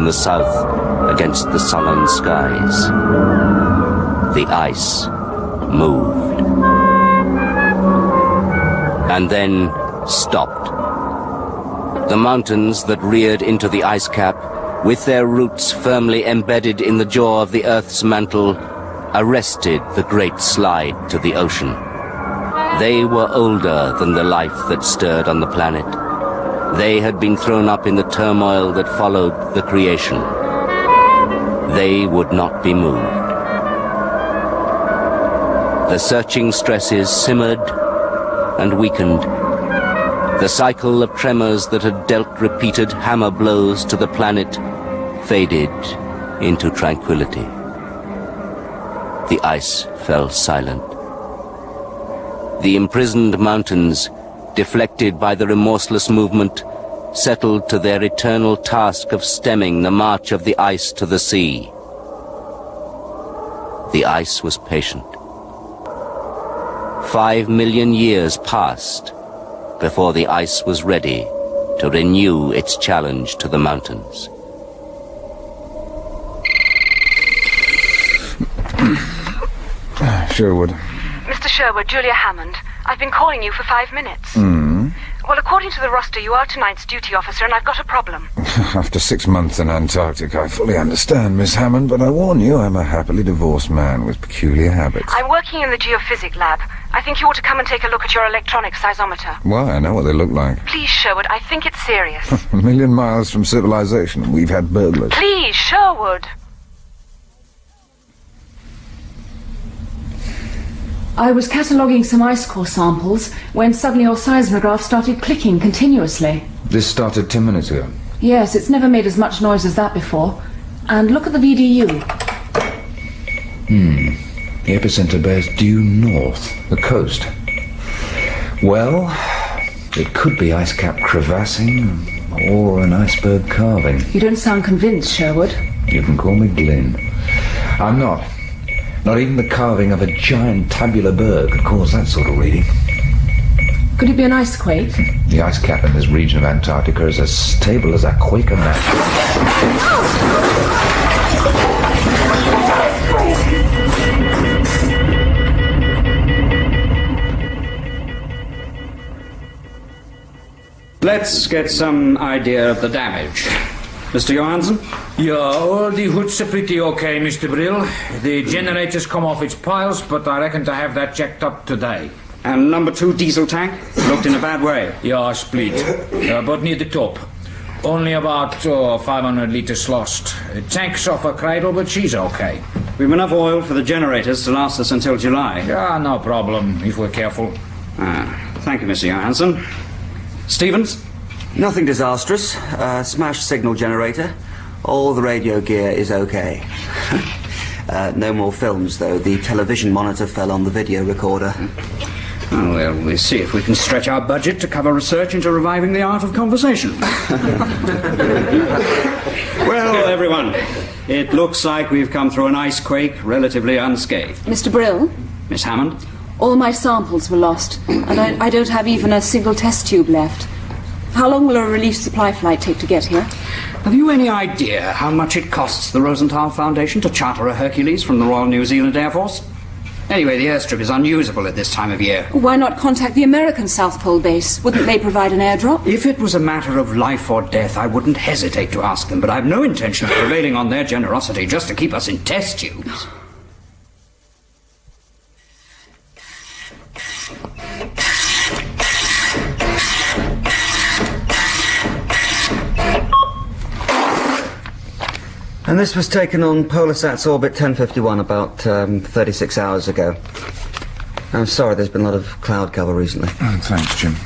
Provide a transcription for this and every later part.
in the south against the sullen skies. The ice moved. And then stopped. The mountains that reared into the ice cap, with their roots firmly embedded in the jaw of the Earth's mantle, arrested the great slide to the ocean. They were older than the life that stirred on the planet. They had been thrown up in the turmoil that followed the creation. They would not be moved. The searching stresses simmered and weakened. The cycle of tremors that had dealt repeated hammer blows to the planet faded into tranquility. The ice fell silent. The imprisoned mountains, deflected by the remorseless movement, settled to their eternal task of stemming the march of the ice to the sea. The ice was patient. 5 million years passed before the ice was ready to renew its challenge to the mountains. Sherwood. Mr. Sherwood, Julia Hammond. I've been calling you for 5 minutes. Well, according to the roster, you are tonight's duty officer, and I've got a problem. After 6 months in Antarctic, I fully understand, Miss Hammond, but I warn you, I'm a happily divorced man with peculiar habits. I'm working in the geophysics lab. I think you ought to come and take a look at your electronic seismometer. Why? I know what they look like. Please, Sherwood, I think it's serious. A million miles from civilization, and we've had burglars. Please, Sherwood. I was cataloguing some ice core samples when suddenly your seismograph started clicking continuously. This started 10 minutes ago. Yes, it's never made as much noise as that before. And look at the VDU. The epicenter bears due north, the coast. Well, it could be ice cap crevassing or an iceberg carving. You don't sound convinced, Sherwood. You can call me Glyn. I'm not. Not even the carving of a giant tabular berg could cause that sort of reading. Could it be an ice quake? The ice cap in this region of Antarctica is as stable as a Quaker match. Let's get some idea of the damage. Mr. Johansson? Yeah, all the hoods are pretty okay, Mr. Brill. The generator's come off its piles, but I reckon to have that checked up today. And number 2 diesel tank? Looked in a bad way. Yeah, split. But near the top. Only about 500 litres lost. Tank's off her cradle, but she's okay. We've enough oil for the generators to last us until July. Yeah, no problem, if we're careful. Thank you, Mr. Johansson. Stevens? Nothing disastrous. Smashed signal generator. All the radio gear is okay. No more films, though. The television monitor fell on the video recorder. Oh, well, we'll see if we can stretch our budget to cover research into reviving the art of conversation. Well, everyone, it looks like we've come through an ice quake relatively unscathed. Mr. Brill? Miss Hammond? All my samples were lost, and I don't have even a single test tube left. How long will a relief supply flight take to get here? Have you any idea how much it costs the Rosenthal Foundation to charter a Hercules from the Royal New Zealand Air Force? Anyway, the airstrip is unusable at this time of year. Why not contact the American South Pole base? Wouldn't they provide an airdrop? If it was a matter of life or death, I wouldn't hesitate to ask them, but I have no intention of prevailing on their generosity just to keep us in test tubes. And this was taken on Polarsat's orbit 1051 about 36 hours ago. I'm sorry, there's been a lot of cloud cover recently. Oh, thanks, Jim.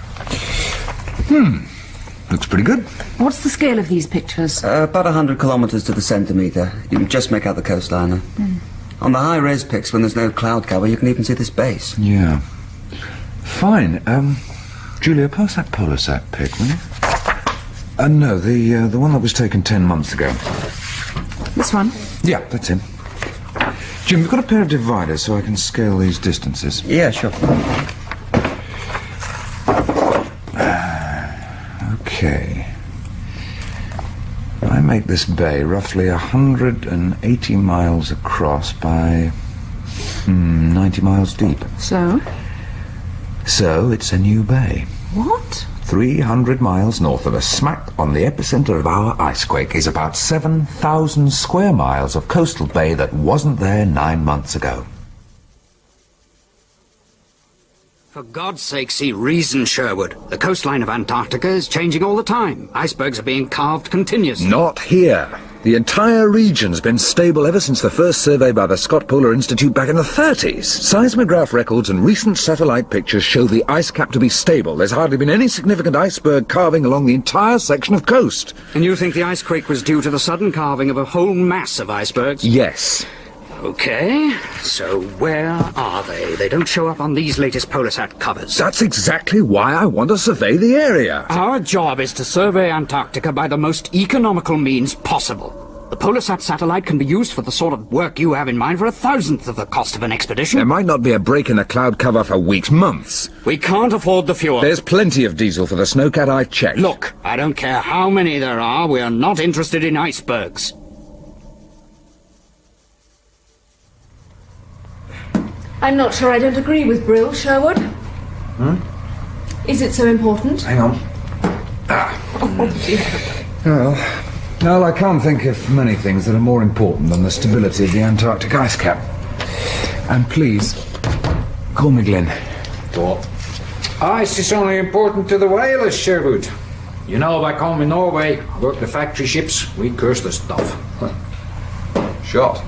Looks pretty good. What's the scale of these pictures? About 100 kilometres to the centimetre. You can just make out the coastline. On the high-res pics, when there's no cloud cover, you can even see this base. Yeah. Fine. Julia, pass that Polarsat pic, will you? No, the one that was taken 10 months ago. This one? Yeah, that's him. Jim, we've got a pair of dividers so I can scale these distances. Yeah, sure. Okay. I'm make this bay roughly 180 miles across by 90 miles deep. So? So it's a new bay. What? 300 miles north of us, smack on the epicenter of our icequake, is about 7,000 square miles of coastal bay that wasn't there 9 months ago. For God's sake, see reason, Sherwood. The coastline of Antarctica is changing all the time. Icebergs are being carved continuously. Not here. The entire region's been stable ever since the first survey by the Scott Polar Institute back in the 30s. Seismograph records and recent satellite pictures show the ice cap to be stable. There's hardly been any significant iceberg carving along the entire section of coast. And you think the icequake was due to the sudden carving of a whole mass of icebergs? Yes. Okay, so where are they? They don't show up on these latest PolarSat covers. That's exactly why I want to survey the area. Our job is to survey Antarctica by the most economical means possible. The PolarSat satellite can be used for the sort of work you have in mind for 1,000th of the cost of an expedition. There might not be a break in the cloud cover for weeks, months. We can't afford the fuel. There's plenty of diesel for the snowcat I've checked. Look, I don't care how many there are, we are not interested in icebergs. I'm not sure I don't agree with Brill, Sherwood. Is it so important? Hang on. Well, I can't think of many things that are more important than the stability of the Antarctic ice cap. And please, call me Glenn. What? Ice is only important to the whalers, Sherwood. You know, back home in Norway, work the factory ships, we curse the stuff. Shot.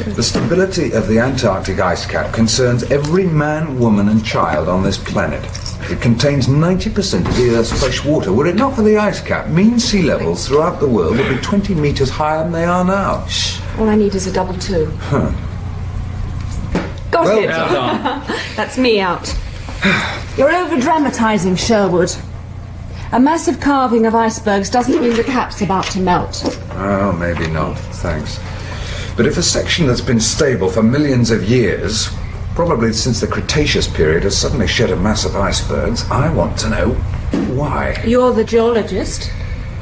The stability of the Antarctic ice cap concerns every man, woman and child on this planet. It contains 90% of the Earth's fresh water. Were it not for the ice cap, mean sea levels throughout the world would be 20 metres higher than they are now. Shh. All I need is a double two. Got it. Well done. That's me out. You're over-dramatising, Sherwood. A massive carving of icebergs doesn't mean the cap's about to melt. Oh, maybe not. Thanks. But if a section that's been stable for millions of years, probably since the Cretaceous period, has suddenly shed a mass of icebergs, I want to know why. You're the geologist.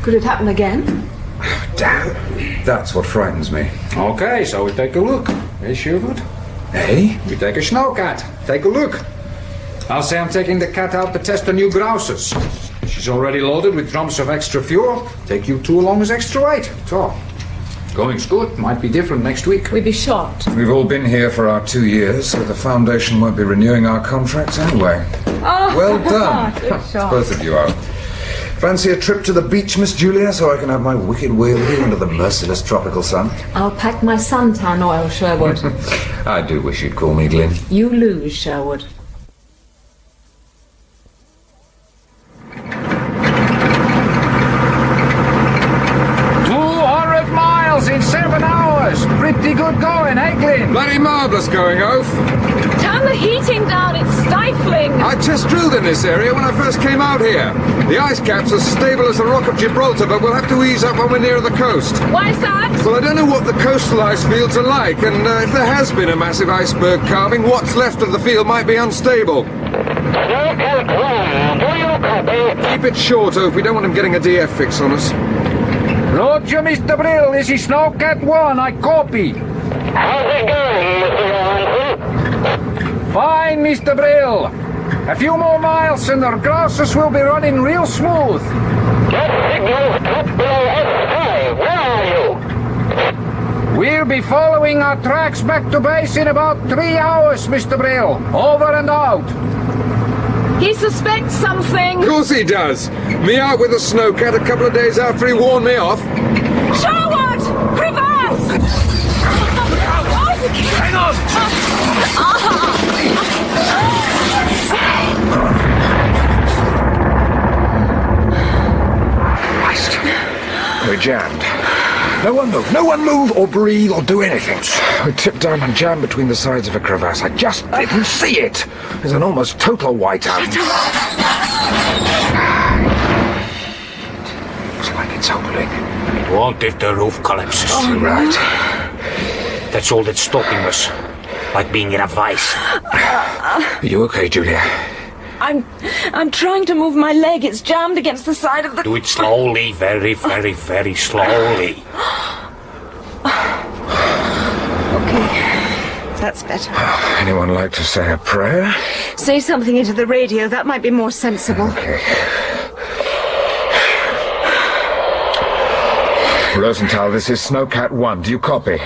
Could it happen again? Damn. That's what frightens me. Okay, so we take a look. Hey, Sherwood? Hey? We take a snowcat. Take a look. I'll say I'm taking the cat out to test the new grousers. She's already loaded with drums of extra fuel. Take you two along as extra weight. So, going's good. Might be different next week. We'd be shocked. We've all been here for our 2 years, so the Foundation won't be renewing our contracts anyway. Oh, well done. Good shot. Both of you out. Fancy a trip to the beach, Miss Julia, so I can have my wicked way with you under the merciless tropical sun? I'll pack my suntan oil, Sherwood. I do wish you'd call me Glyn. You lose, Sherwood. 200 miles in 7 hours. Pretty good going, eh, Glyn? Bloody marvellous going, Oaf. Turn the heating down, it's stifling. I test drilled in this area when I first came out here. The ice cap's as stable as the Rock of Gibraltar, but we'll have to ease up when we're near the coast. Why is that? Well, I don't know what the coastal ice fields are like, and if there has been a massive iceberg carving, what's left of the field might be unstable. Keep it short, Oaf. We don't want him getting a DF fix on us. Roger, Mr. Brill. This is Snowcat 1. I copy. How's it going, Mr. Johansson? Fine, Mr. Brill. A few more miles and our grousers will be running real smooth. Jet signals drop below S5. Where are you? We'll be following our tracks back to base in about 3 hours, Mr. Brill. Over and out. He suspects something. Of course he does. Me out with a snowcat a couple of days after he warned me off. Sherwood! Crevasse! Hang on! Christ. We're jammed. No one move. No one move or breathe or do anything. We tipped down and jammed between the sides of a crevasse. I just didn't see it. There's an almost total whiteout. Looks like it's holding. It won't if the roof collapses. You're right. That's all that's stopping us. Like being in a vice. Are you okay, Julia? I'm trying to move my leg. It's jammed against the side of the... Do it slowly, very, very, very slowly. Okay, that's better. Anyone like to say a prayer? Say something into the radio. That might be more sensible. Okay. Rosenthal, this is Snowcat 1. Do you copy?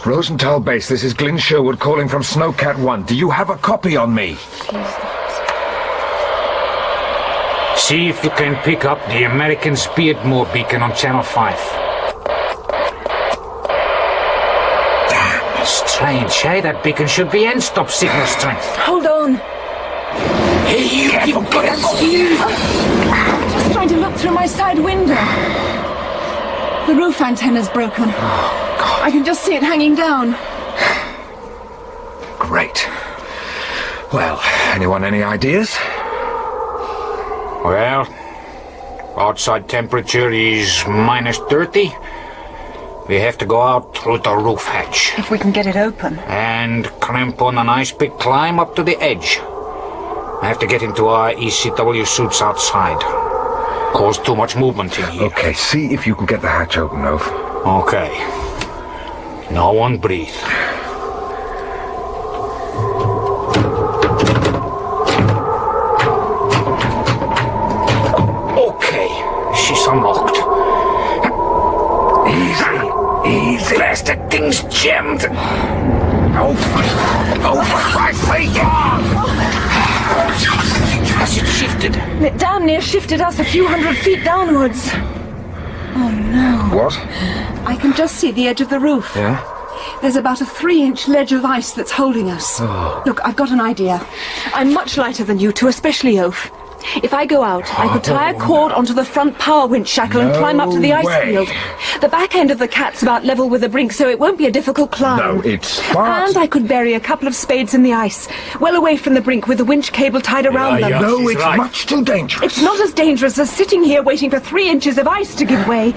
Rosenthal Base, this is Glyn Sherwood calling from Snowcat 1. Do you have a copy on me? See if you can pick up the American Speedmore beacon on Channel 5. Damn, strange, eh? That beacon should be end-stop signal strength. Hold on. Hey, you've got to see. Just trying to look through my side window. The roof antenna's broken. Oh, God. I can just see it hanging down. Great. Well, anyone any ideas? Well, outside temperature is -30. We have to go out through the roof hatch. If we can get it open. And cramp on an ice pick climb up to the edge. I have to get into our ECW suits outside. Cause too much movement in here. Okay, see if you can get the hatch open, Ove. Okay. No one breathe. Okay, she's unlocked. Easy. Blasted thing's jammed. Oh, for Christ's sake! Has it shifted? It damn near shifted us a few hundred feet downwards. Oh, no. What? I can just see the edge of the roof. Yeah? There's about a 3-inch ledge of ice that's holding us. Oh. Look, I've got an idea. I'm much lighter than you two, especially Oaf. If I go out, I could tie a cord onto the front power winch shackle and climb up to the ice field. The back end of the cat's about level with the brink, so it won't be a difficult climb. No, it's fast. And I could bury a couple of spades in the ice, well away from the brink with the winch cable tied around them. No, it's right. much too dangerous. It's not as dangerous as sitting here waiting for 3 inches of ice to give way.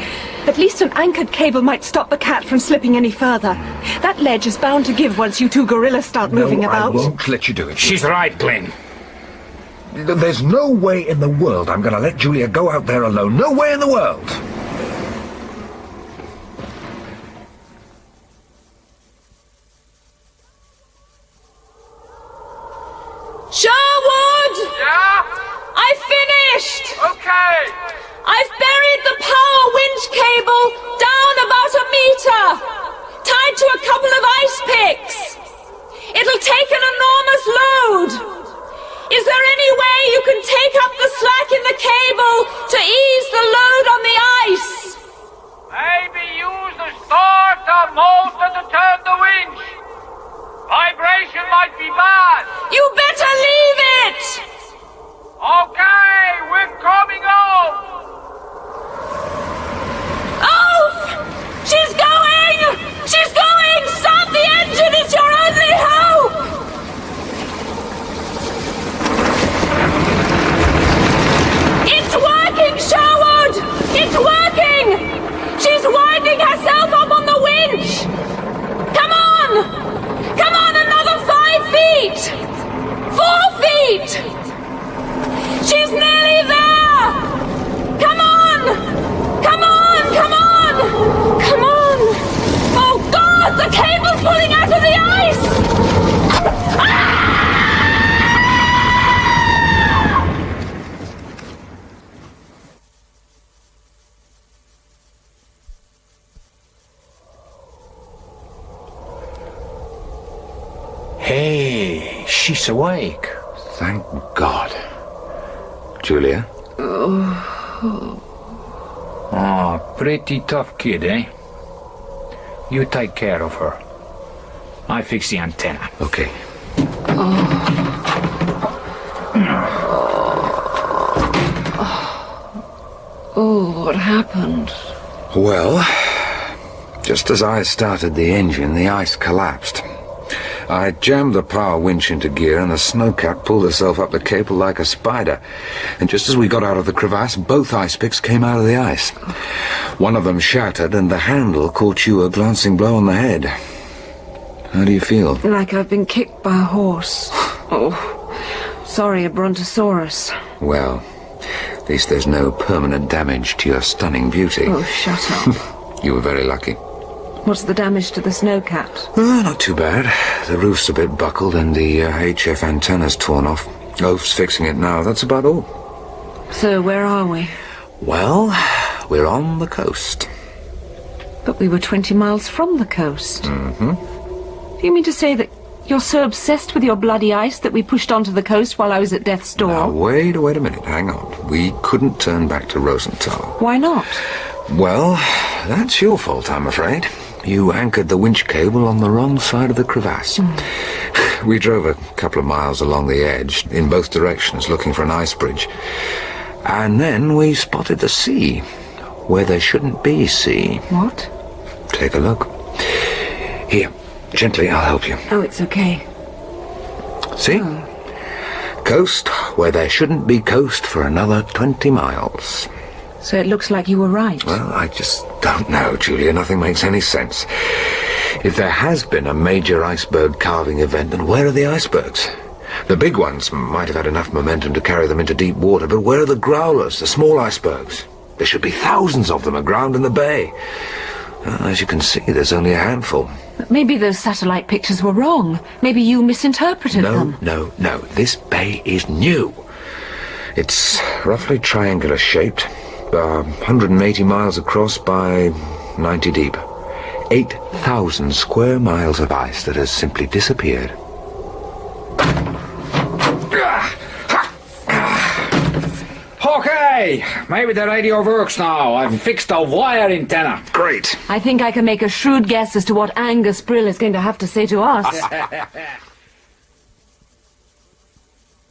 At least an anchored cable might stop the cat from slipping any further. That ledge is bound to give once you two gorillas start moving about. I won't let you do it. She's right, Glenn. There's no way in the world I'm going to let Julia go out there alone. No way in the world. Sherwood! Yeah? I finished! Okay. I've buried the power winch cable down about a meter, tied to a couple of ice picks. It'll take an enormous load. Is there any way you can take up the slack in the cable to ease the load on the ice? Maybe use the starter motor to turn the winch. Vibration might be bad. You better leave it! Okay, we're coming home. Oh! She's going! She's going! Stop the engine! It's your only hope! It's working, Sherwood! It's working! She's winding herself up on the winch! Come on! Come on, another 5 feet! 4 feet! She's nearly there! Come on! Come on! Come on! Come on! Oh, God! The cable's pulling out of the ice! Ah! Hey, she's awake. Thank God. Julia? Oh, pretty tough kid, eh? You take care of her. I fix the antenna. Okay. Oh, what happened? Well, just as I started the engine, the ice collapsed. I jammed the power winch into gear and the snowcat pulled herself up the cable like a spider. And just as we got out of the crevasse, both ice picks came out of the ice. One of them shattered and the handle caught you a glancing blow on the head. How do you feel? Like I've been kicked by a horse. Oh, sorry a brontosaurus. Well, at least there's no permanent damage to your stunning beauty. Oh, shut up. You were very lucky. What's the damage to the snowcat? Not too bad. The roof's a bit buckled and the HF antenna's torn off. Oaf's fixing it now, that's about all. So, where are we? Well, we're on the coast. But we were 20 miles from the coast. Mm-hmm. Do you mean to say that you're so obsessed with your bloody ice that we pushed onto the coast while I was at death's door? Now, wait a minute, hang on. We couldn't turn back to Rosenthal. Why not? Well, that's your fault, I'm afraid. You anchored the winch cable on the wrong side of the crevasse. We drove a couple of miles along the edge, in both directions, looking for an ice bridge. And then we spotted the sea, where there shouldn't be sea. What? Take a look. Here, gently, I'll help you. Oh, it's okay. See? Coast, where there shouldn't be coast for another 20 miles. So it looks like you were right. Well, I just don't know, Julia. Nothing makes any sense. If there has been a major iceberg calving event, then where are the icebergs? The big ones might have had enough momentum to carry them into deep water, but where are the growlers, the small icebergs? There should be thousands of them aground in the bay. As you can see, there's only a handful. But maybe those satellite pictures were wrong. Maybe you misinterpreted them. No. This bay is new. It's roughly triangular shaped. 180 miles across by 90 deep. 8,000 square miles of ice that has simply disappeared. Okay, maybe the radio works now. I've fixed a wire antenna. Great. I think I can make a shrewd guess as to what Angus Brill is going to have to say to us.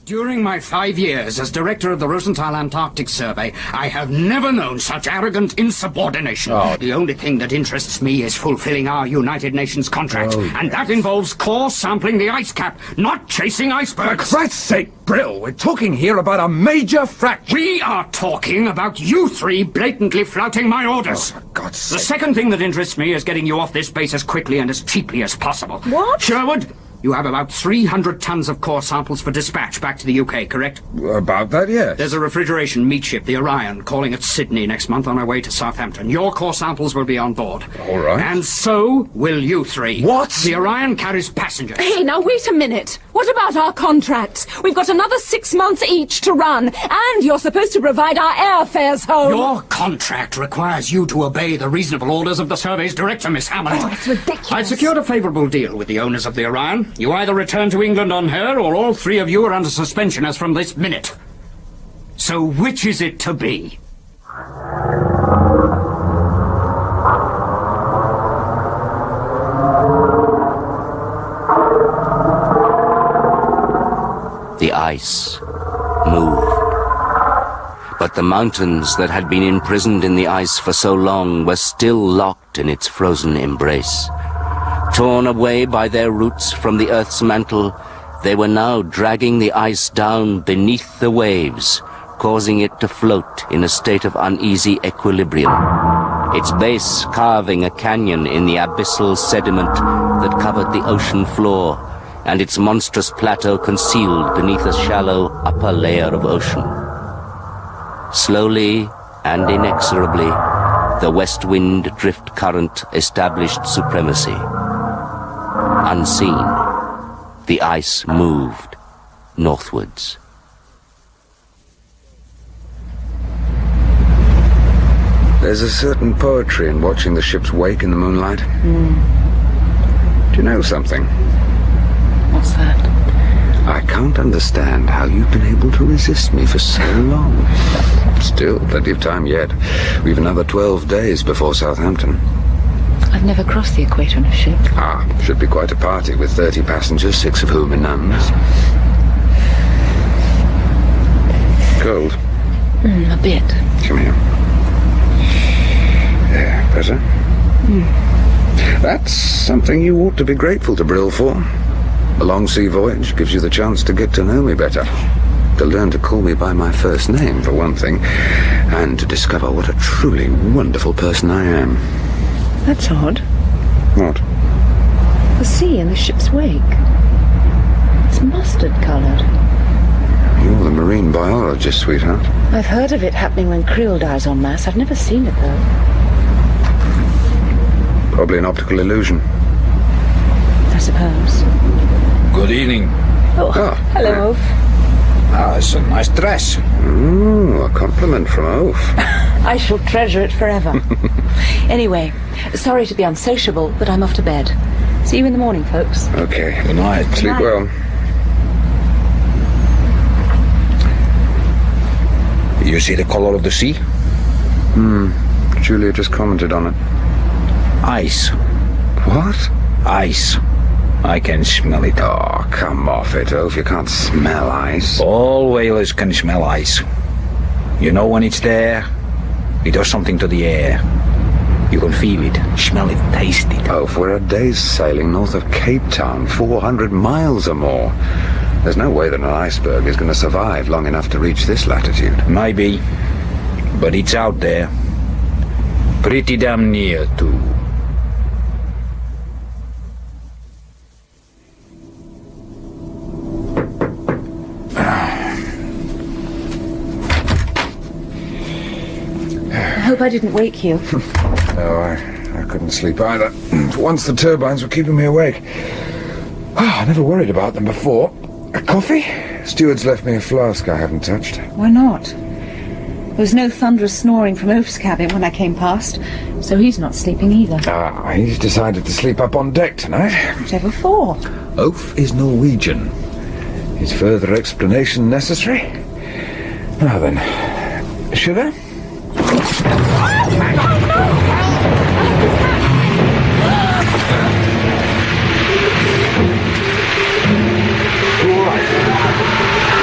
During my 5 years as director of the Rosenthal Antarctic Survey, I have never known such arrogant insubordination. The only thing that interests me is fulfilling our United Nations contract, and that involves core sampling the ice cap, not chasing icebergs. For Christ's sake, Brill, we're talking here about a major fracture. We are talking about you three blatantly flouting my orders. For God's sake. The second thing that interests me is getting you off this base as quickly and as cheaply as possible. What? Sherwood, you have about 300 tons of core samples for dispatch back to the UK, correct? About that, yes. There's a refrigeration meat ship, the Orion, calling at Sydney next month on our way to Southampton. Your core samples will be on board. All right. And so will you three. What? The Orion carries passengers. Hey, now wait a minute. What about our contracts? We've got another 6 months each to run, and you're supposed to provide our airfares home. Your contract requires you to obey the reasonable orders of the survey's director, Miss Hammond. Oh, it's ridiculous. I've secured a favourable deal with the owners of the Orion. You either return to England on her, or all three of you are under suspension as from this minute. So which is it to be? The ice moved. But the mountains that had been imprisoned in the ice for so long were still locked in its frozen embrace. Torn away by their roots from the Earth's mantle, they were now dragging the ice down beneath the waves, causing it to float in a state of uneasy equilibrium, its base carving a canyon in the abyssal sediment that covered the ocean floor, and its monstrous plateau concealed beneath a shallow upper layer of ocean. Slowly and inexorably, the west wind drift current established supremacy. Unseen, the ice moved northwards. There's a certain poetry in watching the ships wake in the moonlight. Do you know something? What's that? I can't understand how you've been able to resist me for so long. Still, plenty of time yet. We've another 12 days before Southampton. I've never crossed the equator in a ship. Should be quite a party with 30 passengers, 6 of whom are nuns. Cold? A bit. Come here. There, better? That's something you ought to be grateful to Brill for. A long sea voyage gives you the chance to get to know me better. To learn to call me by my first name, for one thing, and to discover what a truly wonderful person I am. That's odd. What? The sea in the ship's wake. It's mustard-coloured. You're the marine biologist, sweetheart. I've heard of it happening when krill dies en masse. I've never seen it, though. Probably an optical illusion. I suppose. Good evening. Oh, hello, Oaf. Ah, it's a nice dress. Ooh, a compliment from Oaf. I shall treasure it forever. Anyway, sorry to be unsociable, but I'm off to bed. See you in the morning, folks. Okay. Good night. Sleep well. You see the color of the sea? Julia just commented on it. Ice. What? Ice. I can smell it. Oh, come off it, Oaf. You can't smell ice. All whalers can smell ice. You know when it's there, it does something to the air. You can feel it, smell it, taste it. Oaf, we're a day's sailing north of Cape Town, 400 miles or more. There's no way that an iceberg is going to survive long enough to reach this latitude. Maybe, but it's out there. Pretty damn near, too. I hope I didn't wake you. No, I couldn't sleep either. For once the turbines were keeping me awake. I never worried about them before. A coffee? Steward's left me a flask I haven't touched. Why not? There was no thunderous snoring from Oaf's cabin when I came past, so he's not sleeping either. He's decided to sleep up on deck tonight. Whatever for? Oaf is Norwegian. Is further explanation necessary? Now then, sugar?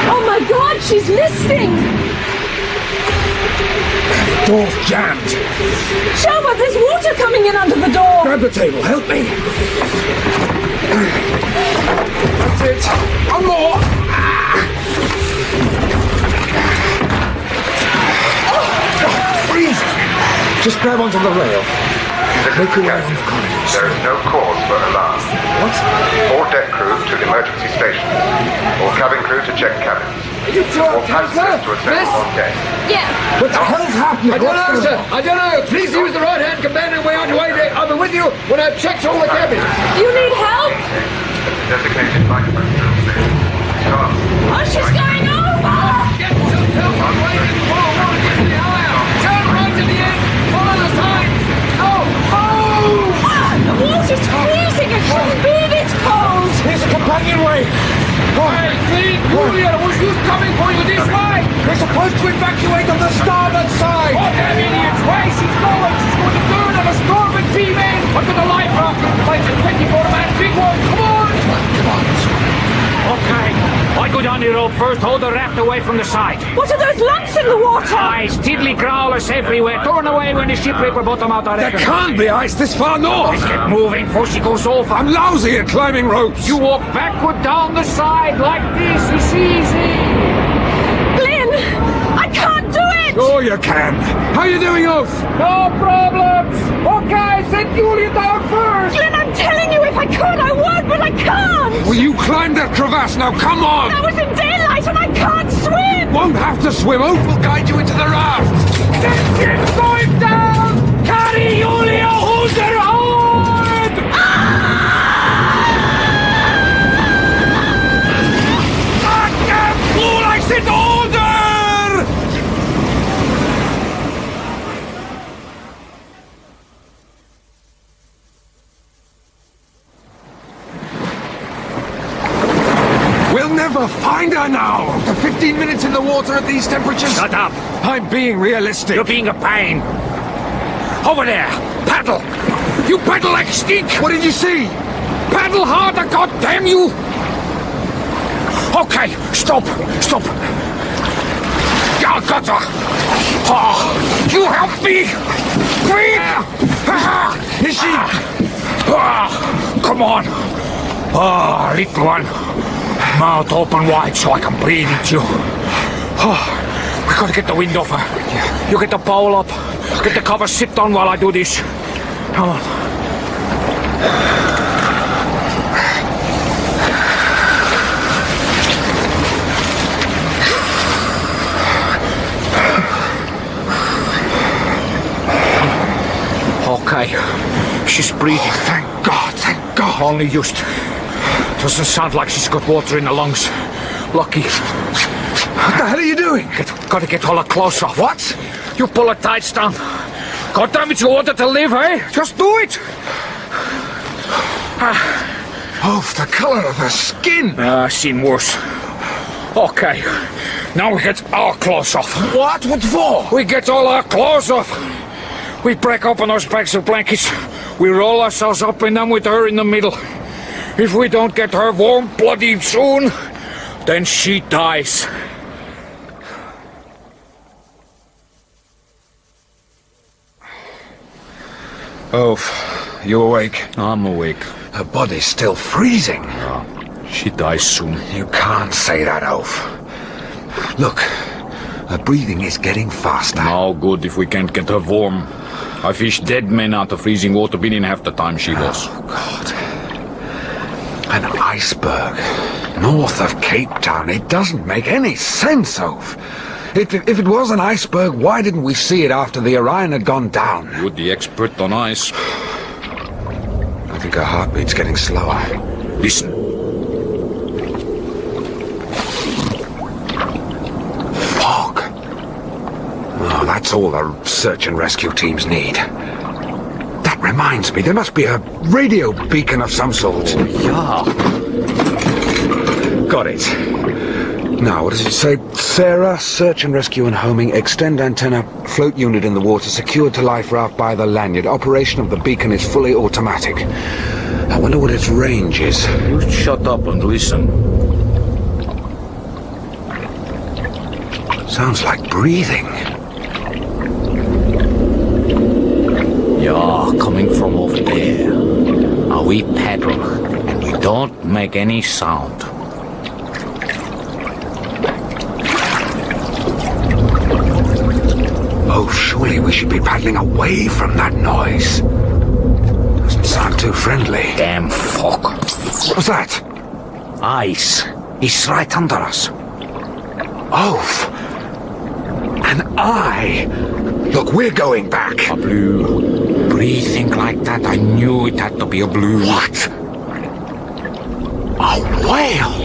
Oh my God, she's listening! Door's jammed. Sherwood, there's water coming in under the door! Grab the table, help me. That's it. One more. Freeze! Just grab onto the rail. Make your way on the corridors. There is no cause for alarm. What? All deck crew to the emergency station. All cabin crew to check cabins. Are you two All okay, passengers to assemble on deck. Yeah. What the hell's happening? I don't know, sir. I don't know. Please use the right-hand command and way on your way there. I'll be with you when I've checked all the cabins. You need help? Designated lifeboat drill station. Start. Oh, she's going over! Get yourself on waiting for water gets in the eye out. Turn right to the end. Follow the signs. Oh! The water's freezing! It shouldn't be this cold! Here's a companionway. Hey, clean Julia was just coming for you this way. We're supposed to evacuate on the starboard side. What damn idiot's way she's going. She's going to burn on a storm with G-men. Under the life raft. Like a 24-man big one. Come on. Okay. I go down the rope first. Hold the raft away from the side. What are those lumps in the water? Ice, tiddly growlers everywhere. Torn away when the shipwreck will bottom out, I There reckon. can't be ice this far north. Let's get moving before she goes over. I'm lousy at climbing ropes. You walk backward down the side like this. It's easy. Glenn! I can't do it! Sure you can. How you doing, Oaf? No problems. Okay, send Julia down first. Glenn, I'm telling you, if I could, I would, but I can't! Will you climb that crevasse now? Come on! That was in daylight and I can't swim! Won't have to swim. Oaf will guide you into the raft. Get going down! Carry Julia, hold her hard! Damn fool! I said order! We'll never find her now! After 15 minutes in the water at these temperatures... Shut up! I'm being realistic. You're being a pain. Over there! Paddle! You paddle like stink! What did you see? Paddle harder, goddamn you! Okay, stop! Stop! I got her! Oh, you help me! Quick! Is she... come on! Oh, little one. Mouth open wide so I can breathe into you. Oh, we gotta get the wind off her. You get the pole up. Get the cover sipped on while I do this. Come on. Okay. She's breathing. Thank God, thank God. Only just. Doesn't sound like she's got water in the lungs. Lucky. What the hell are you doing? Gotta get all her clothes off. What? You pull her tights down. God damn it, you wanted to live, eh? Just do it. Oh, the colour of her skin. Seen worse. Okay. Now we get our clothes off. What? What for? We get all our clothes off. We break open those bags of blankets. We roll ourselves up in them with her in the middle. If we don't get her warm bloody soon, then she dies. Oh, you awake? I'm awake. Her body's still freezing. Oh, she dies soon. You can't say that, Oaf. Look, her breathing is getting faster. No good if we can't get her warm. I fished dead men out of freezing water within half the time she was. Oh, God. An iceberg north of Cape Town. It doesn't make any sense, Oaf. If it was an iceberg, why didn't we see it after the Orion had gone down? You're the expert on ice. I think her heartbeat's getting slower. Listen. Fog. Oh, that's all the search and rescue teams need. That reminds me, there must be a radio beacon of some sort. Oh, yeah. Got it. Now, what does it say? Sarah, search and rescue and homing, extend antenna, float unit in the water, secured to life raft by the lanyard. Operation of the beacon is fully automatic. I wonder what its range is. You shut up and listen. Sounds like breathing. Yeah, coming from over there. Now we paddle, and we don't make any sound. Oh, surely we should be paddling away from that noise. Doesn't sound too friendly. Damn fog. What was that? Ice. It's right under us. Oaf. An eye. Look, we're going back. A blue. Breathing like that, I knew it had to be a blue. What? A whale?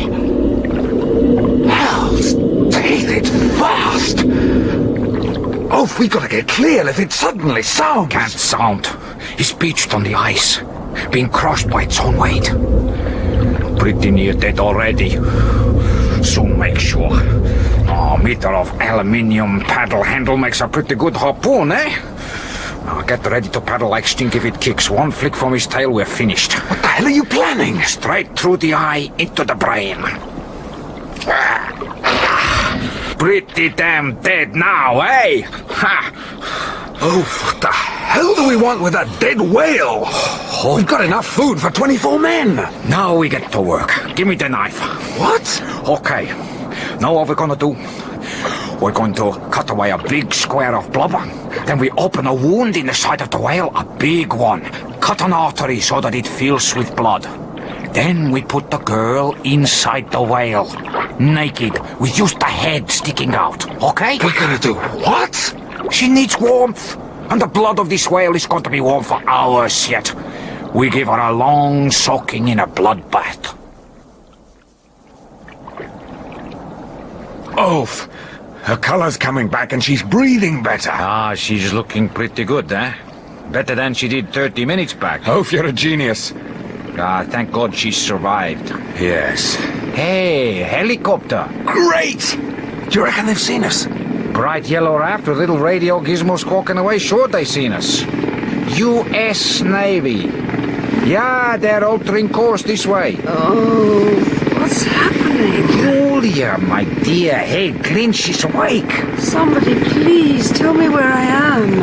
Hell's teeth, it's vast. Oh, we gotta get clear if it suddenly sounds. Can't sound. It's beached on the ice, being crushed by its own weight. Pretty near dead already. Soon make sure. Oh, meter of aluminium paddle handle makes a pretty good harpoon, eh? Now get ready to paddle like Stink if it kicks. One flick from his tail, we're finished. What the hell are you planning? Straight through the eye, into the brain. Pretty damn dead now, eh? Ha! Oh, what the hell do we want with a dead whale? Oh. We've got enough food for 24 men. Now we get to work. Give me the knife. What? Okay. Now what we're gonna do? We're going to cut away a big square of blubber. Then we open a wound in the side of the whale, a big one. Cut an artery so that it fills with blood. Then we put the girl inside the whale. Naked, with just the head sticking out. Okay? We're gonna do what? She needs warmth. And the blood of this whale is going to be warm for hours yet. We give her a long soaking in a blood bath. Oaf. Her color's coming back and she's breathing better. Ah, she's looking pretty good, eh? Better than she did 30 minutes back. Oaf, you're a genius. Ah, thank God she survived. Yes. Hey, helicopter. Great! Do you reckon they've seen us? Bright yellow raft with little radio gizmo squawking away. Sure they seen us. U.S. Navy. Yeah, they're altering course this way. Oh, what's happening? Julia, my dear. Hey, Glyn, she's awake. Somebody please tell me where I am.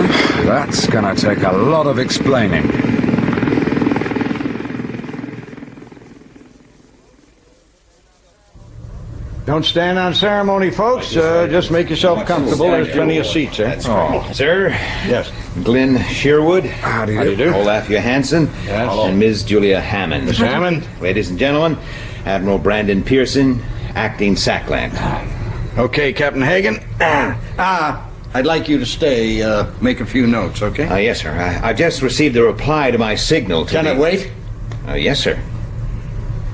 That's gonna take a lot of explaining. Don't stand on ceremony, folks. Just make yourself comfortable. There's plenty of seats, eh? Oh, sir. Yes. Glenn Sherwood. How do you do? Olaf Johansson. Yes. And Ms. Julia Hammond. Miss Hammond. Ladies and gentlemen, Admiral Brandon Pearson, acting Sackland. Okay, Captain Hagen. I I'd like you to stay, make a few notes, okay? Yes, sir. I've just received a reply to my signal to Can it wait? Yes, sir.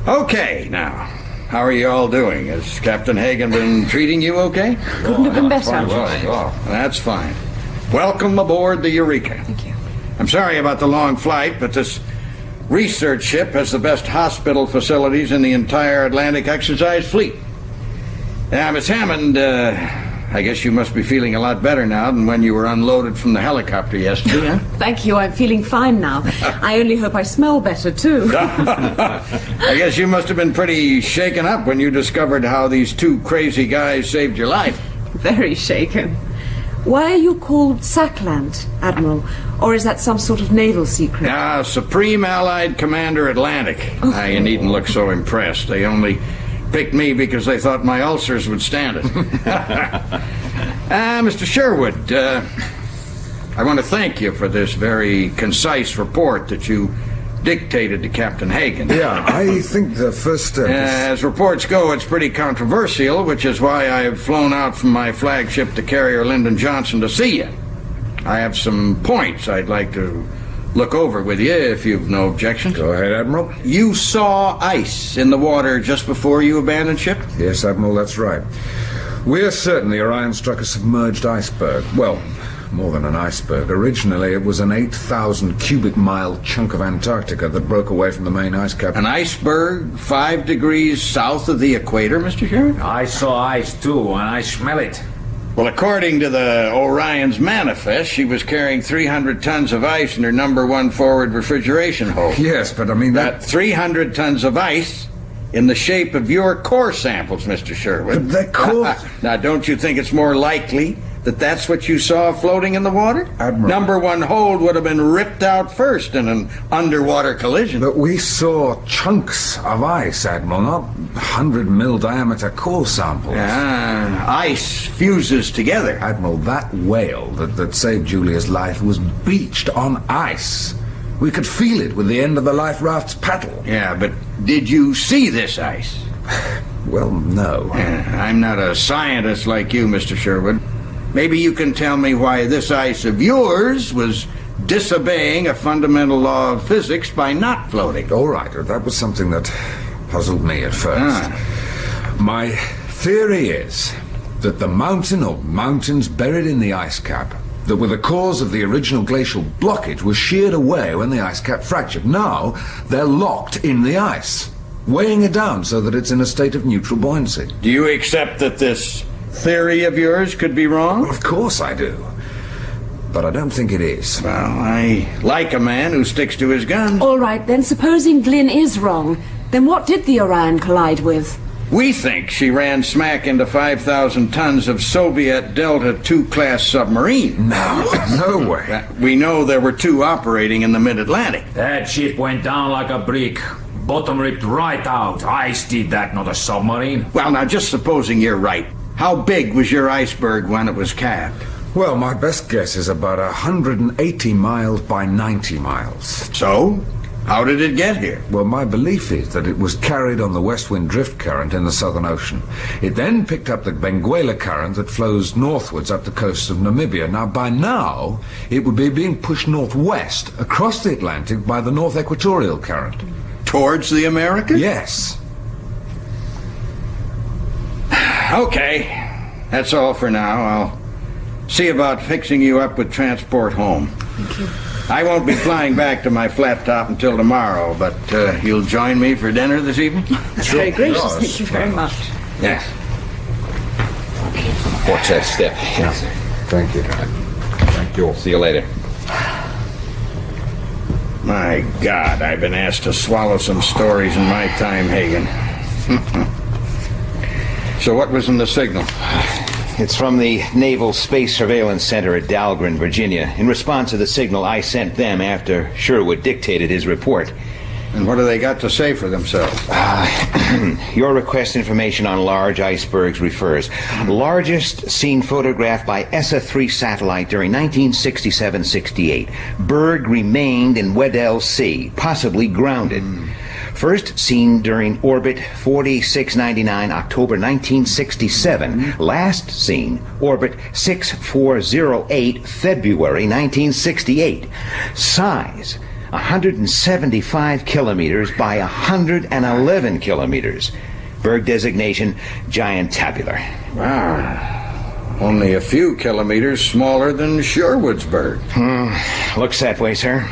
Okay, now, how are you all doing? Has Captain Hagen been treating you okay? Couldn't have been better. That's fine. Welcome aboard the Eureka. Thank you. I'm sorry about the long flight, but this research ship has the best hospital facilities in the entire Atlantic exercise fleet. Now, Miss Hammond, I guess you must be feeling a lot better now than when you were unloaded from the helicopter yesterday, huh? Thank you, I'm feeling fine now. I only hope I smell better, too. I guess you must have been pretty shaken up when you discovered how these two crazy guys saved your life. Very shaken. Why are you called Sackland, Admiral? Or is that some sort of naval secret? Supreme Allied Commander Atlantic. You needn't look so impressed. They only picked me because they thought my ulcers would stand it. Mr. Sherwood, I want to thank you for this very concise report that you dictated to Captain Hagen. Yeah, I think the first step is... As reports go, it's pretty controversial, which is why I've flown out from my flagship, the carrier Lyndon Johnson, to see you. I have some points I'd like to look over with you, if you've no objections. Go ahead, Admiral. You saw ice in the water just before you abandoned ship? Yes, Admiral, that's right. We're certain the Orion struck a submerged iceberg. Well, more than an iceberg. Originally, it was an 8,000 cubic mile chunk of Antarctica that broke away from the main ice cap. An iceberg 5 degrees south of the equator, Mr. Sherwood? I saw ice, too, and I smell it. Well, according to the Orion's manifest, she was carrying 300 tons of ice in her #1 forward refrigeration hold. Yes, but I mean that 300 tons of ice in the shape of your core samples, Mr. Sherwood. That core... Now, don't you think it's more likely that that's what you saw floating in the water? Admiral... #1 hold would have been ripped out first in an underwater collision. But we saw chunks of ice, Admiral, not 100 mil diameter core samples. Ice fuses together. Admiral, that whale that saved Julia's life was beached on ice. We could feel it with the end of the life raft's paddle. Yeah, but did you see this ice? Well, no. I'm not a scientist like you, Mr. Sherwood. Maybe you can tell me why this ice of yours was disobeying a fundamental law of physics by not floating. All right, that was something that puzzled me at first. My theory is that the mountain or mountains buried in the ice cap that were the cause of the original glacial blockage were sheared away when the ice cap fractured. Now, they're locked in the ice, weighing it down so that it's in a state of neutral buoyancy. Do you accept that this theory of yours could be wrong? Well, of course I do. But I don't think it is. Well, I like a man who sticks to his guns. All right, then supposing Glynn is wrong, then what did the Orion collide with? We think she ran smack into 5,000 tons of Soviet Delta II class submarine. No way. We know there were two operating in the mid-Atlantic. That ship went down like a brick. Bottom ripped right out. Ice did that, not a submarine. Well, now, just supposing you're right. How big was your iceberg when it was calved? Well, my best guess is about 180 miles by 90 miles. So? How did it get here? Well, my belief is that it was carried on the west wind drift current in the Southern Ocean. It then picked up the Benguela current that flows northwards up the coast of Namibia. Now, by now, it would be being pushed northwest across the Atlantic by the North Equatorial current. Towards the Americas? Yes. Okay. That's all for now. I'll see about fixing you up with transport home. Thank you. I won't be flying back to my flat top until tomorrow, but you'll join me for dinner this evening? That's very gracious. Thank you very much. Yes. Watch that step. Yes. Thank you. Thank you. See you later. My God, I've been asked to swallow some stories in my time, Hagen. So what was in the signal? It's from the Naval Space Surveillance Center at Dahlgren, Virginia, in response to the signal I sent them after Sherwood dictated his report. And what do they got to say for themselves? Your request information on large icebergs refers. Largest seen photographed by ESA-3 satellite during 1967-68. Berg remained in Weddell Sea, possibly grounded. First seen during orbit 4699, October 1967. Last seen orbit 6408, February 1968. Size 175 kilometers by 111 kilometers. Berg designation, giant tabular. Wow. Only a few kilometers smaller than Sherwood's berg. Looks that way, sir.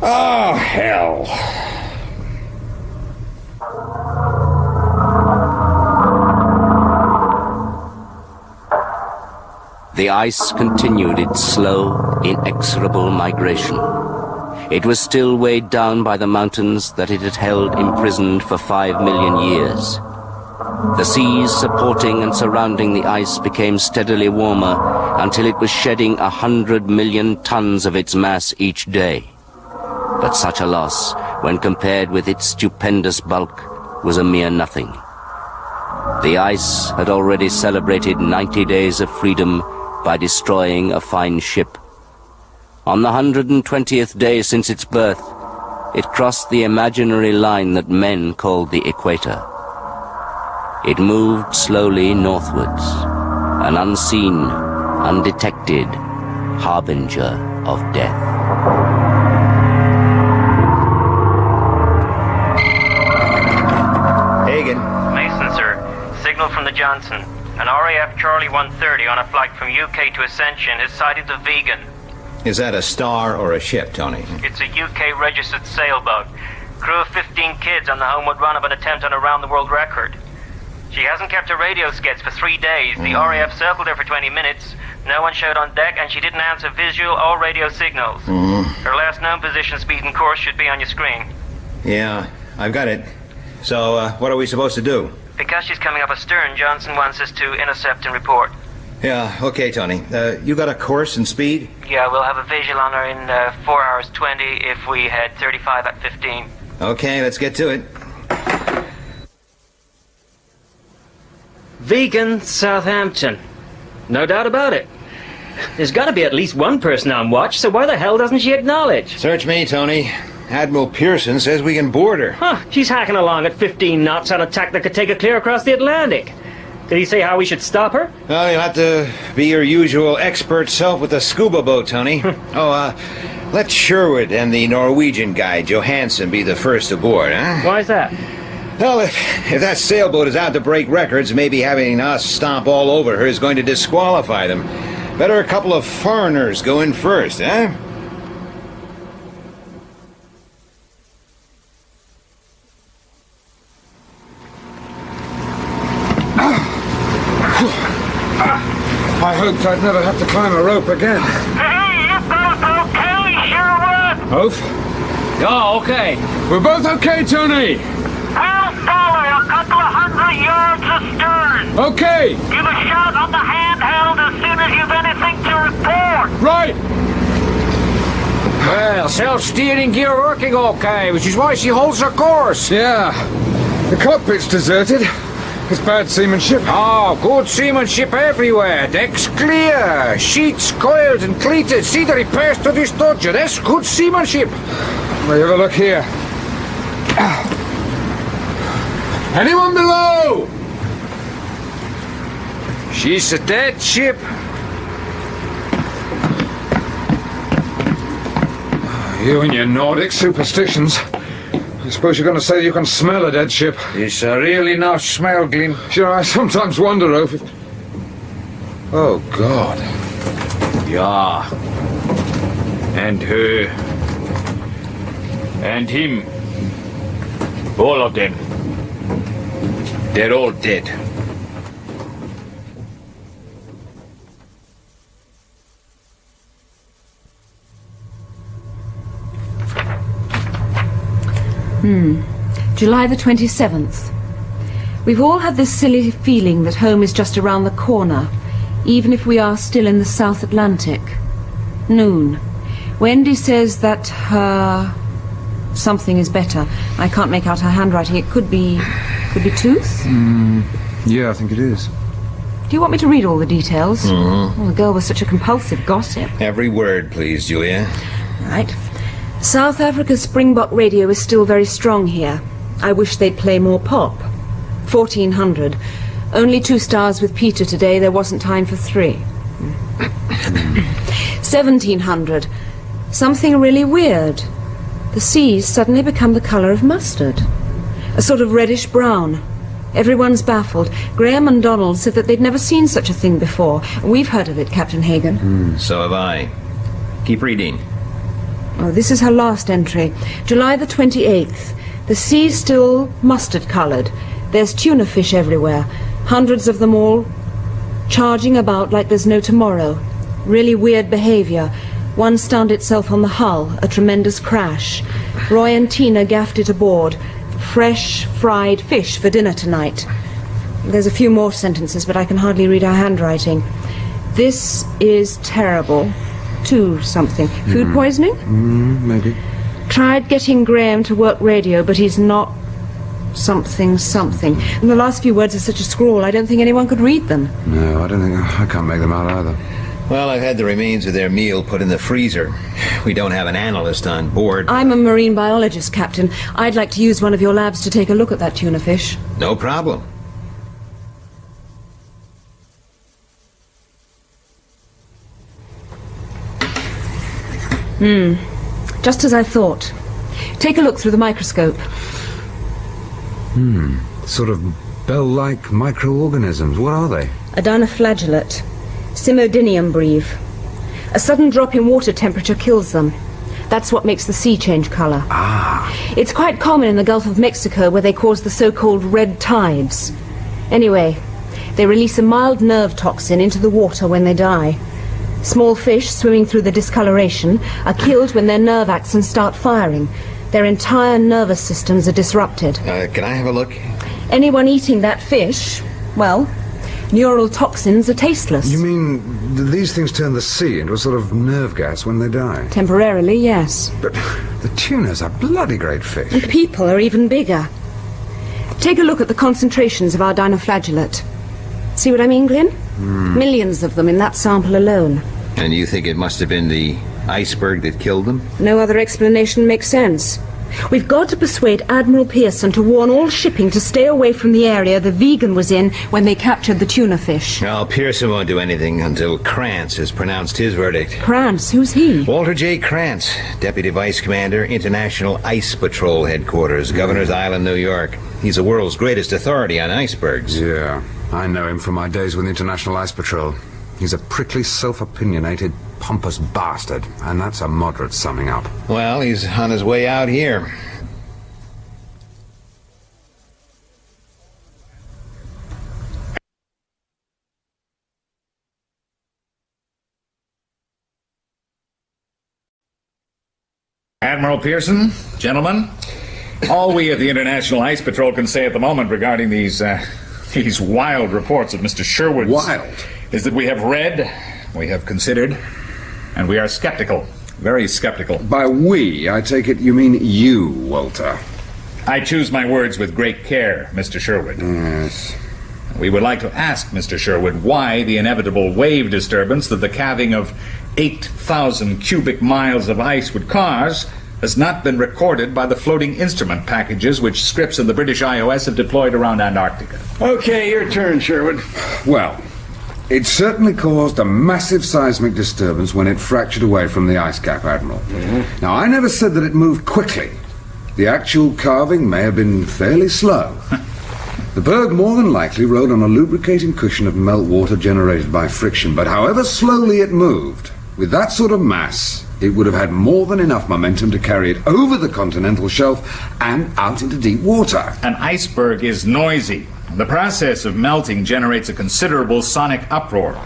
Oh, hell. The ice continued its slow, inexorable migration. It was still weighed down by the mountains that it had held imprisoned for 5 million years. The seas supporting and surrounding the ice became steadily warmer until it was shedding 100 million tons of its mass each day. But such a loss, when compared with its stupendous bulk, was a mere nothing. The ice had already celebrated 90 days of freedom by destroying a fine ship. On the 120th day since its birth, it crossed the imaginary line that men called the equator. It moved slowly northwards, an unseen, undetected harbinger of death. Hagen. Mason, sir. Signal from the Johnson. An RAF Charlie 130 on a flight from UK to Ascension has sighted the Vegan. Is that a star or a ship, Tony? It's a UK-registered sailboat. Crew of 15 kids on the homeward run of an attempt on a round-the-world record. She hasn't kept her radio skits for 3 days. The RAF circled her for 20 minutes. No one showed on deck, and she didn't answer visual or radio signals. Her last known position, speed, and course should be on your screen. Yeah, I've got it. So, what are we supposed to do? Because she's coming up astern, Johnson wants us to intercept and report. Yeah, okay, Tony. You got a course and speed? Yeah, we'll have a visual on her in 4 hours 20 if we head 35 at 15. Okay, let's get to it. Vegan, Southampton. No doubt about it. There's got to be at least one person on watch, so why the hell doesn't she acknowledge? Search me, Tony. Admiral Pearson says we can board her. Huh, she's hacking along at 15 knots on a tack that could take her clear across the Atlantic. Did he say how we should stop her? Well, you'll have to be your usual expert self with the scuba boat, Tony. Let Sherwood and the Norwegian guy, Johansson, be the first aboard, huh? Why's that? Well, if that sailboat is out to break records, maybe having us stomp all over her is going to disqualify them. Better a couple of foreigners go in first, huh? I hoped I'd never have to climb a rope again. Hey, you both okay, Sherwood? Both? Yeah, okay. We're both okay, Tony. We'll follow a couple of 100 yards astern. Okay. Give a shout on the handheld as soon as you've anything to report. Right. Well, self-steering gear working okay, which is why she holds her course. Yeah. The cockpit's deserted. It's bad seamanship. Oh, good seamanship everywhere. Decks clear. Sheets coiled and cleated. See the repairs to this dodger. That's good seamanship. Well, you have a look here. Anyone below? She's a dead ship. You and your Nordic superstitions. I suppose you're going to say you can smell a dead ship. It's a really nice smell, Glyn. You know, I sometimes wonder if... Oh, God. Yeah. And her. And him. All of them. They're all dead. July the 27th. We've all had this silly feeling that home is just around the corner, even if we are still in the South Atlantic. Noon. Wendy says that her... something is better. I can't make out her handwriting. It could be tooth? Yeah, I think it is. Do you want me to read all the details? Well, the girl was such a compulsive gossip. Every word, please, Julia. Right. South Africa's Springbok radio is still very strong here. I wish they'd play more pop. 1400. Only 2 stars with Peter today. There wasn't time for 3. 1700. Something really weird. The seas suddenly become the colour of mustard. A sort of reddish brown. Everyone's baffled. Graham and Donald said that they'd never seen such a thing before. We've heard of it, Captain Hagen. So have I. Keep reading. Oh, this is her last entry. July the 28th. The sea's still mustard-coloured. There's tuna fish everywhere. Hundreds of them all charging about like there's no tomorrow. Really weird behaviour. One stunned itself on the hull, a tremendous crash. Roy and Tina gaffed it aboard. Fresh, fried fish for dinner tonight. There's a few more sentences, but I can hardly read her handwriting. This is terrible. 2 something. Food poisoning? Maybe. Tried getting Graham to work radio, but he's not something. And the last few words are such a scrawl, I don't think anyone could read them. No, I can't make them out either. Well, I've had the remains of their meal put in the freezer. We don't have an analyst on board. I'm a marine biologist, Captain. I'd like to use one of your labs to take a look at that tuna fish. No problem. Just as I thought. Take a look through the microscope. Sort of bell-like microorganisms. What are they? A dinoflagellate. Simodinium breve. A sudden drop in water temperature kills them. That's what makes the sea change colour. It's quite common in the Gulf of Mexico, where they cause the so-called red tides. Anyway, they release a mild nerve toxin into the water when they die. Small fish swimming through the discoloration are killed when their nerve axons start firing. Their entire nervous systems are disrupted. Can I have a look? Anyone eating that fish, well, neural toxins are tasteless. You mean these things turn the sea into a sort of nerve gas when they die? Temporarily, yes. But the tunas are bloody great fish. And people are even bigger. Take a look at the concentrations of our dinoflagellate. See what I mean, Glyn? Millions of them in that sample alone. And you think it must have been the iceberg that killed them? No other explanation makes sense. We've got to persuade Admiral Pearson to warn all shipping to stay away from the area the vegan was in when they captured the tuna fish. Well, Pearson won't do anything until Krantz has pronounced his verdict. Krantz? Who's he? Walter J. Krantz, Deputy Vice Commander, International Ice Patrol Headquarters, Governor's Island, New York. He's the world's greatest authority on icebergs. Yeah, I know him from my days with the International Ice Patrol. He's a prickly, self-opinionated, pompous bastard, and that's a moderate summing up. Well, he's on his way out here. Admiral Pearson, gentlemen, all we at the International Ice Patrol can say at the moment regarding these wild reports of Mr. Sherwood's... Wild? ...is that we have read, we have considered, and we are skeptical. Very skeptical. By we, I take it you mean you, Walter. I choose my words with great care, Mr. Sherwood. Yes. We would like to ask Mr. Sherwood why the inevitable wave disturbance that the calving of 8,000 cubic miles of ice would cause has not been recorded by the floating instrument packages which Scripps and the British IOS have deployed around Antarctica. Okay, your turn, Sherwood. Well, it certainly caused a massive seismic disturbance when it fractured away from the ice cap, Admiral. Now, I never said that it moved quickly. The actual carving may have been fairly slow. The berg more than likely rode on a lubricating cushion of meltwater generated by friction, but however slowly it moved, with that sort of mass, it would have had more than enough momentum to carry it over the continental shelf and out into deep water. An iceberg is noisy. The process of melting generates a considerable sonic uproar.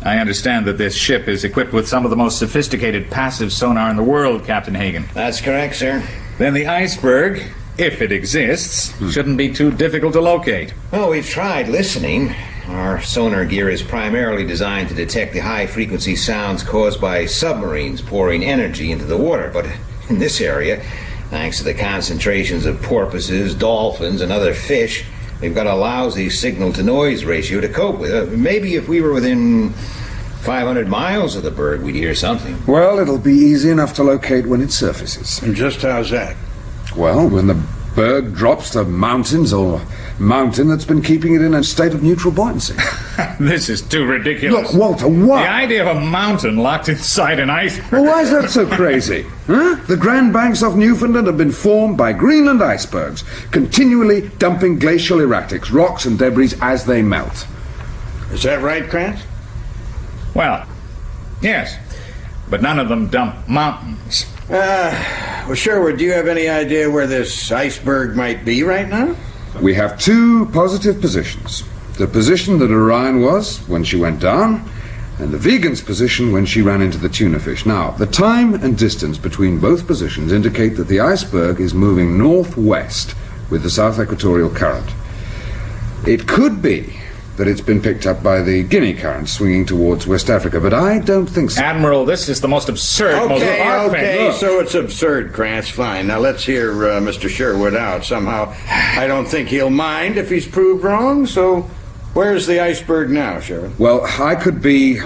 I understand that this ship is equipped with some of the most sophisticated passive sonar in the world, Captain Hagen. That's correct, sir. Then the iceberg, if it exists, shouldn't be too difficult to locate. Well, we've tried listening. Our sonar gear is primarily designed to detect the high-frequency sounds caused by submarines pouring energy into the water. But in this area, thanks to the concentrations of porpoises, dolphins, and other fish, we've got a lousy signal-to-noise ratio to cope with. Maybe if we were within 500 miles of the berg, we'd hear something. Well, it'll be easy enough to locate when it surfaces. And just how's that? Well, when the berg drops to mountains or mountain that's been keeping it in a state of neutral buoyancy. This is too ridiculous. Look, Walter, what? The idea of a mountain locked inside an iceberg. Well, why is that so crazy? Huh? The Grand Banks off Newfoundland have been formed by Greenland icebergs, continually dumping glacial erratics, rocks and debris as they melt. Is that right, Krantz? Well, yes. But none of them dump mountains. Well, Sherwood, do you have any idea where this iceberg might be right now? We have two positive positions. The position that Orion was when she went down, and the Vegan's position when she ran into the tuna fish. Now, the time and distance between both positions indicate that the iceberg is moving northwest with the South Equatorial Current. It could be that it's been picked up by the Guinea Current swinging towards West Africa, but I don't think so. Admiral, this is the most absurd... Okay, so it's absurd, Krantz. Fine. Now let's hear Mr. Sherwood out. Somehow, I don't think he'll mind if he's proved wrong, so where's the iceberg now, Sherwood? Well, I could be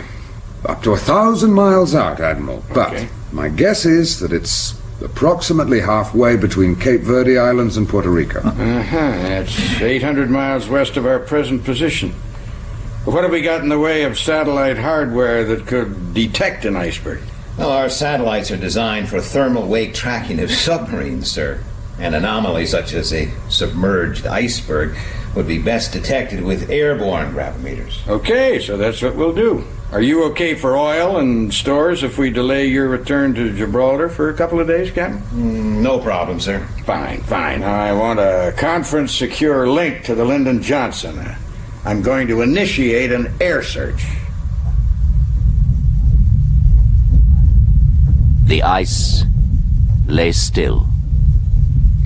up to 1,000 miles out, Admiral, but my guess is that it's approximately halfway between Cape Verde Islands and Puerto Rico. That's 800 miles west of our present position. But what have we got in the way of satellite hardware that could detect an iceberg? Well, our satellites are designed for thermal wake tracking of submarines, sir. An anomaly such as a submerged iceberg would be best detected with airborne gravimeters. Okay, so that's what we'll do. Are you okay for oil and stores if we delay your return to Gibraltar for a couple of days, Captain? No problem, sir. Fine. I want a conference-secure link to the Lyndon Johnson. I'm going to initiate an air search. The ice lay still.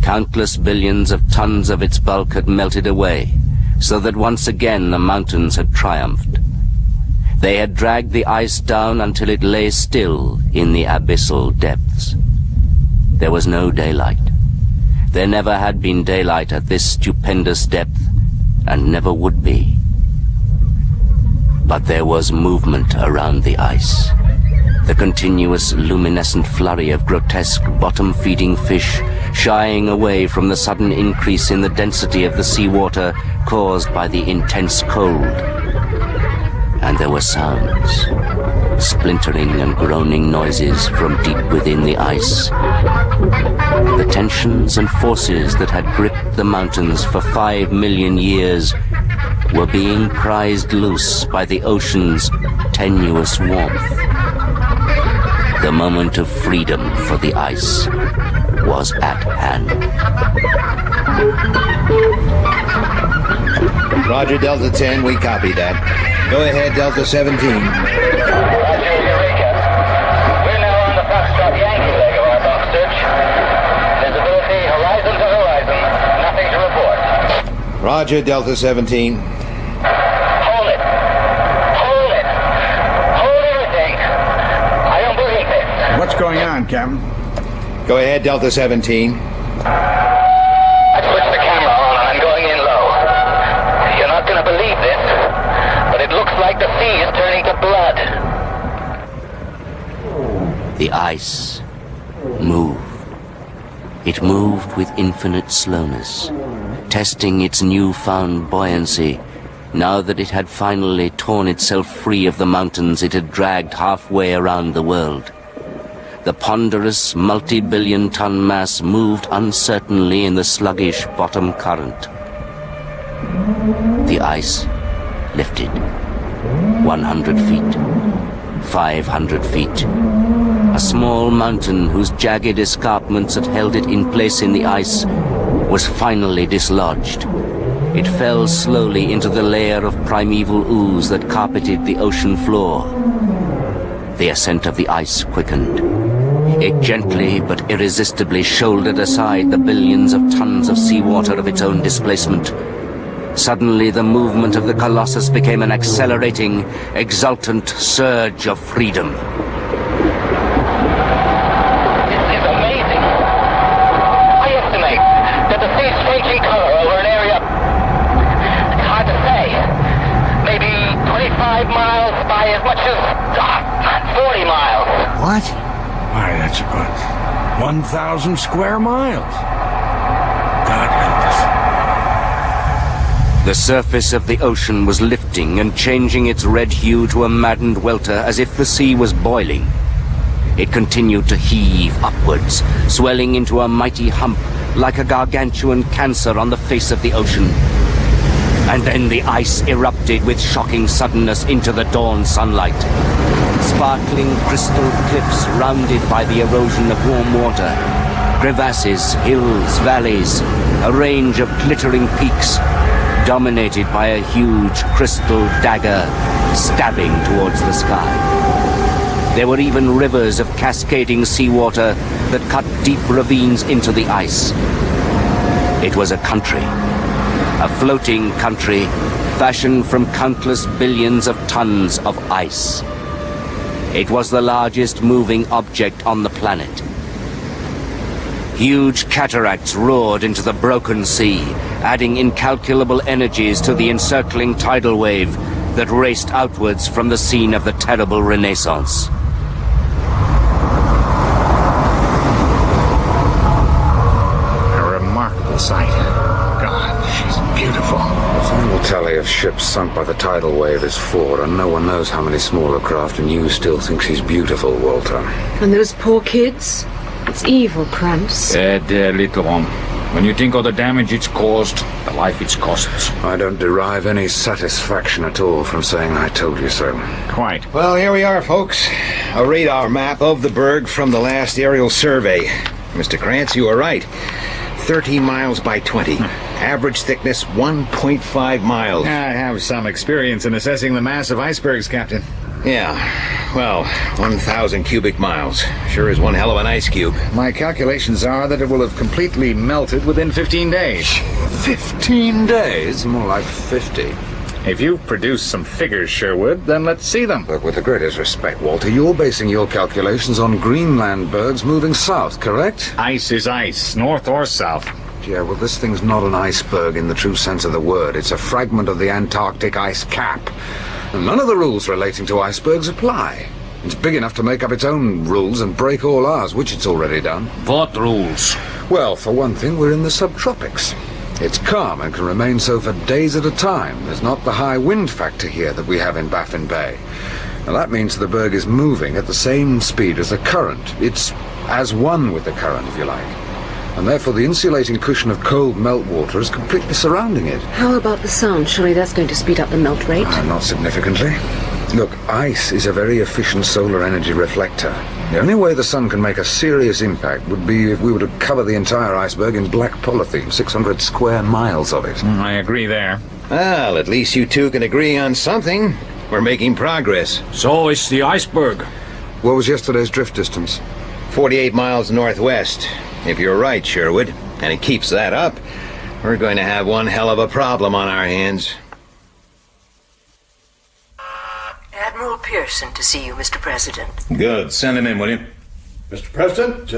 Countless billions of tons of its bulk had melted away, so that once again the mountains had triumphed. They had dragged the ice down until it lay still in the abyssal depths. There was no daylight. There never had been daylight at this stupendous depth, and never would be. But there was movement around the ice. The continuous luminescent flurry of grotesque bottom-feeding fish shying away from the sudden increase in the density of the seawater caused by the intense cold. And there were sounds, splintering and groaning noises from deep within the ice. The tensions and forces that had gripped the mountains for 5 million years were being prized loose by the ocean's tenuous warmth. The moment of freedom for the ice was at hand. Roger, Delta 10, we copy that. Go ahead, Delta 17. Roger, Eureka. We're now on the Foxtrot Yankee leg of our bomb search. Visibility horizon to horizon. Nothing to report. Roger, Delta 17. Hold it. Hold it. Hold everything. I don't believe it. What's going on, Captain? Go ahead, Delta 17. I switched the camera on and I'm going in low. You're not going to believe this, but it looks like the sea is turning to blood. The ice moved. It moved with infinite slowness, testing its newfound buoyancy, now that it had finally torn itself free of the mountains it had dragged halfway around the world. The ponderous, multi-billion-ton mass moved uncertainly in the sluggish bottom current. The ice lifted. 100 feet. 500 feet. A small mountain whose jagged escarpments had held it in place in the ice was finally dislodged. It fell slowly into the layer of primeval ooze that carpeted the ocean floor. The ascent of the ice quickened. It gently but irresistibly shouldered aside the billions of tons of seawater of its own displacement. Suddenly the movement of the Colossus became an accelerating, exultant surge of freedom. This is amazing. I estimate that the sea is changing color over an area. It's hard to say. Maybe 25 miles by as much as 1,000 square miles. God help us. The surface of the ocean was lifting and changing its red hue to a maddened welter as if the sea was boiling. It continued to heave upwards, swelling into a mighty hump like a gargantuan cancer on the face of the ocean. And then the ice erupted with shocking suddenness into the dawn sunlight. Sparkling crystal cliffs rounded by the erosion of warm water, crevasses, hills, valleys, a range of glittering peaks, dominated by a huge crystal dagger stabbing towards the sky. There were even rivers of cascading seawater that cut deep ravines into the ice. It was a country, a floating country fashioned from countless billions of tons of ice. It was the largest moving object on the planet. Huge cataracts roared into the broken sea, adding incalculable energies to the encircling tidal wave that raced outwards from the scene of the terrible Renaissance. A remarkable sight. God, she's beautiful. The final tally of ships sunk by the tidal wave is 4, and no one knows how many smaller craft, and you still think she's beautiful, Walter. And those poor kids? It's evil, Prince. Dear little one. When you think of the damage it's caused, the life it's costs. I don't derive any satisfaction at all from saying I told you so. Quite. Well, here we are, folks. A radar map of the berg from the last aerial survey. Mr. Krantz, you were right. 13 miles by 20. Average thickness 1.5 miles. I have some experience in assessing the mass of icebergs, Captain. Yeah, well, 1,000 cubic miles. Sure is one hell of an ice cube. My calculations are that it will have completely melted within 15 days. 15 days? More like 50. If you've produced some figures, Sherwood, then let's see them. Look, with the greatest respect, Walter, you're basing your calculations on Greenland bergs moving south, correct? Ice is ice, north or south. Yeah, well, this thing's not an iceberg in the true sense of the word. It's a fragment of the Antarctic ice cap. And none of the rules relating to icebergs apply. It's big enough to make up its own rules and break all ours, which it's already done. What rules? Well, for one thing, we're in the subtropics. It's calm and can remain so for days at a time. There's not the high wind factor here that we have in Baffin Bay. Now, that means the berg is moving at the same speed as the current. It's as one with the current, if you like. And therefore the insulating cushion of cold meltwater is completely surrounding it. How about the sound? Surely that's going to speed up the melt rate. Not significantly. Look, ice is a very efficient solar energy reflector. The only way the sun can make a serious impact would be if we were to cover the entire iceberg in black polythene, 600 square miles of it. I agree there. Well, at least you two can agree on something. We're making progress. So it's the iceberg. What was yesterday's drift distance? 48 miles northwest. If you're right, Sherwood, and it keeps that up, we're going to have one hell of a problem on our hands. Admiral Pearson to see you, Mr. President. Good. Send him in, will you? Mr. President,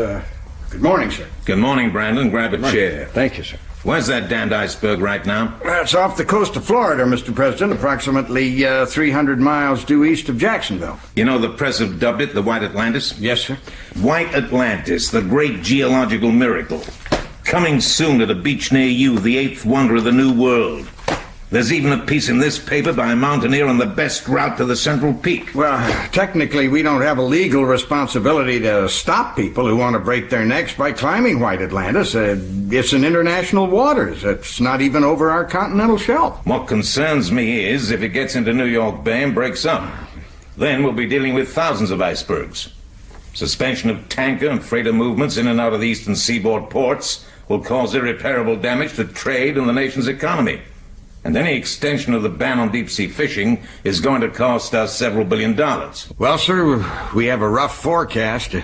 good morning, sir. Good morning, Brandon. Grab a chair. Thank you, sir. Where's that damned iceberg right now? It's off the coast of Florida, Mr. President, approximately 300 miles due east of Jacksonville. You know the press have dubbed it the White Atlantis? Yes, sir. White Atlantis, the great geological miracle. Coming soon to the beach near you, the eighth wonder of the New World. There's even a piece in this paper by a mountaineer on the best route to the Central Peak. Well, technically, we don't have a legal responsibility to stop people who want to break their necks by climbing White Atlantis. It's in international waters. It's not even over our continental shelf. What concerns me is if it gets into New York Bay and breaks up. Then we'll be dealing with thousands of icebergs. Suspension of tanker and freighter movements in and out of the eastern seaboard ports will cause irreparable damage to trade and the nation's economy. And any extension of the ban on deep-sea fishing is going to cost us several $1 billion. Well, sir, we have a rough forecast.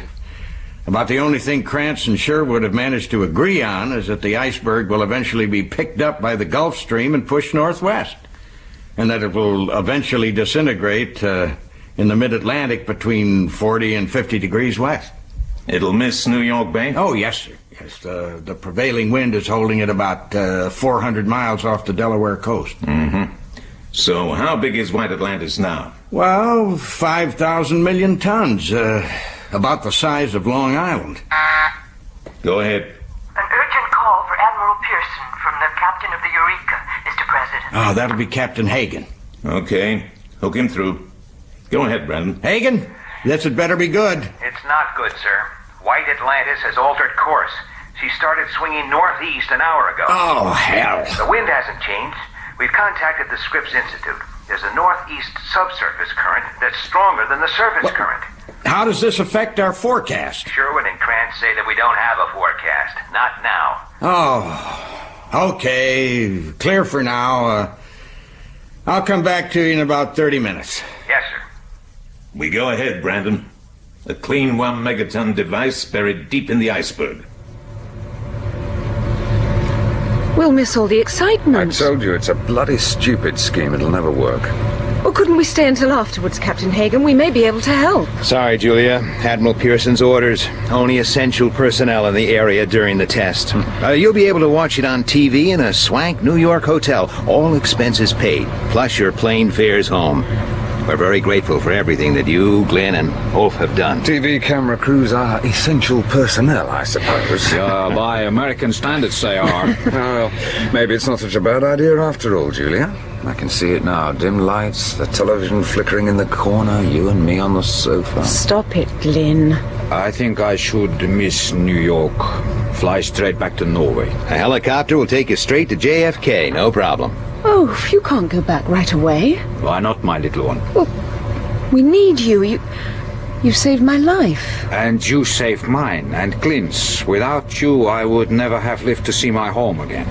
About the only thing Krantz and Sherwood have managed to agree on is that the iceberg will eventually be picked up by the Gulf Stream and pushed northwest, and that it will eventually disintegrate in the mid-Atlantic between 40 and 50 degrees west. It'll miss New York Bay? Oh, yes, sir. Yes, the prevailing wind is holding it about 400 miles off the Delaware coast. Mm-hmm. So how big is White Atlantis now? Well, 5,000 million tons. About the size of Long Island. Go ahead. An urgent call for Admiral Pearson from the captain of the Eureka, Mr. President. Oh, that'll be Captain Hagen. Okay. Hook him through. Go ahead, Brandon. Hagen, this had better be good. It's not good, sir. White Atlantis has altered course. She started swinging northeast an hour ago. Oh, hell. The wind hasn't changed. We've contacted the Scripps Institute. There's a northeast subsurface current that's stronger than the surface current. How does this affect our forecast? Sherwood and Krantz say that we don't have a forecast. Not now. Oh, okay. Clear for now. I'll come back to you in about 30 minutes. Yes, sir. We go ahead, Brandon. A clean 1 megaton device buried deep in the iceberg. We'll miss all the excitement. I told you, it's a bloody stupid scheme. It'll never work. Or couldn't we stay until afterwards, Captain Hagen? We may be able to help. Sorry, Julia. Admiral Pearson's orders. Only essential personnel in the area during the test. You'll be able to watch it on TV in a swank New York hotel. All expenses paid, plus your plane fares home. We're very grateful for everything that you, Glenn, and Ulf have done. TV camera crews are essential personnel, I suppose. By American standards, they are. Oh, well, maybe it's not such a bad idea after all, Julia. I can see it now. Dim lights, the television flickering in the corner, you and me on the sofa. Stop it, Glenn. I think I should miss New York. Fly straight back to Norway. A helicopter will take you straight to JFK, no problem. Oh, you can't go back right away. Why not, my little one? Well, we need you. You saved my life. And you saved mine, and Clint's. Without you, I would never have lived to see my home again.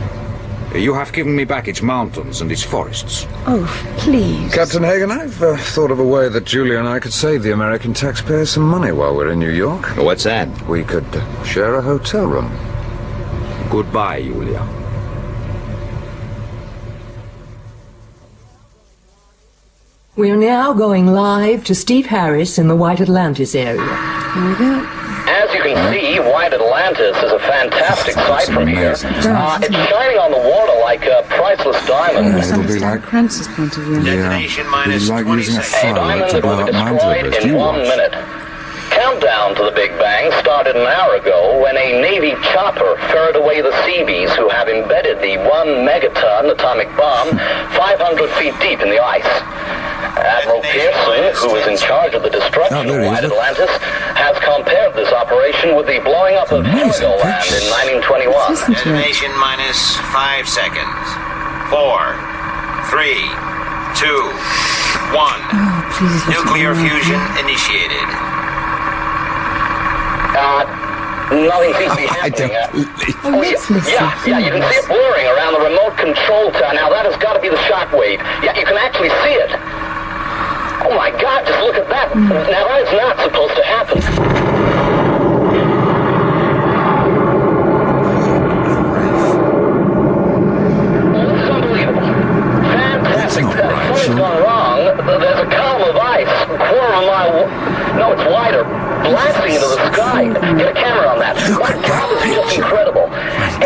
You have given me back its mountains and its forests. Oh, please. Captain Hagen, I've thought of a way that Julia and I could save the American taxpayers some money while we're in New York. What's that? We could share a hotel room. Goodbye, Julia. We're now going live to Steve Harris in the White Atlantis area. Here we go. As you can see, White Atlantis is a fantastic sight from here. It's shining on the water like a priceless diamond. It'll be like Krantz's point of view. Detonation minus like 20 using a seconds. A firework diamond to that blow will up be Mount destroyed Everest. in You 1 watch. minute. Countdown to the Big Bang started an hour ago when a Navy chopper ferried away the Seabees who have embedded the 1 megaton atomic bomb 500 feet deep in the ice. Admiral Pearson, who is in charge of the destruction of White Atlantis, has compared this operation with the blowing up of Heligoland in 1921. Detonation minus 5 seconds. 4, 3, 2, 1. Oh, please. Nuclear fusion initiated. Nothing seems to be happening. Yeah, you can see it blurring around the remote control tower. Now that has got to be the shockwave. Yeah, you can actually see it. Oh my God, just look at that. Now that is not supposed to happen. Oh, this is unbelievable. Fantastic. Something's gone wrong. There's a column of ice, a quarter of a mile. No, it's wider. Blasting into the sky. Get a camera on that. My God, this is just incredible. A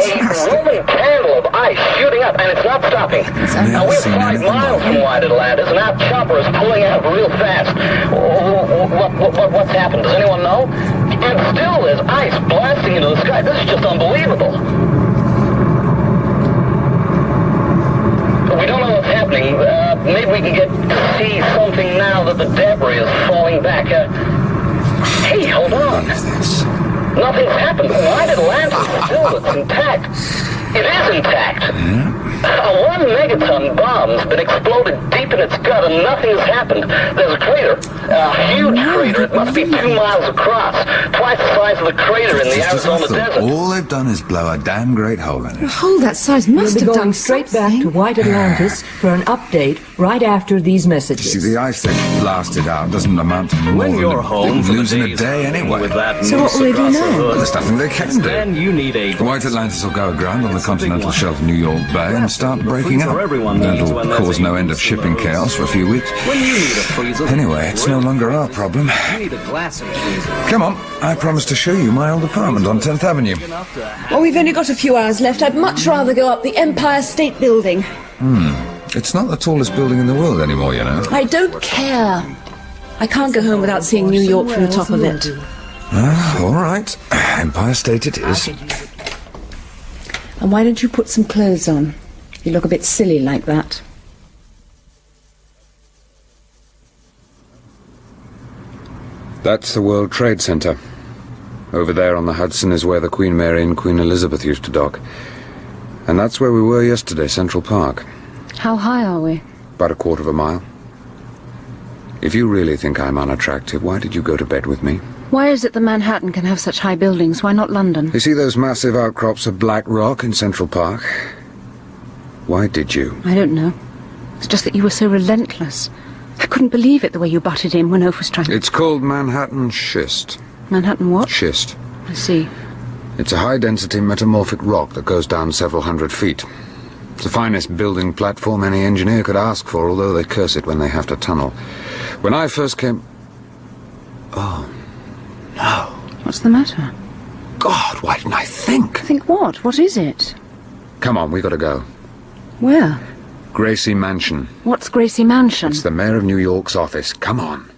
Roman candle of ice shooting up, and it's not stopping. Now, we're 5 miles from White Atlantis, and our chopper is pulling out real fast. What's happened? Does anyone know? And still there's ice blasting into the sky. This is just unbelievable. We don't know what's happening. Maybe we can get to see something now that the debris is falling back. Hey, hold on. Nothing's happened. White Atlantis still, it's intact. It is intact. A 1 megaton bomb's been exploded deep in its gut and nothing has happened. There's a crater. A huge crater. It must be 2 miles across. Twice the size of the crater in the Arizona desert. All they've done is blow a damn great hole in it. A hole that size must We'll be have going done straight something. back to White Atlantis for an update right after these messages. See, the ice they blasted out doesn't amount to more When you're than home for the losing a day's day hunting anyway. with that So what will they do moose now? across the hood, There's nothing they can do. then you need a The White Atlantis will go aground on the continental shelf of New York Bay and start breaking up. everyone needs when That'll there's cause a no end of moose in the shipping road. chaos for a few weeks. When you need a freezer. Anyway, it's no longer our problem. You need a glass of freezer. Come on, I promised to show you my old apartment on 10th Avenue. Well, we've only got a few hours left. I'd much rather go up the Empire State Building. It's not the tallest building in the world anymore, you know. I don't care. I can't go home without seeing New York from the top of it. All right. Empire State it is. And why don't you put some clothes on? You look a bit silly like that. That's the World Trade Center. Over there on the Hudson is where the Queen Mary and Queen Elizabeth used to dock. And that's where we were yesterday, Central Park. How high are we? About a quarter of a mile. If you really think I'm unattractive, why did you go to bed with me? Why is it that Manhattan can have such high buildings? Why not London? You see those massive outcrops of black rock in Central Park? Why did you? I don't know. It's just that you were so relentless. I couldn't believe it the way you butted in when Oaf was trying to... It's called Manhattan schist. Manhattan what? Schist. I see. It's a high-density metamorphic rock that goes down several hundred feet. It's the finest building platform any engineer could ask for, although they curse it when they have to tunnel. When I first came... Oh, no. What's the matter? God, why didn't I think? Think what? What is it? Come on, we gotta go. Where? Gracie Mansion. What's Gracie Mansion? It's the mayor of New York's office. Come on.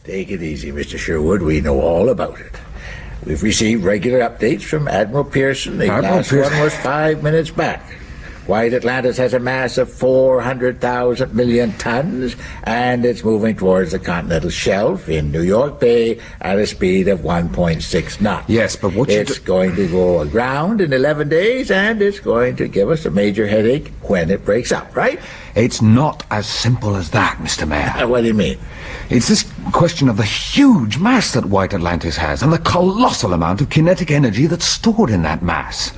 Take it easy, Mr. Sherwood. We know all about it. We've received regular updates from Admiral Pearson. The last one was 5 minutes back. White Atlantis has a mass of 400,000 million tons, and it's moving towards the continental shelf in New York Bay at a speed of 1.6 knots. Yes, but what it's going to go aground in 11 days, and it's going to give us a major headache when it breaks up, right? It's not as simple as that, Mr. Mayor. What do you mean? It's this question of the huge mass that White Atlantis has, and the colossal amount of kinetic energy that's stored in that mass.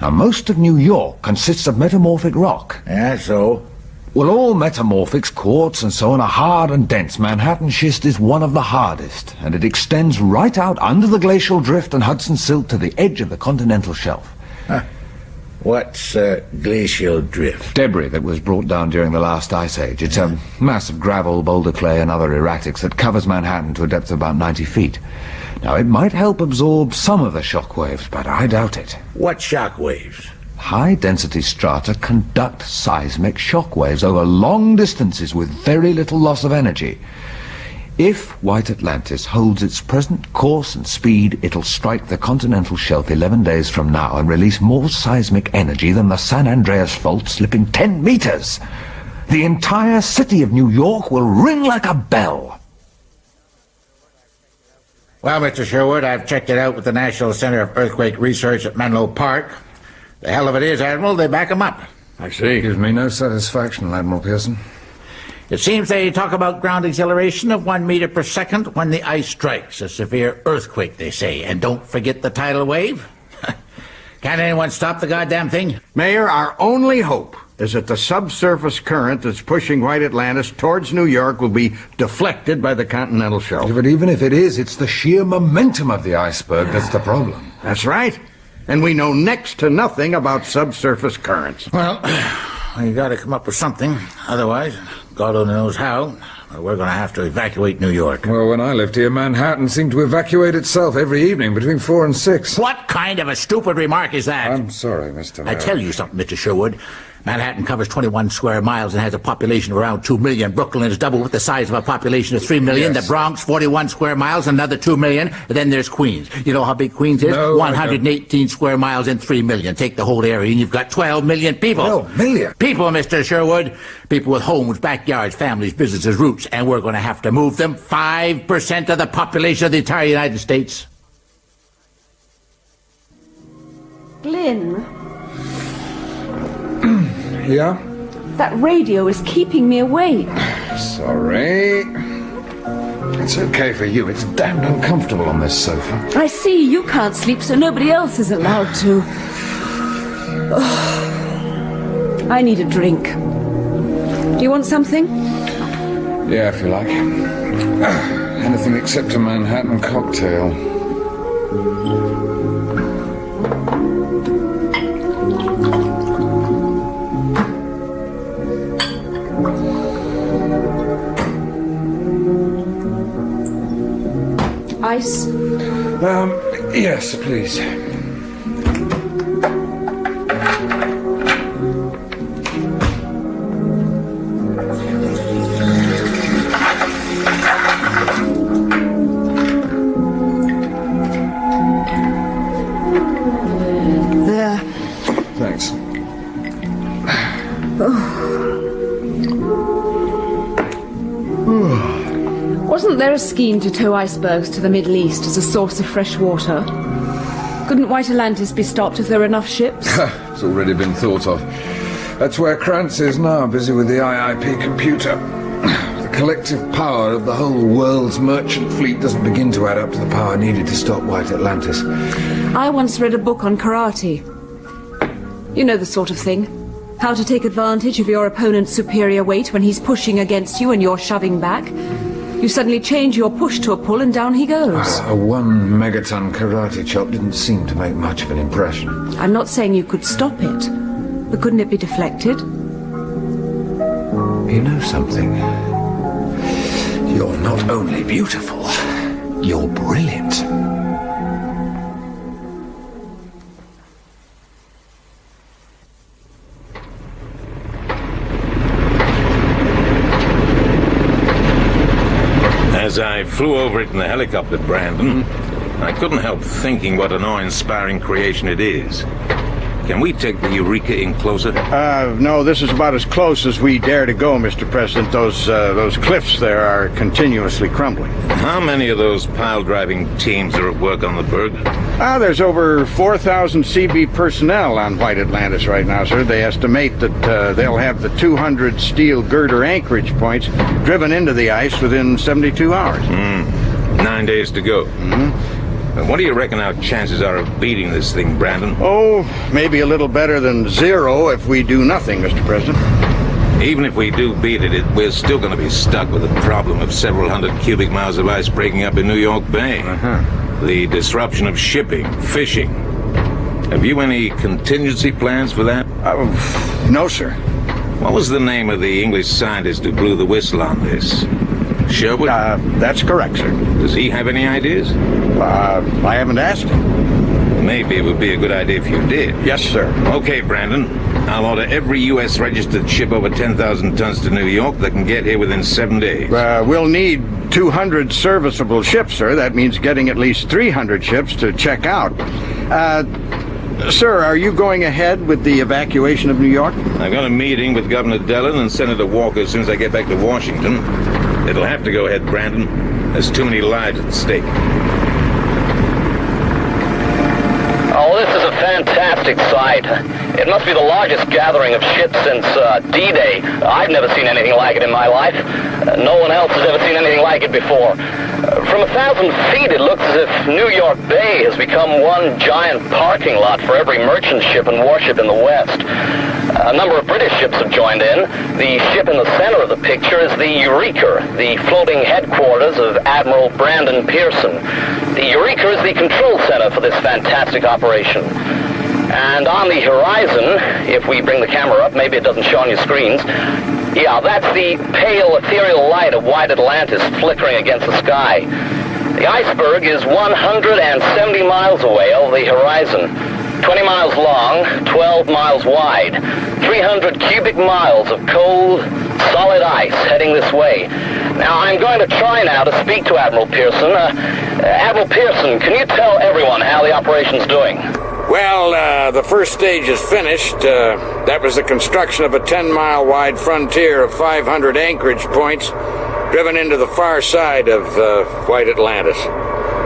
Now, most of New York consists of metamorphic rock. Yeah, so? Well, all metamorphics, quartz and so on, are hard and dense. Manhattan schist is one of the hardest, and it extends right out under the glacial drift and Hudson silt to the edge of the continental shelf. What's glacial drift? Debris that was brought down during the last ice age. It's a mass of gravel, boulder clay and other erratics that covers Manhattan to a depth of about 90 feet. Now, it might help absorb some of the shock waves, but I doubt it. What shock waves? High-density strata conduct seismic shock waves over long distances with very little loss of energy. If White Atlantis holds its present course and speed, it'll strike the continental shelf 11 days from now and release more seismic energy than the San Andreas Fault slipping 10 meters. The entire city of New York will ring like a bell. Well, Mr. Sherwood, I've checked it out with the National Center of Earthquake Research at Menlo Park. The hell of it is, Admiral, they back 'em up. I see. Gives me no satisfaction, Admiral Pearson. It seems they talk about ground acceleration of 1 meter per second when the ice strikes. A severe earthquake, they say. And don't forget the tidal wave. Can't anyone stop the goddamn thing? Mayor, our only hope is that the subsurface current that's pushing White Atlantis towards New York will be deflected by the continental shelf. But even if it is, it's the sheer momentum of the iceberg that's the problem. That's right. And we know next to nothing about subsurface currents. Well, you gotta come up with something. Otherwise, God only knows how, we're gonna have to evacuate New York. Well, when I lived here, Manhattan seemed to evacuate itself every evening between 4 and 6. What kind of a stupid remark is that? I'm sorry, Mr. Mayor. I tell you something, Mr. Sherwood. Manhattan covers 21 square miles and has a population of around 2 million. Brooklyn is double with the size of a population of 3 million. Yes. The Bronx, 41 square miles, another 2 million. And then there's Queens. You know how big Queens is? No, 118 square miles and 3 million. Take the whole area and you've got 12 million people. 12 million? People, Mr. Sherwood. People with homes, backyards, families, businesses, roots. And we're going to have to move them. 5% of the population of the entire United States. Glyn, Yeah? that radio is keeping me awake. Sorry. It's okay for you. It's damned uncomfortable on this sofa. I see you can't sleep, so nobody else is allowed to. I need a drink. Do you want something? Yeah, if you like. Anything except a Manhattan cocktail. Ice? Yes, please. Wasn't there a scheme to tow icebergs to the Middle East as a source of fresh water? Couldn't White Atlantis be stopped if there were enough ships? It's already been thought of. That's where Krantz is now, busy with the IIP computer. The collective power of the whole world's merchant fleet doesn't begin to add up to the power needed to stop White Atlantis. I once read a book on karate. You know the sort of thing. How to take advantage of your opponent's superior weight when he's pushing against you and you're shoving back. You suddenly change your push to a pull and down he goes. A 1 megaton karate chop didn't seem to make much of an impression. I'm not saying you could stop it, but couldn't it be deflected? You know something? You're not only beautiful, you're brilliant. As I flew over it in the helicopter, Brandon, I couldn't help thinking what an awe-inspiring creation it is. Can we take the Eureka in closer? No, this is about as close as we dare to go, Mr. President. Those cliffs there are continuously crumbling. How many of those pile-driving teams are at work on the berg? There's over 4,000 CB personnel on White Atlantis right now, sir. They estimate that they'll have the 200 steel girder anchorage points driven into the ice within 72 hours. 9 days to go. And what do you reckon our chances are of beating this thing, Brandon? Oh, maybe a little better than 0 if we do nothing, Mr. President. Even if we do beat it, we're still going to be stuck with the problem of several hundred cubic miles of ice breaking up in New York Bay. The disruption of shipping, fishing. Have you any contingency plans for that? No, sir. What was the name of the English scientist who blew the whistle on this? Sherwood? That's correct, sir. Does he have any ideas? I haven't asked him. Maybe it would be a good idea if you did. Yes, sir. Okay, Brandon. I'll order every U.S. registered ship over 10,000 tons to New York that can get here within 7 days. We'll need 200 serviceable ships, sir. That means getting at least 300 ships to check out. Sir, are you going ahead with the evacuation of New York? I've got a meeting with Governor Dillon and Senator Walker as soon as I get back to Washington. It'll have to go ahead, Brandon. There's too many lives at stake. Oh, this is a fantastic sight. It must be the largest gathering of ships since D-Day. I've never seen anything like it in my life. No one else has ever seen anything like it before. From 1,000 feet, it looks as if New York Bay has become one giant parking lot for every merchant ship and warship in the West. A number of British ships have joined in. The ship in the center of the picture is the Eureka, the floating headquarters of Admiral Brandon Pearson. The Eureka is the control center for this fantastic operation. And on the horizon, if we bring the camera up, maybe it doesn't show on your screens, yeah, that's the pale ethereal light of White Atlantis flickering against the sky. The iceberg is 170 miles away over the horizon. 20 miles long, 12 miles wide. 300 cubic miles of cold, solid ice heading this way. Now, I'm going to try now to speak to Admiral Pearson. Admiral Pearson, can you tell everyone how the operation's doing? Well, the first stage is finished. That was the construction of a 10-mile wide frontier of 500 anchorage points driven into the far side of White Atlantis.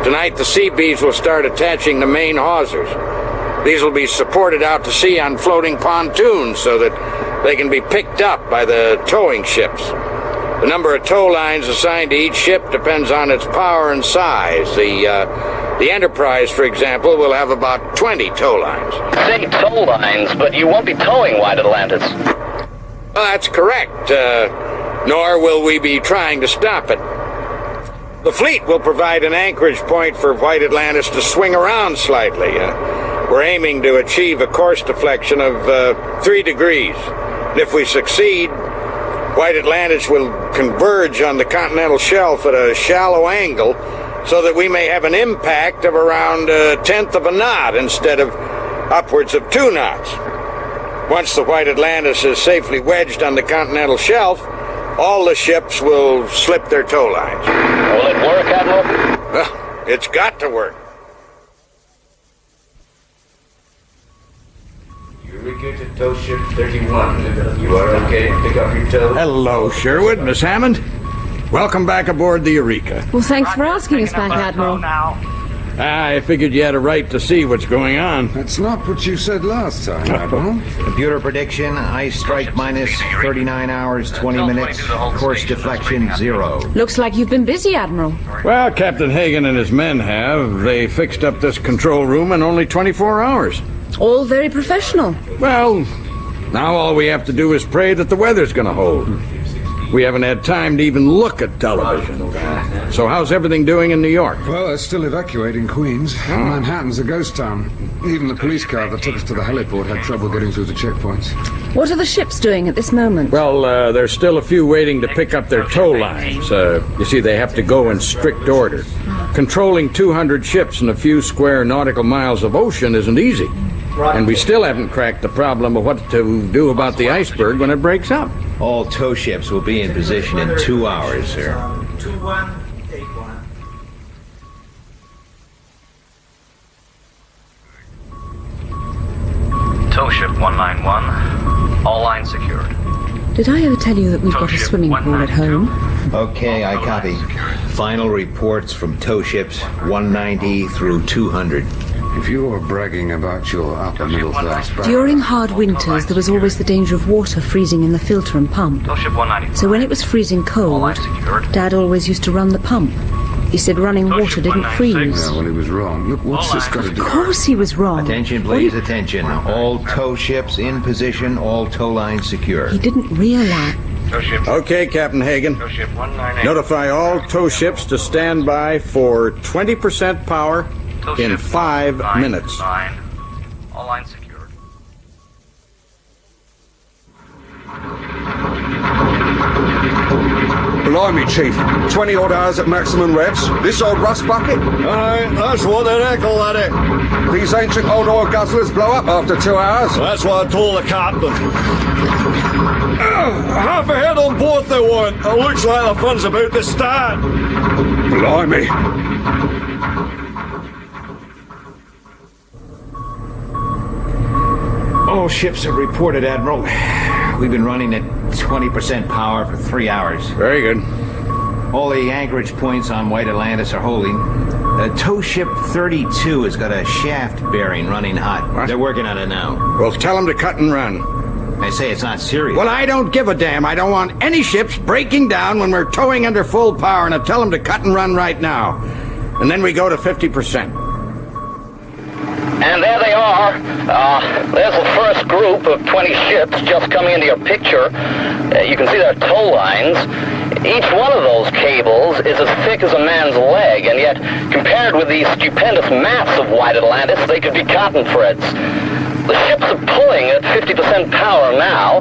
Tonight, the CBs will start attaching the main hawsers. These will be supported out to sea on floating pontoons so that they can be picked up by the towing ships. The number of tow lines assigned to each ship depends on its power and size. The Enterprise, for example, will have about 20 tow lines. Say tow lines, but you won't be towing White Atlantis. Well, that's correct. Nor will we be trying to stop it. The fleet will provide an anchorage point for White Atlantis to swing around slightly. We're aiming to achieve a course deflection of 3 degrees. And if we succeed, White Atlantis will converge on the continental shelf at a shallow angle so that we may have an impact of around 1/10 of a knot instead of upwards of 2 knots. Once the White Atlantis is safely wedged on the continental shelf, all the ships will slip their tow lines. Will it work, Admiral? Well, it's got to work. Eureka to tow ship 31. You are okay to pick up your tow? Hello, Sherwood. Miss Hammond? Welcome back aboard the Eureka. Well, thanks for asking us back, Admiral. I figured you had a right to see what's going on. That's not what you said last time, Admiral. Computer prediction, ice strike minus 39 hours, 20 minutes. Course deflection, 0. Looks like you've been busy, Admiral. Well, Captain Hagen and his men have. They fixed up this control room in only 24 hours. All very professional. Well, now all we have to do is pray that the weather's going to hold. We haven't had time to even look at television. So how's everything doing in New York? Well, they're still evacuating Queens. Manhattan's a ghost town. Even the police car that took us to the heliport had trouble getting through the checkpoints. What are the ships doing at this moment? Well, there's still a few waiting to pick up their tow lines. You see, they have to go in strict order. Controlling 200 ships in a few square nautical miles of ocean isn't easy. And we still haven't cracked the problem of what to do about the iceberg when it breaks up. All tow ships will be in position in 2 hours, sir. 2181. Tow ship 191. All lines secured. Did I ever tell you that we've got a swimming pool at home? Okay, I copy. Final reports from tow ships 190 through 200. If you're bragging about your upper middle class background... During hard winters, there was always the danger of water freezing in the filter and pump. So when it was freezing cold, Dad always used to run the pump. He said running water didn't freeze. Yeah, well, he was wrong. Look, what's this got to do? Of course he was wrong. Attention, please, attention. All tow ships in position, all tow lines secure. He didn't realize... Okay, Captain Hagen. Notify all tow ships to stand by for 20% power in 5 minutes. All lines secured. Blimey, Chief. 20 odd hours at maximum revs. This old rust bucket? Aye, that's what they reckon, laddie. These ancient old oil guzzlers blow up after 2 hours. That's what I told the captain. Half a head on both they want. It looks like the fun's about to start. Blimey. All ships have reported, Admiral. We've been running at 20% power for 3 hours. Very good. All the anchorage points on White Atlantis are holding. Tow ship 32 has got a shaft bearing running hot. What? They're working on it now. Well, tell them to cut and run. I say it's not serious. Well, I don't give a damn. I don't want any ships breaking down when we're towing under full power, and I tell them to cut and run right now. And then we go to 50%. And there they are. There's the first group of 20 ships just coming into your picture. You can see their tow lines. Each one of those cables is as thick as a man's leg, and yet, compared with these stupendous mass of White Atlantis, they could be cotton threads. The ships are pulling at 50% power now.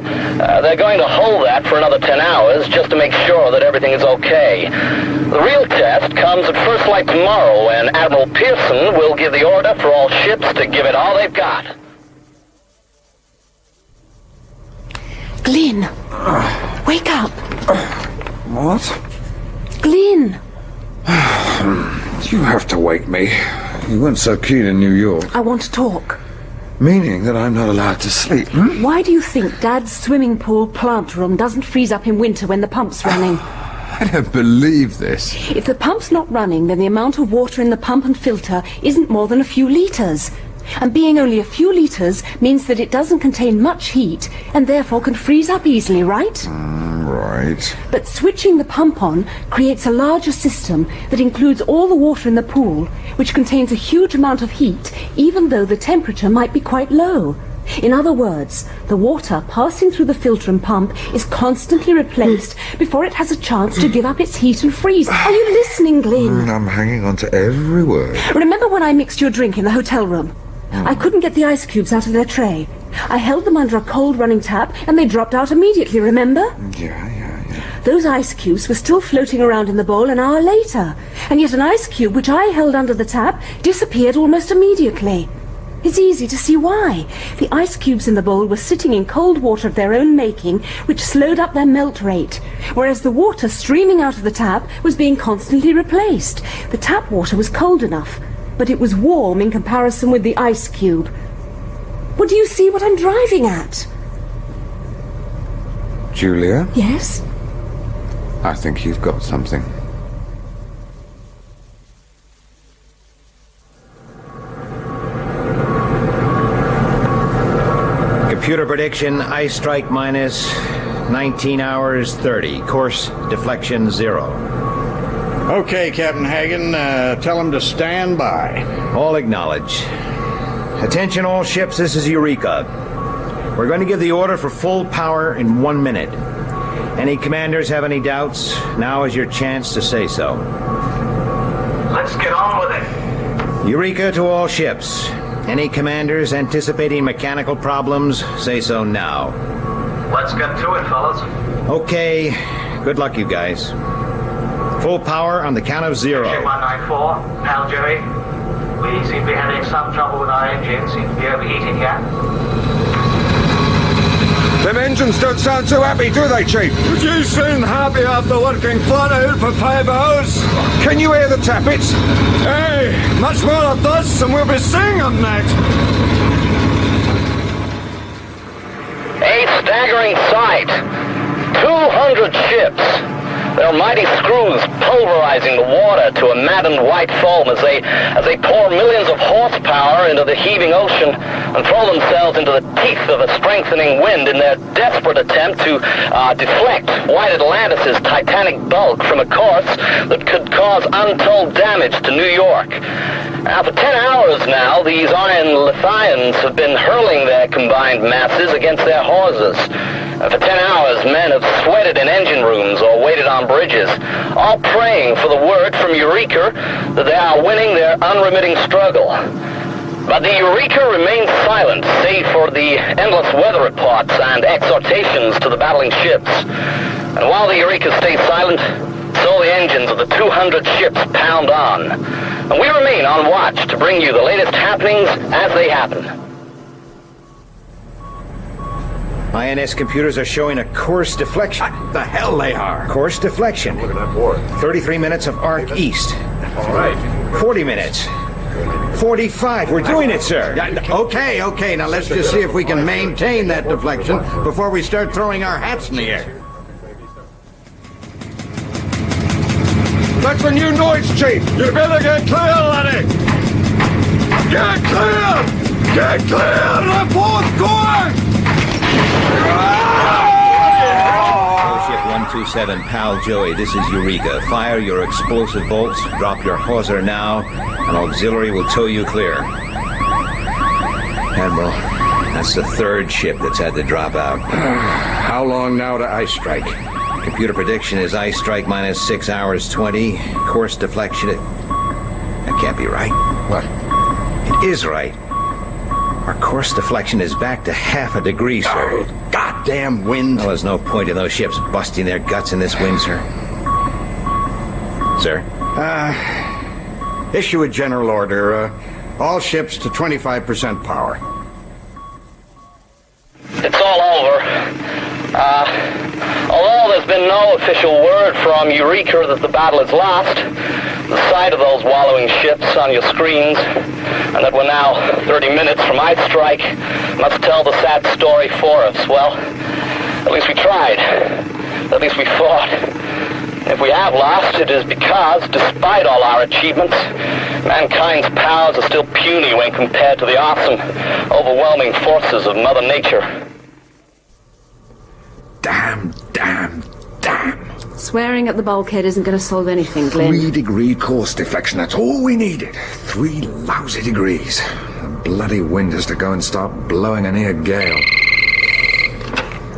They're going to hold that for another 10 hours just to make sure that everything is okay. The real test comes at first light tomorrow when Admiral Pearson will give the order for all ships to give it all they've got. Glyn! Wake up! What? Glyn! You have to wake me. You weren't so keen in New York. I want to talk. Meaning that I'm not allowed to sleep, Why do you think Dad's swimming pool plant room doesn't freeze up in winter when the pump's running? I don't believe this. If the pump's not running, then the amount of water in the pump and filter isn't more than a few litres. And being only a few litres means that it doesn't contain much heat, and therefore can freeze up easily, right? Right. But switching the pump on creates a larger system that includes all the water in the pool, which contains a huge amount of heat, even though the temperature might be quite low. In other words, the water passing through the filter and pump is constantly replaced before it has a chance to give up its heat and freeze. Are you listening, Glyn? I'm hanging on to every word. Remember when I mixed your drink in the hotel room? I couldn't get the ice cubes out of their tray. I held them under a cold running tap and they dropped out immediately, remember? Yeah. Those ice cubes were still floating around in the bowl an hour later, and yet an ice cube which I held under the tap disappeared almost immediately. It's easy to see why. The ice cubes in the bowl were sitting in cold water of their own making, which slowed up their melt rate, whereas the water streaming out of the tap was being constantly replaced. The tap water was cold enough, but it was warm in comparison with the ice cube. Well, do you see what I'm driving at? Julia? Yes? I think you've got something. Computer prediction, ice strike minus 19 hours 30. Course deflection 0. Okay, Captain Hagen, tell him to stand by. All acknowledge. Attention all ships, this is Eureka. We're going to give the order for full power in 1 minute. Any commanders have any doubts? Now is your chance to say so. Let's get on with it. Eureka to all ships. Any commanders anticipating mechanical problems, say so now. Let's get to it, fellas. Okay, good luck, you guys. Full power on the count of 0. Ship 194, Pal Jerry. We seem to be having some trouble with our engines. Seem to be overheating here. Them engines don't sound too happy, do they, Chief? Would you seem happy after working flat out for 5 hours? Can you hear the tappets? Hey, much more of this and we'll be seeing them next. A staggering sight. 200 ships. Their mighty screws pulverizing the water to a maddened white foam as they pour millions of horsepower into the heaving ocean and throw themselves into the teeth of a strengthening wind in their desperate attempt to deflect White Atlantis' titanic bulk from a course that could cause untold damage to New York. Now, for 10 hours now, these iron Lithians have been hurling their combined masses against their hawsers. For 10 hours, men have sweated in engine rooms or waited on bridges, all praying for the word from Eureka that they are winning their unremitting struggle. But the Eureka remains silent, save for the endless weather reports and exhortations to the battling ships. And while the Eureka stays silent, so the engines of the 200 ships pound on. And we remain on watch to bring you the latest happenings as they happen. INS computers are showing a course deflection. What the hell they are? Course deflection. Look at that board. 33 minutes of arc east. All right. 40 minutes. 45. We're doing it, sir. Okay. Now let's just see if we can maintain that deflection before we start throwing our hats in the air. That's a new noise, Chief. You better get clear, laddie. Get clear! Get clear! The fourth going! Ship 127, Pal Joey, this is Eureka. Fire your explosive bolts, drop your hawser now, and auxiliary will tow you clear. Admiral, that's the third ship that's had to drop out. How long now to ice strike? Computer prediction is ice strike minus 6 hours 20. Course deflection, that can't be right. What? It is right. Our course deflection is back to half a degree, sir. Oh, goddamn wind. Well, there's no point in those ships busting their guts in this wind, sir. Sir? Issue a general order. All ships to 25% power. It's all over. Although there's been no official word from Eureka that the battle is lost, the sight of those wallowing ships on your screens, and that we're now 30 minutes from ice strike, must tell the sad story for us. Well, at least we tried. At least we fought. If we have lost, it is because, despite all our achievements, mankind's powers are still puny when compared to the awesome, overwhelming forces of Mother Nature. Damn. Swearing at the bulkhead isn't going to solve anything, Glenn. 3-degree course deflection, that's all we needed. 3 lousy degrees. The bloody wind has to go and start blowing a near gale.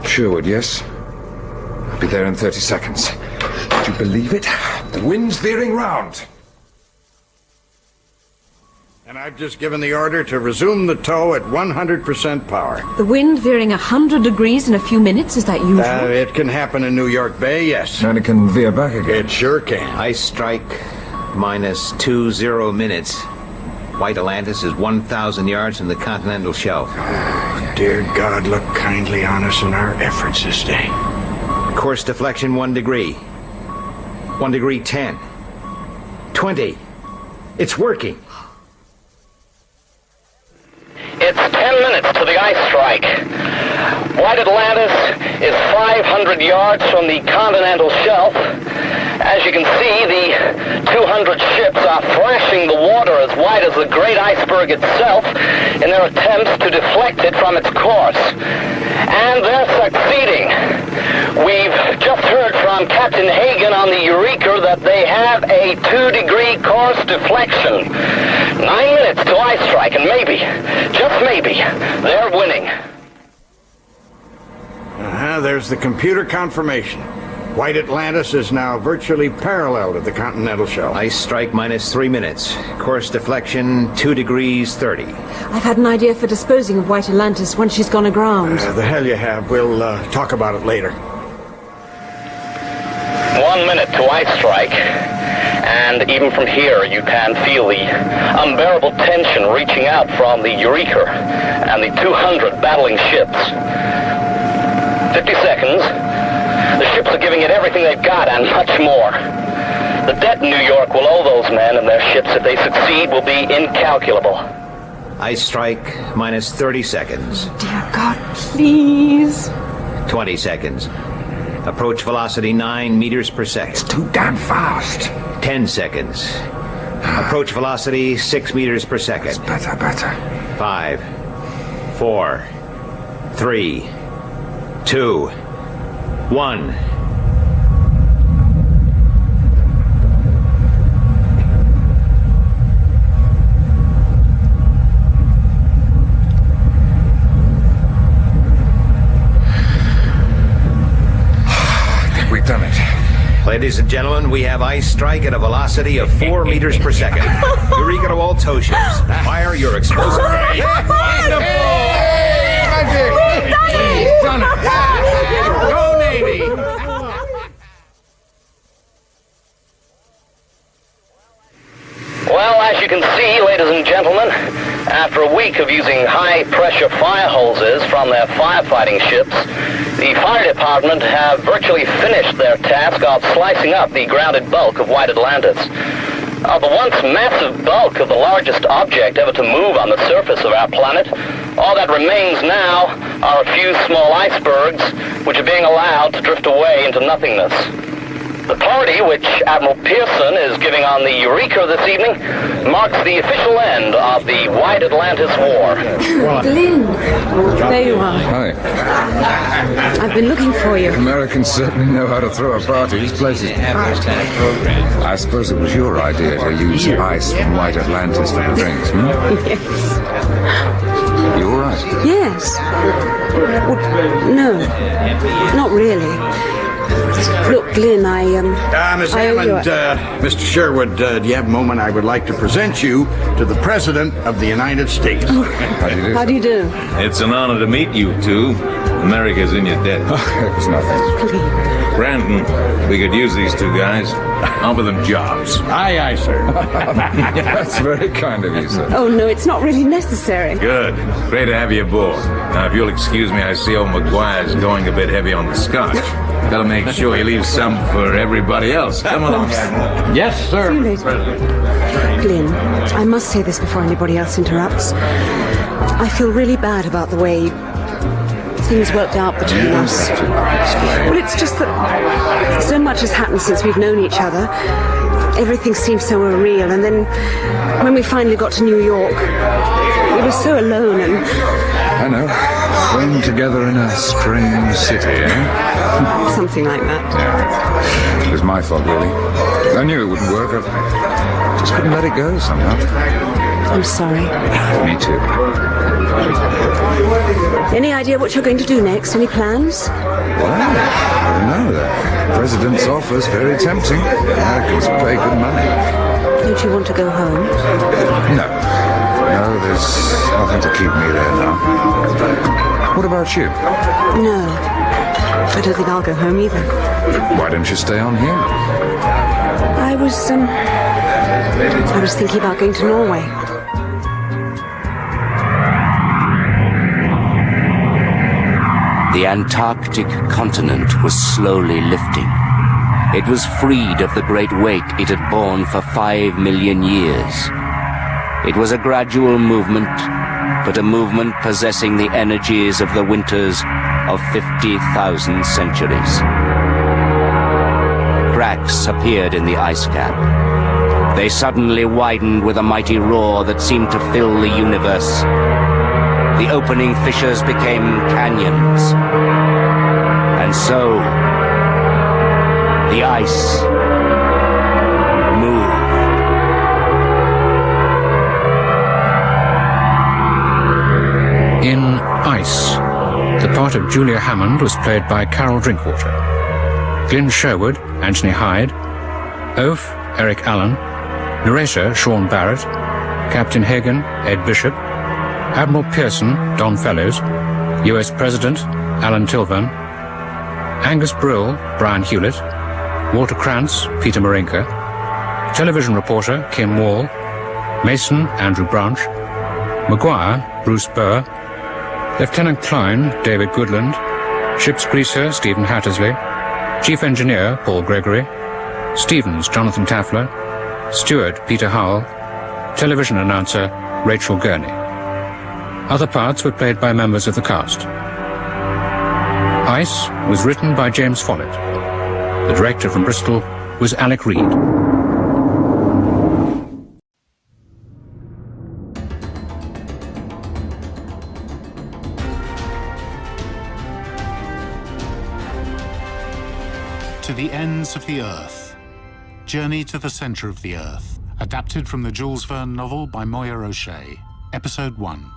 Sherwood, yes? I'll be there in 30 seconds. Would you believe it? The wind's veering round. And I've just given the order to resume the tow at 100% power. The wind veering 100 degrees in a few minutes, is that usual? It can happen in New York Bay, yes. And it can veer back again. It sure can. Ice strike minus 20 minutes. White Atlantis is 1,000 yards from the continental shelf. Oh, dear God, look kindly on us in our efforts this day. Course deflection 1 degree. 1 degree 10. 20. It's working. In It's 10 minutes to the ice strike. White Atlantis is 500 yards from the continental shelf. As you can see, the 200 ships are thrashing the water as wide as the great iceberg itself in their attempts to deflect it from its course. And they're succeeding. We've just heard from Captain Hagen on the Eureka that they have a 2-degree course deflection. 9 minutes to ice strike, and maybe, just maybe, they're winning. There's the computer confirmation. White Atlantis is now virtually parallel to the continental shelf. Ice strike minus 3 minutes. Course deflection 2 degrees 30. I've had an idea for disposing of White Atlantis once she's gone aground. The hell you have. We'll talk about it later. 1 minute to ice strike. And even from here, you can feel the unbearable tension reaching out from the Eureka and the 200 battling ships. 50 seconds. The ships are giving it everything they've got and much more. The debt New York will owe those men and their ships if they succeed will be incalculable. Ice strike minus 30 seconds. Dear God, please. 20 seconds. Approach velocity 9 meters per second. It's too damn fast. 10 seconds. Approach velocity 6 meters per second. It's better. 5, 4, 3, 2, 1. I think we've done it. Ladies and gentlemen, we have ice strike at a velocity of 4 meters per second. Eureka to all tow ships. Fire your explosive grenade. We've done it! Go, Navy! Well, as you can see, ladies and gentlemen, after a week of using high-pressure fire hoses from their firefighting ships, the fire department have virtually finished their task of slicing up the grounded bulk of White Atlantis. The once massive bulk of the largest object ever to move on the surface of our planet, all that remains now are a few small icebergs which are being allowed to drift away into nothingness. The party which Admiral Pearson is giving on the Eureka this evening marks the official end of the White Atlantis War. Glyn, there you are. Hi. I've been looking for you. Americans certainly know how to throw a party. This place is packed. I suppose it was your idea to use ice from White Atlantis for the drinks, hmm? Yes. You all right? Yes. Well, no, not really. Look, Glyn, Miss Hammond, Mr. Sherwood, do you have a moment? I would like to present you to the President of the United States. Oh, how do you do? It's an honor to meet you two. America's in your debt. It was nothing. Brandon, we could use these two guys. Offer them jobs. Aye, aye, sir. That's very kind of you, sir. Oh, no, it's not really necessary. Good. Great to have you aboard. Now, if you'll excuse me, I see old McGuire's going a bit heavy on the scotch. Gotta make sure you leave some for everybody else. Come along. Yes, sir. See you later. Glyn, I must say this before anybody else interrupts. I feel really bad about the way things worked out between us. Well, it's just that so much has happened since we've known each other. Everything seemed so unreal, and then when we finally got to New York, we were so alone and... I know. Thrown together in a strange city, eh? Something like that. Yeah. It was my fault, really. I knew it wouldn't work. I just couldn't let it go somehow. I'm sorry. Me too. Any idea what you're going to do next? Any plans? Well, I don't know. The President's offer's very tempting. Americans pay good money. Don't you want to go home? No, there's nothing to keep me there now. What about you? No. I don't think I'll go home either. Why don't you stay on here? I was thinking about going to Norway. The Antarctic continent was slowly lifting. It was freed of the great weight it had borne for 5 million years. It was a gradual movement, but a movement possessing the energies of the winters of 50,000 centuries. Cracks appeared in the ice cap. They suddenly widened with a mighty roar that seemed to fill the universe. The opening fissures became canyons. And so, the ice moved. In Ice, the part of Julia Hammond was played by Carol Drinkwater. Glyn Sherwood, Anthony Hyde. Oaf, Eric Allen. Narrator, Sean Barrett. Captain Hagan, Ed Bishop. Admiral Pearson, Don Fellows. US President, Alan Tilvan. Angus Brill, Brian Hewlett. Walter Krantz, Peter Marinka. Television reporter, Kim Wall. Mason, Andrew Branch. Maguire, Bruce Burr. Lieutenant Klein, David Goodland. Ship's greaser, Stephen Hattersley. Chief engineer, Paul Gregory. Stevens, Jonathan Taffler. Steward, Peter Howell. Television announcer, Rachel Gurney. Other parts were played by members of the cast. Ice was written by James Follett. The director from Bristol was Alec Reed. To the Ends of the Earth. Journey to the Centre of the Earth. Adapted from the Jules Verne novel by Moya O'Shea. Episode 1.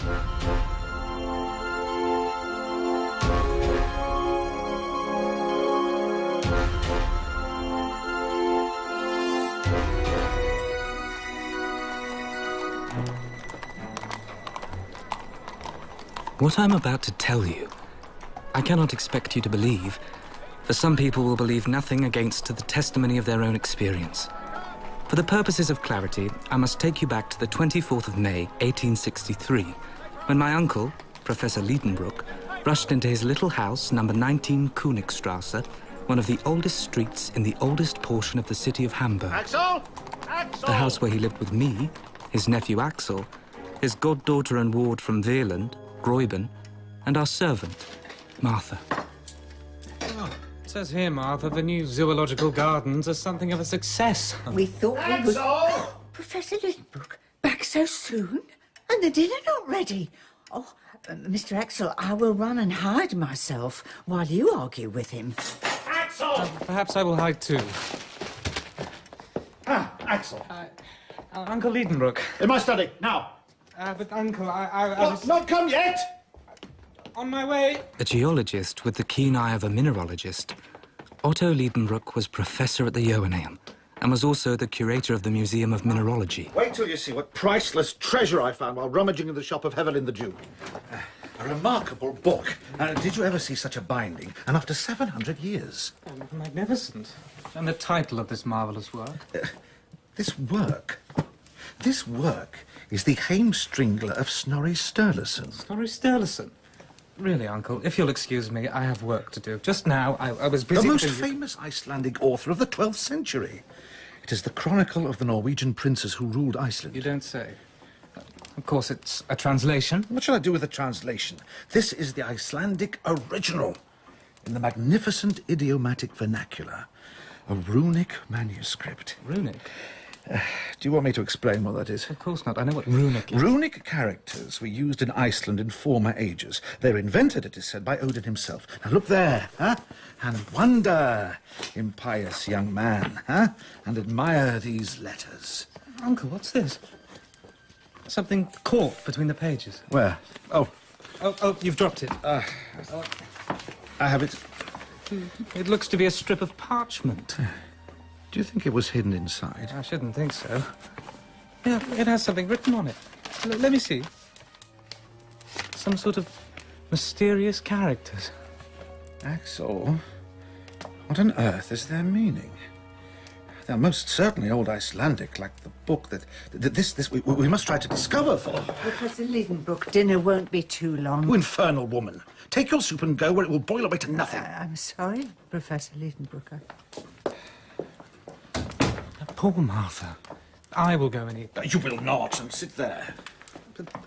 What I'm about to tell you, I cannot expect you to believe, for some people will believe nothing against the testimony of their own experience. For the purposes of clarity, I must take you back to the 24th of May, 1863, when my uncle, Professor Liedenbrock, rushed into his little house, number 19 Königstrasse, one of the oldest streets in the oldest portion of the city of Hamburg. Axel! Axel! The house where he lived with me, his nephew Axel, his goddaughter and ward from Veerland, Gräuben, and our servant, Martha. Oh, it says here, Martha, the new zoological gardens are something of a success. We thought we would... Professor Liedenbrock, back so soon? And the dinner not ready? Oh, Mr. Axel, I will run and hide myself while you argue with him. Axel! Perhaps I will hide too. Axel. Uncle Liedenbrock. In my study, now. But Uncle, I was... Not come yet! On my way. A geologist with the keen eye of a mineralogist, Otto Liedenbrock was professor at the Joanneum and was also the curator of the Museum of Mineralogy. Wait till you see what priceless treasure I found while rummaging in the shop of Hevelin the Jew. A remarkable book. Did you ever see such a binding? And after 700 years. Magnificent. And the title of this marvellous work? This work is the Heimstringla of Snorri Sturluson. Snorri Sturluson? Really, Uncle, if you'll excuse me, I have work to do. Just now, I was busy... The most famous Icelandic author of the 12th century. It is the chronicle of the Norwegian princes who ruled Iceland. You don't say. Of course, it's a translation. What shall I do with a translation? This is the Icelandic original, in the magnificent idiomatic vernacular. A runic manuscript. Runic? Do you want me to explain what that is? Of course not. I know what runic is. Runic characters were used in Iceland in former ages. They were invented, it is said, by Odin himself. Now look there, huh? And wonder, impious young man, huh? And admire these letters. Uncle, what's this? Something caught between the pages. Where? Oh, you've dropped it. I have it. It looks to be a strip of parchment. Do you think it was hidden inside? I shouldn't think so. Yeah, it has something written on it. Let me see. Some sort of mysterious characters. Axel, what on earth is their meaning? They're most certainly old Icelandic, like the book that we must try to discover for. Professor Liedenbrock, dinner won't be too long. You infernal woman. Take your soup and go where it will boil away to nothing. I'm sorry, Professor Liedenbrock. Poor Martha. I will go and eat. You will not, and sit there.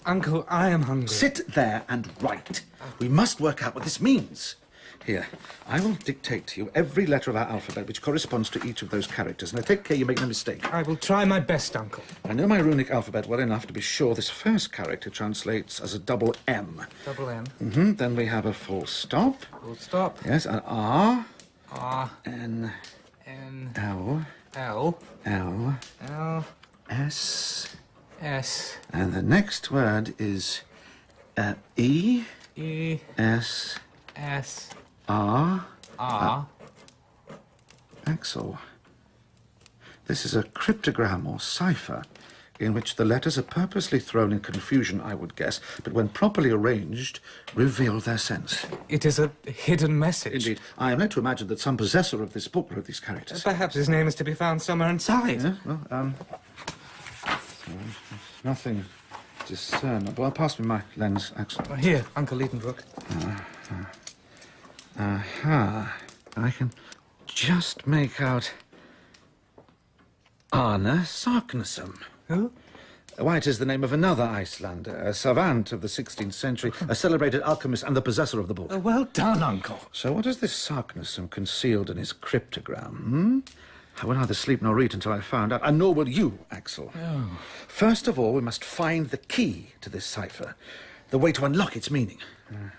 Uncle, I am hungry. Sit there and write. We must work out what this means. Here, I will dictate to you every letter of our alphabet which corresponds to each of those characters. Now, take care you make no mistake. I will try my best, Uncle. I know my runic alphabet well enough to be sure this first character translates as a double M. Double M. Then we have a full stop. Full stop. Yes, an R. R. N. N. L. L. L. L. S. S. And the next word is E. E. S. S. R. R. Axel. This is a cryptogram or cipher in which the letters are purposely thrown in confusion, I would guess, but when properly arranged, reveal their sense. It is a hidden message. Indeed. I am led to imagine that some possessor of this book wrote these characters. Perhaps his name is to be found somewhere inside. Yeah, well, nothing discernible. Well, pass me my lens, Axel. Here, Uncle Liedenbrook. I can just make out Arne Sarknesum. Who? Why, it is the name of another Icelander, a savant of the 16th century, a celebrated alchemist and the possessor of the book. Well done, Uncle. So what is this Sarknesum concealed in his cryptogram, I will neither sleep nor eat until I find out, and nor will you, Axel. Oh. First of all, we must find the key to this cipher, the way to unlock its meaning.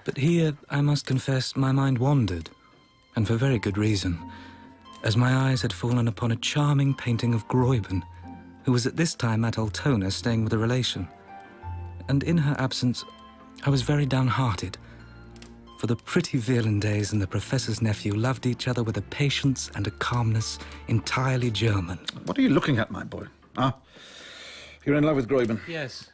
But here, I must confess, my mind wandered, and for very good reason, as my eyes had fallen upon a charming painting of Gräuben, who was at this time at Altona staying with a relation. And in her absence, I was very downhearted, for the pretty Virlandaise and the professor's nephew loved each other with a patience and a calmness entirely German. What are you looking at, my boy? You're in love with Gräuben? Yes.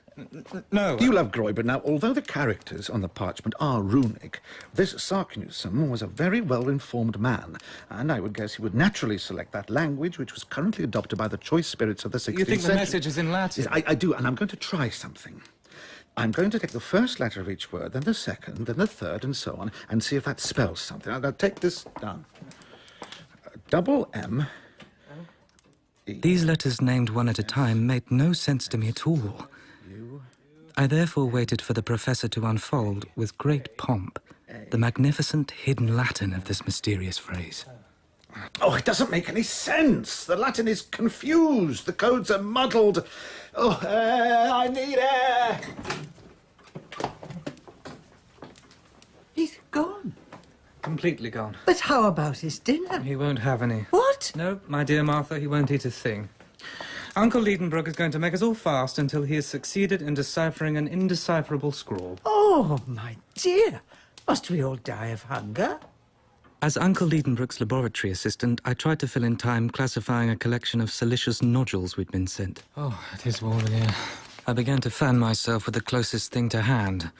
No. You love Gräuben. Now, although the characters on the parchment are runic, this Sarknesum was a very well-informed man, and I would guess he would naturally select that language which was currently adopted by the choice spirits of the 16th century. You think the message is in Latin? Yes, I do, and I'm going to try something. I'm going to take the first letter of each word, then the second, then the third, and so on, and see if that spells something. Now take this down. Double M. E. These letters named one at a time made no sense to me at all. I therefore waited for the professor to unfold, with great pomp, the magnificent hidden Latin of this mysterious phrase. Oh, it doesn't make any sense. The Latin is confused. The codes are muddled. Oh, I need air. He's gone. Completely gone. But how about his dinner? He won't have any. What? No, my dear Martha, he won't eat a thing. Uncle Liedenbrook is going to make us all fast until he has succeeded in deciphering an indecipherable scrawl. Oh, my dear. Must we all die of hunger? As Uncle Liedenbrook's laboratory assistant, I tried to fill in time classifying a collection of silicious nodules we'd been sent. Oh, it is warm in here. I began to fan myself with the closest thing to hand,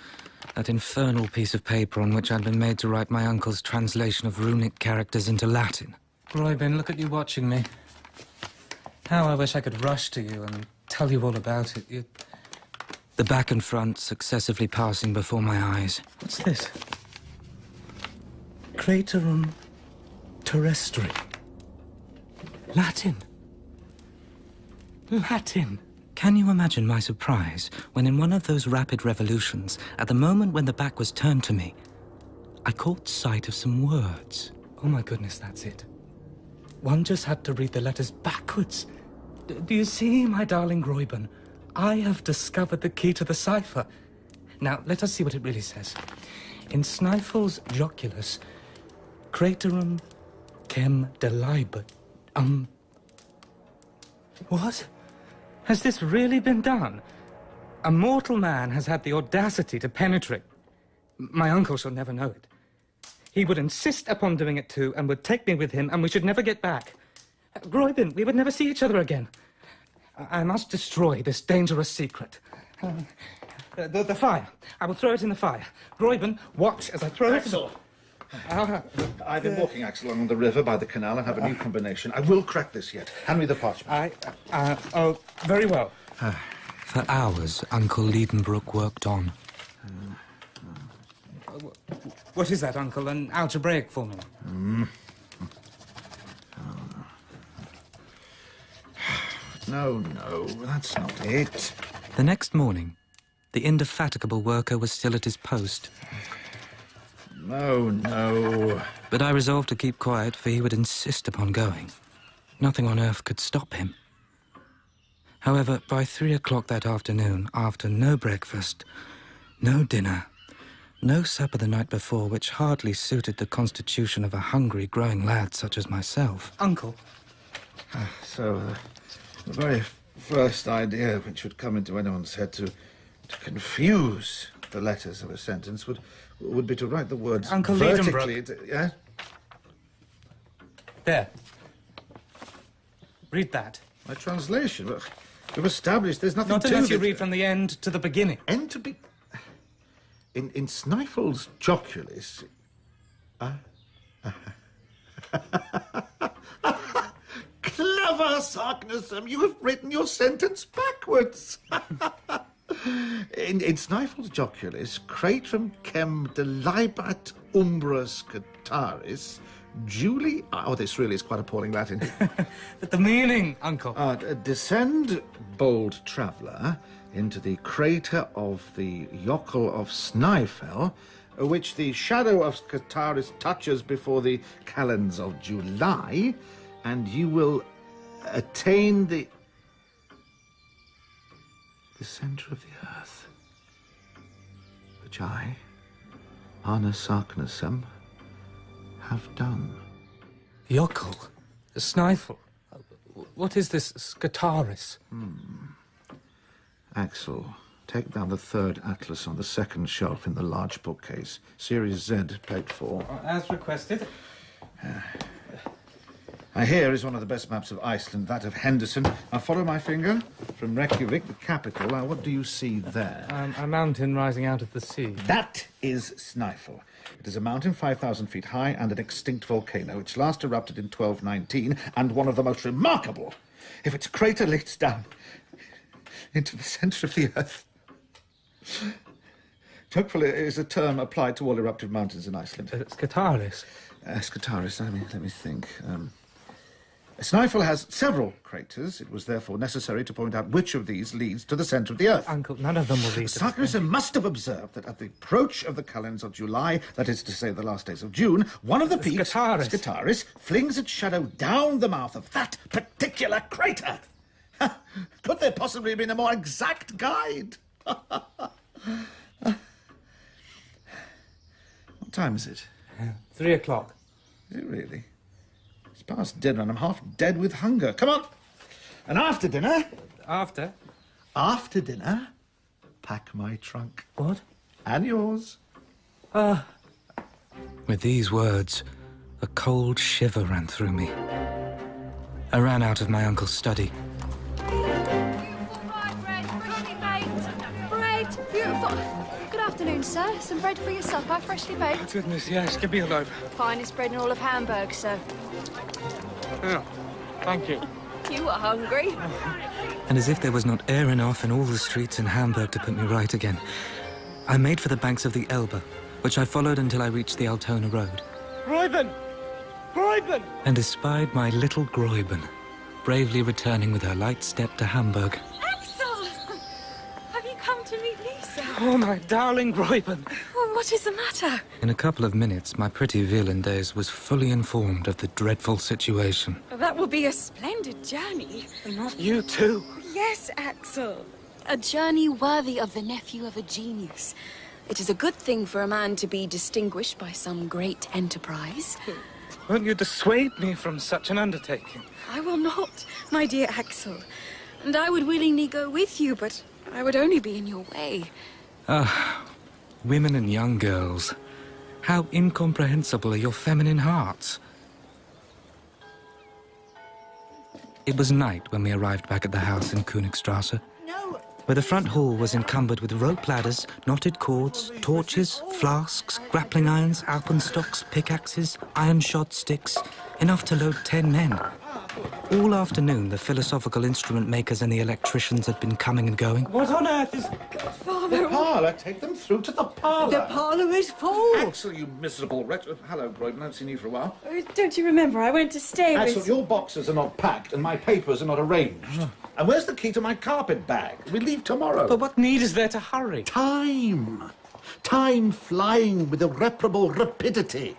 that infernal piece of paper on which I'd been made to write my uncle's translation of runic characters into Latin. Gräuben, look at you watching me. How I wish I could rush to you and tell you all about it. The back and front successively passing before my eyes. What's this? Craterum terrestri. Latin. Latin. Can you imagine my surprise when in one of those rapid revolutions, at the moment when the back was turned to me, I caught sight of some words. Oh my goodness, that's it. One just had to read the letters backwards. Do you see, my darling Gräuben? I have discovered the key to the cipher. Now, let us see what it really says. In Snæfell's joculus, craterum chem delibet. What? Has this really been done? A mortal man has had the audacity to penetrate. My uncle shall never know it. He would insist upon doing it too, and would take me with him, and we should never get back. Gräuben, we would never see each other again. I must destroy this dangerous secret. The fire. I will throw it in the fire. Gräuben, watch as I throw Axel. I've been walking, Axel, along the river by the canal and have a new combination. I will crack this yet. Hand me the parchment. Oh, very well. For hours, Uncle Liedenbrook worked on. What is that, Uncle? An algebraic formula? No, that's not it. The next morning, The indefatigable worker was still at his post. No, no. But I resolved to keep quiet, for he would insist upon going. Nothing on earth could stop him. However, by 3 o'clock that afternoon, after no breakfast, no dinner, no supper the night before, which hardly suited the constitution of a hungry, growing lad such as myself. Uncle. So, the very first idea which would come into anyone's head to confuse the letters of a sentence would be to write the words Uncle vertically. Yeah? There. Read that. My translation. Look, we've established there's nothing Not to unless you it. read from the end to the beginning. End to be... In Snifel's Joculis... Clever, Sarknessum! You have written your sentence backwards! In Snifel's Joculis, Cratrum cem delibat umbra scataris, Julie... Oh, this really is quite appalling Latin. But the meaning, Uncle. Descend, bold traveller, into the crater of the Jocle of Snæfell, which the shadow of Scataris touches before the calends of July, and you will attain the centre of the earth, which I, Arne Sarknessum, have done. Jocle? Snæfell? What is this Scataris? Axel, take down the third atlas on the second shelf in the large bookcase. Series Z, plate 4. As requested. Here is one of the best maps of Iceland, that of Henderson. Now follow my finger from Reykjavik, the capital. Now what do you see there? A mountain rising out of the sea. That is Snæfell. It is a mountain 5,000 feet high and an extinct volcano, which last erupted in 1219, and one of the most remarkable. If its crater leads down into the centre of the earth. Hopefully it is a term applied to all eruptive mountains in Iceland. Scataris? Scataris, let me think. Snæfell has several craters. It was therefore necessary to point out which of these leads to the centre of the earth. Uncle, none of them will lead to the Sarknessum must have observed that at the approach of the calends of July, that is to say the last days of June, one of the peaks, Scataris, flings its shadow down the mouth of that particular crater. Could there possibly have been a more exact guide? What time is it? 3 o'clock. Is it really? It's past dinner and I'm half dead with hunger. Come on! And after dinner... After? After dinner, pack my trunk. What? And yours. With these words, a cold shiver ran through me. I ran out of my uncle's study. Bread, beautiful. Good afternoon, sir. Some bread for your supper, freshly baked. Goodness, yes, give me a loaf. Finest bread in all of Hamburg, sir. Yeah, thank you. You are hungry. And as if there was not air enough in all the streets in Hamburg to put me right again, I made for the banks of the Elbe, which I followed until I reached the Altona road. Gräuben! Gräuben! And espied my little Gräuben, bravely returning with her light step to Hamburg. Axel! Have you come to meet Lisa? Oh, my darling Gräuben! Oh, what is the matter? In a couple of minutes, my pretty Wielandaise was fully informed of the dreadful situation. That will be a splendid journey. And not you too. Yes, Axel. A journey worthy of the nephew of a genius. It is a good thing for a man to be distinguished by some great enterprise. Won't you dissuade me from such an undertaking? I will not, my dear Axel. And I would willingly go with you, but I would only be in your way. Women and young girls. How incomprehensible are your feminine hearts. It was night when we arrived back at the house in Königstrasse, where the front hall was encumbered with rope ladders, knotted cords, torches, flasks, grappling irons, alpenstocks, pickaxes, iron-shod sticks, enough to load 10 men. All afternoon, the philosophical instrument makers and the electricians had been coming and going. What on earth is... Father... The parlour. Take them through to the parlour. The parlour is full. Axel, you miserable wretch. Hello, Gräuben. I haven't seen you for a while. Don't you remember? I went to stay with... Axel, your boxes are not packed and my papers are not arranged. And where's the key to my carpet bag? We leave tomorrow. But what need is there to hurry? Time. Time flying with irreparable rapidity.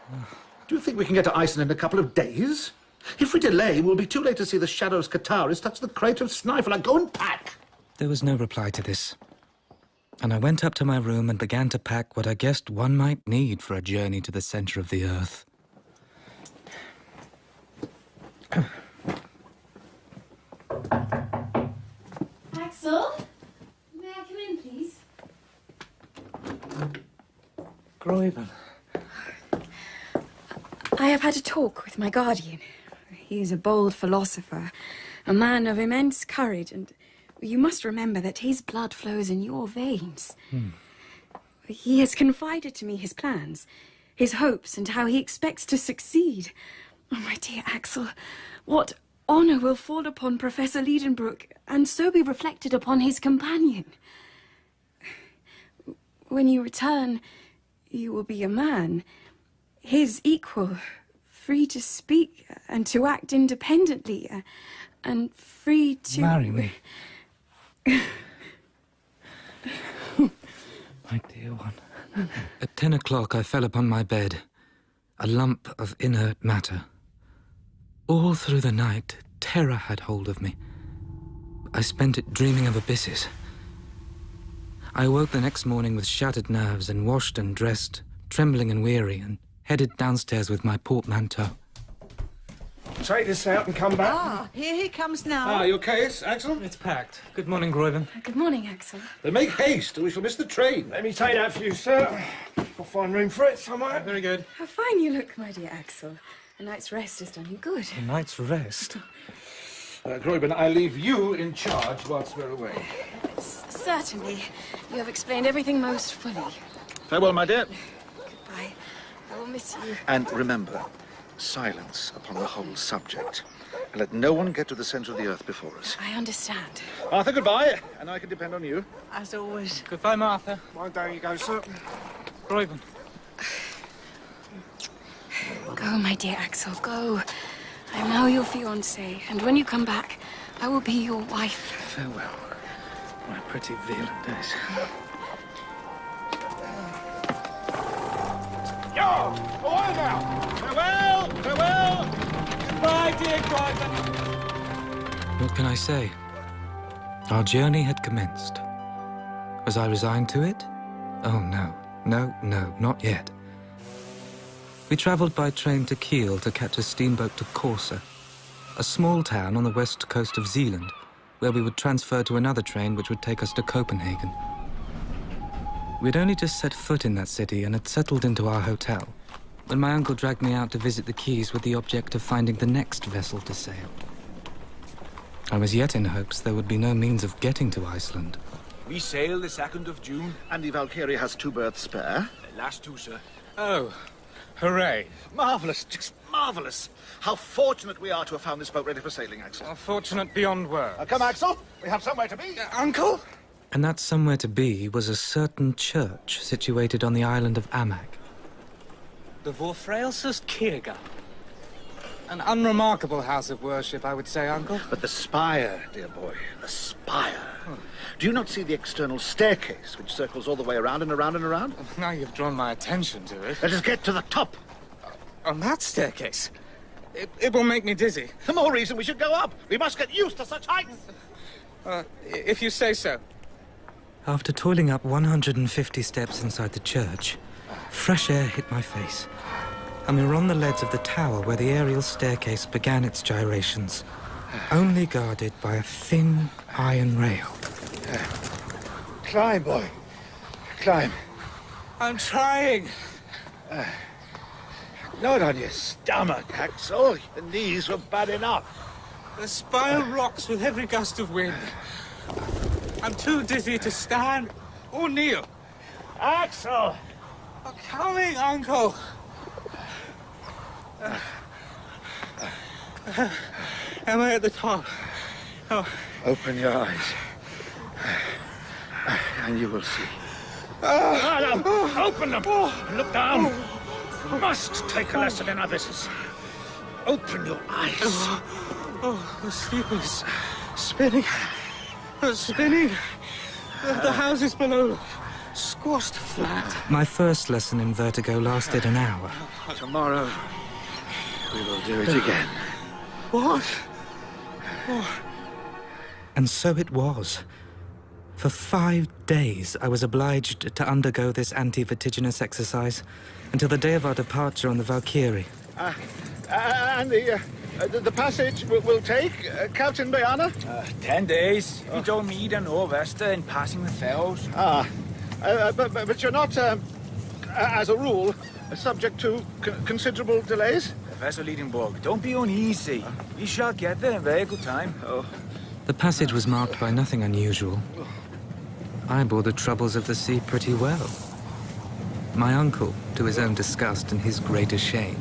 Do you think we can get to Iceland in a couple of days? If we delay, we'll be too late to see the Shadow's Qataris touch the crater of Sniffle. Go and pack! There was no reply to this. And I went up to my room and began to pack what I guessed one might need for a journey to the center of the Earth. Axel? May I come in, please? Groyven. I have had a talk with my guardian. He is a bold philosopher, a man of immense courage, and you must remember that his blood flows in your veins. He has confided to me his plans, his hopes, and how he expects to succeed. Oh, my dear Axel, what honor will fall upon Professor Liedenbrock, and so be reflected upon his companion. When you return, you will be a man, his equal, free to speak and to act independently, and free to... Marry me. My dear one. At 10 o'clock, I fell upon my bed, a lump of inert matter. All through the night, terror had hold of me. I spent it dreaming of abysses. I awoke the next morning with shattered nerves and washed and dressed, trembling and weary, and headed downstairs with my portmanteau. Take this out and come back. Ah, here he comes now. Your case, Axel? It's packed. Good morning, Groyven. Good morning, Axel. Then make haste, or we shall miss the train. Let me take that for you, sir. We'll find room for it somewhere. Very good. How fine you look, my dear Axel. A night's rest has done you good. A night's rest? Groyven, I leave you in charge whilst we're away. Certainly. You have explained everything most fully. Farewell, my dear. Goodbye. I will miss you. And remember, silence upon the whole subject. And let no one get to the centre of the Earth before us. I understand. Arthur, goodbye. And I can depend on you. As always. Goodbye, Martha. Well, down you go, sir. Groyven. Go, my dear Axel, go. I am now your fiancée, and when you come back, I will be your wife. Farewell, my pretty Veland days. Yo! Away now! Farewell! Farewell! Goodbye, dear Groyven. What can I say? Our journey had commenced. Was I resigned to it? Oh, no. No, not yet. We travelled by train to Kiel to catch a steamboat to Corsa, a small town on the west coast of Zealand, where we would transfer to another train which would take us to Copenhagen. We'd only just set foot in that city and had settled into our hotel, when my uncle dragged me out to visit the quays with the object of finding the next vessel to sail. I was yet in hopes there would be no means of getting to Iceland. We sail the 2nd of June. And the Valkyrie has 2 berths spare? Last 2, sir. Oh, hooray. Marvellous, just marvellous. How fortunate we are to have found this boat ready for sailing, Axel. Fortunate beyond words. Come, Axel. We have somewhere to be. Uncle? And that somewhere to be was a certain church situated on the island of Amak. The Vorfraelsus Kirga. An unremarkable house of worship, I would say, Uncle. But the spire, dear boy, the spire. Do you not see the external staircase, which circles all the way around and around and around? Now you've drawn my attention to it. Let us get to the top. On that staircase? It will make me dizzy. The more reason we should go up. We must get used to such heights. If you say so. After toiling up 150 steps inside the church, fresh air hit my face, and we were on the leads of the tower where the aerial staircase began its gyrations, only guarded by a thin iron rail. Climb, boy. Climb. I'm trying. Not on your stomach, Axel. Your knees were bad enough. The spire rocks with every gust of wind. I'm too dizzy to stand or kneel. Axel! I'm coming, Uncle. Am I at the top? Oh. Open your eyes. And you will see. Open them! Look down! You must take a lesson in abysses. Open your eyes. The steepest Spinning. Spinning. The houses below. Squashed flat. My first lesson in vertigo lasted an hour. Tomorrow, we will do it again. What? Oh. And so it was. For 5 days, I was obliged to undergo this anti-vertiginous exercise until the day of our departure on the Valkyrie. And the passage will take, Captain Bayana? 10 days. You don't need an overster in passing the fells. But you're not, as a rule, subject to considerable delays? Professor Liedenborg, don't be uneasy. We shall get there in very good time. The passage was marked by nothing unusual. I bore the troubles of the sea pretty well. My uncle, to his own disgust and his greater shame,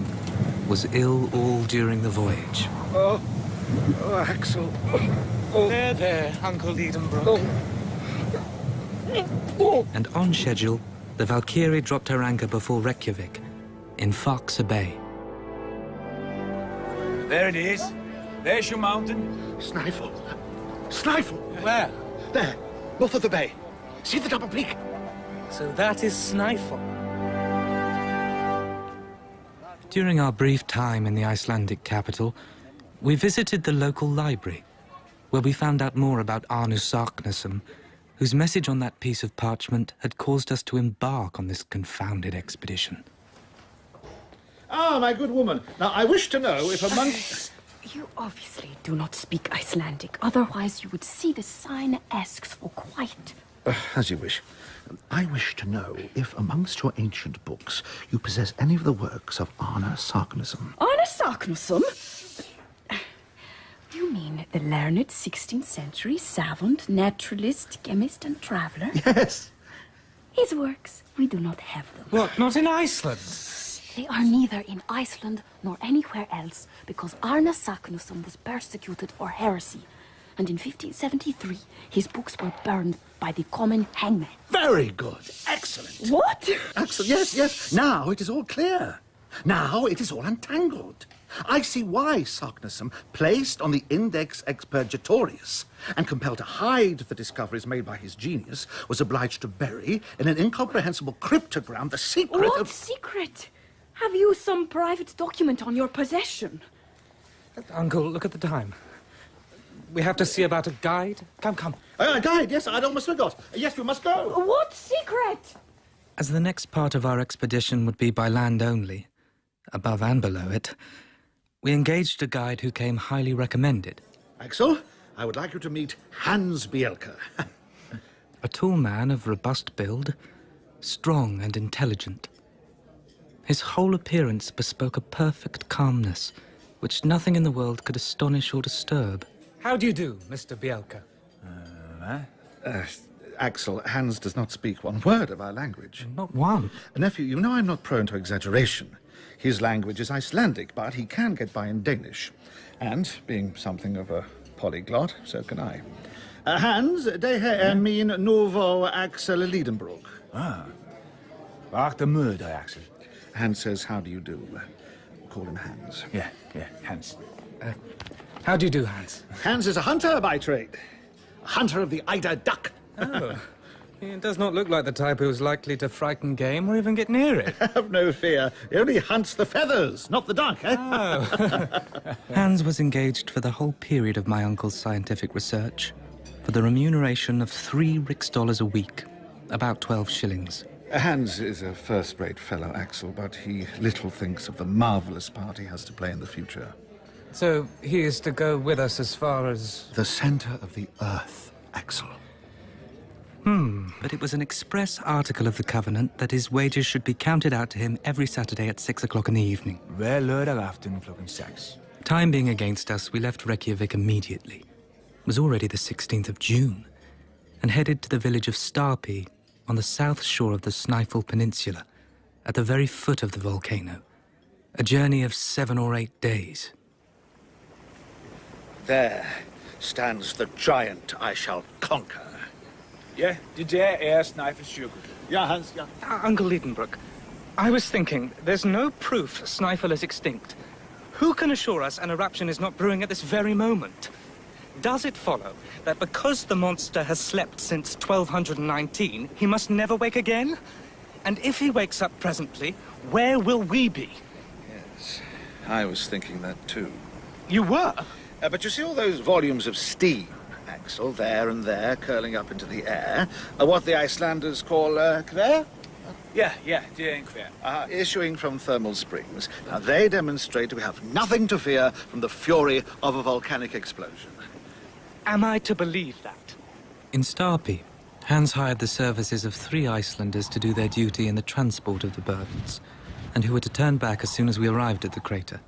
was ill all during the voyage. Oh, Axel. Oh. There, Uncle Liedenbrock. And on schedule, the Valkyrie dropped her anchor before Reykjavik, in Faxe Bay. There it is. There's your mountain. Snæfell. Snæfell! Where? There, north of the bay. See the double peak? So that is Snæfell. During our brief time in the Icelandic capital, we visited the local library, where we found out more about Arnu Sarknesum, whose message on that piece of parchment had caused us to embark on this confounded expedition. Ah, my good woman. Now, I wish to know if among... You obviously do not speak Icelandic, otherwise you would see the sign asks for quiet. As you wish. I wish to know if amongst your ancient books you possess any of the works of Arnu Sarknesum. Arnu Sarknesum? You mean the learned 16th century savant, naturalist, chemist and traveller? Yes. His works, we do not have them. What, not in Iceland? They are neither in Iceland nor anywhere else, because Arnu Sarknesum was persecuted for heresy, and in 1573 his books were burned by the common hangman. Very good. Excellent. What? Excellent. Yes, yes. Now it is all clear. Now it is all untangled. I see why Sarknesum, placed on the Index Expurgatorius and compelled to hide the discoveries made by his genius, was obliged to bury in an incomprehensible cryptogram the secret What secret? Have you some private document on your possession? Uncle, look at the time. We have to see about a guide. Come, come. A guide, yes, I'd almost forgot. Yes, we must go. What secret? As the next part of our expedition would be by land only, above and below it, we engaged a guide who came highly recommended. Axel, I would like you to meet Hans Bielke. A tall man of robust build, strong and intelligent. His whole appearance bespoke a perfect calmness, which nothing in the world could astonish or disturb. How do you do, Mr. Bielke? Axel, Hans does not speak one word of our language. Not one? Nephew, you know I'm not prone to exaggeration. His language is Icelandic, but he can get by in Danish. And, being something of a polyglot, so can I. Hans, det her er min novo Axel Liedenbrook. Wacht de murder, Axel. Hans says, how do you do? Call him Hans. Yeah, Hans. How do you do, Hans? Hans is a hunter by trade. A hunter of the eider duck. Oh. He does not look like the type who's likely to frighten game or even get near it. Have no fear. He only hunts the feathers, not the duck, eh? Oh. Hans was engaged for the whole period of my uncle's scientific research, for the remuneration of 3 riksdollars a week, about 12 shillings. Hans is a first-rate fellow, Axel, but he little thinks of the marvellous part he has to play in the future. So he is to go with us as far as... The centre of the earth, Axel. But it was an express article of the Covenant that his wages should be counted out to him every Saturday at 6 o'clock in the evening. Hver lørdag aften klokken 6. Time being against us, we left Reykjavik immediately. It was already the 16th of June, and headed to the village of Starpi on the south shore of the Snæfell Peninsula, at the very foot of the volcano. A journey of 7 or 8 days. There stands the giant I shall conquer. Ja, det der er Snæfellsjökull. Ja, Hans, ja. Uncle Liedenbrook, I was thinking, there's no proof Snæfell is extinct. Who can assure us an eruption is not brewing at this very moment? Does it follow that because the monster has slept since 1219, he must never wake again? And if he wakes up presently, where will we be? Yes, I was thinking that too. You were? But you see all those volumes of steam, Axel, there and there, curling up into the air, are what the Icelanders call kver? Yeah, the Inquire. Issuing from thermal springs. Now, they demonstrate we have nothing to fear from the fury of a volcanic explosion. Am I to believe that? In Starpy, Hans hired the services of 3 Icelanders to do their duty in the transport of the burdens, and who were to turn back as soon as we arrived at the crater.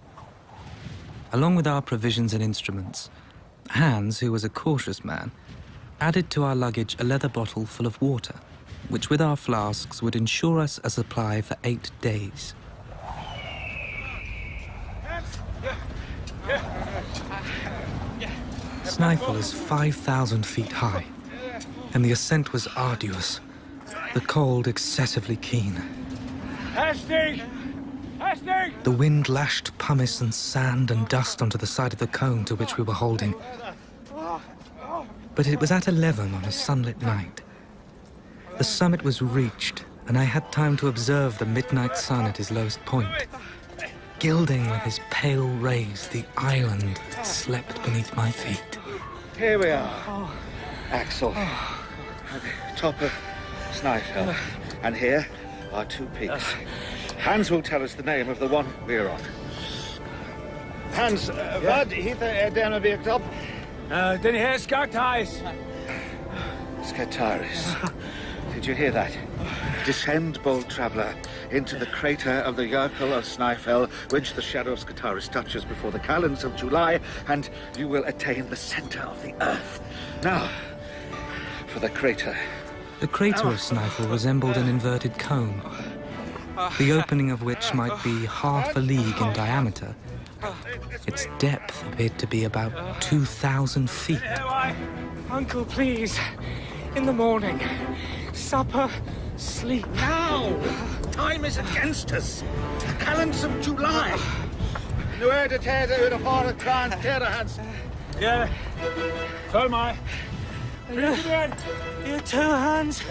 Along with our provisions and instruments, Hans, who was a cautious man, added to our luggage a leather bottle full of water, which with our flasks would ensure us a supply for 8 days. Sniffle is 5,000 feet high, and the ascent was arduous, the cold excessively keen. The wind lashed pumice and sand and dust onto the side of the cone to which we were holding. But it was at 11 on a sunlit night. The summit was reached, and I had time to observe the midnight sun at his lowest point, gilding with his pale rays the island that slept beneath my feet. Here we are, Axel, at the top of Sniffle, and here are 2 peaks. Hans will tell us the name of the one we're on. Hans, vad heter denna bergtopp? Den här Skataris. Skataris. Did you hear that? Descend, bold traveller, into the crater of the Yerkel of Sniffle, which the shadow of Skataris touches before the calends of July, and you will attain the centre of the earth. Now, for the crater. The crater of Sniffle resembled an inverted cone, the opening of which might be half a league in diameter. Its depth appeared to be about 2,000 feet. Uncle, please. In the morning. Supper, sleep. Now! Time is against us. Calends of July. Nu det täta ur fara krans tära Hans. Ja. Följ mig. Your 2 hands.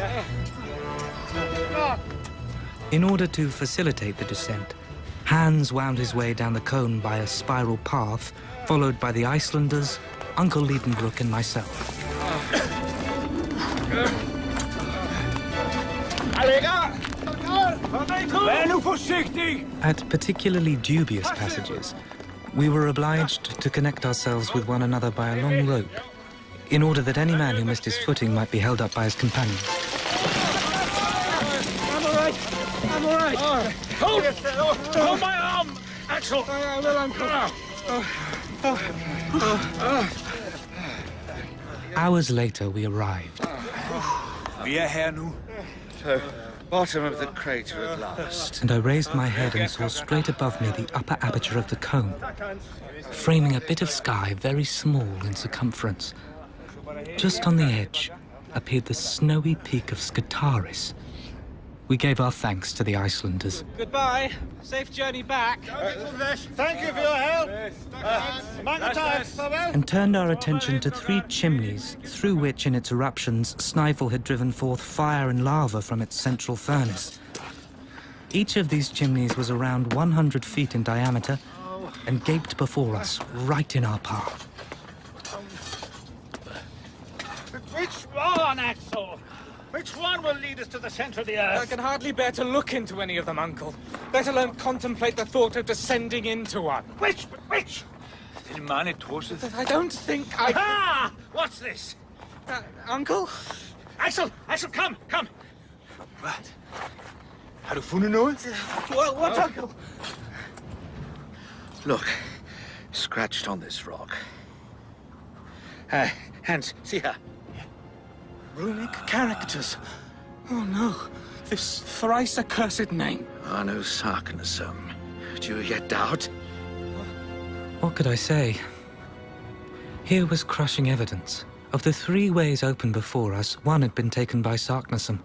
In order to facilitate the descent, Hans wound his way down the cone by a spiral path, followed by the Icelanders, Uncle Liedenbrook, and myself. At particularly dubious passages, we were obliged to connect ourselves with one another by a long rope, in order that any man who missed his footing might be held up by his companions. I'm all right. Hold my arm, Axel. I will, Uncle. Hours later, we arrived. We are here now. So, bottom of the crater at last. And I raised my head and saw straight above me the upper aperture of the cone, framing a bit of sky very small in circumference. Just on the edge appeared the snowy peak of Skataris. We gave our thanks to the Icelanders. Goodbye. Safe journey back. Thank you for your help. And turned our attention to 3 chimneys, through which, in its eruptions, Sniffle had driven forth fire and lava from its central furnace. Each of these chimneys was around 100 feet in diameter and gaped before us, right in our path. Which one, Axel? Which one will lead us to the center of the earth? I can hardly bear to look into any of them, Uncle. Let alone contemplate the thought of descending into one. Which? I don't think I... Aha! What's this? Uncle? Axel, come! What? Har du fundet noget? What, Uncle? Look, scratched on this rock. Hans, see her. Runic characters. Oh no, this thrice accursed name. Arno Sarknasum. Do you yet doubt? What could I say? Here was crushing evidence. Of the 3 ways open before us, one had been taken by Sarknasum.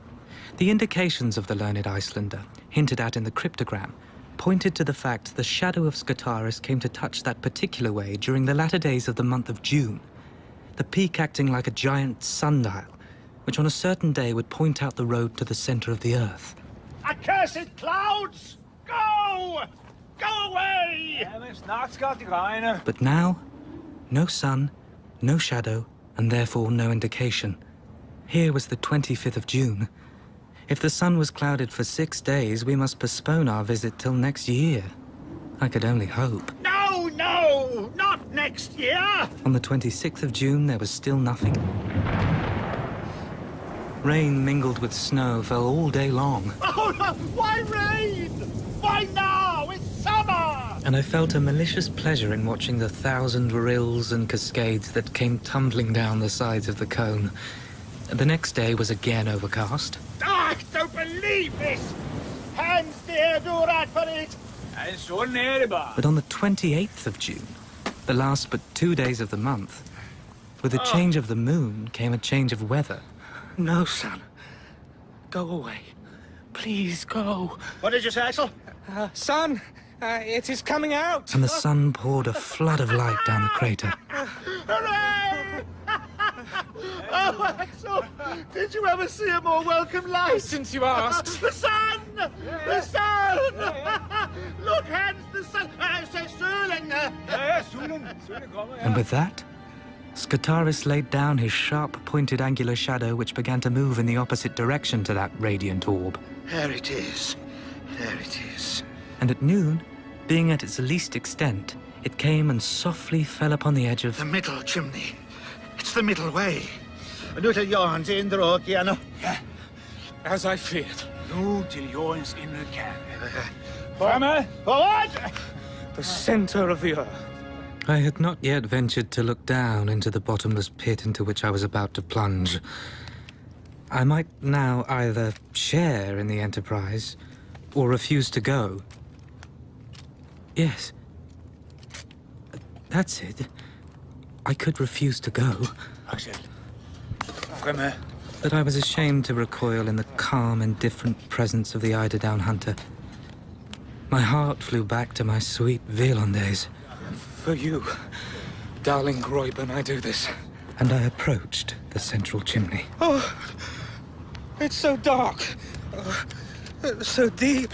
The indications of the learned Icelander, hinted at in the cryptogram, pointed to the fact the shadow of Skataris came to touch that particular way during the latter days of the month of June. the peak acting like a giant sundial, which on a certain day would point out the road to the center of the Earth. Accursed clouds! Go! Go away! But now, no sun, no shadow, and therefore no indication. Here was the 25th of June. If the sun was clouded for 6 days, we must postpone our visit till next year. I could only hope. No, no! Not next year! On the 26th of June, there was still nothing. Rain mingled with snow fell all day long. Oh, no! Why rain? Why now? It's summer! And I felt a malicious pleasure in watching the 1,000 rills and cascades that came tumbling down the sides of the cone. The next day was again overcast. I don't believe this! Hands, dear, do right for it! But on the 28th of June, the last but 2 days of the month, with the change of the moon came a change of weather. No, son. Go away. Please go. What did you say, Axel? Son, it is coming out! And the sun poured a flood of light down the crater. Hooray! Oh, Axel! Did you ever see a more welcome light? Since you asked. The sun! The sun! Look, Hans, the sun! And with that, Scartaris laid down his sharp-pointed angular shadow which began to move in the opposite direction to that radiant orb. There it is. There it is. And at noon, being at its least extent, it came and softly fell upon the edge of... The middle chimney. It's the middle way. Nu till Johans in the rock, Jana. As I feared. Nu till Johans in the can. Farmer, forward! The center of the Earth. I had not yet ventured to look down into the bottomless pit into which I was about to plunge. I might now either share in the enterprise or refuse to go. Yes. That's it. I could refuse to go. Axel. But I was ashamed to recoil in the calm, indifferent presence of the eider-down hunter. My heart flew back to my sweet Veilon days. For you, darling Gräuben, I do this. And I approached the central chimney. Oh, it's so dark. So deep.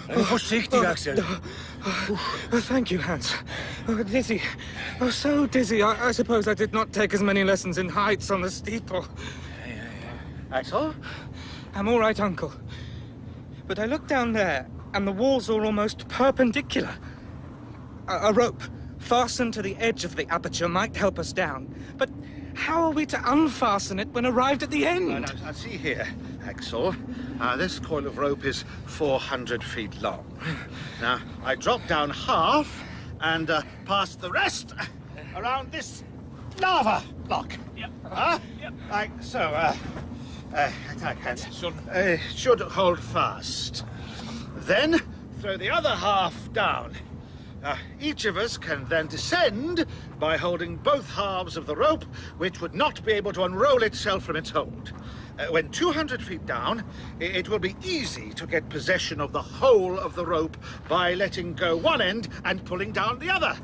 Voorzichtig, Axel. Thank you, Hans. Dizzy. So dizzy. I suppose I did not take as many lessons in heights on the steeple. Axel? I'm all right, Uncle. But I look down there, and the walls are almost perpendicular. A rope fastened to the edge of the aperture might help us down. But how are we to unfasten it when arrived at the end? Now, see here, Axel. This coil of rope is 400 feet long. Now, I drop down half and pass the rest around this lava block. Yep. Yep. Like so. Should hold fast. Then throw the other half down. Each of us can then descend by holding both halves of the rope, which would not be able to unroll itself from its hold. When 200 feet down, it will be easy to get possession of the whole of the rope by letting go one end and pulling down the other.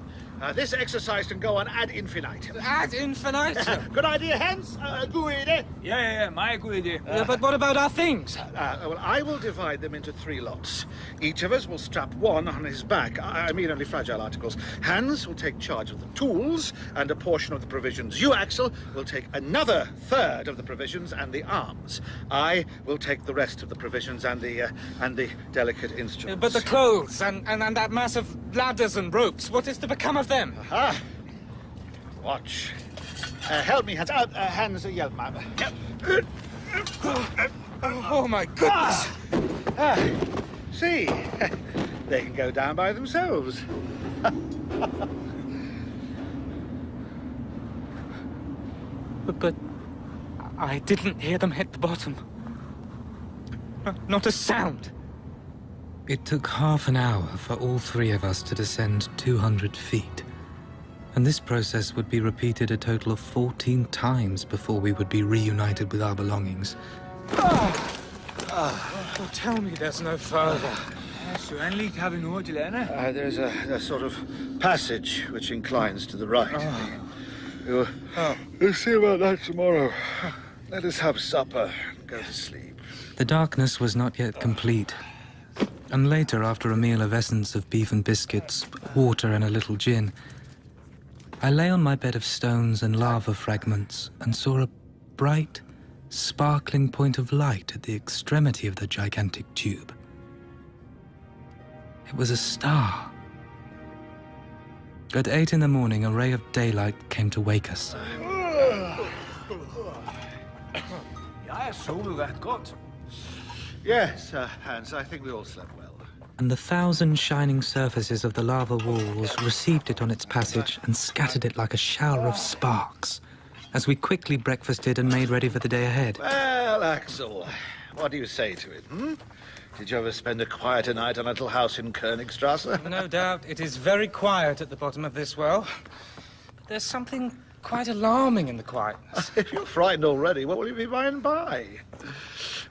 This exercise can go on ad infinitum. Ad infinitum? Good idea, Hans? Good idea? Yeah, my good idea. But what about our things? Well, I will divide them into 3 lots. Each of us will strap one on his back. I mean only fragile articles. Hans will take charge of the tools and a portion of the provisions. You, Axel, will take another third of the provisions and the arms. I will take the rest of the provisions and the delicate instruments. But the clothes and that mass of ladders and ropes, what is to become of them? Aha! Watch. Help me, Hans. Hans, help me. Oh, my goodness! See? They can go down by themselves. But I didn't hear them hit the bottom. Not a sound. It took half an hour for all 3 of us to descend 200 feet. And this process would be repeated a total of 14 times before we would be reunited with our belongings. Oh, tell me there's no further. So only having Orgelena? There's a sort of passage which inclines to the right. We'll see about that tomorrow. Let us have supper and go to sleep. The darkness was not yet complete, and later, after a meal of essence of beef and biscuits, water and a little gin, I lay on my bed of stones and lava fragments and saw a bright, sparkling point of light at the extremity of the gigantic tube. It was a star. At 8 in the morning, a ray of daylight came to wake us. Ja, so that got. Yes, Hans, I think we all slept well. And the 1,000 shining surfaces of the lava walls received it on its passage and scattered it like a shower of sparks, as we quickly breakfasted and made ready for the day ahead. Well, Axel, what do you say to it, Did you ever spend a quieter night on a little house in Königstrasse? No doubt. It is very quiet at the bottom of this well. But there's something quite alarming in the quietness. If you're frightened already, what will you be by and by?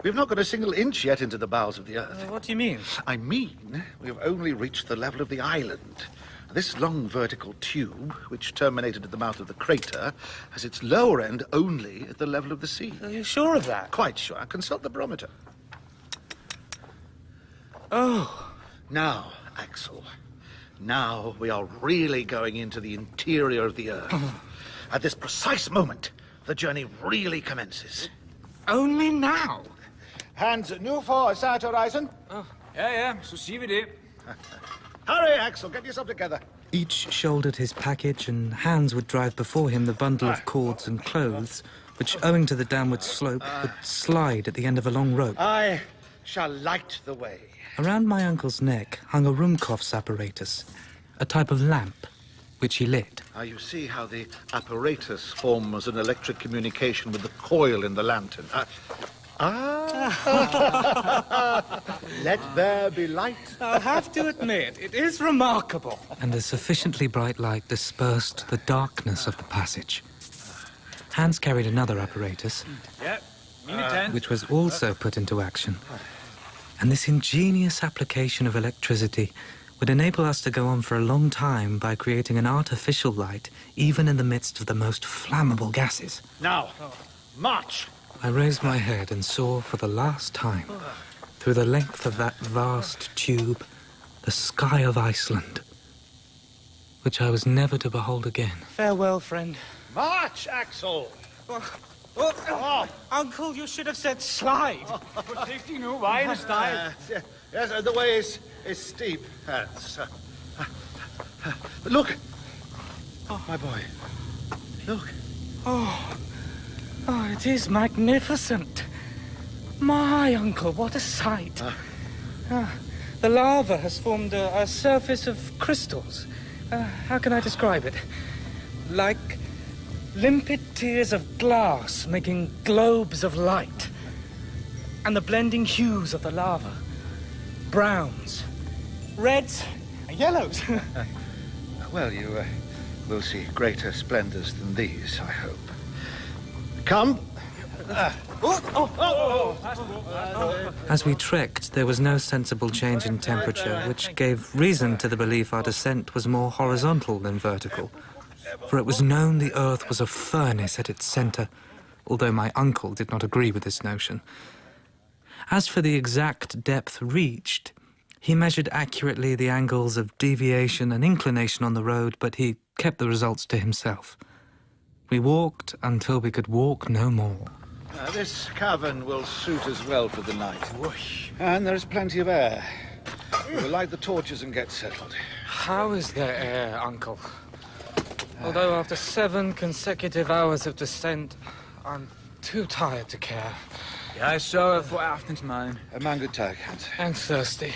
We've not got a single inch yet into the bowels of the earth. What do you mean? I mean, we've only reached the level of the island. This long vertical tube, which terminated at the mouth of the crater, has its lower end only at the level of the sea. Are you sure of that? Quite sure. Consult the barometer. Oh. Now, Axel, now we are really going into the interior of the Earth. At this precise moment, the journey really commences. Only now? Hans, nu for Zuidhorizon. Oh, yeah, so see we do. Hurry, Axel, get yourself together. Each shouldered his package, and Hans would drive before him the bundle of cords and clothes, which, owing to the downward slope, would slide at the end of a long rope. I shall light the way. Around my uncle's neck hung a Ruhmkorff's apparatus, a type of lamp, which he lit. You see how the apparatus forms an electric communication with the coil in the lantern. Let there be light. I'll have to admit, it is remarkable. And a sufficiently bright light dispersed the darkness of the passage. Hans carried another apparatus, which was also put into action. And this ingenious application of electricity would enable us to go on for a long time by creating an artificial light, even in the midst of the most flammable gases. Now, march! I raised my head and saw for the last time, through the length of that vast tube, the sky of Iceland, which I was never to behold again. Farewell, friend. March, Axel! Uncle, you should have said slide. Safety, no, why in style? Yes, the way is steep, Hans. But look! Oh, my boy. Look. Oh, it is magnificent. My uncle, what a sight. The lava has formed a surface of crystals. How can I describe it? Like limpid tiers of glass making globes of light. And the blending hues of the lava. Browns, reds, and yellows. Well, you will see greater splendors than these, I hope. Come. As we trekked, there was no sensible change in temperature, which gave reason to the belief our descent was more horizontal than vertical. For it was known the Earth was a furnace at its center, although my uncle did not agree with this notion. As for the exact depth reached, he measured accurately the angles of deviation and inclination on the road, but he kept the results to himself. We walked until we could walk no more. This cavern will suit us well for the night. And there is plenty of air. We'll light the torches and get settled. How is there air, Uncle? Although after 7 consecutive hours of descent, I'm too tired to care. Ja, I saw it for afternoons, man. A man good tag, Hans. And thirsty.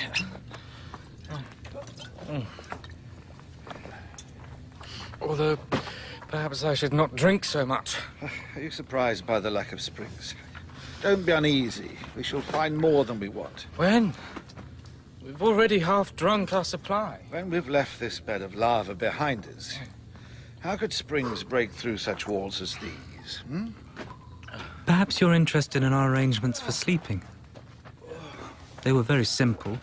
Although, perhaps I should not drink so much. Are you surprised by the lack of springs? Don't be uneasy. We shall find more than we want. When? We've already half drunk our supply. When we've left this bed of lava behind us, how could springs break through such walls as these? Perhaps you're interested in our arrangements for sleeping. They were very simple.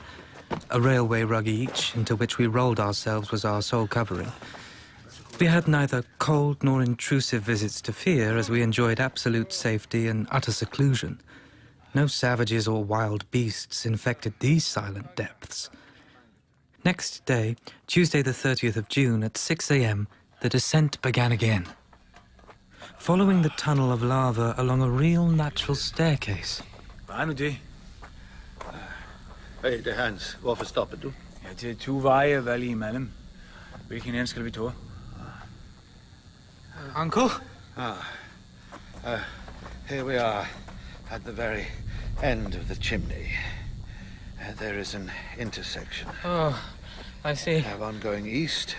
A railway rug each, into which we rolled ourselves, was our sole covering. We had neither cold nor intrusive visits to fear, as we enjoyed absolute safety and utter seclusion. No savages or wild beasts infected these silent depths. Next day, Tuesday the 30th of June, at 6 a.m., the descent began again. Following the tunnel of lava along a real natural staircase. Hvad med det? Hey, det er Hans. Hvorfor stopper du? Ja, det er 2 veje valg imellem. Hvilken en skal vi tage? Uncle? Here we are, at the very end of the chimney. There is an intersection. Oh, I see. One going east,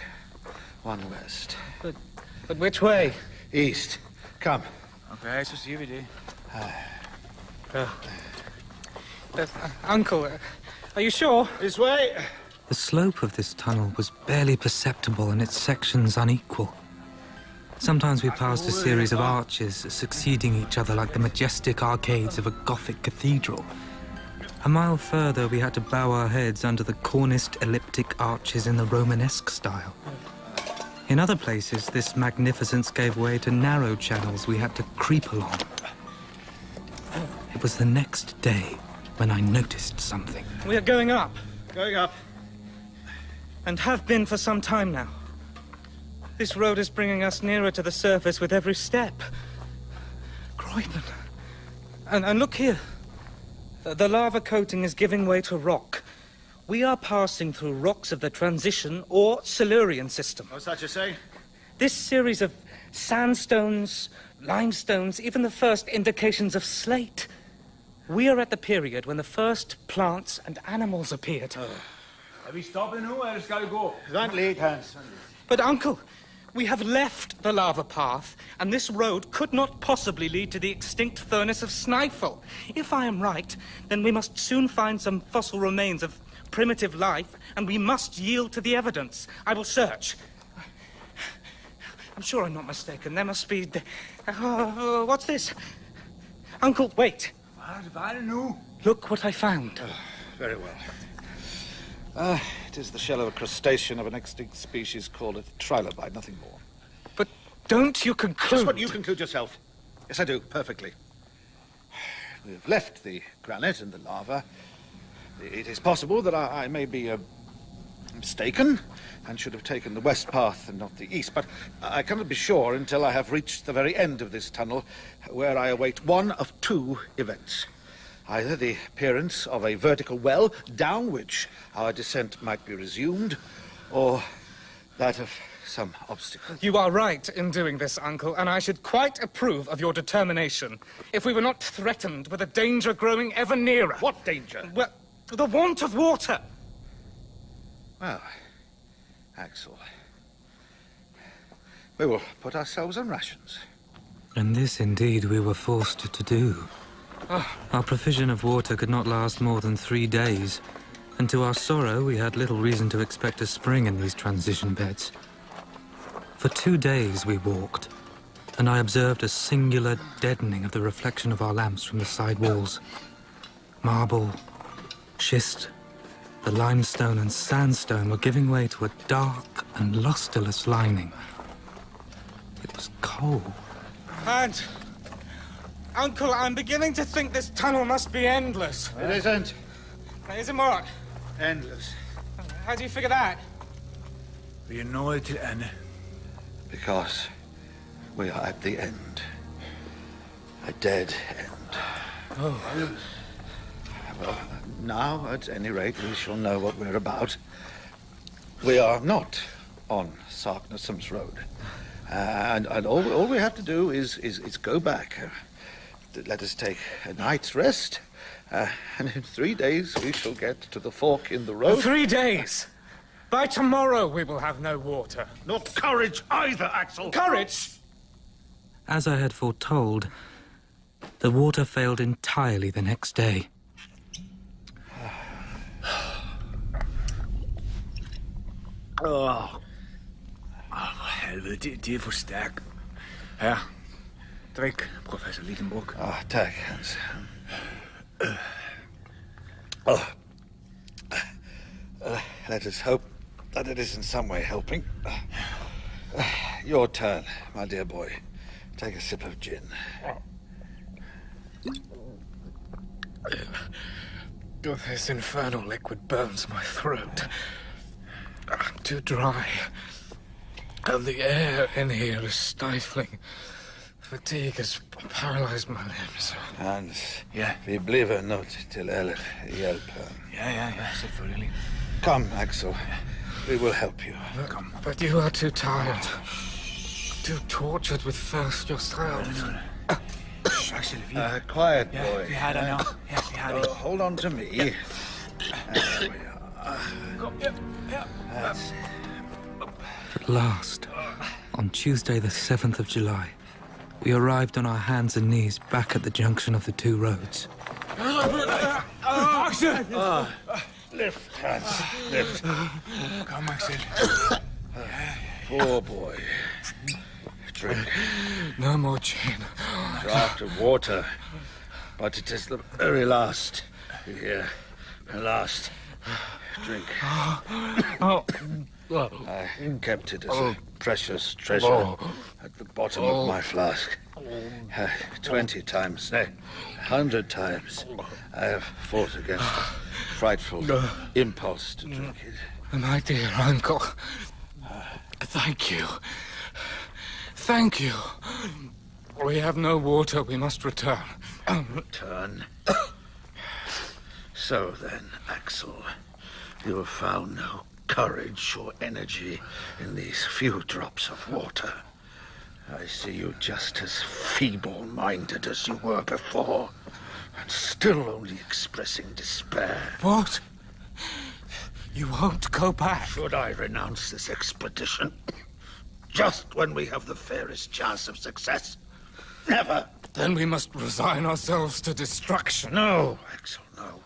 one west. But which way? East. Come. Okay, så siger vi det. Uncle, are you sure? This way. The slope of this tunnel was barely perceptible and its sections unequal. Sometimes we passed a series of arches succeeding each other like the majestic arcades of a Gothic cathedral. A mile further, we had to bow our heads under the corniced elliptic arches in the Romanesque style. In other places, this magnificence gave way to narrow channels we had to creep along. It was the next day when I noticed something. We are going up. Going up. And have been for some time now. This road is bringing us nearer to the surface with every step. Croydon. And look here. The lava coating is giving way to rock. We are passing through rocks of the transition or Silurian system. What's that you say? This series of sandstones, limestones, even the first indications of slate. We are at the period when the first plants and animals appeared. Er vi stoppet nu, eller skal vi gå? Vent lidt, Hans. But, Uncle, we have left the lava path, and this road could not possibly lead to the extinct furnace of Sniffle. If I am right, then we must soon find some fossil remains of primitive life, and we must yield to the evidence. I will search. I'm sure I'm not mistaken. There must be... what's this? Uncle, wait. Hvad er det nu? Look what I found. Very well. It is the shell of a crustacean of an extinct species called a trilobite, nothing more. But don't you conclude... Just what you conclude yourself. Yes, I do, perfectly. We have left the granite and the lava. It is possible that I may be mistaken and should have taken the west path and not the east, but I cannot be sure until I have reached the very end of this tunnel, where I await one of 2 events. Either the appearance of a vertical well, down which our descent might be resumed, or that of some obstacle. You are right in doing this, Uncle, and I should quite approve of your determination if we were not threatened with a danger growing ever nearer. What danger? Well, the want of water. Well, Axel, we will put ourselves on rations. And this, indeed, we were forced to do. Our provision of water could not last more than 3 days, and to our sorrow we had little reason to expect a spring in these transition beds. For 2 days we walked, and I observed a singular deadening of the reflection of our lamps from the side walls. Marble, schist, the limestone and sandstone were giving way to a dark and lusterless lining. It was cold. And... Uncle, I'm beginning to think this tunnel must be endless. It isn't. Isn't what? Endless. How do you figure that? Vi er nået til ende. Because we are at the end. A dead end. Oh. Well, now, at any rate, we shall know what we're about. We are not on Sarknessum's road. And all we have to do is go back. Let us take a night's rest, and in 3 days we shall get to the fork in the road. 3 days? By tomorrow we will have no water. Not courage either, Axel. Courage? As I had foretold, the water failed entirely the next day. For helvede, det er for stærkt. Her, drik, professor Lichen. Tak, Hans. Let us hope that it is in some way helping. Your turn, my dear boy. Take a sip of gin. This infernal liquid burns my throat. I'm too dry. And the air in here is stifling. Fatigue has paralyzed my limbs. Hans, Ja. vi bliver nødt til at hjælpe. Ja, selvfølgelig. Come, Axel. We will help you. Come. But you are too tired. Too tortured with thirst yourselves. Axel, quiet, Ja, boy. vi har dig nu. Ja, vi har dig. Hold on to me. Ja. There we are. Kom, ja. That's it. At last, on Tuesday the 7th of July, we arrived on our hands and knees back at the junction of the two roads. Axel! Lift, Hans. Lift. Come, Axel. Poor boy. Drink. No more gin. Draught of water. But it is the very last. Here. Last. Drink. I kept it as a precious treasure at the bottom of my flask. 20 times, nay, 100 times, I have fought against a frightful impulse to drink it. My dear uncle, thank you. Thank you. We have no water. We must return. Return? So then, Axel, you have found no courage or energy in these few drops of water. I see you just as feeble-minded as you were before, and still only expressing despair. What? You won't go back? Should I renounce this expedition? Just when we have the fairest chance of success? Never! Then we must resign ourselves to destruction. No, Axel, no.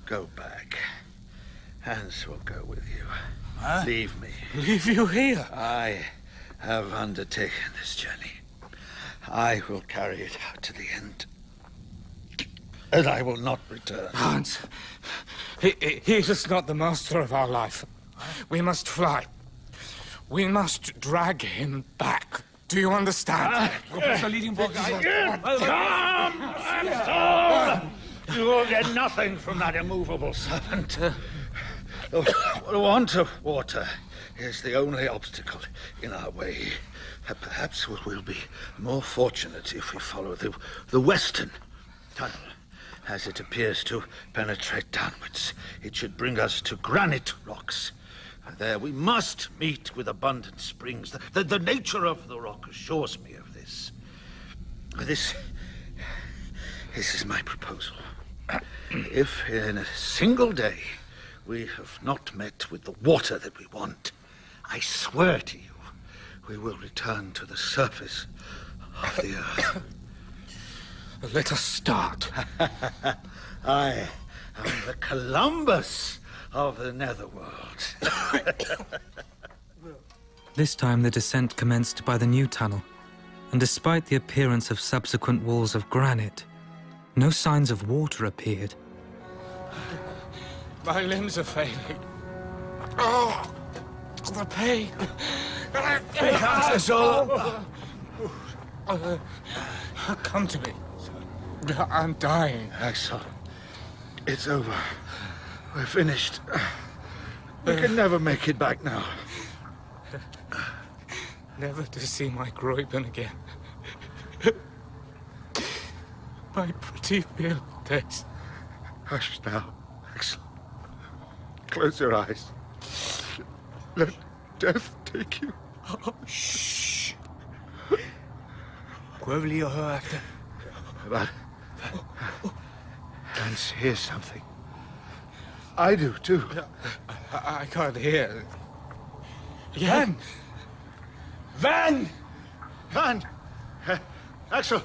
Go back. Hans will go with you. Huh? Leave me. Leave you here? I have undertaken this journey. I will carry it out to the end. And I will not return. Hans, he is not the master of our life. We must fly. We must drag him back. Do you understand? Professor Liedenbrock, You will get nothing from that immovable servant. The want of water is the only obstacle in our way. Perhaps we'll be more fortunate if we follow the western tunnel. As it appears to penetrate downwards, it should bring us to granite rocks. And there we must meet with abundant springs. The nature of the rock assures me of this. This is my proposal. If in a single day we have not met with the water that we want, I swear to you, we will return to the surface of the earth. Let us start. I am the Columbus of the netherworld. This time the descent commenced by the new tunnel, and despite the appearance of subsequent walls of granite, no signs of water appeared. My limbs are failing. Oh, the pain. Come to me. I'm dying. Axel, it's over. We're finished. We can never make it back now. Never to see my Gräuben again. My pretty field days. Hush now, Axel. Close your eyes. Let death take you. Shh. Prøv lige at høre efter. But Hans hears something. I do too. I can't hear. Verne! Verne! Verne! Axel!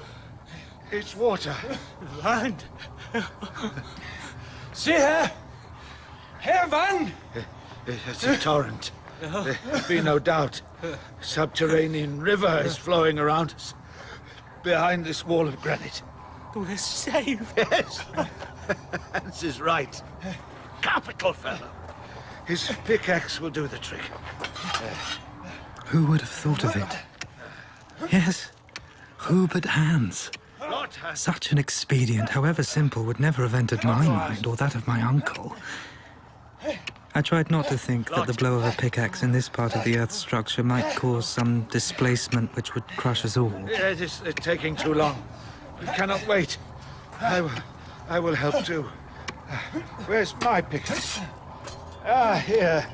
It's water. Verne! Se her! Her er vand! It's a torrent. There be no doubt. Subterranean river is flowing around us. Behind this wall of granite. We're safe. Yes. Hans is right. capital fellow. His pickaxe will do the trick. Who would have thought of it? Yes, who but Hans? Such an expedient, however simple, would never have entered my mind or that of my uncle. I tried not to think that the blow of a pickaxe in this part of the Earth's structure might cause some displacement which would crush us all. It is taking too long. We cannot wait. I will help too. Where's my pickaxe? Here.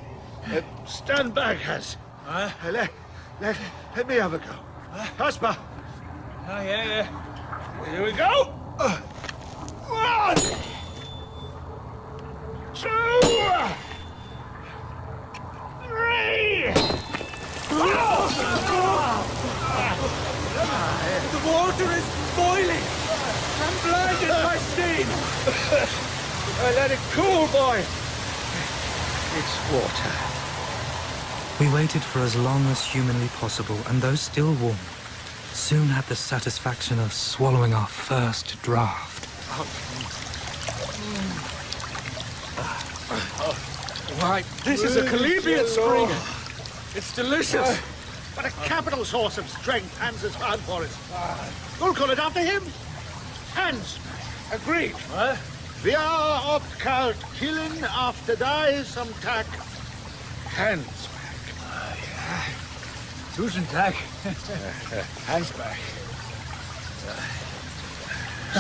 Stand back, Hans. Let me have a go. Husband. Yeah. Here we go. 1, 2, 3. The water is boiling. I'm blinded by steam. Let it cool, boy. It's water. We waited for as long as humanly possible, and though still warm, soon had the satisfaction of swallowing our first draught. Why, This is a chalybeate spring. It's delicious. What a capital source of strength Hans has found for us. We'll call it after him. Hans. Agreed. Wir oft kalt killen after die some Tag. Hans. Tusen Tag. Hans back.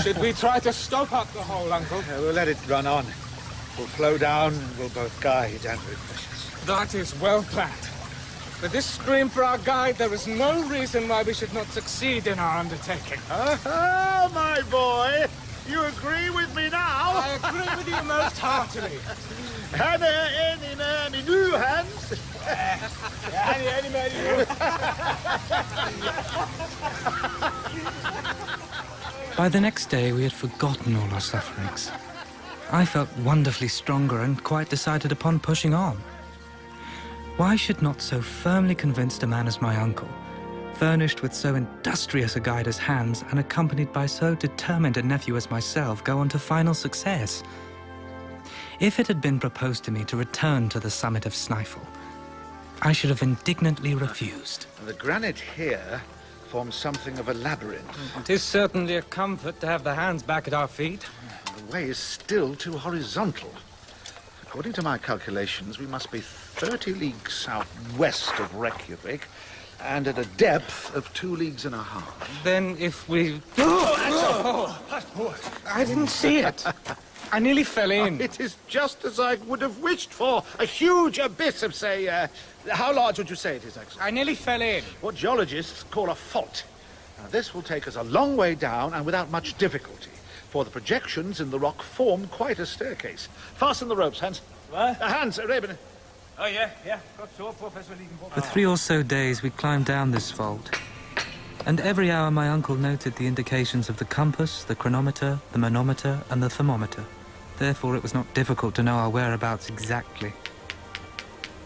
Should we try to stop up the hole, Uncle? We'll let it run on. We'll flow down and we'll both guide and refresh. That is well planned. With this stream for our guide, there is no reason why we should not succeed in our undertaking. Oh, my boy! You agree with me now? I agree with you most heartily. Hammer any new hands? By the next day, we had forgotten all our sufferings. I felt wonderfully stronger and quite decided upon pushing on. Why should not so firmly convinced a man as my uncle, furnished with so industrious a guide as Hans and accompanied by so determined a nephew as myself, go on to final success? If it had been proposed to me to return to the summit of Sniffle, I should have indignantly refused. The granite here forms something of a labyrinth. It is certainly a comfort to have the hands back at our feet. The way is still too horizontal. According to my calculations, we must be 30 leagues southwest of Reykjavik and at a depth of 2 leagues and a half. Then if we... I didn't see it. I nearly fell in. It is just as I would have wished for. A huge abyss of, say, how large would you say it is, Axel? I nearly fell in. What geologists call a fault. Now, this will take us a long way down and without much difficulty, for the projections in the rock form quite a staircase. Fasten the ropes, Hans. What? Hans, Rabin. Oh, yeah. Got so, Professor Lichen. For 3 or so days, we climbed down this vault. And every hour my uncle noted the indications of the compass, the chronometer, the manometer, and the thermometer. Therefore, it was not difficult to know our whereabouts exactly.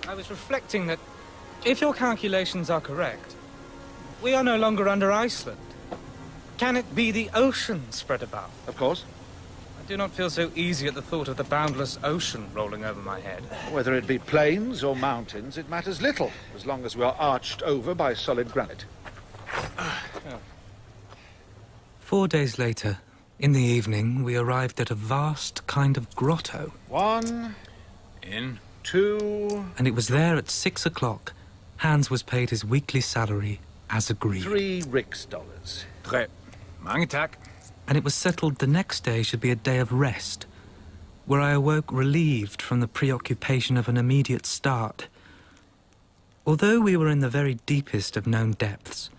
I was reflecting that, if your calculations are correct, we are no longer under Iceland. Can it be the ocean spread about? Of course. I do not feel so easy at the thought of the boundless ocean rolling over my head. Whether it be plains or mountains, it matters little, as long as we are arched over by solid granite. 4 days later, in the evening, we arrived at a vast kind of grotto. 1... In. 2... And it was there at 6 o'clock. Hans was paid his weekly salary, as agreed. 3 Riksdollars. 3. Mange tak. And it was settled the next day should be a day of rest, where I awoke relieved from the preoccupation of an immediate start. Although we were in the very deepest of known depths,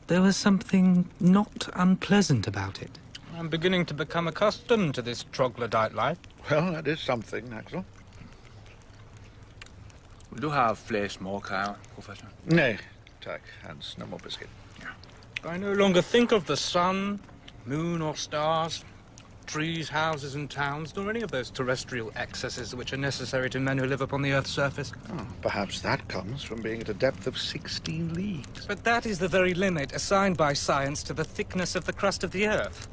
there was something not unpleasant about it. I'm beginning to become accustomed to this troglodyte life. Well, that is something, Axel. Will du have flere småkager, Professor? Nay, tak, Hans. No more biscuit. I no longer think of the sun, moon or stars, trees, houses and towns, nor any of those terrestrial excesses which are necessary to men who live upon the Earth's surface. Oh, perhaps that comes from being at a depth of 16 leagues. But that is the very limit assigned by science to the thickness of the crust of the Earth.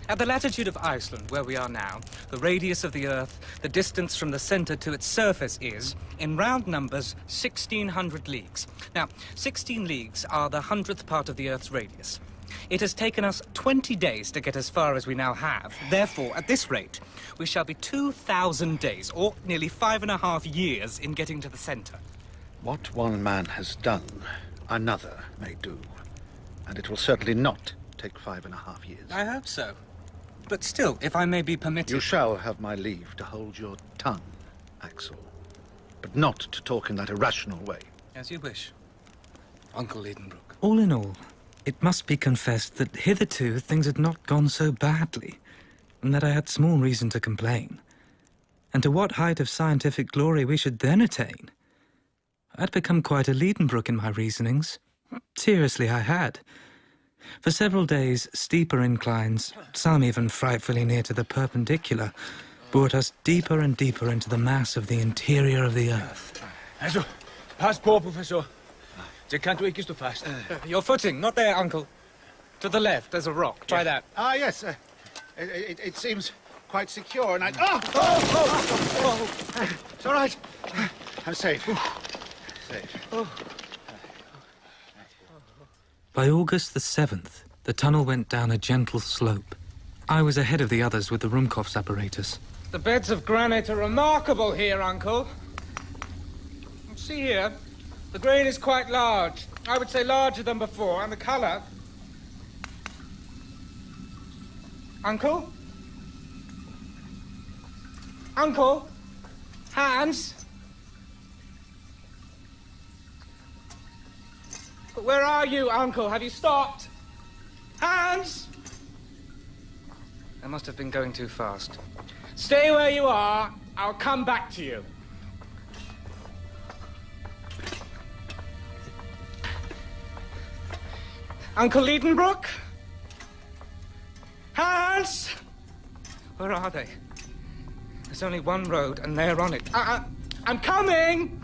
At the latitude of Iceland, where we are now, the radius of the Earth, the distance from the center to its surface is, in round numbers, 1,600 leagues. Now, 16 leagues are the 100th part of the Earth's radius. It has taken us 20 days to get as far as we now have. Therefore, at this rate, we shall be 2,000 days, or nearly 5.5 years, in getting to the center. What one man has done, another may do. And it will certainly not take 5.5 years. I hope so. But still, if I may be permitted... You shall have my leave to hold your tongue, Axel. But not to talk in that irrational way. As you wish, Uncle Liedenbrook. All in all, it must be confessed that hitherto things had not gone so badly, and that I had small reason to complain. And to what height of scientific glory we should then attain? I'd become quite a Liedenbrook in my reasonings. Seriously, I had. For several days, steeper inclines, some even frightfully near to the perpendicular, brought us deeper and deeper into the mass of the interior of the Earth. Also, pass på, Professor. Det kan du ikke stå fast. Your footing, not there, Uncle. To the left, there's a rock. Try that. Ah, yes. It seems quite secure, and I... It's all right. I'm safe. Safe. By August the 7th, the tunnel went down a gentle slope. I was ahead of the others with the Ruhmkorff's apparatus. The beds of granite are remarkable here, Uncle. See here, the grain is quite large. I would say larger than before, and the colour... Uncle? Uncle? Hans? Where are you, Uncle? Have you stopped? Hans? I must have been going too fast. Stay where you are. I'll come back to you. Uncle Liedenbrook? Hans? Where are they? There's only one road, and they're on it. I'm coming!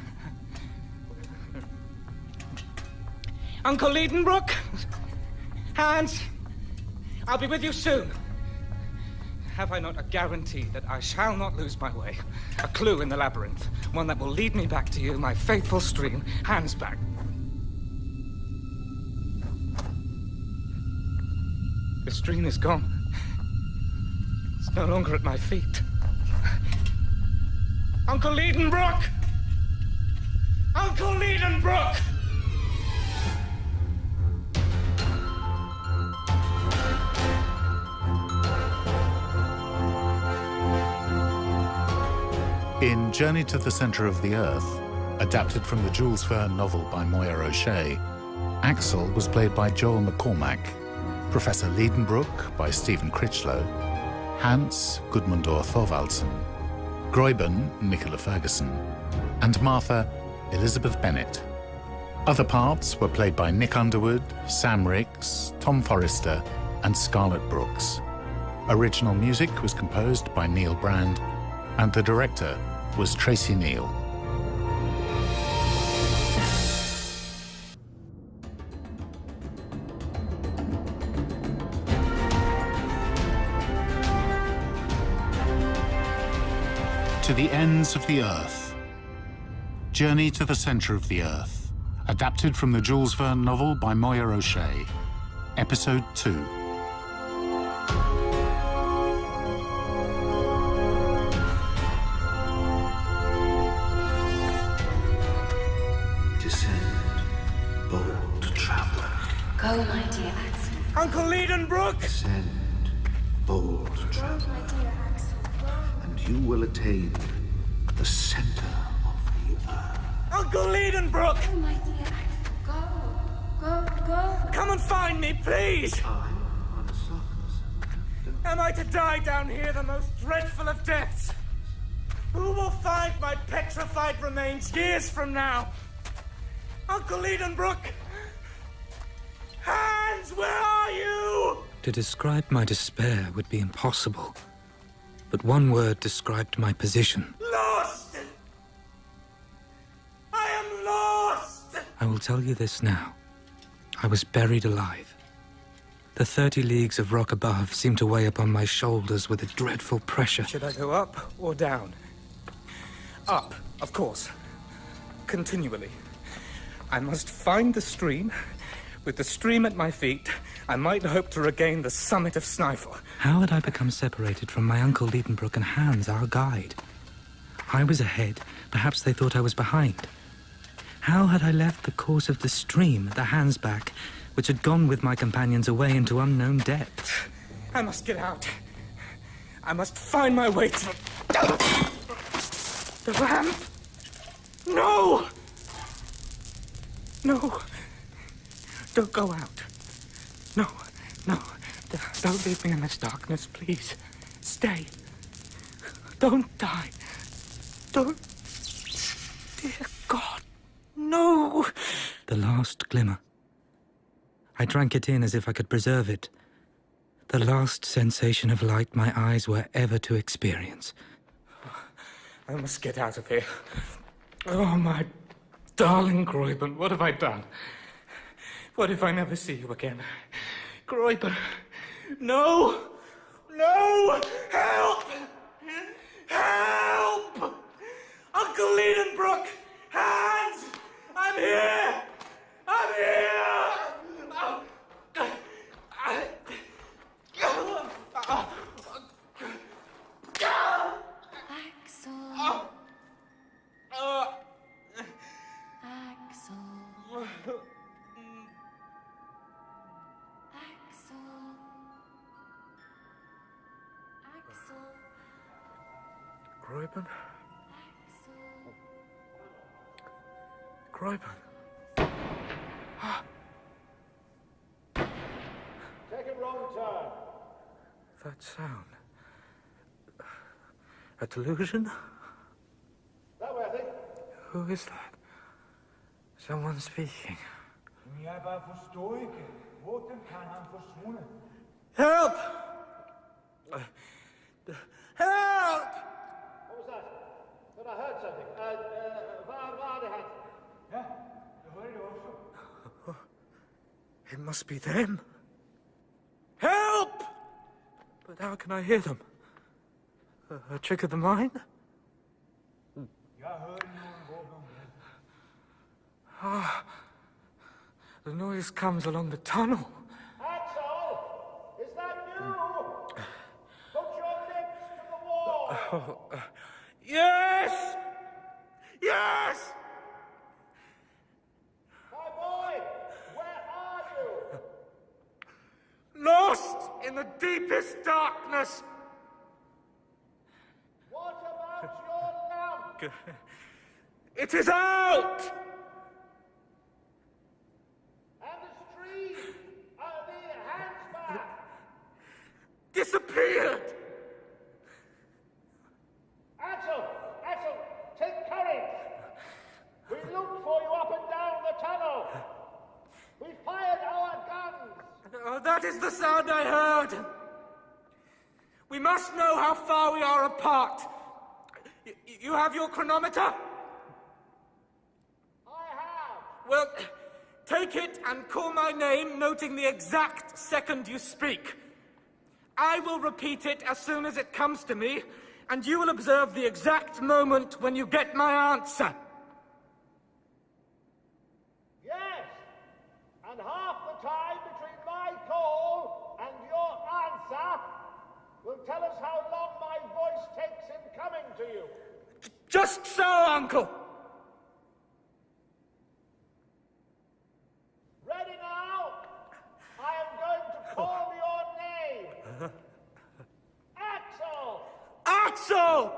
Uncle Liedenbrook? Hans? I'll be with you soon. Have I not a guarantee that I shall not lose my way? A clue in the labyrinth, one that will lead me back to you, my faithful stream, Hans back. The stream is gone. It's no longer at my feet. Uncle Liedenbrook! Uncle Liedenbrook! In Journey to the Centre of the Earth, adapted from the Jules Verne novel by Moyer O'Shea, Axel was played by Joel McCormack, Professor Liedenbrook by Stephen Critchlow, Hans Gudmundur Thorvaldsen, Gräuben Nicola Ferguson, and Martha Elizabeth Bennett. Other parts were played by Nick Underwood, Sam Riggs, Tom Forrester, and Scarlett Brooks. Original music was composed by Neil Brand, and the director was Tracy Neal. To the Ends of the Earth. Journey to the Centre of the Earth. Adapted from the Jules Verne novel by Moyer O'Shea. Episode 2. Go, my dear Axel. Uncle Liedenbrook! Descend, bold traveler. Go, my dear Axel. Go. And you will attain the center of the earth. Uncle Liedenbrook! Go, my dear Axel. Go. Come and find me, please! On the surface. Am I to die down here, the most dreadful of deaths? Who will find my petrified remains years from now? Uncle Liedenbrook! Hans, where are you? To describe my despair would be impossible, but one word described my position. Lost! I am lost! I will tell you this now. I was buried alive. The 30 leagues of rock above seemed to weigh upon my shoulders with a dreadful pressure. Should I go up or down? Up, of course. Continually. I must find the stream. With the stream at my feet, I might hope to regain the summit of Snæfell. How had I become separated from my uncle Liedenbrock and Hans, our guide? I was ahead. Perhaps they thought I was behind. How had I left the course of the stream at the Hans back, which had gone with my companions away into unknown depths? I must get out. I must find my way to the lamp. No! No. Don't go out. No. Don't leave me in this darkness, please. Stay. Don't die. Don't. Dear God, no! The last glimmer. I drank it in as if I could preserve it. The last sensation of light my eyes were ever to experience. I must get out of here. Oh, my darling Gräuben, what have I done? What if I never see you again? Gräuben, no! No! Help! Help! Uncle Liedenbrock! Hans! I'm here! I'm here! Gräuben? Gräuben? Take a wrong turn. That sound. A delusion? That way, I think. Who is that? Someone speaking. Help! Help! What was that? Thought I heard something. It must be them. Help! But how can I hear them? A trick of the mind? Ah, the noise comes along the tunnel. Axel! Is that you? Put your lips to the wall! Yes! Yes! My boy, where are you? Lost in the deepest darkness! What about your lamp? It is out! And the stream, the Hans back. Disappeared! Axel, take courage. We looked for you up and down the tunnel. We fired our guns. Oh, that is the sound I heard. We must know how far we are apart. You have your chronometer? I have. Well, take it and call my name, noting the exact second you speak. I will repeat it as soon as it comes to me, and you will observe the exact moment when you get my answer. Yes, and half the time between my call and your answer will tell us how long my voice takes in coming to you. Just so, Uncle. Ready now? I am going to call your name. Axel! Axel!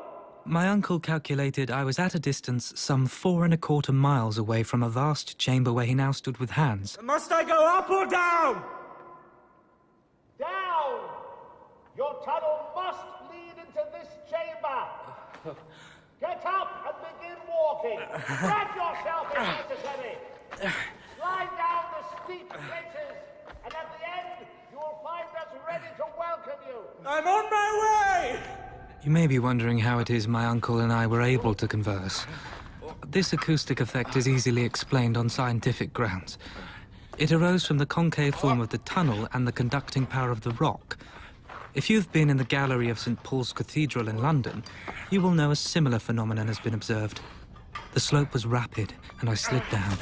My uncle calculated I was at a distance some 4 1/4 miles away from a vast chamber where he now stood with Hans. Must I go up or down? Down! Your tunnel must lead into this chamber. Get up and begin walking. Grab yourself if necessary. Slide down the steep places, and at the end, you will find us ready to welcome you. I'm on my way! You may be wondering how it is my uncle and I were able to converse. This acoustic effect is easily explained on scientific grounds. It arose from the concave form of the tunnel and the conducting power of the rock. If you've been in the gallery of St. Paul's Cathedral in London, you will know a similar phenomenon has been observed. The slope was rapid, and I slid down.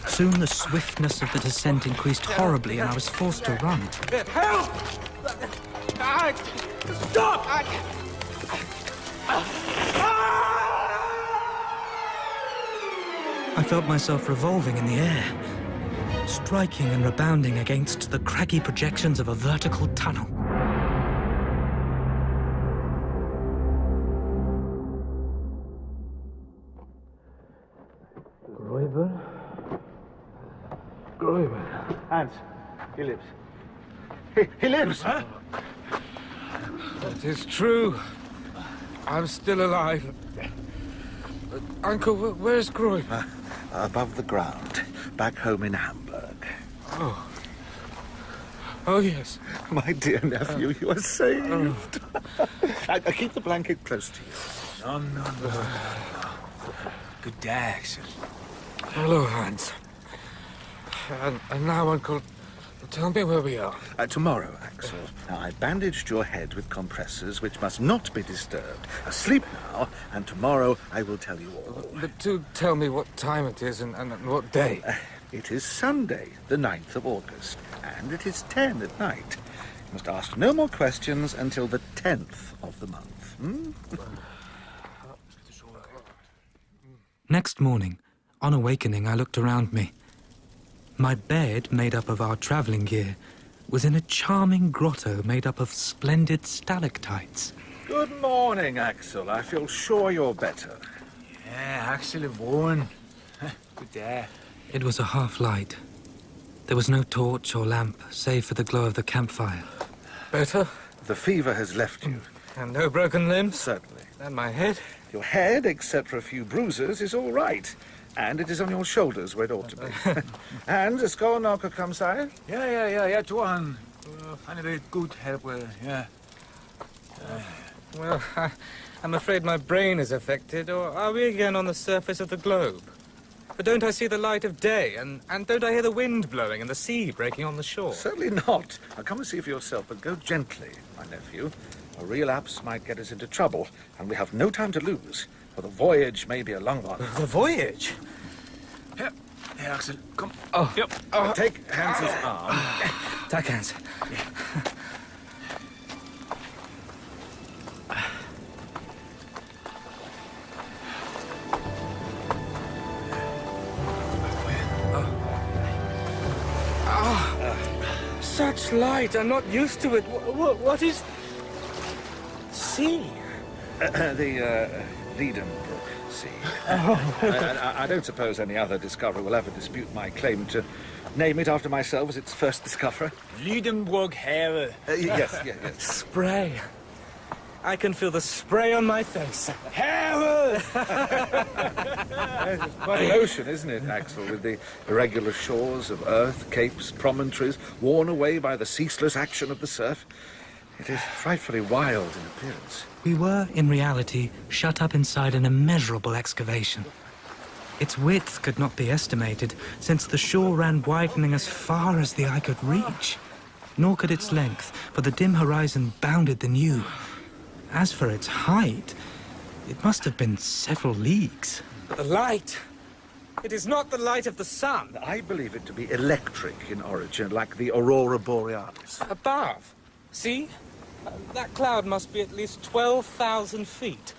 Soon the swiftness of the descent increased horribly, and I was forced to run. Help! Stop! I felt myself revolving in the air, striking and rebounding against the craggy projections of a vertical tunnel. Groiber. Hans, he lives. He lives! Huh? It is true. I'm still alive. Uncle, where's Groiber? Above the ground, back home in Hamburg. Oh. Oh, yes. My dear nephew, you are saved. I keep the blanket close to you. No. Good day, Axel. Hello, Hans. And now, Uncle, tell me where we are. Tomorrow, Axel. Now, I bandaged your head with compressors, which must not be disturbed. Sleep now, and tomorrow I will tell you all. But do tell me what time it is and what day. It is Sunday, the 9th of August, and it is 10 at night. You must ask no more questions until the 10th of the month. Next morning, on awakening, I looked around me. My bed, made up of our travelling gear, was in a charming grotto made up of splendid stalactites. Good morning, Axel. I feel sure you're better. Yeah, Axel is warm. Good day. It was a half-light. There was no torch or lamp, save for the glow of the campfire. Better? The fever has left you. And no broken limbs? Certainly. And my head? Your head, except for a few bruises, is all right. And it is on your shoulders where it ought to be. And skål nok at komme sig? Ja, jeg tror han er lidt good helper, yeah. Well, I'm afraid my brain is affected, or are we again on the surface of the globe? But don't I see the light of day, and don't I hear the wind blowing and the sea breaking on the shore? Certainly not. Now come and see for yourself, but go gently, my nephew. A relapse might get us into trouble, and we have no time to lose, for the voyage may be a long one. The voyage? Her, Axel, kom. Oh. Yep. Take Hans's arm. Take Hans. Such light! I'm not used to it. What is... sea? The Wyndham Sea. I don't suppose any other discoverer will ever dispute my claim to name it after myself as its first discoverer. Lydenbrook Have. Yes. Spray. I can feel the spray on my face. Have! It's quite an ocean, isn't it, Axel, with the irregular shores of earth, capes, promontories, worn away by the ceaseless action of the surf. It is frightfully wild in appearance. We were, in reality, shut up inside an immeasurable excavation. Its width could not be estimated, since the shore ran widening as far as the eye could reach. Nor could its length, for the dim horizon bounded the new. As for its height, it must have been several leagues. But the light! It is not the light of the sun. I believe it to be electric in origin, like the aurora borealis. Above. See? That cloud must be at least 12,000 feet.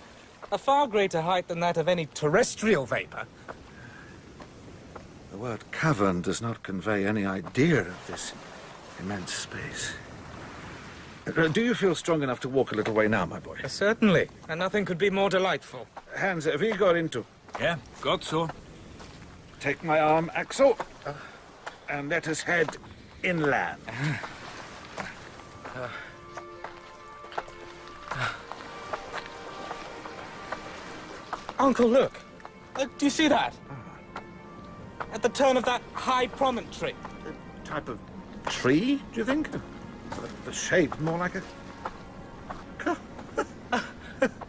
A far greater height than that of any terrestrial vapor. The word cavern does not convey any idea of this immense space. Do you feel strong enough to walk a little way now, my boy? Certainly, and nothing could be more delightful. Hans, have you got into? Yeah, got so. Take my arm, Axel, and let us head inland. Uncle, look. Do you see that? At the turn of that high promontory. A type of tree, do you think? The shape more like a...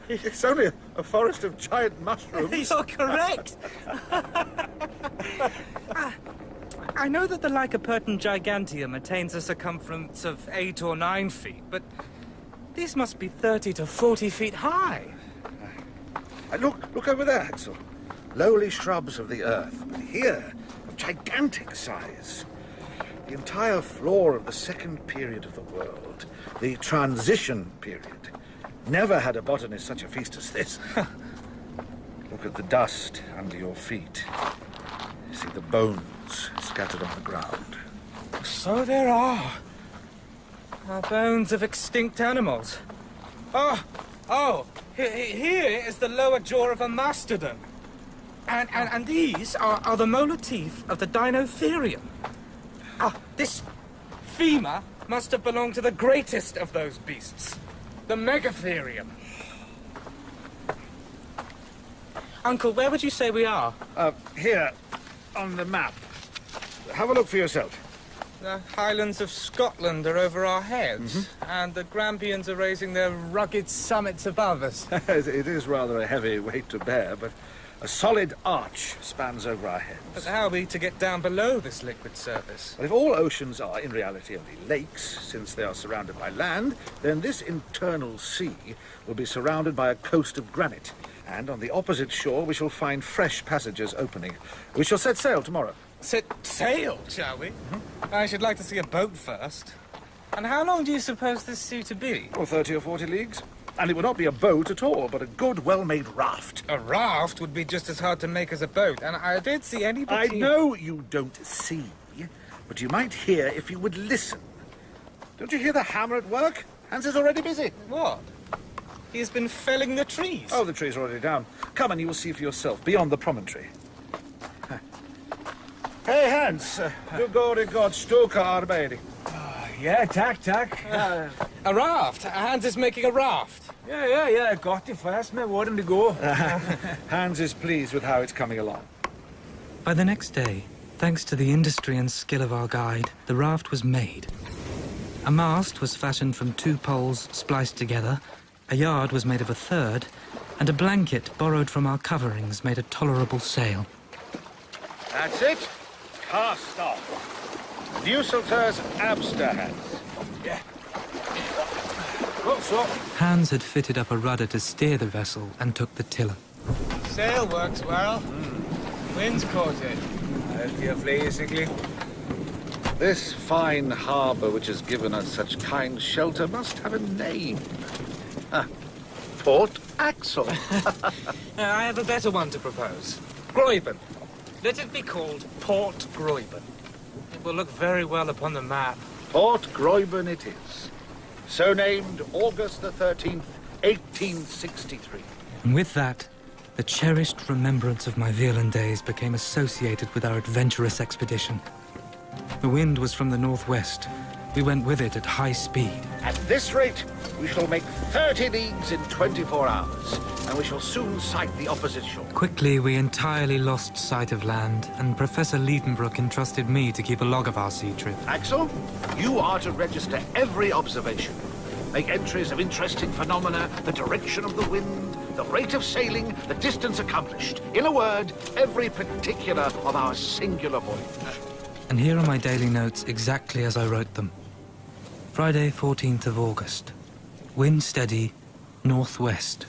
It's only a forest of giant mushrooms. You're correct. I know that the Lycoperdon giganteum attains a circumference of 8 or 9 feet, but these must be 30 to 40 feet high. Look over there, Axel. Lowly shrubs of the earth, but here, of gigantic size. The entire floor of the second period of the world, the transition period. Never had a botanist such a feast as this. Look at the dust under your feet. See the bones scattered on the ground. So there are. Bones of extinct animals. Here is the lower jaw of a mastodon. And these are the molar teeth of the Dinotherium. This femur must have belonged to the greatest of those beasts, the Megatherium. Uncle, where would you say we are? Here, on the map. Have a look for yourself. The Highlands of Scotland are over our heads, and the Grampians are raising their rugged summits above us. It is rather a heavy weight to bear, but a solid arch spans over our heads. But how are we to get down below this liquid surface? Well, if all oceans are, in reality, only lakes, since they are surrounded by land, then this internal sea will be surrounded by a coast of granite. And on the opposite shore, we shall find fresh passages opening. We shall set sail tomorrow. Set sail, shall we? I should like to see a boat first. And how long do you suppose this sea to be? Well, 30 or 40 leagues. And it would not be a boat at all, but a good, well-made raft. A raft would be just as hard to make as a boat, and I did see anybody... I know you don't see, but you might hear if you would listen. Don't you hear the hammer at work? Hans is already busy. What? He's been felling the trees. Oh, the trees are already down. Come and you will see for yourself, beyond the promontory. Hey, Hans. Du går I gott stycke arbete. Ja, tack. A raft. Hans is making a raft. Ja, godt tilfreds med hvordan det går. Hans is pleased with how it's coming along. By the next day, thanks to the industry and skill of our guide, the raft was made. A mast was fashioned from 2 poles spliced together, a yard was made of a third, and a blanket borrowed from our coverings made a tolerable sail. That's it. Cast off. Newselter's Abster, Hans. Yeah. Hans had fitted up a rudder to steer the vessel and took the tiller. Sail works well. Wind's caught it. This fine harbour which has given us such kind shelter must have a name. Port Axel. I have a better one to propose. Groyben. Let it be called Port Groyben. It will look very well upon the map. Port Groyben it is. So named August the 13th, 1863. And with that, the cherished remembrance of my Veerland days became associated with our adventurous expedition. The wind was from the northwest. We went with it at high speed. At this rate, we shall make 30 leagues in 24 hours, and we shall soon sight the opposite shore. Quickly, we entirely lost sight of land, and Professor Liedenbrock entrusted me to keep a log of our sea trip. Axel, you are to register every observation. Make entries of interesting phenomena, the direction of the wind, the rate of sailing, the distance accomplished. In a word, every particular of our singular voyage. And here are my daily notes exactly as I wrote them. Friday, 14th of August. Wind steady, northwest.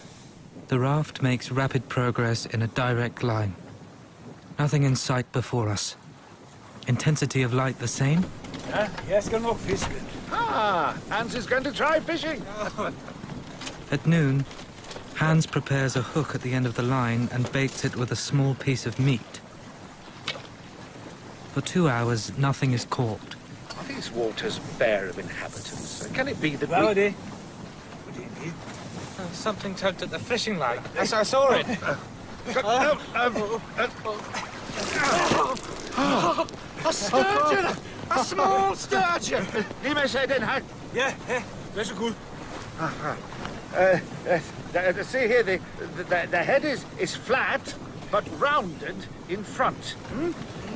The raft makes rapid progress in a direct line. Nothing in sight before us. Intensity of light the same? Jeg skal nok fiske. Hans is going to try fishing. At noon, Hans prepares a hook at the end of the line and baits it with a small piece of meat. For 2 hours, nothing is caught. Are these waters bare of inhabitants? Can it be that What do you need? Something tugged at the fishing line. Yes, I saw it. A sturgeon! A small sturgeon! He may say den her. Yeah, that's good. See here, the head is flat, but rounded in front.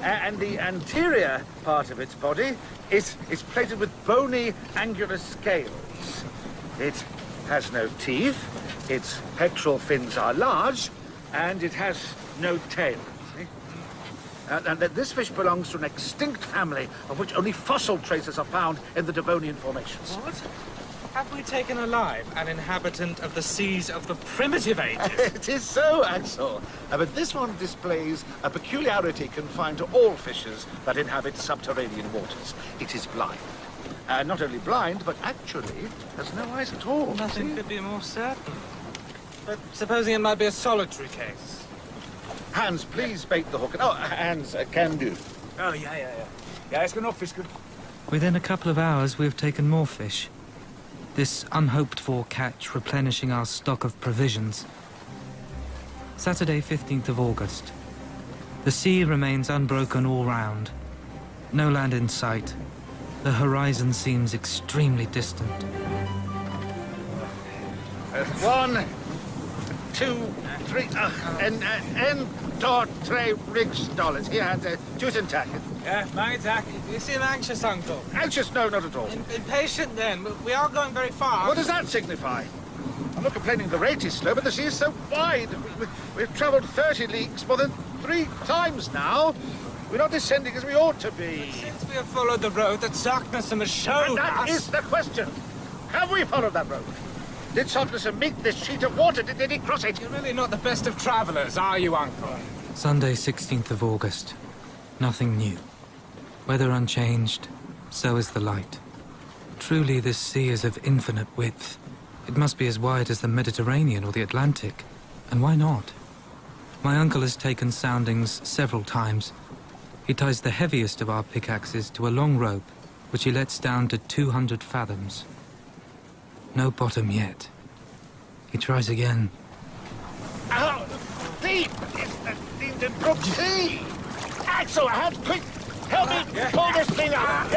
And the anterior part of its body is plated with bony, angular scales. It has no teeth, its pectoral fins are large, and it has no tail. And that this fish belongs to an extinct family of which only fossil traces are found in the Devonian formations. What? Have we taken alive an inhabitant of the seas of the primitive ages? It is so, Axel. But this one displays a peculiarity confined to all fishes that inhabit subterranean waters. It is blind. Not only blind, but actually has no eyes at all. Nothing could be more certain. But supposing it might be a solitary case? Hans, please bait the hook. Oh, Hans, can do. Oh, yeah. Yeah, it's enough fish good. Within a couple of hours, we have taken more fish. This unhoped-for catch replenishing our stock of provisions. Saturday, 15th of August. The sea remains unbroken all round. No land in sight. The horizon seems extremely distant. 1, 2, 3, and tre rigsdollars. Here, Hans, tusen tack. Yeah, mine tack. You seem anxious, Uncle. Anxious? No, not at all. Impatient, then. We are going very far. What does that signify? I'm not complaining the rate is slow, but the sea is so wide. We've travelled 30 leagues more than 3 times now. We're not descending as we ought to be. Since we have followed the road that Saknussemm has shown us... That is the question. Have we followed that road? Did Saknussemm meet this sheet of water? Did he cross it? You're really not the best of travellers, are you, Uncle? Sunday, 16th of August. Nothing new. Weather unchanged, so is the light. Truly, this sea is of infinite width. It must be as wide as the Mediterranean or the Atlantic. And why not? My uncle has taken soundings several times. He ties the heaviest of our pickaxes to a long rope, which he lets down to 200 fathoms. No bottom yet. He tries again. How deep is the Lindenbrook Sea? Axel, Hans, quick! Help me pull this thing up!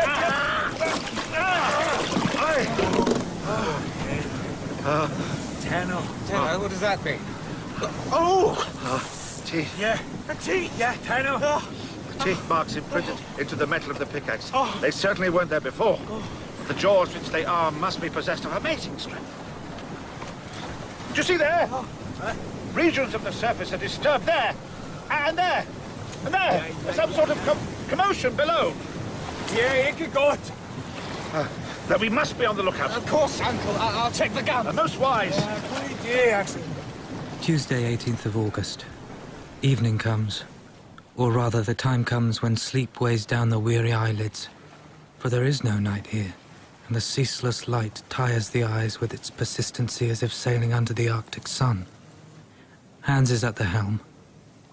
Tenno, what does that mean? Teeth. Yeah, a teeth, yeah, Tenno. Teeth marks imprinted into the metal of the pickaxe. They certainly weren't there before. The jaws which they are must be possessed of amazing strength. Do you see there? Regions of the surface are disturbed there, and there, and there. There's some sort of commotion below. Yeah, you could go it. That we must be on the lookout. Of course, Uncle. I'll check the gun. Most wise. Tuesday, 18th of August. Evening comes. Or rather, the time comes when sleep weighs down the weary eyelids. For there is no night here, and the ceaseless light tires the eyes with its persistency as if sailing under the Arctic sun. Hans is at the helm.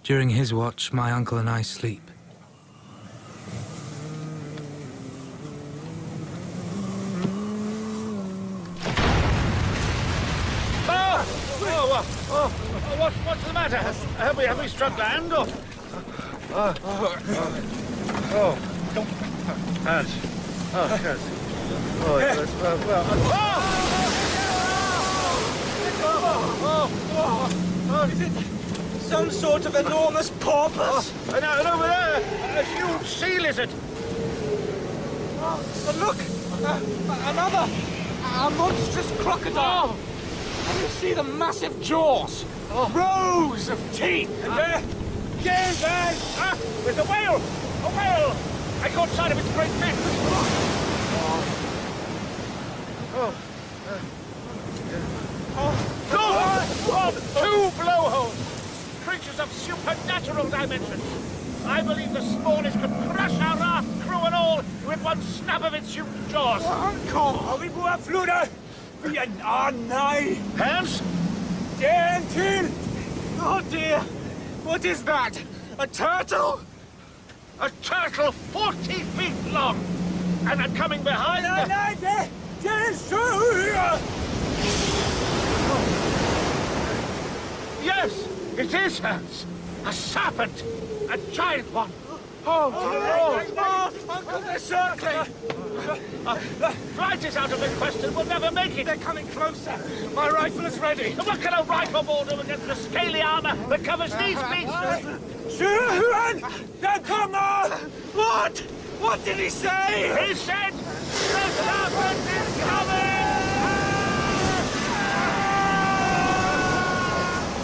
During his watch, my uncle and I sleep. What's the matter? Have we struck land or? Hans. Yes. Is it some sort of enormous porpoise? And over there, a huge sea lizard. Look! Another! A monstrous crocodile! Can you see the massive jaws? Rows of teeth! And there! James! There's a whale! A whale! I caught sight of its great fin! Two blowholes! Creatures of supernatural dimensions! I believe the smallest could crush our raft, crew and all, with one snap of its huge jaws! Uncle! Vi bor floder! Vi nej! Hans? Gentil! Oh dear! What is that? A turtle? A turtle 40 feet long! And coming behind... Yes, it is, Hans. A serpent. A giant one. Uncle, they're circling! Flight is out of the question. We'll never make it. They're coming closer. My rifle is ready. And what can a rifle ball do against the scaly armor that covers these beasts? They're coming! What? What did he say? He said, the serpent is coming!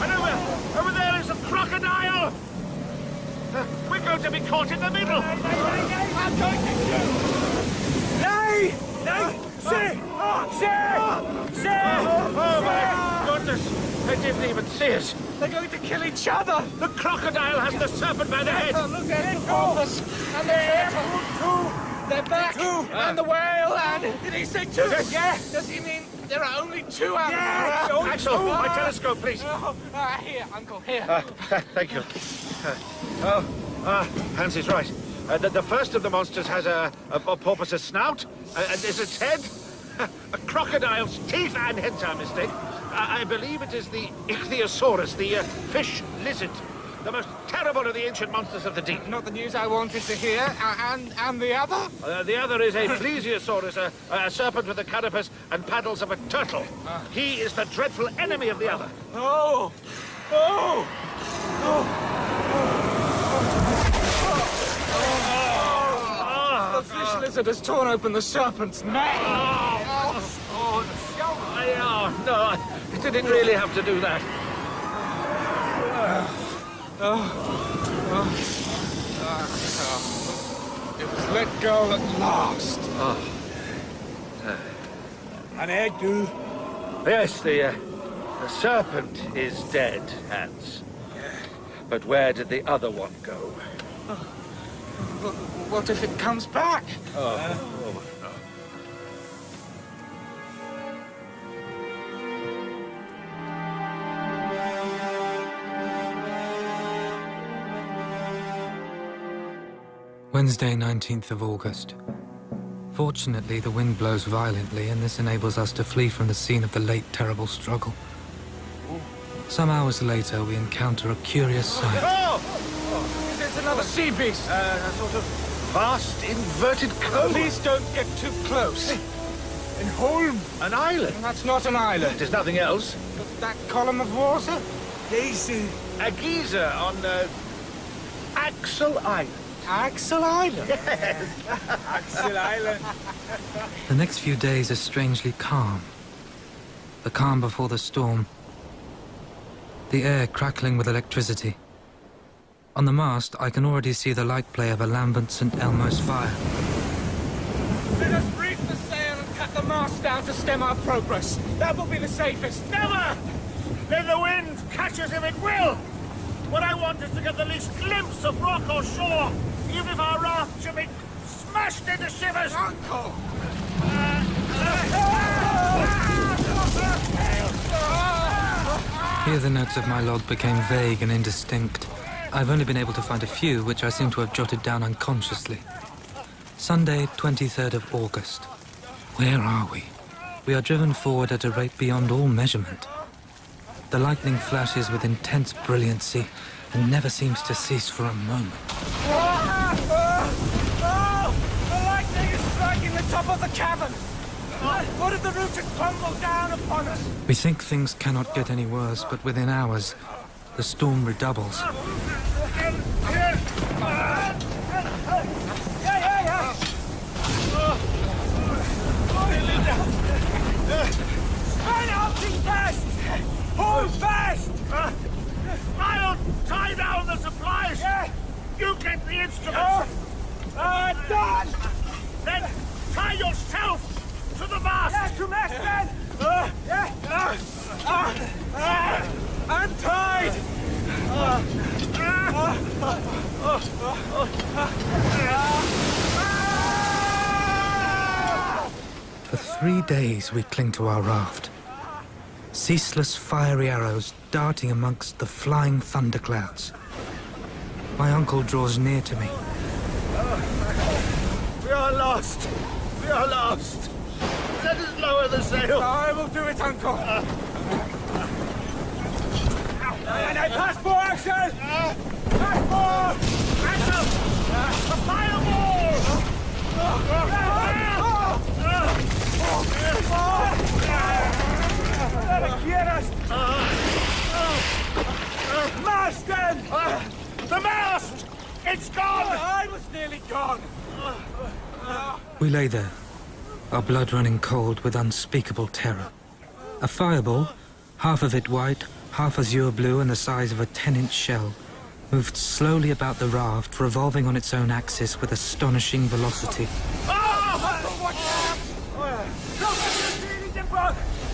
And over there is a crocodile! We're going to be caught caught in the middle. I'm going to shoot. Nay! Oh, my goodness. They didn't even see us. They're going to kill each other. The crocodile has the serpent by the head. Look at it. And they're two. They're back. And the whale. And did he say two? Yeah. Does he mean there are only two animals? Yeah. Axel, my telescope, please. Here, Uncle, here. Thank you. Hans is right. The first of the monsters has a porpoise's snout, and is its head. A crocodile's teeth, and hence our mistake. I believe it is the ichthyosaurus, the fish lizard. The most terrible of the ancient monsters of the deep. Not the news I wanted to hear. And the other? The other is a plesiosaurus, a serpent with the carapace and paddles of a turtle. He is the dreadful enemy of the other. The fish lizard has torn open the serpent's neck. No, it didn't really have to do that. It was let go at last. And Ed, do? Yes, the serpent is dead, Hans. But where did the other one go? What if it comes back? Wednesday, 19th of August. Fortunately, the wind blows violently, and this enables us to flee from the scene of the late terrible struggle. Some hours later, we encounter a curious sight. It's another sea beast. A sort of vast, inverted cone. Please don't get too close. In Holm. An island? That's not an island. There's nothing else. But that column of water? Geyser. A geyser on Axel Island. Axel Island? Yes. Axel Island. The next few days are strangely calm. The calm before the storm. The air crackling with electricity. On the mast, I can already see the light play of a Lambent St. Elmo's fire. Let us reef the sail and cut the mast down to stem our progress. That will be the safest. Never! Let the wind catch us if it will! What I want is to get the least glimpse of rock or shore, even if our raft should be smashed into shivers. Uncle! Here the notes of my log became vague and indistinct. I've only been able to find a few, which I seem to have jotted down unconsciously. Sunday, 23rd of August. Where are we? We are driven forward at a rate beyond all measurement. The lightning flashes with intense brilliancy and never seems to cease for a moment. The lightning is striking the top of the cavern! What if the roof should crumble down upon us? We think things cannot get any worse, but within hours, the storm redoubles. Span out the fast! Hold fast! I'll tie down the supplies! You get the instruments! Done! Then tie yourself to the mast! Yes, to mast, then! I'm tied! For 3 days we cling to our raft. Ceaseless fiery arrows darting amongst the flying thunderclouds. My uncle draws near to me. We are lost! We are lost! Let us lower the sail! I will do it, Uncle! And I pass more, Axel! Pass more! Axel! A fireball! Mast, then! The mast! It's gone! I was nearly gone! We lay there, our blood running cold with unspeakable terror. A fireball, half of it white, half azure blue and the size of a 10-inch shell, moved slowly about the raft, revolving on its own axis with astonishing velocity.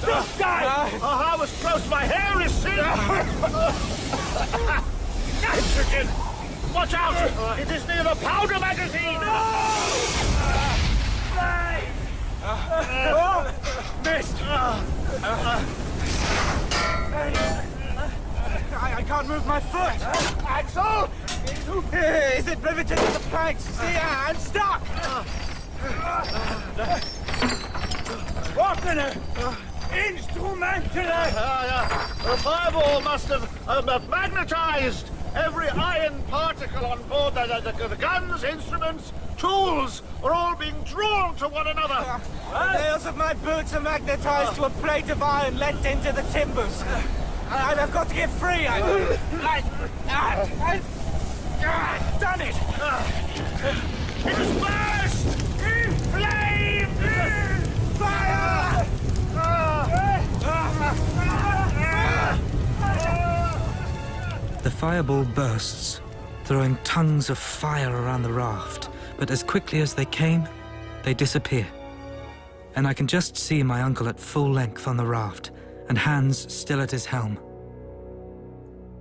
This guy! I was close, my hair is seen! Nitrogen! Watch out! It is near the powder magazine! Missed! I can't move my foot! Axel! Is it riveted to the planks? See, I'm stuck! Ordner! Instrumentele! The fireball must have magnetized every iron particle on board. The guns, instruments, tools are all being drawn to one another. The nails of my boots are magnetized to a plate of iron let into the timbers. I've got to get free. I've done it. It has burst! In flame! Fire! The fireball bursts, throwing tongues of fire around the raft, but as quickly as they came, they disappear. And I can just see my uncle at full length on the raft, and Hans still at his helm.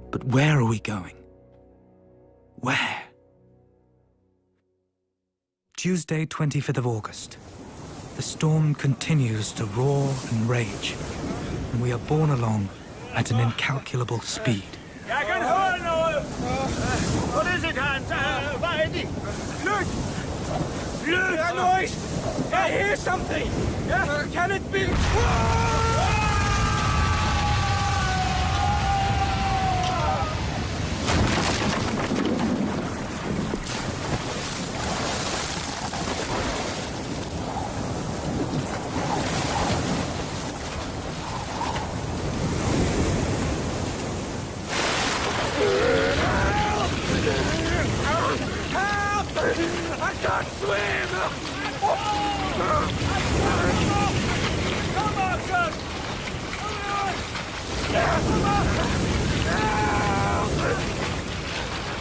But where are we going? Where? Tuesday, 25th of August. The storm continues to roar and rage, and we are borne along at an incalculable speed. What is it, Hans? Look! A noise! I hear something! Can it be? I can't swim! Come on, son!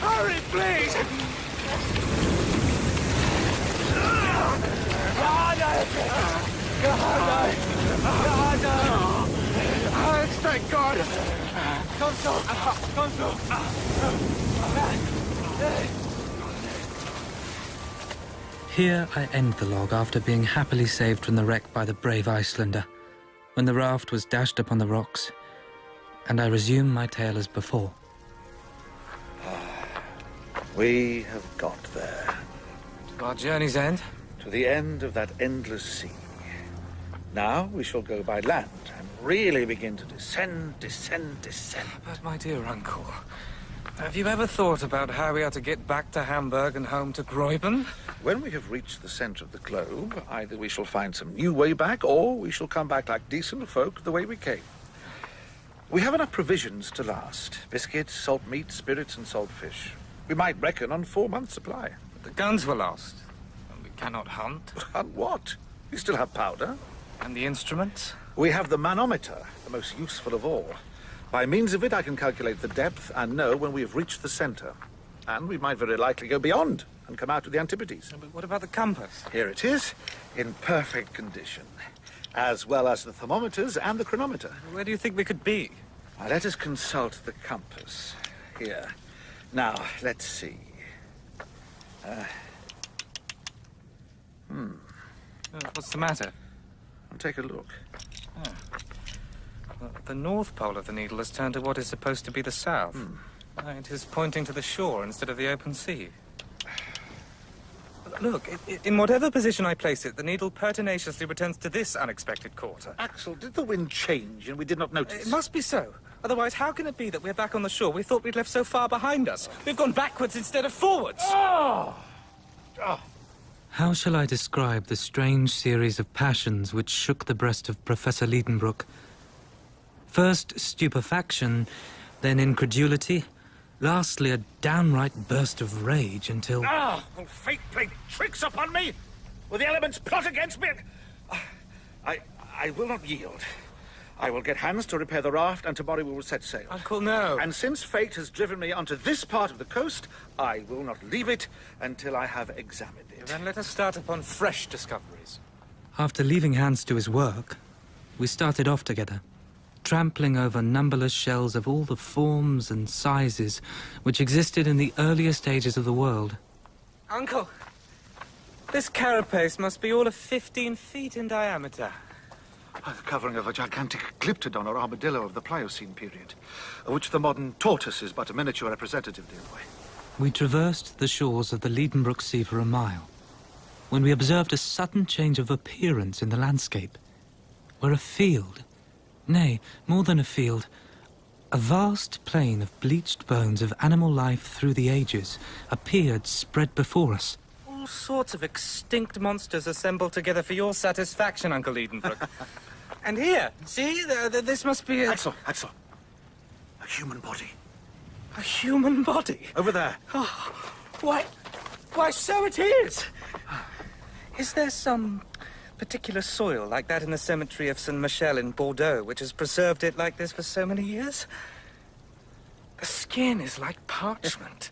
Hurry, please! Thank God! Come so! Here I end the log after being happily saved from the wreck by the brave Icelander, when the raft was dashed upon the rocks, and I resume my tale as before. We have got there. To our journey's end? To the end of that endless sea. Now we shall go by land and really begin to descend. But my dear uncle, have you ever thought about how we are to get back to Hamburg and home to Gräuben? When we have reached the centre of the globe, either we shall find some new way back, or we shall come back like decent folk the way we came. We have enough provisions to last. Biscuits, salt meat, spirits, and salt fish. We might reckon on 4 months' supply. But the guns were lost. And we cannot hunt. Hunt what? We still have powder. And the instruments? We have the manometer, the most useful of all. By means of it, I can calculate the depth and know when we have reached the centre. And we might very likely go beyond and come out to the Antipodes. But what about the compass? Here it is, in perfect condition, as well as the thermometers and the chronometer. Where do you think we could be? Now, let us consult the compass. Here. Now, let's see. What's the matter? Take a look. The north pole of the needle has turned to what is supposed to be the south. It is pointing to the shore instead of the open sea. Look, in whatever position I place it, the needle pertinaciously returns to this unexpected quarter. Axel, did the wind change and we did not notice? It must be so. Otherwise, how can it be that we're back on the shore? We thought we'd left so far behind us. We've gone backwards instead of forwards. How shall I describe the strange series of passions which shook the breast of Professor Liedenbrock? First stupefaction, then incredulity, lastly a downright burst of rage until... Will fate play tricks upon me? Will the elements plot against me? I will not yield. I will get Hans to repair the raft, and tomorrow we will set sail. Uncle, no. And since fate has driven me onto this part of the coast, I will not leave it until I have examined it. Then let us start upon fresh discoveries. After leaving Hans to his work, we started off together, trampling over numberless shells of all the forms and sizes which existed in the earliest ages of the world. Uncle, this carapace must be all of 15 feet in diameter. The covering of a gigantic glyptodon or armadillo of the Pliocene period, of which the modern tortoise is but a miniature representative, dear boy. We traversed the shores of the Liedenbrock Sea for a mile, when we observed a sudden change of appearance in the landscape, where a field, nay, more than a field, a vast plain of bleached bones of animal life through the ages appeared spread before us. All sorts of extinct monsters assembled together for your satisfaction, Uncle Liedenbrock. And here, see, this must be a... Axel, a human body. A human body? Over there. Oh, why, so it is. Is there some particular soil like that in the cemetery of Saint Michel in Bordeaux, which has preserved it like this for so many years? The skin is like parchment.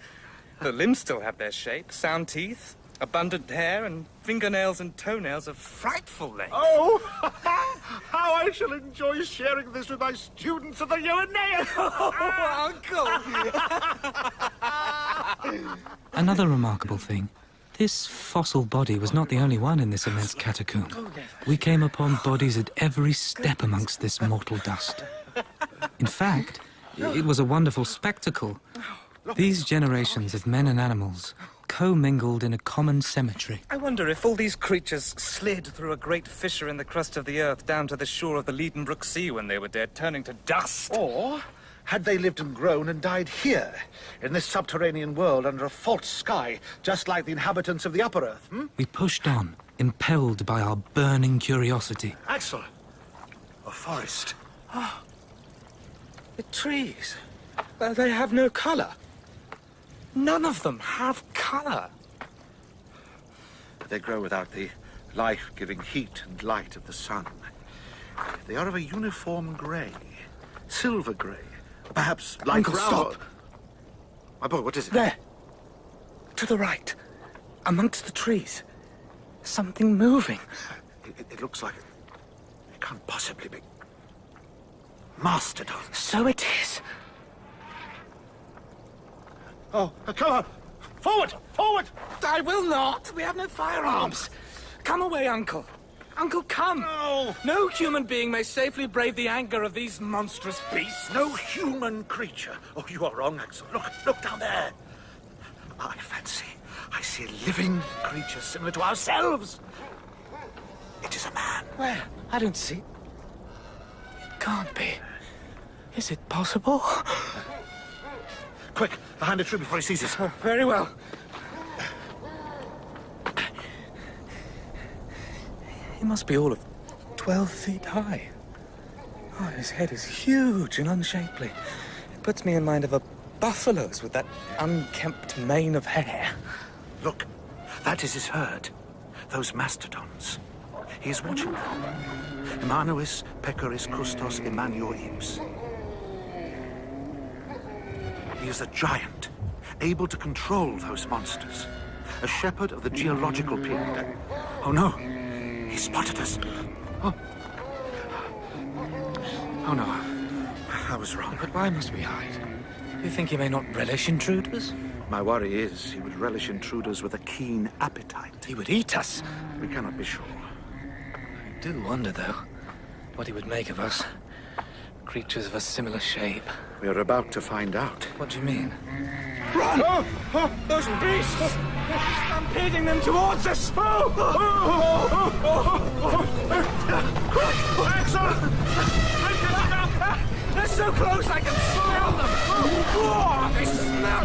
The limbs still have their shape, sound teeth, abundant hair, and fingernails and toenails of frightful length. Oh, how I shall enjoy sharing this with my students at the UNA! Uncle! Another remarkable thing. This fossil body was not the only one in this immense catacomb. We came upon bodies at every step amongst this mortal dust. In fact, it was a wonderful spectacle. These generations of men and animals commingled in a common cemetery. I wonder if all these creatures slid through a great fissure in the crust of the earth down to the shore of the Liedenbrock Sea when they were dead, turning to dust. Or had they lived and grown and died here, in this subterranean world under a false sky, just like the inhabitants of the upper earth, We pushed on, impelled by our burning curiosity. Axel, a forest. Oh, the trees. They have no colour. None of them have colour. They grow without the life-giving heat and light of the sun. They are of a uniform grey, silver grey, perhaps light Uncle, brown. stop. My boy, what is it? There. To the right. Amongst the trees. Something moving. It looks like it can't possibly be. Mastodon. So it is. Oh, come on! Forward! Forward! I will not! We have no firearms! Come away, Uncle! Uncle, come! No! No human being may safely brave the anger of these monstrous beasts! No human creature! Oh, you are wrong, Axel. Look down there! I fancy I see a living creature similar to ourselves! It is a man. Where? I don't see. It can't be. Is it possible? Quick, behind the tree before he sees us. Very well. He must be all of 12 feet high. Oh, his head is huge and unshapely. It puts me in mind of a buffalo's with that unkempt mane of hair. Look, that is his herd. Those mastodons. He is watching them. Emmanuis pecoris custos Emmanuel Ips. He is a giant, able to control those monsters. A shepherd of the geological period. Oh no, he spotted us. Oh no, I was wrong. But why must we hide? You think he may not relish intruders? My worry is he would relish intruders with a keen appetite. He would eat us. We cannot be sure. I do wonder, though, what he would make of us. Creatures of a similar shape. We are about to find out. What do you mean? Run! Oh, those beasts! Stampeding them towards us! Axel! They're so close I can smell them! They smell...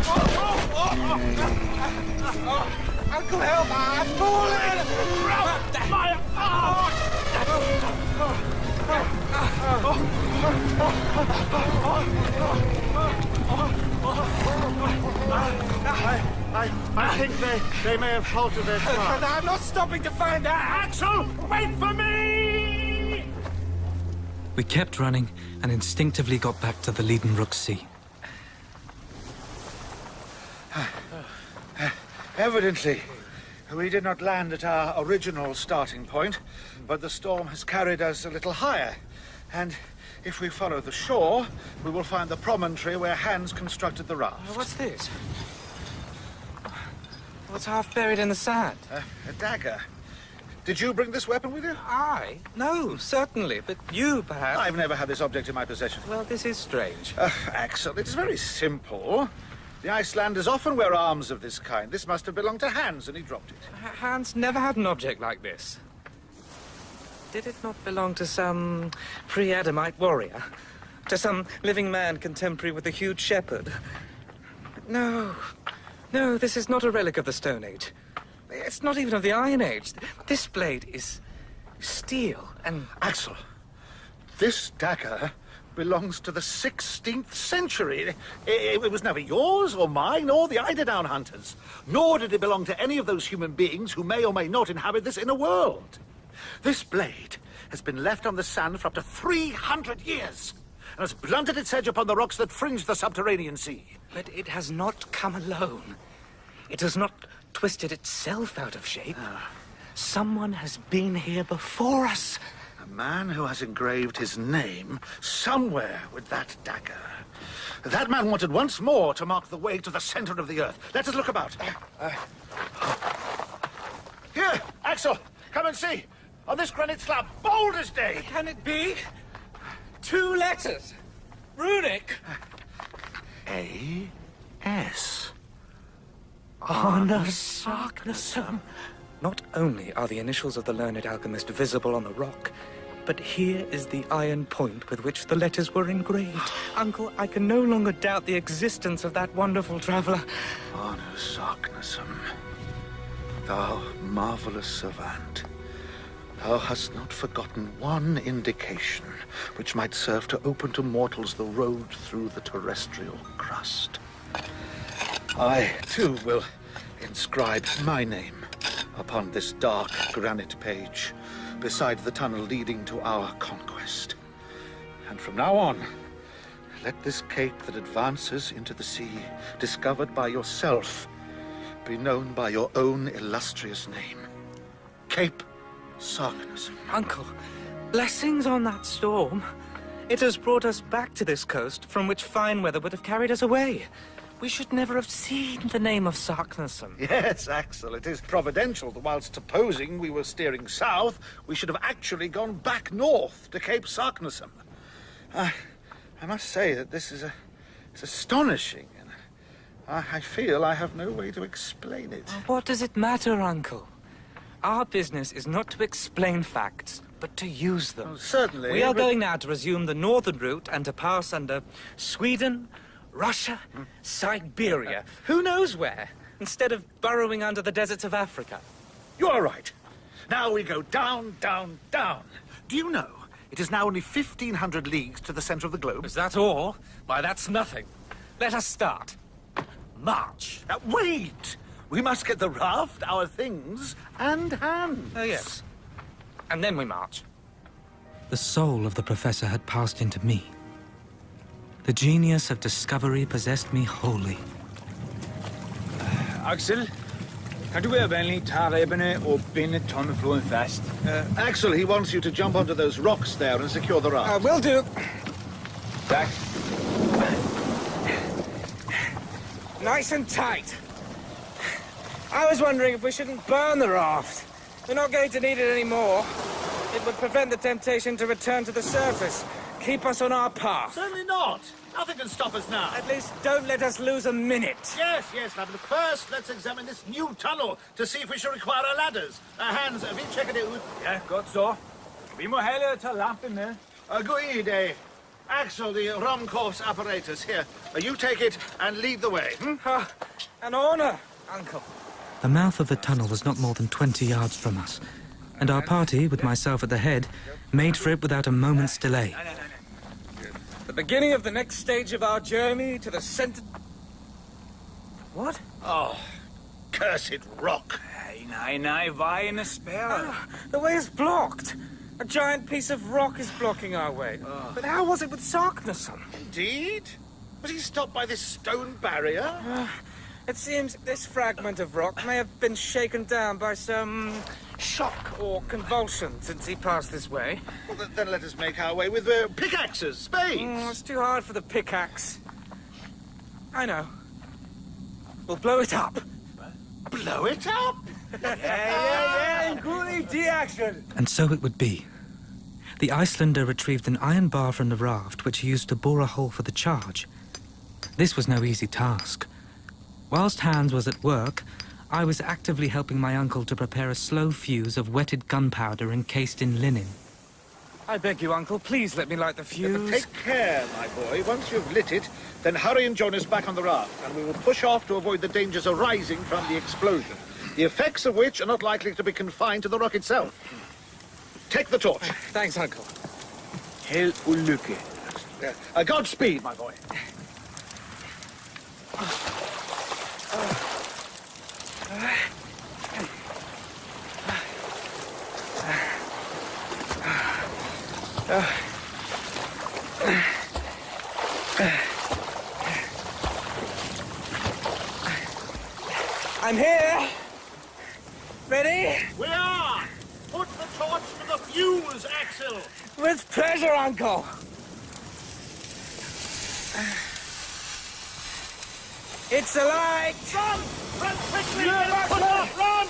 Uncle, help! I've fallen! My arm! I think they may have halted their car. But I'm not stopping to find out! Axel, wait for me! We kept running and instinctively got back to the Lichen Sea. Evidently, we did not land at our original starting point, but the storm has carried us a little higher. And if we follow the shore, we will find the promontory where Hans constructed the raft. What's this? What's half buried in the sand? A dagger. Did you bring this weapon with you? I? No, certainly, but you, perhaps. I've never had this object in my possession. Well, this is strange. Axel, it's very simple. The Icelanders often wear arms of this kind. This must have belonged to Hans, and he dropped it. Hans never had an object like this. Did it not belong to some pre-Adamite warrior? To some living man contemporary with the huge shepherd? No. No, this is not a relic of the Stone Age. It's not even of the Iron Age. This blade is steel and... Axel, this dagger belongs to the 16th century. It was never yours or mine or the Eiderdown hunters. Nor did it belong to any of those human beings who may or may not inhabit this inner world. This blade has been left on the sand for up to 300 years and has blunted its edge upon the rocks that fringe the subterranean sea. But it has not come alone. It has not twisted itself out of shape. Someone has been here before us. A man who has engraved his name somewhere with that dagger. That man wanted once more to mark the way to the center of the earth. Let us look about. Here, Axel, come and see. On this granite slab, bold as day. Can it be? 2 letters. Runic. A.S. Honor Sarknessum. Not only are the initials of the learned alchemist visible on the rock, but here is the iron point with which the letters were engraved. Uncle, I can no longer doubt the existence of that wonderful traveler. Honor Sarknessum, thou marvelous savant, thou hast not forgotten one indication which might serve to open to mortals the road through the terrestrial crust. I, too, will inscribe my name upon this dark granite page beside the tunnel leading to our conquest. And from now on, let this cape that advances into the sea, discovered by yourself, be known by your own illustrious name. Cape Sarknessum. Uncle, blessings on that storm. It has brought us back to this coast from which fine weather would have carried us away. We should never have seen the name of Sarknessum. Yes, Axel, it is providential that whilst supposing we were steering south, we should have actually gone back north to Cape Sarknessum. I must say that this is it's astonishing, and I feel I have no way to explain it. What does it matter, Uncle? Our business is not to explain facts, but to use them. Well, certainly. We are going now to resume the northern route and to pass under Sweden, Russia, Siberia, who knows where, instead of burrowing under the deserts of Africa. You are right. Now we go down, down, down. Do you know, it is now only 1,500 leagues to the center of the globe. Is that all? Why, that's nothing. Let us start. March. Wait! We must get the raft, our things, and Hans. Oh, yes. And then we march. The soul of the professor had passed into me. The genius of discovery possessed me wholly. Axel, kan du være venlig ta rebene og binde tonnefloden fast? Axel, he wants you to jump onto those rocks there and secure the raft. Will do. Tak. Nice and tight. I was wondering if we shouldn't burn the raft. We're not going to need it anymore. It would prevent the temptation to return to the surface. Keep us on our path. Certainly not. Nothing can stop us now. At least don't let us lose a minute. Yes, but first let's examine this new tunnel to see if we shall require our ladders. Hans, vi tjekker det ud. Ja, godt så. Vi må hellere tage lampen med. God idé. Axel, the Romkorps apparatus, here. You take it and lead the way. An honor, Uncle. The mouth of the tunnel was not more than 20 yards from us, and our party, with myself at the head, made for it without a moment's delay. The beginning of the next stage of our journey to the center... What? Oh, cursed rock. Nej, vejen er spærret. The way is blocked. A giant piece of rock is blocking our way. But how was it with Sarknison? Indeed? Was he stopped by this stone barrier? It seems this fragment of rock may have been shaken down by some shock or convulsion since he passed this way. Well, then let us make our way with pickaxes, spades. It's too hard for the pickaxe. I know. We'll blow it up. Blow it up? Yeah, good idea. And so it would be. The Icelander retrieved an iron bar from the raft, which he used to bore a hole for the charge. This was no easy task. Whilst Hans was at work, I was actively helping my uncle to prepare a slow fuse of wetted gunpowder encased in linen. I beg you, Uncle, please let me light the fuse. Take care, my boy. Once you've lit it, then hurry and join us back on the raft, and we will push off to avoid the dangers arising from the explosion, the effects of which are not likely to be confined to the rock itself. Take the torch. Thanks, Uncle. Hell Uluke. Godspeed, my boy. I'm here. Ready? We are! Put the torch to the fuse, Axel! With pleasure, Uncle. It's alight! Run! Run quickly! Put up! Run!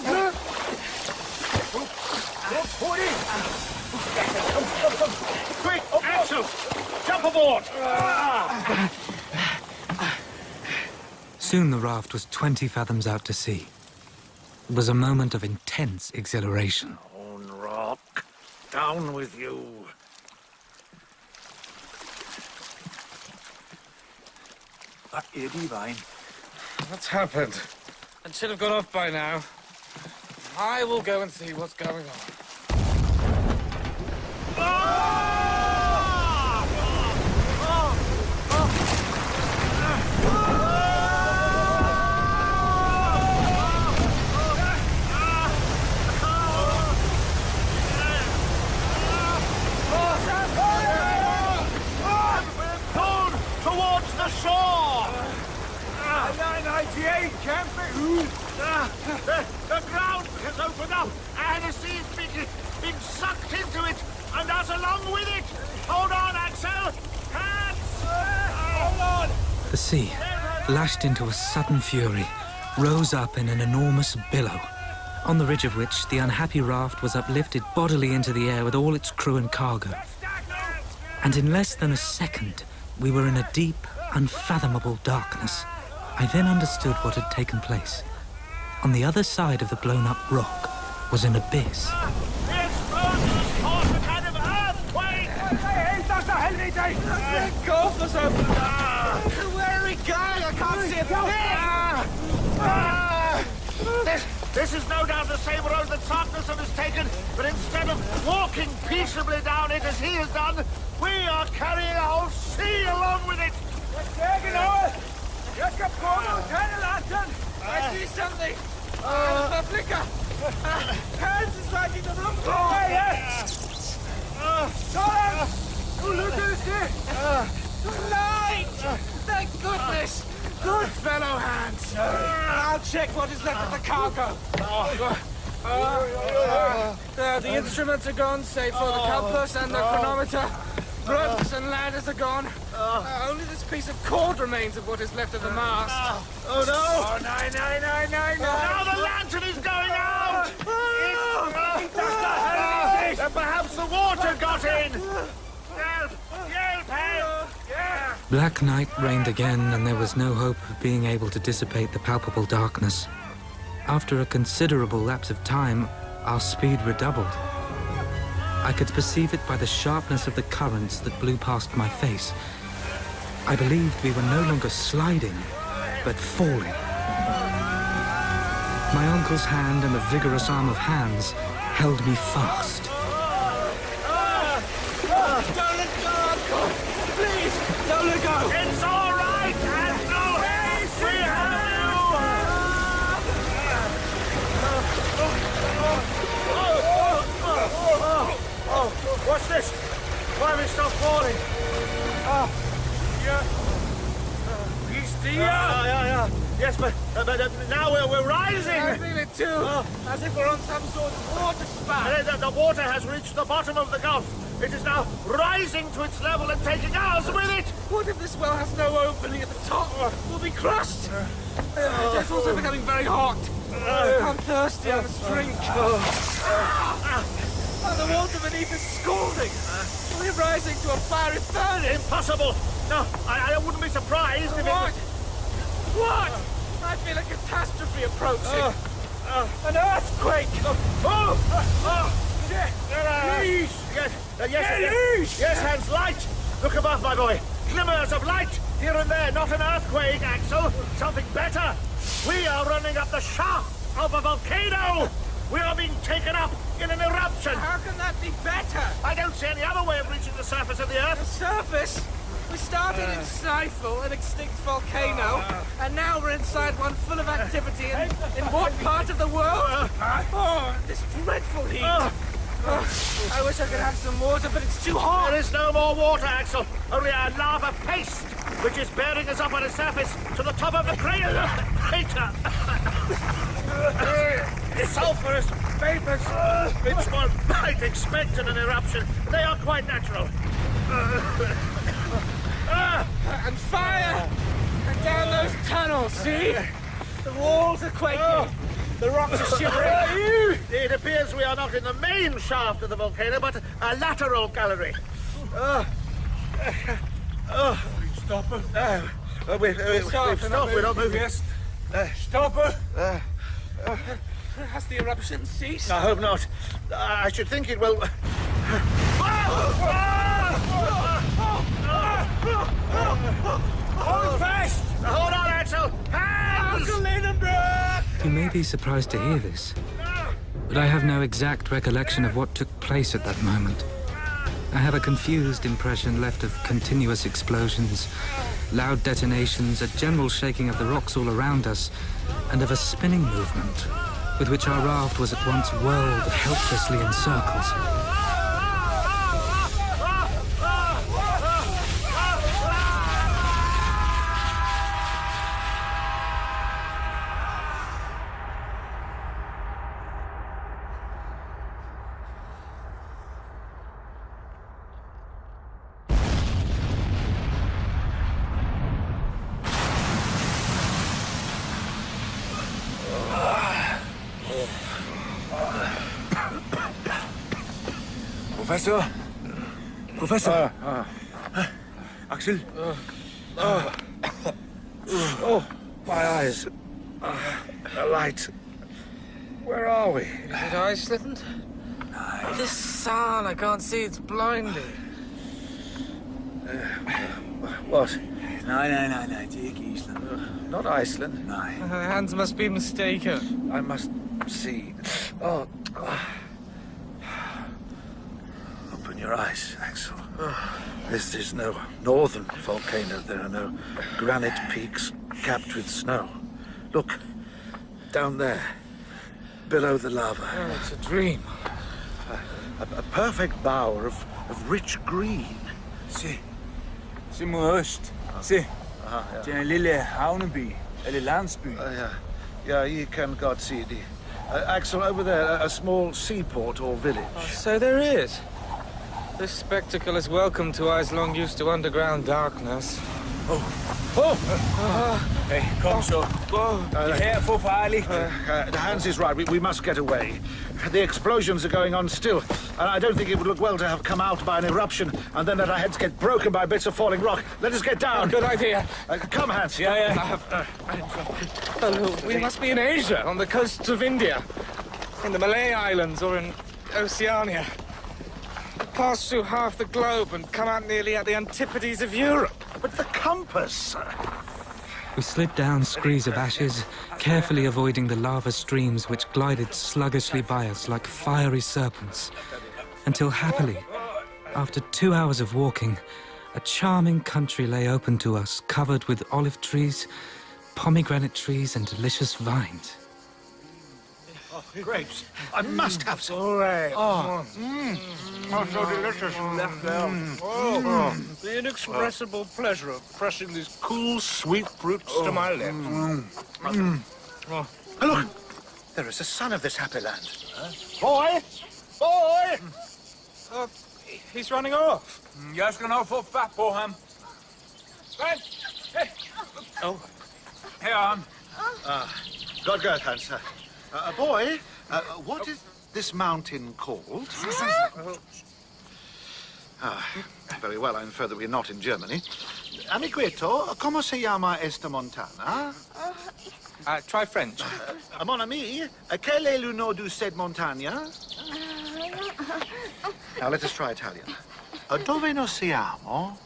Quick! Axel! Jump aboard! Soon the raft was 20 fathoms out to sea. It was a moment of intense exhilaration. Down, rock. Down with you. What is he, Vine? What's happened? It should have gone off by now. I will go and see what's going on. Towards the shore! The ground has opened up, and the sea's been sucked into it, and us along with it! Hold on, Axel! Hands! Hold on! The sea, lashed into a sudden fury, rose up in an enormous billow, on the ridge of which the unhappy raft was uplifted bodily into the air with all its crew and cargo. And in less than a second, we were in a deep, unfathomable darkness. I then understood what had taken place. On the other side of the blown-up rock was an abyss. The explosion caused a kind of earthquake! The gulf is open! Where are we going? I can't see a thing! This is no doubt the same road that Sarknison has taken, but instead of walking peaceably down it as he has done, we are carrying a whole sea along with it! I see something! A flicker! Hands is lighting the room! Light! Thank goodness! Good fellow, Hans! I'll check what is left of the cargo. The instruments are gone, save for the compass and the chronometer. Ropes and ladders are gone. Only this piece of cord remains of what is left of the mast. Oh no! Oh, no! Now the lantern is going out! Perhaps the water got in! Help! Help! Yeah. Black night reigned again, and there was no hope of being able to dissipate the palpable darkness. After a considerable lapse of time, our speed redoubled. I could perceive it by the sharpness of the currents that blew past my face. I believed we were no longer sliding, but falling. My uncle's hand and the vigorous arm of Hans held me fast. Don't let go, Uncle! Please, don't let go! It's all right, Axel! We have you! What's this? Why have we stopped falling? Yeah. Yes, but now we're rising. I feel it too. As if we're on some sort of water spout. The water has reached the bottom of the gulf. It is now rising to its level and taking ours with it. What if this well has no opening at the top? We'll be crushed. It's also becoming very hot. I'm thirsty. I must drink. The water beneath is scalding. We're rising to a fiery furnace. Impossible. No, I wouldn't be surprised if What? it was... What? I feel a catastrophe approaching. An earthquake. Yes, Hans, light. Look above, my boy. Glimmers of light here and there. Not an earthquake, Axel. Something better. We are running up the shaft of a volcano. We are being taken up in an eruption. How can that be better? I don't see any other way of reaching the surface of the Earth. The surface? We started in Sci-Fi, an extinct volcano, and now we're inside one full of activity in what part of the world? This dreadful heat. I wish I could have some water, but it's too hot. There is no more water, Axel. Only a lava paste, which is bearing us up on the surface to the top of the crater. Sulphurous vapors, which one might expect in an eruption. They are quite natural. And fire! And down those tunnels, see? The walls are quaking. The rocks are shivering. It appears we are not in the main shaft of the volcano, but a lateral gallery. Stop her. We've stopped. We're not moving. Yes. Stop her. Has the eruption ceased? I hope not. I should think it will. Hold fast! Hold on, Axel! Hands! You may be surprised to hear this, but I have no exact recollection of what took place at that moment. I have a confused impression left of continuous explosions, loud detonations, a general shaking of the rocks all around us, and of a spinning movement with which our raft was at once whirled helplessly in circles. Professor. Axel. My eyes. The light. Where are we? Is it Iceland? This sun, I can't see, it's blinding. What? Nej, det er ikke Island. Not Iceland. Nej. Hans must be mistaken. I must see. Open your eyes, Axel. This is no northern volcano. There are no granite peaks capped with snow. Look, down there, below the lava. It's a dream. A perfect bower of rich green. Se mod øst. Se. Det er en lille havneby, eller landsby. Yeah, you can God see it. Axel, over there, a small seaport or village. So there is. This spectacle is welcome to eyes long used to underground darkness. Hey, kom så. Det her er for farligt. Hans is right. We must get away. The explosions are going on still, and I don't think it would look well to have come out by an eruption and then let our heads get broken by bits of falling rock. Let us get down. Good idea. Come, Hans. We must be in Asia, on the coasts of India, in the Malay Islands, or in Oceania. Pass through half the globe and come out nearly at the antipodes of Europe. But the compass... We slid down screes of ashes, carefully avoiding the lava streams which glided sluggishly by us like fiery serpents, until happily, after 2 hours of walking, a charming country lay open to us, covered with olive trees, pomegranate trees, and delicious vines. Oh, grapes. I must have some. All right. Oh, Oh, so delicious. The inexpressible pleasure of pressing these cool, sweet fruits to my lips. Oh, look! There is a son of this happy land. Boy! Boy! He's running off. Jeg skal nok få fat på ham. Vent! Hey! Oh. Her er han. God go, Hans. Boy, what is this mountain called? Very well, I infer that we're not in Germany. Amiguito, ¿cómo se llama esta montana? Try French. Mon ami, quel est le nom de cette montagne? Now let us try Italian. Dove noi siamo?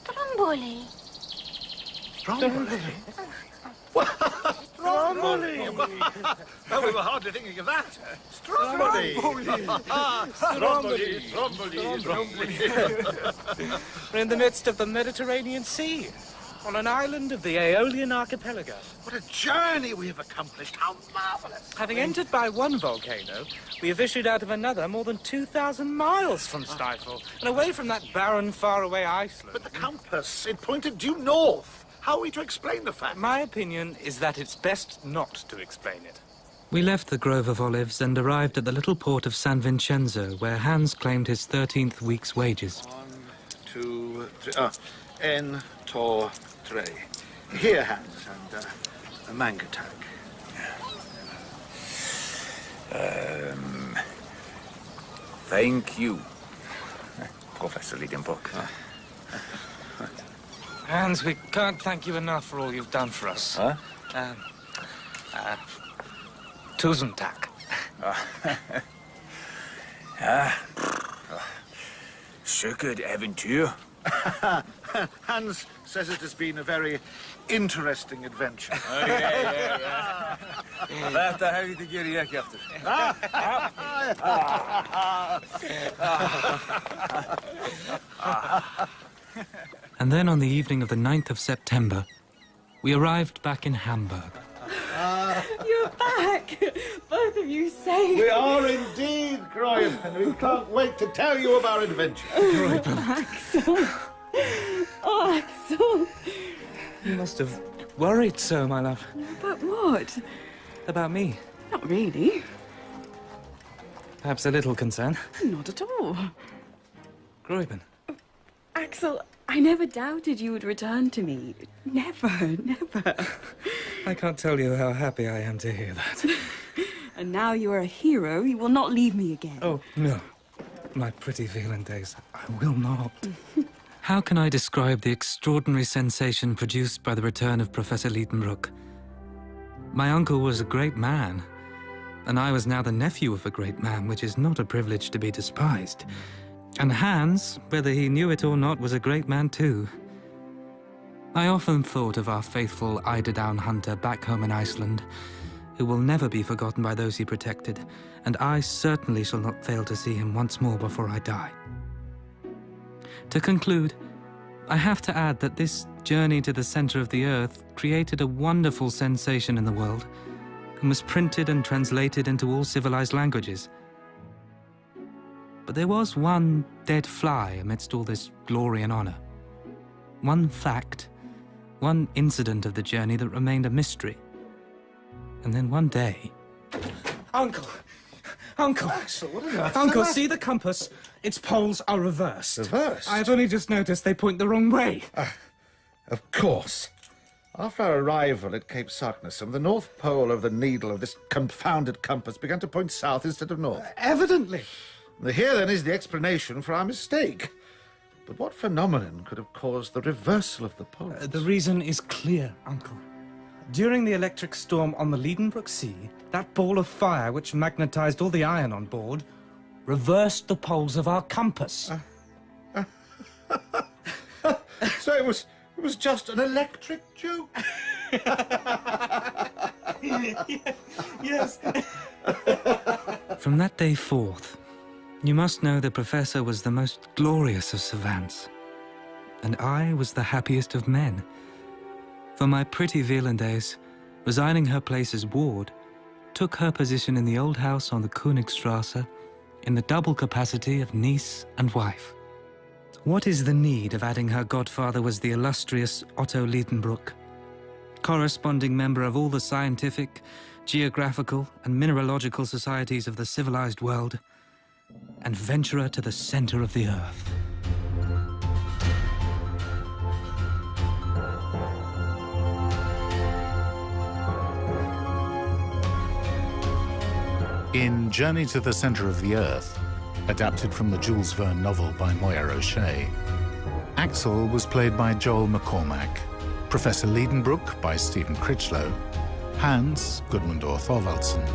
Stromboli. Stromboli? Stromboli! Oh, we were hardly thinking of that. Stromboli! Stromboli! Stromboli! We're in the midst of the Mediterranean Sea, on an island of the Aeolian archipelago. What a journey we have accomplished! How marvelous! Having entered by one volcano, we have issued out of another more than 2,000 miles from Stifle, and away from that barren, faraway Iceland. But the compass, it pointed due north. How are we to explain the fact? My opinion is that it's best not to explain it. We left the Grove of Olives and arrived at the little port of San Vincenzo, where Hans claimed his 13th week's wages. 1, 2, 3. En, to, tre. Here, Hans, and a manga tag. Thank you, Professor Liedenbrock. Hans, we can't thank you enough for all you've done for us. Huh? Tusen Dank. Schönes Aventur. Hans says it has been a very interesting adventure. Ja. Þetta helviti ger ég ekki aftur. And then on the evening of the 9th of September, we arrived back in Hamburg. You're back! Both of you safe. We are indeed, Graham, and we can't wait to tell you of our adventure. Axel. Oh, Axel. You must have worried so, my love. But what? About me. Not really. Perhaps a little concern. Not at all. Gräuben. Axel, I never doubted you would return to me. Never, never. I can't tell you how happy I am to hear that. And now you are a hero, you will not leave me again. Oh, no. My pretty feeling days, I will not. How can I describe the extraordinary sensation produced by the return of Professor Liedenbrock? My uncle was a great man, and I was now the nephew of a great man, which is not a privilege to be despised. And Hans, whether he knew it or not, was a great man too. I often thought of our faithful eiderdown hunter back home in Iceland, who will never be forgotten by those he protected, and I certainly shall not fail to see him once more before I die. To conclude, I have to add that this journey to the center of the earth created a wonderful sensation in the world, and was printed and translated into all civilized languages. But there was one dead fly amidst all this glory and honor. One fact, one incident of the journey that remained a mystery. And then one day... Uncle! Uncle! Axel, what on earth? Uncle, see the compass? Its poles are reversed. Reversed? I've only just noticed they point the wrong way. Of course. After our arrival at Cape Saknussemm, the north pole of the needle of this confounded compass began to point south instead of north. Evidently. Here, then, is the explanation for our mistake. But what phenomenon could have caused the reversal of the poles? The reason is clear, Uncle. During the electric storm on the Liedenbrock Sea, that ball of fire which magnetized all the iron on board reversed the poles of our compass. So it was just an electric joke? Yes. From that day forth, you must know the Professor was the most glorious of savants, and I was the happiest of men. For my pretty Wielandaise resigning her place as ward, took her position in the old house on the Königstrasse in the double capacity of niece and wife. What is the need of adding her godfather was the illustrious Otto Lidenbrock, corresponding member of all the scientific, geographical, and mineralogical societies of the civilized world, and venturer to the center of the earth. In Journey to the Center of the Earth, adapted from the Jules Verne novel by Moreau, Axel was played by Joel McCormack, Professor Lidenbrock by Stephen Critchlow, Hans, Gudmundur Thorvaldsen,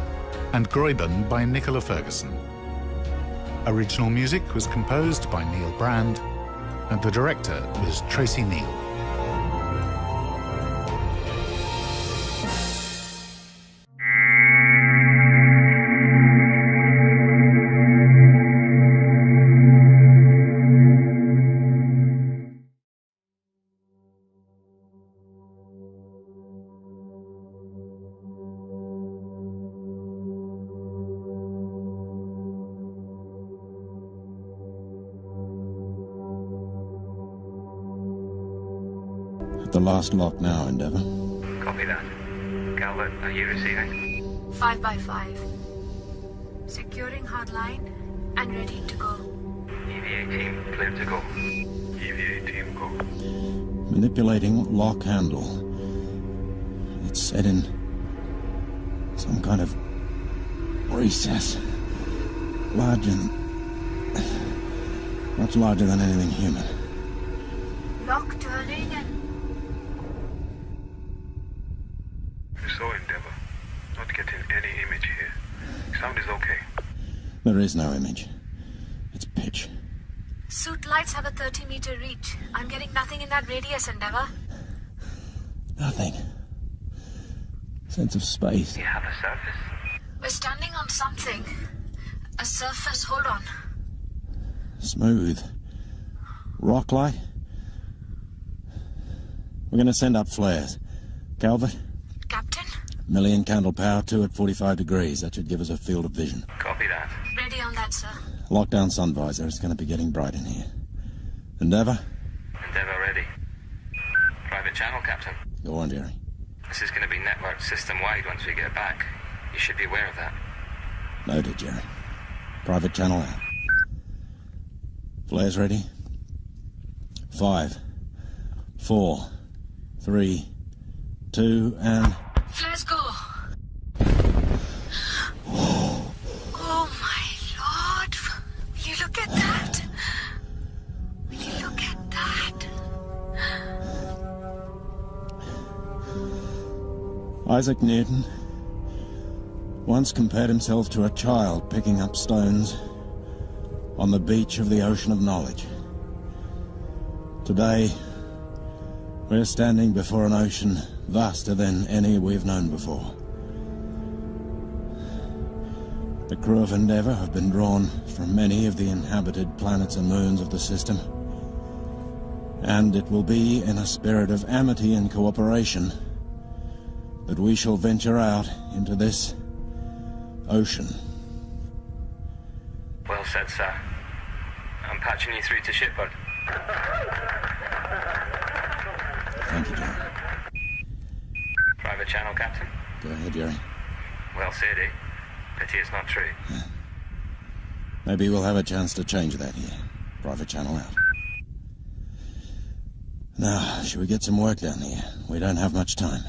and Gräuben by Nicola Ferguson. Original music was composed by Neil Brand, and the director was Tracy Neal. The last lock now, Endeavour. Copy that. Calvert, are you receiving? 5 by 5. Securing hardline and ready to go. EVA team, clear to go. EVA team, go. Manipulating lock handle. It's set in some kind of recess. Much larger than anything human. Lock turning and... So, Endeavour, not getting any image here. Sound is okay. There is no image. It's pitch. Suit lights have a 30-meter reach. I'm getting nothing in that radius, Endeavour. Nothing. Sense of space. You have a surface? We're standing on something. A surface, hold on. Smooth. Rock light? We're going to send up flares. Calvert? Captain? Million candle power, 2 at 45 degrees. That should give us a field of vision. Copy that. Ready on that, sir. Lock down sun visor. It's going to be getting bright in here. Endeavour? Endeavour ready. Private channel, Captain. Go on, Jerry. This is going to be networked system-wide once we get back. You should be aware of that. Noted, Jerry. Private channel out. Flares ready? 5, 4, 3, 2, and... Flares go. Oh, my Lord. Will you look at that? Will you look at that? Isaac Newton once compared himself to a child picking up stones on the beach of the ocean of knowledge. Today, we're standing before an ocean vaster than any we've known before. The crew of Endeavour have been drawn from many of the inhabited planets and moons of the system, and it will be in a spirit of amity and cooperation that we shall venture out into this ocean. Well said, sir. I'm patching you through to shipboard. Thank you, Jerry. Private channel, Captain. Go ahead, Jerry. Well said, eh? Pity it's not true. Yeah. Maybe we'll have a chance to change that here. Private channel out. Now, should we get some work done here? We don't have much time.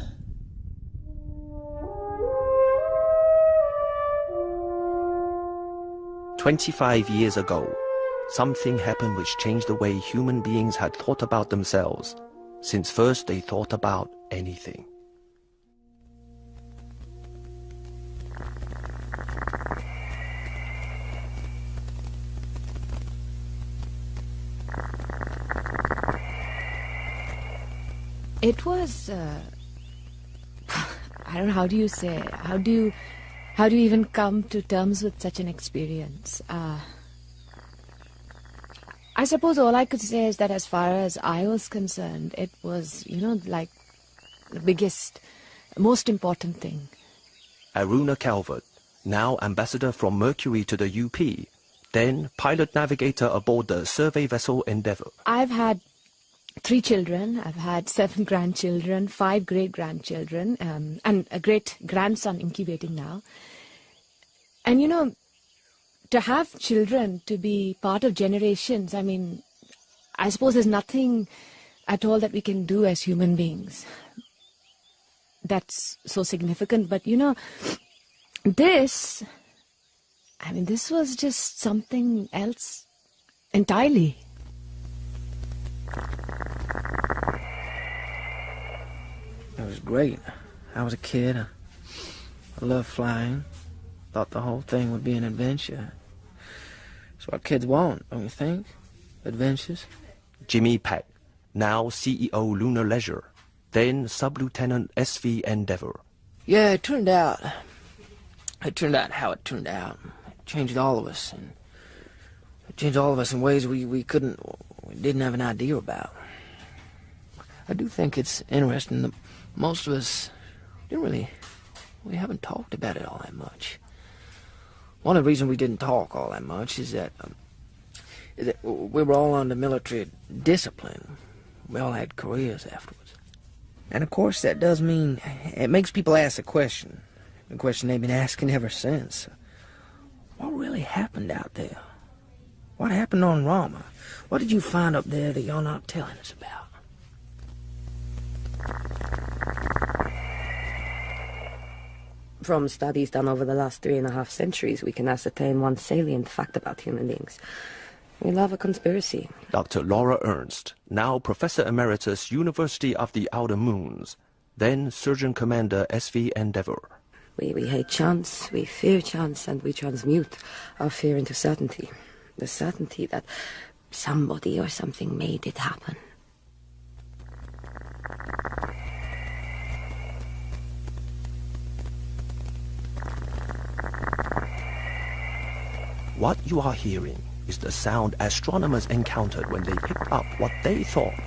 "25 years ago, something happened which changed the way human beings had thought about themselves, since first they thought about anything. It was, I don't know, how do you say, how do you even come to terms with such an experience? I suppose all I could say is that as far as I was concerned, it was, like the biggest most important thing. Aruna Calvert, now ambassador from Mercury to the UP, then pilot-navigator aboard the survey vessel Endeavour. I've had 3 children, I've had 7 grandchildren, 5 great-grandchildren, and a great-grandson incubating now. And you know, to have children, to be part of generations, I mean, I suppose there's nothing at all that we can do as human beings that's so significant. But you know, this was just something else entirely. It was great. I was a kid. I loved flying. Thought the whole thing would be an adventure. That's what kids want, don't you think? Adventures. Jimmy Peck, now CEO Lunar Leisure, then Sub-Lieutenant SV Endeavour. Yeah, it turned out how it turned out. It changed all of us, and it changed all of us in ways we didn't have an idea about. I do think it's interesting that most of us we haven't talked about it all that much. One of the reasons we didn't talk all that much is that we were all under military discipline. We all had careers afterwards. And of course that does mean, it makes people ask a question they've been asking ever since. What really happened out there? What happened on Rama? What did you find up there that you're not telling us about? From studies done over the last 3.5 centuries, we can ascertain one salient fact about human beings. We love a conspiracy. Dr. Laura Ernst, now Professor Emeritus, University of the Outer Moons, then Surgeon Commander SV Endeavour. We hate chance, we fear chance, and we transmute our fear into certainty. The certainty that somebody or something made it happen. What you are hearing is the sound astronomers encountered when they picked up what they thought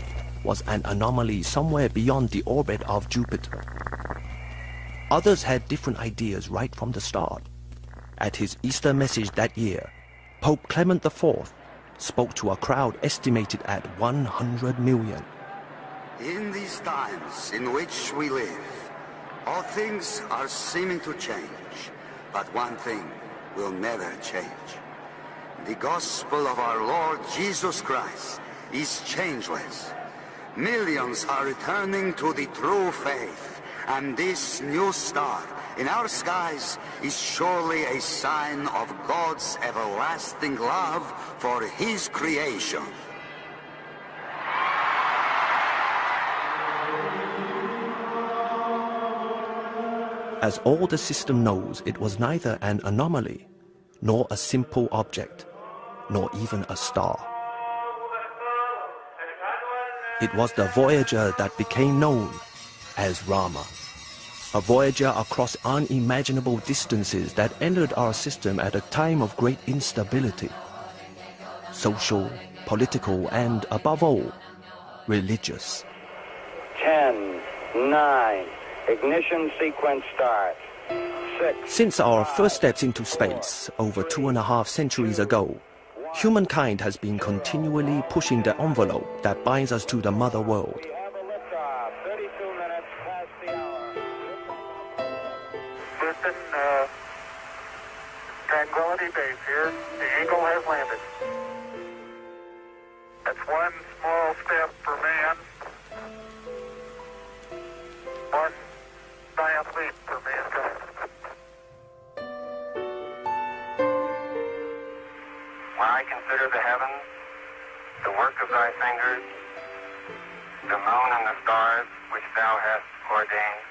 was an anomaly somewhere beyond the orbit of Jupiter. Others had different ideas right from the start. At his Easter message that year, Pope Clement IV spoke to a crowd estimated at 100 million. In these times in which we live, all things are seeming to change, but one thing will never change. The gospel of our Lord Jesus Christ is changeless. Millions are returning to the true faith, and this new star in our skies is surely a sign of God's everlasting love for His creation. As all the system knows, it was neither an anomaly, nor a simple object, nor even a star. It was the Voyager that became known as Rama, a Voyager across unimaginable distances that entered our system at a time of great instability, social, political, and, above all, religious. 10, 9, ignition sequence start. 6. Since our first steps into space over 2.5 centuries ago, humankind has been continually pushing the envelope that binds us to the mother world. Houston, Tranquility Base here. The Eagle has landed. That's one small step for man, one giant leap for mankind. When I consider the heavens, the work of thy fingers, the moon and the stars which thou hast ordained,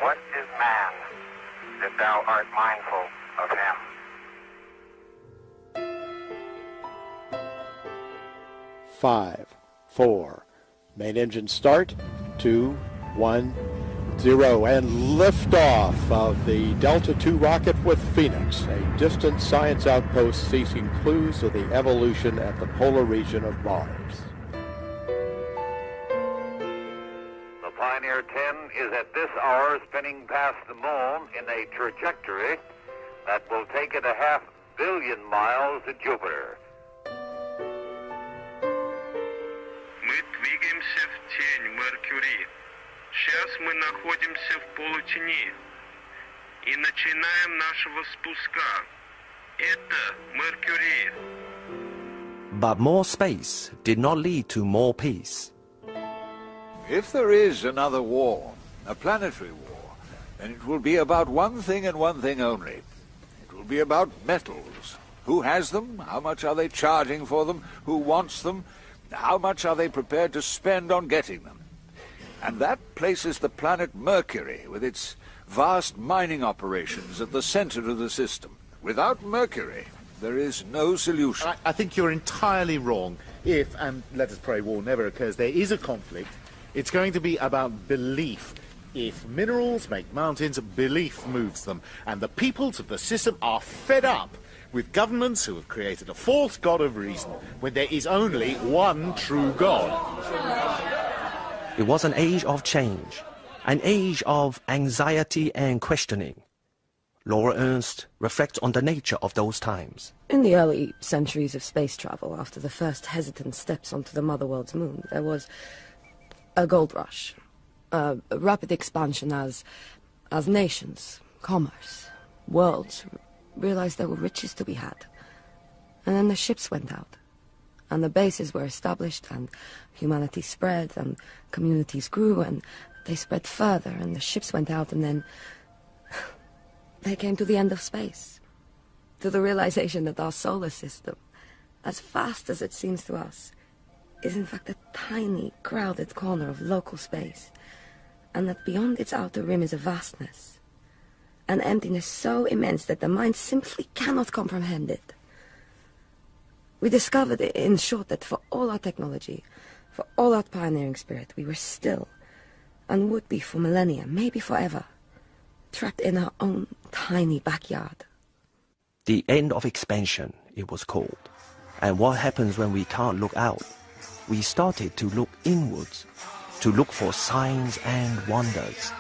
what is man that thou art mindful of him? 5, 4, main engine start, 2, 1, 0, and liftoff of the Delta II rocket with Phoenix, a distant science outpost seeking clues of the evolution at the polar region of Mars. The Pioneer 10 is at this hour spinning past the moon in a trajectory that will take it 500 million miles to Jupiter. Мы двигаемся в тень Меркурий. Сейчас мы находимся в полутени и начинаем нашего спуска. Это Меркурий. But more space did not lead to more peace. If there is another war, a planetary war, then it will be about one thing and one thing only. It will be about metals. Who has them? How much are they charging for them? Who wants them? How much are they prepared to spend on getting them? And that places the planet Mercury, with its vast mining operations, at the center of the system. Without Mercury, there is no solution. I think you're entirely wrong. If, and let us pray war never occurs, there is a conflict, it's going to be about belief. If minerals make mountains, belief moves them. And the peoples of the system are fed up with governments who have created a false god of reason when there is only one true God. It was an age of change, an age of anxiety and questioning. Laura Ernst reflects on the nature of those times. In the early centuries of space travel, after the first hesitant steps onto the Mother World's moon, there was a gold rush, a rapid expansion as nations, commerce, worlds realized there were riches to be had. And then the ships went out, and the bases were established, and humanity spread, and communities grew, and they spread further, and the ships went out, and then they came to the end of space, to the realization that our solar system, as vast as it seems to us, is in fact a tiny, crowded corner of local space, and that beyond its outer rim is a vastness, an emptiness so immense that the mind simply cannot comprehend it. We discovered, in short, that for all our technology, for all our pioneering spirit, we were still, and would be for millennia, maybe forever, trapped in our own tiny backyard. The end of expansion, it was called. And what happens when we can't look out? We started to look inwards, to look for signs and wonders.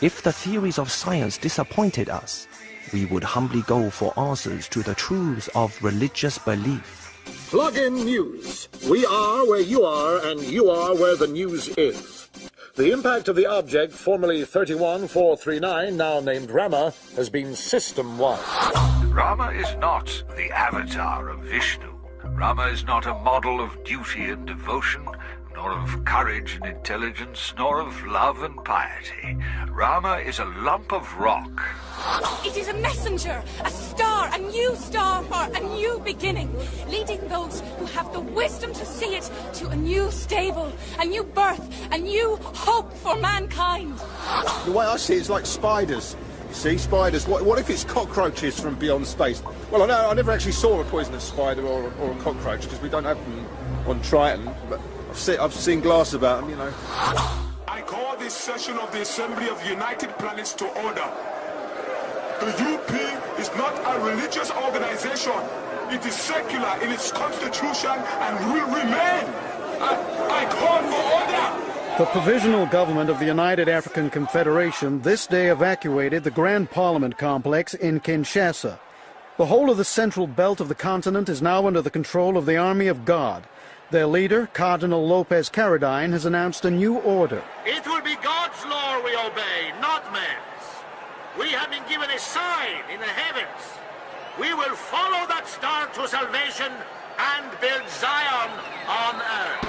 If the theories of science disappointed us, we would humbly go for answers to the truths of religious belief. Plug in news. We are where you are, and you are where the news is. The impact of the object, formerly 31439, now named Rama, has been system-wide. Rama is not the avatar of Vishnu. Rama is not a model of duty and devotion, nor of courage and intelligence, nor of love and piety. Rama is a lump of rock. It is a messenger, a star, a new star for a new beginning, leading those who have the wisdom to see it to a new stable, a new birth, a new hope for mankind. The way I see it is like spiders. You see, spiders. What if it's cockroaches from beyond space? Well, I never actually saw a poisonous spider or a cockroach because we don't have them on Triton, but I've seen glass about them, you know. I call this session of the Assembly of United Planets to order. The UP is not a religious organization. It is secular in its constitution and will remain. I call for order. The Provisional Government of the United African Confederation this day evacuated the Grand Parliament complex in Kinshasa. The whole of the central belt of the continent is now under the control of the Army of God. Their leader, Cardinal Lopez Caradine, has announced a new order. It will be God's law we obey, not man's. We have been given a sign in the heavens. We will follow that star to salvation and build Zion on earth.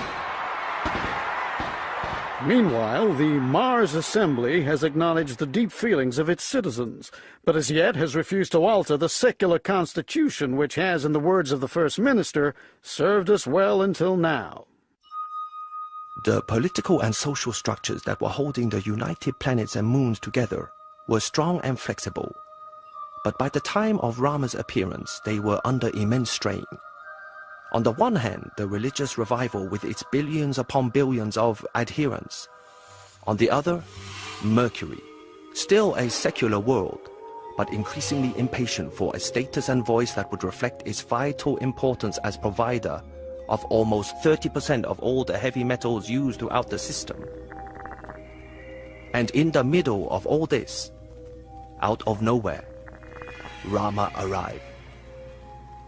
Meanwhile, the Mars Assembly has acknowledged the deep feelings of its citizens, but as yet has refused to alter the secular constitution which has, in the words of the First Minister, served us well until now. The political and social structures that were holding the united planets and moons together were strong and flexible. But by the time of Rama's appearance, they were under immense strain. On the one hand, the religious revival with its billions upon billions of adherents. On the other, Mercury, still a secular world, but increasingly impatient for a status and voice that would reflect its vital importance as provider of almost 30% of all the heavy metals used throughout the system. And in the middle of all this, out of nowhere, Rama arrived.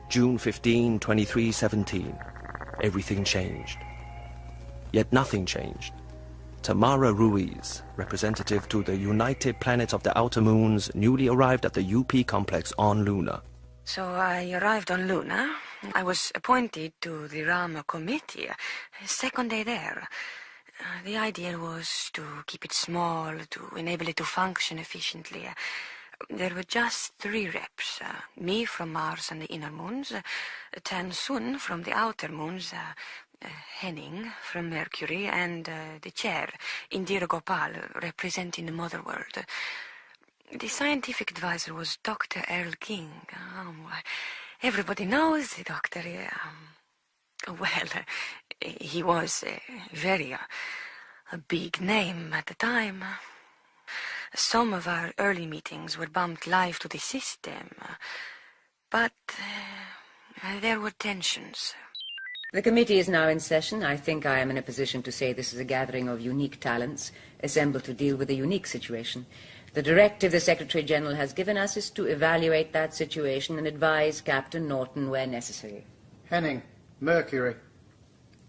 June 15, 2317. Everything changed. Yet nothing changed. Tamara Ruiz, representative to the United Planets of the Outer Moons, newly arrived at the UP complex on Luna. So I arrived on Luna. I was appointed to the Rama committee. Second day there. The idea was to keep it small, to enable it to function efficiently. There were just 3 reps. Me from Mars and the inner moons, Tan Sun from the outer moons, Henning from Mercury, and the chair, Indira Gopal, representing the mother world. The scientific advisor was Dr. Earl King. Everybody knows the doctor. He was very a big name at the time. Some of our early meetings were bumped live to the system, but there were tensions. The committee is now in session. I think I am in a position to say this is a gathering of unique talents assembled to deal with a unique situation. The directive the Secretary-General has given us is to evaluate that situation and advise Captain Norton where necessary. Henning, Mercury,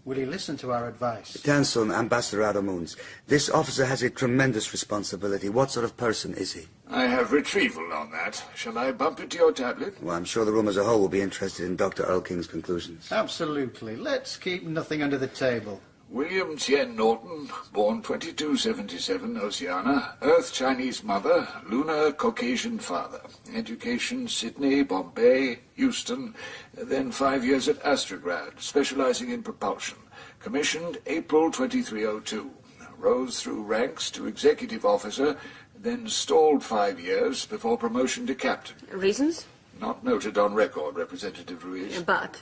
will you listen to our advice? Tanson, Ambassador Outer Moons. This officer has a tremendous responsibility. What sort of person is he? I have retrieval on that. Shall I bump it to your tablet? Well, I'm sure the room as a whole will be interested in Dr. Earl King's conclusions. Absolutely. Let's keep nothing under the table. William Tien Norton, born 2277, Oceania, Earth Chinese mother, Lunar Caucasian father. Education, Sydney, Bombay, Houston, then 5 years at Astrograd, specializing in propulsion. Commissioned April 2302. Rose through ranks to executive officer, then stalled 5 years before promotion to captain. Reasons? Not noted on record, Representative Ruiz. But?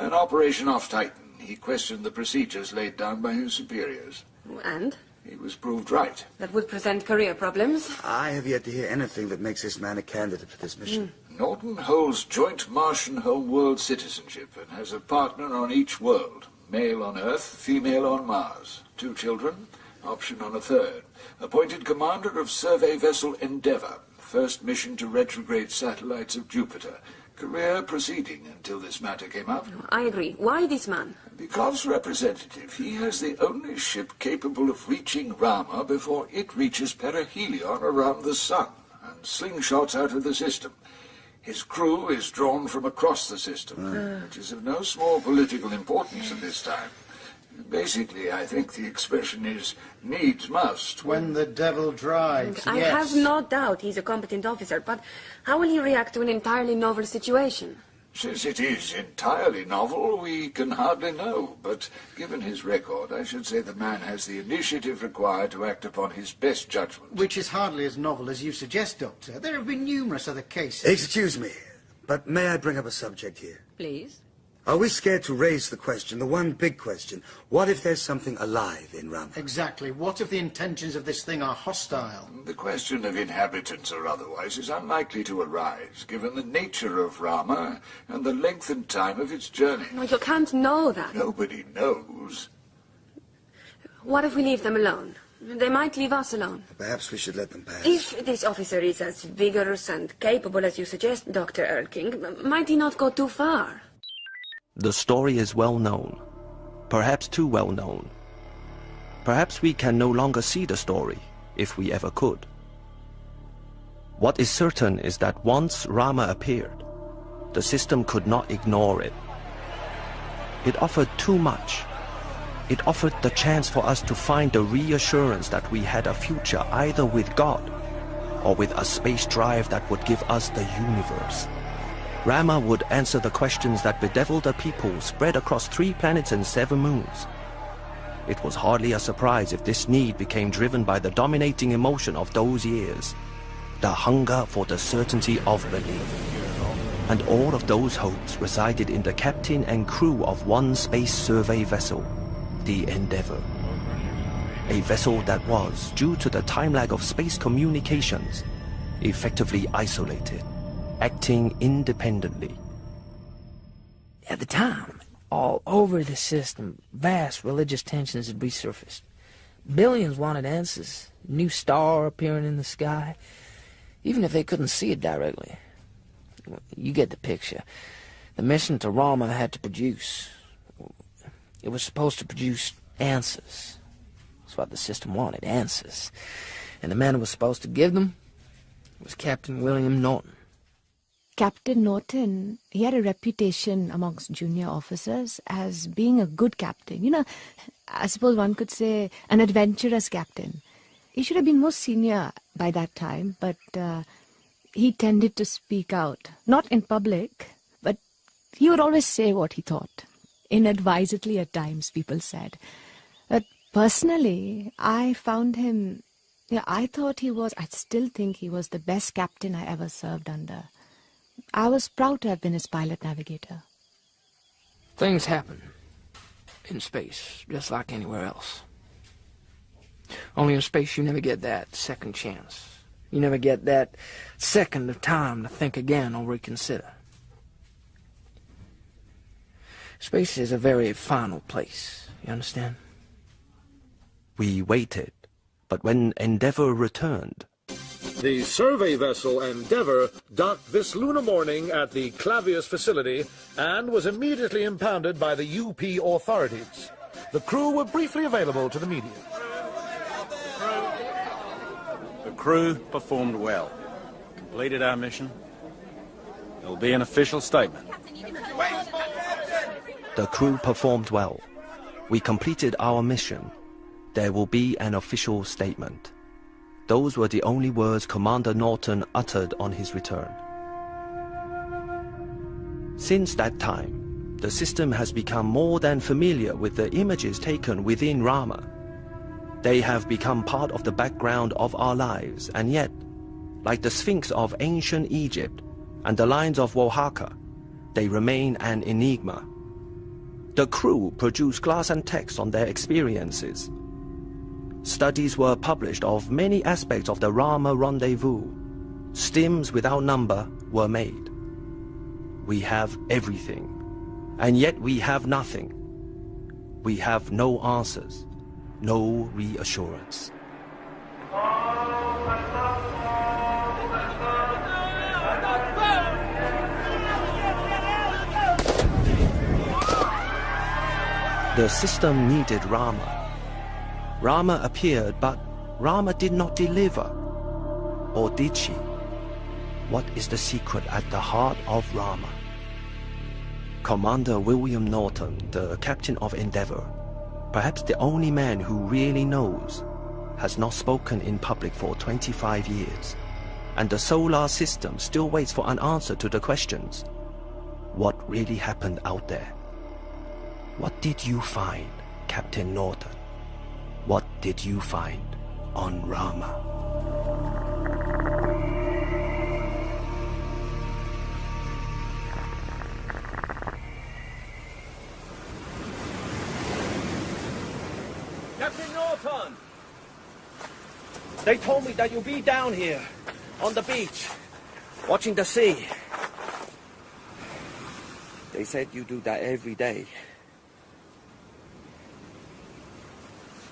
An operation off Titan. He questioned the procedures laid down by his superiors. And? He was proved right. That would present career problems. I have yet to hear anything that makes this man a candidate for this mission. Norton holds joint Martian homeworld citizenship and has a partner on each world. Male on Earth, female on Mars. 2 children, option on a 3rd. Appointed commander of survey vessel Endeavour. First mission to retrograde satellites of Jupiter. Career proceeding until this matter came up. I agree. Why this man? Because, Representative, he has the only ship capable of reaching Rama before it reaches perihelion around the sun and slingshots out of the system. His crew is drawn from across the system, which is of no small political importance at this time. Basically, I think the expression is needs must. When the devil drives, I have no doubt he's a competent officer, but how will he react to an entirely novel situation? Since it is entirely novel, we can hardly know. But given his record, I should say the man has the initiative required to act upon his best judgment. Which is hardly as novel as you suggest, Doctor. There have been numerous other cases. Excuse me, but may I bring up a subject here? Please. Are we scared to raise the question, the one big question? What if there's something alive in Rama? Exactly. What if the intentions of this thing are hostile? The question of inhabitants or otherwise is unlikely to arise, given the nature of Rama and the length and time of its journey. No, you can't know that. Nobody knows. What if we leave them alone? They might leave us alone. Perhaps we should let them pass. If this officer is as vigorous and capable as you suggest, Dr. Earl King, might he not go too far? The story is well known, perhaps too well known. Perhaps we can no longer see the story, if we ever could. What is certain is that once Rama appeared, the system could not ignore it. It offered too much. It offered the chance for us to find the reassurance that we had a future either with God or with a space drive that would give us the universe. Rama would answer the questions that bedeviled a people spread across 3 planets and 7 moons. It was hardly a surprise if this need became driven by the dominating emotion of those years, the hunger for the certainty of belief. And all of those hopes resided in the captain and crew of one space survey vessel, the Endeavour. A vessel that was, due to the time lag of space communications, effectively isolated, acting independently. At the time, all over the system, vast religious tensions had resurfaced. Billions wanted answers. New star appearing in the sky, even if they couldn't see it directly. You get the picture. The mission to Rama had to produce. It was supposed to produce answers. That's what the system wanted, answers. And the man who was supposed to give them was Captain William Norton. Captain Norton, he had a reputation amongst junior officers as being a good captain. You know, I suppose one could say an adventurous captain. He should have been more senior by that time, but he tended to speak out. Not in public, but he would always say what he thought. Inadvisedly at times, people said. But personally, I found him... I still think he was the best captain I ever served under. I was proud to have been his pilot-navigator. Things happen in space, just like anywhere else. Only in space you never get that second chance. You never get that second of time to think again or reconsider. Space is a very final place, you understand? We waited, but when Endeavour returned... The survey vessel Endeavour docked this lunar morning at the Clavius facility and was immediately impounded by the UP authorities. The crew were briefly available to the media. The crew performed well. Completed our mission. There'll be an official statement. The crew performed well. We completed our mission. There will be an official statement. Those were the only words Commander Norton uttered on his return. Since that time, the system has become more than familiar with the images taken within Rama. They have become part of the background of our lives, and yet, like the Sphinx of ancient Egypt and the lines of Oaxaca, they remain an enigma. The crew produced glass and text on their experiences. Studies were published of many aspects of the Rama Rendezvous. Stims without number were made. We have everything, and yet we have nothing. We have no answers, no reassurance. The system needed Rama. Rama appeared, but Rama did not deliver. Or did she? What is the secret at the heart of Rama? Commander William Norton, the captain of Endeavour, perhaps the only man who really knows, has not spoken in public for 25 years, and the solar system still waits for an answer to the questions. What really happened out there? What did you find, Captain Norton? What did you find on Rama? Captain Norton! They told me that you'll be down here, on the beach, watching the sea. They said you do that every day.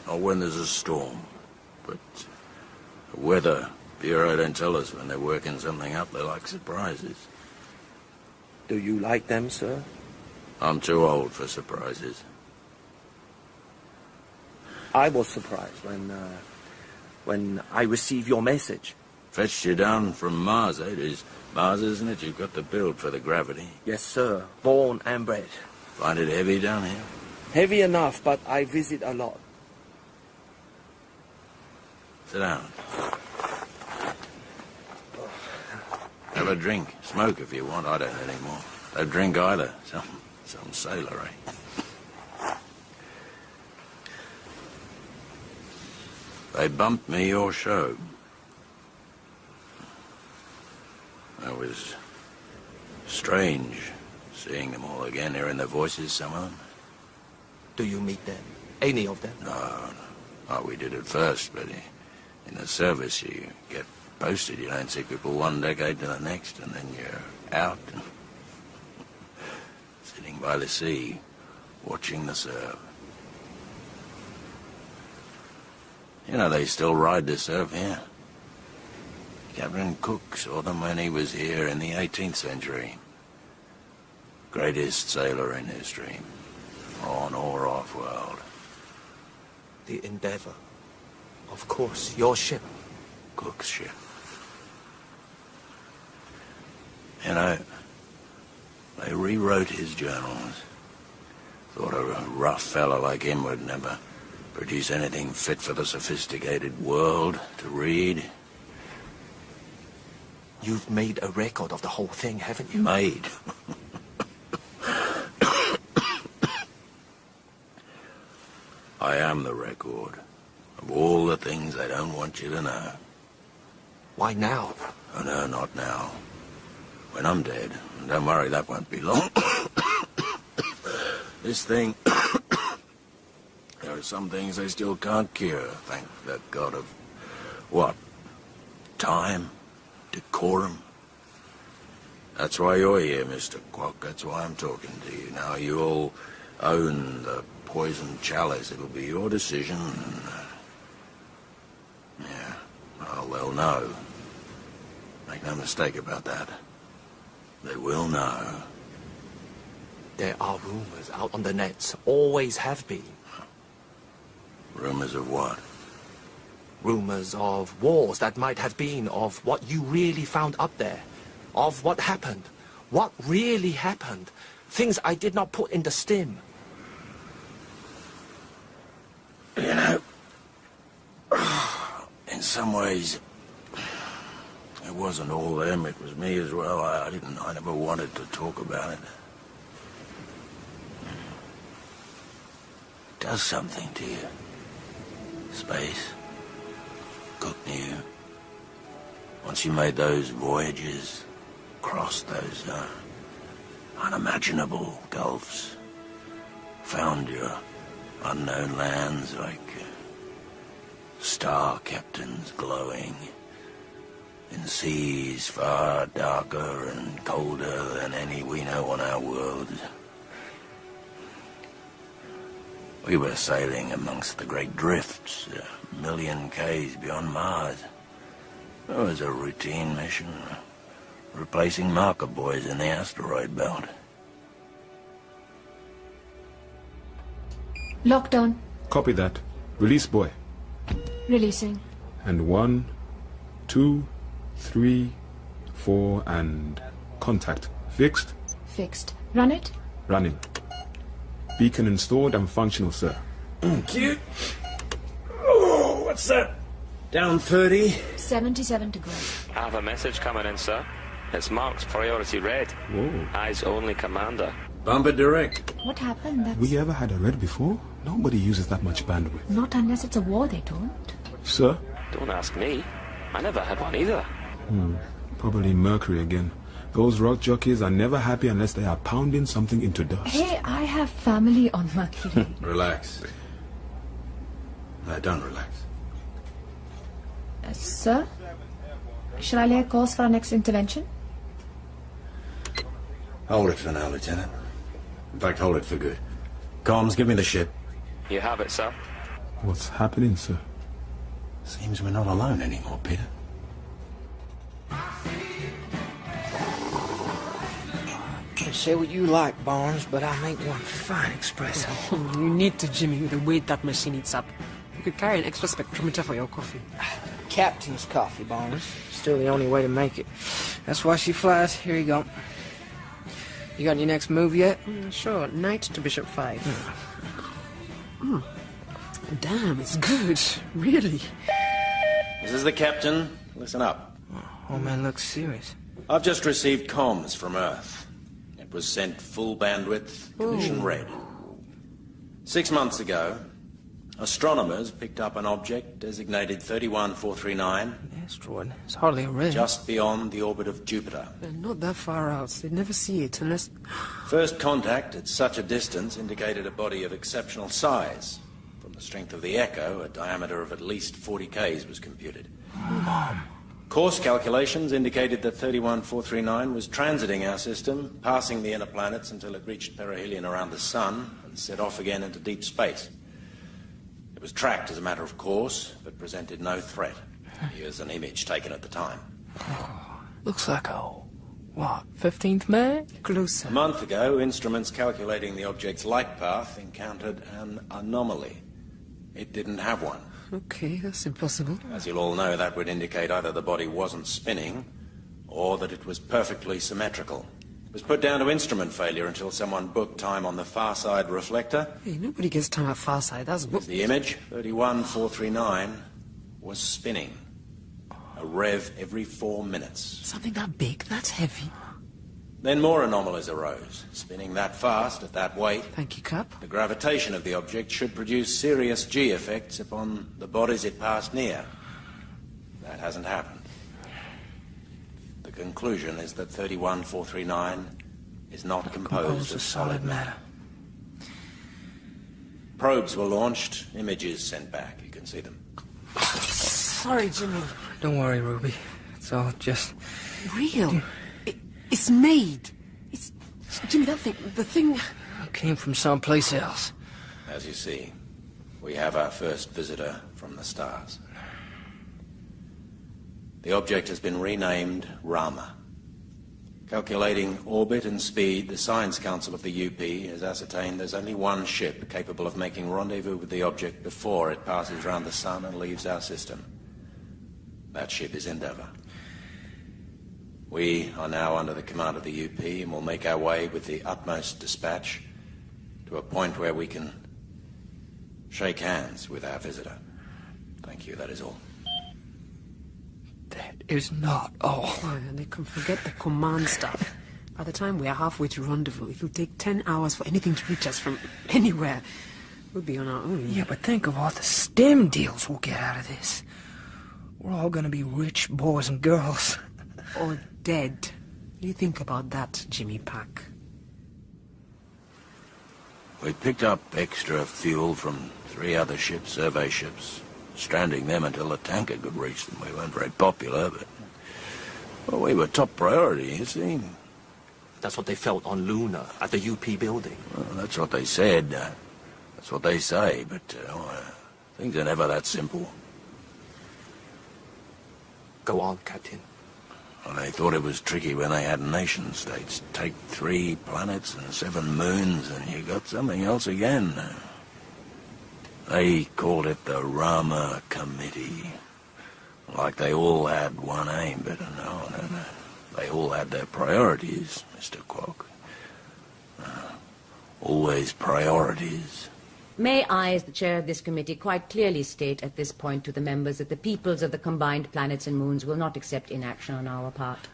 Not when there's a storm, but the weather bureau don't tell us when they're working something up. They like surprises. Do you like them, sir? I'm too old for surprises. I was surprised when I received your message. Fetched you down from Mars, eh? It is Mars, isn't it? You've got the build for the gravity. Yes, sir. Born and bred. Find it heavy down here? Heavy enough, but I visit a lot. Sit down. Have a drink. Smoke if you want. I don't anymore. Don't drink either. Some sailor, eh? They bumped me your show. It was strange seeing them all again, hearing their voices, some of them. Do you meet them? Any of them? No. Oh, we did at first, but in the service you get posted. You don't see people one decade to the next, and then you're out and sitting by the sea, watching the surf. You know, they still ride the surf here. Captain Cook saw them when he was here in the 18th century. Greatest sailor in history, on or off-world. The Endeavour. Of course, your ship. Cook's ship. You know, they rewrote his journals. Thought a rough fellow like him would never produce anything fit for the sophisticated world to read. You've made a record of the whole thing, haven't you? Made? I am the record of all the things they don't want you to know. Why now? Oh, no, not now. When I'm dead. Don't worry, that won't be long. This thing... There are some things they still can't cure, thank the God of... what? Time? Decorum? That's why you're here, Mr. Quok. That's why I'm talking to you. Now you all own the poison chalice. It'll be your decision. And, yeah, well, they'll know. Make no mistake about that. They will know. There are rumors out on the nets. Always have been. Rumors of what? Rumors of wars that might have been, of what you really found up there, of what happened, what really happened, things I did not put in the stim. You know, in some ways, it wasn't all them, it was me as well. I never wanted to talk about it. It does something to you. Space. Cook knew. Once you made those voyages, crossed those unimaginable gulfs, found your unknown lands like star captains glowing in seas far darker and colder than any we know on our world. We were sailing amongst the great drifts, a million Ks beyond Mars. It was a routine mission, replacing marker buoys in the asteroid belt. Lockdown. Copy that. Release buoy. Releasing. And 1, 2, 3, 4, and contact. Fixed? Fixed. Run it? Running. Beacon installed and functional, sir. Thank you. Oh, what's that? Down 30. 77 to go. I have a message coming in, sir. It's marked priority red. Whoa. Eyes only, Commander. Bump it direct. What happened? That's... We ever had a red before? Nobody uses that much bandwidth. Not unless it's a war, they don't. Sir? Don't ask me. I never had one either. Probably Mercury again. Those rock jockeys are never happy unless they are pounding something into dust. Hey, I have family on Mercury. Relax. No, don't relax. Sir? Shall I lay a course for our next intervention? Hold it for now, Lieutenant. In fact, hold it for good. Comms, give me the ship. You have it, sir. What's happening, sir? Seems we're not alone anymore, Peter. Say what you like, Barnes, but I make one fine espresso. You need to, Jimmy, with the weight that machine eats up. You could carry an extra spectrometer for your coffee. Captain's coffee, Barnes. Still the only way to make it. That's why she flies. Here you go. You got your next move yet? Sure, knight to bishop 5. Damn, it's good. Really. This is the captain. Listen up. Oh, man, looks serious. I've just received comms from Earth. It was sent full bandwidth, condition red. 6 months ago, astronomers picked up an object designated 31439. Asteroid? It's hardly a red. Just beyond the orbit of Jupiter. Not that far out. They'd never see it unless... First contact at such a distance indicated a body of exceptional size. From the strength of the echo, a diameter of at least 40 Ks was computed. Mom. Course calculations indicated that 31439 was transiting our system, passing the inner planets until it reached perihelion around the Sun and set off again into deep space. It It was tracked as a matter of course, but presented no threat. Here's an image taken at the time. Looks like a, what, 15th May? Closer. A month ago, instruments calculating the object's light path encountered an anomaly. It didn't have one. Okay, that's impossible. As you'll all know, that would indicate either the body wasn't spinning, or that it was perfectly symmetrical. It was put down to instrument failure until someone booked time on the far side reflector. Hey, nobody gets time at far side, that's booked. The image, 31439, was spinning. A rev every 4 minutes. Something that big, that's heavy. Then more anomalies arose. Spinning that fast, at that weight. Thank you, Cap. The gravitation of the object should produce serious G effects upon the bodies it passed near. That hasn't happened. The conclusion is that 31439 is not composed of solid matter. Probes were launched, images sent back. You can see them. Sorry, Jimmy. Don't worry, Ruby. It's all just... Real. It's made. It's... Jimmy, the thing... It came from someplace else. As you see, we have our first visitor from the stars. The object has been renamed Rama. Calculating orbit and speed, the Science Council of the UP has ascertained there's only one ship capable of making rendezvous with the object before it passes around the sun and leaves our system. That ship is Endeavour. We are now under the command of the UP and will make our way with the utmost dispatch to a point where we can shake hands with our visitor. Thank you, that is all. That is not all. Oh, and they can forget the command stuff. By the time we are halfway to rendezvous, it will take 10 hours for anything to reach us from anywhere. We'll be on our own. Yeah, but think of all the STEM deals we'll get out of this. We're all gonna be rich boys and girls. Or dead. You think about that, Jimmy Pack. We picked up extra fuel from 3 other ships, survey ships. Stranding them until the tanker could reach them. We weren't very popular, but... Well, we were top priority, you see. That's what they felt on Luna, at the UP building. Well, that's what they said. That's what they say, but things are never that simple. Go on, Captain. Well, they thought it was tricky when they had nation-states. Take 3 planets and 7 moons, and you got something else again. They called it the Rama Committee. Like they all had one aim, but no. They all had their priorities, Mr. Quark. Always priorities. May I, as the chair of this committee, quite clearly state at this point to the members that the peoples of the combined planets and moons will not accept inaction on our part.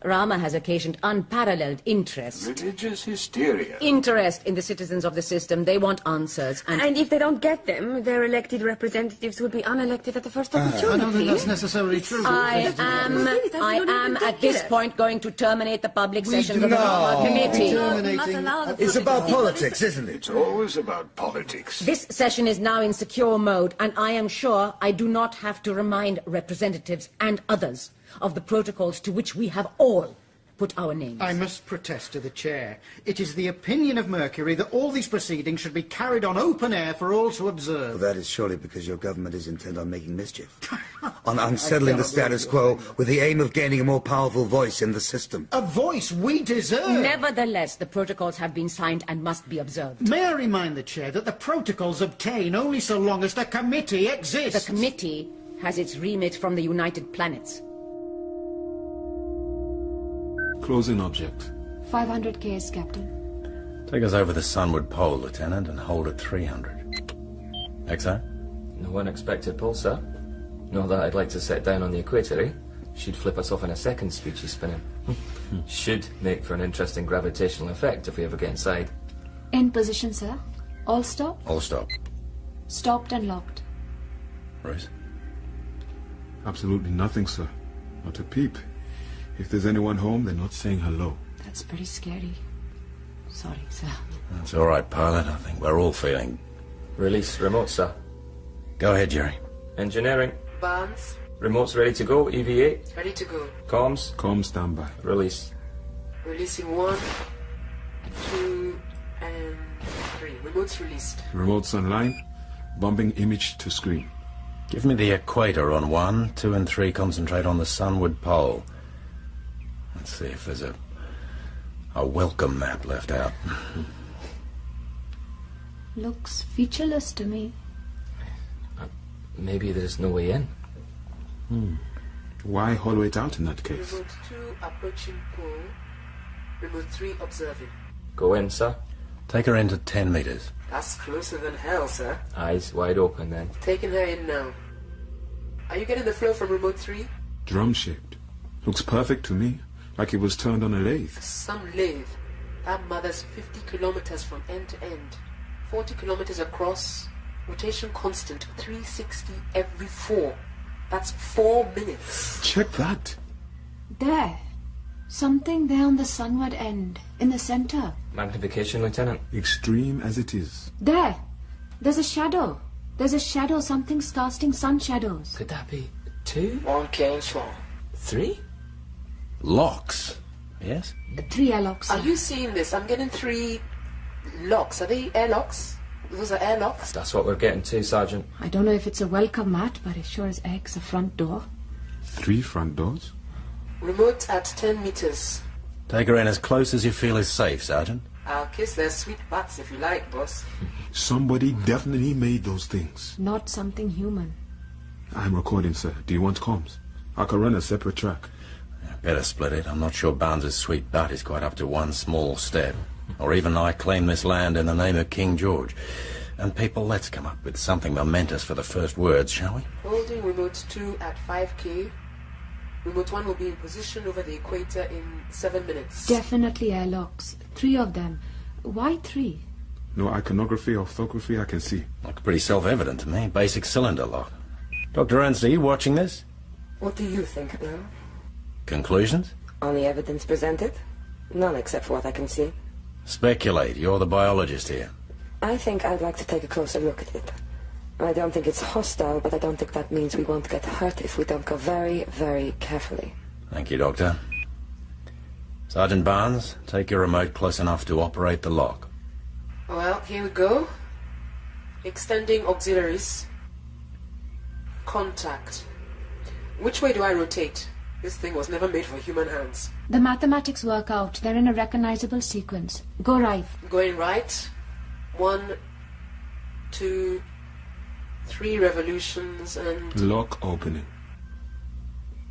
Rama has occasioned unparalleled interest. Religious hysteria. Interest in the citizens of the system. They want answers. And if they don't get them, their elected representatives will be unelected at the first opportunity. I don't think that's necessarily true. I am at this point going to terminate the public session of the Rama Committee. It's about politics, isn't it? It's always about politics. This session is now in secure mode, and I am sure I do not have to remind representatives and others of the protocols to which we have all put our names. I must protest to the chair. It is the opinion of Mercury that all these proceedings should be carried on open air for all to observe. Well, that is surely because your government is intent on making mischief. On unsettling the status quo with the aim of gaining a more powerful voice in the system. A voice we deserve! Nevertheless, the protocols have been signed and must be observed. May I remind the chair that the protocols obtain only so long as the committee exists? The committee has its remit from the United Planets. Closing object. 500 k's, Captain. Take us over the Sunward Pole, Lieutenant, and hold at 300. XO? No unexpected pull, sir. Not that I'd like to set down on the equator, eh? She'd flip us off in a second, speed she's spinning. Should make for an interesting gravitational effect if we ever get inside. In position, sir. All stop? All stop. Stopped and locked. Bruce? Absolutely nothing, sir. Not a peep. If there's anyone home, they're not saying hello. That's pretty scary. Sorry, sir. That's all right, pilot. I think we're all feeling... Release remote, sir. Go ahead, Jerry. Engineering. Bombs. Remote's ready to go. EVA. Ready to go. Comms. Comms standby. Release. Releasing 1, 2, and 3. Remote's released. Remote's online. Bumping image to screen. Give me the equator on 1, 2 and 3 concentrate on the sunward pole. Let's see if there's a welcome map left out. Looks featureless to me. Maybe there's no way in. Why hollow it out in that case? Remote 2 approaching pole. Remote 3 observing. Go in, sir. Take her into 10 meters. That's closer than hell, sir. Eyes wide open, then. Taking her in now. Are you getting the flow from remote 3? Drum-shaped. Looks perfect to me. Like it was turned on a lathe. Some lathe. That mother's 50 kilometers from end to end. 40 kilometers across. Rotation constant. 360 every 4. That's 4 minutes. Check that. There. Something there on the sunward end, in the center. Magnification, Lieutenant. Extreme as it is. There. There's a shadow. There's a shadow. Something's casting sun shadows. Could that be 2? 1 killing long. 3? Locks. Yes? 3 airlocks. Are you seeing this? I'm getting 3 locks. Are they airlocks? Those are airlocks? That's what we're getting to, Sergeant. I don't know if it's a welcome mat, but it sure as heck's a front door. 3 front doors? Remote at 10 meters. Take her in as close as you feel is safe, Sergeant. I'll kiss their sweet butts if you like, boss. Somebody definitely made those things. Not something human. I'm recording, sir. Do you want comms? I can run a separate track. Better split it. I'm not sure Barnes's sweet butt is quite up to one small step. Or even I claim this land in the name of King George. And people, let's come up with something momentous for the first words, shall we? Holding remote 2 at 5K. Remote 1 will be in position over the equator in 7 minutes. Definitely airlocks. 3 of them. Why 3? No iconography or orthography I can see. Looks pretty self-evident to me. Basic cylinder lock. Dr. Ernst, are you watching this? What do you think, Bill? Conclusions? On the evidence presented? None except for what I can see. Speculate. You're the biologist here. I think I'd like to take a closer look at it. I don't think it's hostile, but I don't think that means we won't get hurt if we don't go very, very carefully. Thank you, Doctor. Sergeant Barnes, take your remote close enough to operate the lock. Well, here we go. Extending auxiliaries. Contact. Which way do I rotate? This thing was never made for human hands. The mathematics work out. They're in a recognizable sequence. Go right. Going right. 1, 2, 3 revolutions and... Lock opening.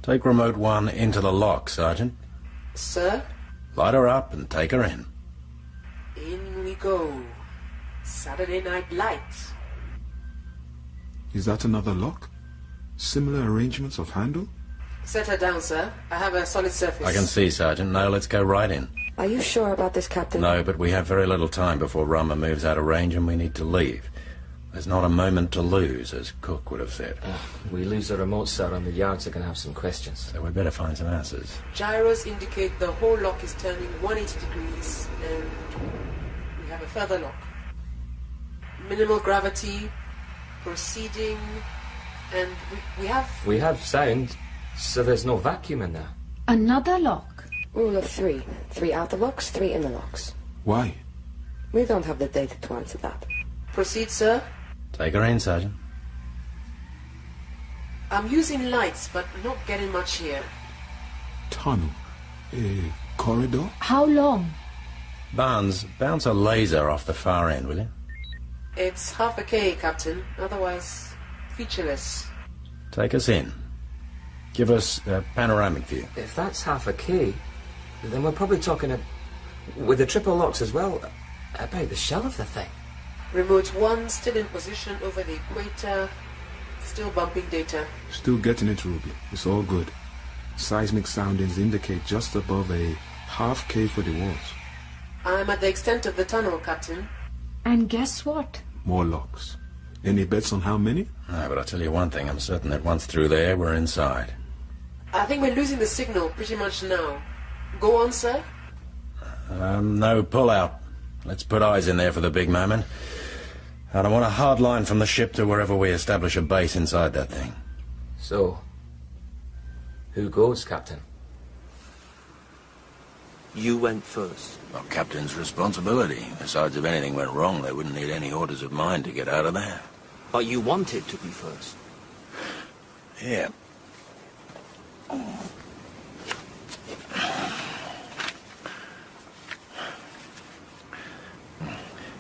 Take remote 1 into the lock, Sergeant. Sir? Light her up and take her in. In we go. Saturday Night Lights. Is that another lock? Similar arrangements of handle? Set her down, sir. I have a solid surface. I can see, Sergeant. Now let's go right in. Are you sure about this, Captain? No, but we have very little time before Rama moves out of range and we need to leave. There's not a moment to lose, as Cook would have said. We lose the remote, sir, and the yards are going to have some questions. So we better find some answers. Gyros indicate the whole lock is turning 180 degrees, and we have a further lock. Minimal gravity, proceeding, and we have... We have sound, so there's no vacuum in there. Another lock. Rule of 3. 3 outer locks, 3 inner locks. Why? We don't have the data to answer that. Proceed, sir. Take her in, Sergeant. I'm using lights, but not getting much here. Tunnel. A corridor? How long? Barnes, bounce a laser off the far end, will you? It's half a K, Captain. Otherwise, featureless. Take us in. Give us a panoramic view. If that's half a K, then we're probably talking, with the triple locks as well, about the shell of the thing. Remote 1 still in position over the equator. Still bumping data. Still getting it, Ruby. It's all good. Seismic soundings indicate just above a half K for the walls. I'm at the extent of the tunnel, Captain. And guess what? More locks. Any bets on how many? No, but I'll tell you one thing. I'm certain that once through there, we're inside. I think we're losing the signal pretty much now. Go on, sir. No pull out. Let's put eyes in there for the big moment. And I want a hard line from the ship to wherever we establish a base inside that thing. So, who goes, Captain? You went first. Well, Captain's responsibility. Besides, if anything went wrong, they wouldn't need any orders of mine to get out of there. But you wanted to be first. Yeah.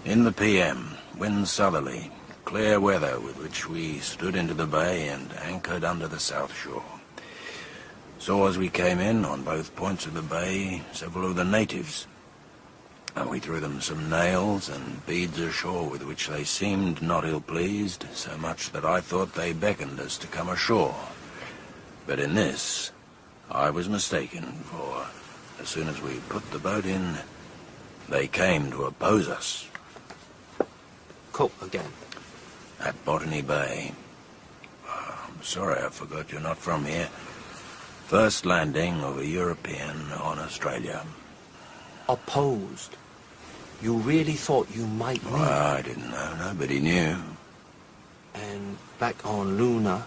In the PM, wind southerly, clear weather with which we stood into the bay and anchored under the south shore. Saw as we came in, on both points of the bay, several of the natives. And we threw them some nails and beads ashore with which they seemed not ill-pleased, so much that I thought they beckoned us to come ashore. But in this, I was mistaken, for as soon as we put the boat in, they came to oppose us. Cook again. At Botany Bay. I'm sorry, I forgot you're not from here. First landing of a European on Australia. Opposed? You really thought you might win? Well, I didn't know. Nobody knew. And back on Luna,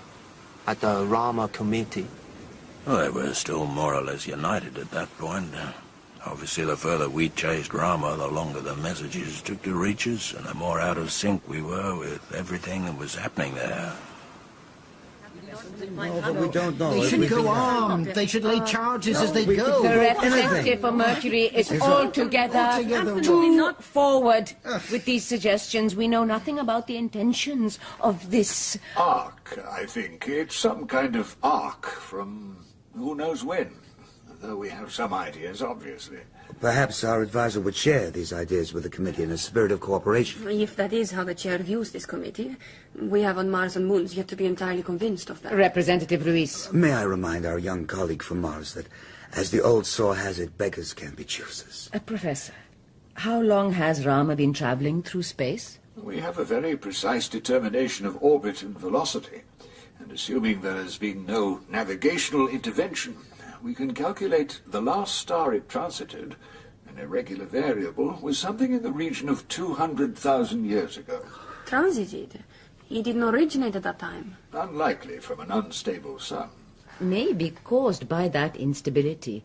at the Rama committee? Well, they were still more or less united at that point. Obviously, the further we chased Rama, the longer the messages took to reach us, and the more out of sync we were with everything that was happening there. No, but we don't know. They should go armed. They should lay charges as they go. The representative for Mercury is altogether too forward with these suggestions. We know nothing about the intentions of this... Ark, I think. It's some kind of ark from who knows when. Though we have some ideas, obviously. Perhaps our advisor would share these ideas with the committee in a spirit of cooperation. If that is how the chair views this committee, we have on Mars and Moons yet to be entirely convinced of that. Representative Ruiz. May I remind our young colleague from Mars that, as the old saw has it, beggars can't be choosers. Professor, how long has Rama been traveling through space? We have a very precise determination of orbit and velocity. And assuming there has been no navigational intervention, we can calculate the last star it transited, an irregular variable, was something in the region of 200,000 years ago. Transited? He didn't originate at that time. Unlikely from an unstable sun. May be caused by that instability,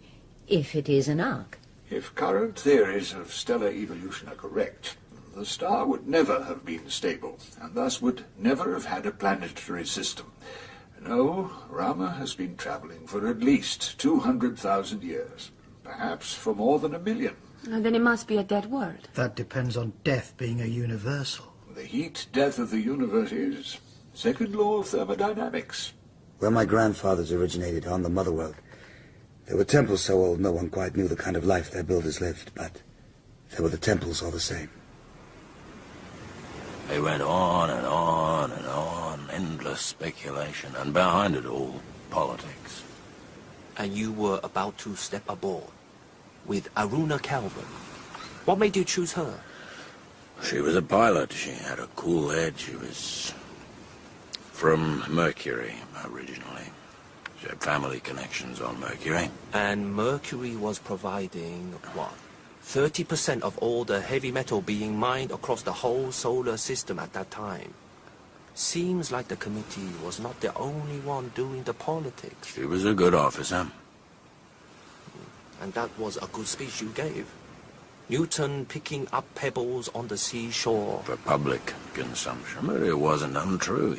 if it is an arc. If current theories of stellar evolution are correct, the star would never have been stable, and thus would never have had a planetary system. No, Rama has been traveling for at least 200,000 years. Perhaps for more than 1 million. Then it must be a dead world. That depends on death being a universal. The heat death of the universe is second law of thermodynamics. Where my grandfathers originated, on the Motherworld, there were temples so old no one quite knew the kind of life their builders lived, but there were the temples all the same. They went on and on and on, endless speculation, and behind it all, politics. And you were about to step aboard with Aruna Calvin. What made you choose her? She was a pilot. She had a cool head. She was from Mercury, originally. She had family connections on Mercury. And Mercury was providing, what, 30% of all the heavy metal being mined across the whole solar system at that time. Seems like the committee was not the only one doing the politics. She was a good officer. And that was a good speech you gave. Newton picking up pebbles on the seashore. For public consumption, but it wasn't untrue.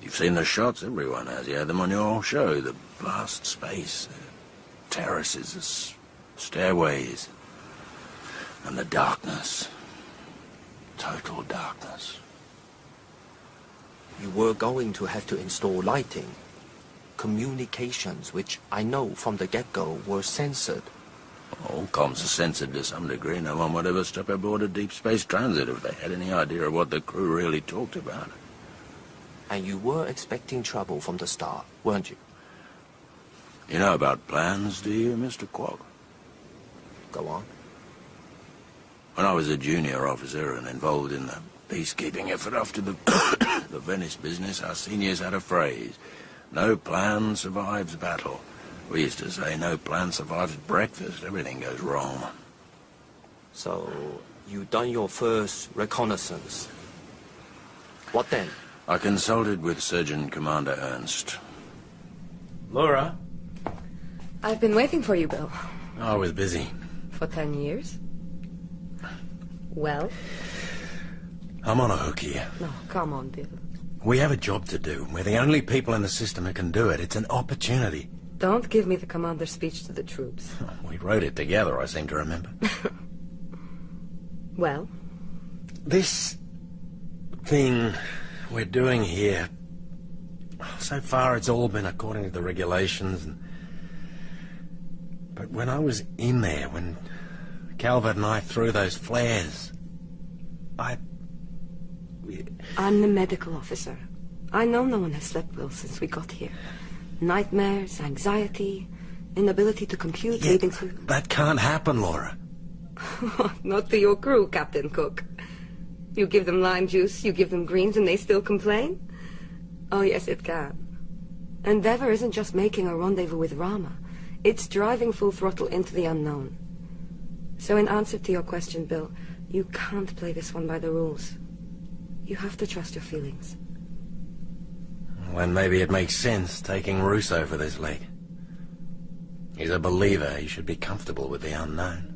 You've seen the shots, everyone has. You had them on your show. The vast space, the terraces, the stairways, and the darkness. Total darkness. You were going to have to install lighting, communications, which I know from the get-go were censored. All comms are censored to some degree. No one would ever step aboard a deep space transit if they had any idea of what the crew really talked about. And you were expecting trouble from the start, weren't you? You know about plans, do you, Mr. Quark? Go on. When I was a junior officer and involved in the peacekeeping effort after the the Venice business, our seniors had a phrase: no plan survives battle. We used to say no plan survives breakfast. Everything goes wrong. So, you done your first reconnaissance. What then? I consulted with Surgeon Commander Ernst. Laura? I've been waiting for you, Bill. I was busy. For 10 years? Well? I'm on a hook here. No, come on, Bill. We have a job to do. We're the only people in the system who can do it. It's an opportunity. Don't give me the commander's speech to the troops. We wrote it together, I seem to remember. Well? This thing we're doing here, so far it's all been according to the regulations. But when I was in there, when Calvert and I threw those flares, I'm the medical officer. I know no one has slept well since we got here. Nightmares, anxiety, inability to compute, leading to... That can't happen, Laura. Not to your crew, Captain Cook. You give them lime juice, you give them greens, and they still complain? Oh, yes, it can. Endeavour isn't just making a rendezvous with Rama. It's driving full throttle into the unknown. So in answer to your question, Bill, you can't play this one by the rules. You have to trust your feelings. Well, then maybe it makes sense taking Russo for this leg. He's a believer. He should be comfortable with the unknown.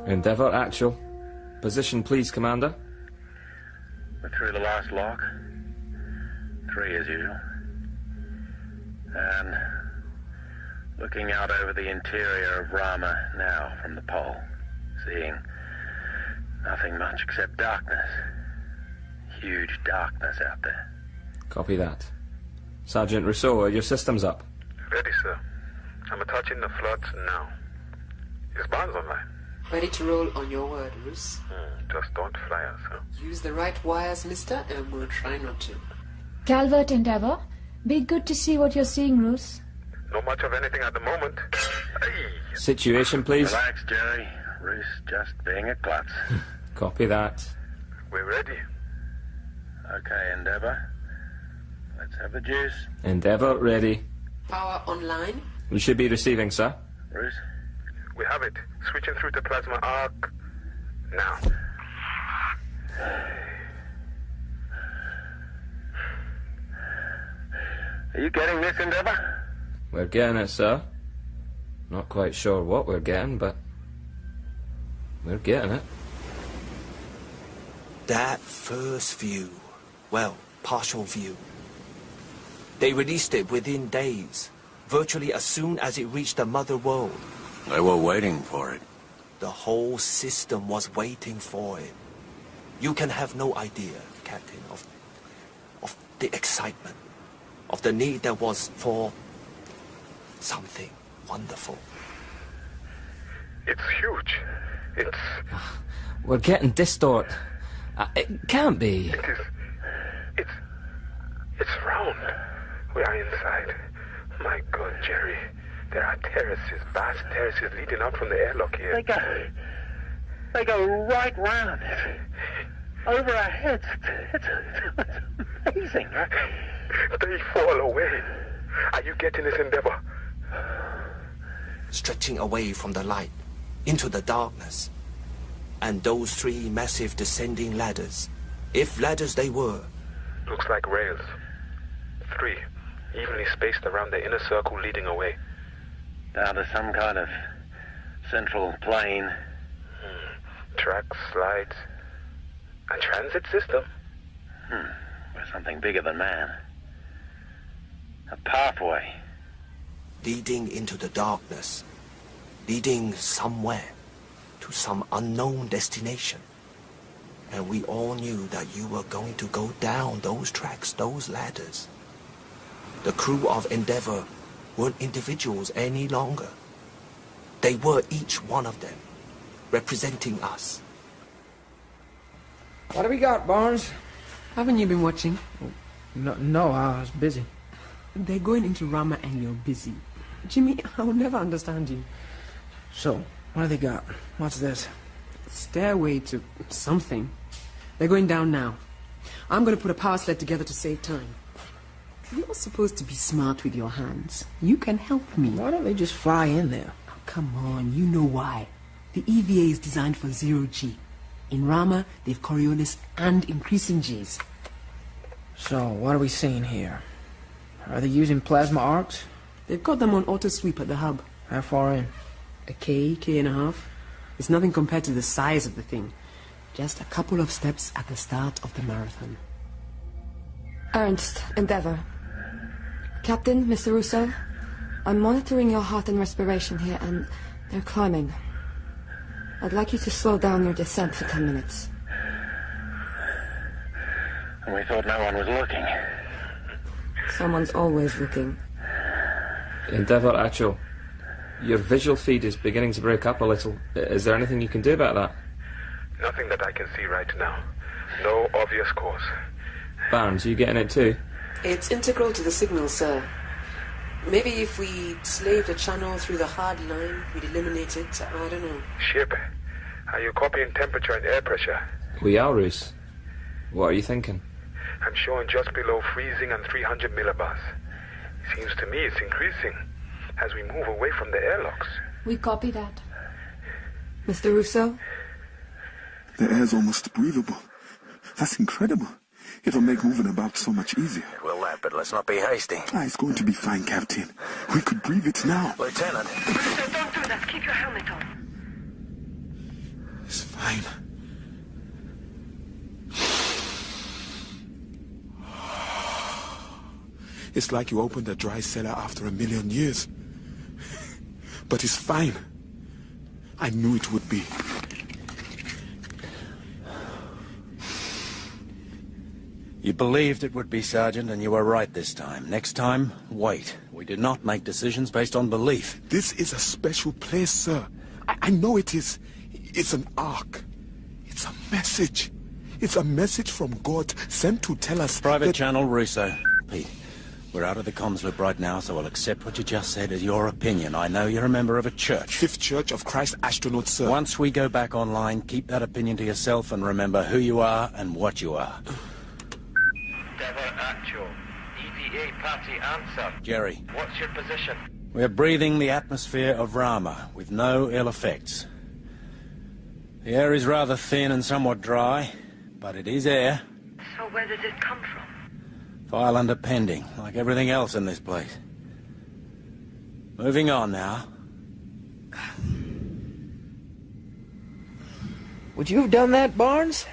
Endeavour, actual. Position, please, Commander. We're through the last lock. 3 as usual. And looking out over the interior of Rama now from the pole, seeing nothing much except darkness. Huge darkness out there. Copy that. Sergeant Rousseau, are your systems up? Ready, sir. I'm attaching the floods now. Is Barnes online? Ready to roll on your word, Roos. Just don't fly us, huh? Use the right wires, mister, and we'll try not to. Calvert, Endeavour, be good to see what you're seeing, Roos. Not much of anything at the moment. Situation, please. Relax, Jerry. Roos just being a klutz. Copy that. We're ready. Okay, Endeavour. Let's have the juice. Endeavour, ready. Power online. We should be receiving, sir. Roos? We have it. Switching through to plasma arc. Now. Are you getting this, Endeavour? We're getting it, sir. Not quite sure what we're getting, but we're getting it. That first view, well, partial view. They released it within days, virtually as soon as it reached the mother world. They were waiting for it. The whole system was waiting for it. You can have no idea, Captain, of the excitement, of the need there was for something wonderful. It's huge. It's... We're getting distort. It can't be. It is... It's round. We are inside. My God, Jerry. There are terraces, vast terraces leading out from the airlock here. They go right round. Over our heads. It's amazing. They fall away. Are you getting this, Endeavour? Stretching away from the light, into the darkness. And those 3 massive descending ladders, if ladders they were. Looks like rails. 3, evenly spaced around the inner circle leading away. Down to some kind of central plane. Tracks, slides. A transit system? Or something bigger than man. A pathway. Leading into the darkness. Leading somewhere. To some unknown destination. And we all knew that you were going to go down those tracks, those ladders. The crew of Endeavour weren't individuals any longer. They were each one of them, representing us. What have we got, Barnes? Haven't you been watching? No, I was busy. They're going into Rama and you're busy. Jimmy, I will never understand you. So, what have they got? What's this? Stairway to something. They're going down now. I'm going to put a power sled together to save time. You're supposed to be smart with your hands. You can help me. Why don't they just fly in there? Oh, come on, you know why. The EVA is designed for 0G. In Rama, they've Coriolis and increasing Gs. So, what are we seeing here? Are they using plasma arcs? They've got them on auto sweep at the hub. How far in? A K and a half. It's nothing compared to the size of the thing. Just a couple of steps at the start of the marathon. Ernst, Endeavour. Captain, Mr. Russo, I'm monitoring your heart and respiration here, and they're climbing. I'd like you to slow down your descent for 10 minutes. We thought no one was looking. Someone's always looking. Endeavour Actual. Your visual feed is beginning to break up a little. Is there anything you can do about that? Nothing that I can see right now. No obvious cause. Barnes, you getting it too? It's integral to the signal, sir. Maybe if we slaved a channel through the hard line, we'd eliminate it. I don't know. Ship, are you copying temperature and air pressure? We are, Roos. What are you thinking? I'm showing just below freezing and 300 millibars. Seems to me it's increasing as we move away from the airlocks. We copy that. Mr. Russo? The air's almost breathable. That's incredible. It'll make moving about so much easier. It will that, but let's not be hasty. It's going to be fine, Captain. We could breathe it now. Lieutenant. Russo, don't do that. Keep your helmet on. It's fine. It's like you opened a dry cellar after 1,000,000 years. But it's fine. I knew it would be. You believed it would be, Sergeant, and you were right this time. Next time, wait. We do not make decisions based on belief. This is a special place, sir. I know it is. It's an ark. It's a message. It's a message from God sent to tell us Private that... channel, Russo. Pete, we're out of the comms loop right now, so I'll accept what you just said as your opinion. I know you're a member of a church. Fifth Church of Christ Astronaut, sir. Once we go back online, keep that opinion to yourself and remember who you are and what you are. Endeavour Actual. EVA party answer. Jerry. What's your position? We're breathing the atmosphere of Rama, with no ill effects. The air is rather thin and somewhat dry, but it is air. So where does it come from? File under pending, like everything else in this place. Moving on now. Would you have done that, Barnes?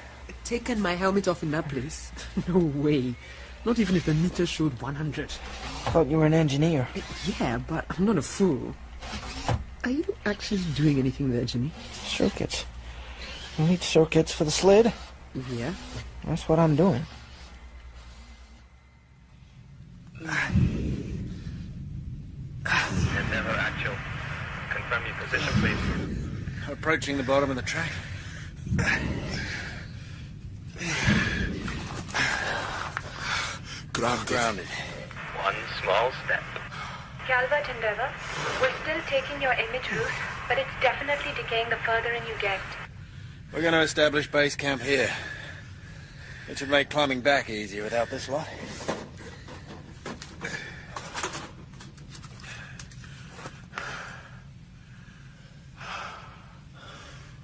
Taken my helmet off in that place? No way. Not even if the meter showed 100. I thought you were an engineer. Yeah, but I'm not a fool. Are you actually doing anything there, Jimmy? Circuits. You need circuits for the sled? Yeah. That's what I'm doing. Endeavour Actual. Confirm your position, please. Approaching the bottom of the track. Grounded. One small step. Calvert Endeavour, we're still taking your image route, but it's definitely decaying the further in you get. We're going to establish base camp here. It should make climbing back easier without this lot.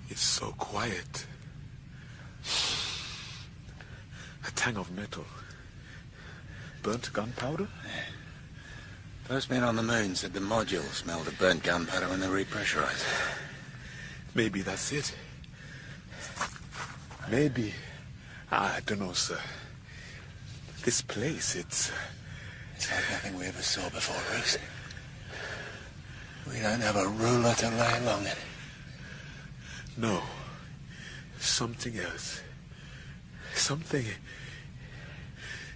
It's so quiet. A tang of metal. Burnt gunpowder? First men on the moon said the module smelled of burnt gunpowder when they repressurized. Maybe that's it. Maybe. I don't know, sir. This place, it's like nothing we ever saw before, Roos. We don't have a ruler to lay along it. No. Something else. Something...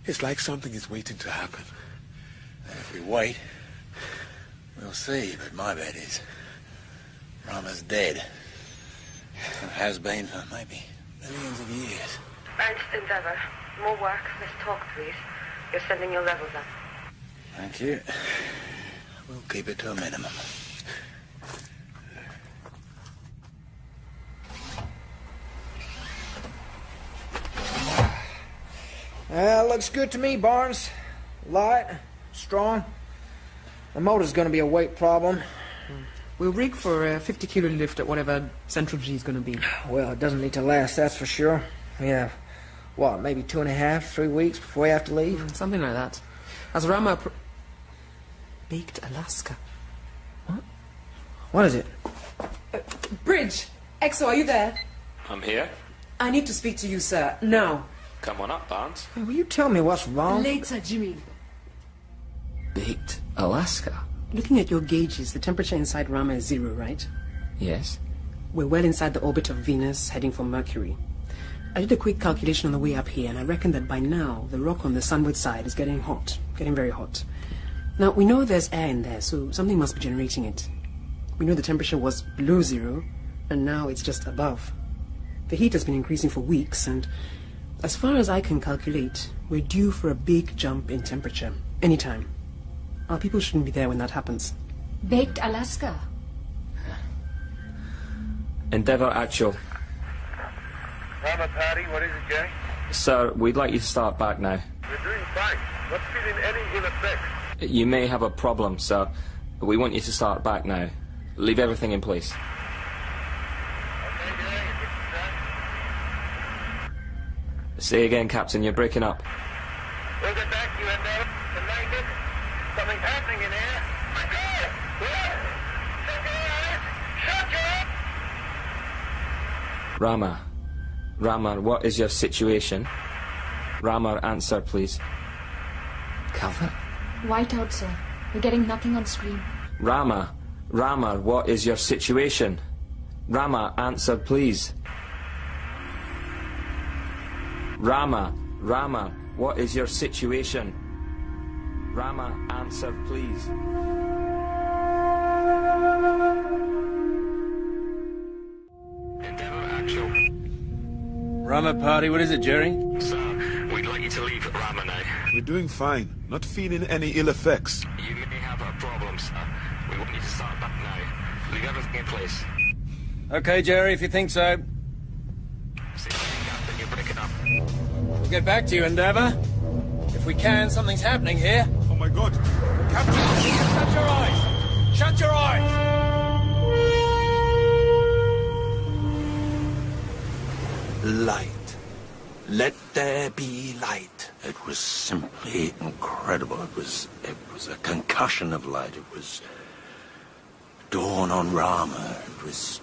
It's like something is waiting to happen. And if we wait, we'll see, but my bet is Rama's dead. And has been for maybe millions of years. Ernst, Endeavour. More work. Let's talk, please. You're sending your levels up. Thank you. We'll keep it to a minimum. Looks good to me, Barnes. Light, strong. The motor's gonna be a weight problem. We'll rig for a 50-kilo lift at whatever central G is gonna be. Well, it doesn't need to last, that's for sure. We have, what, maybe 2.5, 3 weeks before we have to leave? Something like that. As Rama... Baked Alaska. What is it? Bridge! EXO, are you there? I'm here. I need to speak to you, sir. Now. Come on up, Barnes. Hey, will you tell me what's wrong? Later, Jimmy. Baked Alaska? Looking at your gauges, the temperature inside Rama is 0, right? Yes. We're well inside the orbit of Venus, heading for Mercury. I did a quick calculation on the way up here, and I reckon that by now, the rock on the sunward side is getting hot. Getting very hot. Now, we know there's air in there, so something must be generating it. We know the temperature was below 0, and now it's just above. The heat has been increasing for weeks, and as far as I can calculate, we're due for a big jump in temperature. Anytime. Our people shouldn't be there when that happens. Baked Alaska. Endeavour actual. Rama party, what is it, Jerry? Sir, we'd like you to start back now. We're doing fine. Not feeling any ill effects. You may have a problem, sir. We want you to start back now. Leave everything in place. Say again, Captain, you're breaking up. We'll get back to you, Endeavour. Tonight, something's happening in here. Shut your Rama. Rama, what is your situation? Rama, answer, please. Cover? Whiteout, sir. We're getting nothing on screen. Rama. Rama, what is your situation? Rama, answer, please. Rama. Rama, what is your situation? Rama, answer, please. Endeavour actual. Rama party, what is it, Jerry? Sir, we'd like you to leave Rama now. We're doing fine. Not feeling any ill effects. You may have a problem, sir. We want you to start back now. Leave everything in place. Okay, Jerry, if you think so. See, Captain, you're breaking up. We'll get back to you, Endeavour. If we can, something's happening here. Oh my God. Captain! Shut your eyes! Shut your eyes! Light. Let there be light. It was simply incredible. It was a concussion of light. It was dawn on Rama. It was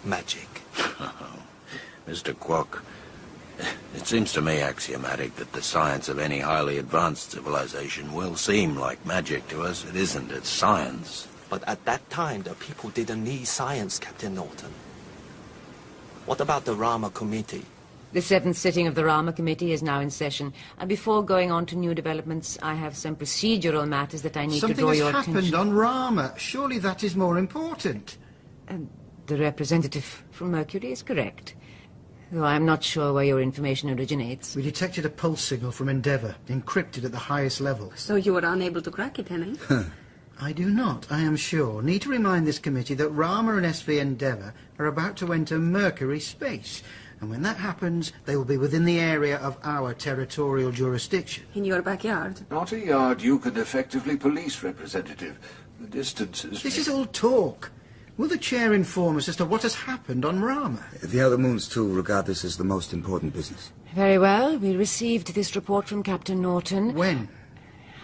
magic. Mr. Kwok, it seems to me axiomatic that the science of any highly advanced civilization will seem like magic to us. It isn't. It's science. But at that time, the people didn't need science, Captain Norton. What about the Rama Committee? The 7th sitting of the Rama Committee is now in session. And before going on to new developments, I have some procedural matters that I need to draw your attention. Something has happened on Rama. Surely that is more important. The representative from Mercury is correct. Though I'm not sure where your information originates. We detected a pulse signal from Endeavour, encrypted at the highest level. So you were unable to crack it, Henning? I do not, I am sure. Need to remind this committee that Rama and SV Endeavour are about to enter Mercury space. And when that happens, they will be within the area of our territorial jurisdiction. In your backyard? Not a yard you can effectively police, Representative. The distances... This is all talk. Will the chair inform us as to what has happened on Rama? The other moons, too, regard this as the most important business. Very well. We received this report from Captain Norton. When?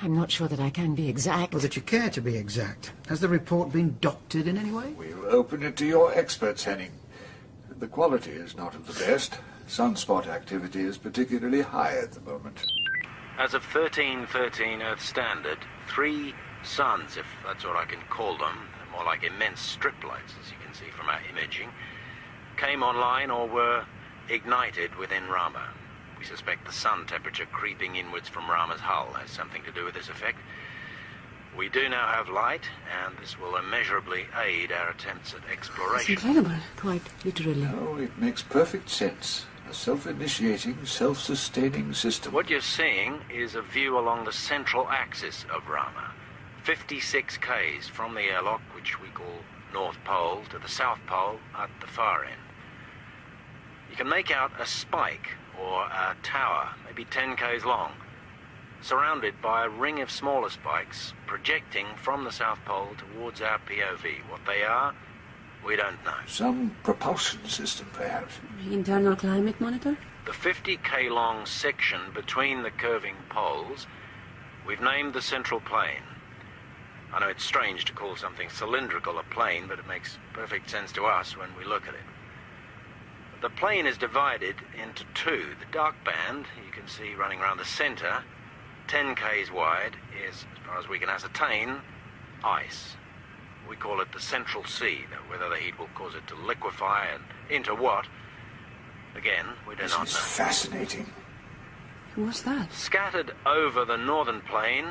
I'm not sure that I can be exact. Or that you care to be exact. Has the report been doctored in any way? We'll open it to your experts, Henning. The quality is not of the best. Sunspot activity is particularly high at the moment. As of 1313 Earth Standard, 3 suns, if that's what I can call them, more like immense strip lights, as you can see from our imaging, came online or were ignited within Rama. We suspect the sun temperature creeping inwards from Rama's hull has something to do with this effect. We do now have light, and this will immeasurably aid our attempts at exploration. It's incredible. Quite literally. No, it makes perfect sense. A self-initiating, self-sustaining system. What you're seeing is a view along the central axis of Rama. 56 k's from the airlock, which we call North Pole, to the South Pole at the far end. You can make out a spike, or a tower, maybe 10 k's long, surrounded by a ring of smaller spikes projecting from the South Pole towards our POV. What they are, we don't know. Some propulsion system, perhaps. Internal climate monitor? The 50k long section between the curving poles, we've named the central plane. I know it's strange to call something cylindrical a plane, but it makes perfect sense to us when we look at it. The plane is divided into two. The dark band, you can see running around the center, 10 k's wide, is, as far as we can ascertain, ice. We call it the Central Sea, though whether the heat will cause it to liquefy and into what, again, we do not know. This is fascinating. What's that? Scattered over the northern plain,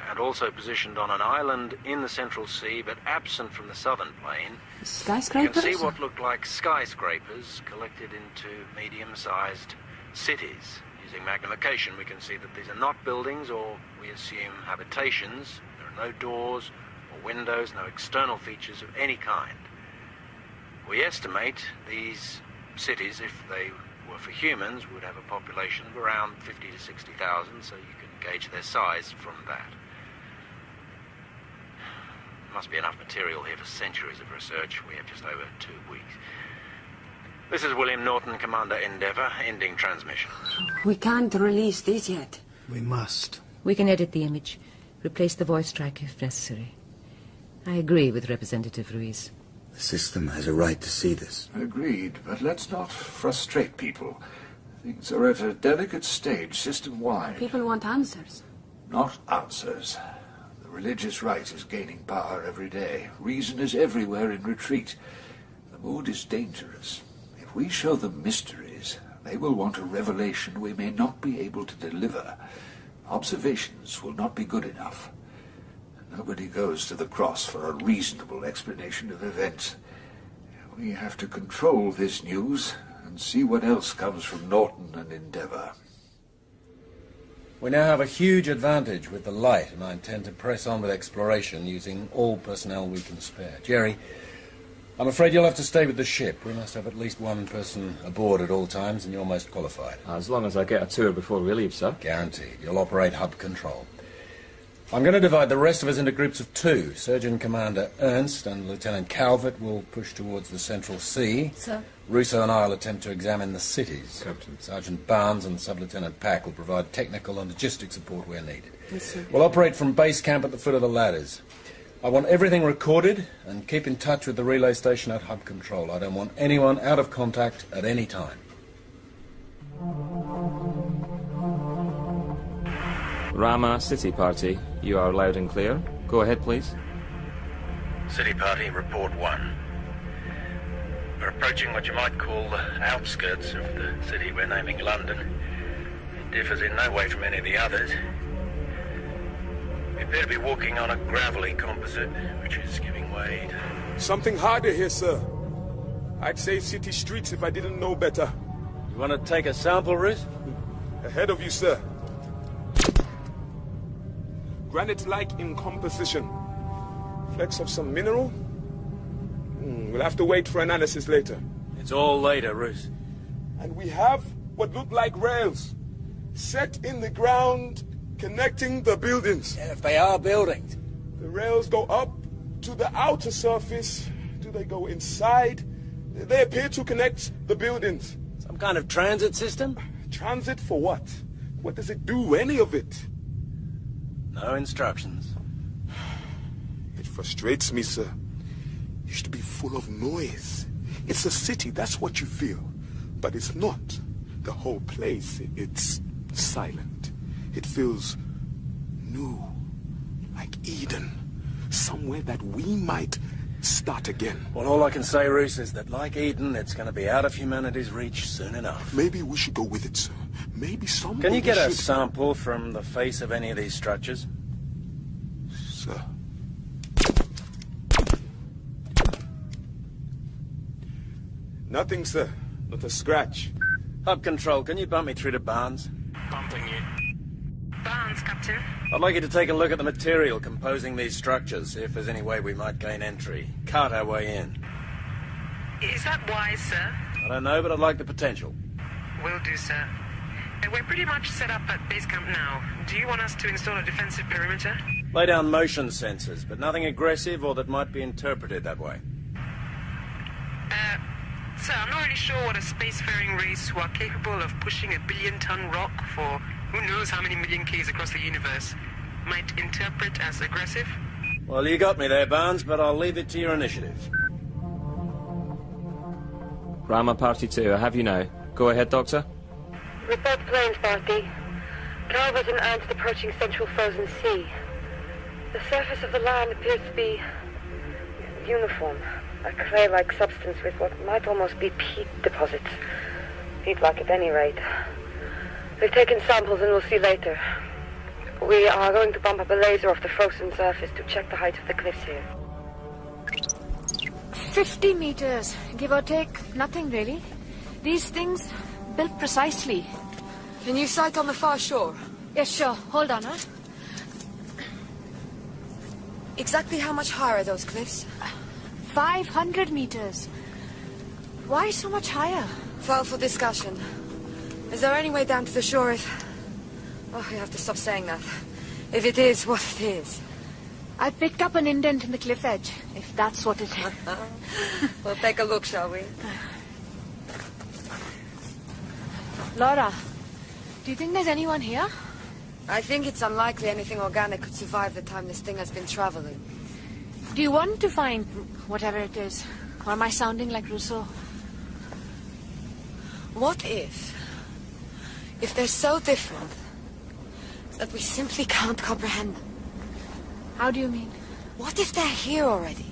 and also positioned on an island in the Central Sea, but absent from the southern plain. Skyscrapers? You can see what look like skyscrapers collected into medium-sized cities. Using magnification, we can see that these are not buildings, or we assume habitations. There are no doors or windows, no external features of any kind. We estimate these cities, if they were for humans, would have a population of around 50 to 60,000, so you can gauge their size from that. Must be enough material here for centuries of research. We have just over 2 weeks. This is William Norton, Commander Endeavour, ending transmission. We can't release this yet. We must. We can edit the image, replace the voice track if necessary. I agree with Representative Ruiz. The system has a right to see this. Agreed, but let's not frustrate people. Things are at a delicate stage system-wide. People want answers. Not answers. The religious right is gaining power every day. Reason is everywhere in retreat. The mood is dangerous. If we show them mysteries, they will want a revelation we may not be able to deliver. Observations will not be good enough. Nobody goes to the cross for a reasonable explanation of events. We have to control this news and see what else comes from Norton and Endeavour. We now have a huge advantage with the light, and I intend to press on with exploration using all personnel we can spare. Jerry, I'm afraid you'll have to stay with the ship. We must have at least one person aboard at all times, and you're most qualified. As long as I get a tour before we leave, sir. Guaranteed. You'll operate hub control. I'm going to divide the rest of us into groups of 2. Surgeon Commander Ernst and Lieutenant Calvert will push towards the Central Sea. Sir? Russo and I will attempt to examine the cities. Captain. Sergeant Barnes and Sub-Lieutenant Pack will provide technical and logistic support where needed. Yes, sir. We'll operate from base camp at the foot of the ladders. I want everything recorded, and keep in touch with the relay station at hub control. I don't want anyone out of contact at any time. Rama, City Party, you are loud and clear. Go ahead, please. City Party, Report 1. We're approaching what you might call the outskirts of the city we're naming London. It differs in no way from any of the others. We appear to be walking on a gravelly composite, which is giving way to... Something harder here, sir. I'd say city streets if I didn't know better. You want to take a sample, Ruth? Ahead of you, sir. Granite-like in composition. Flecks of some mineral? We'll have to wait for analysis later. It's all later, Ruth. And we have what look like rails set in the ground connecting the buildings. Yeah, if they are buildings. The rails go up to the outer surface. Do they go inside? They appear to connect the buildings. Some kind of transit system? Transit for what? What does it do? Any of it? No instructions. It frustrates me, sir. You should be full of noise. It's a city, that's what you feel. But it's not. The whole place, it's silent. It feels new, like Eden. Somewhere that we might start again. Well, all I can say, Roos, is that like Eden, it's going to be out of humanity's reach soon enough. Maybe we should go with it, sir. Maybe somebody Can you get a should... sample from the face of any of these structures? Sir. Nothing, sir. Not a scratch. Hub control, can you bump me through to Barnes? Bumping you. Barnes, Captain. I'd like you to take a look at the material composing these structures, see if there's any way we might gain entry. Cart our way in. Is that wise, sir? I don't know, but I'd like the potential. Will do, sir. We're pretty much set up at base camp now. Do you want us to install a defensive perimeter? Lay down motion sensors, but nothing aggressive or that might be interpreted that way. Sir, I'm not really sure what a spacefaring race who are capable of pushing a billion-ton rock for who knows how many million Ks across the universe might interpret as aggressive. Well, you got me there, Barnes, but I'll leave it to your initiative. Rama Party 2, I have you now. Go ahead, Doctor. Report planes, Party. Calvert and ants approaching central frozen sea. The surface of the land appears to be uniform. A clay-like substance with what might almost be peat deposits. Peat-like at any rate. They've taken samples and we'll see later. We are going to bump up a laser off the frozen surface to check the height of the cliffs here. 50 meters, give or take. Nothing, really. These things, built precisely. Can you sight on the far shore? Yes, sure. Hold on, huh? Exactly how much higher are those cliffs? 500 meters. Why so much higher? File for discussion. Is there any way down to the shore if... Oh, you have to stop saying that. If it is what it is. I picked up an indent in the cliff edge, if that's what it is. We'll take a look, shall we? Laura, do you think there's anyone here? I think it's unlikely anything organic could survive the time this thing has been traveling. Do you want to find whatever it is? Or am I sounding like Rousseau? What if they're so different that we simply can't comprehend them? How do you mean? What if they're here already?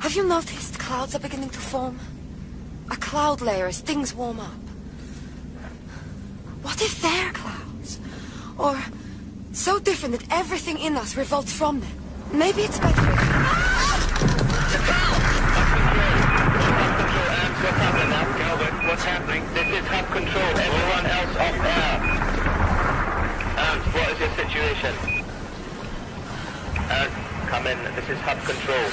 Have you noticed clouds are beginning to form? A cloud layer as things warm up. What if they're clouds? Or so different that everything in us revolts from them? Maybe it's better if... What's happening now? Calvert, what's happening? This is hub control. Everyone else off air. What is your situation? Come in. This is hub control.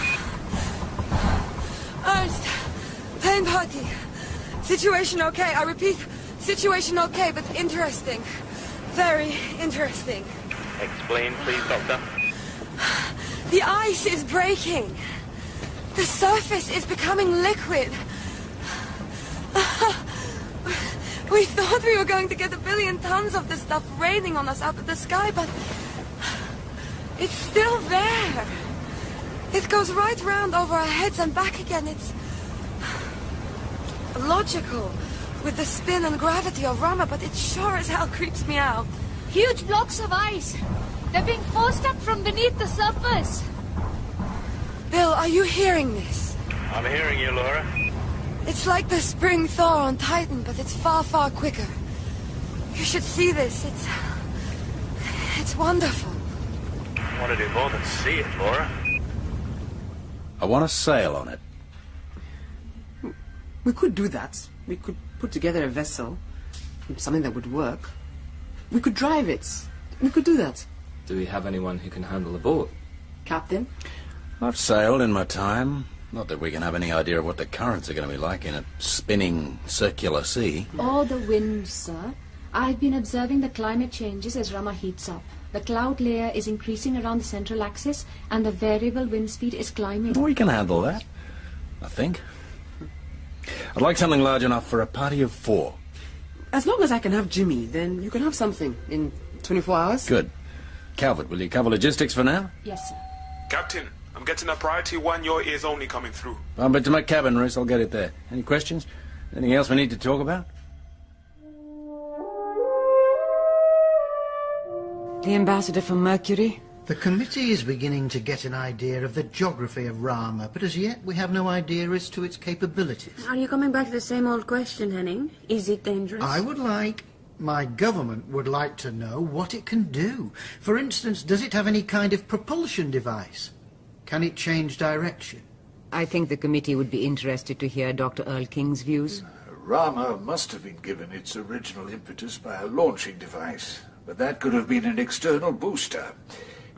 Ernst, plane party. Situation okay. I repeat, situation okay, but interesting. Very interesting. Explain, please, Doctor. The ice is breaking. The surface is becoming liquid. We thought we were going to get 1 billion tons of this stuff raining on us out of the sky, but it's still there. It goes right round over our heads and back again. It's logical with the spin and gravity of Rama, but it sure as hell creeps me out. Huge blocks of ice. They're being forced up from beneath the surface. Bill, are you hearing this? I'm hearing you, Laura. It's like the spring thaw on Titan, but it's far, far quicker. You should see this. It's wonderful. I want to do more than see it, Laura. I want to sail on it. We could do that. We could put together a vessel. Something that would work. We could drive it. We could do that. Do we have anyone who can handle a boat? Captain? I've sailed in my time. Not that we can have any idea of what the currents are going to be like in a spinning circular sea. Or the winds, sir. I've been observing the climate changes as Rama heats up. The cloud layer is increasing around the central axis, and the variable wind speed is climbing. We can handle that, I think. I'd like something large enough for a party of 4. As long as I can have Jimmy, then you can have something in 24 hours. Good. Calvert, will you cover logistics for now? Yes, sir. Captain, I'm getting a priority 1, your ears only coming through. Bump it to my cabin, Ruth. I'll get it there. Any questions? Anything else we need to talk about? The ambassador from Mercury? The committee is beginning to get an idea of the geography of Rama, but as yet we have no idea as to its capabilities. Are you coming back to the same old question, Henning? Is it dangerous? My government would like to know what it can do. For instance, does it have any kind of propulsion device? Can it change direction? I think the committee would be interested to hear Dr. Earl King's views. Rama must have been given its original impetus by a launching device, but that could have been an external booster.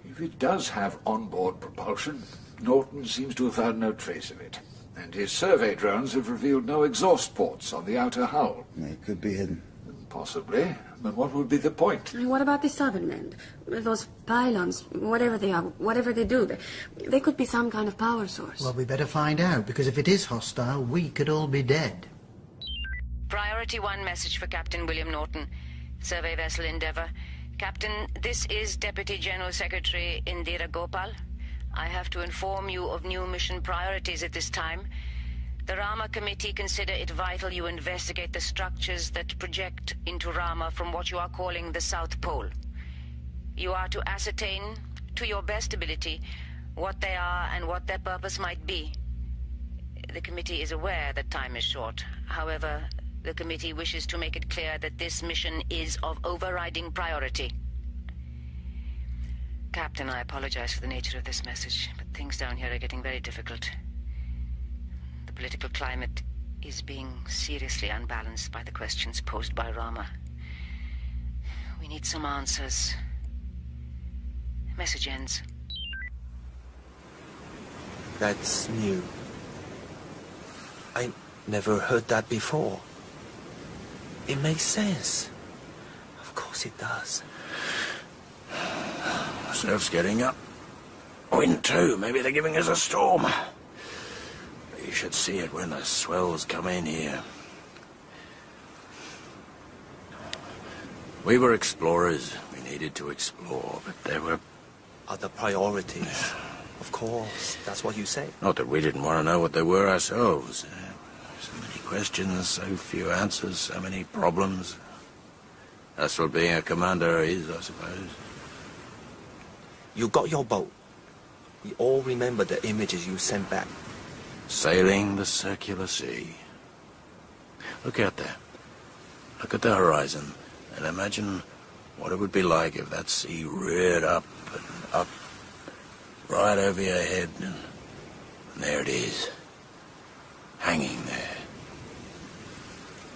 If it does have onboard propulsion, Norton seems to have found no trace of it. And his survey drones have revealed no exhaust ports on the outer hull. It could be hidden. Possibly, but what would be the point? What about the southern end? Those pylons, whatever they are, whatever they do, they could be some kind of power source. Well, we better find out, because if it is hostile, we could all be dead. Priority 1 message for Captain William Norton. Survey vessel Endeavour. Captain, this is Deputy General Secretary Indira Gopal. I have to inform you of new mission priorities at this time. The Rama Committee consider it vital you investigate the structures that project into Rama from what you are calling the South Pole. You are to ascertain, to your best ability, what they are and what their purpose might be. The committee is aware that time is short. However, the committee wishes to make it clear that this mission is of overriding priority. Captain, I apologize for the nature of this message, but things down here are getting very difficult. The political climate is being seriously unbalanced by the questions posed by Rama. We need some answers. Message ends. That's new. I never heard that before. It makes sense. Of course it does. Surf's getting up. Wind too. Maybe they're giving us a storm. You should see it when the swells come in here. We were explorers. We needed to explore, but there were other priorities. Of course, that's what you say. Not that we didn't want to know what they were ourselves. So many questions, so few answers, so many problems. That's what being a commander is, I suppose. You got your boat. We all remember the images you sent back. Sailing the circular sea. Look out there. Look at the horizon, and imagine what it would be like if that sea reared up and up, right over your head, and there it is, hanging there.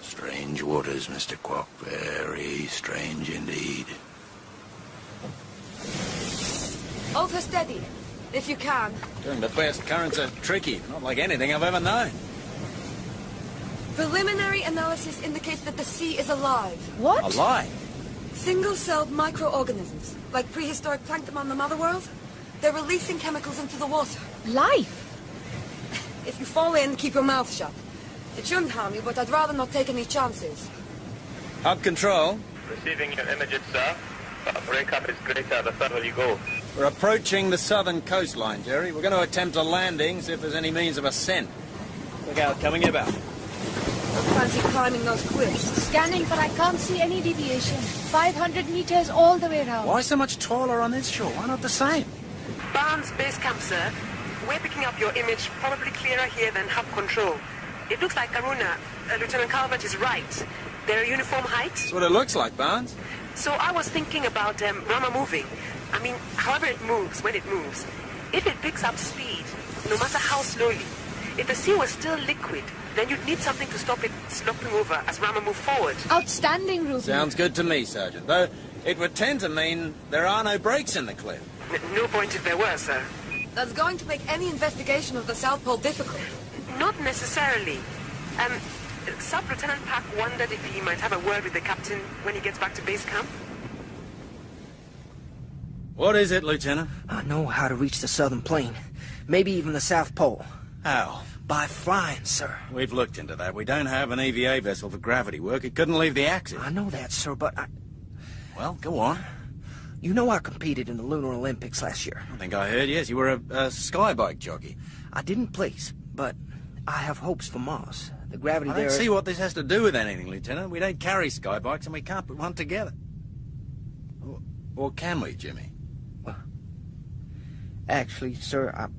Strange waters, Mr. Quack, very strange indeed. Hold her steady, if you can. During the best, currents are tricky, not like anything I've ever known. Preliminary analysis indicates that the sea is alive. What? Alive? Single-celled microorganisms, like prehistoric plankton on the Mother World. They're releasing chemicals into the water. Life? If you fall in, keep your mouth shut. It shouldn't harm you, but I'd rather not take any chances. Hub control. Receiving your images, sir. Breakup is greater the further you go. We're approaching the southern coastline, Jerry. We're going to attempt a landing, see if there's any means of ascent. Look out, coming about. Don't fancy climbing those cliffs. Scanning, but I can't see any deviation. 500 meters all the way around. Why so much taller on this shore? Why not the same? Barnes base camp, sir. We're picking up your image probably clearer here than hub control. It looks like Aruna, Lieutenant Calvert is right. They're uniform height. That's what it looks like, Barnes. So I was thinking about Rama moving. I mean, however it moves, when it moves. If it picks up speed, no matter how slowly, if the sea was still liquid, then you'd need something to stop it sloping over as Rama moved forward. Outstanding, Ruby. Sounds good to me, Sergeant. Though it would tend to mean there are no breaks in the cliff. No point if there were, sir. That's going to make any investigation of the South Pole difficult. Not necessarily. Sub-Lieutenant Park wondered if he might have a word with the captain when he gets back to base camp. What is it, Lieutenant? I know how to reach the southern plain. Maybe even the South Pole. How? By flying, sir. We've looked into that. We don't have an EVA vessel for gravity work. It couldn't leave the axis. I know that, sir, but I... Well, go on. You know I competed in the Lunar Olympics last year. I think I heard, yes. You were a skybike jockey. I didn't place, but I have hopes for Mars. The gravity there... I don't see what this has to do with anything, Lieutenant. We don't carry skybikes and we can't put one together. Or can we, Jimmy? Well, actually, sir,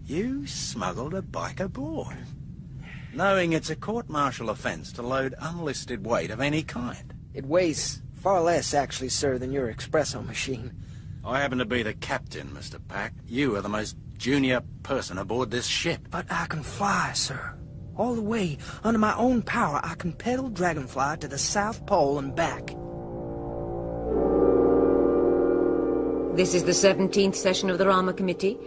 You smuggled a bike aboard, knowing it's a court-martial offence to load unlisted weight of any kind. It weighs far less, actually, sir, than your espresso machine. I happen to be the captain, Mr. Pack. You are the most junior person aboard this ship. But I can fly, sir. All the way, under my own power, I can pedal Dragonfly to the South Pole and back. This is the 17th session of the Rama Committee.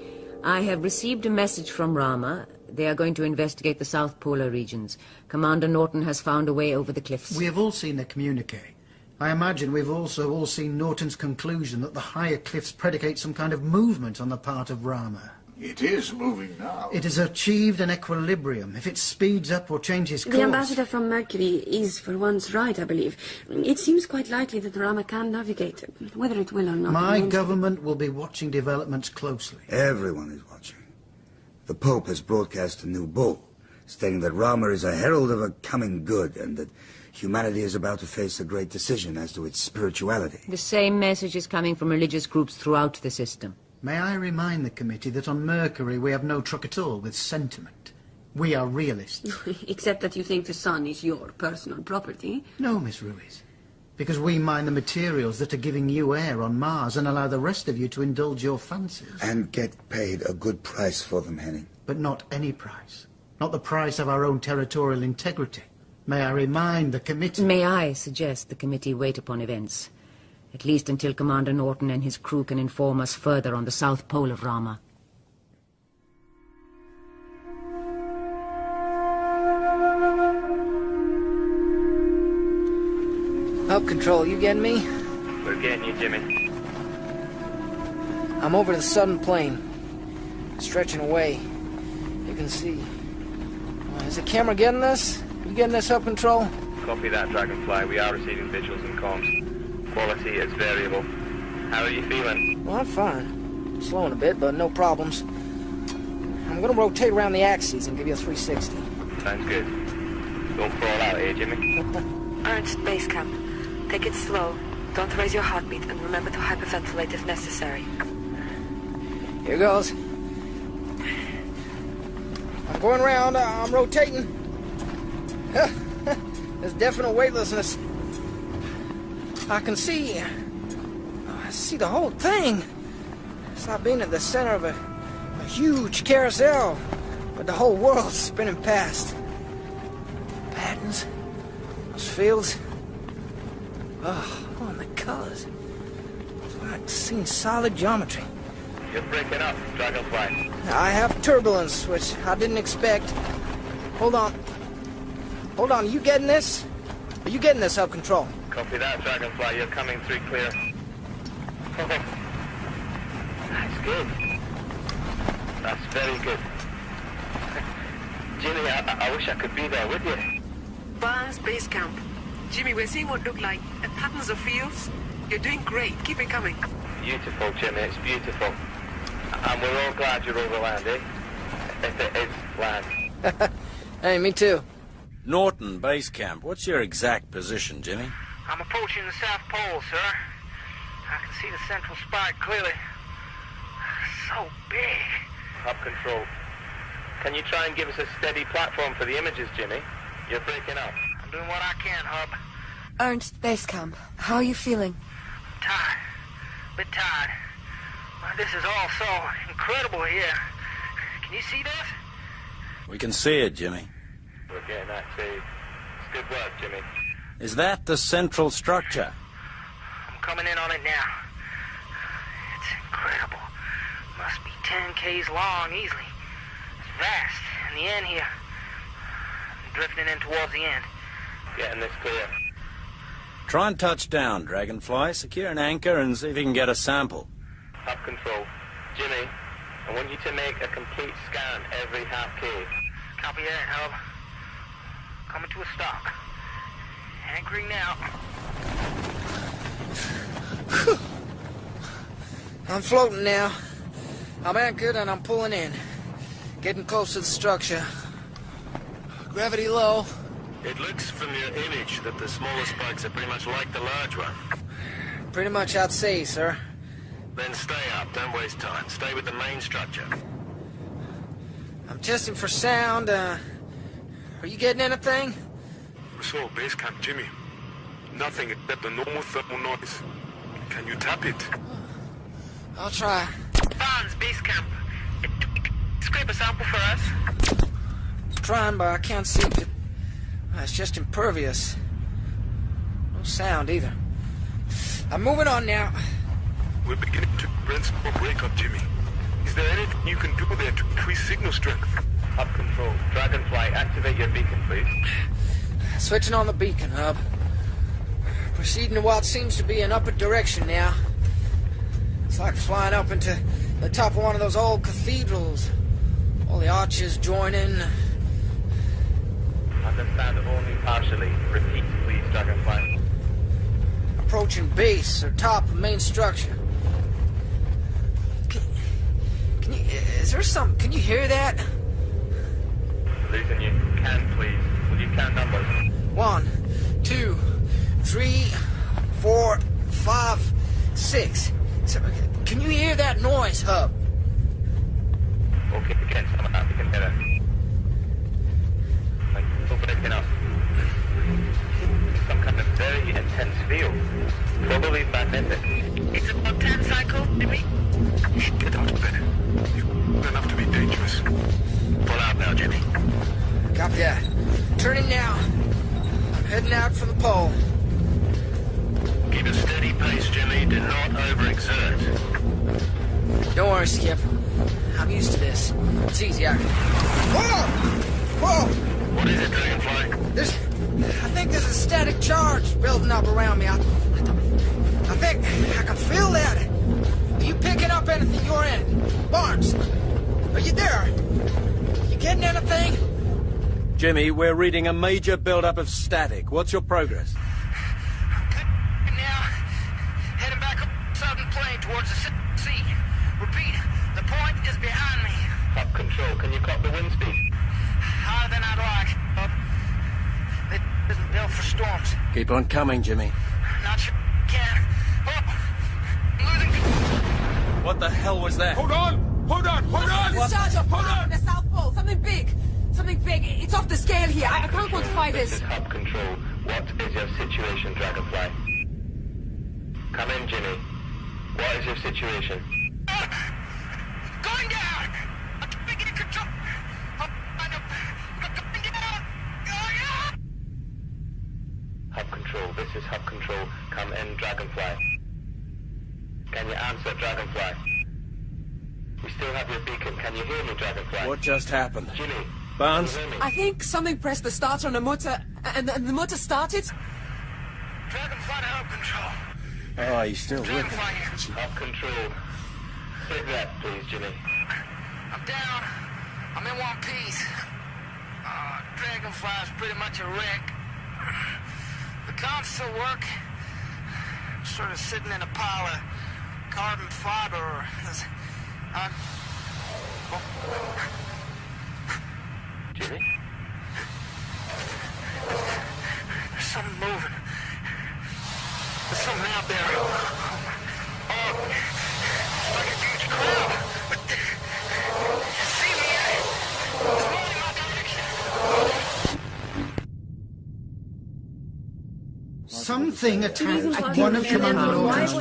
I have received a message from Rama. They are going to investigate the South Polar regions. Commander Norton has found a way over the cliffs. We have all seen the communique. I imagine we've also all seen Norton's conclusion that the higher cliffs predicate some kind of movement on the part of Rama. It is moving now. It has achieved an equilibrium. If it speeds up or changes course... The ambassador from Mercury is for once right, I believe. It seems quite likely that the Rama can navigate, whether it will or not. My government will be watching developments closely. Everyone is watching. The Pope has broadcast a new bull, stating that Rama is a herald of a coming good, and that humanity is about to face a great decision as to its spirituality. The same message is coming from religious groups throughout the system. May I remind the committee that on Mercury we have no truck at all with sentiment. We are realists. Except that you think the sun is your personal property. No, Miss Ruiz. Because we mine the materials that are giving you air on Mars and allow the rest of you to indulge your fancies. And get paid a good price for them, Henning. But not any price. Not the price of our own territorial integrity. May I remind the committee... May I suggest the committee wait upon events? At least until Commander Norton and his crew can inform us further on the south pole of Rama. Help control, you getting me? We're getting you, Jimmy. I'm over the southern plain, stretching away. You can see. Is the camera getting this? You getting this, Help control? Copy that, Dragonfly. We are receiving visuals and comms. Quality is variable. How are you feeling? Well, I'm fine. Slowing a bit, but no problems. I'm gonna rotate around the axes and give you a 360. Sounds good. Don't fall out here, Jimmy. Ernst, base camp. Take it slow. Don't raise your heartbeat, and remember to hyperventilate if necessary. Here goes. I'm going around. I'm rotating. There's definite weightlessness. I can see... I see the whole thing. It's like being at the center of a huge carousel, with the whole world spinning past. Patterns, those fields. Oh, and the colors. It's like seeing solid geometry. You're breaking up, Dragonfly. I have turbulence, which I didn't expect. Hold on. Hold on, are you getting this? Are you getting this, Help control? Copy that, Dragonfly. You're coming through clear. That's good. That's very good. Jimmy, I wish I could be there with you. Barnes Base Camp. Jimmy, we're seeing what look like patterns of fields. You're doing great. Keep it coming. Beautiful, Jimmy. It's beautiful. And we're all glad you're over land, eh? If it is land. Hey, me too. Norton Base Camp. What's your exact position, Jimmy? I'm approaching the South Pole, sir. I can see the central spot clearly. So big. Up control. Can you try and give us a steady platform for the images, Jimmy? You're breaking up. I'm doing what I can, Hub. Ernst, base camp. How are you feeling? Tired. A bit tired. Well, this is all so incredible here. Can you see this? We can see it, Jimmy. We're getting that too. It's good work, Jimmy. Is that the central structure? I'm coming in on it now. It's incredible. Must be 10 k's long easily. It's vast. In the end here. I'm drifting in towards the end. Getting this clear. Try and touch down, Dragonfly. Secure an anchor and see if you can get a sample. Up control. Jimmy, I want you to make a complete scan every half K. Copy that, Hub. Coming to a stop. Anchoring now. I'm floating now. I'm anchored and I'm pulling in. Getting close to the structure. Gravity low. It looks from your image that the smaller spikes are pretty much like the large one. Pretty much I'd say, sir. Then stay up, don't waste time. Stay with the main structure. I'm testing for sound. Are you getting anything? So, base camp, Jimmy. Nothing except the normal thermal noise. Can you tap it? I'll try. Barnes, base camp. Scrape a sample for us. Trying, but I can't seem to... It's just impervious. No sound, either. I'm moving on now. We're beginning to experience a breakup, Jimmy. Is there anything you can do there to increase signal strength? Up control. Dragonfly, activate your beacon, please. Switching on the beacon, Hub. Proceeding to what seems to be an upward direction now. It's like flying up into the top of one of those old cathedrals. All the arches join in. Understand only partially. Repeat, please, Dragonfly. Approaching base or top of main structure. Can you... Is there some... Can you hear that? Losing you. Can, please. Will you count numbers? 1, 2, 3, 4, 5, 6. Can you hear that noise, Hub? Okay, again, someone else can hear it. Like, open it up. Some kind of very intense field. Probably magnetic. It's about 10 cycle, maybe? Get out of bed. You're enough to be dangerous. Pull out now, Jimmy. Copy that. Turning now. I'm heading out for the pole. Keep a steady pace, Jimmy. Do not overexert. Don't worry, Skip. I'm used to this. It's easy. Whoa! Whoa! What is it, Dragonfly? I think there's a static charge building up around me. I think I can feel that. Are you picking up anything your end? Barnes, are you there? You getting anything? Jimmy, we're reading a major build-up of static. What's your progress? Now, heading back up southern plain towards the sea. Repeat, the point is behind me. Up control, can you clock the wind speed? Higher than I'd like. It isn't built for storms. Keep on coming, Jimmy. Not sure I can. Oh, losing control. What the hell was that? Hold on! Hold on! Hold on! Discharge of power from the South Pole. Something big. Something big. It's off the scale here. I can't quantify This this. is Hub Control. What is your situation, Dragonfly? Come in, Jimmy. What is your situation? Going down! I can't get control. I'm going down! Oh, yeah! Hub Control, this is Hub Control. Come in, Dragonfly. Can you answer, Dragonfly? We still have your beacon. Can you hear me, Dragonfly? What just happened? Jimmy. Barnes? I think something pressed the starter on the motor, and the motor started. Dragonfly to Hub Control. Oh, he's still with me. Hub Control. Say that, please, Jimmy. I'm down. I'm in one piece. Dragonfly's pretty much a wreck. The comms still work. I'm sort of sitting in a pile of carbon fiber. Jimmy? There's something moving. There's something out there. Oh, it's like a huge crowd. See me? It's moving in my direction. Something attacked one of Commander Norton's.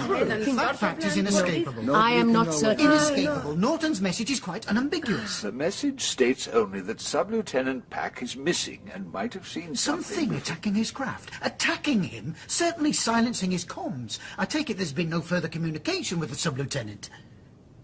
That fact is inescapable. I am not certain. Inescapable. Norton's message is quite unambiguous. The message states only that Sub-Lieutenant Pack is missing and might have seen Something attacking his craft. Attacking him? Certainly silencing his comms. I take it there's been no further communication with the Sub-Lieutenant.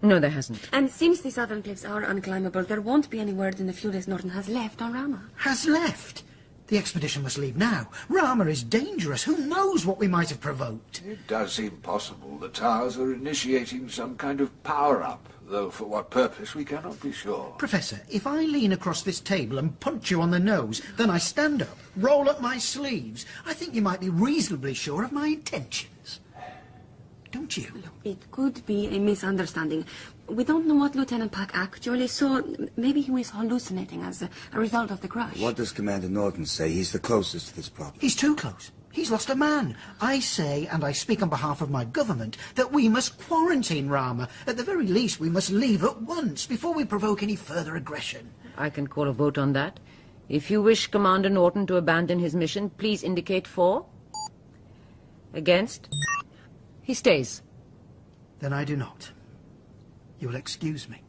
No, there hasn't. And since the southern cliffs are unclimbable, there won't be any word in the few days Norton has left on Rama. Has left? The expedition must leave now. Rama is dangerous. Who knows what we might have provoked? It does seem possible the towers are initiating some kind of power-up, though for what purpose we cannot be sure. Professor, if I lean across this table and punch you on the nose, then I stand up, roll up my sleeves, I think you might be reasonably sure of my intentions. Don't you? It could be a misunderstanding. We don't know what Lieutenant Pack actually saw. Maybe he was hallucinating as a result of the crash. What does Commander Norton say? He's the closest to this problem. He's too close. He's lost a man. I say, and I speak on behalf of my government, that we must quarantine Rama. At the very least, we must leave at once before we provoke any further aggression. I can call a vote on that. If you wish Commander Norton to abandon his mission, please indicate for. Against. He stays. Then I do not. You will excuse me.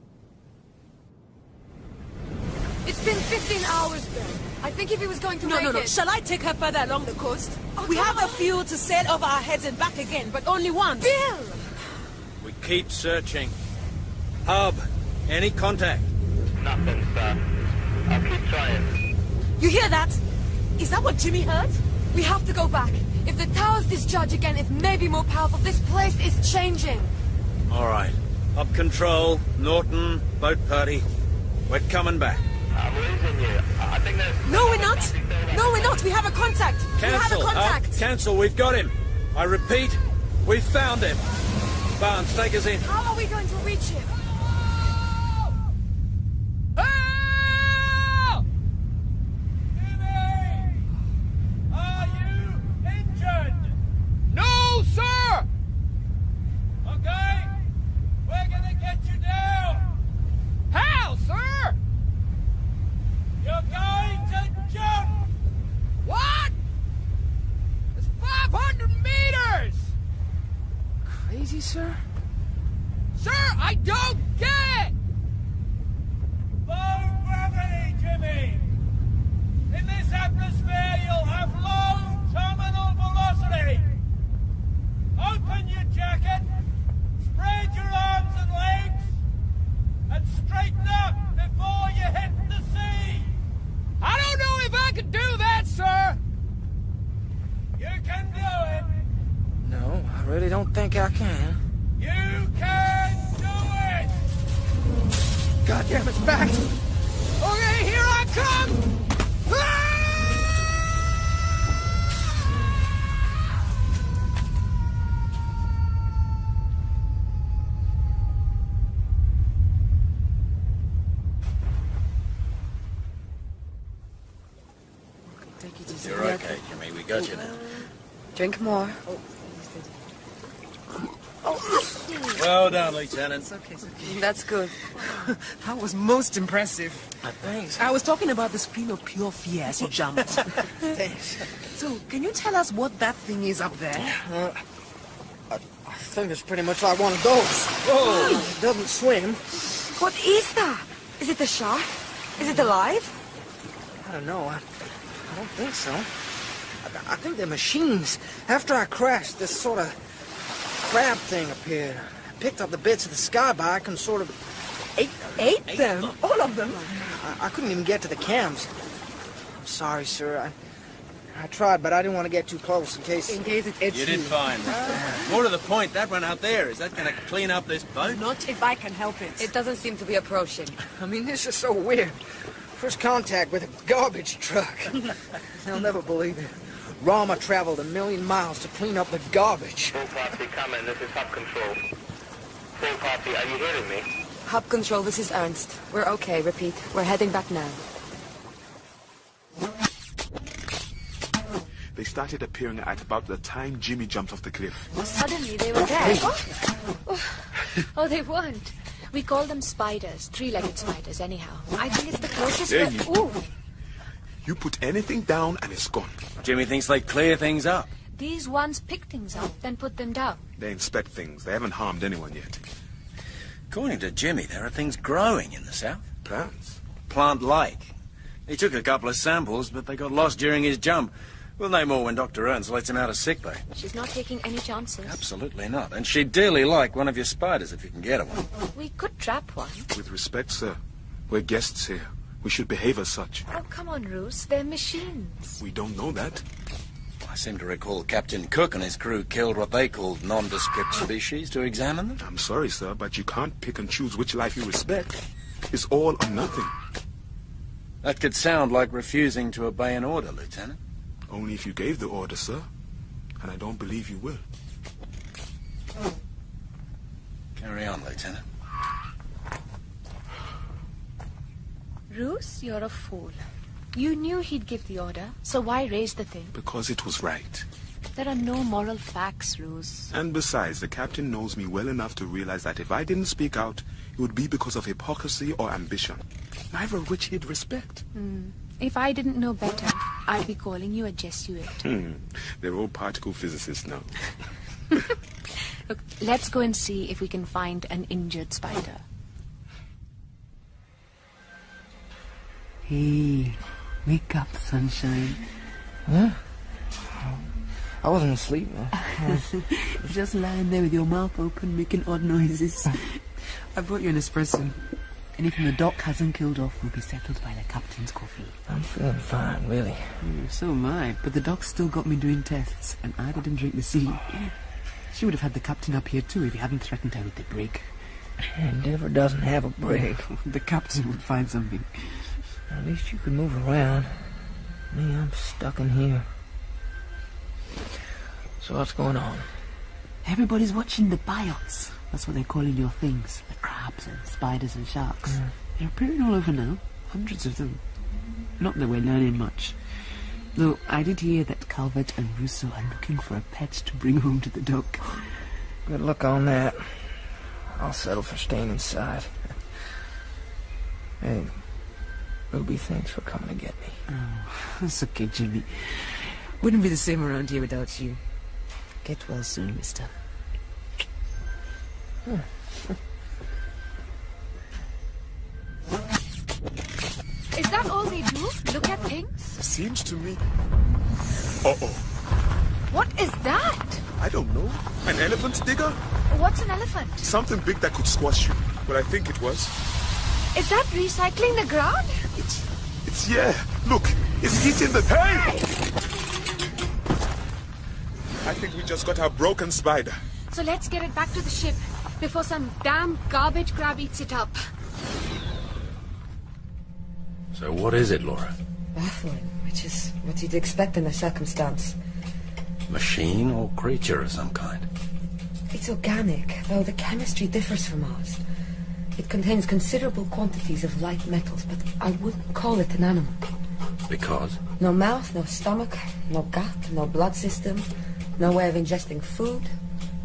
It's been 15 hours, Ben. I think if he was going to make it... No. Shall I take her further along the coast? We have the fuel to sail over our heads and back again, but only once. Bill! We keep searching. Hub, any contact? Nothing, sir. I'll keep trying. You hear that? Is that what Jimmy heard? We have to go back. If the towers discharge again, it may be more powerful. This place is changing. All right. Up control, Norton, boat party. We're coming back. I'm losing you. I think there's... No, we're not. No, we're not. We have a contact. Cancel. We have a contact. Cancel. We've got him. I repeat, we've found him. Barnes, take us in. How are we going to reach him? No, sir! Okay, we're gonna get you down. How, sir? You're going to jump. What? It's 500 meters! Crazy, sir? Sir, I don't get it! Low gravity, Jimmy. In this atmosphere, you'll have low terminal velocity. Open your jacket, spread your arms and legs, and straighten up before you hit the sea. I don't know if I can do that, sir. You can do it. No, I really don't think I can. You can do it. God damn, it's back! Okay, here I come. You're okay, Jimmy. We got you now. Drink more. Well done, Lieutenant. It's okay. That's good. That was most impressive. Thanks. I was talking about the scream of pure fear as you jumped. Thanks. So, can you tell us what that thing is up there? I think it's pretty much like one of those. Whoa! It doesn't swim. What is that? Is it the shark? Is it alive? I don't know. I don't think so. I think they're machines. After I crashed, this sort of crab thing appeared. I picked up the bits of the skybark and sort of ate them. All of them? I couldn't even get to the cams. I'm sorry, sir. I tried, but I didn't want to get too close in case it hits you. You did fine. More to the point, that one out there, is that going to clean up this boat? Not if I can help it. It doesn't seem to be approaching. I mean, this is so weird. First contact with a garbage truck. They'll never believe it. Rama traveled 1,000,000 miles to clean up the garbage. Full party coming. This is Hub Control. Full party, are you hearing me? Hub Control, this is Ernst. We're okay, repeat. We're heading back now. They started appearing at about the time Jimmy jumped off the cliff. Well, suddenly they were there. Oh, they weren't. We call them spiders, three-legged spiders, anyhow. I think it's the closest There we're... you- Ooh, You put anything down and it's gone. Jimmy thinks they clear things up. these ones pick things up, then put them down. They inspect things. They haven't harmed anyone yet. According to Jimmy, there are things growing in the south. Plants? Plant-like. He took a couple of samples, but they got lost during his jump. We'll know more when Dr. Ernst lets him out of sickbay. She's not taking any chances. Absolutely not. And she'd dearly like one of your spiders if you can get her one. We could trap one. With respect, sir, we're guests here. We should behave as such. Oh, come on, Roos. They're machines. We don't know that. I seem to recall Captain Cook and his crew killed what they called nondescript species to examine them. I'm sorry, sir, but you can't pick and choose which life you respect. It's all or nothing. That could sound like refusing to obey an order, Lieutenant. Only if you gave the order, sir. And I don't believe you will. Carry on, Lieutenant. Roos, you're a fool. You knew he'd give the order, so why raise the thing? Because it was right. There are no moral facts, Roos. And besides, the captain knows me well enough to realize that if I didn't speak out, it would be because of hypocrisy or ambition, neither of which he'd respect. If I didn't know better, I'd be calling you a Jesuit. They're all particle physicists now. Look, let's go and see if we can find an injured spider. Hey, wake up, sunshine. Huh? I wasn't asleep, man. Just lying there with your mouth open, making odd noises. I brought you an espresso. Anything the doc hasn't killed off will be settled by the captain's coffee. I'm feeling fine, really. So am I, but the doc still got me doing tests, and I didn't drink the sea. She would have had the captain up here too if he hadn't threatened her with the brig. Endeavour doesn't have a brig. The captain would find something. At least you can move around. Me, I'm stuck in here. So what's going on? Everybody's watching the biots. That's what they call in your things. The crabs and spiders and sharks. They're appearing all over now. Hundreds of them. Not that we're learning much. Though I did hear that Calvert and Russo are looking for a pet to bring home to the dock. Good luck on that. I'll settle for staying inside. Hey, Ruby, thanks for coming to get me. Oh, that's okay, Jimmy. Wouldn't be the same around here without you. Get well soon, mister. Is that all they do? Look at things? Seems to me. Uh-oh. What is that? I don't know. An elephant digger? What's an elephant? Something big that could squash you. Well, I think it was. Is that recycling the ground? It's yeah. Look, it's hitting the... Hey! I think we just got our broken spider. So let's get it back to the ship before some damn garbage crab eats it up. So what is it, Laura? Baffling, which is what you'd expect in the circumstance. Machine or creature of some kind? It's organic, though the chemistry differs from ours. It contains considerable quantities of light metals, but I wouldn't call it an animal. Because? No mouth, no stomach, no gut, no blood system, no way of ingesting food,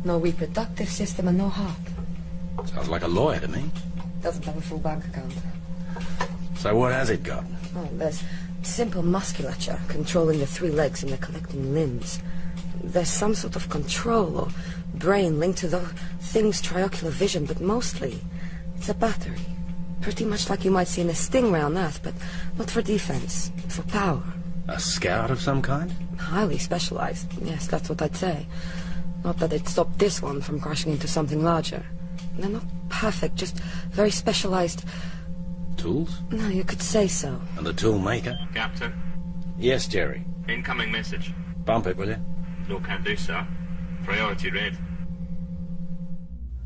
no reproductive system, and no heart. Sounds like a lawyer to me. Doesn't have a full bank account. So what has it got? Oh, there's simple musculature controlling the three legs and the collecting limbs. There's some sort of control or brain linked to the thing's triocular vision, but mostly it's a battery. Pretty much like you might see in a stingray on Earth, but not for defense, for power. A scout of some kind? Highly specialized. Yes, that's what I'd say. Not that it stopped this one from crashing into something larger. They're not perfect, just very specialized... Tools? No, you could say so. And the tool maker? Captain? Yes, Jerry. Incoming message. Bump it, will you? No can do, sir. Priority red.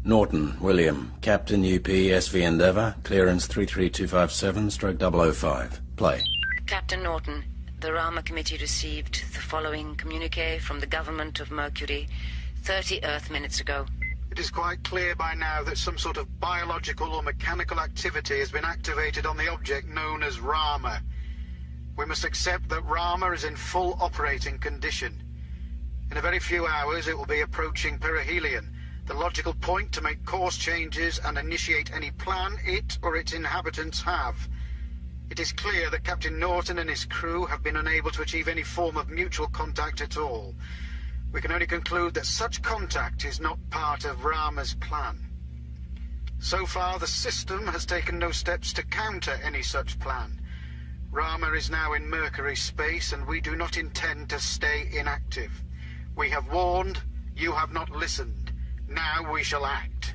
Norton, William, Captain UP, SV Endeavour, clearance 33257/005. Play. Captain Norton, the Rama Committee received the following communique from the government of Mercury 30 Earth minutes ago. It is quite clear by now that some sort of biological or mechanical activity has been activated on the object known as Rama. We must accept that Rama is in full operating condition. In a very few hours it will be approaching perihelion, the logical point to make course changes and initiate any plan it or its inhabitants have. It is clear that Captain Norton and his crew have been unable to achieve any form of mutual contact at all. We can only conclude that such contact is not part of Rama's plan. So far, the system has taken no steps to counter any such plan. Rama is now in Mercury space, and we do not intend to stay inactive. We have warned, you have not listened. Now we shall act.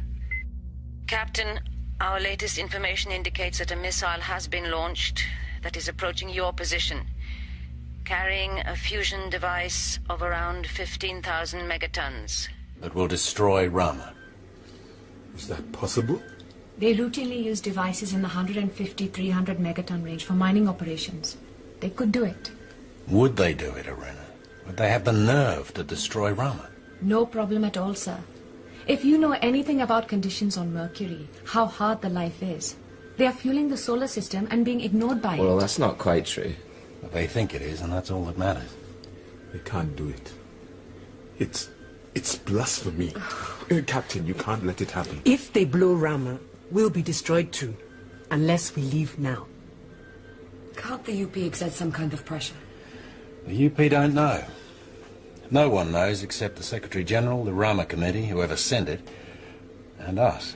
Captain, our latest information indicates that a missile has been launched that is approaching your position, carrying a fusion device of around 15,000 megatons. That will destroy Rama. Is that possible? They routinely use devices in the 150-300 megaton range for mining operations. They could do it. Would they do it, Arena? Would they have the nerve to destroy Rama? No problem at all, sir. If you know anything about conditions on Mercury, how hard the life is, they are fueling the solar system and being ignored by it. Well, that's not quite true. But they think it is, and that's all that matters. They can't do it. It's blasphemy. Captain, you can't let it happen. If they blow Rama, we'll be destroyed too, unless we leave now. Can't the UP exert some kind of pressure? The UP don't know. No one knows except the Secretary-General, the Rama Committee, whoever sent it, and us.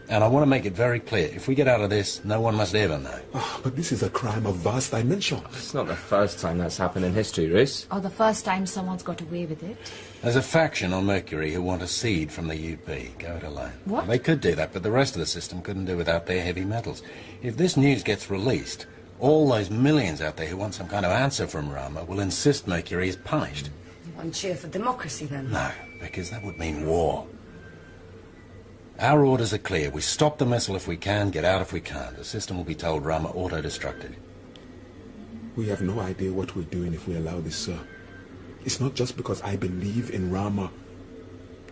And I want to make it very clear, if we get out of this, no one must ever know. Oh, but this is a crime of vast dimensions. It's not the first time that's happened in history, Reese. Or the first time someone's got away with it. There's a faction on Mercury who want a seed from the UP. Go it alone. What? They could do that, but the rest of the system couldn't do without their heavy metals. If this news gets released, all those millions out there who want some kind of answer from Rama will insist Mercury is punished. You want cheer for democracy, then? No, because that would mean war. Our orders are clear. We stop the missile if we can, get out if we can't. The system will be told Rama auto-destructed. We have no idea what we're doing if we allow this, sir. It's not just because I believe in Rama.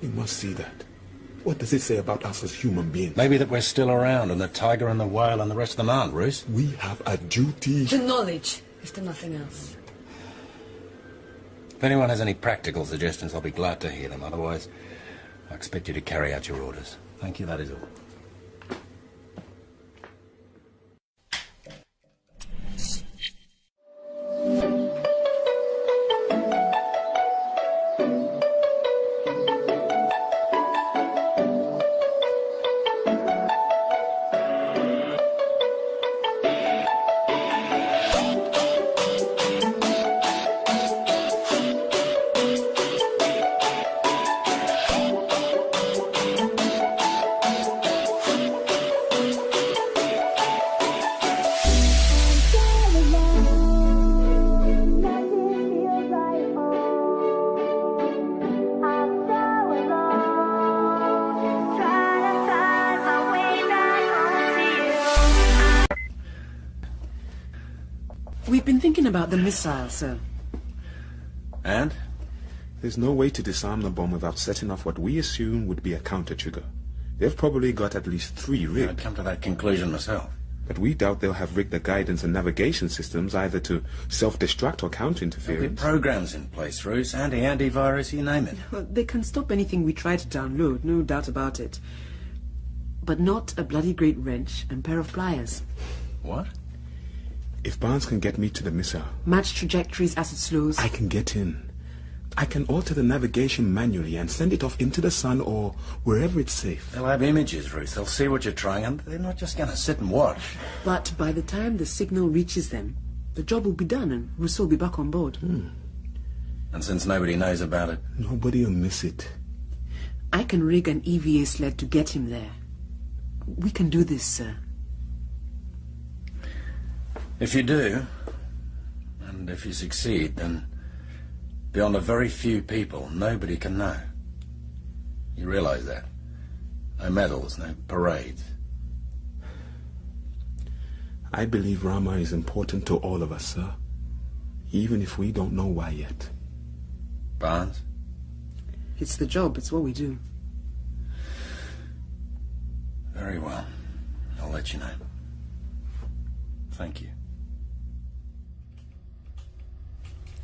You must see that. What does it say about us as human beings? Maybe that we're still around, and the tiger and the whale and the rest of them aren't, Roos. We have a duty. To knowledge, if to nothing else. If anyone has any practical suggestions, I'll be glad to hear them. Otherwise, I expect you to carry out your orders. Thank you, that is all. We've been thinking about the missile, sir. And? There's no way to disarm the bomb without setting off what we assume would be a counter-trigger. They've probably got at least 3 rigged. I'd come to that conclusion myself. But we doubt they'll have rigged the guidance and navigation systems either to self-destruct or counter-interference. There'll be programs in place, Roos. Antivirus, you name it. Well, they can stop anything we try to download, no doubt about it. But not a bloody great wrench and pair of pliers. What? If Barnes can get me to the missile... Match trajectories as it slows. I can get in. I can alter the navigation manually and send it off into the sun or wherever it's safe. They'll have images, Ruth. They'll see what you're trying, and they're not just going to sit and watch. But by the time the signal reaches them, the job will be done and Rousseau will be back on board. And since nobody knows about it... Nobody will miss it. I can rig an EVA sled to get him there. We can do this, sir. If you do, and if you succeed, then beyond a very few people, nobody can know. You realize that? No medals, no parades. I believe Rama is important to all of us, sir. Even if we don't know why yet. Barnes? It's the job, it's what we do. Very well. I'll let you know. Thank you.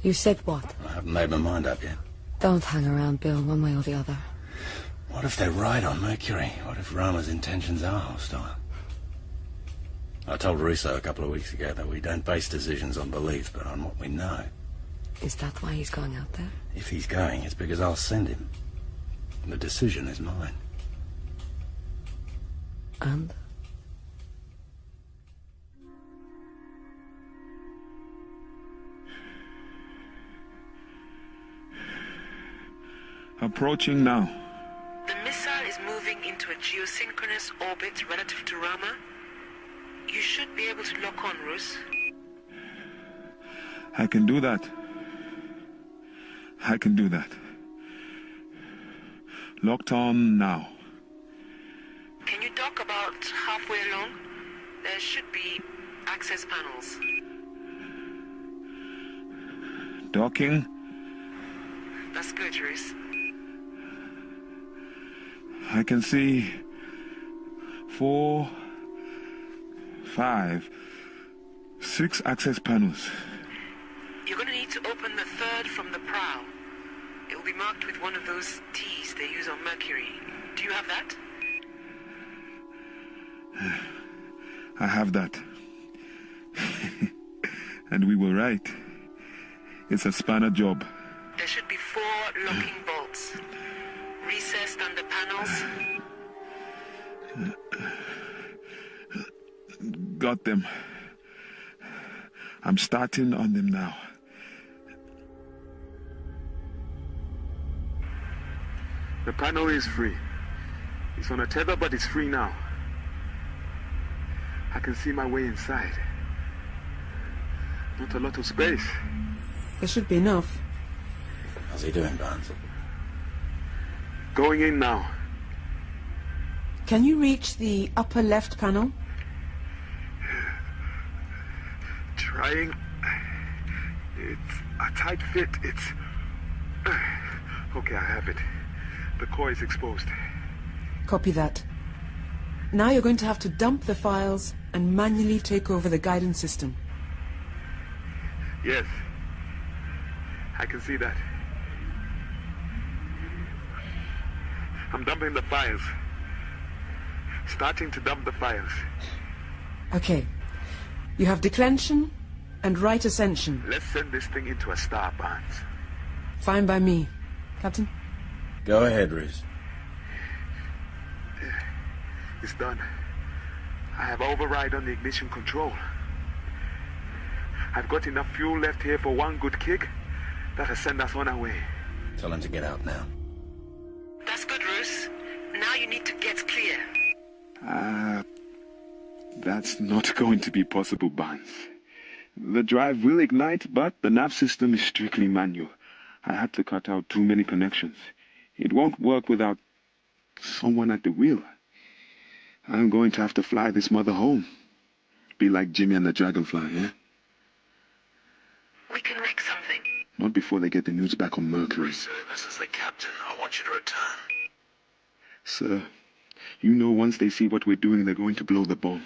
You said what? I haven't made my mind up yet. Don't hang around, Bill, one way or the other. What if they're right on Mercury? What if Rama's intentions are hostile? I told Rousseau a couple of weeks ago that we don't base decisions on belief, but on what we know. Is that why he's going out there? If he's going, it's because I'll send him. And the decision is mine. And? Approaching now. The missile is moving into a geosynchronous orbit relative to Rama. You should be able to lock on, Roos. I can do that. I can do that. Locked on now. Can you dock about halfway along? There should be access panels. Docking. That's good, Roos. I can see 4, 5, 6 access panels. You're going to need to open the third from the prow. It will be marked with one of those T's they use on Mercury. Do you have that? I have that. And we were right. It's a spanner job. There should be 4 locking bolts. Recessed under panels. Got them. I'm starting on them now. The panel is free. It's on a tether, but it's free now. I can see my way inside. Not a lot of space. There should be enough. How's he doing, Barnes? Going in now. Can you reach the upper left panel? Trying. It's a tight fit. It's... Okay, I have it. The core is exposed. Copy that. Now you're going to have to dump the files and manually take over the guidance system. Yes. I can see that. I'm dumping the files. Starting to dump the files. Okay. You have declension and right ascension. Let's send this thing into a star, Barnes. Fine by me. Captain? Go ahead, Reese. It's done. I have override on the ignition control. I've got enough fuel left here for one good kick that'll send us on our way. Tell him to get out now. That's good, Bruce. Now you need to get clear. That's not going to be possible, Barnes. The drive will ignite, but the nav system is strictly manual. I had to cut out too many connections. It won't work without someone at the wheel. I'm going to have to fly this mother home. Be like Jimmy and the Dragonfly, yeah? We can wreck something. Not before they get the news back on Mercury. Sir, this is the captain. I want you to return. Sir, you know once they see what we're doing, they're going to blow the bomb.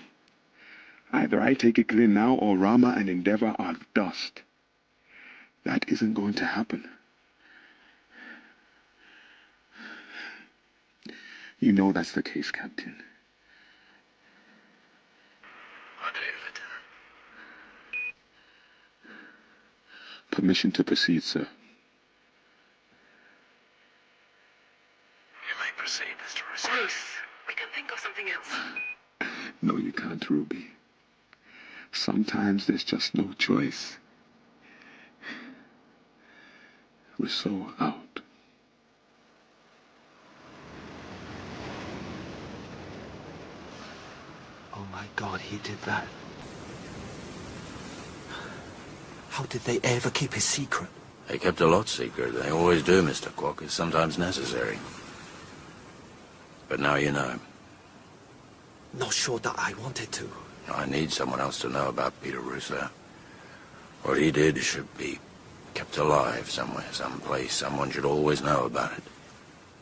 Either I take it clear now, or Rama and Endeavor are dust. That isn't going to happen. You know that's the case, Captain. I do, Lieutenant. Permission to proceed, sir. You may proceed, Mr. Russo. Bruce, we can think of something else. No, you can't, Ruby. Sometimes there's just no choice. Rousseau out. Oh my God, he did that. How did they ever keep his secret? They kept a lot secret. They always do, Mr. Quark. It's sometimes necessary. But now you know. Not sure that I wanted to. I need someone else to know about Peter Russo. What he did should be kept alive somewhere, someplace. Someone should always know about it.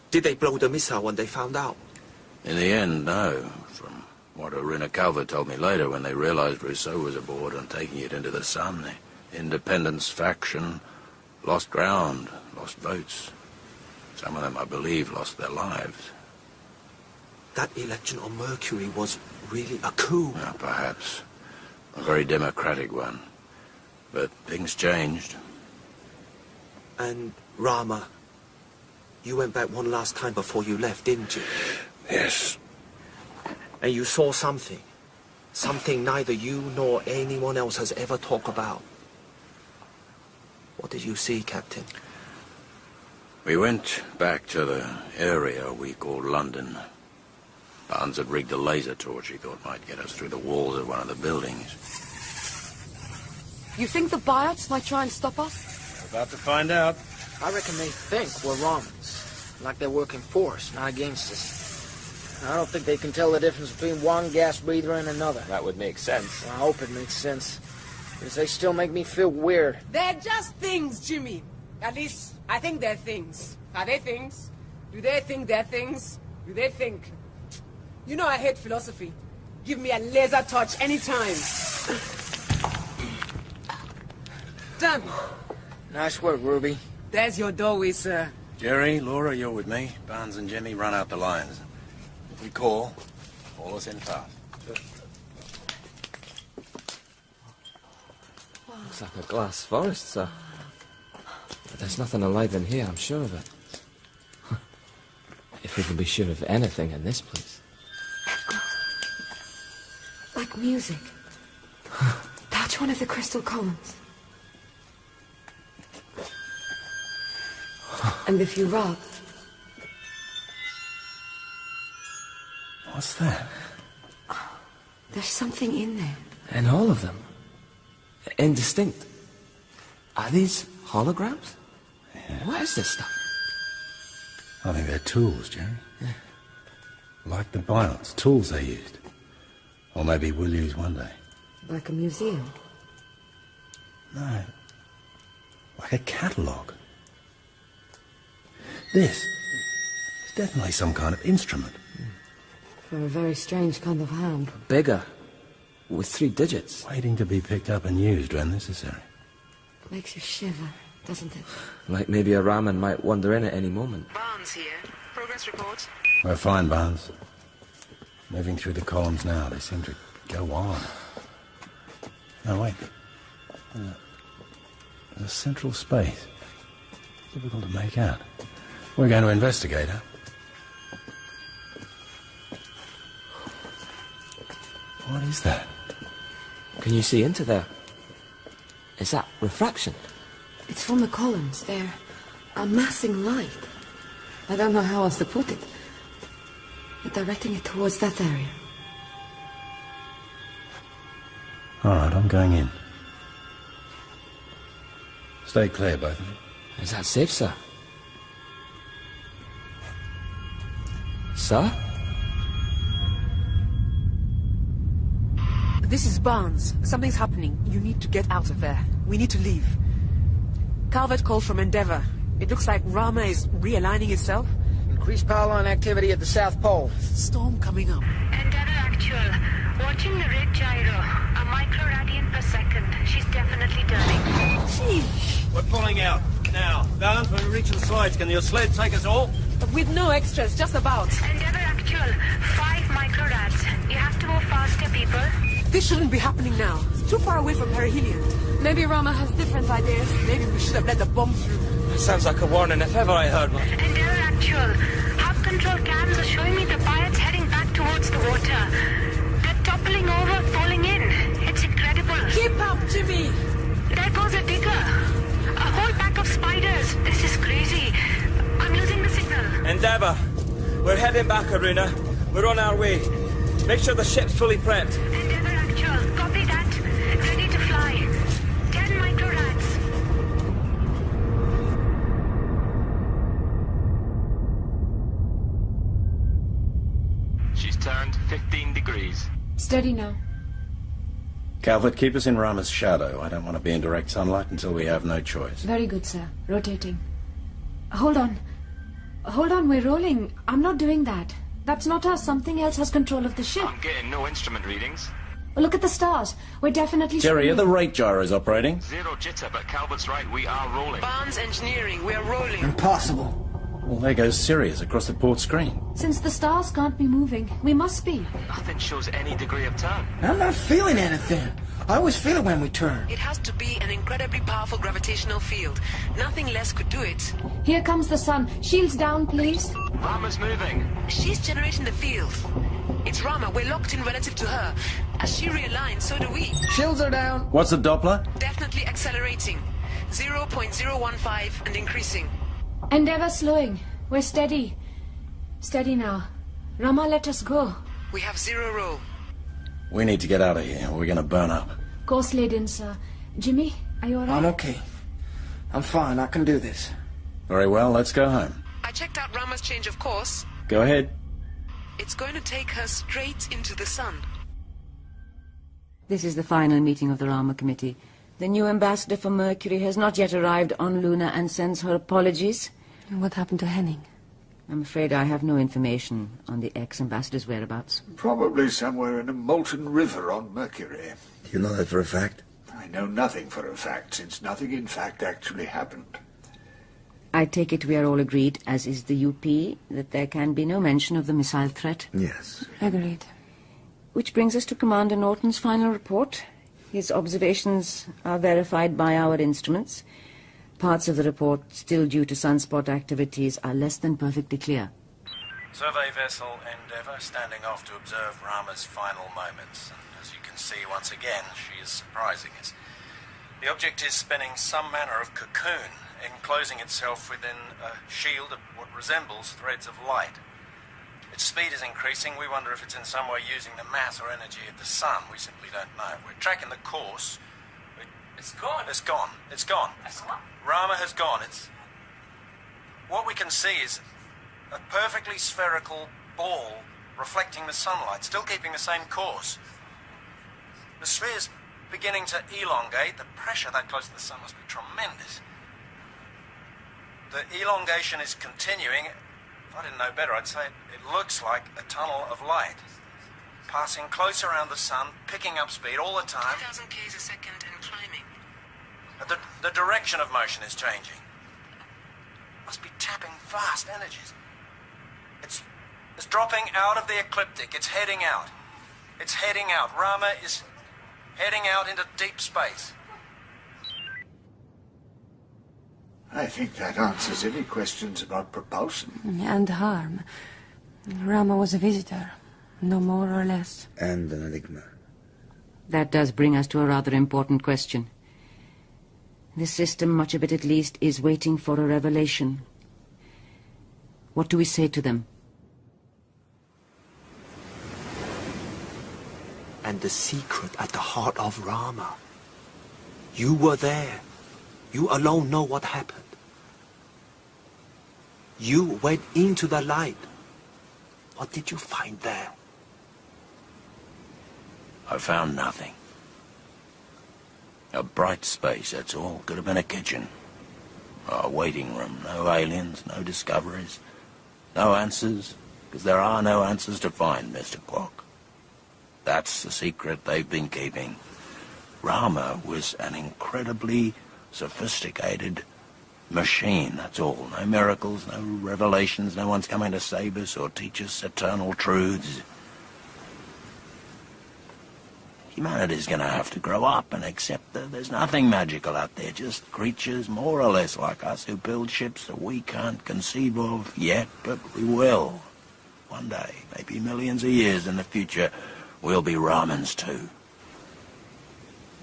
Did they blow the missile when they found out? In the end, no. From what Irina Calvert told me later, when they realized Rousseau was aboard and taking it into the sun, the Independence faction lost ground, lost votes. Some of them, I believe, lost their lives. That election on Mercury was really a coup. Perhaps. A very democratic one. But things changed. And Rama, you went back one last time before you left, didn't you? Yes. And you saw something. Something neither you nor anyone else has ever talked about. What did you see, Captain? We went back to the area we called London. Barnes had rigged a laser torch he thought might get us through the walls of one of the buildings. You think the biots might try and stop us? We're about to find out. I reckon they think we're Romans. Like they're working for us, not against us. I don't think they can tell the difference between one gas breather and another. That would make sense. I hope it makes sense. Because they still make me feel weird. They're just things, Jimmy. At least, I think they're things. Are they things? Do they think they're things? Do they think? You know I hate philosophy. Give me a laser touch anytime. Done. Nice work, Ruby. There's your doorway, sir. Jerry, Laura, you're with me. Barnes and Jimmy run out the lines. If we call us in fast. Looks like a glass forest, sir. But there's nothing alive in here, I'm sure of it. If we can be sure of anything in this place. Like music. Touch one of the crystal columns. And if you rub... What's that? There's something in there. And all of them. Indistinct. Are these holograms? Yeah. What is this stuff? I think they're tools, Jerry. Yeah. Like the biots, tools they used. Or maybe we'll use one day. Like a museum? No. Like a catalogue. This is definitely some kind of instrument. For a very strange kind of hand. Bigger. With 3 digits. Waiting to be picked up and used when necessary. Makes you shiver, doesn't it? Like maybe a Raman might wander in at any moment. Barnes here. Progress reports. We're fine, Barnes. Moving through the columns now, they seem to go on. No, wait. There's a central space. Difficult to make out. We're going to investigate, huh? What is that? Can you see into there? Is that refraction? It's from the columns. They're amassing light. I don't know how else to put it. They're directing it towards that area. All right, I'm going in. Stay clear, both of you. Is that safe, sir? Sir? This is Barnes. Something's happening. You need to get out of there. We need to leave. Calvert called from Endeavour. It looks like Rama is realigning itself. Increased power line activity at the South Pole. Storm coming up. Endeavour actual. Watching the red gyro. A microradian per second. She's definitely turning. Sheesh. We're pulling out. Now, Verne, when we reach the slides, can your sled take us all? With no extras, just about. Endeavour actual. 5 microrads. You have to move faster, people. This shouldn't be happening now. It's too far away from perihelion. Maybe Rama has different ideas. Maybe we should have let the bomb through. Sounds like a warning if ever I heard one. Endeavour actual. Hub control cams are showing me the biots heading back towards the water. They're toppling over, falling in. It's incredible. Keep up, Jimmy! There goes a digger. A whole pack of spiders. This is crazy. I'm losing the signal. Endeavour. We're heading back, Aruna. We're on our way. Make sure the ship's fully prepped. Endeavour actual. Copy that. Ready to fly. 10 microrads. She's turned 15 degrees. Steady now. Calvert, keep us in Rama's shadow. I don't want to be in direct sunlight until we have no choice. Very good, sir. Rotating. Hold on. Hold on, we're rolling. I'm not doing that. That's not us. Something else has control of the ship. I'm getting no instrument readings. Look at the stars. We're definitely... Jerry, are the rate gyros operating? Zero jitter, but Calvert's right. We are rolling. Barnes Engineering, we're rolling. Impossible. Well, there goes Sirius across the port screen. Since the stars can't be moving, we must be. Nothing shows any degree of turn. I'm not feeling anything. I always feel it when we turn. It has to be an incredibly powerful gravitational field. Nothing less could do it. Here comes the sun. Shields down, please. Rama's moving. She's generating the field. It's Rama. We're locked in relative to her. As she realigns, so do we. Shields are down. What's the Doppler? Definitely accelerating. 0.015 and increasing. Endeavour slowing. We're steady. Steady now. Rama, let us go. We have 0 roll. We need to get out of here. We're going to burn up. Course laid in, sir. Jimmy, are you all right? I'm okay. I'm fine. I can do this. Very well, let's go home. I checked out Rama's change of course. Go ahead. It's going to take her straight into the sun. This is the final meeting of the Rama Committee. The new ambassador for Mercury has not yet arrived on Luna and sends her apologies. What happened to Henning? I'm afraid I have no information on the ex-ambassador's whereabouts. Probably somewhere in a molten river on Mercury. Do you know that for a fact? I know nothing for a fact, since nothing in fact actually happened. I take it we are all agreed, as is the UP, that there can be no mention of the missile threat. Yes. Agreed. Which brings us to Commander Norton's final report. His observations are verified by our instruments. Parts of the report, still due to sunspot activities, are less than perfectly clear. Survey vessel Endeavour standing off to observe Rama's final moments. And as you can see, once again, she is surprising us. The object is spinning some manner of cocoon, enclosing itself within a shield of what resembles threads of light. Its speed is increasing. We wonder if it's in some way using the mass or energy of the sun. We simply don't know. We're tracking the course. It's gone. It's gone. It's gone. Rama has gone. What we can see is a perfectly spherical ball reflecting the sunlight, still keeping the same course. The sphere's beginning to elongate. The pressure that close to the sun must be tremendous. The elongation is continuing. If I didn't know better, I'd say it looks like a tunnel of light. Passing close around the sun, picking up speed all the time. 2,000 k's a second and climbing. The direction of motion is changing. Must be tapping vast energies. It's dropping out of the ecliptic. It's heading out. It's heading out. Rama is heading out into deep space. I think that answers any questions about propulsion. And harm. Rama was a visitor, no more or less. And an enigma. That does bring us to a rather important question. This system, much of it at least, is waiting for a revelation. What do we say to them? And the secret at the heart of Rama. You were there. You alone know what happened. You went into the light. What did you find there? I found nothing. A bright space, that's all. Could have been a kitchen. A waiting room. No aliens, no discoveries. No answers, because there are no answers to find, Mr. Clarke. That's the secret they've been keeping. Rama was an incredibly sophisticated machine, that's all. No miracles, no revelations, no one's coming to save us or teach us eternal truths. Humanity's going to have to grow up and accept that there's nothing magical out there, just creatures more or less like us who build ships that we can't conceive of yet, but we will. One day, maybe millions of years in the future, we'll be Ramans too.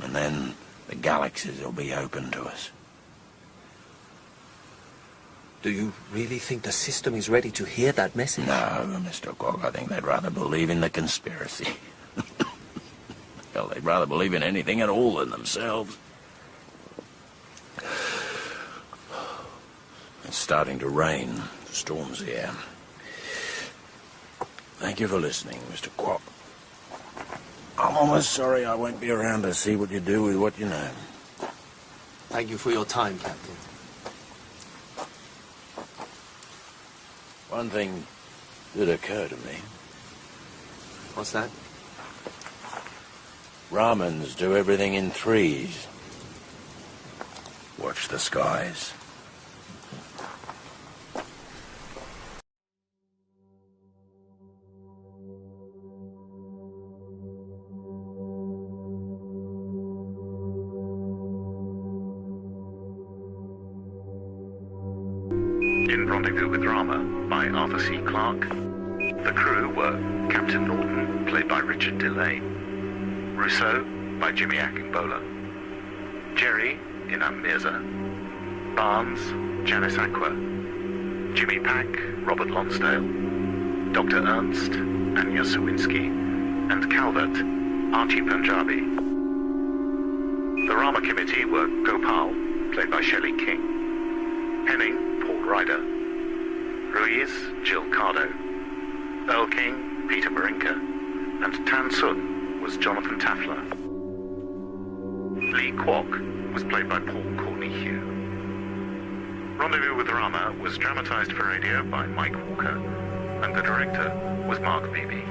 And then the galaxies will be open to us. Do you really think the system is ready to hear that message? No, Mr. Clarke, I think they'd rather believe in the conspiracy. Hell, they'd rather believe in anything at all than themselves. It's starting to rain. The storm's here. Thank you for listening, Mr. Clarke. I'm almost sorry I won't be around to see what you do with what you know. Thank you for your time, Captain. One thing did occur to me. What's that? Ramans do everything in threes. Watch the skies. In Rendezvous with Rama by Arthur C. Clarke. The crew were Captain Norton, played by Richard Delane, Rousseau by Jimmy Akingbola, Jerry, Inam Mirza, Barnes, Janice Aqua, Jimmy Pack, Robert Lonsdale, Dr. Ernst, Anya Sawinski, and Calvert, Archie Punjabi. The Rama Committee were Gopal, played by Shelley King, Henning, Paul Ryder, Ruiz, Jill Cardo, Earl King, Peter Marinka, and Tan Sun was Jonathan Taffler. Lee Kwok was played by Paul Courtney Hugh. Rendezvous with Rama was dramatized for radio by Mike Walker, and the director was Mark Beebe.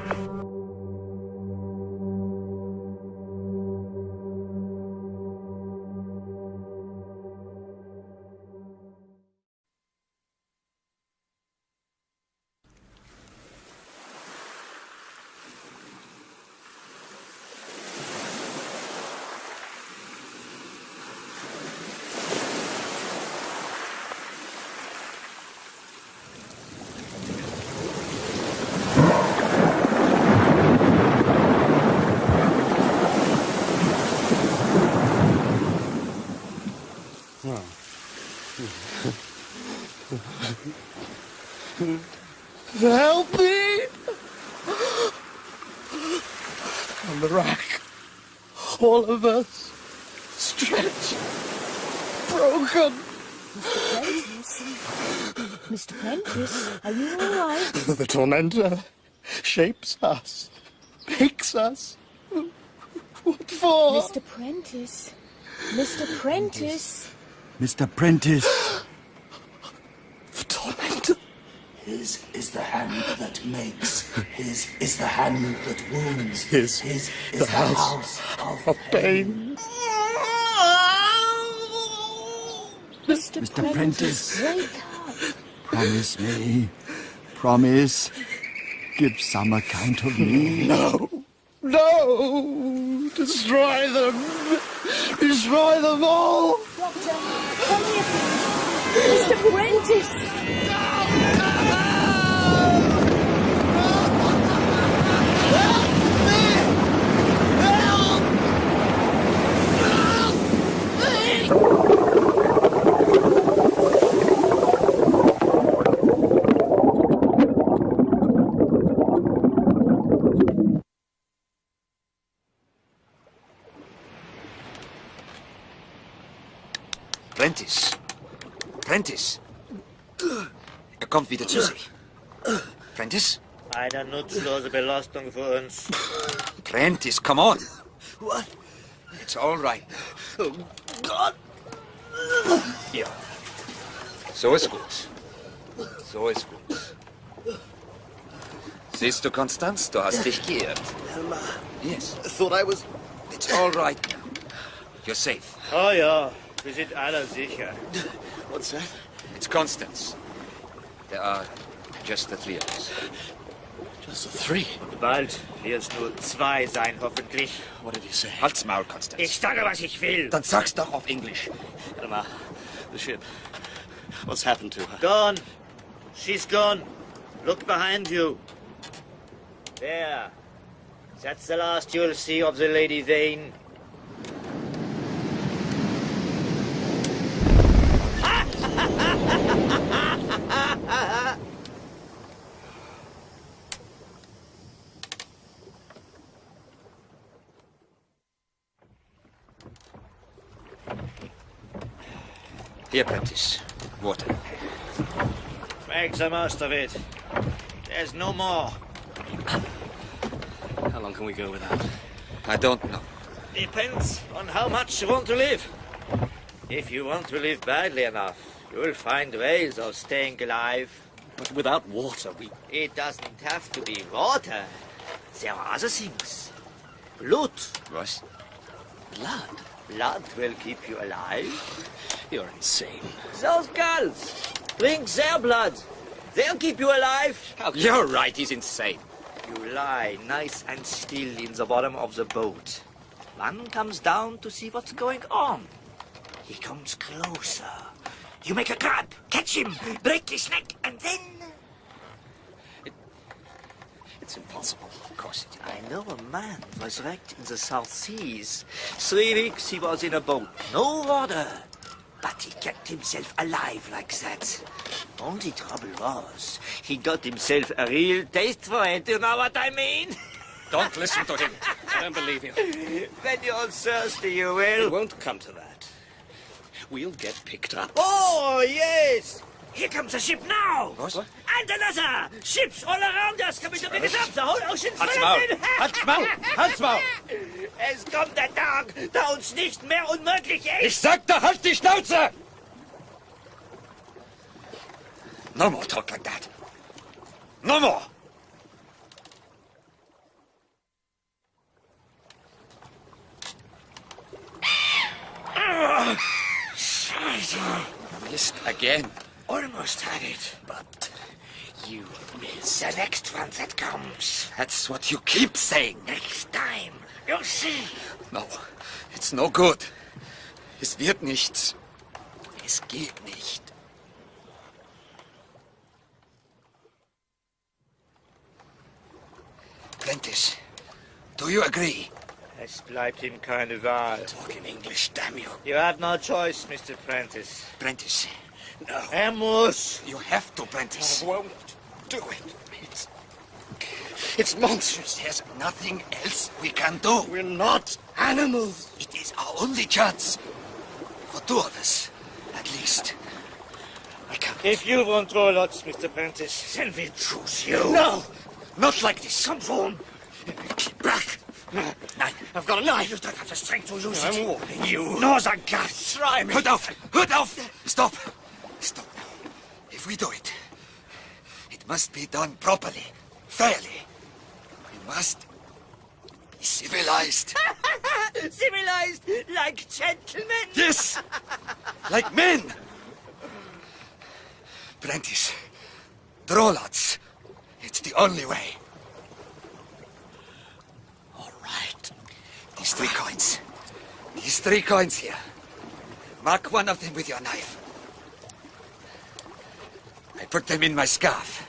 Help me! On the rack. All of us. Stretched. Broken. Mr. Prentice, are you all right? The tormentor. shapes us, makes us. What for? Mr. Prentice. Mr. Prentice. Mr. Prentice. The tormentor. His is the hand that makes. His is the hand that wounds. His is the house of pain. Mr. Prentice. Wake up. Promise me. Promise. Give some account of me. No. No! Destroy them! Destroy them all! Doctor, come here, please. Mr. Prentice! Prentice. Prentice. Kommt wieder zu sich. Prentice? Eine nutzlose Belastung für uns. Prentice, come on. What? It's all right. Oh, God. Ja. So ist gut. So ist gut. Siehst du, Konstanz, du hast dich geirrt. Elma. Yes. I thought I was... It's all right now. You're safe. Oh ja, wir sind alle sicher. What's that? It's Constance. There are just the three of us. Just the three? Bald wird es nur zwei sein, hoffentlich. What did you say? Halt's Maul, Constance. Ich sage, was ich will. Dann sag's doch auf Englisch. Rama, the ship. What's happened to her? Gone. She's gone. Look behind you. There. That's the last you'll see of the Lady Vane. Here, Prentice. Water. Make the most of it. There's no more. How long can we go without? I don't know. Depends on how much you want to live. If you want to live badly enough, you'll find ways of staying alive. But without water, It doesn't have to be water. There are other things. Blood. What? Blood? Blood will keep you alive. You're insane. Those girls. Drink their blood. They'll keep you alive. You're right, he's insane. You lie nice and still in the bottom of the boat. One comes down to see what's going on. He comes closer. You make a grab, catch him, break his neck, and then... It's impossible. Of course it is. I know a man was wrecked in the South Seas. 3 weeks he was in a boat, no water. But he kept himself alive like that. Only trouble was, he got himself a real taste for it, you know what I mean? Don't listen to him. I don't believe you. When you're thirsty, you will. It won't come to that. We'll get picked up. Oh, yes! Here comes a ship now! What? And another! Ships all around us coming to pick us up! The whole ocean's Halt's full Maul! of them! Halt's Maul! Halt's Maul! Es kommt der Tag, da uns nicht mehr unmöglich ist! Ich sagte, halt die Schnauze! No more talk like that. No more! Scheiße! Missed again. Almost had it, but you miss the next one that comes. That's what you keep saying. Next time, you'll see. No, it's no good. Es wird nichts. Es geht nicht. Prentice, do you agree? Es bleibt ihm keine Wahl. Talk in English, damn you. You have no choice, Mr. Prentice. Prentice. No. muss. You have to, Prentice. I won't do it. It's monstrous. There's nothing else we can do. We're not animals. It is our only chance. For two of us, at least. I can't. If you won't draw lots, Mr. Prentice, then we'll choose you. No! Not like this. Come on. Keep back. I've got a knife. You don't have the strength to use it. I'm warning you. No, the gun. Try me. Hood off! Hood off! Stop! Stop now. If we do it, it must be done properly, fairly. We must be civilized. Civilized like gentlemen? Yes! Like men! Prentice, draw lots. It's the only way. All right. These 3 coins. These 3 coins here. Mark one of them with your knife. I put them in my scarf.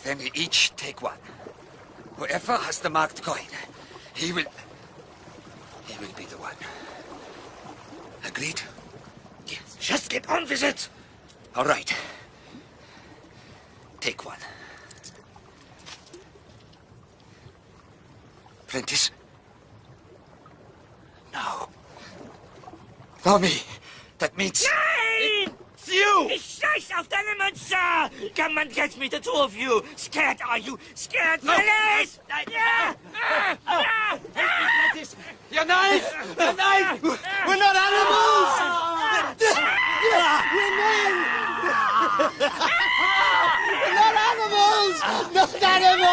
Then we each take one. Whoever has the marked coin, he will be the one. Agreed? Yes. Just get on with it. All right. Take one. Prentice? No. Allow me. That means... Nein! It's you! Ich scheiß auf deine Monster! Come and get me, the 2 of you! Scared, are you? Scared, No. fellas? Your knife! Your knife! We're not animals! We're men! We're not animals! Not animals! Men!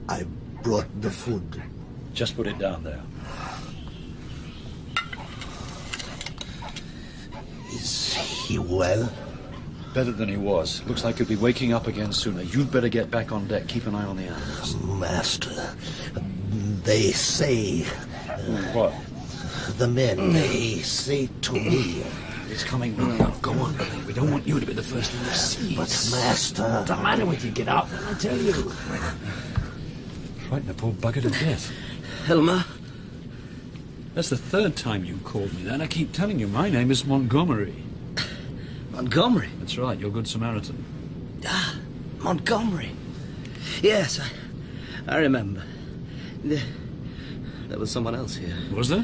I brought the food. Just put it down there. Is he well? Better than he was. Looks like he'll be waking up again sooner. You'd better get back on deck. Keep an eye on the animals. Master, they say... What? The men, they say to me... It's coming right up. Go on, Billy. We don't want you to be the first in the sea. But, Master... What's the matter with you? Get up, I tell you. Frighten the poor bugger to death. Helmer? That's the 3rd time you called me that. I keep telling you, my name is Montgomery. Montgomery? That's right, you're Good Samaritan. Ah, Montgomery. Yes, I remember. There was someone else here. Was there?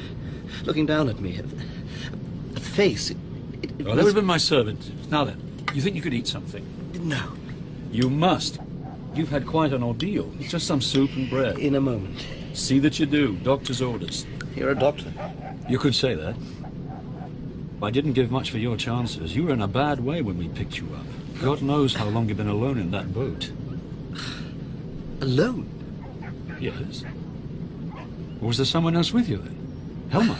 Looking down at me. A face. It Well, that would have been my servant. Now then, you think you could eat something? No. You must. You've had quite an ordeal. It's just some soup and bread. In a moment. See that you do. Doctor's orders. You're a doctor. You could say that. I didn't give much for your chances. You were in a bad way when we picked you up. God knows how long you've been alone in that boat. Alone? Yes. Or was there someone else with you then? Helmer?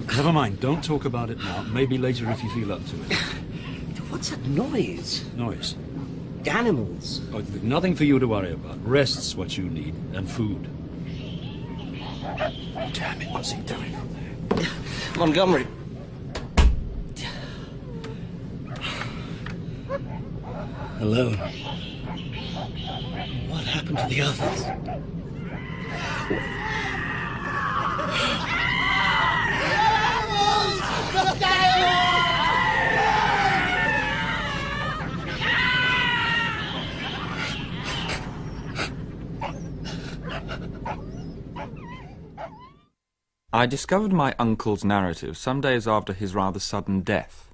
Never mind. Don't talk about it now. Maybe later if you feel up to it. What's that noise? Noise? Animals. Oh, nothing for you to worry about. Rest's what you need. And food. Damn it. What's he doing from there? Montgomery. Alone. What happened to the others? I discovered my uncle's narrative some days after his rather sudden death.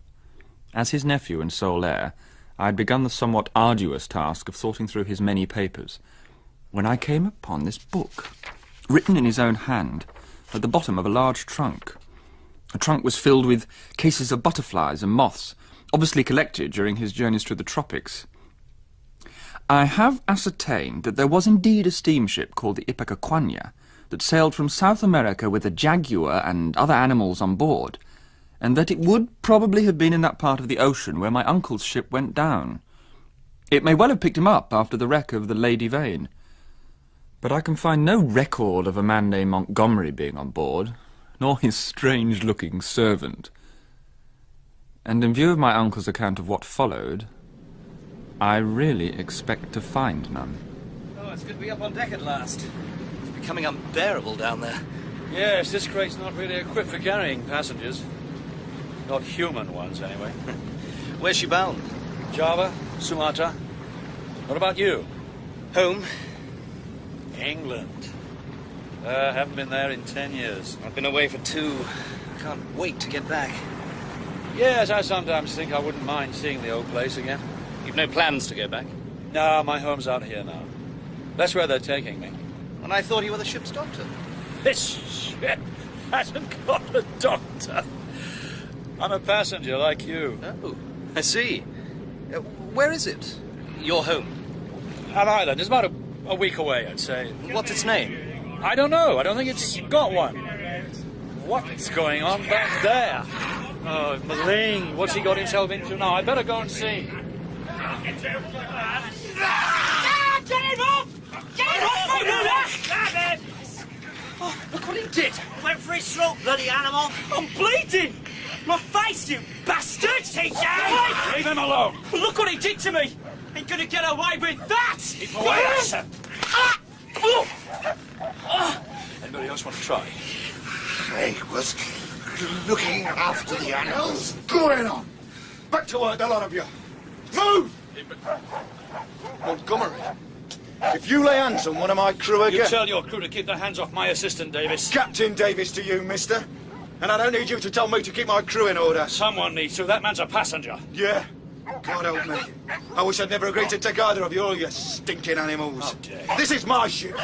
As his nephew and sole heir, I had begun the somewhat arduous task of sorting through his many papers, when I came upon this book, written in his own hand, at the bottom of a large trunk. The trunk was filled with cases of butterflies and moths, obviously collected during his journeys through the tropics. I have ascertained that there was indeed a steamship called the Ipecacuanha that sailed from South America with a jaguar and other animals on board, and that it would probably have been in that part of the ocean where my uncle's ship went down. It may well have picked him up after the wreck of the Lady Vane. But I can find no record of a man named Montgomery being on board, nor his strange-looking servant. And in view of my uncle's account of what followed, I really expect to find none. Oh, it's good to be up on deck at last. It's becoming unbearable down there. Yes, this crate's not really equipped for carrying passengers. Not human ones, anyway. Where's she bound? Java, Sumatra. What about you? Home. England. Haven't been there in 10 years. I've been away for 2. I can't wait to get back. Yes, I sometimes think I wouldn't mind seeing the old place again. You've no plans to go back? No, my home's out here now. That's where they're taking me. And I thought you were the ship's doctor. This ship hasn't got a doctor. I'm a passenger like you. Oh, I see. Where is it? Your home? An island. It's about a week away, I'd say. What's its name? I don't know. I don't think it's got one. What's going on back there? Oh, Maling, what's he got himself into now? I better go and see. Get him off! Get him off! Oh, look what he did! Went for his throat, bloody animal! I'm bleeding! My face, you bastard! Leave him alone! Look what he did to me! Ain't gonna get away with that! Keep away, sir. Anybody else want to try? I was looking after the animals. Going on. Back to work, the lot of you. Move! Montgomery, if you lay hands on one of my crew again... You tell your crew to keep their hands off my assistant, Davis. Captain Davis to you, mister. And I don't need you to tell me to keep my crew in order. Someone needs to. That man's a passenger. Yeah. God help me. I wish I'd never agreed to take either of you, all you stinking animals. How dare you. This is my ship.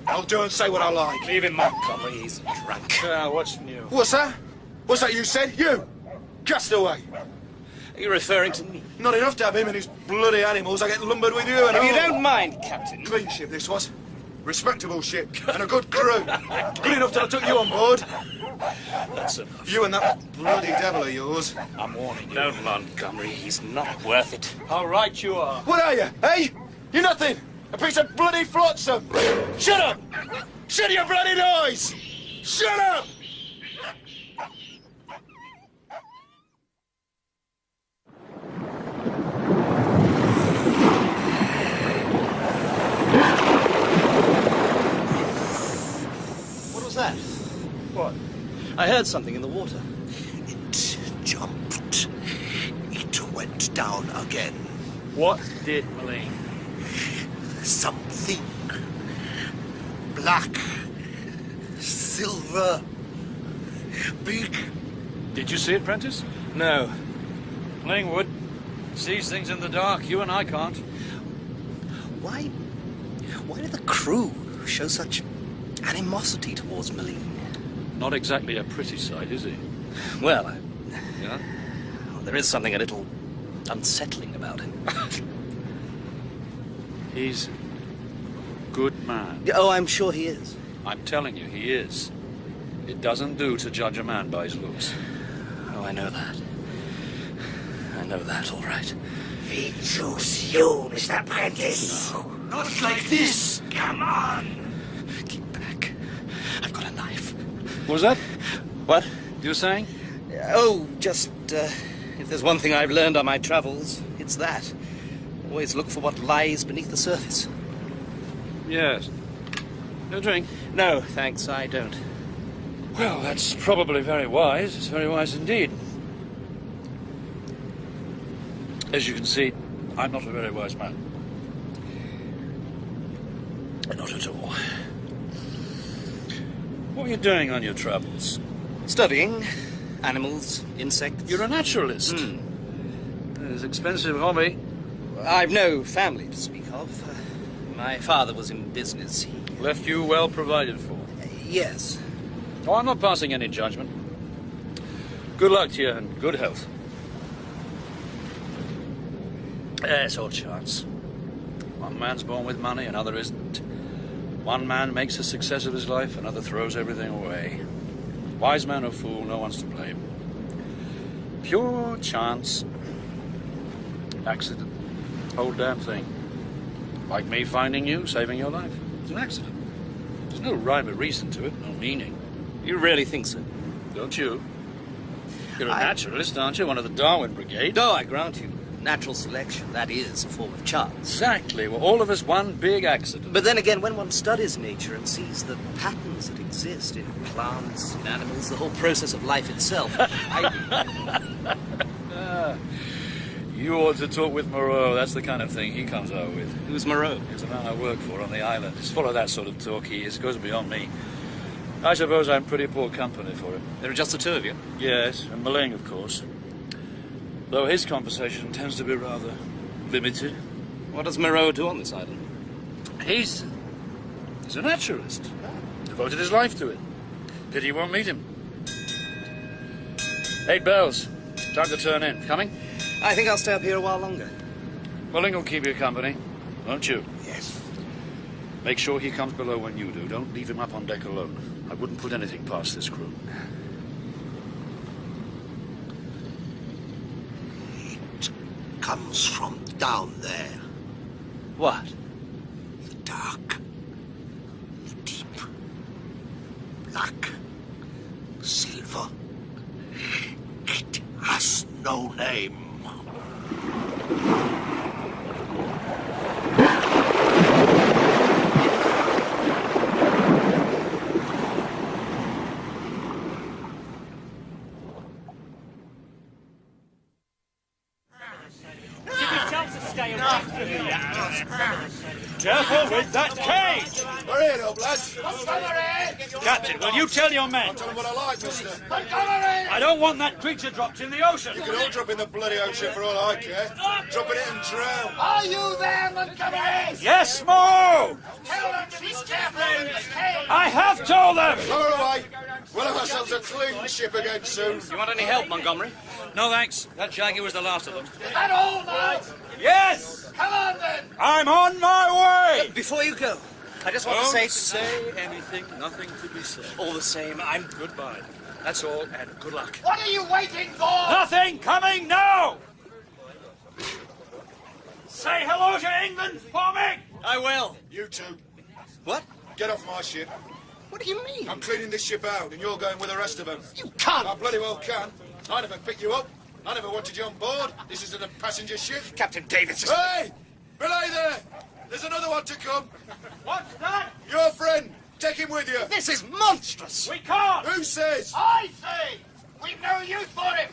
I'll do and say what I like. Leave him, Montgomery. He's drunk. What's new? What's that? What's that you said? You! Castaway! Are you referring to me? Not enough to have him and his bloody animals. I get lumbered with you and If all. you don't mind, Captain. Clean ship this was. Respectable ship. And a good crew. Good enough till I took you on board. That's enough. You and that bloody devil of yours. I'm warning you. No, Montgomery. He's not worth it. How right you are. What are you, eh? You're nothing. A piece of bloody flotsam. Shut up! Shut your bloody noise! Shut up! What was that? What? I heard something in the water. It jumped. It went down again. What did Maling? Something. Black. Silver. Big. Did you see it, Prentice? No. Lingwood sees things in the dark. You and I can't. Why did the crew show such animosity towards Maling? Not exactly a pretty sight, is he? Well, Yeah? there is something a little unsettling about him. He's a good man. Oh, I'm sure he is. I'm telling you, he is. It doesn't do to judge a man by his looks. Oh, I know that. I know that, all right. We choose you, Mr. Prentice. No. Not like this. Come on. Keep back. I've got a knife. What was that? What? You were saying? Oh, just, if there's one thing I've learned on my travels, it's that. Always look for what lies beneath the surface. Yes. No drink? No, thanks, I don't. Well, that's probably very wise. It's very wise indeed. As you can see, I'm not a very wise man. Not at all. What are you doing on your travels? Studying animals, insects. You're a naturalist. It's an expensive hobby. I've no family to speak of. My father was in business. He left you well provided for. Yes. Oh, I'm not passing any judgment. Good luck to you and good health. It's all chance. One man's born with money, another isn't. One man makes a success of his life, another throws everything away. Wise man or fool, no one's to blame. Pure chance. Accident. Whole damn thing. Like me finding you, saving your life. It's an accident. There's no rhyme or reason to it, no meaning. You really think so? Don't you? You're a naturalist, aren't you? One of the Darwin Brigade. No, I grant you. Natural selection, that is a form of chance. Exactly. We're all of us one big accident. But then again, when one studies nature and sees the patterns that exist in plants, in animals, the whole process of life itself, You ought to talk with Moreau. That's the kind of thing he comes out with. Who's Moreau? He's the man I work for on the island. He's full of that sort of talk. He is. Goes beyond me. I suppose I'm pretty poor company for him. There are just the two of you? Yes, and Maling, of course. Though his conversation tends to be rather limited. What does Moreau do on this island? He's a naturalist. Devoted his life to it. Pity you won't meet him. 8 bells. Time to turn in. Coming? I think I'll stay up here a while longer. Maling will keep you company, won't you? Yes. Make sure he comes below when you do. Don't leave him up on deck alone. I wouldn't put anything past this crew. It comes from down there. What? The dark. The deep. Black. Silver. It has no name. Careful with that cage! Hurry it up, lads. Captain, will you tell your men? I'll tell them what I like, mister. I don't want that creature dropped in the ocean. You can all drop in the bloody ocean for all I care. Drop in it and drown. Are you there, Montgomery? Yes, Moreau! Tell them to be careful in this cave. I have told them! Lower away. We'll have ourselves a clean ship again soon. You want any help, Montgomery? No, thanks. That Shaggy was the last of them. Is that all, mate? Yes! Come on, then. I'm on my way! Before you go, I just want Don't to say anything, nothing to be said. all the same, I'm... Goodbye. That's all, and good luck. What are you waiting for? Nothing coming now! Say hello to England for me! I will. You two, What? get off my ship. What do you mean? I'm cleaning this ship out, and you're going with the rest of them. You can't! I bloody well can. I never picked you up. I never wanted you on board. This isn't a passenger ship. Captain Davis... Hey! Belay there! There's another one to come. What's that? Your friend. Take him with you. This is monstrous! We can't! Who says? I say. We've no use for him.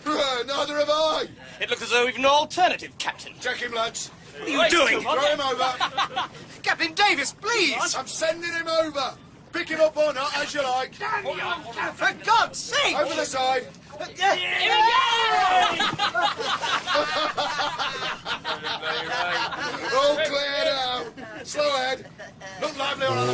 Neither have I. It looks as though we've no alternative, Captain. Take him, lads. What are you doing? Throw him over. Captain Davis, please! I'm sending him over. Pick him up or not, as you like. For God's sake! Over the side. All clear now. Slow ahead. Look lively on other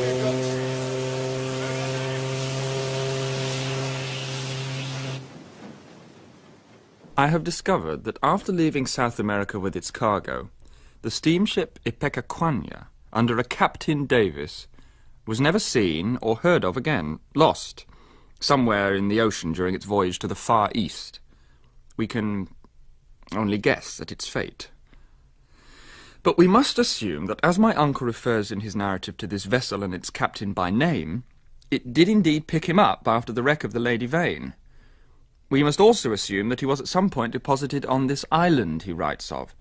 I have discovered that after leaving South America with its cargo, the steamship Ipecacuanha, under a Captain Davis, was never seen or heard of again, lost, somewhere in the ocean during its voyage to the Far East. We can only guess at its fate. But we must assume that as my uncle refers in his narrative to this vessel and its captain by name, it did indeed pick him up after the wreck of the Lady Vane. We must also assume that he was at some point deposited on this island he writes of,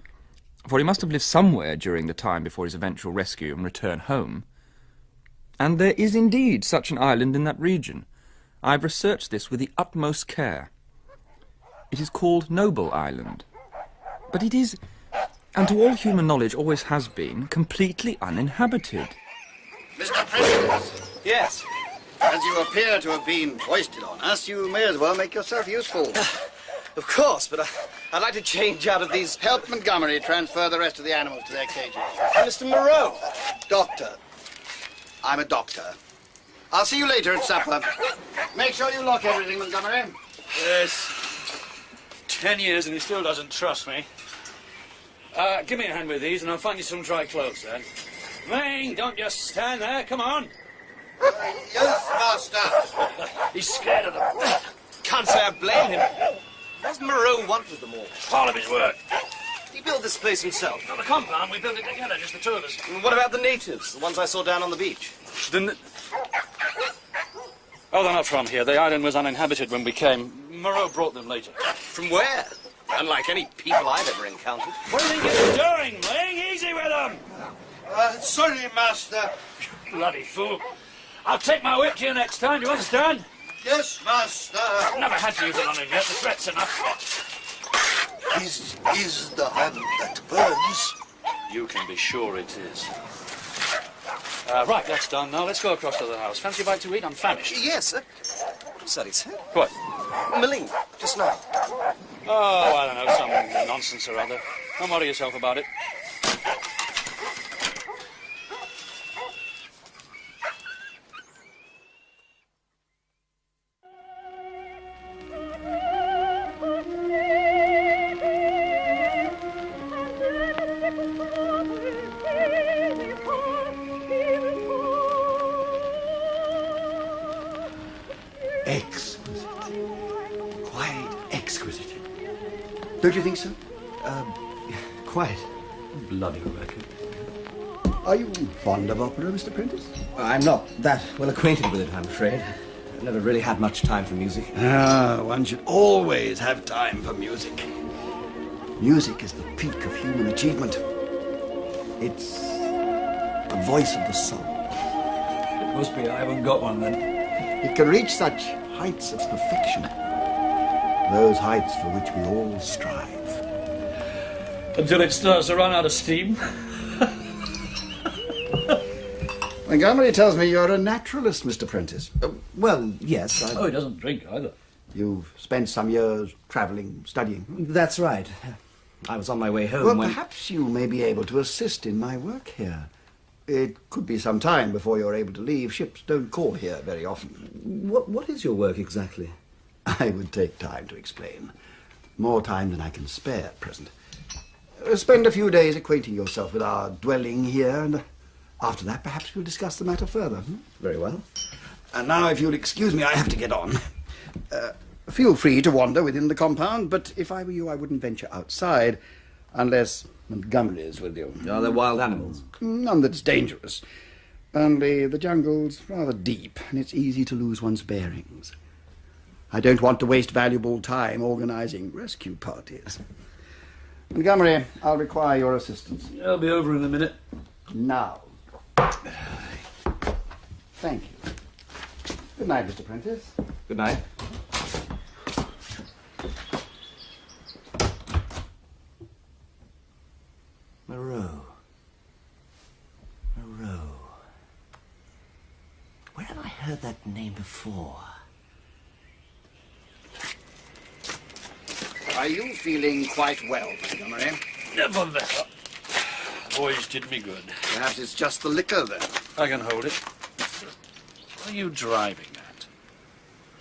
for he must have lived somewhere during the time before his eventual rescue and return home. And there is indeed such an island in that region. I've researched this with the utmost care. It is called Noble Island. But it is, and to all human knowledge always has been, completely uninhabited. Mr. President. Yes? As you appear to have been foisted on us, you may as well make yourself useful. Of course, but I'd like to change out of these... Help Montgomery transfer the rest of the animals to their cages. Mr. Moreau. Doctor. I'm a doctor. I'll see you later at supper. Make sure you lock everything, Montgomery. Yes. 10 years and he still doesn't trust me. Give me a hand with these and I'll find you some dry clothes then. Ling, don't just stand there, come on. Yes, master. He's scared of them. Can't say I blame him. What does Moreau want with them all? Part of his work. He built this place himself. Not the compound, we built it together, just the two of us. And what about the natives, the ones I saw down on the beach? Oh, they're not from here. The island was uninhabited when we came. Moreau brought them later. From where? Unlike any people I've ever encountered. What do you think you're doing, Ling? Easy with them! Sorry, master. Bloody fool. I'll take my whip to you next time, do you understand? Yes, master. I've never had to use it on him yet. The threat's enough. This is the hand that burns. You can be sure it is. Right, that's done. Now let's go across to the house. Fancy a bite to eat? I'm famished. Yes, sir. Sorry, sir. What? Maline, just now. Oh, I don't know, some nonsense or other. Don't worry yourself about it. Exquisite. Quite exquisite. Don't you think so? Quite. Bloody record. Are you fond of opera, Mr. Prentice? I'm not that well acquainted with it, I'm afraid. I've never really had much time for music. One should always have time for music. Music is the peak of human achievement. It's the voice of the soul. It must be I haven't got one then. It can reach such heights of perfection. Those heights for which we all strive. Until it starts to run out of steam. Montgomery tells me you're a naturalist, Mr. Prentice. Well, yes. Oh, he doesn't drink either. You've spent some years travelling, studying. That's right. I was on my way home Well, when... perhaps you may be able to assist in my work here. It could be some time before you're able to leave. Ships don't call here very often. What is your work exactly? I would take time to explain. More time than I can spare at present. Spend a few days acquainting yourself with our dwelling here, and after that perhaps we'll discuss the matter further. Very well. And now, if you'll excuse me, I have to get on. Feel free to wander within the compound, but if I were you, I wouldn't venture outside unless Montgomery is with you. Are there wild animals? None that's dangerous. Only the jungle's rather deep, and it's easy to lose one's bearings. I don't want to waste valuable time organising rescue parties. Montgomery, I'll require your assistance. I'll be over in a minute. Now. Thank you. Good night, Mr. Prentice. Good night. Moreau. Moreau. Where have I heard that name before? Are you feeling quite well, Montgomery? Never better. The voyage did me good. Perhaps it's just the liquor, then. I can hold it. What are you driving at?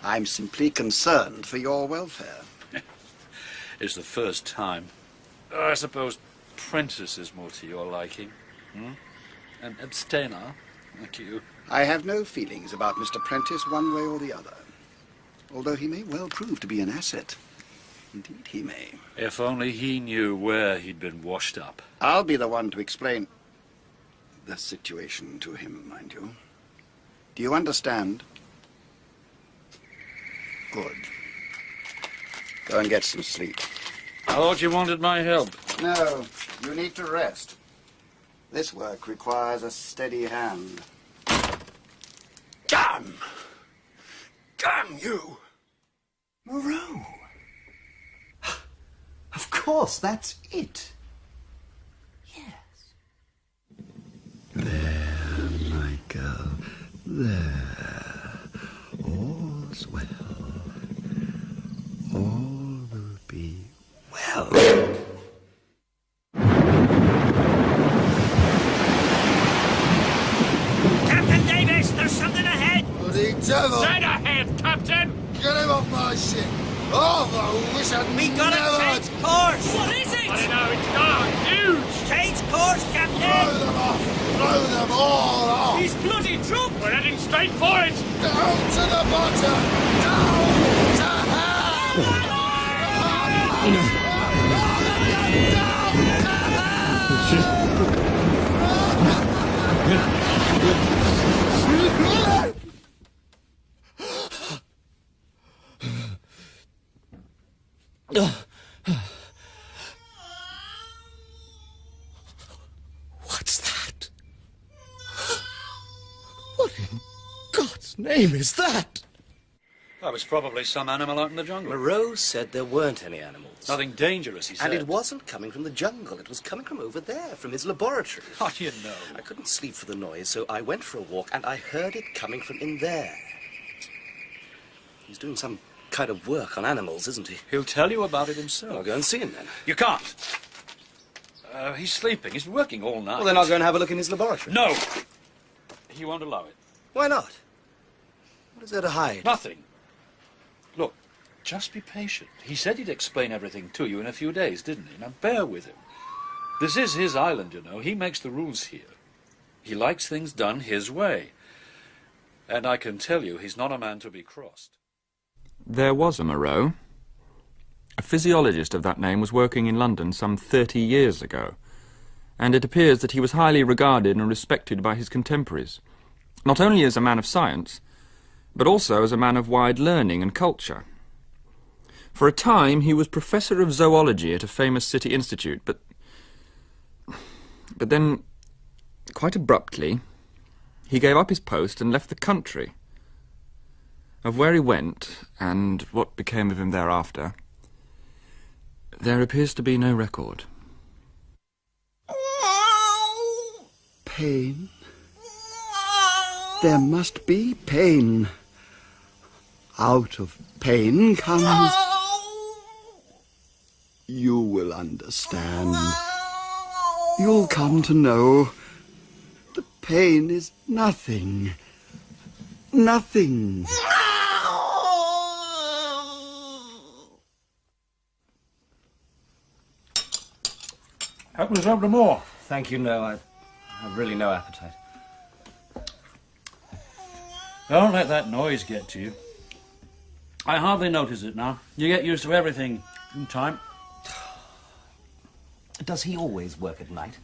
I'm simply concerned for your welfare. It's the first time. I suppose Prentice is more to your liking. An abstainer, like you. I have no feelings about Mr. Prentice one way or the other. Although he may well prove to be an asset. Indeed he may. If only he knew where he'd been washed up. I'll be the one to explain the situation to him, mind you. Do you understand? Good. Go and get some sleep. I thought you wanted my help. No, you need to rest. This work requires a steady hand. Damn! Damn you! Moreau! Of course, that's it. There, my girl. There. All's well. All will be well. Captain Davis, there's something ahead! Bloody devil! Dead ahead, Captain! Get him off my ship! Oh, I wish I'd We gotta change course! What is it? I don't know, it's dark, huge! Change course, Captain! Blow them off! Blow them all off! He's bloody drunk! We're heading straight for it! Down to the bottom! Down to hell! What's that? What in God's name is that? That was probably some animal out in the jungle. Moreau said there weren't any animals. Nothing dangerous, he said. And it wasn't coming from the jungle. It was coming from over there, from his laboratory. How do you know? I couldn't sleep for the noise, so I went for a walk, and I heard it coming from in there. He's doing some kind of work on animals, isn't he? He'll tell you about it himself. I'll go and see him, then. You can't. He's sleeping. He's working all night. Well, then I'll go and have a look in his laboratory. No! He won't allow it. Why not? What is there to hide? Nothing. Look, just be patient. He said he'd explain everything to you in a few days, didn't he? Now, bear with him. This is his island, you know. He makes the rules here. He likes things done his way. And I can tell you, he's not a man to be crossed. There was a Moreau. A physiologist of that name was working in London some 30 years ago, and it appears that he was highly regarded and respected by his contemporaries, not only as a man of science, but also as a man of wide learning and culture. For a time he was professor of zoology at a famous city institute, but then, quite abruptly, he gave up his post and left the country. Of where he went, and what became of him thereafter, there appears to be no record. Pain? There must be pain. Out of pain comes... You will understand. You'll come to know the pain is nothing. Nothing. Help us have more. Thank you, no. I have really no appetite. Don't let that noise get to you. I hardly notice it now. You get used to everything in time. Does he always work at night?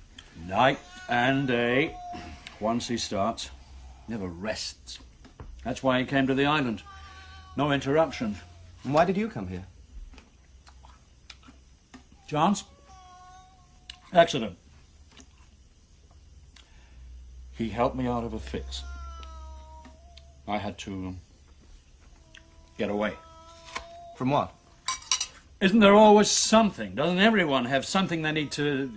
Night and day. Once he starts, never rests. That's why he came to the island. No interruptions. And why did you come here? Chance? Accident. He helped me out of a fix. I had to get away. From what? Isn't there always something? Doesn't everyone have something they need to...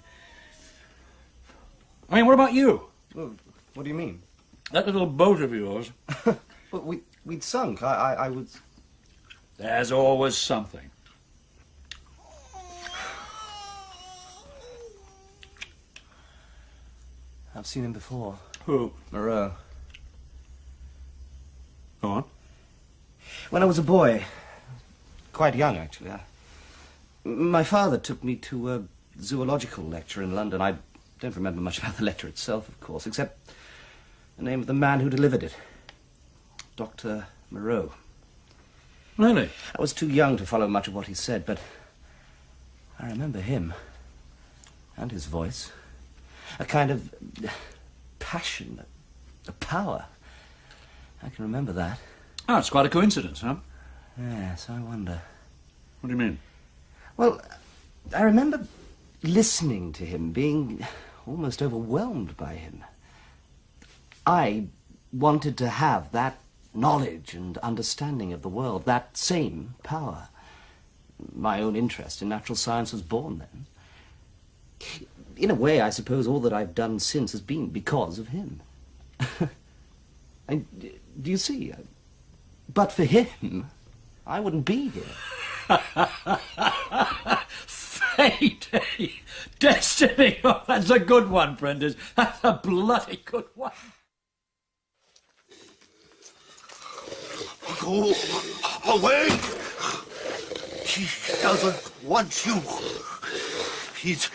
I mean, what about you? Well, what do you mean? That little boat of yours. Well, we'd sunk. I was... There's always something. I've seen him before. Who? Moreau. Go on. When I was a boy, quite young actually, my father took me to a zoological lecture in London. I don't remember much about the lecture itself, of course, except the name of the man who delivered it. Dr. Moreau. Really? I was too young to follow much of what he said, but I remember him and his voice. A kind of passion, a power. I can remember that. Oh, it's quite a coincidence, huh? Yes, I wonder. What do you mean? Well, I remember listening to him, being almost overwhelmed by him. I wanted to have that knowledge and understanding of the world, that same power. My own interest in natural science was born then. In a way, I suppose all that I've done since has been because of him. And, do you see? But for him, I wouldn't be here. Fate, eh? Destiny. Oh, that's a good one, Prentice. That's a bloody good one. Go away! He doesn't want you. He's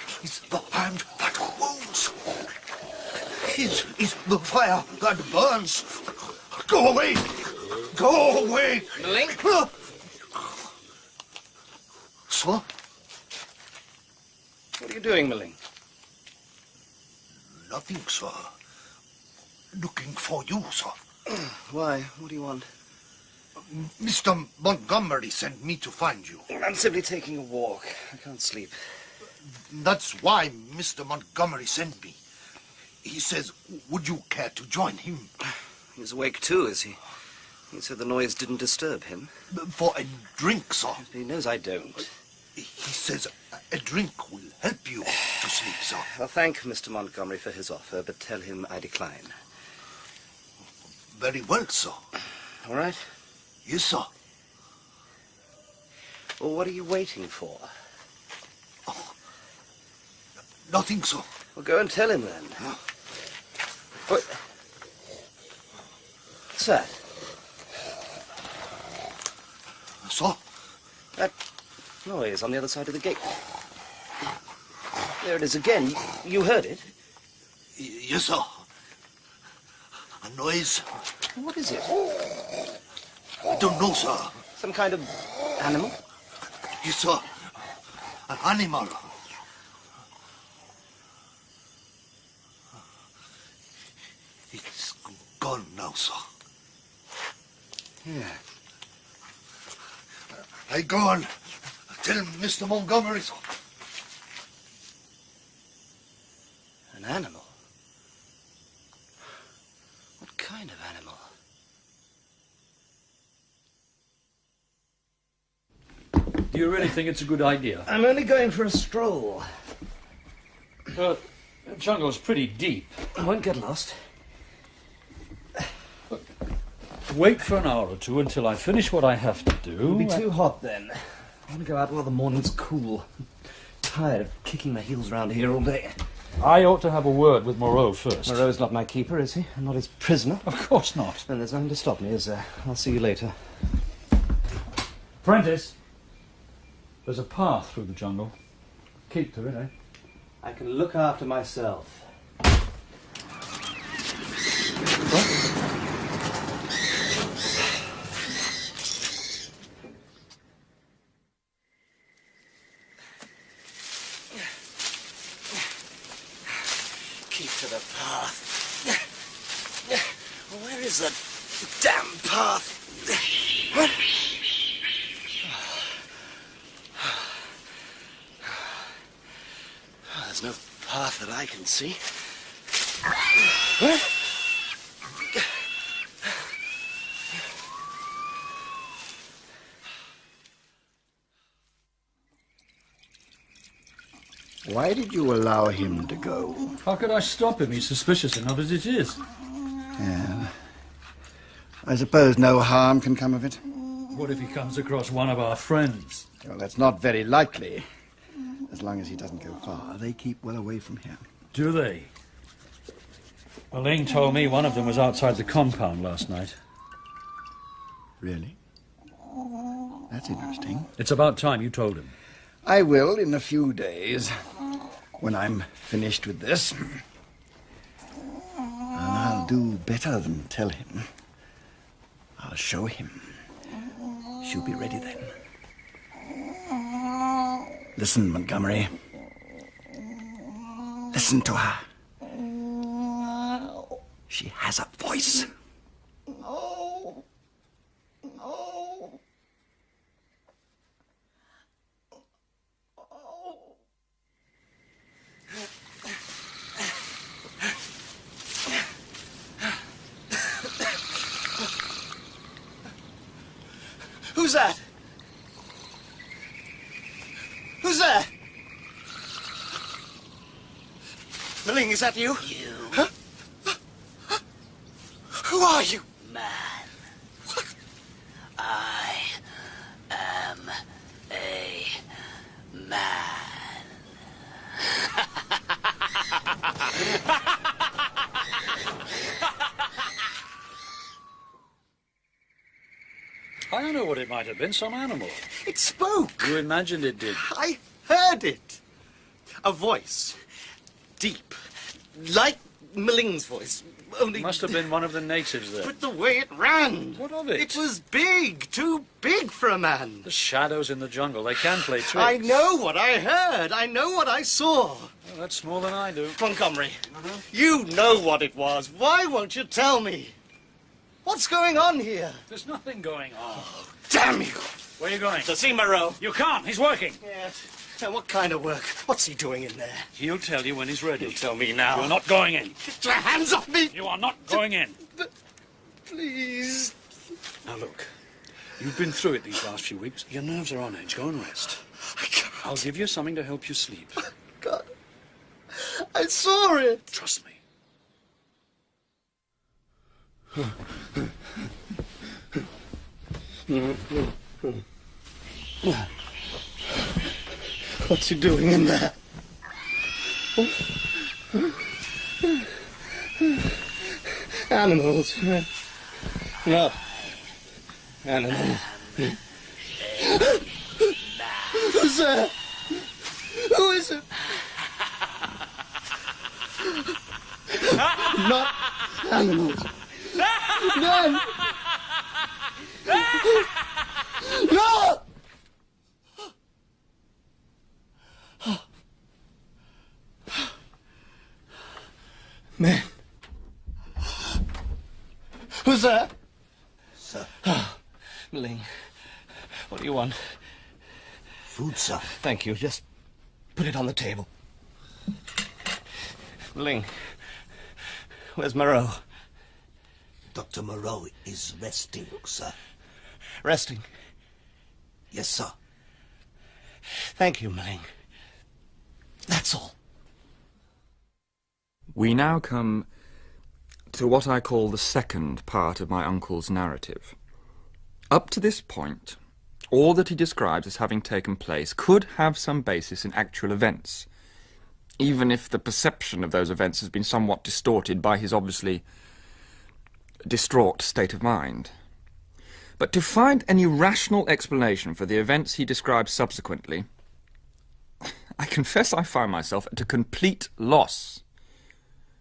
the hand that wounds. He's the fire that burns. Go away! Go away! Link? Sir? What are you doing, Milling? Nothing, sir. Looking for you, sir. Why? What do you want? Mr. Montgomery sent me to find you. I'm simply taking a walk. I can't sleep. That's why Mr. Montgomery sent me. He says, would you care to join him? He's awake too, is he? He said the noise didn't disturb him. For a drink, sir. He knows I don't. He says a drink will help you to sleep, sir. I'll thank Mr. Montgomery for his offer, but tell him I decline. Very well, sir. All right? Yes, sir. Well, what are you waiting for? Nothing, sir. Well, go and tell him then. What? What's that? Sir? That noise on the other side of the gate. There it is again. You heard it? Yes, sir. A noise. What is it? I don't know, sir. Some kind of animal? Yes, sir. An animal. It's gone now, sir. Yeah. I go on. Tell Mr. Montgomery, sir. An animal? What kind of animal? Do you really think it's a good idea? I'm only going for a stroll. The jungle's pretty deep. I won't get lost. Wait for an hour or two until I finish what I have to do. It'll be too hot then. I want to go out while the morning's cool. I'm tired of kicking my heels around here all day. I ought to have a word with Moreau first. Moreau's not my keeper, is he? I'm not his prisoner. Of course not. Then there's nothing to stop me, is there? I'll see you later. Prentice, there's a path through the jungle. Keep to it, eh? I can look after myself. What? Keep to the path. Where is the damn path? What? There's no path that I can see. What? Why did you allow him to go? How could I stop him? He's suspicious enough as it is. Yeah. I suppose no harm can come of it. What if he comes across one of our friends? Well, that's not very likely. As long as he doesn't go far, they keep well away from here. Do they? Ling told me one of them was outside the compound last night. Really? That's interesting. It's about time you told him. I will in a few days, when I'm finished with this. And I'll do better than tell him. I'll show him. She'll be ready then. Listen, Montgomery. Listen to her. She has a voice. No. No. Who's that? Who's there? Ling, is that you? You. Huh? Who are you? Man. I am a man. I don't know what it might have been, some animal. It spoke. You imagined it did. I heard it. A voice. Deep. Like Ling's voice. Only... Must have been one of the natives there. But the way it ran. What of it? It was big. Too big for a man. The shadows in the jungle, they can play tricks. I know what I heard. I know what I saw. Well, that's more than I do. Montgomery, you know what it was. Why won't you tell me? What's going on here? There's nothing going on. Oh, damn you. Where are you going? To see Moreau. You can't. He's working. Yes. And what kind of work? What's he doing in there? He'll tell you when he's ready. He'll tell me now. You're not going in. Get your hands off me! You are not going in. Please. Now look. You've been through it these last few weeks. Your nerves are on edge. Go and rest. I can't. I'll give you something to help you sleep. God. I saw it. Trust me. What's he doing in there? Animals. No. Animals. Who's there? Who is it? Not animals. None. No! Man. Who's that? Sir. Ling. What do you want? Food, sir. Thank you. Just put it on the table. Ling. Where's Moreau? Dr. Moreau is resting, sir. Resting? Yes, sir. Thank you, Ling. That's all. We now come to what I call the second part of my uncle's narrative. Up to this point, all that he describes as having taken place could have some basis in actual events, even if the perception of those events has been somewhat distorted by his obviously distraught state of mind. But to find any rational explanation for the events he describes subsequently, I confess I find myself at a complete loss.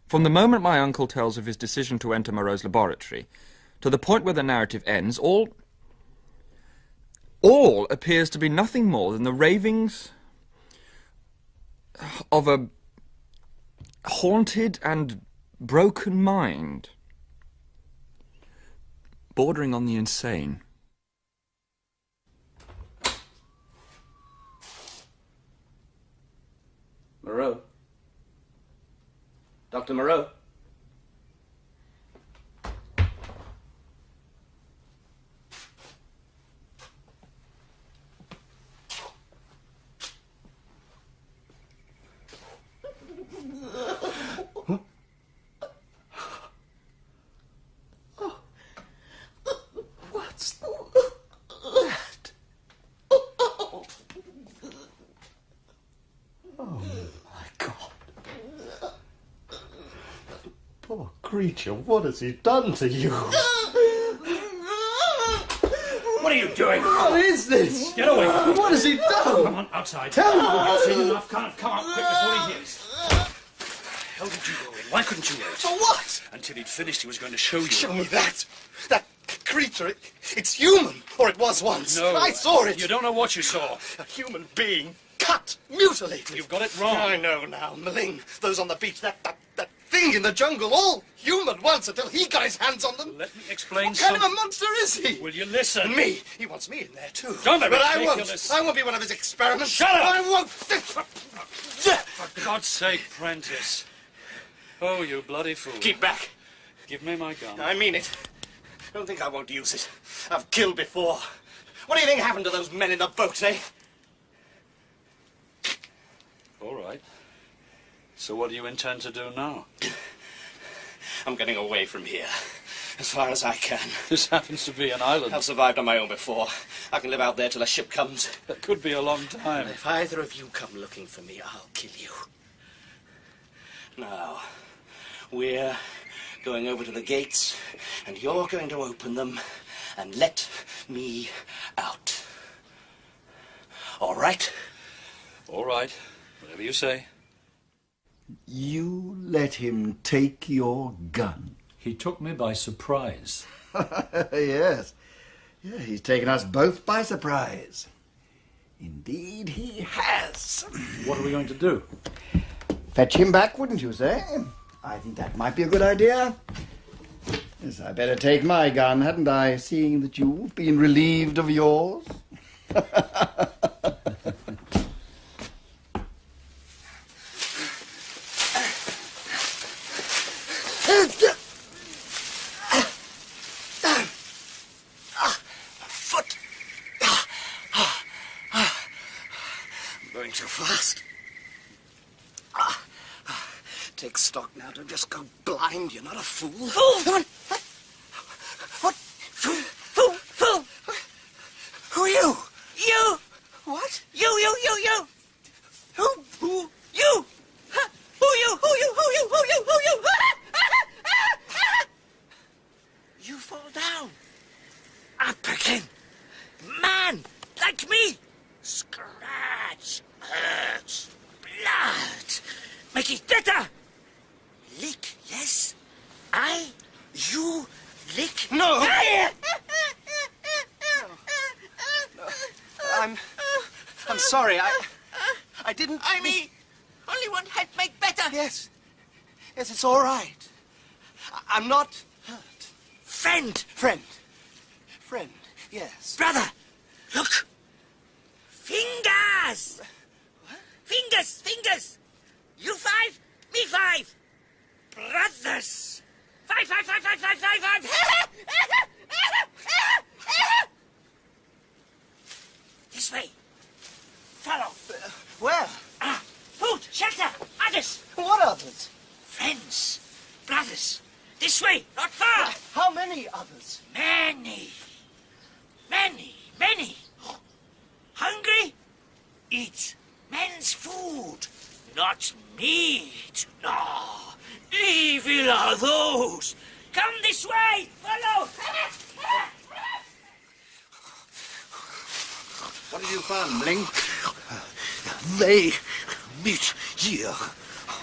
From the moment my uncle tells of his decision to enter Moreau's laboratory, to the point where the narrative ends, all appears to be nothing more than the ravings of a haunted and broken mind, bordering on the insane. Moreau? Dr. Moreau? What's that? Oh, my God. Poor creature, what has he done to you? What are you doing? What is this? Get away. What has he done? Come on, outside. Tell me. I've seen enough. Come out quick before he hears. How did you go in? Why couldn't you wait? For what? Until he'd finished, he was going to show you. Show me that. That creature. It's human. Or it was once. No. I saw it. You don't know what you saw. A human being. Cut. Mutilated. You've got it wrong. I know now. Maling. Those on the beach. That thing in the jungle. All human once until he got his hands on them. Let me explain What kind of a monster is he? Will you listen? Me. He wants me in there, too. Don't be But I won't. ridiculous. I won't be one of his experiments. Shut up! I won't. For God's sake, Prentice. Oh, you bloody fool. Keep back. Give me my gun. I mean it. Don't think I won't use it. I've killed before. What do you think happened to those men in the boat, eh? All right. So what do you intend to do now? I'm getting away from here. As far as I can. This happens to be an island. I've survived on my own before. I can live out there till a ship comes. That could be a long time. If either of you come looking for me, I'll kill you. Now, we're going over to the gates, and you're going to open them and let me out. All right? All right. Whatever you say. You let him take your gun. He took me by surprise. Yes. Yeah, he's taken us both by surprise. Indeed he has. What are we going to do? Fetch him back, wouldn't you say? I think that might be a good idea. Yes, I better take my gun, hadn't I, seeing that you've been relieved of yours? too fast. Take stock now. Don't just go blind. You're not a fool. Fool! Come on. What? Fool! Who are you? You! What? You! Who? You! Huh? Who you? You fall down. Up again. Man, like me. Scratch, hurts, blood. Make it better. Lick, yes. You, lick. No. No. I'm sorry. I didn't. Me. Only one head make better. Yes, it's all right. I'm not hurt. Friend. Yes. Brother, look. Fingers. What? Fingers. You 5, me 5. Brothers. 5. This way. Follow. Where? Food, shelter, others. What others? Friends, brothers. This way, not far. How many others? Many. Hungry? Eat men's food, not meat. No, evil are those. Come this way, follow. What did you find, Bling? They meet here.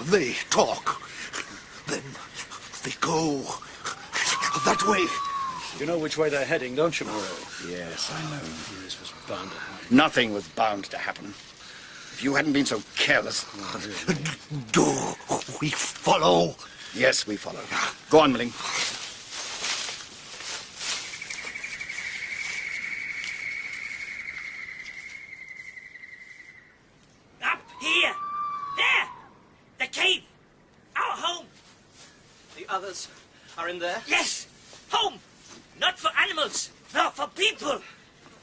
They talk. Then they go that way. You know which way they're heading, don't you, Moreau? Yes, I know. This was bound to happen. Nothing was bound to happen. If you hadn't been so careless. Do we follow? Yes, we follow. Go on, Bling. Up here. There. The cave. Our home. The others are in there? Yes. Home. Not for animals. No, for people.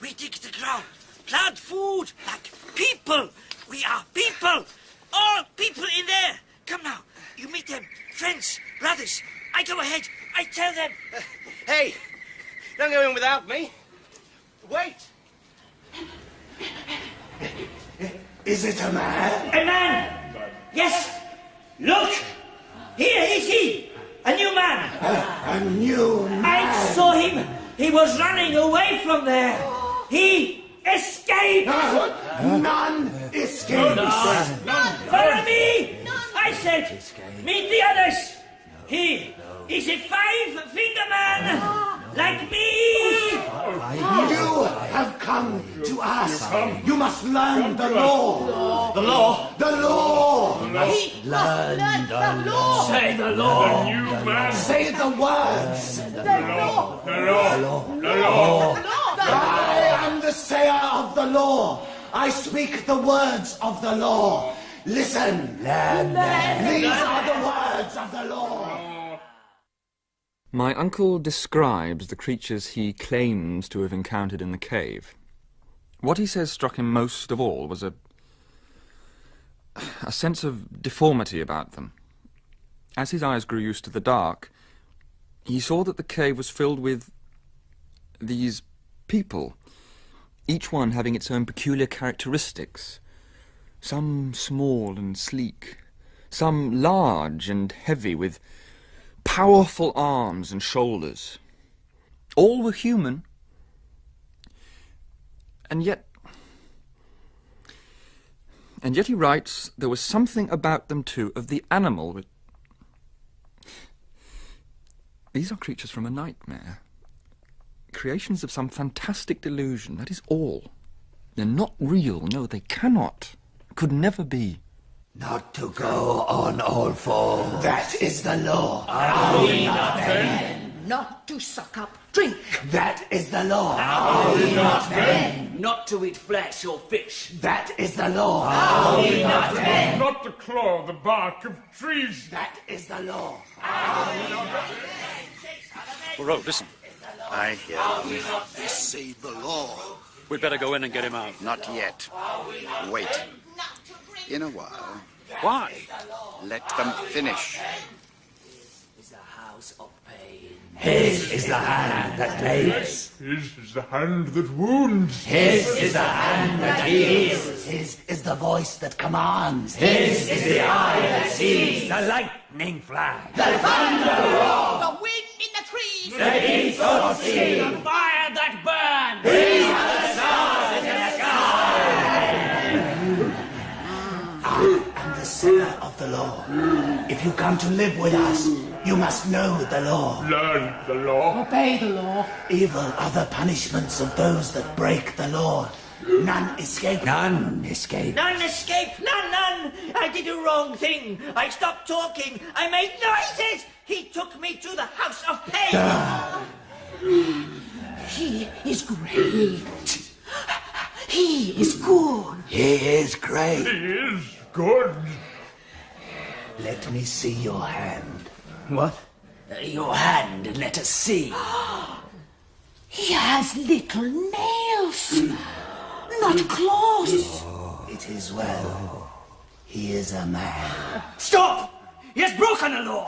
We dig the ground. Plant food like people. We are people. All people in there. Come now. You meet them. Friends. Brothers. I go ahead. I tell them. Hey. Don't go in without me. Wait. Is it a man? A man. Yes. Look. Here is he. A new man. A new man. I saw him. He was running away from there. He escaped. None escaped. Follow me. I said, meet the others. He is a 5-finger man. Like me. You have come to us. You must learn the law. The law? The law. You must learn the law. Say the law. The new man. Say the words. The law. The law. I am the sayer of the law. I speak the words of the law. Listen. These are the words of the law. My uncle describes the creatures he claims to have encountered in the cave. What he says struck him most of all was a sense of deformity about them. As his eyes grew used to the dark, he saw that the cave was filled with these people, each one having its own peculiar characteristics, some small and sleek, some large and heavy with powerful arms and shoulders. All were human, and yet he writes there was something about them too of the animal. These are creatures from a nightmare, creations of some fantastic delusion, that is all. They're not real, no, they cannot, could never be. Not to go on all fours. That is the law. Are we not men? Not to suck up drink. That is the law. Are we not men? Not to eat flesh or fish. That is the law. Are we not men? Not to claw the bark of trees. That is the law. Moreau, listen. I hear you. This say the law. We'd better go in and get him out. Not yet. Wait. in a while. Why? Let them finish. Is the house of pain. His is the hand that takes. His is the hand that wounds. His is the hand that heals. His is the voice that commands. His is the eye that sees. The lightning flash. The thunder roar. The wind in the trees. The heat of sea. The fire that burns. These are the stars in the sky. I am the sinner of the law. If you come to live with us, you must know the law. Learn the law. Obey the law. Evil are the punishments of those that break the law. None escape. None escape. None escape. None. I did a wrong thing. I stopped talking. I made noises. He took me to the house of pain. He is great. He is good. He is great. He is good. Let me see your hand. What? Your hand, let us see. He has little nails, not claws. It is well. He is a man. Stop! He has broken the law!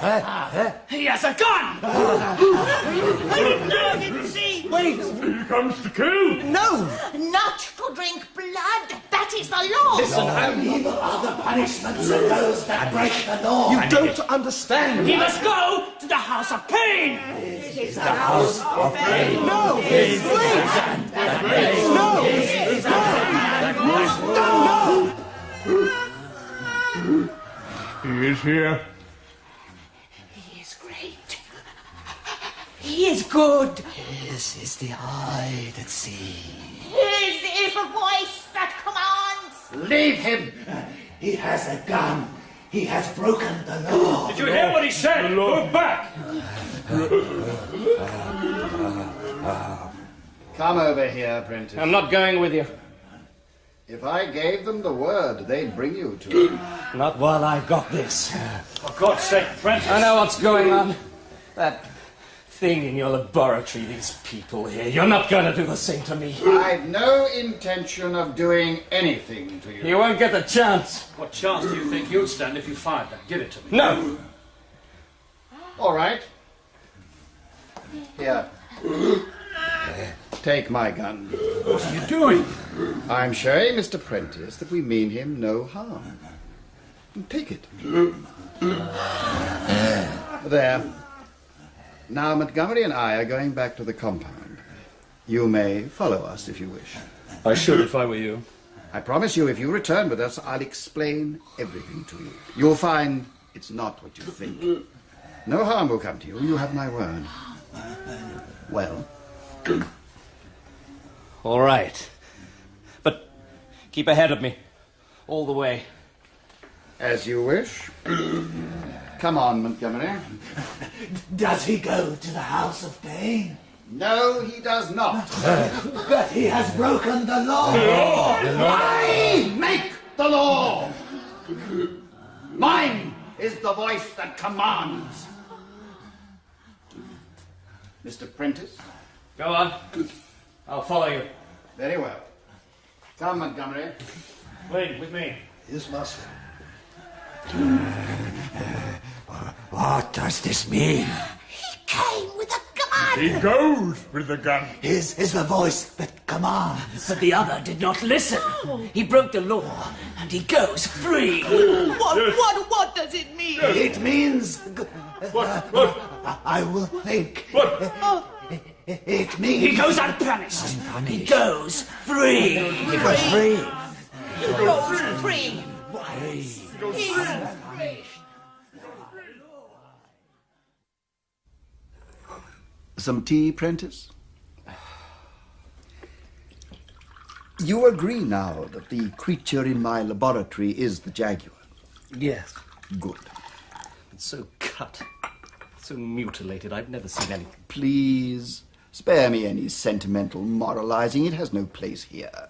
He has a gun! I didn't see! Wait! He comes to kill! No! Not to drink blood. That is the law. Listen, evil are the punishments of those that break the law. You don't understand. He must go to the house of pain! This is the house of pain. No! His Wait! No! His is the hand that No! He is here. He is great. He is good. His is the eye that sees. His is the voice that commands. Leave him! He has a gun. He has broken the law. Did you hear what he said? Go back! Come over here, Prentice. I'm not going with you. If I gave them the word, they'd bring you to him. Not while I got this. For God's sake, Prentice! I know what's going on. That thing in your laboratory, these people here. You're not going to do the same to me. I've no intention of doing anything to you. You won't get the chance. What chance do you think you'd stand if you fired that? Give it to me. No! All right. Here. Take my gun. What are you doing? I'm showing Mr. Prentice that we mean him no harm. Take it. There. Now Montgomery and I are going back to the compound. You may follow us if you wish. I should if I were you. I promise you, if you return with us, I'll explain everything to you. You'll find it's not what you think. No harm will come to you. You have my word. Well? All right. But keep ahead of me. All the way. As you wish. Come on, Montgomery. Does he go to the house of pain? No, he does not. But he has broken the law. I make the law. Mine is the voice that commands. Mr. Prentice? Go on. I'll follow you. Very well. Come, Montgomery. Wait, with me. This must... What does this mean? He came with a gun. He goes with the gun. His is the voice that commands. But the other did not listen. He broke the law, and he goes free. What does it mean? It means... What? I will think. What? It means... He goes unpunished. He goes free. He goes free. He goes free. Some tea, Prentice? You agree now that the creature in my laboratory is the jaguar? Yes. Good. It's so cut. So mutilated. I've never seen anything. Please, spare me any sentimental moralizing. It has no place here.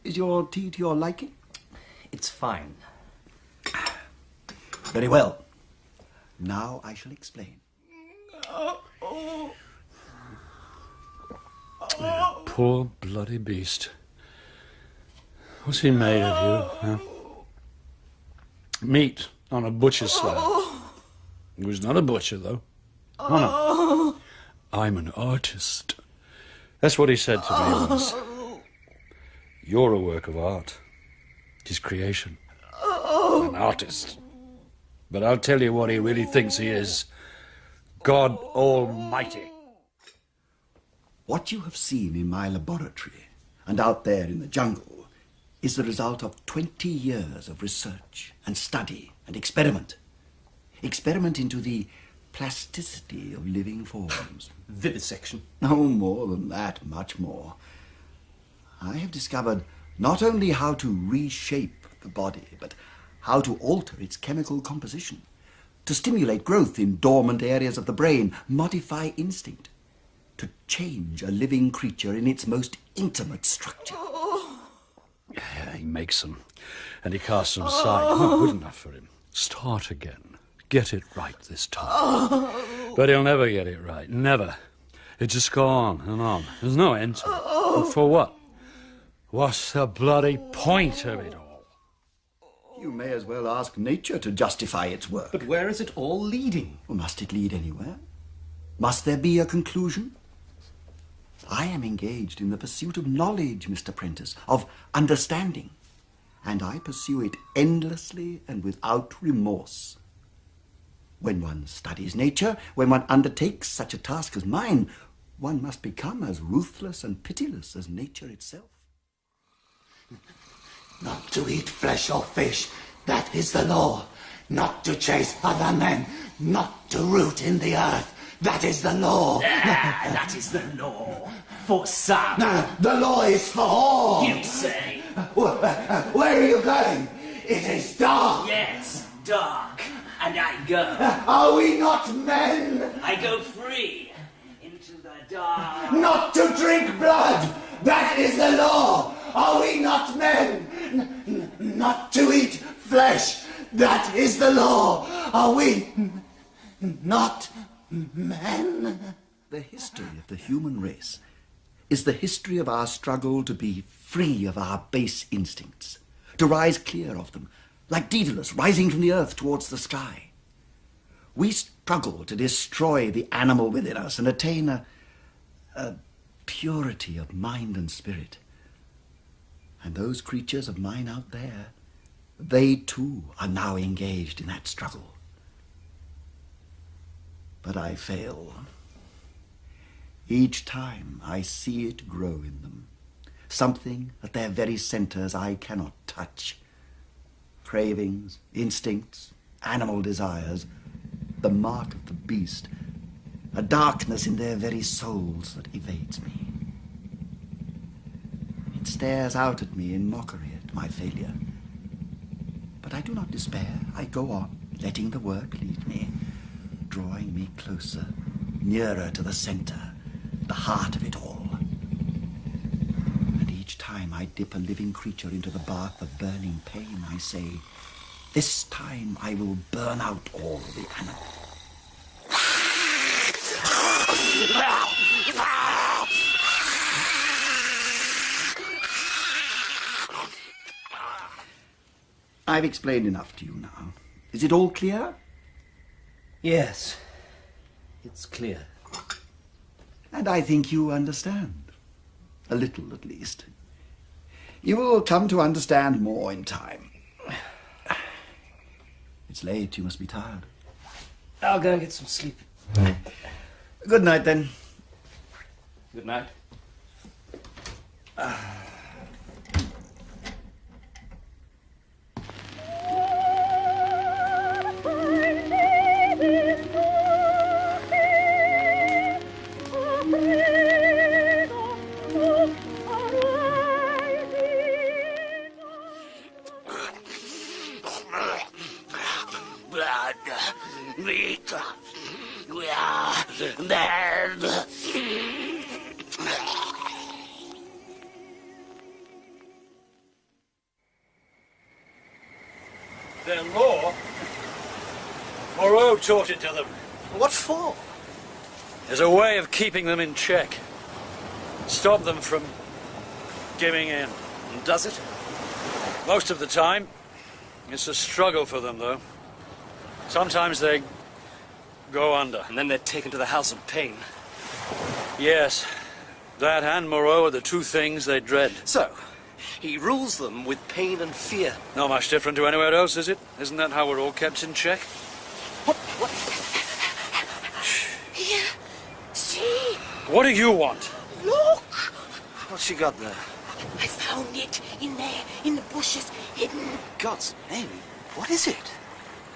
Is your tea to your liking? It's fine. Very well. Now I shall explain. Poor bloody beast. What's he made of you, huh? Meat on a butcher's slab. He was not a butcher, though. Oh, no. I'm an artist. That's what he said to me once. You're a work of art. His creation. An artist. But I'll tell you what he really thinks he is. God Almighty. What you have seen in my laboratory and out there in the jungle is the result of 20 years of research and study and experiment. Experiment into the plasticity of living forms. Vivisection. No more than that, much more. I have discovered not only how to reshape the body, but how to alter its chemical composition, to stimulate growth in dormant areas of the brain, modify instinct, to change a living creature in its most intimate structure. Yeah, he makes them, and he casts them aside. Not good enough for him. Start again. Get it right this time. But he'll never get it right. Never. It just go on and on. There's no end to it. And for what? What's the bloody point of it all? You may as well ask nature to justify its work. But where is it all leading? Well, must it lead anywhere? Must there be a conclusion? I am engaged in the pursuit of knowledge, Mr. Prentice, of understanding. And I pursue it endlessly and without remorse. When one studies nature, when one undertakes such a task as mine, one must become as ruthless and pitiless as nature itself. Not to eat flesh or fish, that is the law. Not to chase other men, not to root in the earth, that is the law. That is the law. For some. No, the law is for all. You say. Where are you going? It is dark. Yes, dark. And I go. Are we not men? I go free into the dark. Not to drink blood, that is the law. Are we not men? Not to eat flesh, that is the law. Are we not men? The history of the human race is the history of our struggle to be free of our base instincts, to rise clear of them, like Daedalus rising from the earth towards the sky. We struggle to destroy the animal within us and attain a purity of mind and spirit. And those creatures of mine out there, they too are now engaged in that struggle. But I fail. Each time I see it grow in them, something at their very centers I cannot touch. Cravings, instincts, animal desires, the mark of the beast, a darkness in their very souls that evades me. It stares out at me in mockery at my failure. But I do not despair. I go on, letting the work lead me, drawing me closer, nearer to the center, the heart of it all. And each time I dip a living creature into the bath of burning pain, I say, this time I will burn out all the animals. I've explained enough to you now. Is it all clear? Yes, it's clear. And I think you understand. A little, at least. You will come to understand more in time. It's late, you must be tired. I'll go and get some sleep. Good night, then. Good night. Blood, meat, we are dead. Their law? Moreau taught it to them. What for? As a way of keeping them in check. Stop them from giving in. Does it? Most of the time, it's a struggle for them, though. Sometimes they go under. And then they're taken to the House of Pain. Yes. That and Moreau are the two things they dread. So, he rules them with pain and fear. Not much different to anywhere else, is it? Isn't that how we're all kept in check? What? Here. See? What do you want? Look! What's she got there? I found it in there, in the bushes, hidden. God's name, what is it?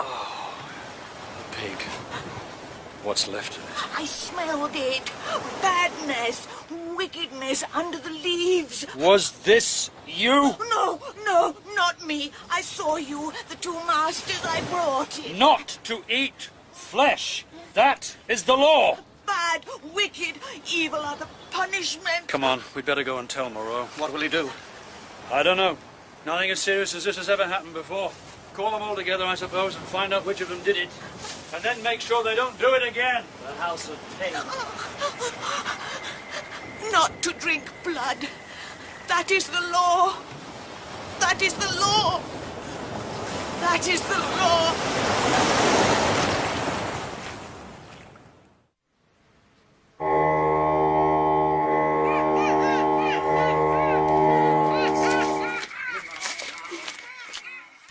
Oh, a pig. What's left of it? I smelled it. Badness, wickedness under the leaves. Was this you? No, not me. I saw you, the two masters. I brought it. Not to eat flesh. That is the law. Bad, wicked, evil are the punishment. Come on, we'd better go and tell Moreau. What will he do? I don't know. Nothing as serious as this has ever happened before. Call them all together, I suppose, and find out which of them did it. And then make sure they don't do it again. The House of Pain. Not to drink blood. That is the law. That is the law. That is the law.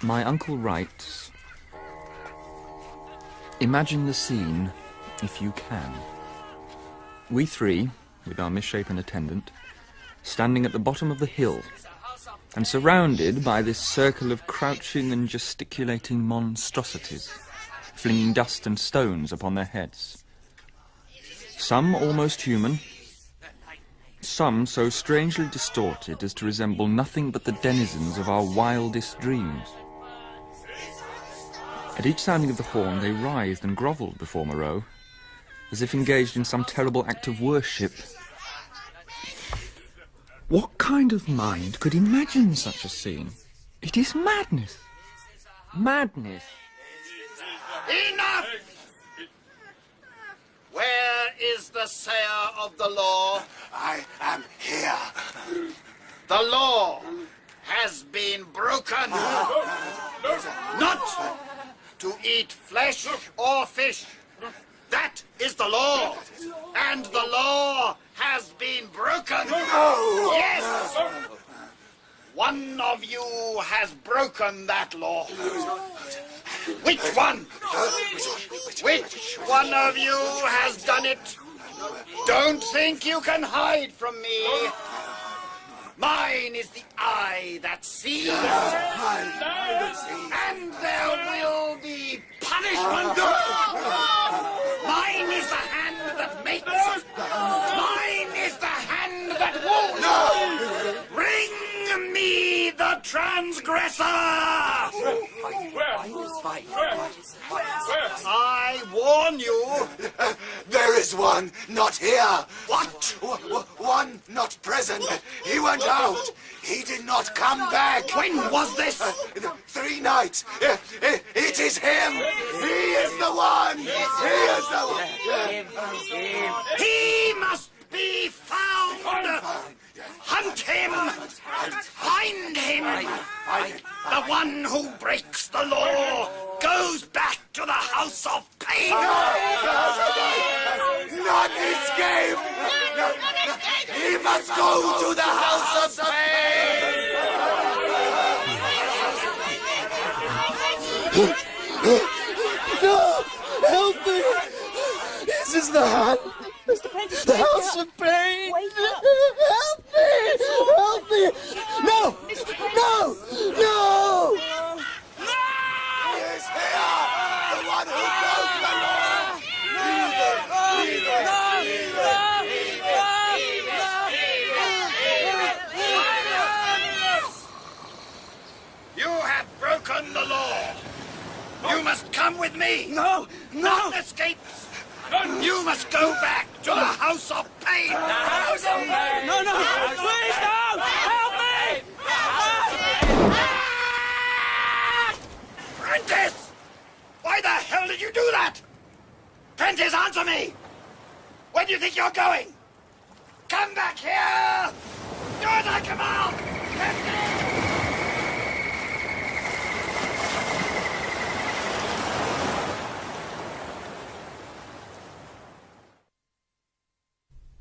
My uncle writes, imagine the scene, if you can. We three, with our misshapen attendant, standing at the bottom of the hill, and surrounded by this circle of crouching and gesticulating monstrosities, flinging dust and stones upon their heads. Some almost human, some so strangely distorted as to resemble nothing but the denizens of our wildest dreams. At each sounding of the horn, they writhed and grovelled before Moreau, as if engaged in some terrible act of worship. What kind of mind could imagine such a scene? It is madness. Madness. Enough! Where is the sayer of the law? I am here. The law has been broken. Not to eat flesh or fish. That is the law. And the law has been broken. No. Yes. One of you has broken that law. Which one? Which one of you has done it? Don't think you can hide from me. Mine is the eye that sees. And there will be punishment. Mine is the hand that makes. Mine is the hand that wounds. Bring me the transgressor. I warn you. There is one not here. What? One not present. He went out. He did not come back. When was this? 3 nights. It is him. He is the one. He is the one. He must be found. Hunt him. Find him. The one who breaks the law goes back to the House of Pain. Not escape. He must go to the House of Pain. No! Help me! This is the hand. Mr. Prentice, The House of Pain! Wake up. Help me! Help me! No! No! No! He is here. The one who broke the law. You have broken the law. You must come with me. No! None escapes. You must go back to the House of Pain. The House of Pain! No! Please, no! Help me! Prentice! Why the hell did you do that? Prentice, answer me! Where do you think you're going? Come back here! Do as I command! Prentice!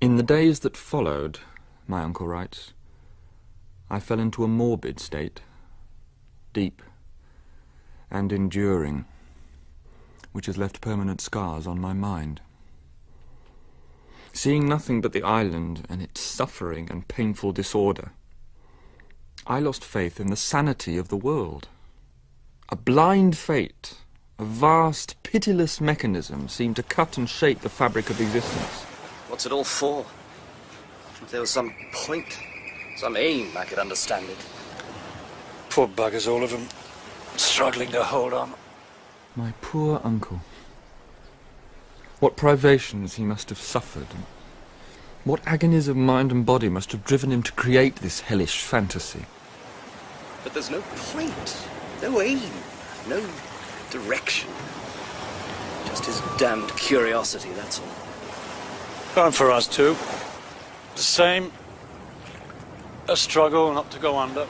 In the days that followed, my uncle writes, I fell into a morbid state, deep and enduring, which has left permanent scars on my mind. Seeing nothing but the island and its suffering and painful disorder, I lost faith in the sanity of the world. A blind fate, a vast, pitiless mechanism seemed to cut and shape the fabric of existence. What's it all for? If there was some point, some aim, I could understand it. Poor buggers, all of them, struggling to hold on. My poor uncle. What privations he must have suffered, and what agonies of mind and body must have driven him to create this hellish fantasy. But there's no point, no aim, no direction. Just his damned curiosity, that's all. And for us too. The same. A struggle not to go under.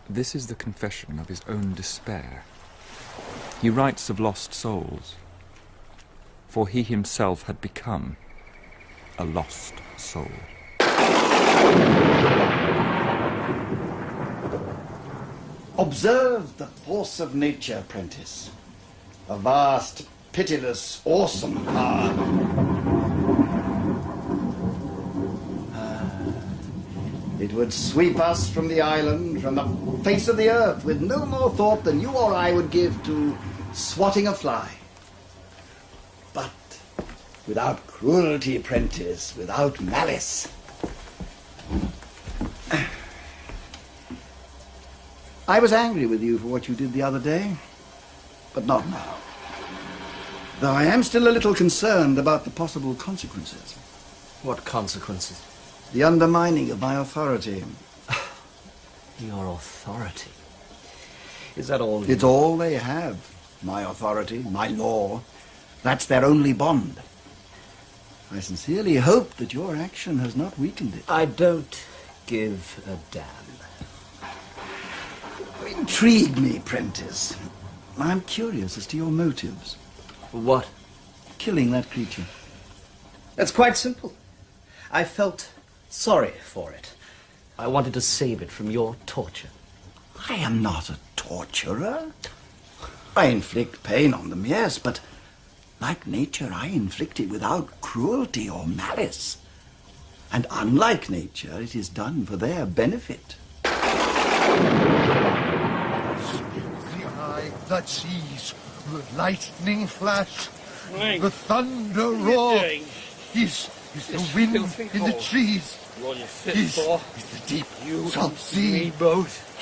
This is the confession of his own despair. He writes of lost souls, for he himself had become a lost soul. Observe the force of nature, Prentice. A vast, pitiless, awesome power. It would sweep us from the island, from the face of the earth, with no more thought than you or I would give to swatting a fly. But without cruelty, Prentice, without malice. I was angry with you for what you did the other day, but not now. Though I am still a little concerned about the possible consequences. What consequences? The undermining of my authority. Your authority? Is that all? It's all they have. My authority, my law. That's their only bond. I sincerely hope that your action has not weakened it. I don't give a damn. Intrigue me, Prentice. I'm curious as to your motives. For what? Killing that creature. That's quite simple. I felt sorry for it. I wanted to save it from your torture. I am not a torturer. I inflict pain on them, yes, but like nature, I inflict it without cruelty or malice. And unlike nature, it is done for their benefit. The eye that sees, the lightning flash, the thunder roar. Is the wind in the trees. Is the deep salt sea.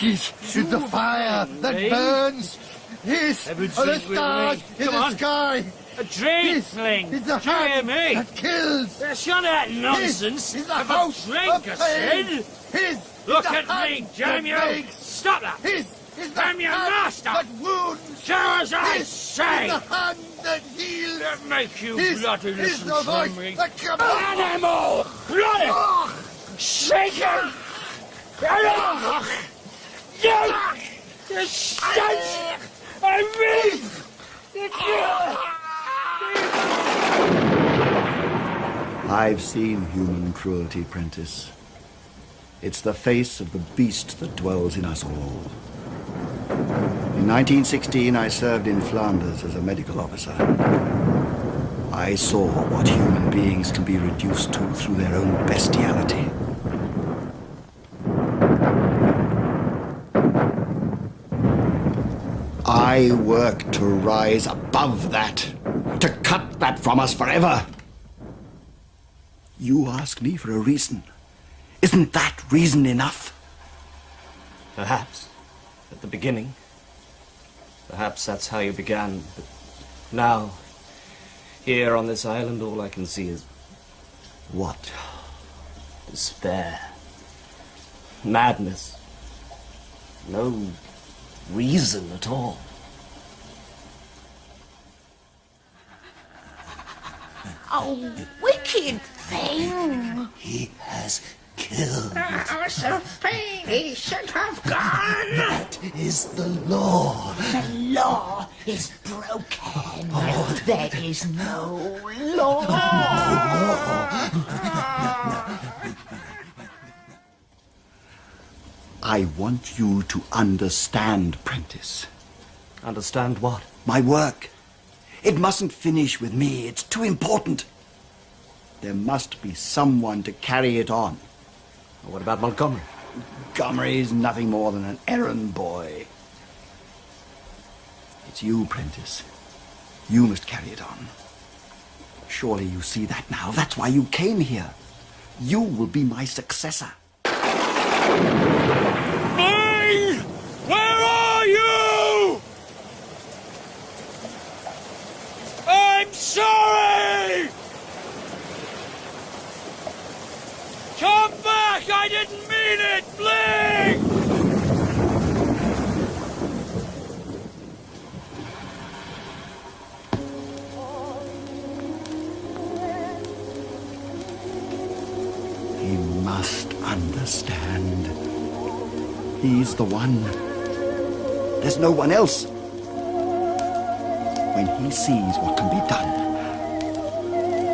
Is the fire that burns. Is the stars in the sky. A drink, Ling. Is the hand that kills. There's none of that nonsense. Is the Have house a drink, of I pain. said. Look at me, damn you. Stop that. Is damn you, master. that wounds. Do as I Is say. the hand that heals. That make you Is bloody listen the to voice me. that comes. Animal! Bloody! Shaken! You stench! I mean! I've seen human cruelty, Prentice. It's the face of the beast that dwells in us all. In 1916, I served in Flanders as a medical officer. I saw what human beings can be reduced to through their own bestiality. I work to rise above that, to cut that from us forever. You ask me for a reason. Isn't that reason enough? Perhaps. At the beginning. Perhaps that's how you began. But now, here on this island, all I can see is... What? Despair. Madness. No reason at all. Oh, wicked thing! He has killed. Josephine, he should have gone! That is the law. The law is broken. Oh, There is no law. I want you to understand, Prentice. Understand what? My work. It mustn't finish with me. It's too important. There must be someone to carry it on. What about Montgomery? Montgomery is nothing more than an errand boy. It's you, Prentice. You must carry it on. Surely you see that now. That's why you came here. You will be my successor. Mine! Where are you? I'm sorry! Come back! I didn't mean it! Bling! He must understand. He's the one. There's no one else. When he sees what can be done,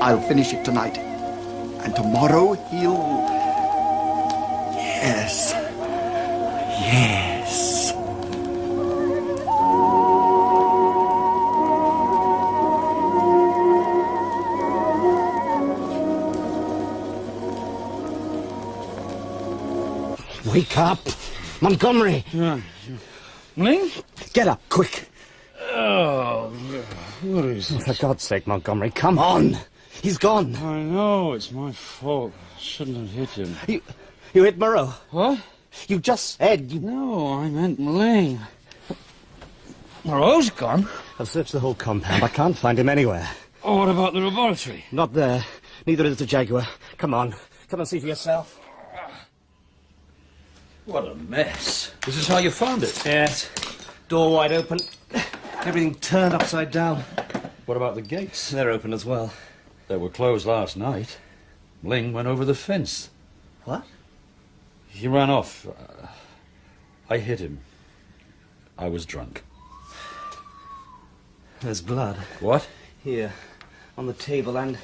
I'll finish it tonight. And tomorrow he'll... Yes. Yes. Wake up! Montgomery! Ling? Get up, quick! Oh, what is it? For God's sake, Montgomery, come on! He's gone! I know, it's my fault. I shouldn't have hit him. You hit Moreau? What? You just said you... No, I meant Ling. Moreau's gone. I've searched the whole compound. I can't find him anywhere. Oh, what about the laboratory? Not there. Neither is the Jaguar. Come on. Come and see for yourself. What a mess. This is how you found it? Yes. Door wide open. Everything turned upside down. What about the gates? They're open as well. They were closed last night. Ling went over the fence. What? He ran off. I hit him. I was drunk. There's blood. What? Here. On the table and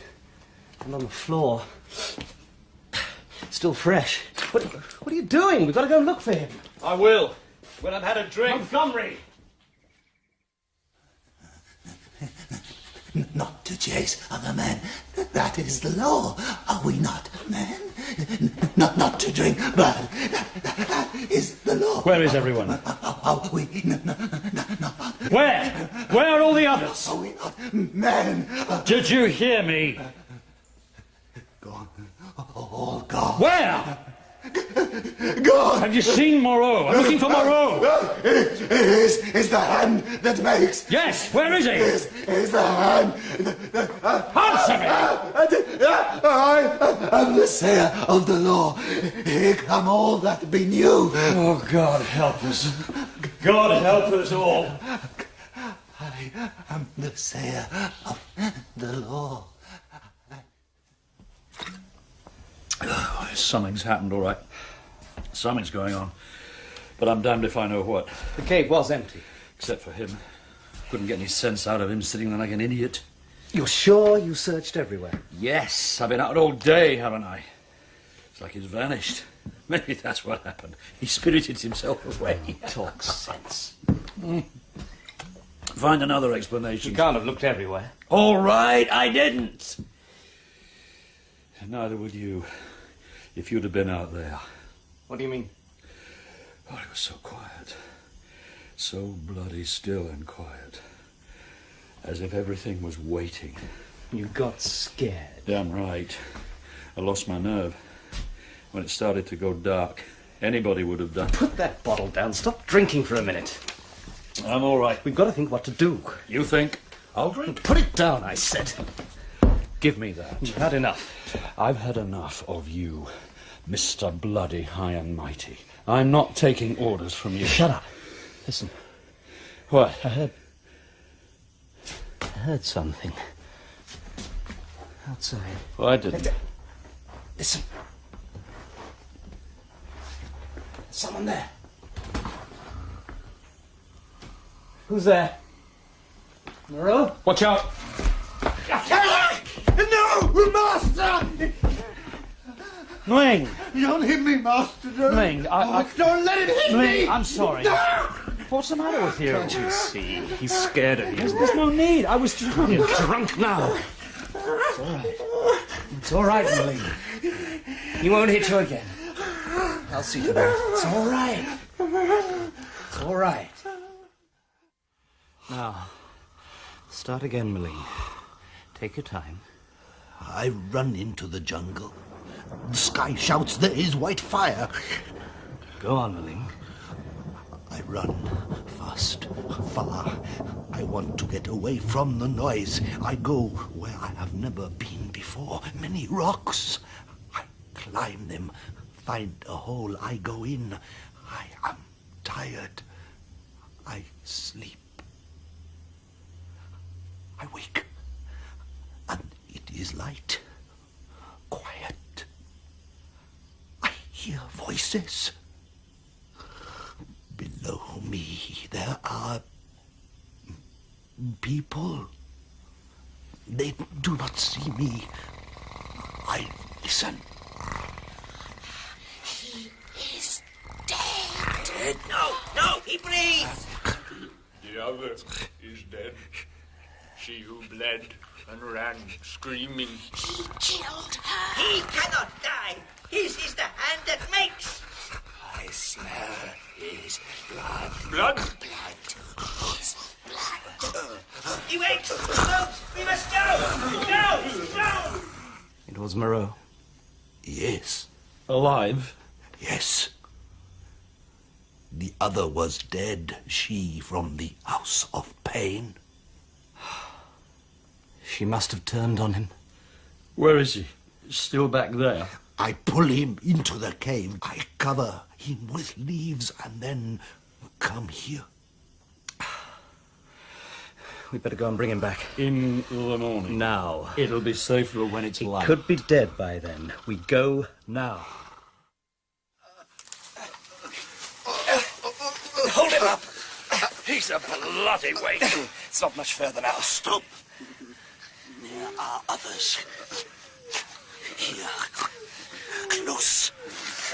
on the floor. Still fresh. What are you doing? We've got to go look for him. I will. When I've had a drink. Montgomery! Not to chase other men. That is the law. Are we not men? Not to drink blood. That is the law. Where is everyone? Are we not? Where? Where are all the others? Are we not men? Did you hear me? Gone. All gone. Where? Gone. Have you seen Moreau? I'm looking for Moreau. It is the hand that makes. Yes, where is he? It is the hand. Answer me! I am the sayer of the law. Here come all that be new. Oh, God help us. God help us all. I am the sayer of the law. Oh, something's happened, all right. Something's going on. But I'm damned if I know what. The cave was empty. Except for him. Couldn't get any sense out of him sitting there like an idiot. You're sure you searched everywhere? Yes, I've been out all day, haven't I? It's like he's vanished. Maybe that's what happened. He spirited himself away. Talk sense. Find another explanation. You can't have looked everywhere. All right, I didn't. Neither would you, if you'd have been out there. What do you mean? Oh, it was so quiet. So bloody still and quiet. As if everything was waiting. You got scared. Damn right. I lost my nerve. When it started to go dark, anybody would have done. Put that bottle down. Stop drinking for a minute. I'm all right. We've got to think what to do. You think? I'll drink. Put it down, I said. Give me that. You've had enough. I've had enough of you, Mr. Bloody High and Mighty. I'm not taking orders from you. Shut up. Listen. What? I heard something. Outside. Well, I didn't. Listen. There's someone there. Who's there? Moreau? Watch out! No, Master! Ling! Don't hit me, Master! Ling, Don't let him hit me! Ling, I'm sorry. No! What's the matter with you? Can't you see? He's scared of you. There's no need. I was drunk. You're drunk now. It's all right. It's all right, Ling. He won't hit you again. I'll see to that. It's all right. It's all right. Now, start again, Maling. Take your time. I run into the jungle. The sky shouts, there is white fire. Go on, Maling. I run fast, far. I want to get away from the noise. I go where I have never been before. Many rocks. I climb them, find a hole. I go in. I am tired. I sleep. I wake, and it is light, quiet. I hear voices. Below me there are people. They do not see me. I listen. He is dead. No, he breathes. The other is dead. She who bled and ran screaming. He killed her. He cannot die. His is the hand that makes. I smell his blood. Blood? His blood. He wakes. No, we must go. No. It was Moreau. Yes. Alive? Yes. The other was dead. She from the House of Pain. She must have turned on him. Where is he? Still back there? I pull him into the cave. I cover him with leaves and then come here. We'd better go and bring him back. In the morning? Now. It'll be safer when it's light. Could be dead by then. We go now. Hold him up. He's a bloody weight. It's not much further now. Stop. There are others. Here. Close.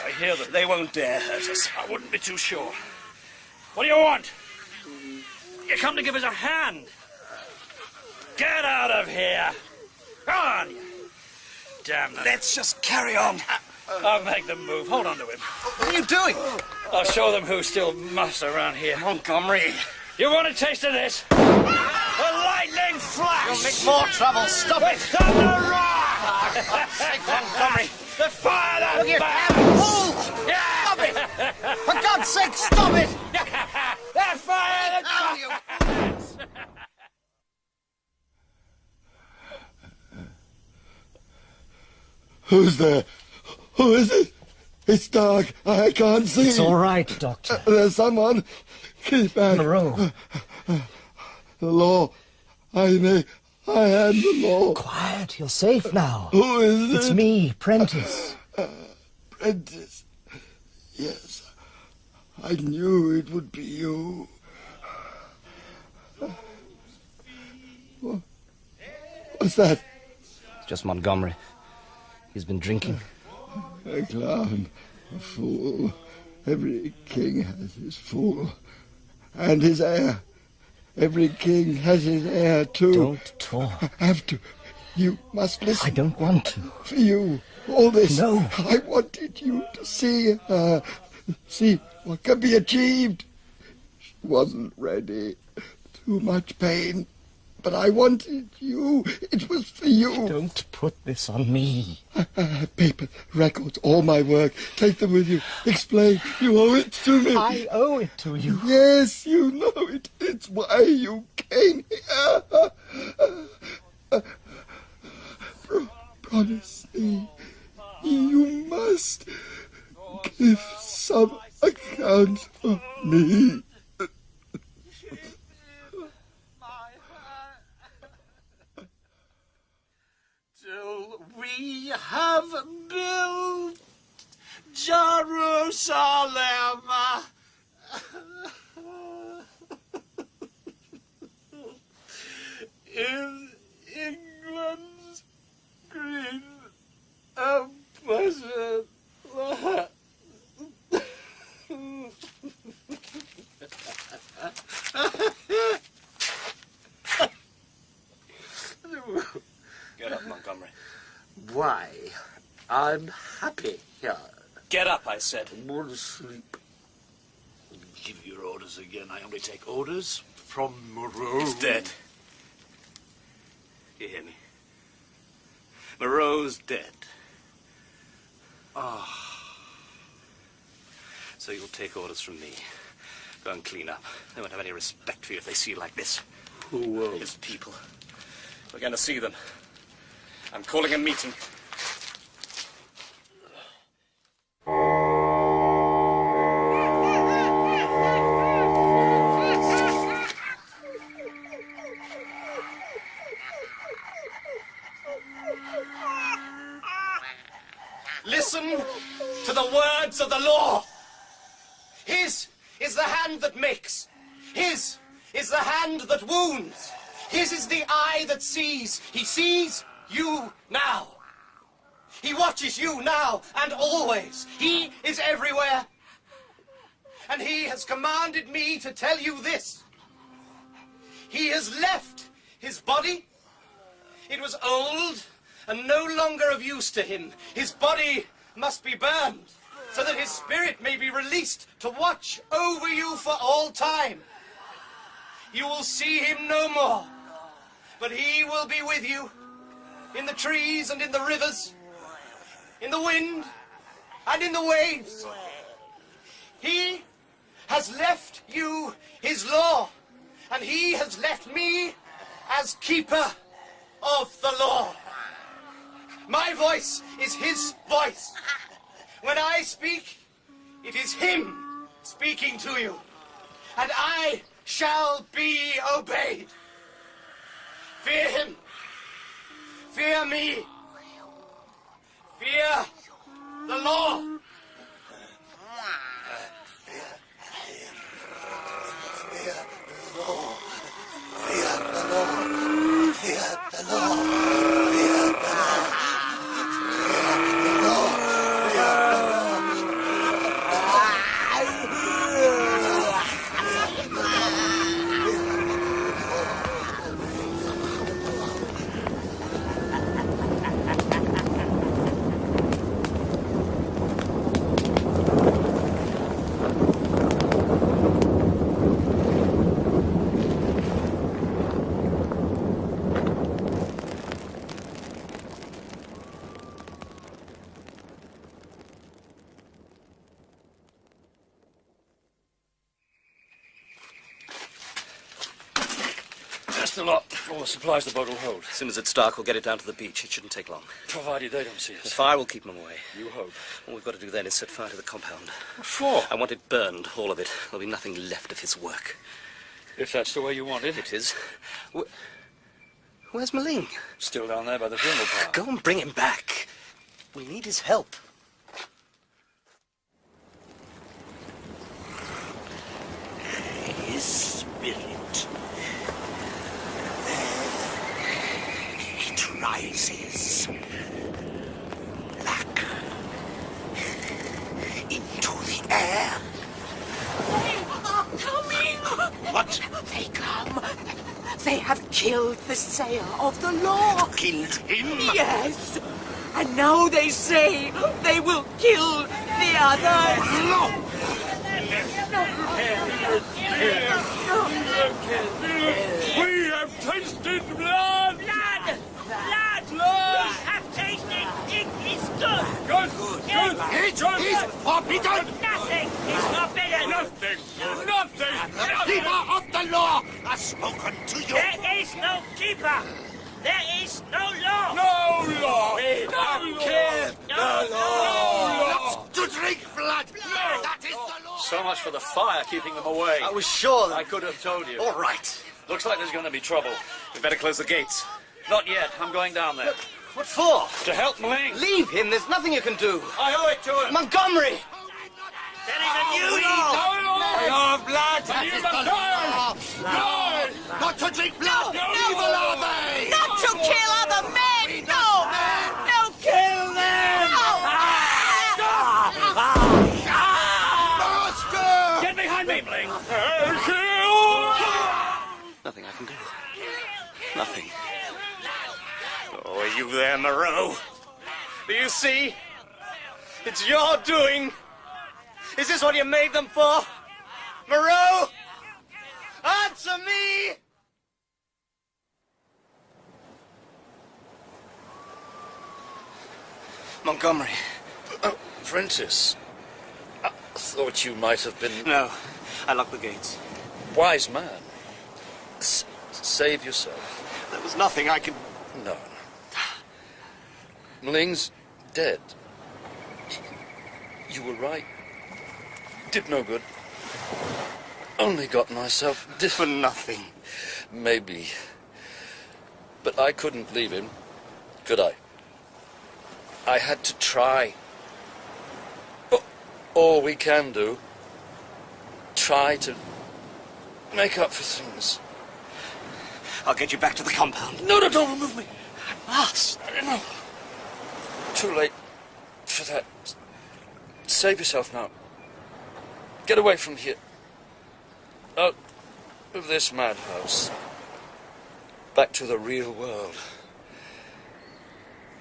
I hear that they won't dare hurt us. I wouldn't be too sure. What do you want? You come to give us a hand. Get out of here. Come on, you. Damn them. Let's just carry on. I'll make them move. Hold on to him. What are you doing? I'll show them who's still master around here. Montgomery. You want a taste of this? A lightning flash! You'll make more trouble. Stop it! Thunder rock! Montgomery, the fire that Look back! Move! Yeah! Stop it! For God's sake, stop it! That fire that Who's there? Who is it? It's dark. I can't see. It's all right, Doctor. There's someone. Keep back. Moreau. The law. I am the law. Quiet. You're safe now. Who is it? It's me, Prentice. Prentice. Yes. I knew it would be you. What's that? It's just Montgomery. He's been drinking. A clown. A fool. Every king has his fool. And his heir. Every king has his heir, too. Don't talk. I have to. You must listen. I don't want to. For you. All this. No. I wanted you to see her. See what can be achieved. She wasn't ready. Too much pain. But I wanted you. It was for you. Don't put this on me. I have paper, records, all my work. Take them with you. Explain. You owe it to me. I owe it to you. Yes, you know it. It's why you came here. Promise me. You must give some account of me. Till we have built Jerusalem. In England's screen a person. Get up, Montgomery. Why? I'm happy here. Get up, I said. I want to sleep. Give your orders again. I only take orders from Moreau. He's dead. You hear me? Moreau's dead. Ah. So you'll take orders from me. Go and clean up. They won't have any respect for you if they see you like this. Who will? His people. We're going to see them. I'm calling a meeting. Listen to the words of the law. His is the hand that makes. His is the hand that wounds. His is the eye that sees. He sees you now. He watches you now and always. He is everywhere. And he has commanded me to tell you this. He has left his body. It was old and no longer of use to him. His body must be burned so that his spirit may be released to watch over you for all time. You will see him no more, but he will be with you in the trees and in the rivers, in the wind and in the waves. He has left you his law, and he has left me as keeper of the law. My voice is his voice. When I speak, it is him speaking to you, and I shall be obeyed. Fear him. Fear me. Fear the law. Fear the law. Fear the law. Fear the law. Fear the law. Just a lot. All the supplies the boat will hold. As soon as it's dark, we'll get it down to the beach. It shouldn't take long. Provided they don't see us. The fire will keep them away. You hope. All we've got to do then is set fire to the compound. What for? I want it burned, all of it. There'll be nothing left of his work. If that's the way you want it. It is. Where's Maling? Still down there by the funeral pyre. Go and bring him back. We need his help. His spirit. It rises. Black. Into the air. They are coming! What? They come. They have killed the sayer of the law. Killed him? Yes. And now they say they will kill the others. No! We have tasted blood! Blood! Blood! We have tasted. It is good. Good! Good! It is forbidden! Nothing is forbidden. Nothing! Nothing! The keeper of the law has spoken to you! There is no keeper. There is no law. No law! We have killed No law! Not to drink blood! That is the law! So much for the fire keeping them away. I was sure that... I could have told you. All right. Looks like there's going to be trouble. We better close the gates. Not yet. I'm going down there. What for? To help Maling. Leave him. There's nothing you can do. I owe it to him. Montgomery! There is a new law. Law of blood! That is the law! No! Not to drink blood! No! Evil are they! Not to kill other men! No! you there, Moreau? Do you see? It's your doing. Is this what you made them for? Moreau? Answer me! Montgomery. Prentice. I thought you might have been... No, I locked the gates. Wise man. Save yourself. There was nothing I could... No. Ling's dead. You were right. Did no good. Only got myself... For nothing. Maybe. But I couldn't leave him, could I? I had to try. All we can do. Try to make up for things. I'll get you back to the compound. No, don't remove me. I must. No. Too late for that. Save yourself now. Get away from here. Out of this madhouse. Back to the real world.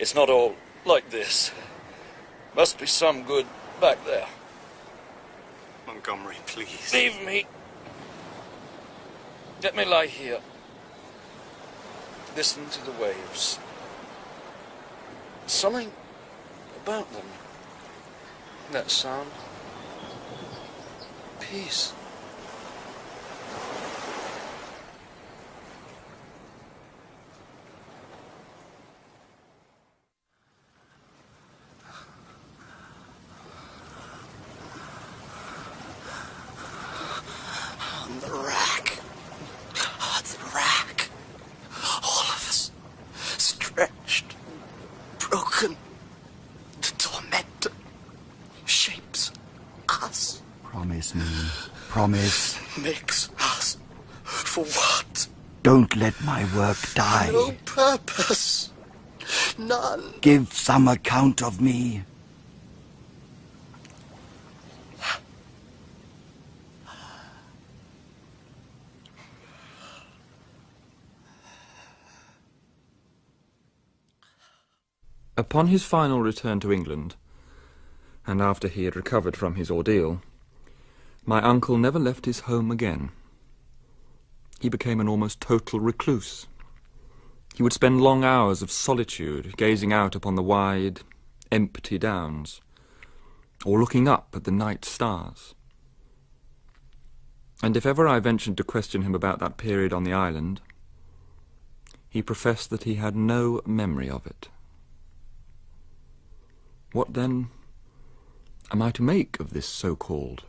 It's not all like this. Must be some good back there. Montgomery, please. Leave me. Let me lie here. Listen to the waves. Something about them. That sound. Peace. On the rack. God, the rack. All of us. Stretched. Broken. The tormentor. Shapes us. Promise me. Promise. Makes us. For what? Don't let my work die. No purpose. None. Give some account of me. Upon his final return to England, and after he had recovered from his ordeal, my uncle never left his home again. He became an almost total recluse. He would spend long hours of solitude gazing out upon the wide, empty downs, or looking up at the night stars. And if ever I ventured to question him about that period on the island, he professed that he had no memory of it. What, then, am I to make of this so-called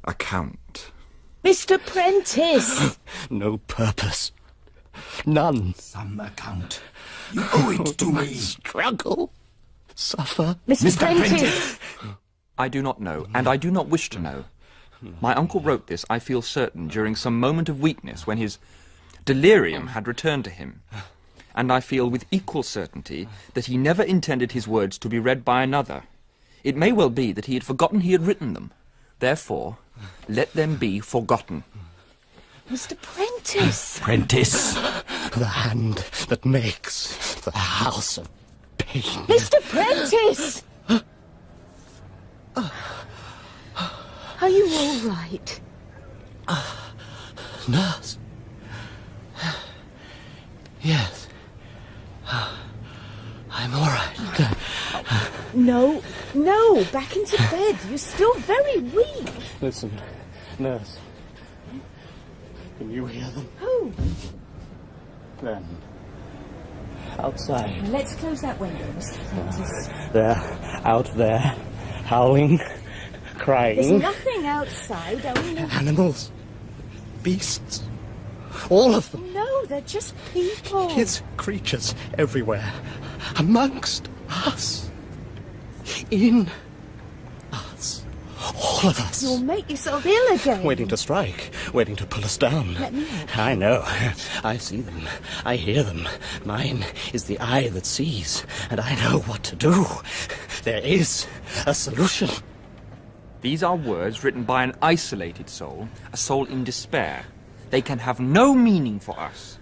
account? Mr. Prentice! No purpose. None. Some account. You owe it to me. Struggle. Suffer. Mr. Prentice! I do not know, and I do not wish to know. My uncle wrote this, I feel certain, during some moment of weakness when his delirium had returned to him. And I feel with equal certainty that he never intended his words to be read by another. It may well be that he had forgotten he had written them. Therefore, let them be forgotten. Mr. Prentice! Prentice! The hand that makes the house of pain. Mr. Prentice! Are you all right? Nurse? Yes. I'm all right. No, back into bed. You're still very weak. Listen, nurse. Can you hear them? Who? Them. Outside. Let's close that window, Mr. Prentice. They're out there, howling, crying. There's nothing outside, only... Animals. Beasts. All of them. No, they're just people. Kids, creatures everywhere. Amongst us. In us. All of us. You'll make yourself ill again. Waiting to strike. Waiting to pull us down. Let me help. I know. I see them. I hear them. Mine is the eye that sees. And I know what to do. There is a solution. These are words written by an isolated soul, a soul in despair. They can have no meaning for us.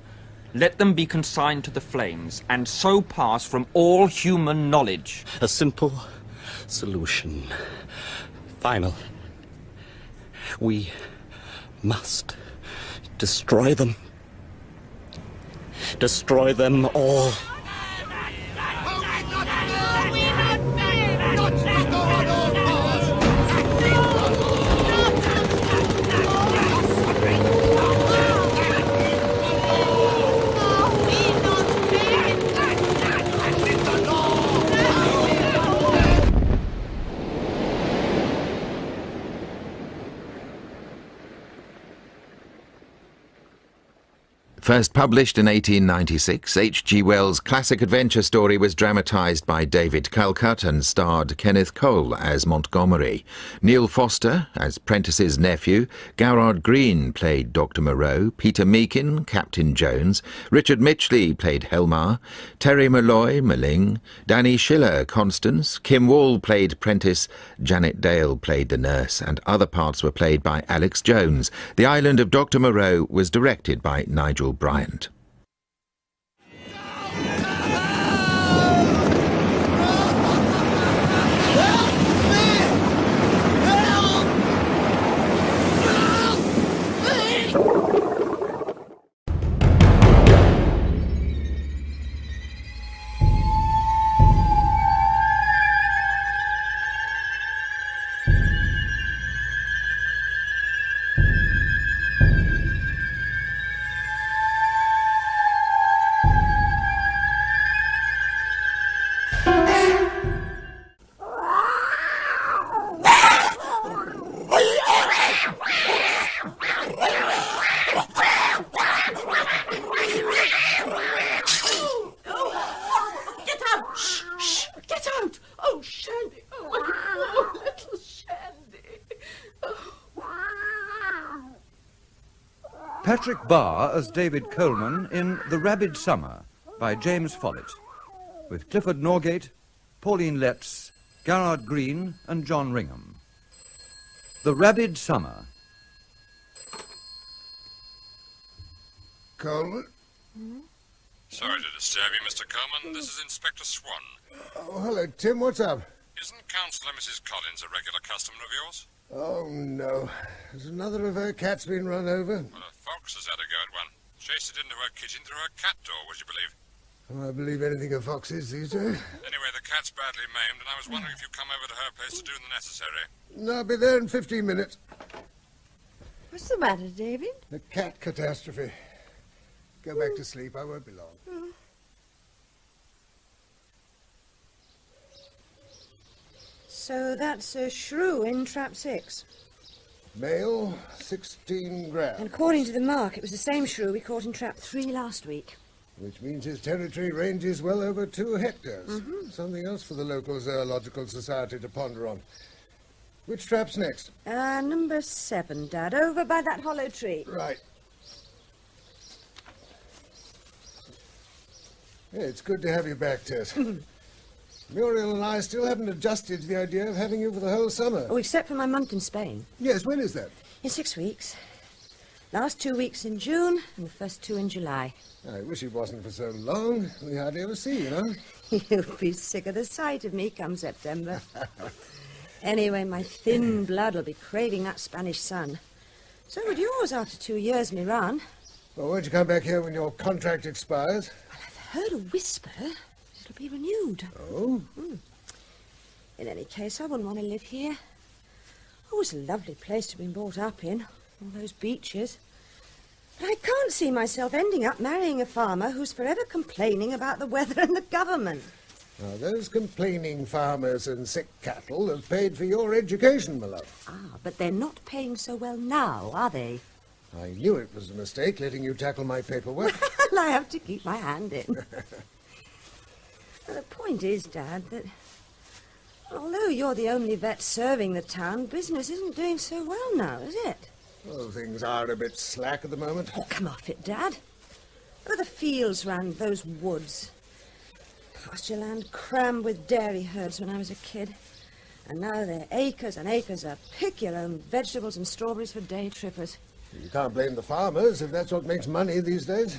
Let them be consigned to the flames, and so pass from all human knowledge. A simple solution. Final. We must destroy them. Destroy them all. First published in 1896, H.G. Wells' classic adventure story was dramatised by David Calcutt and starred Kenneth Cole as Montgomery. Neil Foster as Prentice's nephew, Garrard Green played Dr. Moreau, Peter Meakin, Captain Jones, Richard Mitchley played Helmar, Terry Malloy, Maling, Danny Schiller, Constance, Kim Wall played Prentice, Janet Dale played the nurse, and other parts were played by Alex Jones. The Island of Dr. Moreau was directed by Nigel Bryant. Patrick Barr as David Coleman in The Rabid Summer by James Follett, with Clifford Norgate, Pauline Letts, Garrard Green and John Ringham. The Rabid Summer. Coleman? Sorry to disturb you, Mr. Coleman. This is Inspector Swan. Oh, hello, Tim. What's up? Isn't Councillor Mrs. Collins a regular customer of yours? Oh, no. Has another of her cats been run over? Well, a fox has had a go at one. Chased it into her kitchen through her cat door, would you believe? Oh, I believe anything of foxes these days. Anyway, the cat's badly maimed, and I was wondering if you'd come over to her place to do the necessary. No, I'll be there in 15 minutes. What's the matter, David? The cat catastrophe. Go back to sleep. I won't be long. So that's a shrew in trap 6. Male, 16 grams. And according to the mark, it was the same shrew we caught in trap 3 last week. Which means his territory ranges well over 2 hectares. Mm-hmm. Something else for the local zoological society to ponder on. Which trap's next? Number 7, Dad, over by that hollow tree. Right. Yeah, it's good to have you back, Tess. Muriel and I still haven't adjusted to the idea of having you for the whole summer. Oh, except for my month in Spain. Yes, when is that? In 6 weeks. Last 2 weeks in June and the first 2 in July. I wish it wasn't for so long. We hardly ever see you, know? You'll be sick of the sight of me come September. Anyway, my thin blood will be craving that Spanish sun. So would yours after 2 years in Iran. Well, won't you come back here when your contract expires? Well, I've heard a whisper. It'll be renewed. Oh? In any case, I wouldn't want to live here. Oh, it's a lovely place to be brought up in. All those beaches. But I can't see myself ending up marrying a farmer who's forever complaining about the weather and the government. Now, those complaining farmers and sick cattle have paid for your education, my love. Ah, but they're not paying so well now, are they? I knew it was a mistake letting you tackle my paperwork. Well, I have to keep my hand in. Well, the point is, Dad, that although you're the only vet serving the town, business isn't doing so well now, is it? Well, things are a bit slack at the moment. Oh, come off it, Dad. Look at the fields round those woods. Pasture land crammed with dairy herds when I was a kid. And now they're acres and acres of pick-your-own vegetables and strawberries for day trippers. You can't blame the farmers if that's what makes money these days.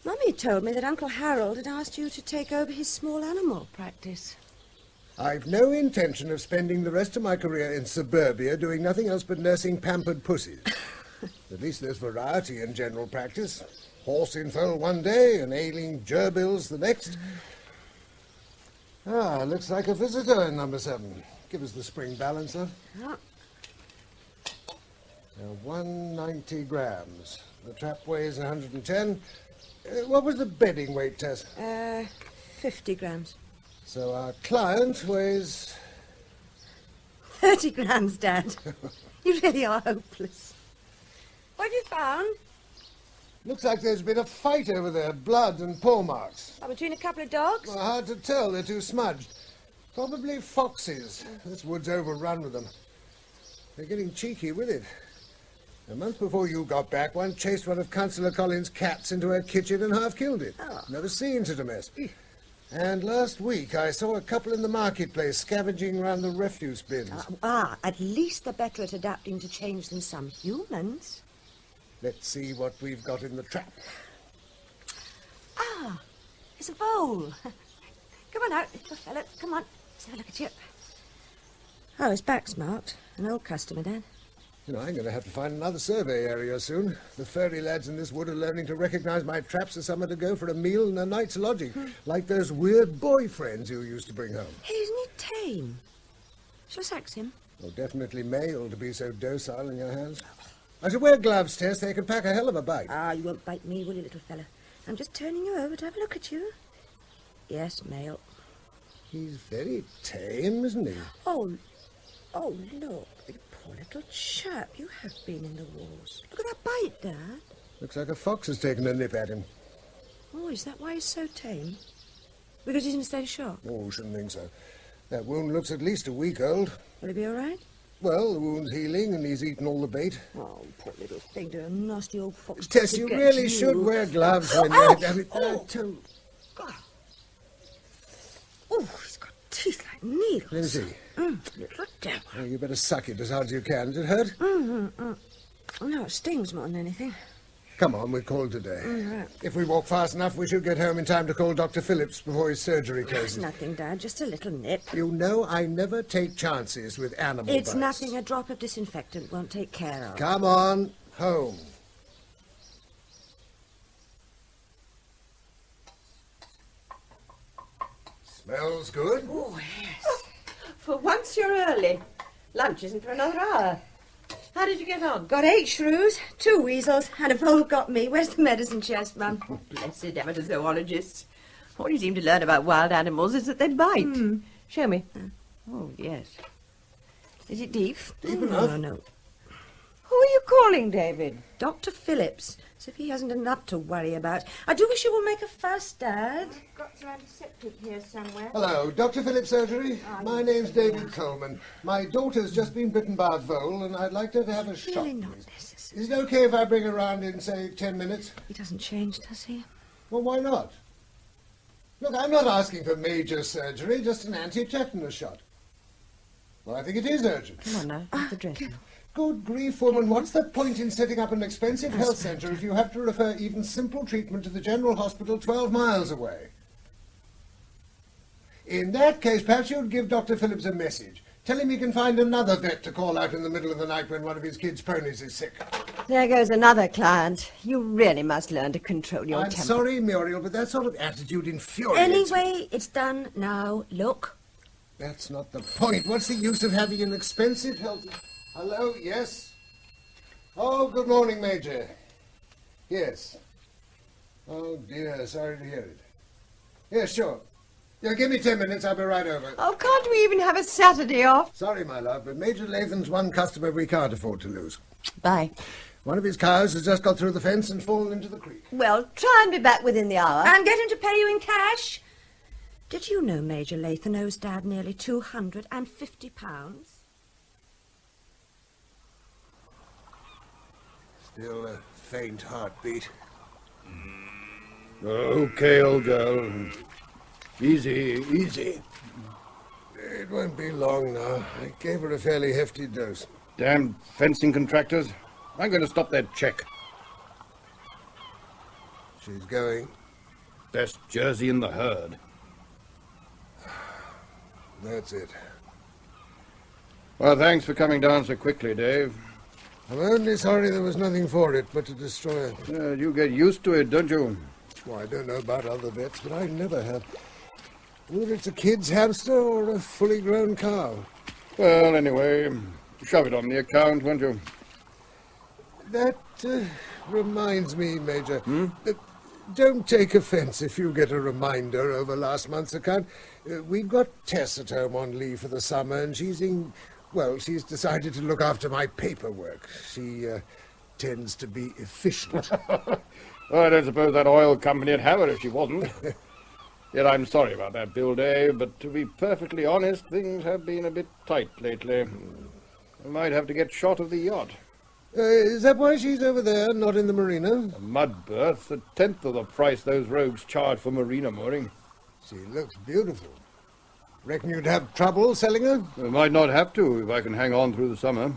Mummy told me that Uncle Harold had asked you to take over his small animal practice. I've no intention of spending the rest of my career in suburbia doing nothing else but nursing pampered pussies. At least there's variety in general practice. Horse in foal one day and ailing gerbills the next. Ah, looks like a visitor in number 7. Give us the spring balance, love. Oh. 190 grams. The trap weighs 110. What was the bedding weight, Tess? 50 grams. So our client weighs... 30 grams, Dad. You really are hopeless. What have you found? Looks like there's been a fight over there. Blood and paw marks. Oh, between a couple of dogs? Well, hard to tell. They're too smudged. Probably foxes. This wood's overrun with them. They're getting cheeky with it. A month before you got back, one chased one of Councillor Collins' cats into her kitchen and half killed it. Oh. Never seen such a mess. And last week I saw a couple in the marketplace scavenging around the refuse bins. At least they're better at adapting to change than some humans. Let's see what we've got in the trap. Ah, it's a vole. Come on out, little fella. Come on, let's have a look at you. Oh, his back's marked. An old customer, Dad. You know, I'm going to have to find another survey area soon. The furry lads in this wood are learning to recognise my traps as somewhere to go for a meal and a night's lodging, like those weird boyfriends you used to bring home. Hey, isn't he tame? Shall I sax him? Well, definitely male to be so docile in your hands. I should wear gloves, Tess. They can pack a hell of a bite. Ah, you won't bite me, will you, little fella? I'm just turning you over to have a look at you. Yes, male. He's very tame, isn't he? Oh, look. You poor little chap. You have been in the wars. Look at that bite, Dad. Looks like a fox has taken a nip at him. Oh, is that why he's so tame? Because he's in a state of shock? Oh, shouldn't think so. That wound looks at least a week old. Will he be all right? Well, the wound's healing and he's eaten all the bait. Oh, poor little thing. Do a nasty old fox. Tess, you really should wear gloves when you're having... Oh, he's got teeth like needles. Let me see. Little devil. Oh, you better suck it as hard as you can. Does it hurt? No, it stings more than anything. Come on, we're called today. Right. If we walk fast enough, we should get home in time to call Dr. Phillips before his surgery closes. It's nothing, Dad, just a little nip. You know I never take chances with animal It's bites. nothing. A drop of disinfectant won't take care of. Come on, home. Smells good. Oh, yes. For once you're early. Lunch isn't for another hour. How did you get on? Got 8 shrews, 2 weasels, and a vole got me. Where's the medicine chest, Mum? Blessed emetozoologists. All you seem to learn about wild animals is that they bite. Show me. Oh, yes. Is it deep? Deep enough. No. Who are you calling, David? Dr. Phillips. As if he hasn't enough to worry about. I do wish you would make a fuss, Dad. I've got some antiseptic here somewhere. Hello, Dr. Phillips Surgery. My name's David Coleman. My daughter's just been bitten by a vole, and I'd like her to have a shot. Really not necessary. Is it okay if I bring her round in, say, 10 minutes? He doesn't change, does he? Well, why not? Look, I'm not asking for major surgery, just an anti-tetanus shot. Well, I think it is urgent. Come on now, have the dressing. Good grief, woman, what's the point in setting up an expensive health centre if you have to refer even simple treatment to the general hospital 12 miles away? In that case, perhaps you'd give Dr. Phillips a message. Tell him he can find another vet to call out in the middle of the night when one of his kids' ponies is sick. There goes another client. You really must learn to control your temper. I'm sorry, Muriel, but that sort of attitude infuriates me. Anyway, it's done now. Look. That's not the point. What's the use of having an expensive health... Hello, yes? Oh, good morning, Major. Yes. Oh, dear, sorry to hear it. Yes, sure. Yeah, give me 10 minutes, I'll be right over. Oh, can't we even have a Saturday off? Sorry, my love, but Major Latham's one customer we can't afford to lose. Bye. One of his cows has just got through the fence and fallen into the creek. Well, try and be back within the hour. And get him to pay you in cash. Did you know Major Latham owes Dad nearly £250? Still a faint heartbeat. Okay, old girl. Easy, easy. It won't be long now. I gave her a fairly hefty dose. Damn fencing contractors. I'm going to stop that check. She's going. Best Jersey in the herd. That's it. Well, thanks for coming down so quickly, Dave. I'm only sorry there was nothing for it but to destroy it. You get used to it, don't you? Well, I don't know about other vets, but I never have. Whether it's a kid's hamster or a fully grown cow. Well, anyway, shove it on the account, won't you? That reminds me, Major. Don't take offence if you get a reminder over last month's account. We've got Tess at home on leave for the summer, and she's decided to look after my paperwork. She tends to be efficient. Well, I don't suppose that oil company would have her if she wasn't. Yet I'm sorry about that bill, Dave, but to be perfectly honest, things have been a bit tight lately. I might have to get shot of the yacht. Is that why she's over there, not in the marina? A mud berth, a tenth of the price those rogues charge for marina mooring. She looks beautiful. Reckon you'd have trouble selling her? I might not have to if I can hang on through the summer.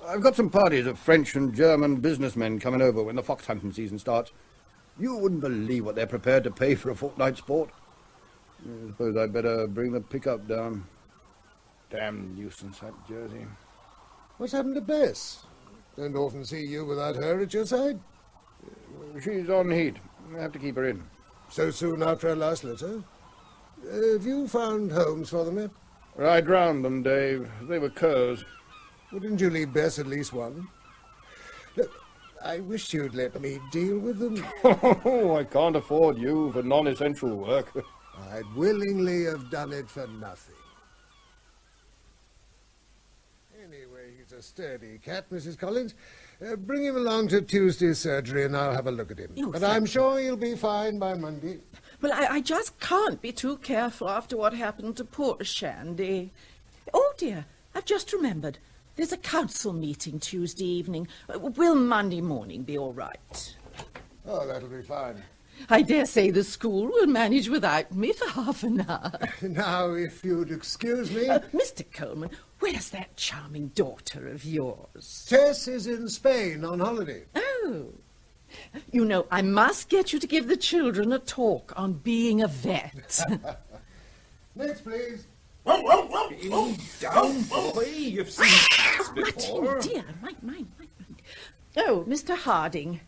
I've got some parties of French and German businessmen coming over when the fox hunting season starts. You wouldn't believe what they're prepared to pay for a fortnight's sport. I suppose I'd better bring the pickup down. Damn nuisance, that Jersey. What's happened to Bess? Don't often see you without her at your side. She's on heat. I have to keep her in. So soon after her last letter? Have you found homes for them yet? I drowned them, Dave. They were curs. Well, didn't you leave Bess at least one? Look, I wish you'd let me deal with them. Oh, I can't afford you for non-essential work. I'd willingly have done it for nothing. Anyway, he's a sturdy cat, Mrs. Collins. Bring him along to Tuesday's surgery and I'll have a look at him. But I'm sure he'll be fine by Monday. Well, I just can't be too careful after what happened to poor Shandy. Oh, dear, I've just remembered. There's a council meeting Tuesday evening. Will Monday morning be all right? Oh, that'll be fine. I dare say the school will manage without me for half an hour. Now, if you'd excuse me... Mr. Coleman, where's that charming daughter of yours? Tess is in Spain on holiday. Oh. You know, I must get you to give the children a talk on being a vet. Next, please. Down, boy. You've seen cats before. Oh, dear. Mind. Oh, Mr. Harding.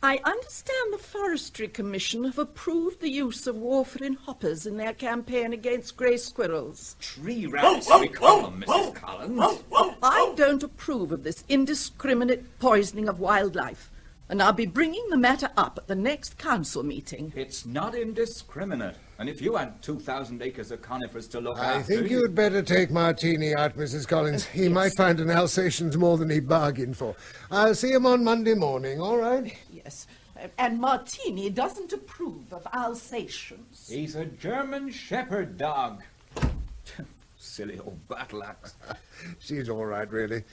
I understand the Forestry Commission have approved the use of warfarin hoppers in their campaign against grey squirrels. Tree rats, we call them, Mrs. Collins. I don't approve of this indiscriminate poisoning of wildlife, and I'll be bringing the matter up at the next council meeting. It's not indiscriminate. And if you had 2,000 acres of conifers to look after... I think you'd better take Martini out, Mrs. Collins. He might find an Alsatian's more than he bargained for. I'll see him on Monday morning, all right? Yes. And Martini doesn't approve of Alsatians. He's a German shepherd dog. Silly old battle axe. She's all right, really.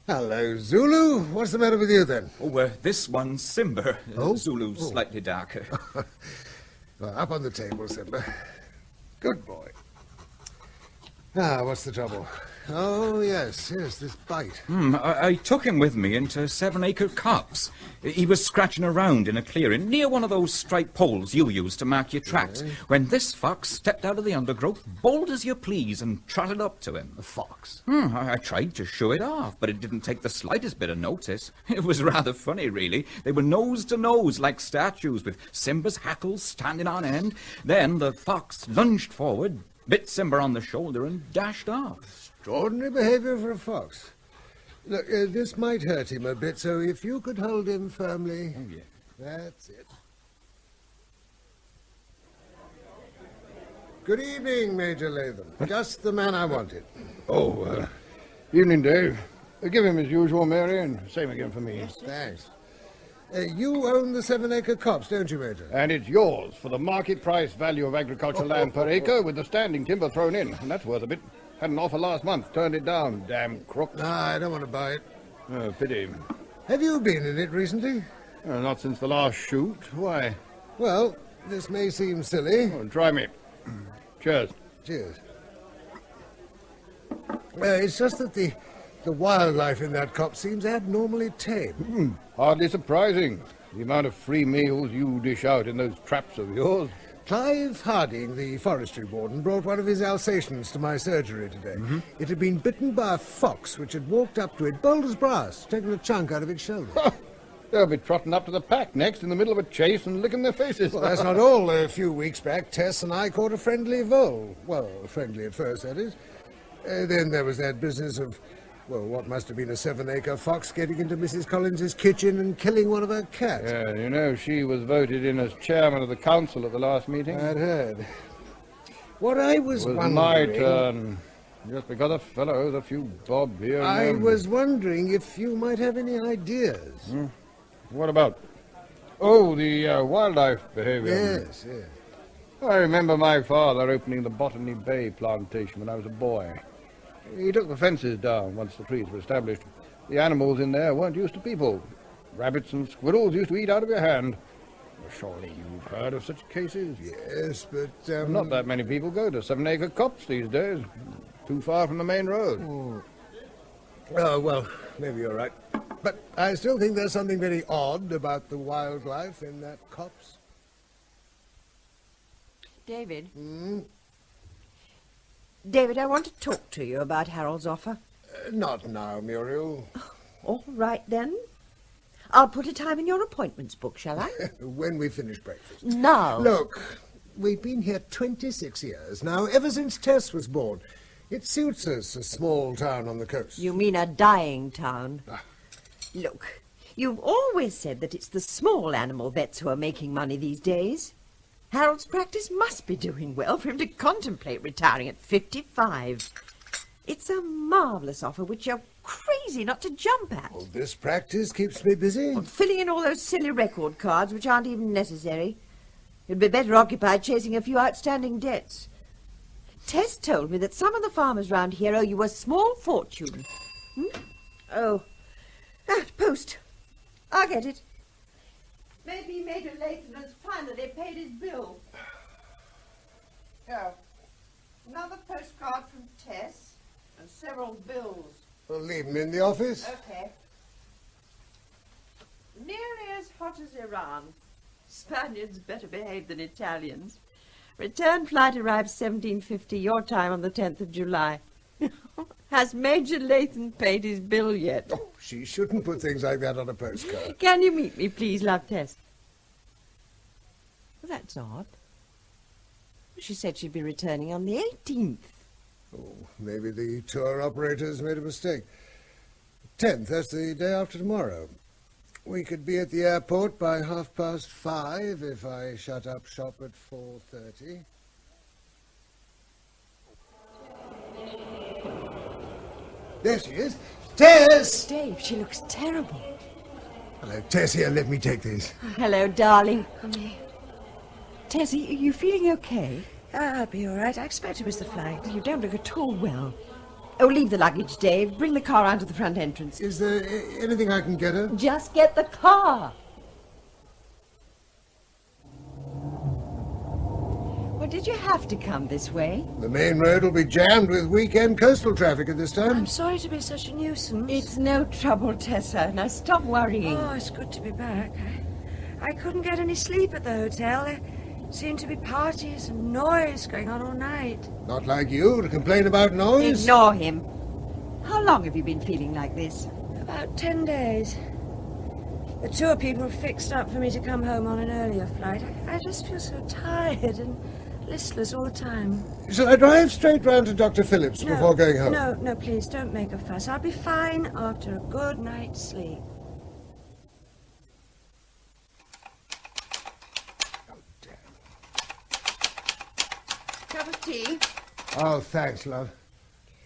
Hello, Zulu. What's the matter with you, then? Oh, this one's Simba. Oh? Zulu's slightly darker. Well, up on the table, Simba. Good boy. Ah, what's the trouble? Oh, yes, this bite. I took him with me into 7 Acre Copse. He was scratching around in a clearing near one of those striped poles you use to mark your tracks, when this fox stepped out of the undergrowth, bold as you please, and trotted up to him. A fox? I tried to shoo it off, but it didn't take the slightest bit of notice. It was rather funny, really. They were nose to nose like statues, with Simba's hackles standing on end. Then the fox lunged forward, bit Simba on the shoulder, and dashed off. Extraordinary behavior for a fox. Look, this might hurt him a bit, so if you could hold him firmly... Oh, yeah. That's it. Good evening, Major Latham. Just the man I wanted. Oh, evening, Dave. Give him his usual, Mary, and same again for me. Yes, thanks. You own the 7 Acre Copse, don't you, Major? And it's yours for the market price value of agricultural land per acre with the standing timber thrown in, and that's worth a bit. Had an offer last month, turned it down, damn crook. I don't want to buy it. Oh, pity. Have you been in it recently? Not since the last shoot. Why? Well, this may seem silly. Oh, try me. Cheers. Cheers. It's just that the wildlife in that copse seems abnormally tame. Hardly surprising. The amount of free meals you dish out in those traps of yours. Clive Harding, the forestry warden, brought one of his Alsatians to my surgery today. It had been bitten by a fox which had walked up to it, bold as brass, taking a chunk out of its shoulder. They'll be trotting up to the pack next in the middle of a chase and licking their faces. Well, that's not all. A few weeks back, Tess and I caught a friendly vole. Well, friendly at first, that is. Then there was that business of, well, what must have been a 7-acre fox getting into Mrs. Collins's kitchen and killing one of her cats. Yeah, you know, she was voted in as chairman of the council at the last meeting. I'd heard. What I was wondering... my turn. Just because a fellow owes a few bob here and I there. was wondering if you might have any ideas. What about? Oh, the wildlife behaviour. Yes, yes. I remember my father opening the Botany Bay plantation when I was a boy. He took the fences down once the trees were established. The animals in there weren't used to people. Rabbits and squirrels used to eat out of your hand. Surely you've heard of such cases? Yes, but... Not that many people go to 7-acre copse these days. Too far from the main road. Oh, well, maybe you're right. But I still think there's something very odd about the wildlife in that copse. David? David, I want to talk to you about Harold's offer. Not now, Muriel. All right, then. I'll put a time in your appointments book, shall I? When we finish breakfast. No. Look, we've been here 26 years now, ever since Tess was born. It suits us, a small town on the coast. You mean a dying town? Look, you've always said that it's the small animal vets who are making money these days. Harold's practice must be doing well for him to contemplate retiring at 55. It's a marvellous offer which you're crazy not to jump at. Well, this practice keeps me busy. Well, filling in all those silly record cards which aren't even necessary. You'd be better occupied chasing a few outstanding debts. Tess told me that some of the farmers round here owe you a small fortune. Oh. Post. I'll get it. Maybe Major Lichen has finally paid his bill. Oh. Another postcard from Tess and several bills. Well, leave them in the office. Okay. Nearly as hot as Iran. Spaniards better behaved than Italians. Return flight arrives 1750, your time on the 10th of July. Has Major Lichen paid his bill yet? Oh, she shouldn't put things like that on a postcard. Can you meet me, please, love, Tess? Well, that's odd. She said she'd be returning on the 18th. Oh, maybe the tour operators made a mistake. 10th, that's the day after tomorrow. We could be at the airport by 5:30 if I shut up shop at 4:30. There she is. Tess! Dave, she looks terrible. Hello, Tess. Here, let me take these. Hello, darling. Tessie, are you feeling okay? I'll be all right. I expect it was the flight. You don't look at all well. Oh, leave the luggage, Dave. Bring the car round to the front entrance. Is there anything I can get her? Just get the car. Well, did you have to come this way? The main road will be jammed with weekend coastal traffic at this time. I'm sorry to be such a nuisance. It's no trouble, Tessa. Now stop worrying. Oh, it's good to be back. I couldn't get any sleep at the hotel. There seemed to be parties and noise going on all night. Not like you to complain about noise. Ignore him. How long have you been feeling like this? About 10 days. The tour people fixed up for me to come home on an earlier flight. I just feel so tired and listless all the time. Shall I drive straight round to Dr. Phillips before going home? No, please, don't make a fuss. I'll be fine after a good night's sleep. Cup of tea? Oh, thanks, love.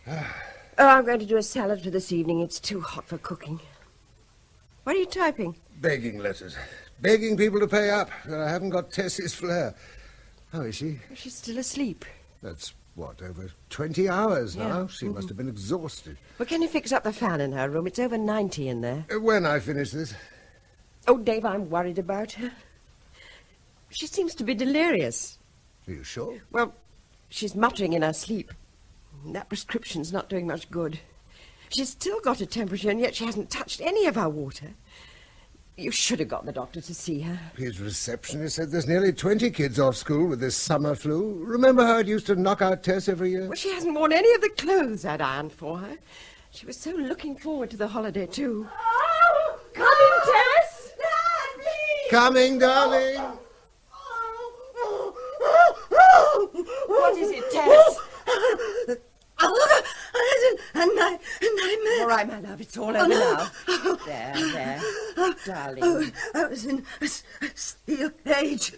Oh, I'm going to do a salad for this evening. It's too hot for cooking. What are you typing? Begging letters. Begging people to pay up. But I haven't got Tess's flair. How is she? She's still asleep. That's, what, over 20 hours now? Yeah. She must have been exhausted. Well, can you fix up the fan in her room? It's over 90 in there. When I finish this. Oh, Dave, I'm worried about her. She seems to be delirious. Are you sure? Well, she's muttering in her sleep. That prescription's not doing much good. She's still got a temperature, and yet she hasn't touched any of our water. You should have got the doctor to see her. His receptionist said there's nearly 20 kids off school with this summer flu. Remember how it used to knock out Tess every year? Well, she hasn't worn any of the clothes I'd ironed for her. She was so looking forward to the holiday, too. Coming, Tess! Dad, please! Coming, darling! What is it, Tess? A nightmare. All right, my love, it's all over now. There, darling. I was in a steel cage.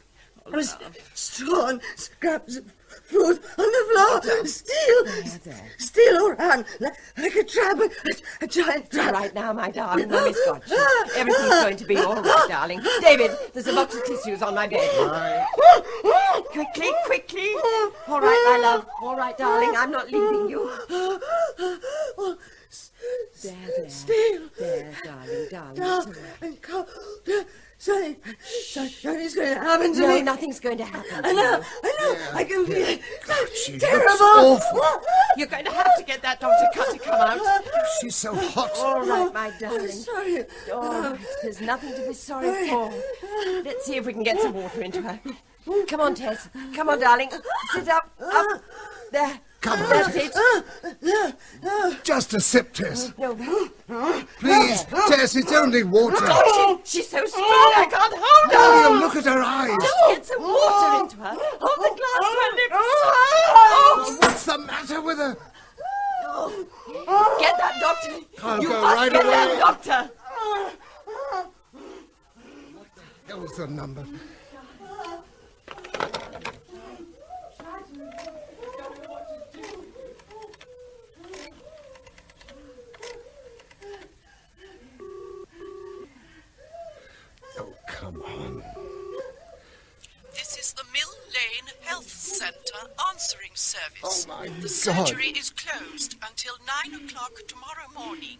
I was straw, scraps of food on the floor. Steel all around, like a trap, a giant trap. All right now, my darling, Mummy's got you. Everything's going to be all right, darling. David, there's a box of tissues on my bed. Quickly. All right, my love. All right, darling, I'm not leaving you. There. Steel. There, darling. Dark and cold. Something's going to happen to me. No, nothing's going to happen to you. I know. I can feel it. She Terrible. looks awful. You're going to have to get that doctor to come out. She's so hot. All right, my darling. I'm sorry. All right, there's nothing to be sorry for. Let's see if we can get some water into her. Come on, Tess. Come on, darling. Sit up. There. Come on, That's Tess. it. Just a sip, Tess. No. Please, Tess, it's only water. Oh, she's so strong, I can't hold her. Oh, look at her eyes. Just get some water into her. Hold the glass to her lips. Oh, what's the matter with her? Get that doctor. I'll You go must right get away. that doctor. That was the number. Oh, come on. This is the Mill Lane Health Centre answering service. Oh, my The God. surgery is closed until 9 o'clock tomorrow morning.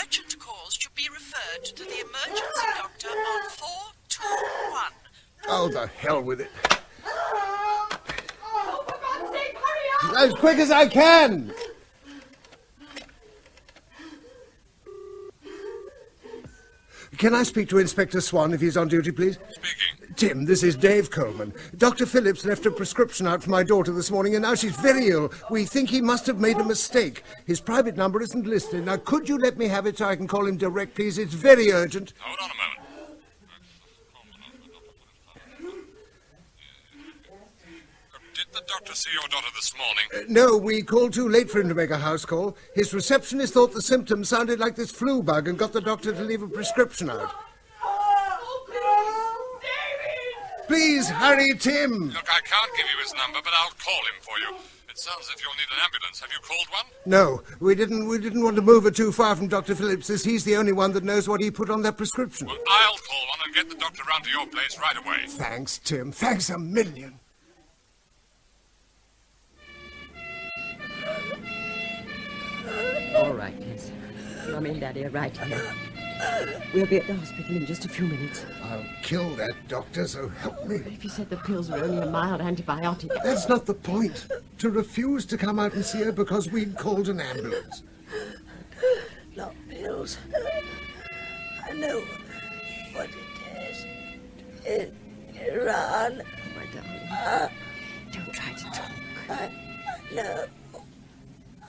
Urgent calls should be referred to the emergency doctor on 421. Oh, the hell with it. Oh, for God's sake, hurry up! As quick as I can. Can I speak to Inspector Swan if he's on duty, please? Speaking. Tim, this is Dave Coleman. Dr. Phillips left a prescription out for my daughter this morning, and now she's very ill. We think he must have made a mistake. His private number isn't listed. Now, could you let me have it so I can call him direct, please? It's very urgent. Hold on a moment. Did the doctor see your daughter this morning? No, we called too late for him to make a house call. His receptionist thought the symptoms sounded like this flu bug and got the doctor to leave a prescription out. Please hurry, Tim. Look, I can't give you his number, but I'll call him for you. It sounds as if you'll need an ambulance. Have you called one? No, we didn't want to move her too far from Dr. Phillips, as he's the only one that knows what he put on that prescription. Well, I'll call one and get the doctor round to your place right away. Thanks, Tim. Thanks a million. All right, Tess. Mummy and Daddy are right here. We'll be at the hospital in just a few minutes. I'll kill that doctor, so help me. If he said the pills were only a mild antibiotic. That's not the point. To refuse to come out and see her because we'd called an ambulance. Not pills. I know what it is. Iran. Oh, my darling. Don't try to talk. I know.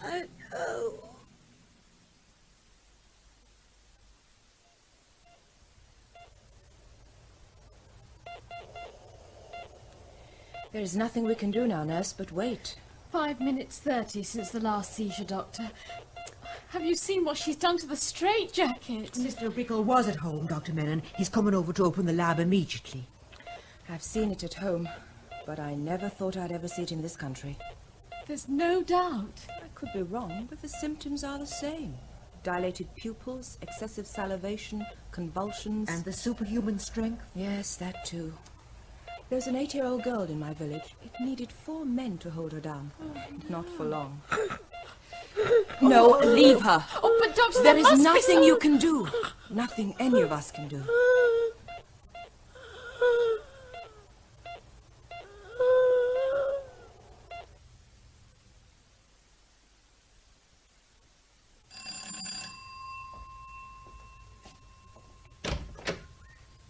I know. There is nothing we can do now, nurse, but wait. 5 minutes 30 since the last seizure, Doctor. Have you seen what she's done to the straitjacket? Mr. Bickle was at home, Dr. Menon. He's coming over to open the lab immediately. I've seen it at home, but I never thought I'd ever see it in this country. There's no doubt. I could be wrong, but the symptoms are the same. Dilated pupils, excessive salivation, convulsions. And the superhuman strength? Yes, that too. There's an 8-year-old girl in my village. It needed 4 men to hold her down. Not for long. No, leave her. Oh, but Doctor, there is must be nothing you can do. Nothing any of us can do.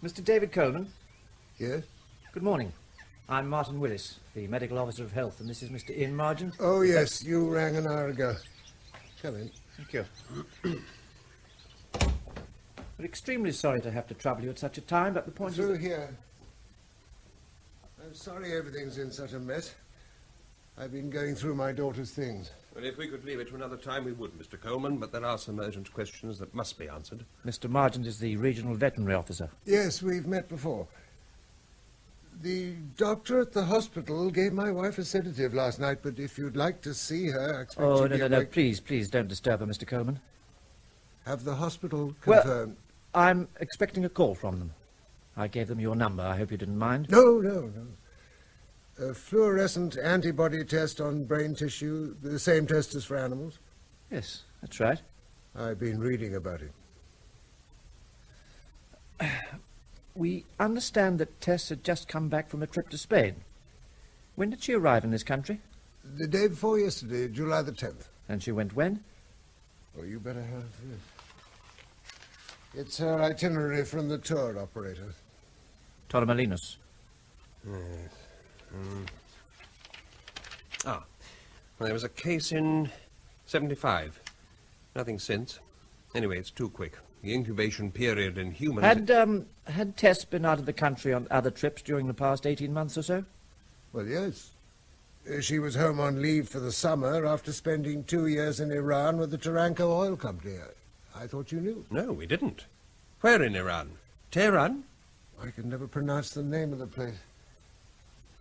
Mr. David Coleman? Yes? Good morning. I'm Martin Willis, the Medical Officer of Health, and this is Mr. Ian Margent. Oh, yes, you rang an hour ago. Come in. Thank you. We're extremely sorry to have to trouble you at such a time, but the point Through is... here. I'm sorry everything's in such a mess. I've been going through my daughter's things. Well, if we could leave it to another time, we would, Mr. Coleman, but there are some urgent questions that must be answered. Mr. Margent is the Regional Veterinary Officer. Yes, we've met before. The doctor at the hospital gave my wife a sedative last night, but if you'd like to see her, I expect Oh, she'd be no, awake. please don't disturb her, Mr. Coleman. Have the hospital Well, confirmed? I'm expecting a call from them. I gave them your number. I hope you didn't mind. No. A fluorescent antibody test on brain tissue, the same test as for animals? Yes, that's right. I've been reading about it. We understand that Tess had just come back from a trip to Spain. When did she arrive in this country? The day before yesterday, July the 10th. And she went when? Oh, you better have this. It's her itinerary from the tour operator. Torremolinos. Yes. Well, there was a case in 75. Nothing since. Anyway, it's too quick. The incubation period in humans... Had Tess been out of the country on other trips during the past 18 months or so? Well, yes. She was home on leave for the summer after spending 2 years in Iran with the Taranko Oil Company. I thought you knew. No, we didn't. Where in Iran? Tehran? I can never pronounce the name of the place.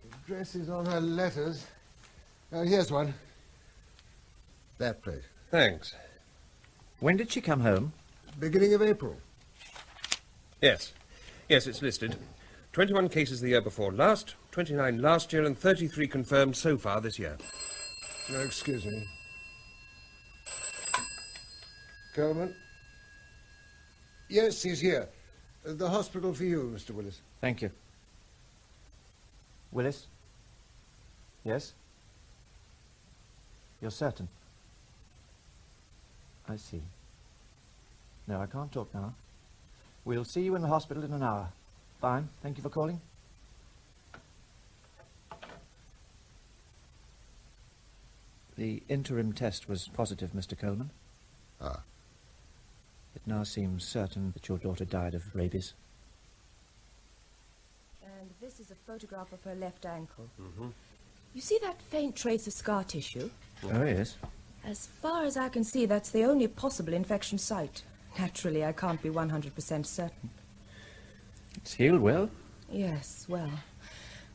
The address is on her letters. Here's one. That place. Thanks. When did she come home? Beginning of April. Yes. Yes, it's listed. 21 cases the year before last, 29 last year, and 33 confirmed so far this year. No, excuse me. Coleman? Yes, he's here. The hospital for you, Mr. Willis. Thank you. Willis? Yes? You're certain? I see. No, I can't talk now. We'll see you in the hospital in an hour. Fine. Thank you for calling. The interim test was positive, Mr. Coleman. Ah. It now seems certain that your daughter died of rabies. And this is a photograph of her left ankle. Mm-hmm. You see that faint trace of scar tissue? Oh, yes. As far as I can see, that's the only possible infection site. Naturally, I can't be 100% certain. It's healed well? Yes, well.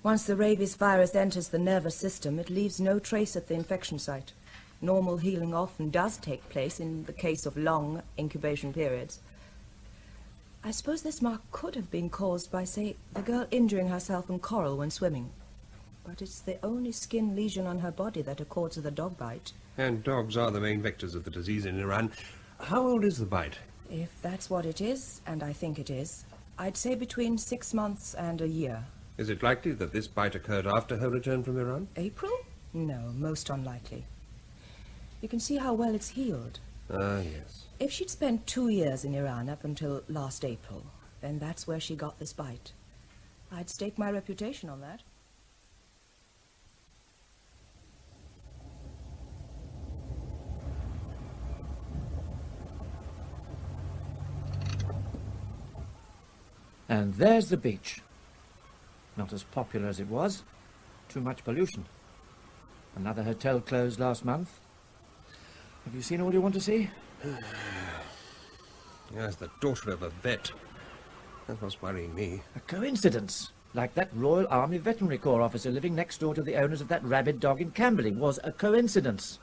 Once the rabies virus enters the nervous system, it leaves no trace at the infection site. Normal healing often does take place in the case of long incubation periods. I suppose this mark could have been caused by, say, the girl injuring herself in coral when swimming. But it's the only skin lesion on her body that accords with a dog bite. And dogs are the main vectors of the disease in Iran. How old is the bite? If that's what it is, and I think it is, I'd say between 6 months and a year. Is it likely that this bite occurred after her return from Iran? April? No, most unlikely. You can see how well it's healed. Ah, yes. If she'd spent 2 years in Iran up until last April, then that's where she got this bite. I'd stake my reputation on that. And there's the beach. Not as popular as it was. Too much pollution. Another hotel closed last month. Have you seen all you want to see? Yes, the daughter of a vet. That's what's worrying me. A coincidence. Like that Royal Army Veterinary Corps officer living next door to the owners of that rabid dog in Camberley was a coincidence.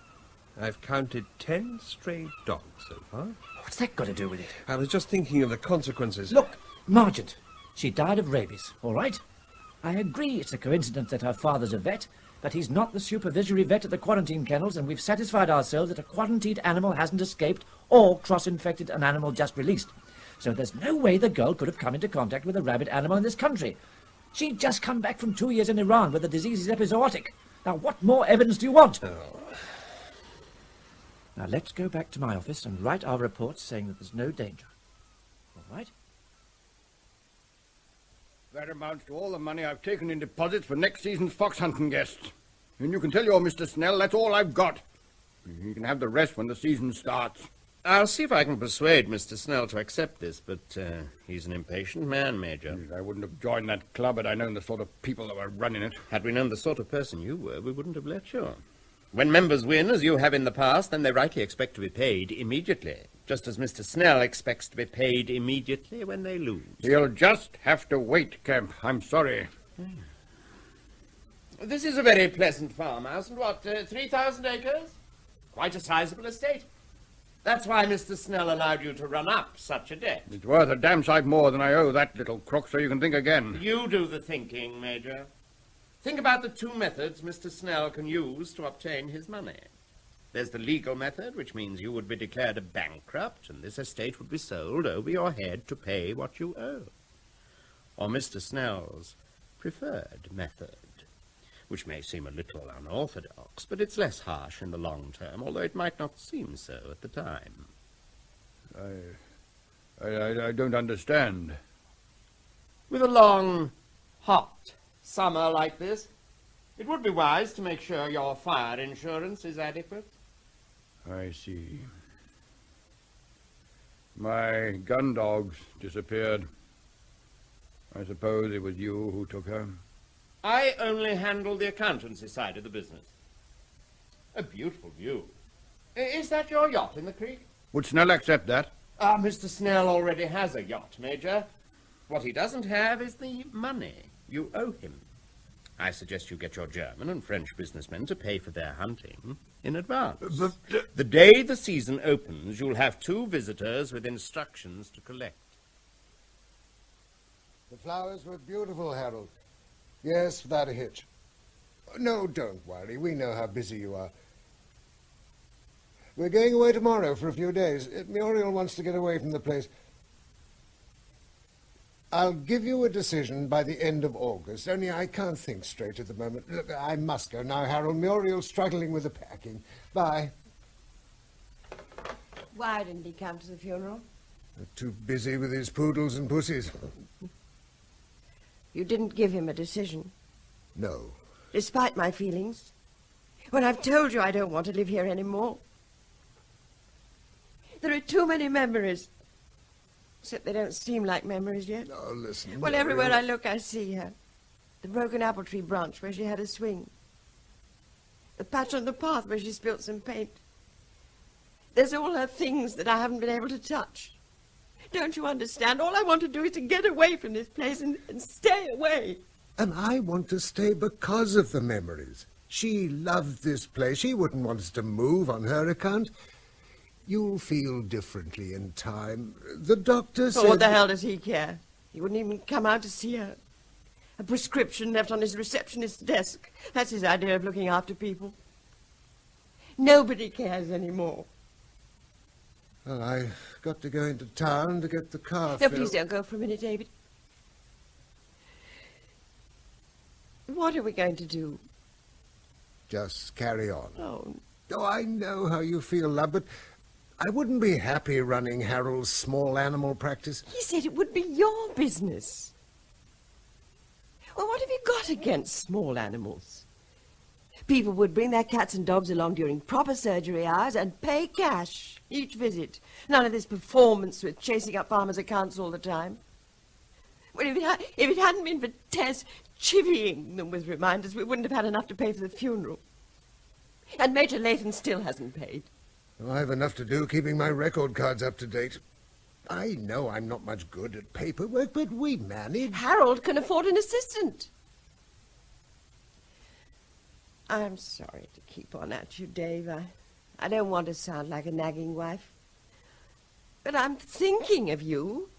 I've counted 10 stray dogs so far. What's that got to do with it? I was just thinking of the consequences. Look, Margent, she died of rabies, all right? I agree it's a coincidence that her father's a vet, but he's not the supervisory vet at the quarantine kennels, and we've satisfied ourselves that a quarantined animal hasn't escaped or cross-infected an animal just released. So there's no way the girl could have come into contact with a rabid animal in this country. She'd just come back from 2 years in Iran where the disease is epizootic. Now, what more evidence do you want? Oh. Now, let's go back to my office and write our reports saying that there's no danger. All right? That amounts to all the money I've taken in deposits for next season's fox hunting guests. And you can tell your Mr. Snell that's all I've got. He can have the rest when the season starts. I'll see if I can persuade Mr. Snell to accept this, but he's an impatient man, Major. I wouldn't have joined that club had I known the sort of people that were running it. Had we known the sort of person you were, we wouldn't have let you. When members win, as you have in the past, then they rightly expect to be paid immediately, just as Mr. Snell expects to be paid immediately when they lose. You'll just have to wait, Kemp. I'm sorry. This is a very pleasant farmhouse, and what, 3,000 acres? Quite a sizable estate. That's why Mr. Snell allowed you to run up such a debt. It's worth a damn sight more than I owe that little crook, so you can think again. You do the thinking, Major. Think about the two methods Mr. Snell can use to obtain his money. There's the legal method, which means you would be declared a bankrupt, and this estate would be sold over your head to pay what you owe. Or Mr. Snell's preferred method, which may seem a little unorthodox, but it's less harsh in the long term, although it might not seem so at the time. I don't understand. With a long, hot summer like this, it would be wise to make sure your fire insurance is adequate. I see. My gun dog's disappeared. I suppose it was you who took her. I only handle the accountancy side of the business. A beautiful view. Is that your yacht in the creek? Would Snell accept that? Mr. Snell already has a yacht, Major. What he doesn't have is the money you owe him. I suggest you get your German and French businessmen to pay for their hunting in advance. The day the season opens, you'll have 2 visitors with instructions to collect. The flowers were beautiful, Harold. Yes, without a hitch. No, don't worry. We know how busy you are. We're going away tomorrow for a few days. Muriel wants to get away from the place. I'll give you a decision by the end of August, only I can't think straight at the moment. Look, I must go now, Harold. Muriel's struggling with the packing. Bye. Why didn't he come to the funeral? Too busy with his poodles and pussies. You didn't give him a decision. No. Despite my feelings. When I've told you I don't want to live here anymore. There are too many memories. Except they don't seem like memories yet. Oh, listen. Well, everywhere I look, I see her. The broken apple tree branch where she had a swing. The patch on the path where she spilt some paint. There's all her things that I haven't been able to touch. Don't you understand? All I want to do is to get away from this place and stay away. And I want to stay because of the memories. She loved this place. She wouldn't want us to move on her account. You'll feel differently in time. The doctor said... Oh, what the hell does he care? He wouldn't even come out to see her. A prescription left on his receptionist's desk. That's his idea of looking after people. Nobody cares anymore. Well, I've got to go into town to get the car No, filled. please don't go for a minute, David. What are we going to do? Just carry on. Oh. Oh, I know how you feel, love, but I wouldn't be happy running Harold's small animal practice. He said it would be your business. Well, what have you got against small animals? People would bring their cats and dogs along during proper surgery hours and pay cash each visit. None of this performance with chasing up farmers' accounts all the time. Well, if it hadn't been for Tess chivying them with reminders, we wouldn't have had enough to pay for the funeral. And Major Lichen still hasn't paid. Oh, I have enough to do keeping my record cards up to date. I know I'm not much good at paperwork, but we manage. Harold can afford an assistant. I'm sorry to keep on at you, Dave. I don't want to sound like a nagging wife. But I'm thinking of you.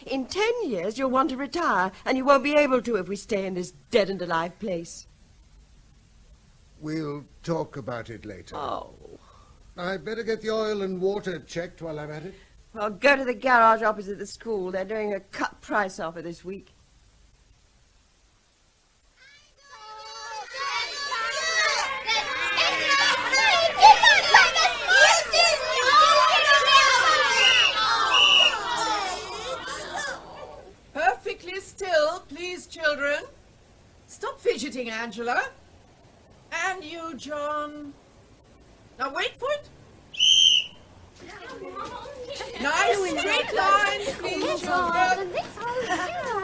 In 10 years, you'll want to retire, and you won't be able to if we stay in this dead and alive place. We'll talk about it later. Oh. I'd better get the oil and water checked while I'm at it. Well, go to the garage opposite the school. They're doing a cut price offer this week. Perfectly still, please. moving, Angela. And you, John. Now wait for it. Nice straight lines, please, children.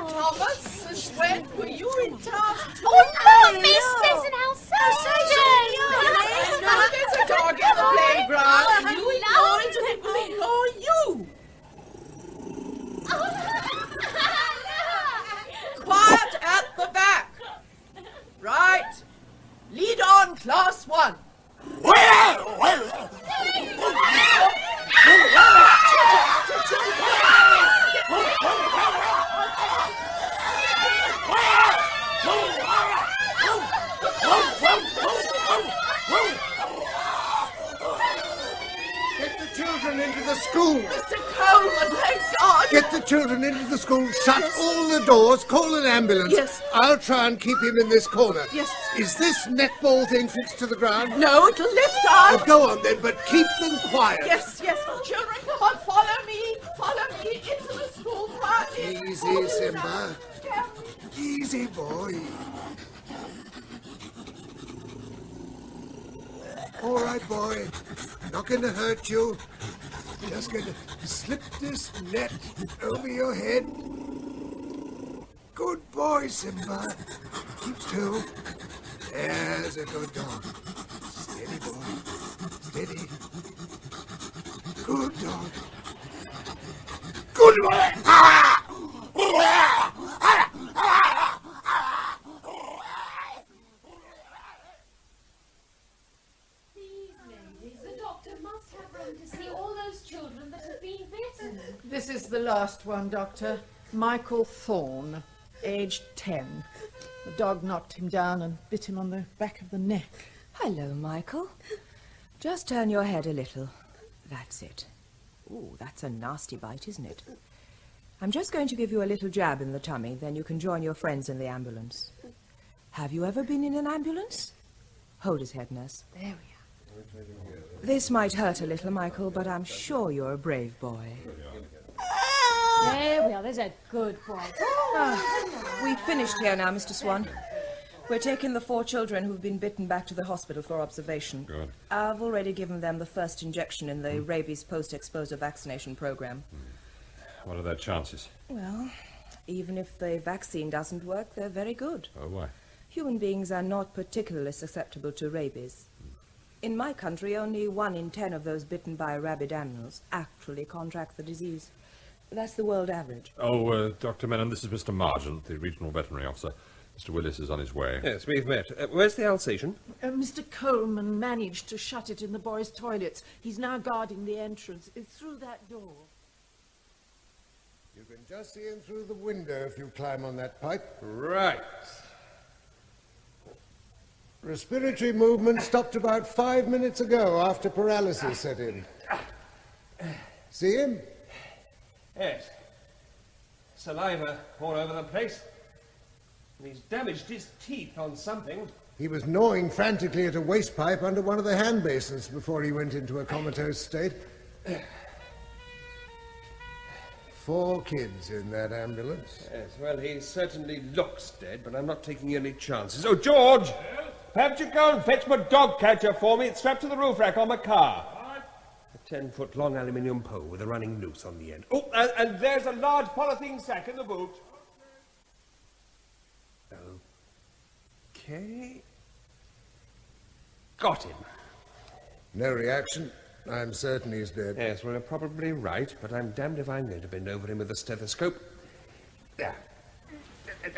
Thomas and Gwen, were you in task? Oh, no, miss, there's an outside. Now there's a dog in the playground, and you ignore it and it will ignore you. Quiet at the back. Right. Lead on, class 1. Get the children into the school. Mr. Coleman, thank God. Get the children into the school, shut all the doors, call an ambulance. Yes. I'll try and keep him in this corner. Yes. Is this netball thing fixed to the ground? No, it'll lift out. Oh, go on then, but keep them quiet. Yes, yes. Children, come on, follow me. Follow me into the school quietly. Easy, Simba. Easy, boy. All right, boy. Not going to hurt you. Just going to slip this net over your head. Good boy, Simba. Keep still. There's a good dog. Steady, boy. Steady. Good dog. Good boy. The doctor must have room to see all those children that have been bitten. This is the last one, Doctor. Michael Thorne, aged 10. The dog knocked him down and bit him on the back of the neck. Hello, Michael. Just turn your head a little. That's it. Ooh, that's a nasty bite, isn't it? I'm just going to give you a little jab in the tummy, then you can join your friends in the ambulance. Have you ever been in an ambulance? Hold his head, nurse. There we are. This might hurt a little, Michael, but I'm sure you're a brave boy. There we are. There's a good boy. We've finished here now, Mr. Swan. We're taking the 4 children who've been bitten back to the hospital for observation. Good. I've already given them the first injection in the rabies post-exposure vaccination program. What are their chances? Well, even if the vaccine doesn't work, they're very good. Oh, why? Human beings are not particularly susceptible to rabies. In my country, only 1 in 10 of those bitten by rabid animals actually contract the disease. That's the world average. Oh, Dr. Menon, this is Mr. Margent, the regional veterinary officer. Mr. Willis is on his way. Yes, we've met. Where's the Alsatian? Mr. Coleman managed to shut it in the boys' toilets. He's now guarding the entrance. It's through that door. You can just see him through the window if you climb on that pipe. Right. Respiratory movement stopped about 5 minutes ago after paralysis set in. See him? Yes. Saliva all over the place. And he's damaged his teeth on something. He was gnawing frantically at a waste pipe under one of the hand basins before he went into a comatose state. 4 kids in that ambulance. Yes, well, he certainly looks dead, but I'm not taking any chances. Oh, George! Perhaps you go and fetch my dog catcher for me. It's strapped to the roof rack on my car. A 10-foot long aluminium pole with a running noose on the end. Oh, and there's a large polythene sack in the boot. Okay. Got him. No reaction. I'm certain he's dead. Yes, well, you're probably right, but I'm damned if I'm going to bend over him with a stethoscope. There.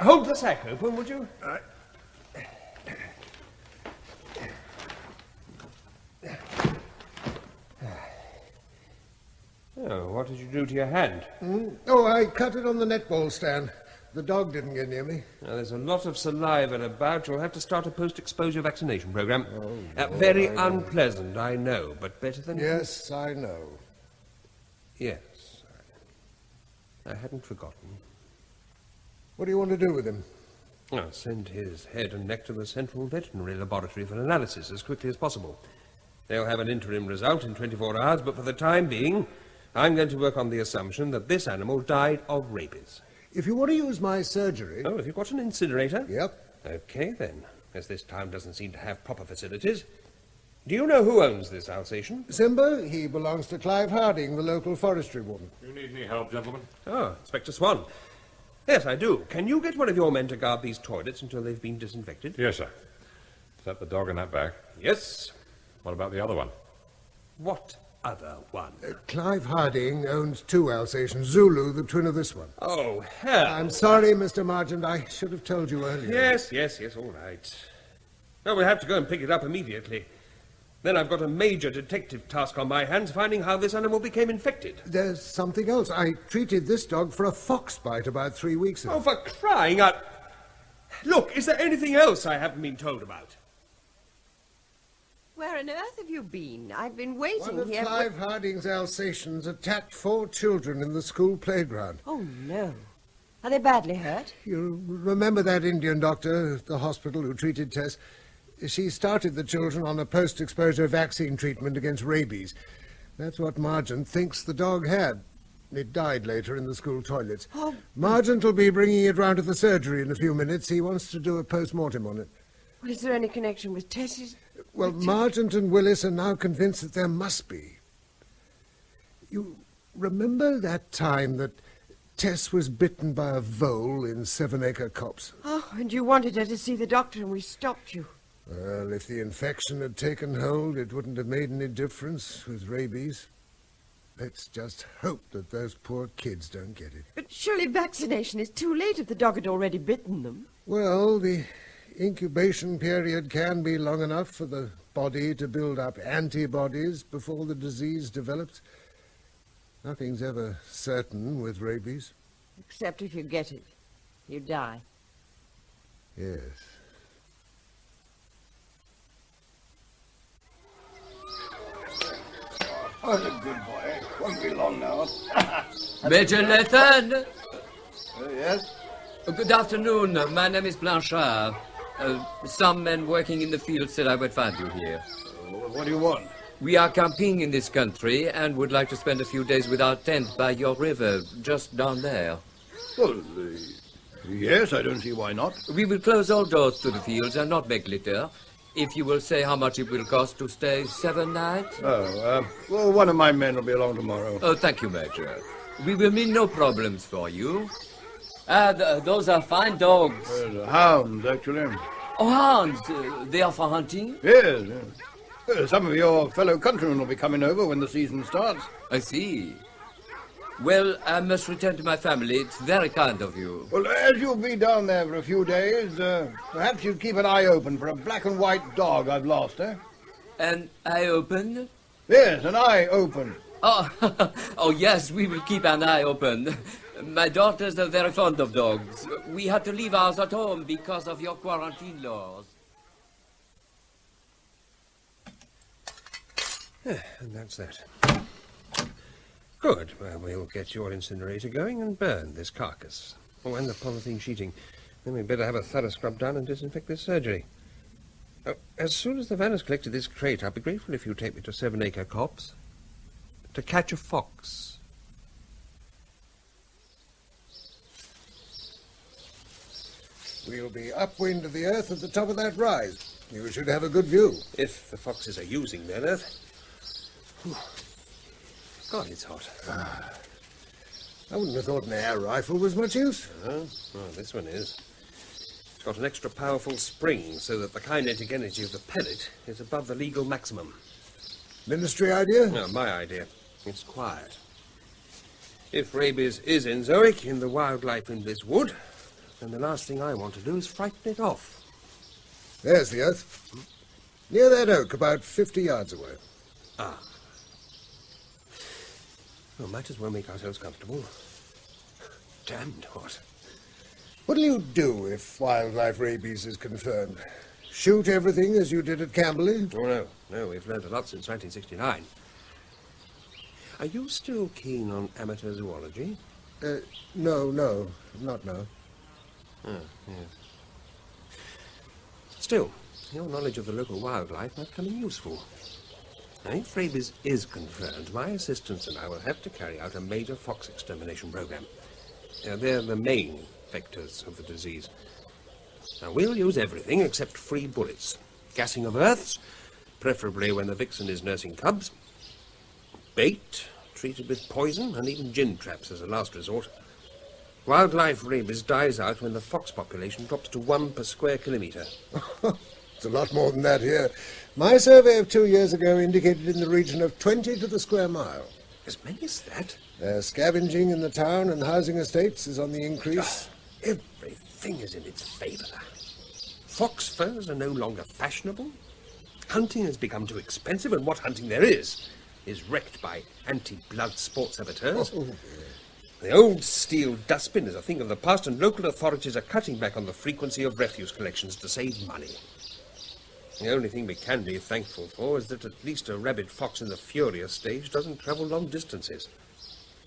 Hold the sack open, would you? Oh, what did you do to your hand? Oh, I cut it on the netball stand. The dog didn't get near me. Now, there's a lot of saliva about. You'll have to start a post-exposure vaccination program. Very unpleasant, I know, but better than... Yes, I know. Yes. I hadn't forgotten. What do you want to do with him? I'll send his head and neck to the Central Veterinary Laboratory for analysis as quickly as possible. They'll have an interim result in 24 hours, but for the time being, I'm going to work on the assumption that this animal died of rabies. If you want to use my surgery... Oh, have you got an incinerator? Yep. Okay, then. as this town doesn't seem to have proper facilities. Do you know who owns this Alsatian? Simba, he belongs to Clive Harding, the local forestry warden. You need any help, gentlemen? Oh, Inspector Swan. Yes, I do. Can you get one of your men to guard these toilets until they've been disinfected? Yes, sir. Is that the dog in that bag? Yes. What about the other one? What other one? Clive Harding owns 2 Alsatians, Zulu, the twin of this one. Oh, hell. I'm sorry, Mr. Margent, I should have told you earlier. Yes, all right. No, we'll have to go and pick it up immediately. Then I've got a major detective task on my hands, finding how this animal became infected. There's something else. I treated this dog for a fox bite about 3 weeks ago. Oh, for crying out... Look, is there anything else I haven't been told about? Where on earth have you been? I've been waiting One of here. Clive Harding's Alsatians attacked 4 children in the school playground. Oh, no. Are they badly hurt? You remember that Indian doctor at the hospital who treated Tess? She started the children on a post-exposure vaccine treatment against rabies. That's what Margent thinks the dog had. It died later in the school toilets. Oh. Margent will be bringing it round to the surgery in a few minutes. He wants to do a post-mortem on it. Well, is there any connection with Tess's... Well, Margent and Willis are now convinced that there must be. You remember that time that Tess was bitten by a vole in 7 Acre Copse? Oh, and you wanted her to see the doctor and we stopped you. Well, if the infection had taken hold, it wouldn't have made any difference with rabies. Let's just hope that those poor kids don't get it. But surely vaccination is too late if the dog had already bitten them. Well, the incubation period can be long enough for the body to build up antibodies before the disease develops. Nothing's ever certain with rabies. Except if you get it. You die. Yes. Oh, a good boy. Won't be long now. Major Nathan! Yes? Good afternoon. My name is Blanchard. Some men working in the field said I would find you here. What do you want? We are camping in this country and would like to spend a few days with our tent by your river, just down there. Well, yes, I don't see why not. We will close all doors to the fields and not make litter. If you will say how much it will cost to stay 7 nights? Oh, well, one of my men will be along tomorrow. Oh, thank you, Major. We will mean no problems for you. Those are fine dogs. Hounds, actually. Oh, hounds. They are for hunting? Yes, yes. Some of your fellow countrymen will be coming over when the season starts. I see. Well, I must return to my family. It's very kind of you. Well, as you'll be down there for a few days, perhaps you'd keep an eye open for a black and white dog I've lost, eh? An eye open? Yes, an eye open. Oh, oh yes, we will keep an eye open. My daughters are very fond of dogs. We had to leave ours at home because of your quarantine laws. And that's that. Good. Well, we'll get your incinerator going and burn this carcass. Oh, and the polythene sheeting. Then we'd better have a thorough scrub done and disinfect this surgery. Oh, as soon as the van has collected this crate, I'll be grateful if you take me to 7 Acre Copse to catch a fox. We'll be upwind of the earth at the top of that rise. You should have a good view. If the foxes are using their earth. Whew. God, it's hot. I wouldn't have thought an air rifle was much use. Well, this one is. It's got an extra powerful spring so that the kinetic energy of the pellet is above the legal maximum. Ministry idea? No, my idea. It's quiet. If rabies is enzoic in the wildlife in this wood, then the last thing I want to do is frighten it off. There's the earth. Near that oak, about 50 yards away. Ah. Well, might as well make ourselves comfortable. Damned hot. What'll you do if wildlife rabies is confirmed? Shoot everything as you did at Camberley? Oh, no, we've learned a lot since 1969. Are you still keen on amateur zoology? No, not now. Oh, yes. Still, your knowledge of the local wildlife might come in useful. Now, if rabies is confirmed, my assistants and I will have to carry out a major fox extermination program. They're the main vectors of the disease. Now, we'll use everything except free bullets. Gassing of earths, preferably when the vixen is nursing cubs. Bait, treated with poison, and even gin traps as a last resort. Wildlife rabies dies out when the fox population drops to 1 per square kilometre. It's a lot more than that here. My survey of 2 years ago indicated in the region of 20 to the square mile. As many as that? Their scavenging in the town and housing estates is on the increase. Everything is in its favour. Fox furs are no longer fashionable. Hunting has become too expensive, and what hunting there is wrecked by anti-blood sports amateurs. The old steel dustbin is a thing of the past, and local authorities are cutting back on the frequency of refuse collections to save money. The only thing we can be thankful for is that at least a rabid fox in the furious stage doesn't travel long distances.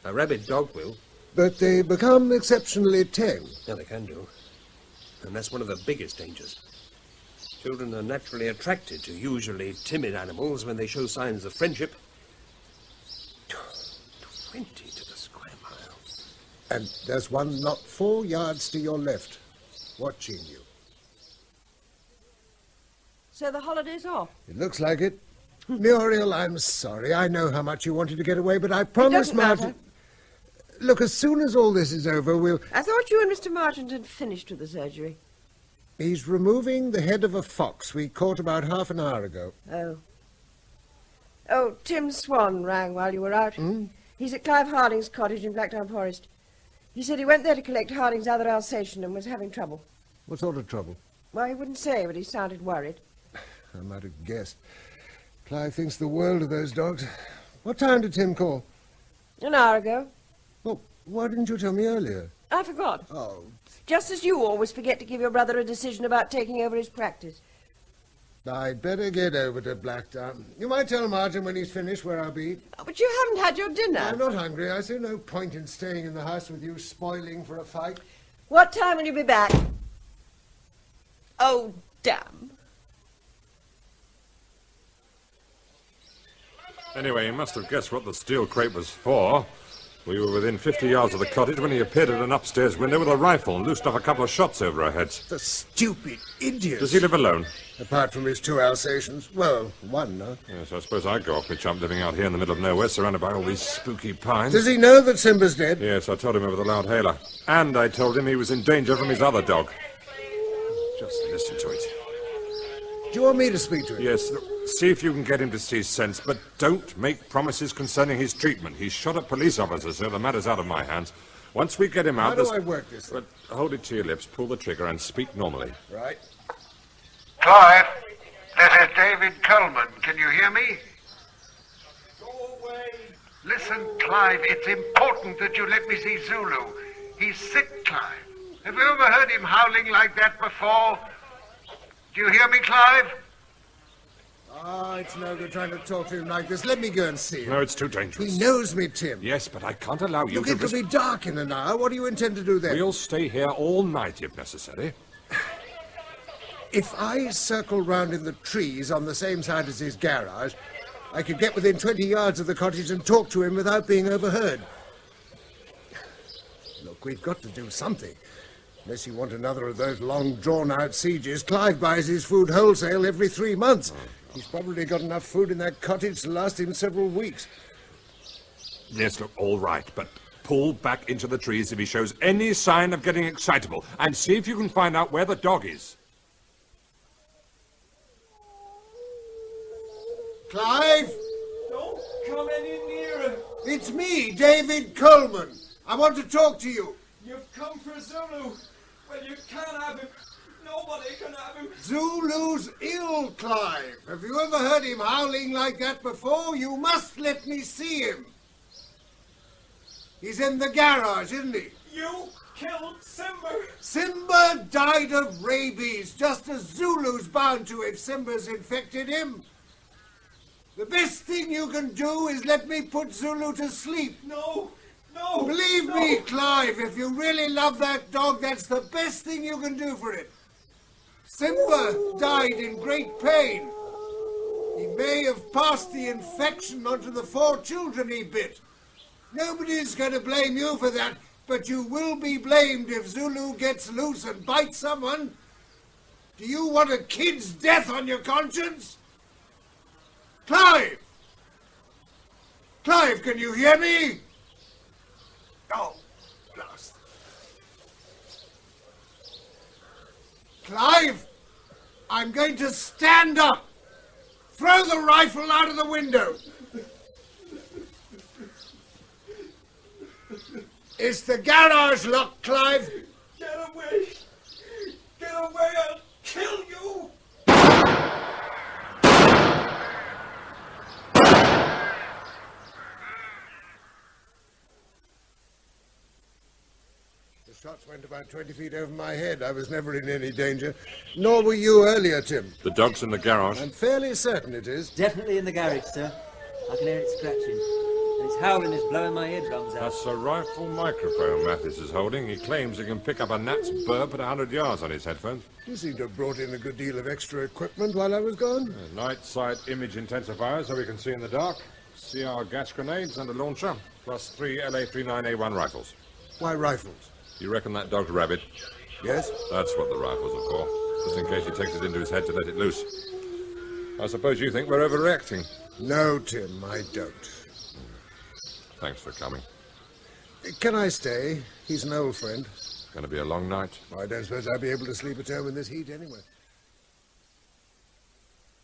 A rabid dog will. But they become exceptionally tame. Yeah, they can do. And that's one of the biggest dangers. Children are naturally attracted to usually timid animals when they show signs of friendship. 20 to the square mile. And there's one not 4 yards to your left, watching you. So the holiday's off? It looks like it. Muriel, I'm sorry. I know how much you wanted to get away, but I promised Martin... Look, as soon as all this is over, we'll... I thought you and Mr. Martin had finished with the surgery. He's removing the head of a fox we caught about half an hour ago. Oh. Oh, Tim Swan rang while you were out. He's at Clive Harding's cottage in Blackdown Forest. He said he went there to collect Harding's other Alsatian and was having trouble. What sort of trouble? Well, he wouldn't say, but he sounded worried. I might have guessed. Clive thinks the world of those dogs. What time did Tim call? An hour ago. Well, why didn't you tell me earlier? I forgot. Oh. Just as you always forget to give your brother a decision about taking over his practice. I'd better get over to Blackdown. You might tell Martin when he's finished where I'll be. Oh, but you haven't had your dinner. I'm not hungry. I see no point in staying in the house with you spoiling for a fight. What time will you be back? Oh, damn. Anyway, he must have guessed what the steel crate was for. We were within 50 yards of the cottage when he appeared at an upstairs window with a rifle and loosed off a couple of shots over our heads. The stupid idiot. Does he live alone? Apart from his 2 Alsatians. Well, one, no? Yes, I suppose I'd go off my chump living out here in the middle of nowhere, surrounded by all these spooky pines. Does he know that Simba's dead? Yes, I told him over the loud hailer. And I told him he was in danger from his other dog. Just listen to it. Do you want me to speak to him? Yes, look, see if you can get him to see sense, but don't make promises concerning his treatment. He's shot at police officers, so the matter's out of my hands. Once we get him out... How do I work this thing? But hold it to your lips, pull the trigger, and speak normally. Right. Clive, this is David Coleman. Can you hear me? Go away. Listen, Clive, it's important that you let me see Zulu. He's sick, Clive. Have you ever heard him howling like that before? Do you hear me, Clive? Ah, it's no good trying to talk to him like this. Let me go and see him. No, it's too dangerous. He knows me, Tim. Yes, but I can't allow you Look, to... it could be dark in an hour. What do you intend to do then? We'll stay here all night, if necessary. If I circle round in the trees on the same side as his garage, I could get within 20 yards of the cottage and talk to him without being overheard. Look, we've got to do something. Unless you want another of those long, drawn-out sieges, Clive buys his food wholesale every 3 months. He's probably got enough food in that cottage to last him several weeks. Yes, look, all right, but pull back into the trees if he shows any sign of getting excitable, and see if you can find out where the dog is. Clive! Don't come any nearer. It's me, David Coleman. I want to talk to you. You've come for Zulu. Well, you can't have him. Nobody can have him. Zulu's ill, Clive. Have you ever heard him howling like that before? You must let me see him. He's in the garage, isn't he? You killed Simba. Simba died of rabies, just as Zulu's bound to if Simba's infected him. The best thing you can do is let me put Zulu to sleep. No. No. Believe me, Clive, if you really love that dog, that's the best thing you can do for it. Simba died in great pain. He may have passed the infection onto the 4 children he bit. Nobody's going to blame you for that, but you will be blamed if Zulu gets loose and bites someone. Do you want a kid's death on your conscience? Clive! Clive, can you hear me? Oh, blast. Clive, I'm going to stand up. Throw the rifle out of the window. Is the garage locked, Clive? Get away! Get away! I'll kill you! The shots went about 20 feet over my head. I was never in any danger. Nor were you earlier, Tim. The dog's in the garage. I'm fairly certain it is. Definitely in the garage, sir. I can hear it scratching. And its howling is blowing my eardrums out. That's a rifle microphone Mathis is holding. He claims he can pick up a gnat's burp at 100 yards on his headphones. You seem to have brought in a good deal of extra equipment while I was gone. A night sight image intensifier so we can see in the dark, CR gas grenades and a launcher, plus 3 LA-39A1 rifles. Why rifles? You reckon that dog's Rabid? Yes. That's what the rifles are for, just in case he takes it into his head to let it loose. I suppose you think we're overreacting. No, Tim, I don't. Thanks for coming. Can I stay? He's an old friend. Going to be a long night. I don't suppose I'll be able to sleep at home in this heat anyway.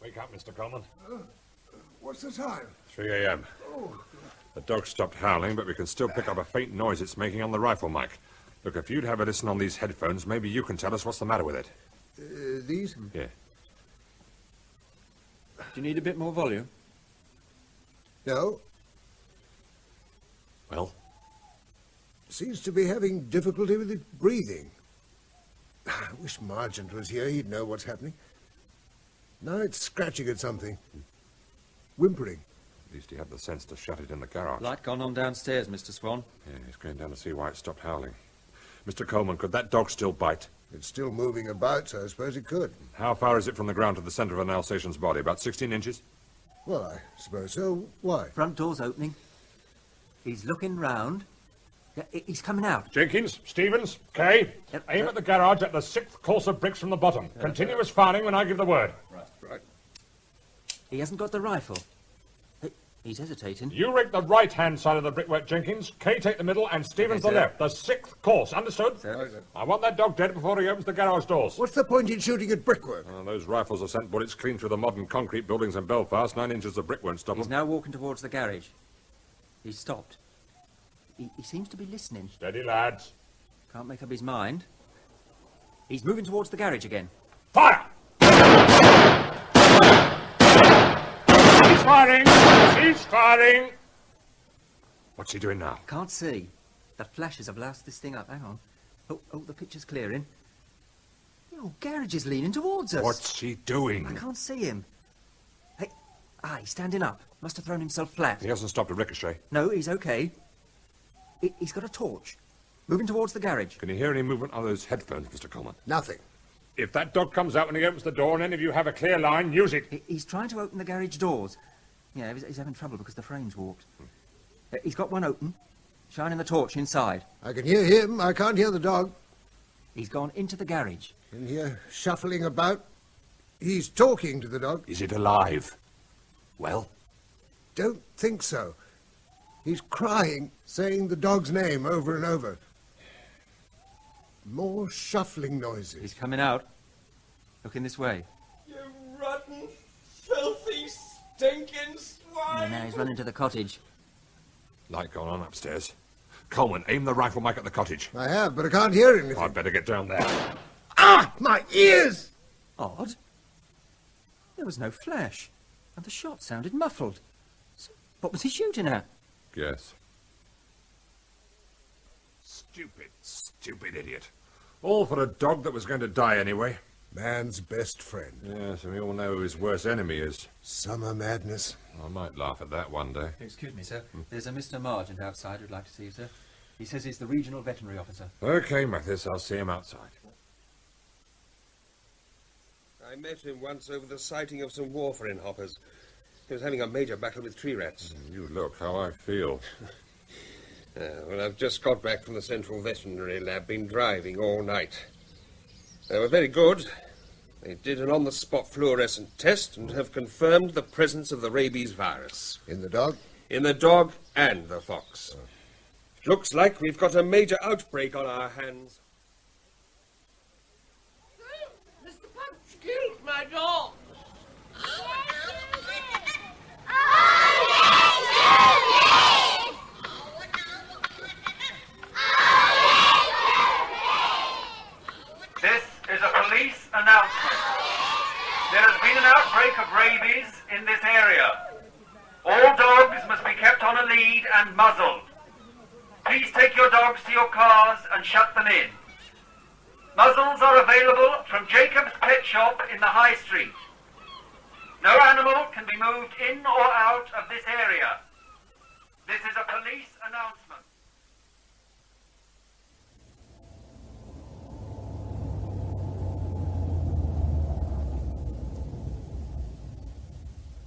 Wake up, Mr. Coleman. What's the time? 3 a.m. Oh, The dog stopped howling, but we can still pick up a faint noise it's making on the rifle mic. Look, if you'd have a listen on these headphones, maybe you can tell us what's the matter with it. These? Yeah. Do you need a bit more volume? No. Well? Seems to be having difficulty with it breathing. I wish Margent was here. He'd know what's happening. Now it's scratching at something. Whimpering. At least he had the sense to shut it in the garage. Light gone on downstairs, Mr. Swan. Yeah, he's going down to see why it stopped howling. Mr. Coleman, could that dog still bite? It's still moving about, so I suppose it could. How far is it from the ground to the centre of an Alsatian's body? About 16 inches? Well, I suppose so. Why? Front door's opening. He's looking round. Yeah, he's coming out. Jenkins, Stevens, Kay, aim at the garage at the 6th course of bricks from the bottom. Continuous firing when I give the word. Right. He hasn't got the rifle. He's hesitating. You rake the right-hand side of the brickwork, Jenkins. Kay take the middle and Stevens the left. The 6th course, understood? Sir. I want that dog dead before he opens the garage doors. What's the point in shooting at brickwork? Those rifles have sent bullets clean through the modern concrete buildings in Belfast. 9 inches of brick won't stop He's them. now walking towards the garage. He's stopped. He seems to be listening. Steady, lads. Can't make up his mind. He's moving towards the garage again. Fire! He's firing! He's firing! What's he doing now? Can't see. The flashes have blasted this thing up. Hang on. Oh, the picture's clearing. Oh, garage is leaning towards us. What's he doing? I can't see him. Hey, he's standing up. Must have thrown himself flat. He hasn't stopped a ricochet. No, he's okay. He's got a torch. Moving towards the garage. Can you hear any movement on those headphones, Mr. Coleman? Nothing. If that dog comes out when he opens the door and any of you have a clear line, use it. He's trying to open the garage doors. Yeah, he's having trouble because the frame's warped. He's got one open, shining the torch inside. I can hear him. I can't hear the dog. He's gone into the garage. Can hear shuffling about. He's talking to the dog. Is it alive? Well? Don't think so. He's crying, saying the dog's name over and over. More shuffling noises. He's coming out. Looking this way. You rotten, filthy, stinking swine! And now he's running to the cottage. Light gone on upstairs. Coleman, aim the rifle mic at the cottage. I have, but I can't hear anything. I'd better get down there. Ah! My ears! Odd. There was no flash. And the shot sounded muffled. So what was he shooting at? Guess. Stupid idiot. All for a dog that was going to die anyway. Man's best friend. Yes, and we all know who his worst enemy is. Summer madness. I might laugh at that one day. Excuse me, sir. There's a Mr. Margent outside who'd like to see you, sir. He says he's the regional veterinary officer. Okay, Mathis, I'll see him outside. I met him once over the sighting of some warfarin hoppers. He was having a major battle with tree rats. You look how I feel. Well, I've just got back from the Central Veterinary Lab. Been driving all night. They were very good. They did an on-the-spot fluorescent test and have confirmed the presence of the rabies virus. In the dog? In the dog and the fox. Looks like we've got a major outbreak on our hands. Mr. Punch killed my dog. This is a police announcement. There has been an outbreak of rabies in this area. All dogs must be kept on a lead and muzzled. Please take your dogs to your cars and shut them in. Muzzles are available from Jacob's Pet Shop in the High Street. No animal can be moved in or out of this area. This is a police announcement.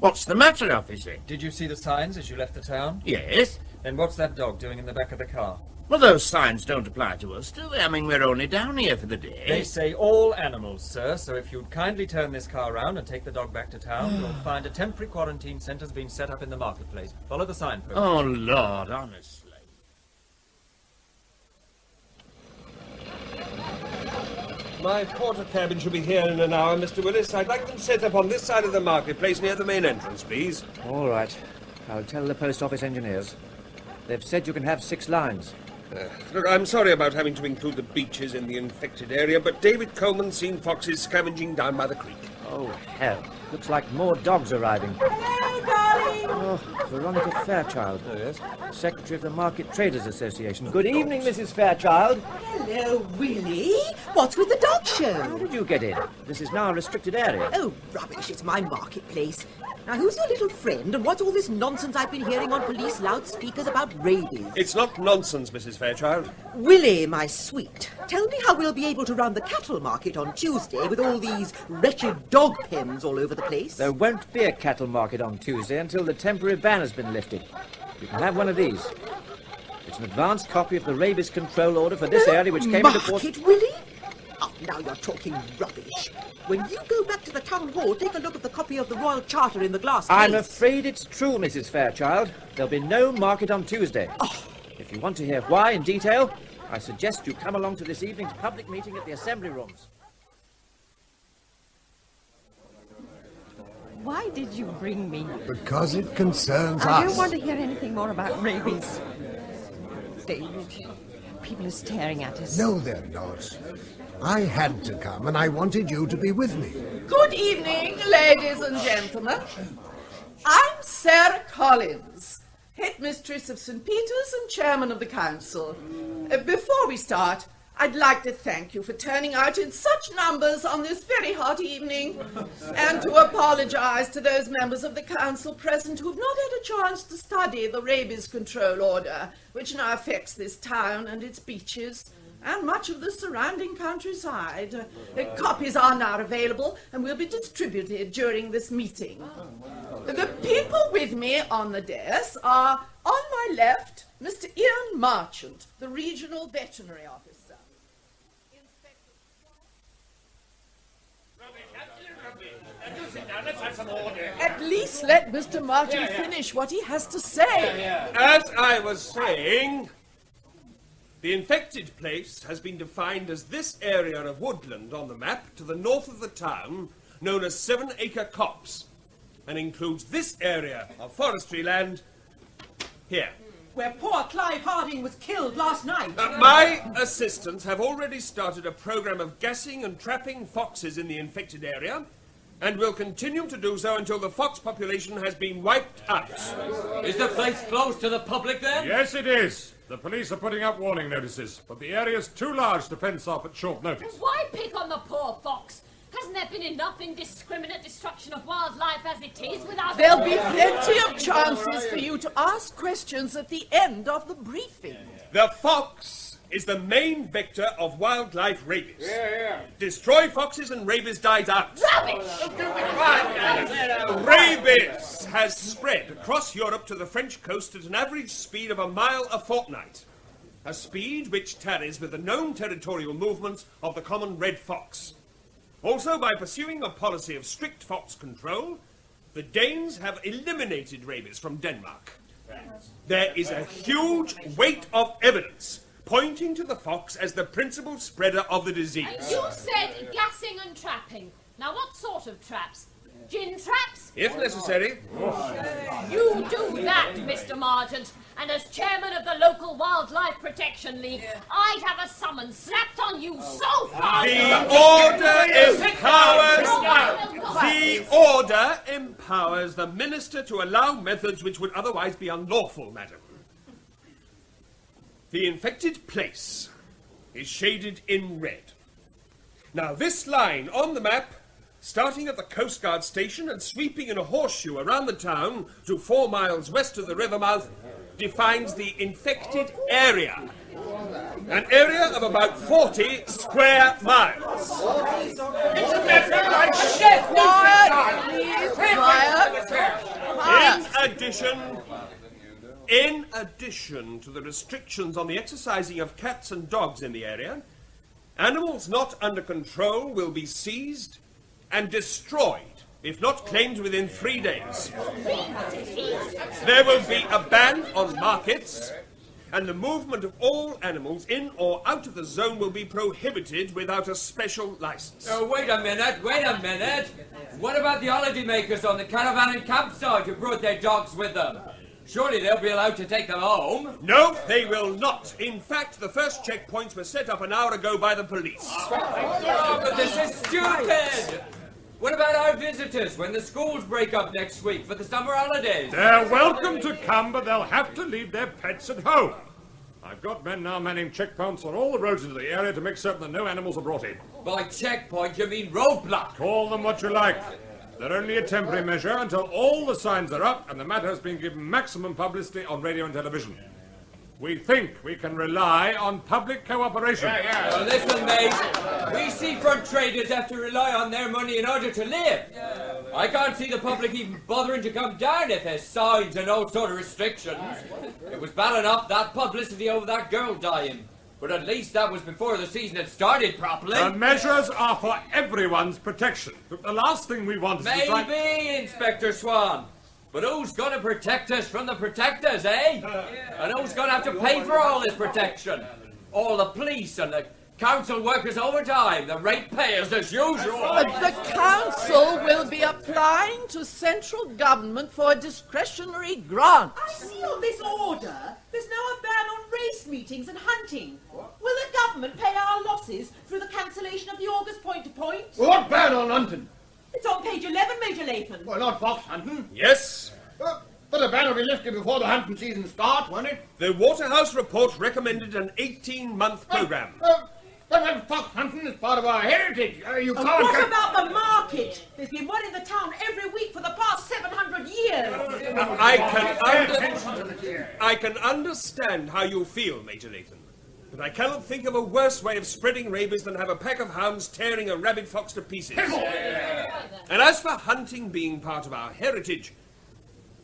What's the matter, officer? Did you see the signs as you left the town? Yes. Then what's that dog doing in the back of the car? Well, those signs don't apply to us, do they? I mean, we're only down here for the day. They say all animals, sir, so if you'd kindly turn this car round and take the dog back to town, you'll find a temporary quarantine centre's been set up in the marketplace. Follow the signpost. Oh, Lord, honestly. My porter cabin should be here in an hour, Mr. Willis. I'd like them set up on this side of the marketplace near the main entrance, please. All right. I'll tell the post office engineers. They've said you can have 6 lines. Look, I'm sorry about having to include the beaches in the infected area, but David Coleman's seen foxes scavenging down by the creek. Oh, hell. Looks like more dogs arriving. Hello, darling. Oh, Veronica Fairchild. Oh, yes? Secretary of the Market Traders Association. Good evening, Mrs. Fairchild. Hello, Willie. What's with the dog show? How did you get in? This is now a restricted area. Oh, rubbish. It's my marketplace. Now, who's your little friend, and what's all this nonsense I've been hearing on police loudspeakers about rabies? It's not nonsense, Mrs. Fairchild. Willie, my sweet, tell me how we'll be able to run the cattle market on Tuesday with all these wretched dog pens all over the place. There won't be a cattle market on Tuesday until the temporary ban has been lifted. You can have one of these. It's an advanced copy of the rabies control order for this area which came into force... Market, Willie? Oh, now you're talking rubbish. When you go back to the town hall, take a look at the copy of the Royal Charter in the glass case. I'm afraid it's true, Mrs. Fairchild. There'll be no market on Tuesday. Oh. If you want to hear why in detail, I suggest you come along to this evening's public meeting at the Assembly Rooms. Why did you bring me? Because it concerns us. I don't want to hear anything more about rabies. David, people are staring at us. No, they're not. I had to come, and I wanted you to be with me. Good evening, ladies and gentlemen. I'm Sarah Collins, headmistress of St. Peter's and chairman of the council. Before we start, I'd like to thank you for turning out in such numbers on this very hot evening, and to apologise to those members of the council present who have not had a chance to study the rabies control order, which now affects this town and its beaches, and much of the surrounding countryside. Copies are now available and will be distributed during this meeting. The people with me on the desk are, on my left, Mr. Ian Marchant, the Regional Veterinary Officer. At least let Mr. Marchant finish what he has to say. As I was saying, the infected place has been defined as this area of woodland on the map to the north of the town, known as 7 Acre Copse, and includes this area of forestry land here. Where poor Clive Harding was killed last night. My assistants have already started a program of gassing and trapping foxes in the infected area, and will continue to do so until the fox population has been wiped out. Is the place closed to the public then? Yes, it is. The police are putting up warning notices, but the area's too large to fence off at short notice. Why pick on the poor fox? Hasn't there been enough indiscriminate destruction of wildlife as it is without... There'll be plenty of chances for you to ask questions at the end of the briefing. The fox is the main vector of wildlife rabies. Destroy foxes and rabies dies out. Rabies has spread across Europe to the French coast at an average speed of a mile a fortnight. A speed which tallies with the known territorial movements of the common red fox. Also, by pursuing a policy of strict fox control, the Danes have eliminated rabies from Denmark. There is a huge weight of evidence pointing to the fox as the principal spreader of the disease. You said gassing and trapping. Now, what sort of traps? Gin traps? If necessary. You do that, Mr. Margent. And as chairman of the local Wildlife Protection League, I'd have a summons slapped on you so far. The order empowers the minister to allow methods which would otherwise be unlawful, madam. The infected place is shaded in red. Now, this line on the map, starting at the Coast Guard station and sweeping in a horseshoe around the town to 4 miles west of the river mouth, defines the infected area. An area of about 40 square miles. Quiet! In addition to the restrictions on the exercising of cats and dogs in the area, animals not under control will be seized and destroyed if not claimed within 3 days. There will be a ban on markets, and the movement of all animals in or out of the zone will be prohibited without a special license. Oh, wait a minute. What about the holiday makers on the caravan and campsite who brought their dogs with them? Surely they'll be allowed to take them home. No, they will not. In fact, the first checkpoints were set up an hour ago by the police. Oh, but this is stupid! What about our visitors when the schools break up next week for the summer holidays? They're welcome to come, but they'll have to leave their pets at home. I've got men now manning checkpoints on all the roads into the area to make certain that no animals are brought in. By checkpoint, you mean roadblock? Call them what you like. They're only a temporary measure until all the signs are up and the matter has been given maximum publicity on radio and television. We think we can rely on public cooperation. Well, listen, mate. We seafront traders have to rely on their money in order to live. I can't see the public even bothering to come down if there's signs and all sort of restrictions. It was bad enough, that publicity over that girl dying. But at least that was before the season had started properly. The measures are for everyone's protection. But the last thing we want is to try... Maybe, Inspector Swan. But who's going to protect us from the protectors, eh? And who's going to have to pay for all this protection? All the police and the council workers overtime, the ratepayers as usual. But the council will be applying to central government for a discretionary grant. I see on this order there's now a ban on race meetings and hunting. Will the government pay our losses through the cancellation of the August point-to-point? What ban on hunting? It's on page 11, Major Lichen. Well, not fox hunting. Yes. But the ban will be lifted before the hunting season starts, won't it? The Waterhouse report recommended an 18-month programme. But fox hunting is part of our heritage. You can't... What about the market? There's been one in the town every week for the past 700 years. I can understand how you feel, Major Lichen. But I cannot think of a worse way of spreading rabies than have a pack of hounds tearing a rabid fox to pieces. And as for hunting being part of our heritage,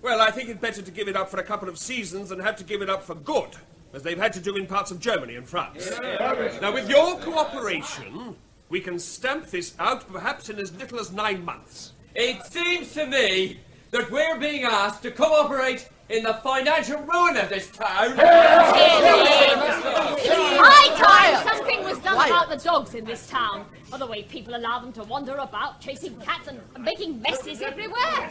well, I think it better to give it up for a couple of seasons than have to give it up for good, as they've had to do in parts of Germany and France. Now, with your cooperation, we can stamp this out perhaps in as little as 9 months. It seems to me that we're being asked to cooperate in the financial ruin of this town. High time something was done about the dogs in this town. Or the way people allow them to wander about, chasing cats and making messes everywhere.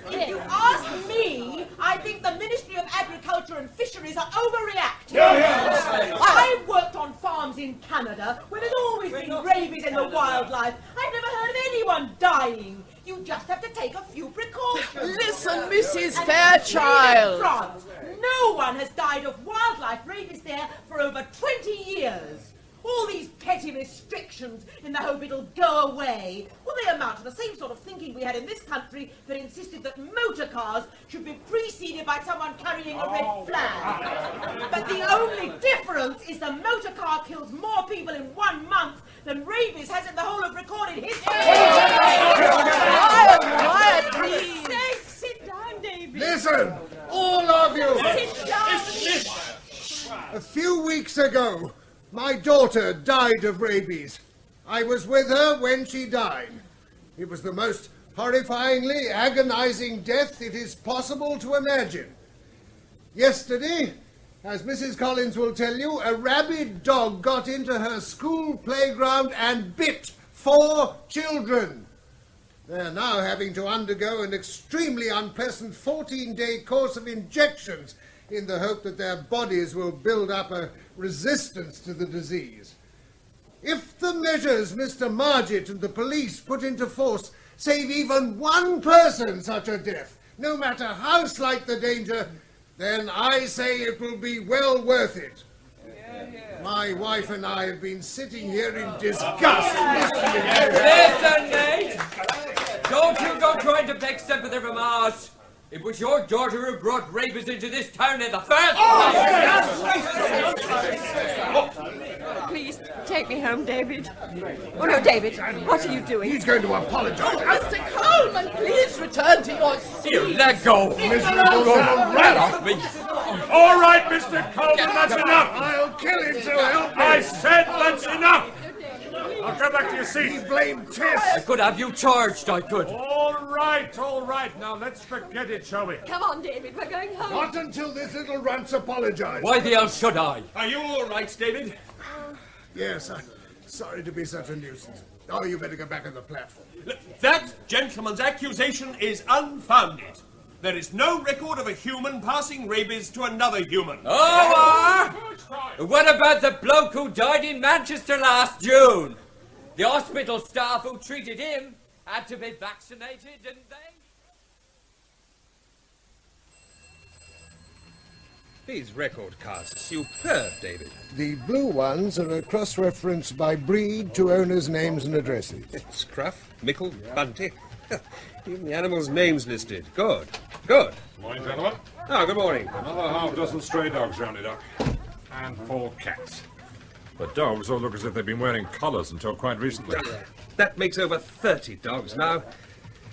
If you ask me, I think the Ministry of Agriculture and Fisheries are overreacting. I've worked on farms in Canada where there's always been rabies in the wildlife. I've never heard of anyone dying. You just have to take a few precautions. Listen, Mrs. Fairchild. In France, no one has died of wildlife rabies there for over 20 years. All these petty restrictions in the hope it'll go away, well, they amount to the same sort of thinking we had in this country that insisted that motor cars should be preceded by someone carrying a red flag. But the only difference is the motor car kills more people in 1 month than rabies has in the whole of recorded history. Quiet, please. Sit down, David. Listen, all of you. Sit down. A few weeks ago, my daughter died of rabies. I was with her when she died. It was the most horrifyingly agonizing death it is possible to imagine. Yesterday, as Mrs. Collins will tell you, a rabid dog got into her school playground and bit 4 children. They're now having to undergo an extremely unpleasant 14-day course of injections in the hope that their bodies will build up a resistance to the disease. If the measures Mr. Margit and the police put into force save even one person such a death, no matter how slight the danger, then I say it will be well worth it. My wife and I have been sitting here in disgust. Listen, mate! Don't you go trying to take sympathy from us. It was your daughter who brought rabies into this town in the first place. Please take me home, David. Oh no, David, what are you doing? He's going to apologize. Mr. Coleman, please return to your seat. You let go. Miserable little rat off me. All right, Mr. Coleman, that's enough. I'll kill him, so help me. I said that's enough. I'll go back to your seat. He blamed Tess. I could have you charged, I could. All right, all right. Now let's forget it, shall we? Come on, David, we're going home. Not until this little runt's apologized. Why the hell should I? Are you all right, David? Yes, I'm sorry to be such a nuisance. Oh, you better go back on the platform. That gentleman's accusation is unfounded. There is no record of a human passing rabies to another human. Oh, what about the bloke who died in Manchester last June? The hospital staff who treated him had to be vaccinated, didn't they? These record cards are superb, David. The blue ones are a cross-reference by breed to owners' names and addresses. Scruff, Mickle, Bunty. Even the animals' names listed. Good, good. Morning, gentlemen. Oh, good morning. Another half dozen stray dogs rounded up. And 4 cats. The dogs all look as if they've been wearing collars until quite recently. That makes over 30 dogs now.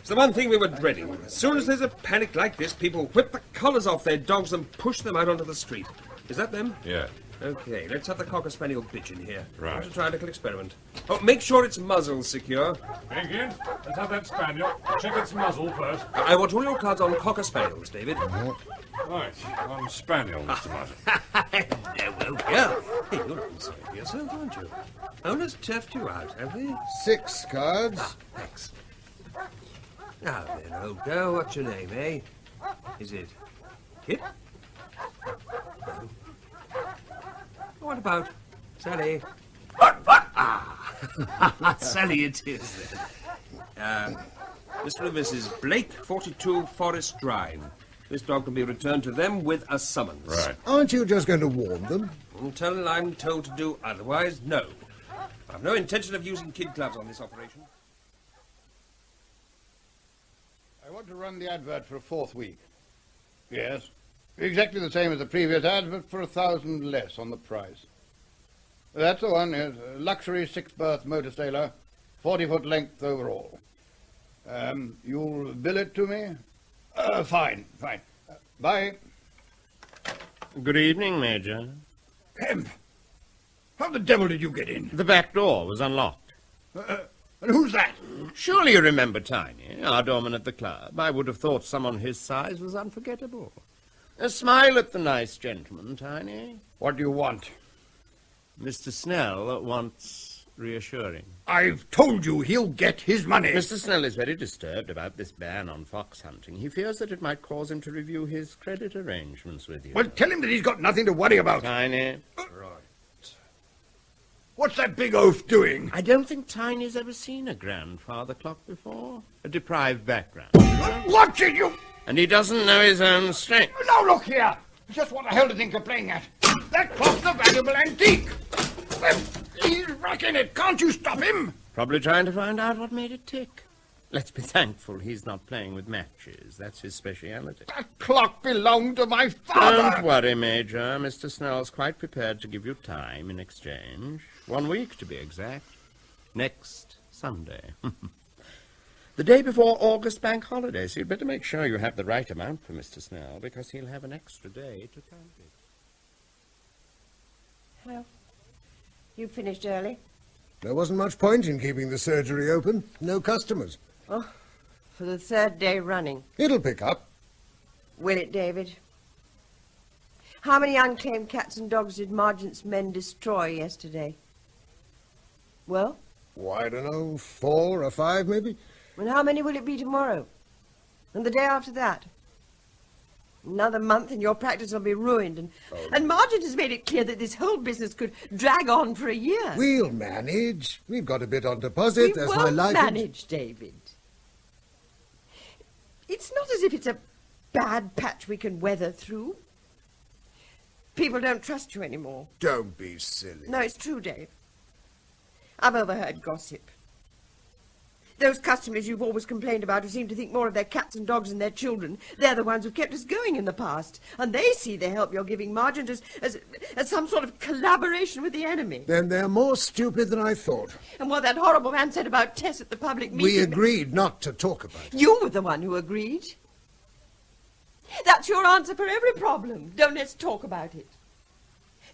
It's the one thing we were dreading. As soon as there's a panic like this, people whip the collars off their dogs and push them out onto the street. Is that them? Yeah. Okay, let's have the Cocker Spaniel bitch in here. Right. I want to try a little experiment. Oh, make sure its muzzle's secure. Jenkins, let's have that spaniel. Check its muzzle first. I want all your cards on Cocker Spaniels, David. Right, on spaniel, Mr. Martin. Well, yeah. Hey, you're looking sorry for yourself, aren't you? Owners turfed you out, have they? 6 cards. Ah, thanks. Now then, old girl, what's your name, eh? Is it Kit? No. What about Sally? What? Ah! Sally it is, then. Mr. and Mrs. Blake, 42 Forest Drive. This dog can be returned to them with a summons. Right. Aren't you just going to warn them? Until I'm told to do otherwise, no. I've no intention of using kid gloves on this operation. I want to run the advert for a 4th week. Yes. Exactly the same as the previous ad, but for 1,000 less on the price. That's the one, yes. A luxury 6-berth motor sailor, 40-foot length overall. You'll bill it to me? Fine. Bye. Good evening, Major. Kemp, how the devil did you get in? The back door was unlocked. And who's that? Surely you remember Tiny, our doorman at the club. I would have thought someone his size was unforgettable. Smile at the nice gentleman, Tiny. What do you want? Mr. Snell wants reassuring. I've told you he'll get his money. Mr. Snell is very disturbed about this ban on fox hunting. He fears that it might cause him to review his credit arrangements with you. Well, tell him that he's got nothing to worry about. Tiny. Right. What's that big oaf doing? I don't think Tiny's ever seen a grandfather clock before. A deprived background. What did you... And he doesn't know his own strength. Now look here. Just what the hell do you think you're playing at? That clock's a valuable antique. He's wrecking it. Can't you stop him? Probably trying to find out what made it tick. Let's be thankful he's not playing with matches. That's his speciality. That clock belonged to my father. Don't worry, Major. Mr. Snell's quite prepared to give you time in exchange. 1 week, to be exact. Next Sunday. The day before August bank holiday, so you'd better make sure you have the right amount for Mr. Snell, because he'll have an extra day to count it. Hello. You finished early? There wasn't much point in keeping the surgery open. No customers. Oh, for the third day running. It'll pick up. Will it, David? How many unclaimed cats and dogs did Margent's men destroy yesterday? Well? Oh, I don't know, 4 or 5 maybe? And how many will it be tomorrow? And the day after that? Another month and your practice will be ruined. And Margent has made it clear that this whole business could drag on for a year. We'll manage. We've got a bit on deposit. We as won't my life manage, David. It's not as if it's a bad patch we can weather through. People don't trust you anymore. Don't be silly. No, it's true, Dave. I've overheard gossip. Those customers you've always complained about who seem to think more of their cats and dogs than their children, they're the ones who've kept us going in the past. And they see the help you're giving Margent as some sort of collaboration with the enemy. Then they're more stupid than I thought. And what that horrible man said about Tess at the public meeting... We agreed not to talk about it. You were the one who agreed. That's your answer for every problem. Don't let's talk about it.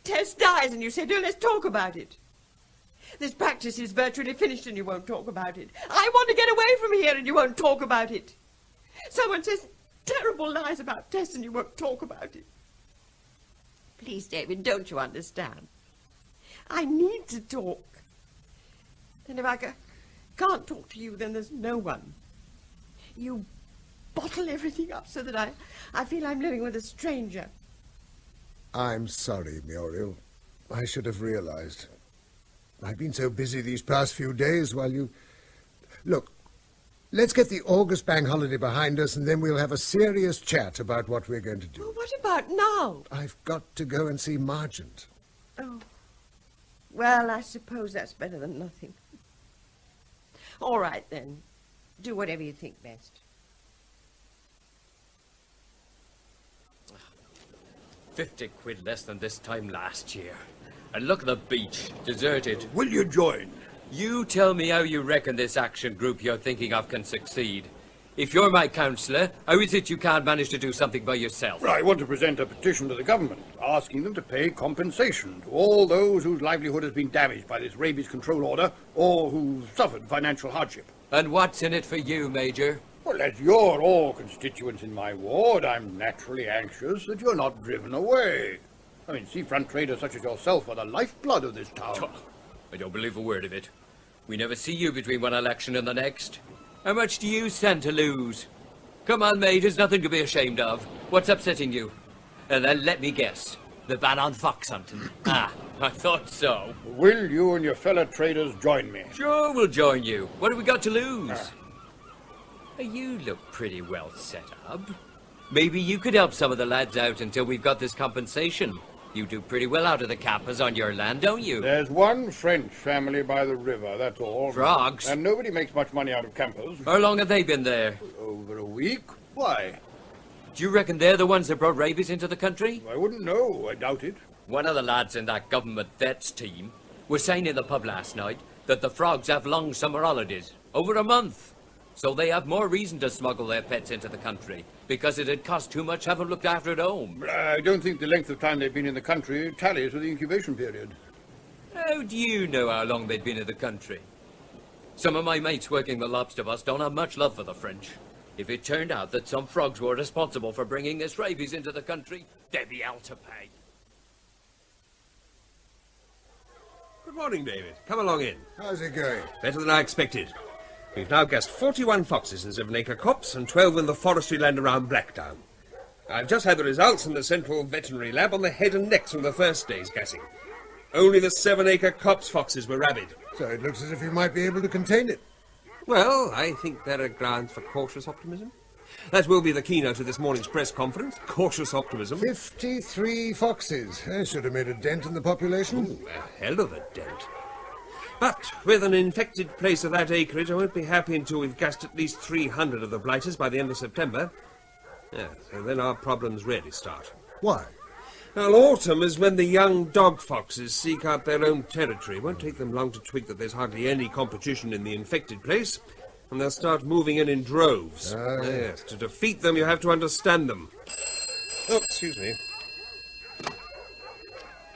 Tess dies and you say, don't let's talk about it. This practice is virtually finished and you won't talk about it. I want to get away from here and you won't talk about it. Someone says terrible lies about Tess and you won't talk about it. Please, David, don't you understand? I need to talk. And if I can't talk to you, then there's no one. You bottle everything up so that I feel I'm living with a stranger. I'm sorry, Muriel. I should have realized. I've been so busy these past few days while you... Look, let's get the August bank holiday behind us and then we'll have a serious chat about what we're going to do. Well, what about now? I've got to go and see Margent. Oh. Well, I suppose that's better than nothing. All right, then. Do whatever you think best. 50 quid less than this time last year. And look at the beach, deserted. Will you join? You tell me how you reckon this action group you're thinking of can succeed. If you're my counsellor, how is it you can't manage to do something by yourself? Well, I want to present a petition to the government, asking them to pay compensation to all those whose livelihood has been damaged by this rabies control order, or who suffered financial hardship. And what's in it for you, Major? Well, as you're all constituents in my ward, I'm naturally anxious that you're not driven away. I mean, seafront traders such as yourself are the lifeblood of this town. I don't believe a word of it. We never see you between one election and the next. How much do you stand to lose? Come on, mate, there's nothing to be ashamed of. What's upsetting you? And then let me guess. The ban on fox hunting. Ah, I thought so. Will you and your fellow traders join me? Sure, we'll join you. What have we got to lose? You look pretty well set up. Maybe you could help some of the lads out until we've got this compensation. You do pretty well out of the cappers on your land, don't you? There's one French family by the river, that's all. Frogs? And nobody makes much money out of campers. How long have they been there? Over a week. Why? Do you reckon they're the ones that brought rabies into the country? I wouldn't know. I doubt it. One of the lads in that government vets team was saying in the pub last night that the frogs have long summer holidays. Over a month. So they have more reason to smuggle their pets into the country, because it'd cost too much to have them looked after at home. I don't think the length of time they've been in the country tallies with the incubation period. How do you know how long they've been in the country? Some of my mates working the lobster bus don't have much love for the French. If it turned out that some frogs were responsible for bringing this rabies into the country, they'd be held to pay. Good morning, David. Come along in. How's it going? Better than I expected. We've now gassed 41 foxes in 7-acre copse and 12 in the forestry land around Blackdown. I've just had the results from the Central Veterinary Lab on the head and necks from the first day's gassing. Only the 7-acre copse foxes were rabid. So it looks as if you might be able to contain it. Well, I think there are grounds for cautious optimism. That will be the keynote of this morning's press conference. Cautious optimism. 53 foxes. I should have made a dent in the population. Ooh, a hell of a dent. But with an infected place of that acreage, I won't be happy until we've gassed at least 300 of the blighters by the end of September. Yes, and then our problems really start. Why? Well, autumn is when the young dog foxes seek out their own territory. It won't take them long to twig that there's hardly any competition in the infected place, and they'll start moving in droves. Yes, to defeat them, you have to understand them. Oh, excuse me.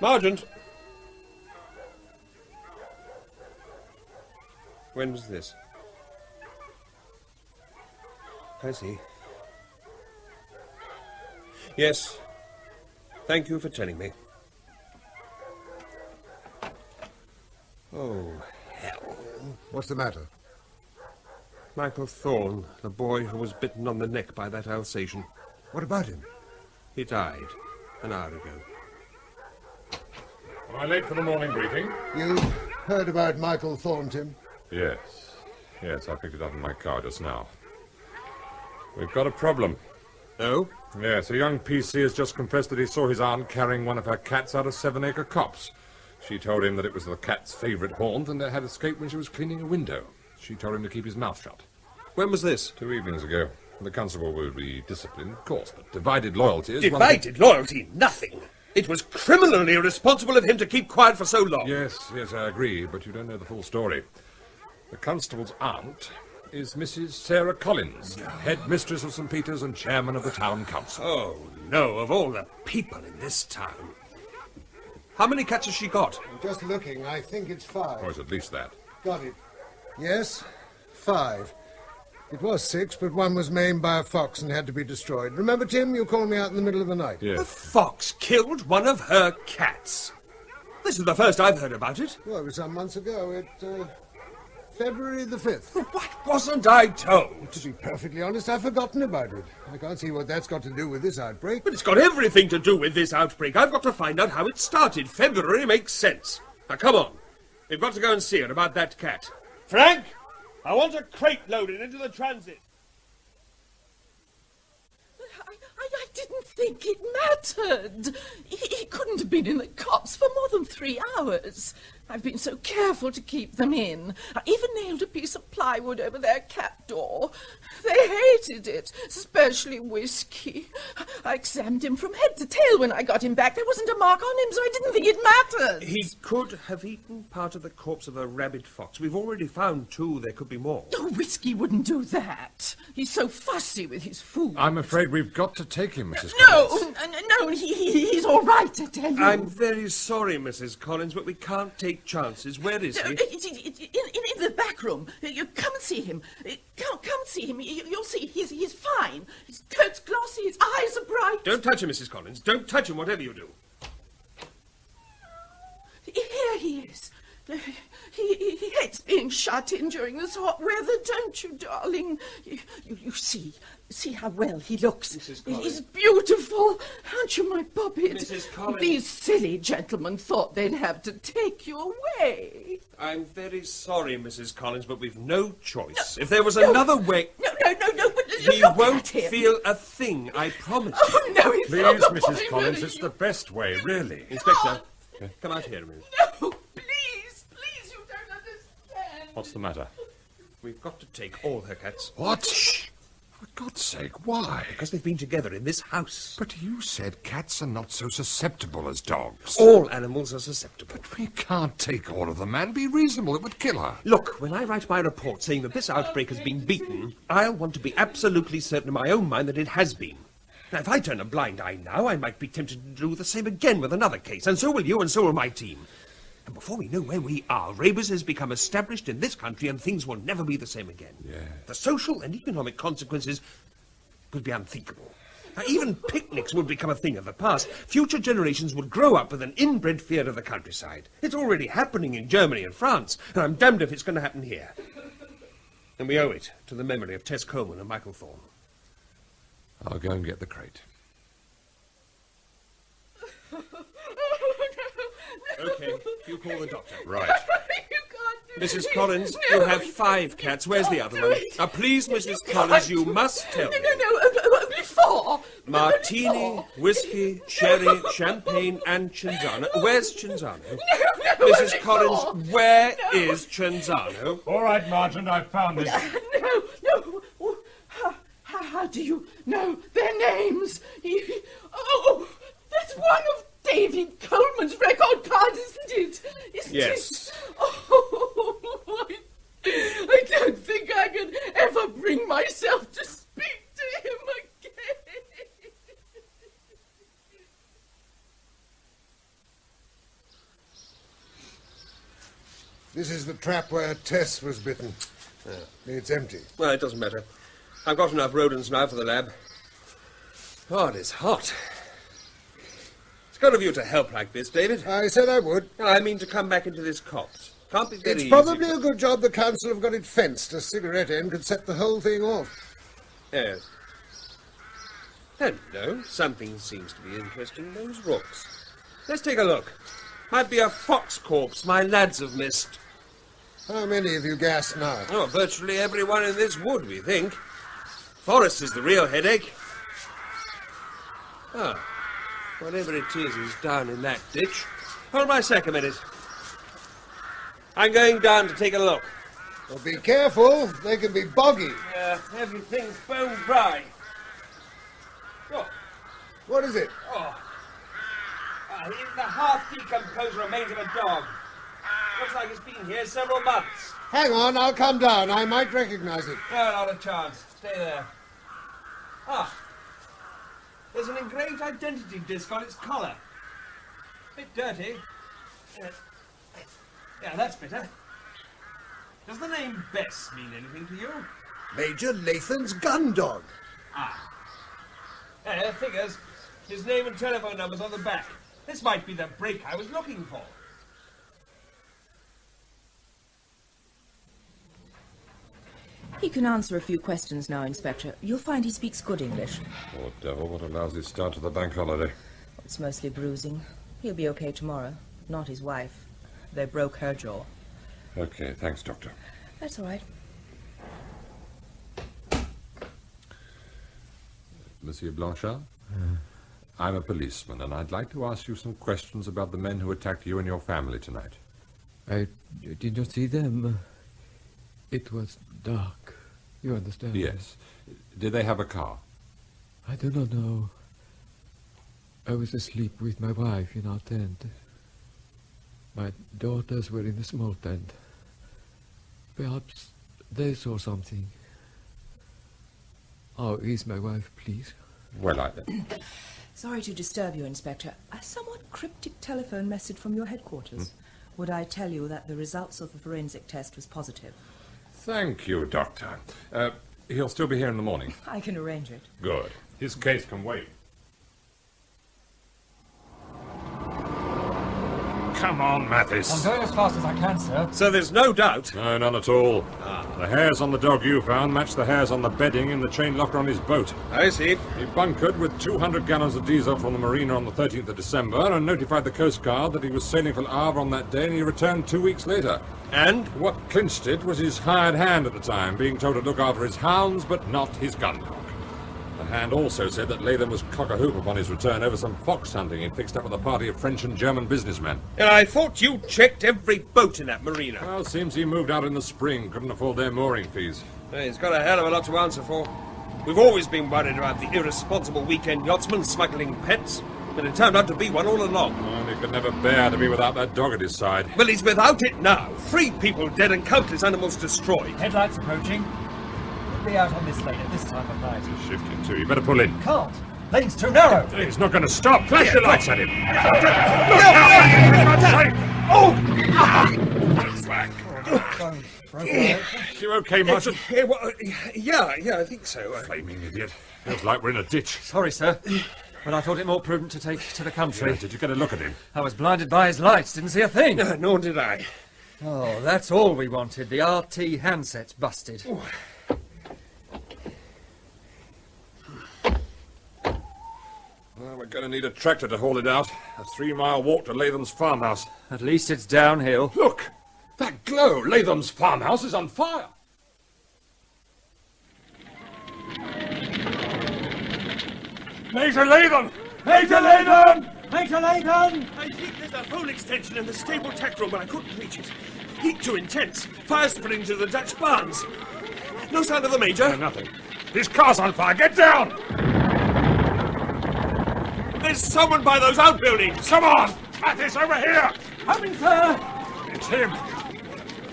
Margent. When was this? I see. Yes. Thank you for telling me. Oh, hell. What's the matter? Michael Thorne, the boy who was bitten on the neck by that Alsatian. What about him? He died an hour ago. Am I late for the morning briefing? You heard about Michael Thorne, Tim? Yes. Yes, I picked it up in my car just now. We've got a problem. Oh? Yes, a young PC has just confessed that he saw his aunt carrying one of her cats out of 7 Acre Copse. She told him that it was the cat's favourite haunt and it had escaped when she was cleaning a window. She told him to keep his mouth shut. When was this? 2 evenings ago. The constable will be disciplined, of course, but divided loyalty is Divided loyalty? Nothing. It was criminally irresponsible of him to keep quiet for so long. Yes, I agree, but you don't know the full story. The constable's aunt is Mrs. Sarah Collins, head mistress of St. Peter's and chairman of the town council. Oh, no, of all the people in this town. How many cats has she got? I'm just looking. I think it's 5. Or it's at least that. Got it. Yes, 5. It was 6, but one was maimed by a fox and had to be destroyed. Remember, Tim, you called me out in the middle of the night? Yes. A fox killed one of her cats. This is the first I've heard about it. Well, it was some months ago. February the 5th. What wasn't I told? To be perfectly honest, I've forgotten about it. I can't see what that's got to do with this outbreak. But it's got everything to do with this outbreak. I've got to find out how it started. February makes sense. Now, come on. We've got to go and see her about that cat. Frank, I want a crate loaded into the transit. I didn't think it mattered. He couldn't have been in the copse for more than 3 hours. I've been so careful to keep them in. I even nailed a piece of plywood over their cat door. They hated it, especially Whiskey. I examined him from head to tail when I got him back. There wasn't a mark on him, so I didn't think it mattered. He could have eaten part of the corpse of a rabid fox. We've already found 2. There could be more. Oh, Whiskey wouldn't do that. He's so fussy with his food. I'm afraid we've got to take him, Mrs. No, he's all right, I tell you. I'm very sorry, Mrs. Collins, but we can't take chances. Where is he? In the back room. You come and see him. Come see him. You'll see. He's fine. His coat's glossy. His eyes are bright. Don't touch him, Mrs. Collins. Don't touch him, whatever you do. Here he is. He hates being shut in during this hot weather, don't you, darling? You see how well he looks. Mrs. Collins. He's beautiful. Aren't you, my puppet? Mrs. Collins. These silly gentlemen thought they'd have to take you away. I'm very sorry, Mrs. Collins, but we've no choice. If there was another way... No, but he won't feel a thing, I promise you. Oh, no, he's Please, not the Mrs. boy, Collins, really. it's the best way, really. Inspector, come out here a minute. No, please, you don't understand. What's the matter? We've got to take all her cats. What? Shh. For God's sake, why? Because they've been together in this house. But you said cats are not so susceptible as dogs. All animals are susceptible. But we can't take all of them, man. Be reasonable. It would kill her. Look, when I write my report saying that this outbreak has been beaten, I'll want to be absolutely certain in my own mind that it has been. Now, if I turn a blind eye now, I might be tempted to do the same again with another case, and so will you, and so will my team. And before we know where we are, rabies has become established in this country and things will never be the same again. Yeah. The social and economic consequences could be unthinkable. Now, even picnics would become a thing of the past. Future generations would grow up with an inbred fear of the countryside. It's already happening in Germany and France, and I'm damned if it's going to happen here. And we owe it to the memory of Tess Coleman and Michael Thorne. I'll go and get the crate. Okay, you call the doctor. Right. Mrs. Collins, you have 5 cats. Where's the other one? Now, please, Mrs. Collins, you must tell me. No, only 4. Martini, whiskey, sherry, champagne, and Cinzano. Where's Cinzano? No, Mrs. Collins, where is Cinzano? All right, Margent, I've found it. No. How do you know their names? Oh, that's one of David Coleman's record cards, isn't it? Yes. Oh, I don't think I could ever bring myself to speak to him again. This is the trap where Tess was bitten. It's empty. Well, it doesn't matter. I've got enough rodents now for the lab. Oh, it is hot. It's good of you to help like this, David. I said I would. I mean to come back into this copse. Can't be very It's easy. probably a good job the council have got it fenced. A cigarette end could set the whole thing off. Yes. Hello. Something seems to be interesting in those rocks. Let's take a look. Might be a fox corpse my lads have missed. How many have you gassed now? Oh, virtually everyone in this wood, we think. Forest is the real headache. Ah, whatever it is down in that ditch. Hold my sack a minute. I'm going down to take a look. Well, be careful. They can be boggy. Yeah, everything's bone dry. Oh. What is it? Oh. The half-decomposed remains of a dog. Looks like it's been here several months. Hang on, I'll come down. I might recognize it. No, not a chance. Stay there. Ah. There's an engraved identity disc on its collar. Bit dirty. Yeah, that's better. Does the name Bess mean anything to you? Major Lathan's gun dog. Ah. Figures. His name and telephone number's on the back. This might be the break I was looking for. He can answer a few questions now, Inspector. You'll find he speaks good English. Poor devil, what a lousy start to the bank holiday. It's mostly bruising. He'll be okay tomorrow. Not his wife. They broke her jaw. Okay, thanks, Doctor. That's all right. Monsieur Blanchard? I'm a policeman, and I'd like to ask you some questions about the men who attacked you and your family tonight. I did not see them. It was dark. You understand? Yes. Did they have a car? I do not know. I was asleep with my wife in our tent. My daughters were in the small tent. Perhaps they saw something. Oh, is my wife, please? Well, Sorry to disturb you, Inspector. A somewhat cryptic telephone message from your headquarters. Would I tell you that the results of the forensic test was positive? Thank you, Doctor. He'll still be here in the morning. I can arrange it. Good. His case can wait. Come on, Mathis. I'm going as fast as I can, sir. So there's no doubt? No, none at all. The hairs on the dog you found match the hairs on the bedding in the chain locker on his boat. I see. He bunkered with 200 gallons of diesel from the marina on the 13th of December and notified the Coast Guard that he was sailing for Havre on that day, and he returned 2 weeks later. And? What clinched it was his hired hand at the time, being told to look after his hounds, but not his gun dog. The hand also said that Latham was cock-a-hoop upon his return over some fox hunting he'd fixed up with a party of French and German businessmen. And I thought you checked every boat in that marina. Well, seems he moved out in the spring, couldn't afford their mooring fees. He's got a hell of a lot to answer for. We've always been worried about the irresponsible weekend yachtsman smuggling pets, but it turned out to be one all along. And he could never bear to be without that dog at his side. Well, he's without it now. 3 people dead and countless animals destroyed. Headlights approaching. Be out on this lane at this time of night. He's shifting too. You better pull in. Can't. Lane's too narrow. He's not going to stop. Flash your lights at him. You okay, Martin? Yeah, I think so. Flaming idiot. Feels like we're in a ditch. Sorry, sir. But I thought it more prudent to take to the country. Yeah, did you get a look at him? I was blinded by his lights. Didn't see a thing. Nor did I. Oh, that's all we wanted. The RT handset's busted. Well, we're going to need a tractor to haul it out. A 3-mile walk to Latham's farmhouse. At least it's downhill. Look! That glow! Latham's farmhouse is on fire! Major Latham! Major Latham! Major Latham! I think there's a phone extension in the stable tack room, but I couldn't reach it. Heat too intense. Fire spreading to the Dutch barns. No sign of the Major? No, nothing. His car's on fire! Get down! There's someone by those outbuildings! Come on! Mathis, over here! Coming, sir! It's him!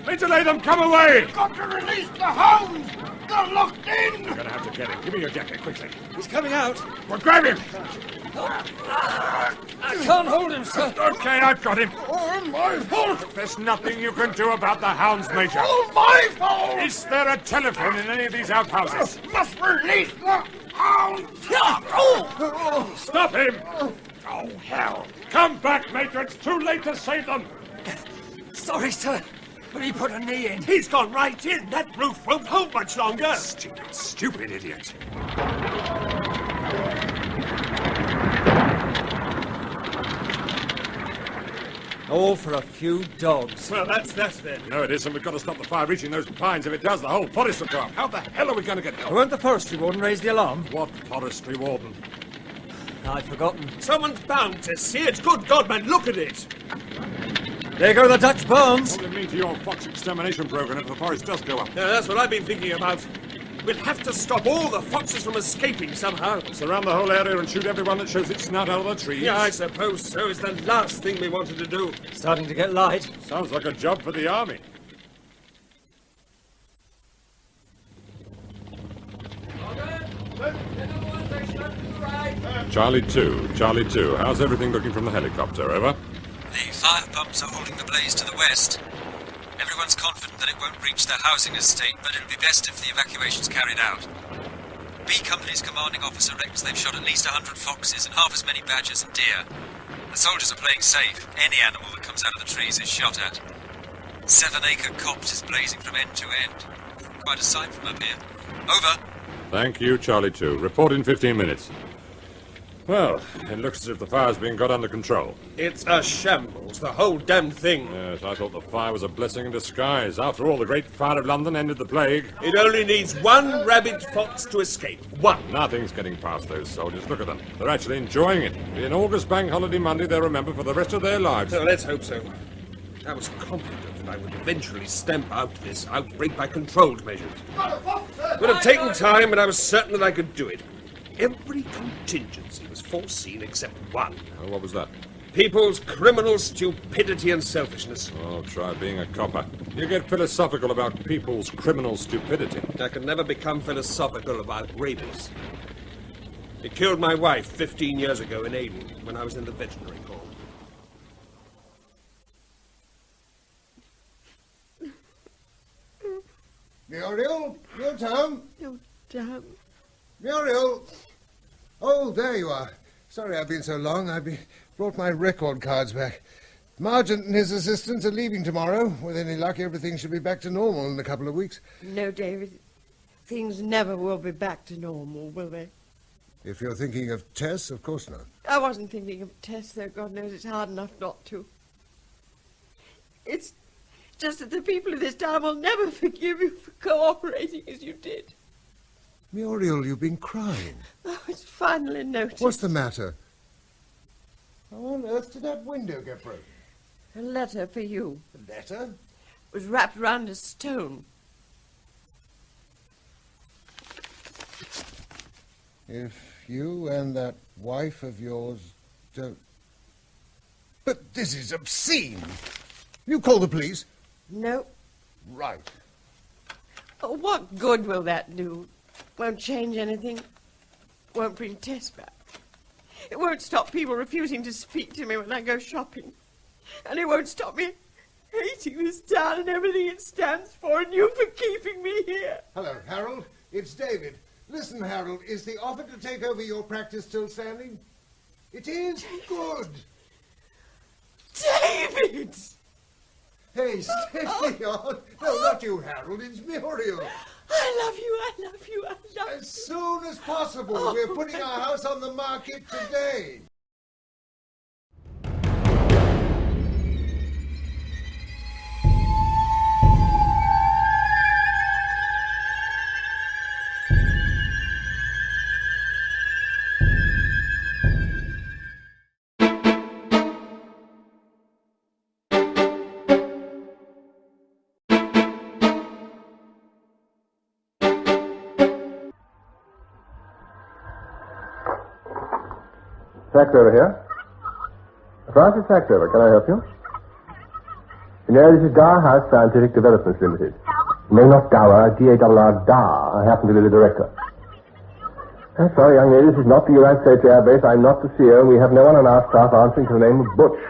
Major Latham, come away! You've got to release the hounds! They're locked in! You're going to have to get him. Give me your jacket, quickly. He's coming out. Well, grab him! I can't hold him, sir. Okay, I've got him. All my fault! There's nothing you can do about the hounds, Major. All my fault! Is there a telephone in any of these outhouses? Must release the hounds! Stop him! Oh, hell. Come back, Major. It's too late to save them. Sorry, sir. But he put a knee in. He's gone right in. That roof won't hold much longer. Stupid, stupid idiot. All for a few dogs. Well, that's then. No, it isn't. We've got to stop the fire reaching those pines. If it does, the whole forest will go up. How the hell are we going to get help? Won't the forestry warden raise the alarm? What forestry warden? I'd forgotten. Someone's bound to see it. Good God, man, look at it. There go the Dutch bombs. What will it mean to your fox extermination program if the forest does go up? Yeah, that's what I've been thinking about. We'll have to stop all the foxes from escaping somehow. Surround the whole area and shoot everyone that shows its snout out of the trees? Yeah, I suppose so. It's the last thing we wanted to do. Starting to get light. Sounds like a job for the army. Charlie 2. How's everything looking from the helicopter? Over? The fire pumps are holding the blaze to the west. Everyone's confident that it won't reach their housing estate, but it'll be best if the evacuation's carried out. B Company's commanding officer reckons they've shot at least 100 foxes and half as many badgers and deer. The soldiers are playing safe. Any animal that comes out of the trees is shot at. 7-acre copse is blazing from end to end. Quite a sight from up here. Over. Thank you, Charlie 2. Report in 15 minutes. Well, it looks as if the fire's being got under control. It's a shambles, the whole damn thing. Yes, I thought the fire was a blessing in disguise. After all, the Great Fire of London ended the plague. It only needs one rabid fox to escape. One. Nothing's getting past those soldiers. Look at them. They're actually enjoying it. It'll be an August bank holiday Monday they'll remember for the rest of their lives. Well, let's hope so. I was confident that I would eventually stamp out this outbreak by controlled measures. It would have taken time, but I was certain that I could do it. Every contingency was foreseen except one. Oh, what was that? People's criminal stupidity and selfishness. Oh, try being a copper. You get philosophical about people's criminal stupidity. I could never become philosophical about rabies. It killed my wife 15 years ago in Aden when I was in the veterinary corps. Muriel, your turn. Oh, damn. Muriel. Oh, there you are. Sorry I've been so long. Brought my record cards back. Margent and his assistants are leaving tomorrow. With any luck, everything should be back to normal in a couple of weeks. No, David. Things never will be back to normal, will they? If you're thinking of Tess, of course not. I wasn't thinking of Tess, though God knows it's hard enough not to. It's just that the people of this town will never forgive you for cooperating as you did. Muriel, you've been crying. Oh, it's finally noticed. What's the matter? How on earth did that window get broken? A letter for you. A letter? It was wrapped round a stone. If you and that wife of yours don't... But this is obscene. You call the police? No. Right. Oh, what good will that do? Won't change anything. Won't bring Tess back. It won't stop people refusing to speak to me when I go shopping. And it won't stop me hating this town and everything it stands for, and you for keeping me here. Hello, Harold. It's David. Listen, Harold, is the offer to take over your practice still standing? It is? Good. David! Hey, steady on. No, not you, Harold. It's Muriel. I love you, I love you, I love you. As soon as possible. We're putting our house on the market today. Taxover here. Francis Taxover, can I help you? No, this is Dar House Scientific Developments Limited. You may not Dower, D-A-R-R, Dar. I happen to be the director. Sorry, young lady, this is not the United States Air Base. I'm not the CEO, and we have no one on our staff answering to the name of Butch.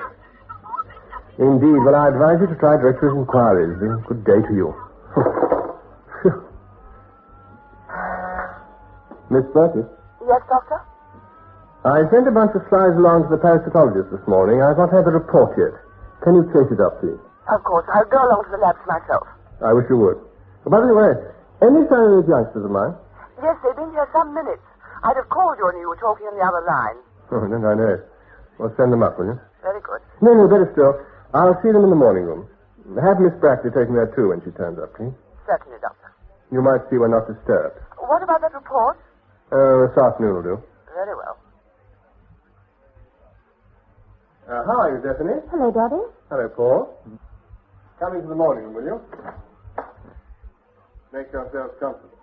Indeed. Well, I advise you to try Director's inquiries. Good day to you. Miss Burtis? Yes, Doctor? I sent a bunch of slides along to the parasitologist this morning. I've not had the report yet. Can you chase it up, please? Of course. I'll go along to the labs myself. I wish you would. Oh, by the way, any sign of these youngsters of mine? Yes, they've been here some minutes. I'd have called you and you were talking on the other line. Oh, don't I know it. Well, send them up, will you? Very good. No, better still. I'll see them in the morning room. Have Miss Brackley take me there, too, when she turns up, please. Certainly, Doctor. You might see we're not disturbed. What about that report? This afternoon will do. Very well. How are you, Stephanie? Hello, Daddy. Hello, Paul. Come into the morning room, will you? Make yourselves comfortable.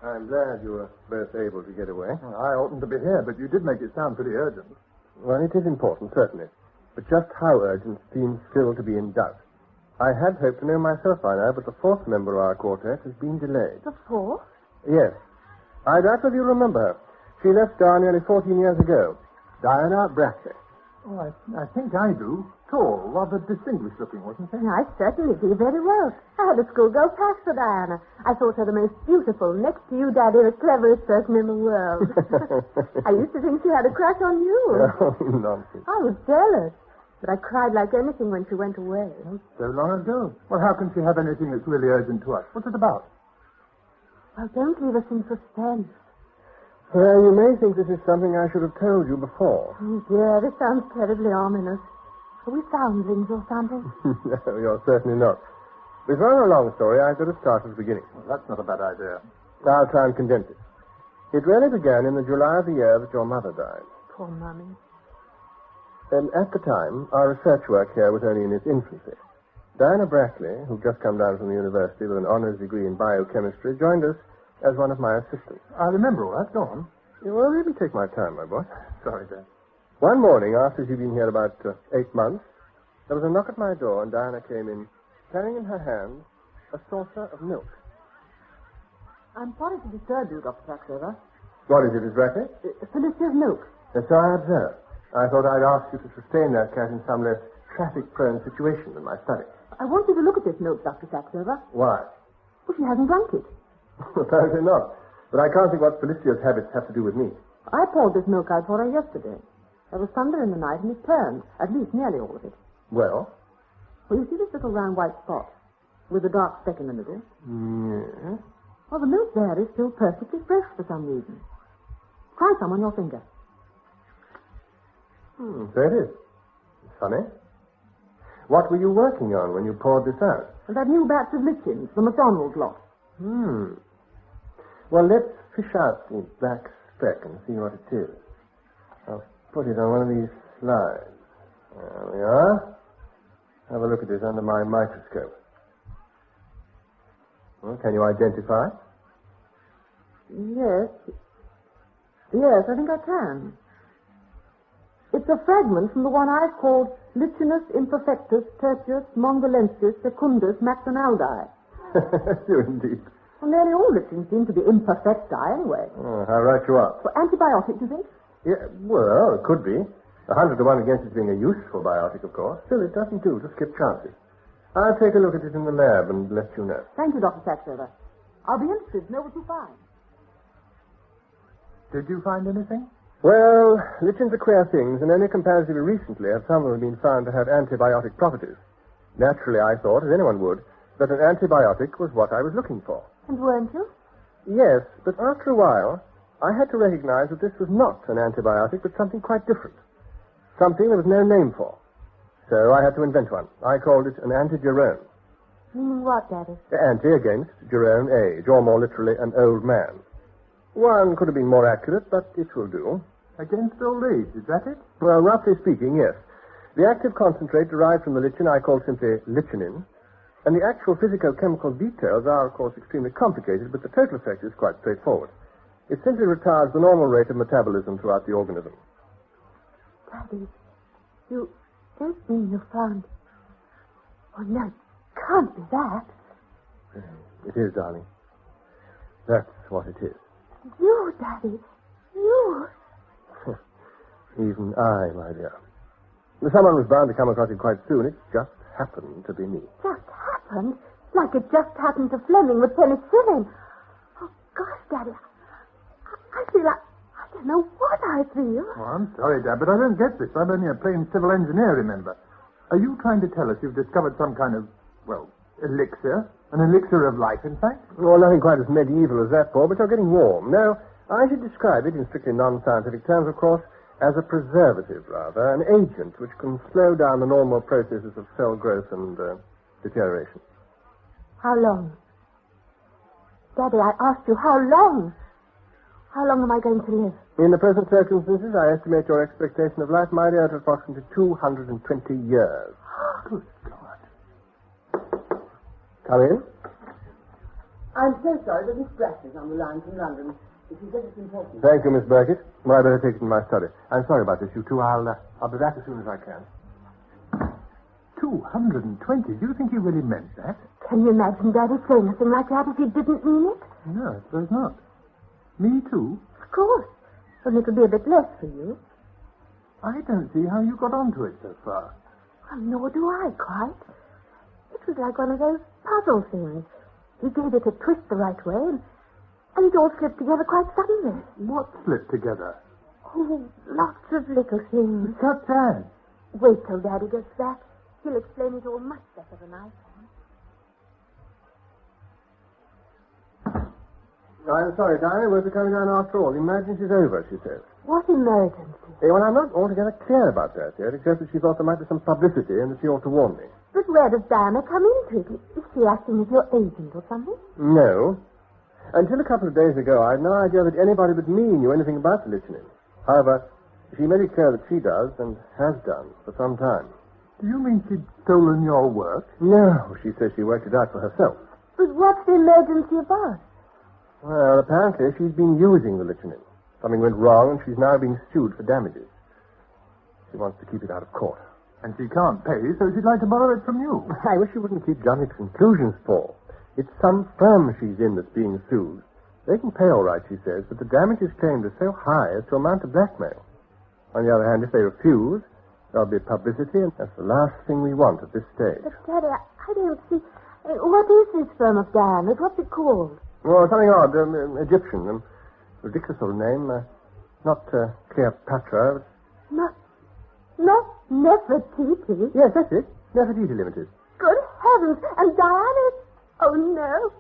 I'm glad you were both able to get away. Well, I oughtn't to be here, but you did make it sound pretty urgent. Well, it is important, certainly. But just how urgent seems still to be in doubt. I had hoped to know myself by now, but the fourth member of our quartet has been delayed. The fourth? Yes. I doubt whether you remember her. She left Dar nearly 14 years ago. Diana Brackley. Oh, I think I do. Tall, rather distinguished looking, wasn't she? I certainly do very well. I had a schoolgirl pass for Diana. I thought her the most beautiful. Next to you, Daddy, the cleverest person in the world. I used to think she had a crush on you. Oh, nonsense. I was jealous. But I cried like anything when she went away. So long ago. Well, how can she have anything that's really urgent to us? What's it about? Well, don't leave us in suspense. Well, you may think this is something I should have told you before. Oh, dear, this sounds terribly ominous. Are we foundlings or something? No, you're certainly not. It's rather a long story. I'd better start at the beginning. Well, that's not a bad idea. I'll try and condense it. It really began in the July of the year that your mother died. Poor Mummy. At the time, our research work here was only in its infancy. Diana Brackley, who'd just come down from the university with an honours degree in biochemistry, joined us as one of my assistants. I remember all that. Go on. Well, let me take my time, my boy. Sorry, Dad. One morning, after she'd been here about 8 months, there was a knock at my door, and Diana came in, carrying in her hand a saucer of milk. I'm sorry to disturb you, Dr. Saxover. What is it, Miss Brackley? Felicia's milk. So I observed. I thought I'd ask you to sustain that cat in some less traffic-prone situation than my study. I want you to look at this milk, Dr. Saxover. Why? Well, she hasn't drunk it. Apparently not. But I can't think what Felicia's habits have to do with me. I poured this milk out for her yesterday. There was thunder in the night, and it turned, at least nearly all of it. Well? Well, you see this little round white spot with a dark speck in the middle? Yes. Well, the milk there is still perfectly fresh for some reason. Try some on your finger. There it is. It's funny. What were you working on when you poured this out? That new batch of Lichens, the McDonald's lot. Well, let's fish out the black speck and see what it is. I'll put it on one of these slides. There we are. Have a look at this under my microscope. Well, can you identify? Yes. Yes, I think I can. It's a fragment from the one I've called Lichinus imperfectus tertius mongolensis secundus macdonaldi. You indeed. Well, nearly all lichens seem to be imperfecti anyway. Oh, how right you are. Well, antibiotic, do you think? Yeah, well, it could be. 100 to 1 against it being a useful biotic, of course. Still, it doesn't do to skip chances. I'll take a look at it in the lab and let you know. Thank you, Dr. Saxover. I'll be interested to know what you find. Did you find anything? Well, lichens are queer things, and only comparatively recently have some of them been found to have antibiotic properties. Naturally, I thought, as anyone would, that an antibiotic was what I was looking for. And weren't you? Yes, but after a while, I had to recognize that this was not an antibiotic, but something quite different. Something there was no name for. So I had to invent one. I called it an antigerone. Meaning what, Daddy? Anti against gerone age, or more literally, an old man. One could have been more accurate, but it will do. Against old age, is that it? Well, roughly speaking, yes. The active concentrate derived from the lichen I call simply lichinin, and the actual physico-chemical details are, of course, extremely complicated, but the total effect is quite straightforward. It simply retards the normal rate of metabolism throughout the organism. Daddy, you don't mean you found... Oh, no. Can't be that. It is, darling. That's what it is. You, Daddy. You. Even I, my dear. Someone was bound to come across it quite soon. It just happened to be me. Just happened? Like it just happened to Fleming with penicillin. Oh, gosh, Daddy. I feel like... I don't know what I feel. Oh, I'm sorry, Dad, but I don't get this. I'm only a plain civil engineer, remember. Are you trying to tell us you've discovered some kind of, well, elixir? An elixir of life, in fact? Well, nothing quite as medieval as that, Paul, but you're getting warm. No, I should describe it in strictly non-scientific terms, of course, as a preservative, rather, an agent which can slow down the normal processes of cell growth and deterioration. How long? Daddy, I asked you, how long? How long am I going to live? In the present circumstances, I estimate your expectation of life, my dear, at approximately 220 years. Good God. Come in. I'm so sorry, but Miss Brass is on the line from London. If you said it's important. Thank you, Miss Burkett. Well, I better take it in my study. I'm sorry about this, you two. I'll be back as soon as I can. 220? Do you think he really meant that? Can you imagine Daddy saying a thing like that if he didn't mean it? No, I suppose not. Me too? Of course. Only it'll be a bit less for you. I don't see how you got onto it so far. Well, nor do I, quite. It was like one of those puzzle things. He gave it a twist the right way, and it all slipped together quite suddenly. What slipped together? Oh, lots of little things. Such as? Wait till Daddy gets back. He'll explain it all much better than I can. I'm sorry, Diana. We're coming down after all. The emergency's over, she says. What emergency? Well, I'm not altogether clear about that yet, except that she thought there might be some publicity and that she ought to warn me. But where does Diana come into it? Is she acting as your agent or something? No. Until a couple of days ago, I had no idea that anybody but me knew anything about the Lichen. However, she made it clear that she does, and has done, for some time. Do you mean she'd stolen your work? No, she says she worked it out for herself. But what's the emergency about? Well, apparently she's been using the Lichen. Something went wrong, and she's now being sued for damages. She wants to keep it out of court. And she can't pay, so she'd like to borrow it from you. I wish you wouldn't keep jumping to conclusions, Paul. It's some firm she's in that's being sued. They can pay all right, she says, but the damages claimed are so high as to amount to blackmail. On the other hand, if they refuse, there'll be publicity, and that's the last thing we want at this stage. But, Daddy, I don't see... what is this firm of Diana's? What's it called? Well, something odd. Egyptian. Ridiculous sort of name. Not Cleopatra. Not Nefertiti? Yes, that's it. Nefertiti Limited. Good heavens! And Diana... Oh, no.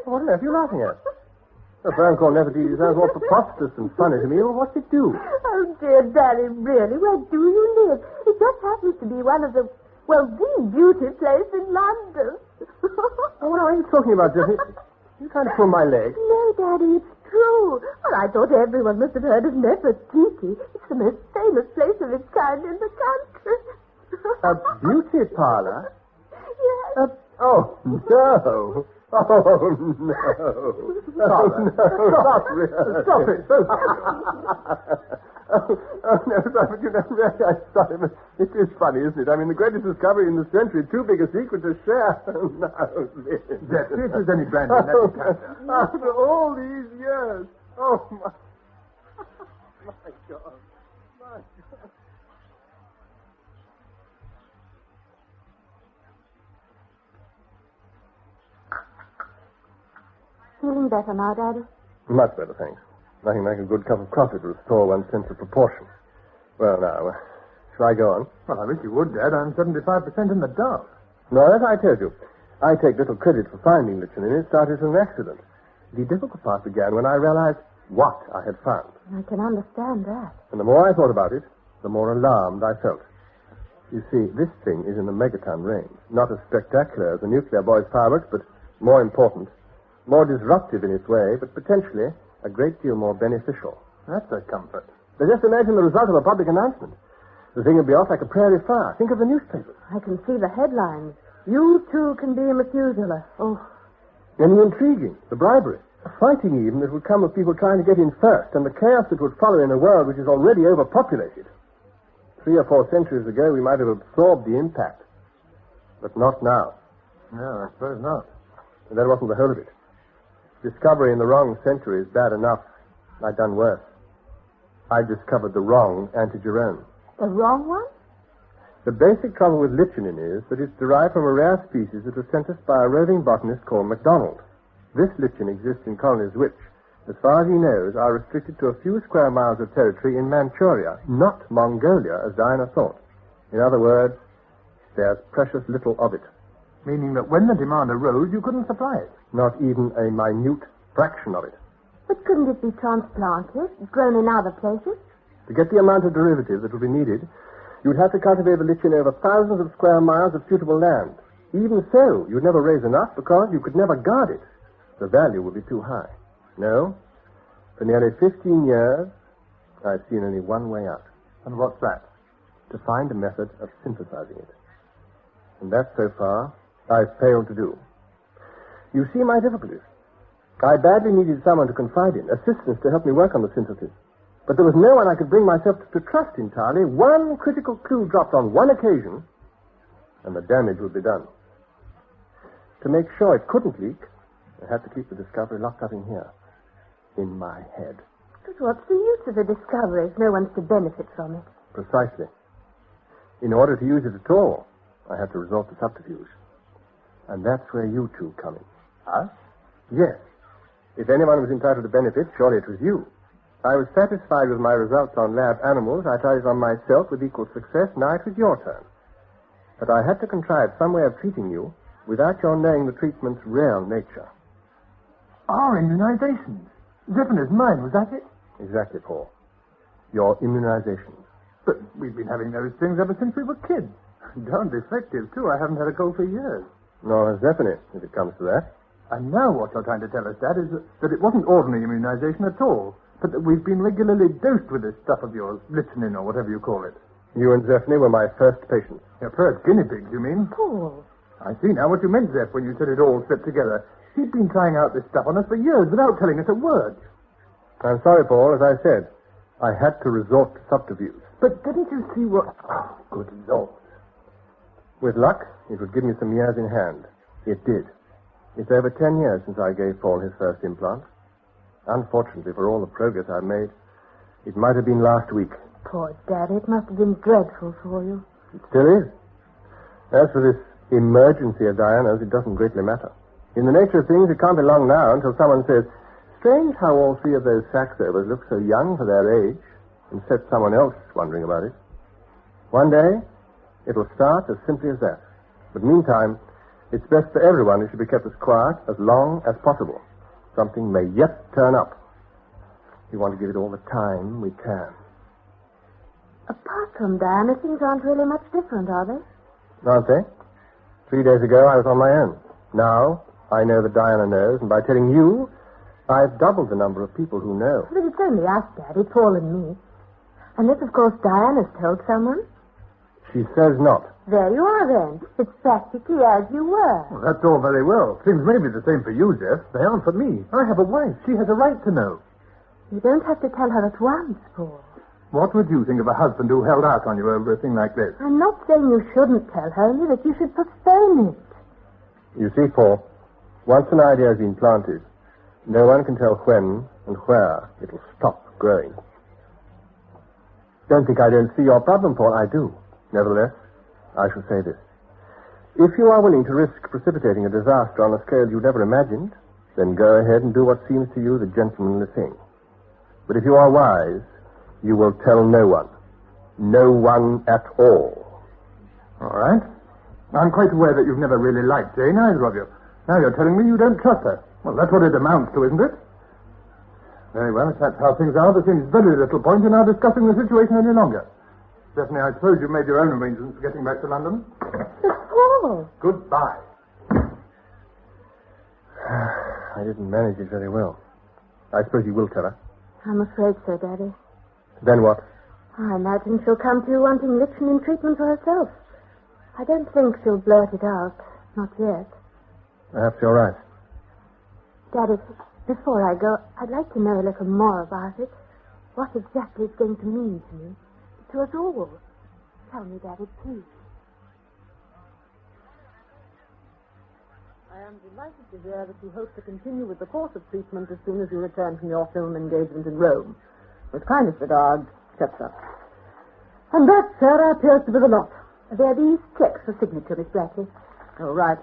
What on earth are you laughing at? A firm called Nefertiti sounds more preposterous than funny to me. Well, what's it do? Oh, dear Daddy, really? Where do you live? It just happens to be one of the... well, the beauty place in London. Oh, what are you talking about, Jessie? You trying to pull my leg? No, Daddy, it's true. Well, I thought everyone must have heard of Nefertiti. It's the most famous place of its kind in the country. A beauty parlor? Yes. Oh, no. Oh, no. Stop it. Not really. Stop it. Oh, no, but you know, really, I'm sorry, but it is funny, isn't it? I mean, the greatest discovery in the century, too big a secret to share. No, really. Yes, if there's any brandy in that decanter. After all these years. Oh, my... my God. My God. Feeling better now, Daddy? Much better, thanks. Nothing like a good cup of coffee to restore one's sense of proportion. Well, now, shall I go on? Well, I wish you would, Dad. I'm 75% in the dark. No, as I told you, I take little credit for finding Lichen. It started as an accident. The difficult part began when I realized what I had found. I can understand that. And the more I thought about it, the more alarmed I felt. You see, this thing is in the megaton range. Not as spectacular as the nuclear boy's fireworks, but more important, more disruptive in its way, but potentially a great deal more beneficial. That's a comfort. But just imagine the result of a public announcement. The thing would be off like a prairie fire. Think of the newspapers. I can see the headlines. You too can be a Methuselah. Oh. And the intriguing, the bribery, the fighting even that would come of people trying to get in first, and the chaos that would follow in a world which is already overpopulated. 3 or 4 centuries ago, we might have absorbed the impact. But not now. No, I suppose not. And that wasn't the whole of it. Discovery in the wrong century is bad enough. I'd done worse. I discovered the wrong antigerome. The wrong one? The basic trouble with lichinin is that it's derived from a rare species that was sent us by a roving botanist called MacDonald. This lichen exists in colonies which, as far as he knows, are restricted to a few square miles of territory in Manchuria, not Mongolia, as Diana thought. In other words, there's precious little of it. Meaning that when the demand arose, you couldn't supply it? Not even a minute fraction of it. But couldn't it be transplanted, grown in other places? To get the amount of derivative that would be needed, you'd have to cultivate the lichen over thousands of square miles of suitable land. Even so, you'd never raise enough because you could never guard it. The value would be too high. No, for nearly 15 years, I've seen only one way out. And what's that? To find a method of synthesizing it. And that, so far, I've failed to do. You see my difficulties. I badly needed someone to confide in, assistance to help me work on the synthesis. But there was no one I could bring myself to trust entirely. One critical clue dropped on one occasion, and the damage would be done. To make sure it couldn't leak, I had to keep the discovery locked up in here, in my head. But what's the use of the discovery if no one's to benefit from it? Precisely. In order to use it at all, I had to resort to subterfuge. And that's where you two come in. Us? Yes. If anyone was entitled to benefit, surely it was you. I was satisfied with my results on lab animals. I tried it on myself with equal success. Now it was your turn. But I had to contrive some way of treating you without your knowing the treatment's real nature. Our immunizations. Zephyrin's mine, was that it? Exactly, Paul. Your immunizations. But we've been having those things ever since we were kids. Darned effective, too. I haven't had a cold for years. Nor has Zephyrine, if it comes to that. And now what you're trying to tell us, Dad, is that it wasn't ordinary immunization at all, but that we've been regularly dosed with this stuff of yours, Lichen or whatever you call it. You and Zephyrine were my first patients. Your first guinea pigs, you mean? Paul. I see now what you meant, Zeph, when you said it all slipped together. He'd been trying out this stuff on us for years without telling us a word. I'm sorry, Paul. As I said, I had to resort to subterfuge. But didn't you see what... Oh, good Lord. With luck, it would give me some years in hand. It did. It's over 10 years since I gave Paul his first implant. Unfortunately, for all the progress I've made, it might have been last week. Poor Daddy, it must have been dreadful for you. It still is. As for this emergency of Diana's, it doesn't greatly matter. In the nature of things, it can't be long now until someone says, strange how all three of those Saxovers look so young for their age, and set someone else wondering about it. One day, it'll start as simply as that. But meantime, it's best for everyone it should be kept as quiet as long as possible. Something may yet turn up. We want to give it all the time we can. Apart from Diana, things aren't really much different, are they? Aren't they? 3 days ago, I was on my own. Now, I know that Diana knows, and by telling you, I've doubled the number of people who know. But it's only us, Daddy, Paul and me. Unless, of course, Diana's told someone. She says not. There you are, then. It's practically as you were. Well, that's all very well. Things may be the same for you, Zeph. They aren't for me. I have a wife. She has a right to know. You don't have to tell her at once, Paul. What would you think of a husband who held out on you over a thing like this? I'm not saying you shouldn't tell her, only that you should postpone it. You see, Paul, once an idea has been planted, no one can tell when and where it'll stop growing. Don't think I don't see your problem, Paul. I do. Nevertheless, I shall say this. If you are willing to risk precipitating a disaster on a scale you never imagined, then go ahead and do what seems to you the gentlemanly thing. But if you are wise, you will tell no one. No one at all. All right. I'm quite aware that you've never really liked Jane, either of you. Now you're telling me you don't trust her. Well, that's what it amounts to, isn't it? Very well, if that's how things are, there seems very little point in our discussing the situation any longer. Stephanie, I suppose you've made your own arrangements for getting back to London? Paul! Goodbye. I didn't manage it very well. I suppose you will tell her. I'm afraid so, Daddy. Then what? I imagine she'll come to you wanting Lichen in treatment for herself. I don't think she'll blurt it out. Not yet. Perhaps you're right. Daddy, before I go, I'd like to know a little more about it. What exactly it's going to mean to me. To us all. Tell me, Daddy, please. I am delighted to hear that you hope to continue with the course of treatment as soon as you return from your film engagement in Rome. With kindest regards, etc. And that, sir, appears to be the lot. There are these checks for signature, Miss Brackley. Oh, right.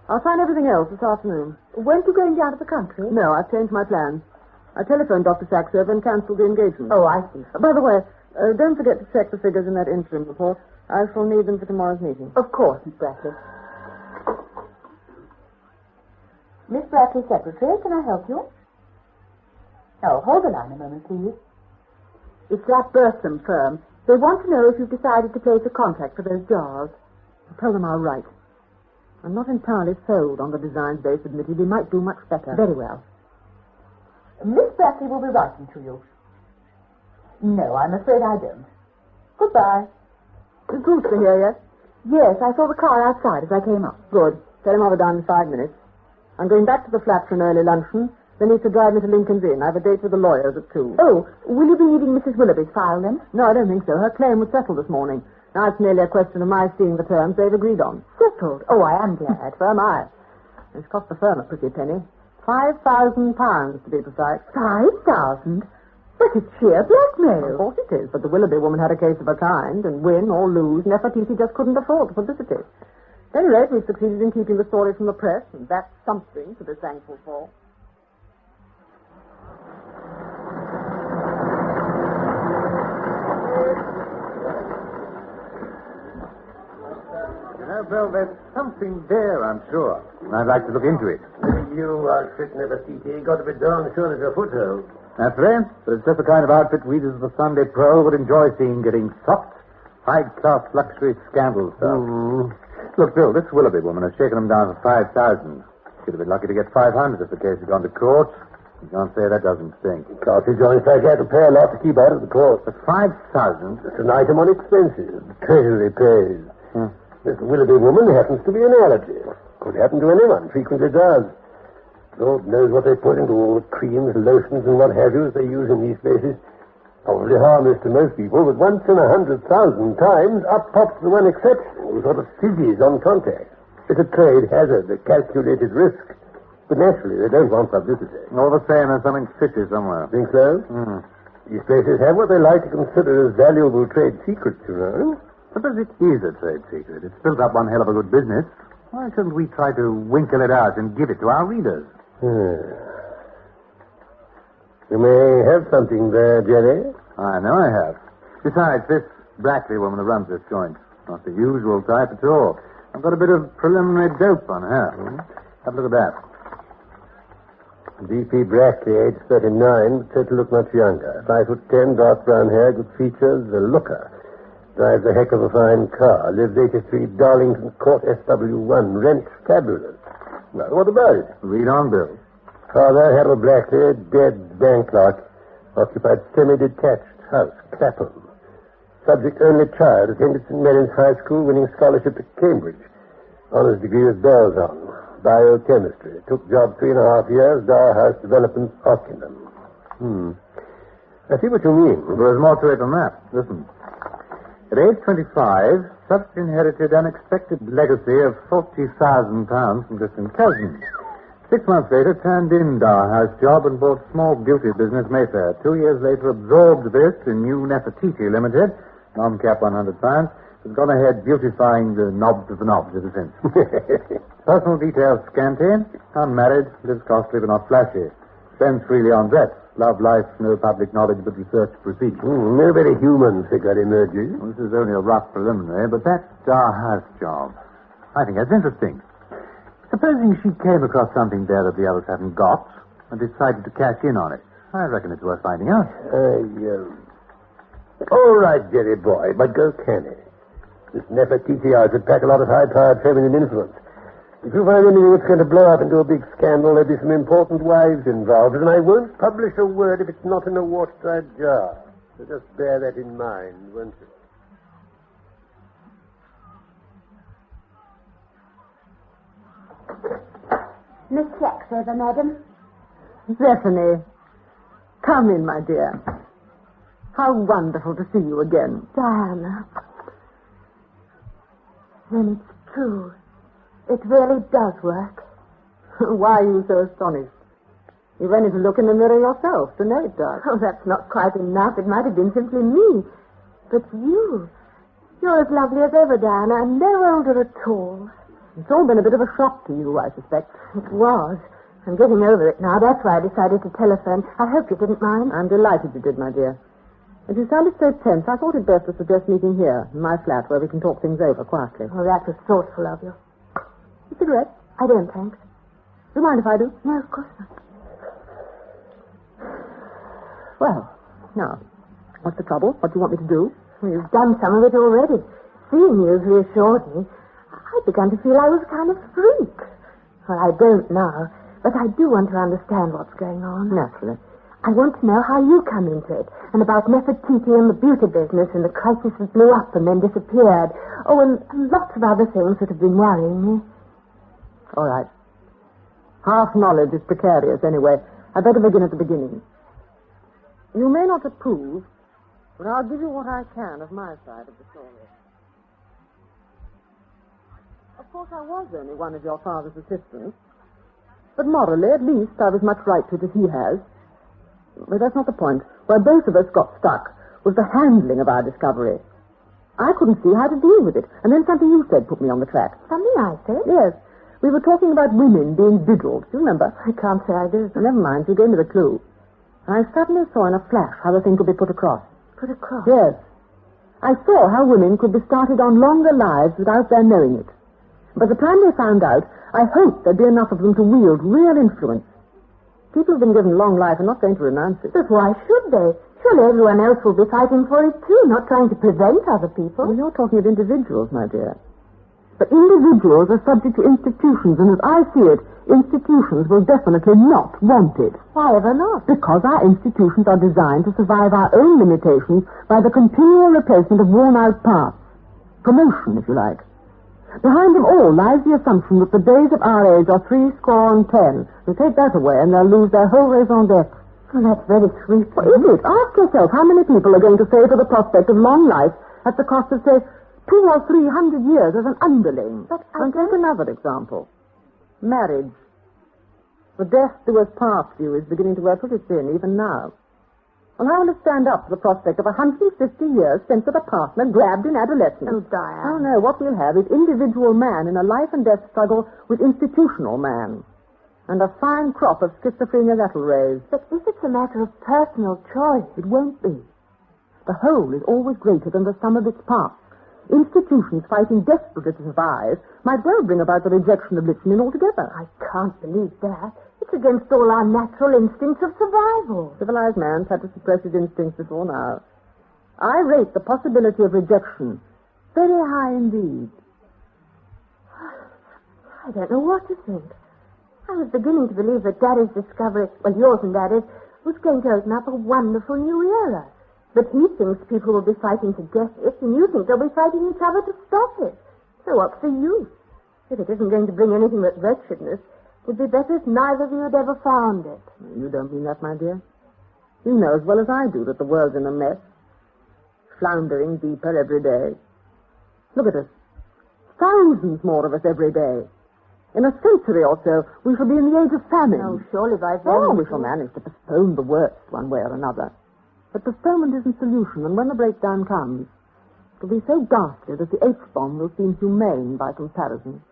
I'll sign everything else this afternoon. Weren't you going down to the country? No, I've changed my plans. I telephoned Dr. Saxover and cancelled the engagement. Oh, I see. By the way, don't forget to check the figures in that interim report. I shall need them for tomorrow's meeting. Of course, Miss Brackley. Miss Brackley, secretary, can I help you? Oh, hold the line a moment, please. It's that Bertram firm. They want to know if you've decided to place a contract for those jars. Tell them I'll write. I'm not entirely sold on the designs they submitted. They might do much better. Very well. Miss Brackley will be writing to you. No, I'm afraid I don't. Goodbye. Is Brewster here yet? Yes, I saw the car outside as I came up. Good. Tell him I'll be down in 5 minutes. I'm going back to the flat for an early luncheon. Then he's to drive me to Lincoln's Inn. I have a date with the lawyers at 2. Oh, will you be needing Mrs. Willoughby's file then? No, I don't think so. Her claim was settled this morning. Now it's merely a question of my seeing the terms they've agreed on. Settled? Oh, I am glad. So am I. It's cost the firm a pretty penny. £5,000 to be precise. 5,000? But it's sheer blackmail. Of course it is, but the Willoughby woman had a case of a kind, and win or lose, Nefertiti just couldn't afford the publicity. At any rate, we've succeeded in keeping the story from the press, and that's something to be thankful for. Bill, there's something there, I'm sure. I'd like to look into it. You outfit Nefertiti got to be darn sure of your foothold. That's right. But it's just the kind of outfit readers of the Sunday Pro would enjoy seeing, getting soft, high-class luxury scandal stuff. Look, Bill, this Willoughby woman has shaken him down for 5,000. She'd have been lucky to get 500 if the case had gone to court. You can't say that doesn't stink. Cost you joint like that to pay a lot to keep out of the court. But 5,000? It's an item on expenses. The Treasury pays. This Willoughby woman happens to be an allergy. Could happen to anyone. Frequently does. Lord knows what they put into all the creams, lotions, and what have you they use in these places. Probably harmless to most people, but once in 100,000 times, up pops the one exception who sort of fizzes on contact. It's a trade hazard, a calculated risk. But naturally, they don't want publicity. All the same, there's something fishy somewhere. Think so? These places have what they like to consider as valuable trade secrets, you know. Suppose it is a trade secret. It's built up one hell of a good business. Why shouldn't we try to winkle it out and give it to our readers? You may have something there, Jerry. I know I have. Besides, this Brackley woman who runs this joint, not the usual type at all. I've got a bit of preliminary dope on her. Have a look at that. D.P. Brackley, age 39, said to look much younger. 5'10", dark brown hair, good features, a looker. Drives a heck of a fine car. Lives 83 Darlington Court, SW1. Rent fabulous. Well, what about it? Read on, Bill. Father, Harold Brackley, dead bank clerk. Occupied semi-detached house, Clapham. Subject only child. Attended St. Mary's High School, winning scholarship to Cambridge. Honours degree with bells on. Biochemistry. Took job 3.5 years. Dower House Development, Ockenham. I see what you mean. There's more to it than that. Listen. At age 25, Sutch inherited an unexpected legacy of £40,000 from distant cousins. 6 months later, turned in Dower House job and bought small beauty business Mayfair. 2 years later, absorbed this in New Nefertiti Limited, non-cap £100, has gone ahead beautifying the knobs of the knobs ever since. Personal details scanty, unmarried, lives costly but not flashy. Spends freely on dress. Love life, no public knowledge, but research procedure. No very human figure emerges. Well, this is only a rough preliminary, but that Dower House job, I think that's interesting. Supposing she came across something there that the others haven't got and decided to cash in on it. I reckon it's worth finding out. All right, Jerry boy, but go canny. This Nefertiti outfit pack a lot of high-powered feminine influence. If you find anything that's going to blow up into a big scandal, there'll be some important wives involved, and I won't publish a word if it's not in a watertight jar. So just bear that in mind, won't you? Miss Saxover, madam. Stephanie, come in, my dear. How wonderful to see you again. Diana. Then it's true. It really does work. Why are you so astonished? You've only to look in the mirror yourself to know it does. Oh, that's not quite enough. It might have been simply me. But you're as lovely as ever, Diana, and no older at all. It's all been a bit of a shock to you, I suspect. It was. I'm getting over it now. That's why I decided to telephone. I hope you didn't mind. I'm delighted you did, my dear. As you sounded so tense, I thought it best to suggest meeting here, in my flat, where we can talk things over quietly. Oh, that was thoughtful of you. A cigarette? I don't, thanks. Do you mind if I do? No, of course not. Well, now, what's the trouble? What do you want me to do? Well, you've done some of it already. Seeing you's reassured me. I've begun to feel I was kind of freak. Well, I don't now, but I do want to understand what's going on. Naturally. I want to know how you come into it, and about Nefertiti and the beauty business and the crisis that blew up and then disappeared. Oh, and lots of other things that have been worrying me. All right. Half knowledge is precarious anyway. I'd better begin at the beginning. You may not approve, but I'll give you what I can of my side of the story. Of course, I was only one of your father's assistants, but morally, at least, I've as much right to it as he has. But that's not the point. Where both of us got stuck was the handling of our discovery. I couldn't see how to deal with it, and then something you said put me on the track. Something I said? Yes. We were talking about women being vigiled. Do you remember? I can't say I do. Well, never mind. You gave me the clue. I suddenly saw in a flash how the thing could be put across. Put across? Yes. I saw how women could be started on longer lives without their knowing it. By the time they found out, I hoped there'd be enough of them to wield real influence. People who've been given long life are not going to renounce it. But why should they? Surely everyone else will be fighting for it too, not trying to prevent other people. Well, you're talking of individuals, my dear. But individuals are subject to institutions, and as I see it, institutions will definitely not want it. Why ever not? Because our institutions are designed to survive our own limitations by the continual replacement of worn-out parts. Promotion, if you like. Behind them all lies the assumption that the days of our age are 10. You take that away and they'll lose their whole raison d'etre. Well, that's very sweet. What is it? Ask yourself how many people are going to favour the prospect of long life at the cost of, say, 200 or 300 years as an underling. And take another example. Marriage. The death do us part view is beginning to wear pretty thin even now. And I want to stand up to the prospect of 150 years spent with a partner grabbed in adolescence. Oh, Diane. Oh, no, what we'll have is individual man in a life and death struggle with institutional man. And a fine crop of schizophrenia that'll raise. But if it's a matter of personal choice, it won't be. The whole is always greater than the sum of its parts. Institutions fighting desperately to survive might well bring about the rejection of Lichen altogether. I can't believe that. It's against all our natural instincts of survival. Civilized man's had to suppress his instincts before now. I rate the possibility of rejection very high indeed. I don't know what to think. I was beginning to believe that Daddy's discovery, well, yours and Daddy's, was going to open up a wonderful new era. But he thinks people will be fighting to get it, and you think they'll be fighting each other to stop it. So what's the use? If it isn't going to bring anything but wretchedness, it'd be better if neither of you had ever found it. You don't mean that, my dear. You know as well as I do that the world's in a mess. Floundering deeper every day. Look at us. Thousands more of us every day. In a century or so, we shall be in the age of famine. Oh, surely by then... Oh, we shall manage to postpone the worst one way or another. But postponement isn't solution, and when the breakdown comes, it'll be so ghastly that the H-bomb will seem humane by comparison.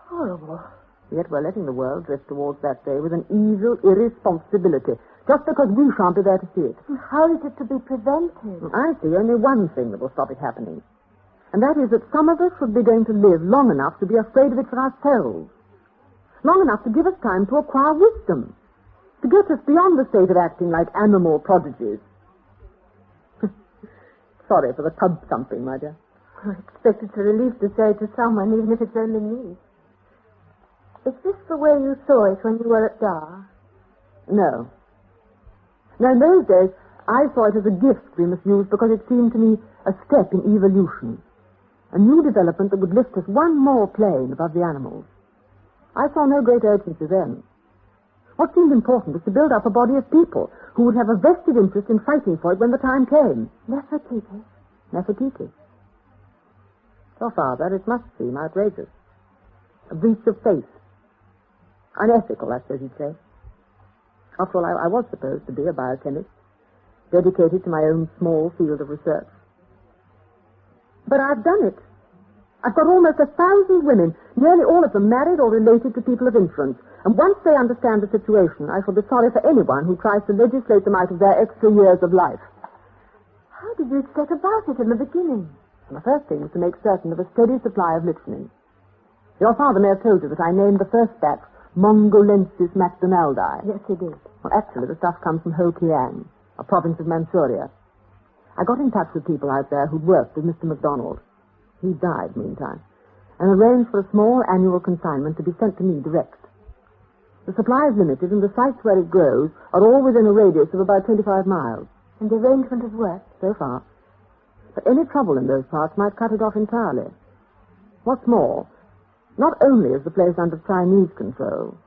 Horrible. Yet we're letting the world drift towards that day with an evil irresponsibility, just because we shan't be there to see it. And how is it to be prevented? I see only one thing that will stop it happening. And that is that some of us should be going to live long enough to be afraid of it for ourselves. Long enough to give us time to acquire wisdom. To get us beyond the state of acting like animal prodigies. Sorry for the tub thumping, my dear. I expect it's a relief to say it to someone, even if it's only me. Is this the way you saw it when you were at Dar? No. Now, in those days, I saw it as a gift we must use because it seemed to me a step in evolution. A new development that would lift us one more plane above the animals. I saw no great urgency then. What seemed important was to build up a body of people who would have a vested interest in fighting for it when the time came. Nefertiti. Nefertiti. Your father, it must seem outrageous. A breach of faith. Unethical, I suppose you'd say. After all, I was supposed to be a biochemist, dedicated to my own small field of research. But I've done it. I've got almost 1,000 women, nearly all of them married or related to people of influence. And once they understand the situation, I shall be sorry for anyone who tries to legislate them out of their extra years of life. How did you set about it in the beginning? And the first thing was to make certain of a steady supply of lichen. Your father may have told you that I named the first batch Mongolensis MacDonaldi. Yes, he did. Well, actually, the stuff comes from Hokiang, a province of Manchuria. I got in touch with people out there who'd worked with Mr. MacDonald. He died, meantime, and arranged for a small annual consignment to be sent to me direct. The supply is limited, and the sites where it grows are all within a radius of about 25 miles. And the arrangement has worked? So far. But any trouble in those parts might cut it off entirely. What's more, not only is the place under Chinese control,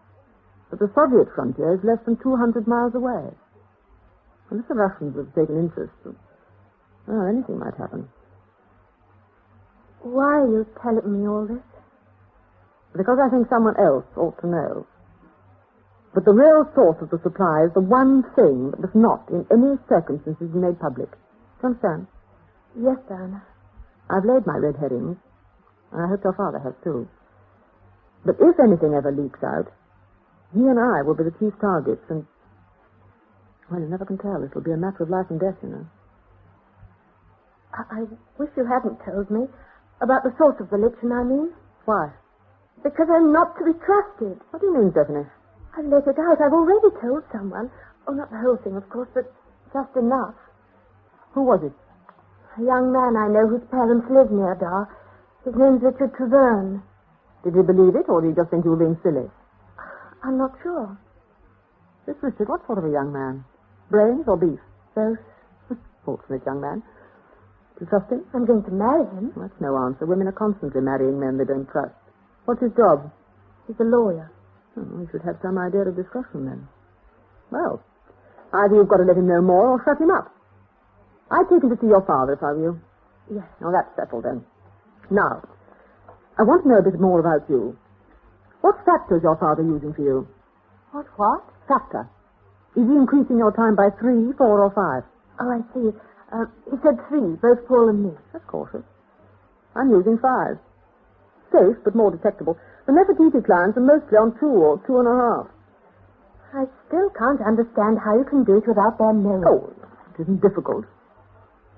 but the Soviet frontier is less than 200 miles away. And if the Russians have taken interest, well, anything might happen. Why are you telling me all this? Because I think someone else ought to know. But the real source of the supply is the one thing that must not, in any circumstances, be made public. Do you understand? Yes, Diana. I've laid my red herrings, and I hope your father has too. But if anything ever leaks out, he and I will be the chief targets, and, well, you never can tell. It'll be a matter of life and death, you know. I wish you hadn't told me about the source of the lichen, I mean. Why? Because I'm not to be trusted. What do you mean, Stephanie? I've let it out. I've already told someone. Oh, not the whole thing, of course, but just enough. Who was it? A young man I know whose parents live near Dar. His name's Richard Treverne. Did he believe it, or did he just think you were being silly? I'm not sure. This Richard, what sort of a young man? Brains or beef? Both. Fortunate young man. Do you trust him? I'm going to marry him. That's no answer. Women are constantly marrying men they don't trust. What's his job? He's a lawyer. Oh, we should have some idea of discussion then. Well, either you've got to let him know more or shut him up. I'd take him to see your father if I were you. Yes. Oh, that's settled then. Now, I want to know a bit more about you. What factor is your father using for you? What? Factor. Is he increasing your time by 3, 4, or 5? Oh, I see. He said 3, both Paul and me. That's cautious. I'm using 5. Safe, but more detectable. The Nefertiti clients are mostly on 2 or 2.5. I still can't understand how you can do it without their knowing. Oh, it isn't difficult.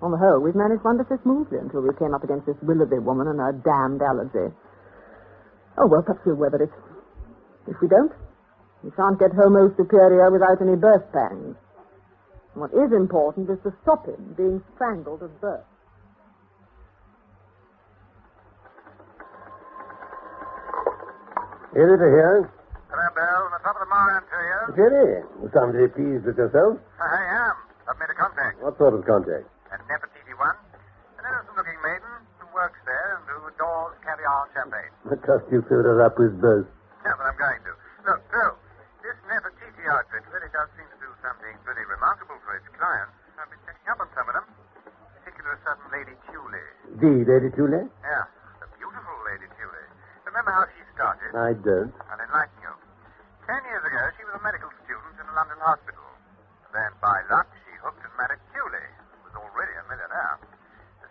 On the whole, we've managed wonderfully smoothly until we came up against this Willoughby woman and her damned allergy. Oh, well, perhaps we'll weather it. If we don't, we shan't get Homo superior without any birth pangs. And what is important is to stop him being strangled at birth. Is it here? Hello, Bill. On the top of the morning to you. Jenny, you sound very pleased with yourself. I am. I've made a contact. What sort of contact? A Nefertiti one. An innocent-looking maiden who works there and who adores caviar and champagne. I trust you filled her up with both. Yeah, but I'm going to. Look, Bill, this Nefertiti outfit really does seem to do something pretty remarkable for its clients. I've been checking up on some of them. In particular, a certain Lady Julie. The Lady Julie? Yeah, the beautiful Lady Julie. Remember how she started? I don't. I'll enlighten you. 10 years ago, she was a medical student in a London hospital. Then, by luck, she hooked and married Julie, who was already a millionaire.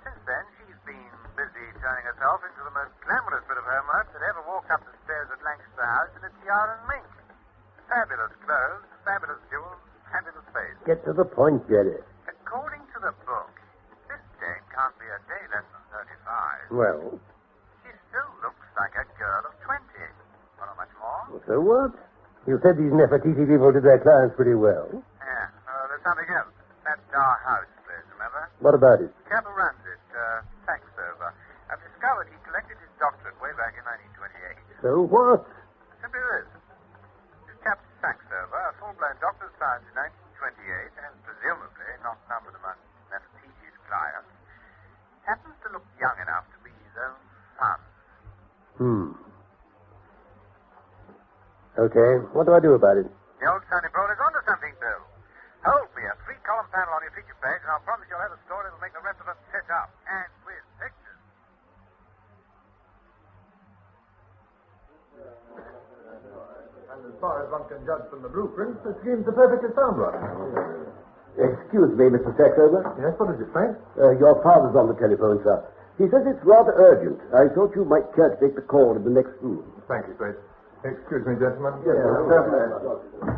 Since then, she's been busy turning herself into the most glamorous bit of homework that ever walked up the stairs at Lancaster House in a tiara and mink. Fabulous clothes, fabulous jewels, fabulous face. Get to the point, Jerry. According to the book, this dame can't be a day less than 35. Well? She still looks like a girl of 20. Well, not much more. So what? You said these Nefertiti people did their clients pretty well. Yeah. There's something else. That Dar House place, remember? What about it? Capel runs it. Saxover. I've discovered he collected his doctorate way back in 1928. So what? Simply this. This Captain Saxover, a full-blown doctor of science in 1928, and presumably not numbered among Nefertiti's clients, happens to look young enough to be his own son. Okay, what do I do about it? The old Sonny Brown is onto something, Bill. Hold me a 3-column panel on your feature page, and I'll promise you'll have a story that'll make the rest of us sit up. And with pictures. far as one can judge from the blueprints, the scheme's a perfectly sound one. Excuse me, Mr. Saxover. Yes, what is it, Frank? Your father's on the telephone, sir. He says it's rather urgent. I thought you might care to take the call in the next room. Thank you, Fred. Excuse me, gentlemen. Yes, certainly.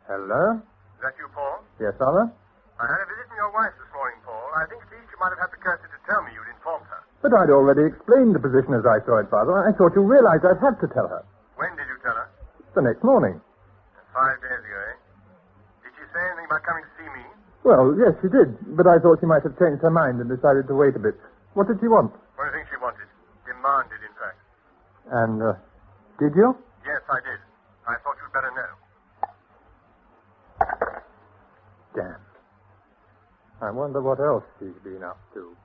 Hello? Is that you, Paul? Yes, Father? I had a visit from your wife this morning, Paul. I think at least you might have had the courtesy to tell me you'd informed her. But I'd already explained the position as I saw it, Father. I thought you realized I'd have to tell her. When did you tell her? The next morning. 5 days ago, eh? Did she say anything about coming to see me? Well, yes, she did. But I thought she might have changed her mind and decided to wait a bit. What did she want? What do you think she wanted? Demanded, in fact. And, did you? Yes, I did. I thought you'd better know. Damn. I wonder what else she's been up to.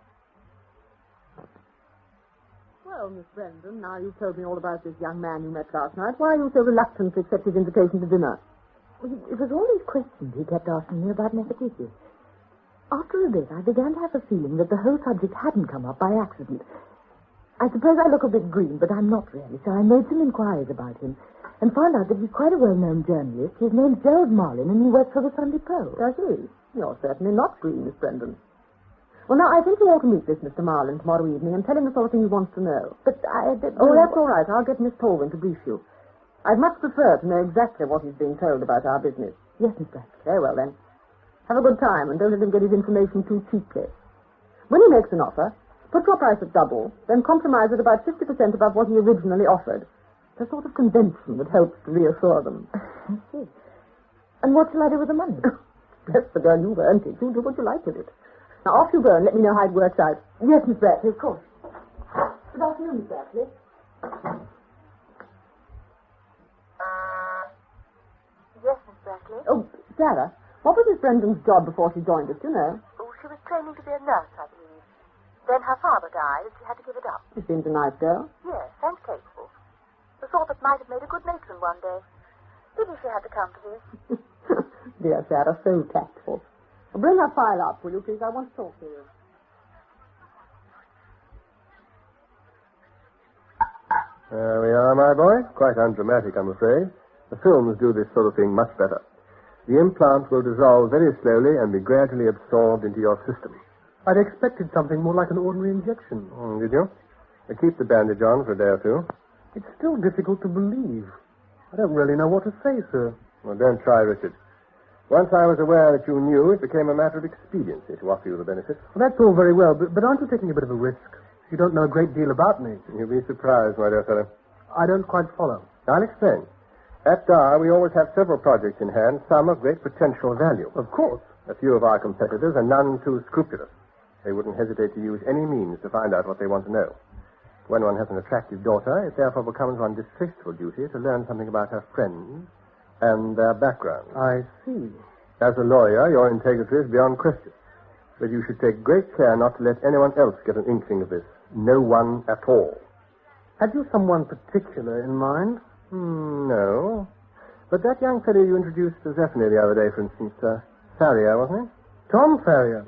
Well, Miss Brendan, now you've told me all about this young man you met last night, why are you so reluctant to accept his invitation to dinner? Well, it was all these questions he kept asking me about Nefertiti. After a bit, I began to have a feeling that the whole subject hadn't come up by accident. I suppose I look a bit green, but I'm not really, so I made some inquiries about him and found out that he's quite a well-known journalist. His name's Gerald Marlin, and he works for the Sunday Post. Does he? You're certainly not green, Miss Brendan. Well, now, I think you ought to meet this Mr. Marlin tomorrow evening and tell him the sort of thing he wants to know. But Oh, that's all right. I'll get Miss Polwin to brief you. I'd much prefer to know exactly what he's being told about our business. Yes, Miss Brack. Very well, then. Have a good time, and don't let him get his information too cheaply. When he makes an offer, put your price at double, then compromise at about 50% above what he originally offered. It's a sort of convention that helps to reassure them. I see. And what shall I do with the money? Bless the girl, you've earned it. You do what you like with it. Now, off you go and let me know how it works out. Yes, Miss Brackley, of course. Good afternoon, Miss Brackley. Yes, Miss Brackley. Oh, Sarah, what was Miss Brendan's job before she joined us, do you know? Oh, she was training to be a nurse, I believe. Then her father died and she had to give it up. She seems a nice girl. Yes, and capable. The sort that might have made a good matron one day. Pity she had to come to this. Dear Sarah, so tactful. Well, bring her file up, will you, please? I want to talk to you. There we are, my boy. Quite undramatic, I'm afraid. The films do this sort of thing much better. The implant will dissolve very slowly and be gradually absorbed into your system. I'd expected something more like an ordinary injection. Did you? Keep the bandage on for a day or two. It's still difficult to believe. I don't really know what to say, sir. Well, don't try, Richard. Once I was aware that you knew, it became a matter of expediency to offer you the benefit. Well, that's all very well, but aren't you taking a bit of a risk? You don't know a great deal about me. You'll be surprised, my dear fellow. I don't quite follow. I'll explain. At Dar, we always have several projects in hand, some of great potential value. Of course. A few of our competitors are none too scrupulous. They wouldn't hesitate to use any means to find out what they want to know. When one has an attractive daughter, it therefore becomes one's distasteful duty to learn something about her friends and their background. I see. As a lawyer, your integrity is beyond question. But you should take great care not to let anyone else get an inkling of this. No one at all. Had you someone particular in mind? No. But that young fellow you introduced to Zephany the other day, for instance, Farrier, wasn't he? Tom Farrier.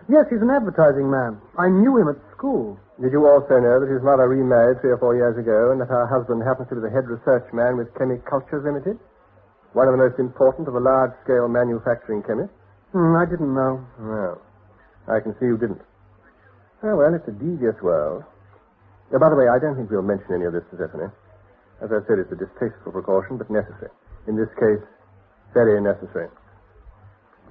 Yes, he's an advertising man. I knew him at school. Did you also know that his mother remarried 3 or 4 years ago and that her husband happens to be the head research man with Chemicultures Limited? One of the most important of the large-scale manufacturing chemists? I didn't know. No. I can see you didn't. Oh, well, it's a devious world. By the way, I don't think we'll mention any of this to Zephany. As I said, it's a distasteful precaution, but necessary. In this case, very necessary.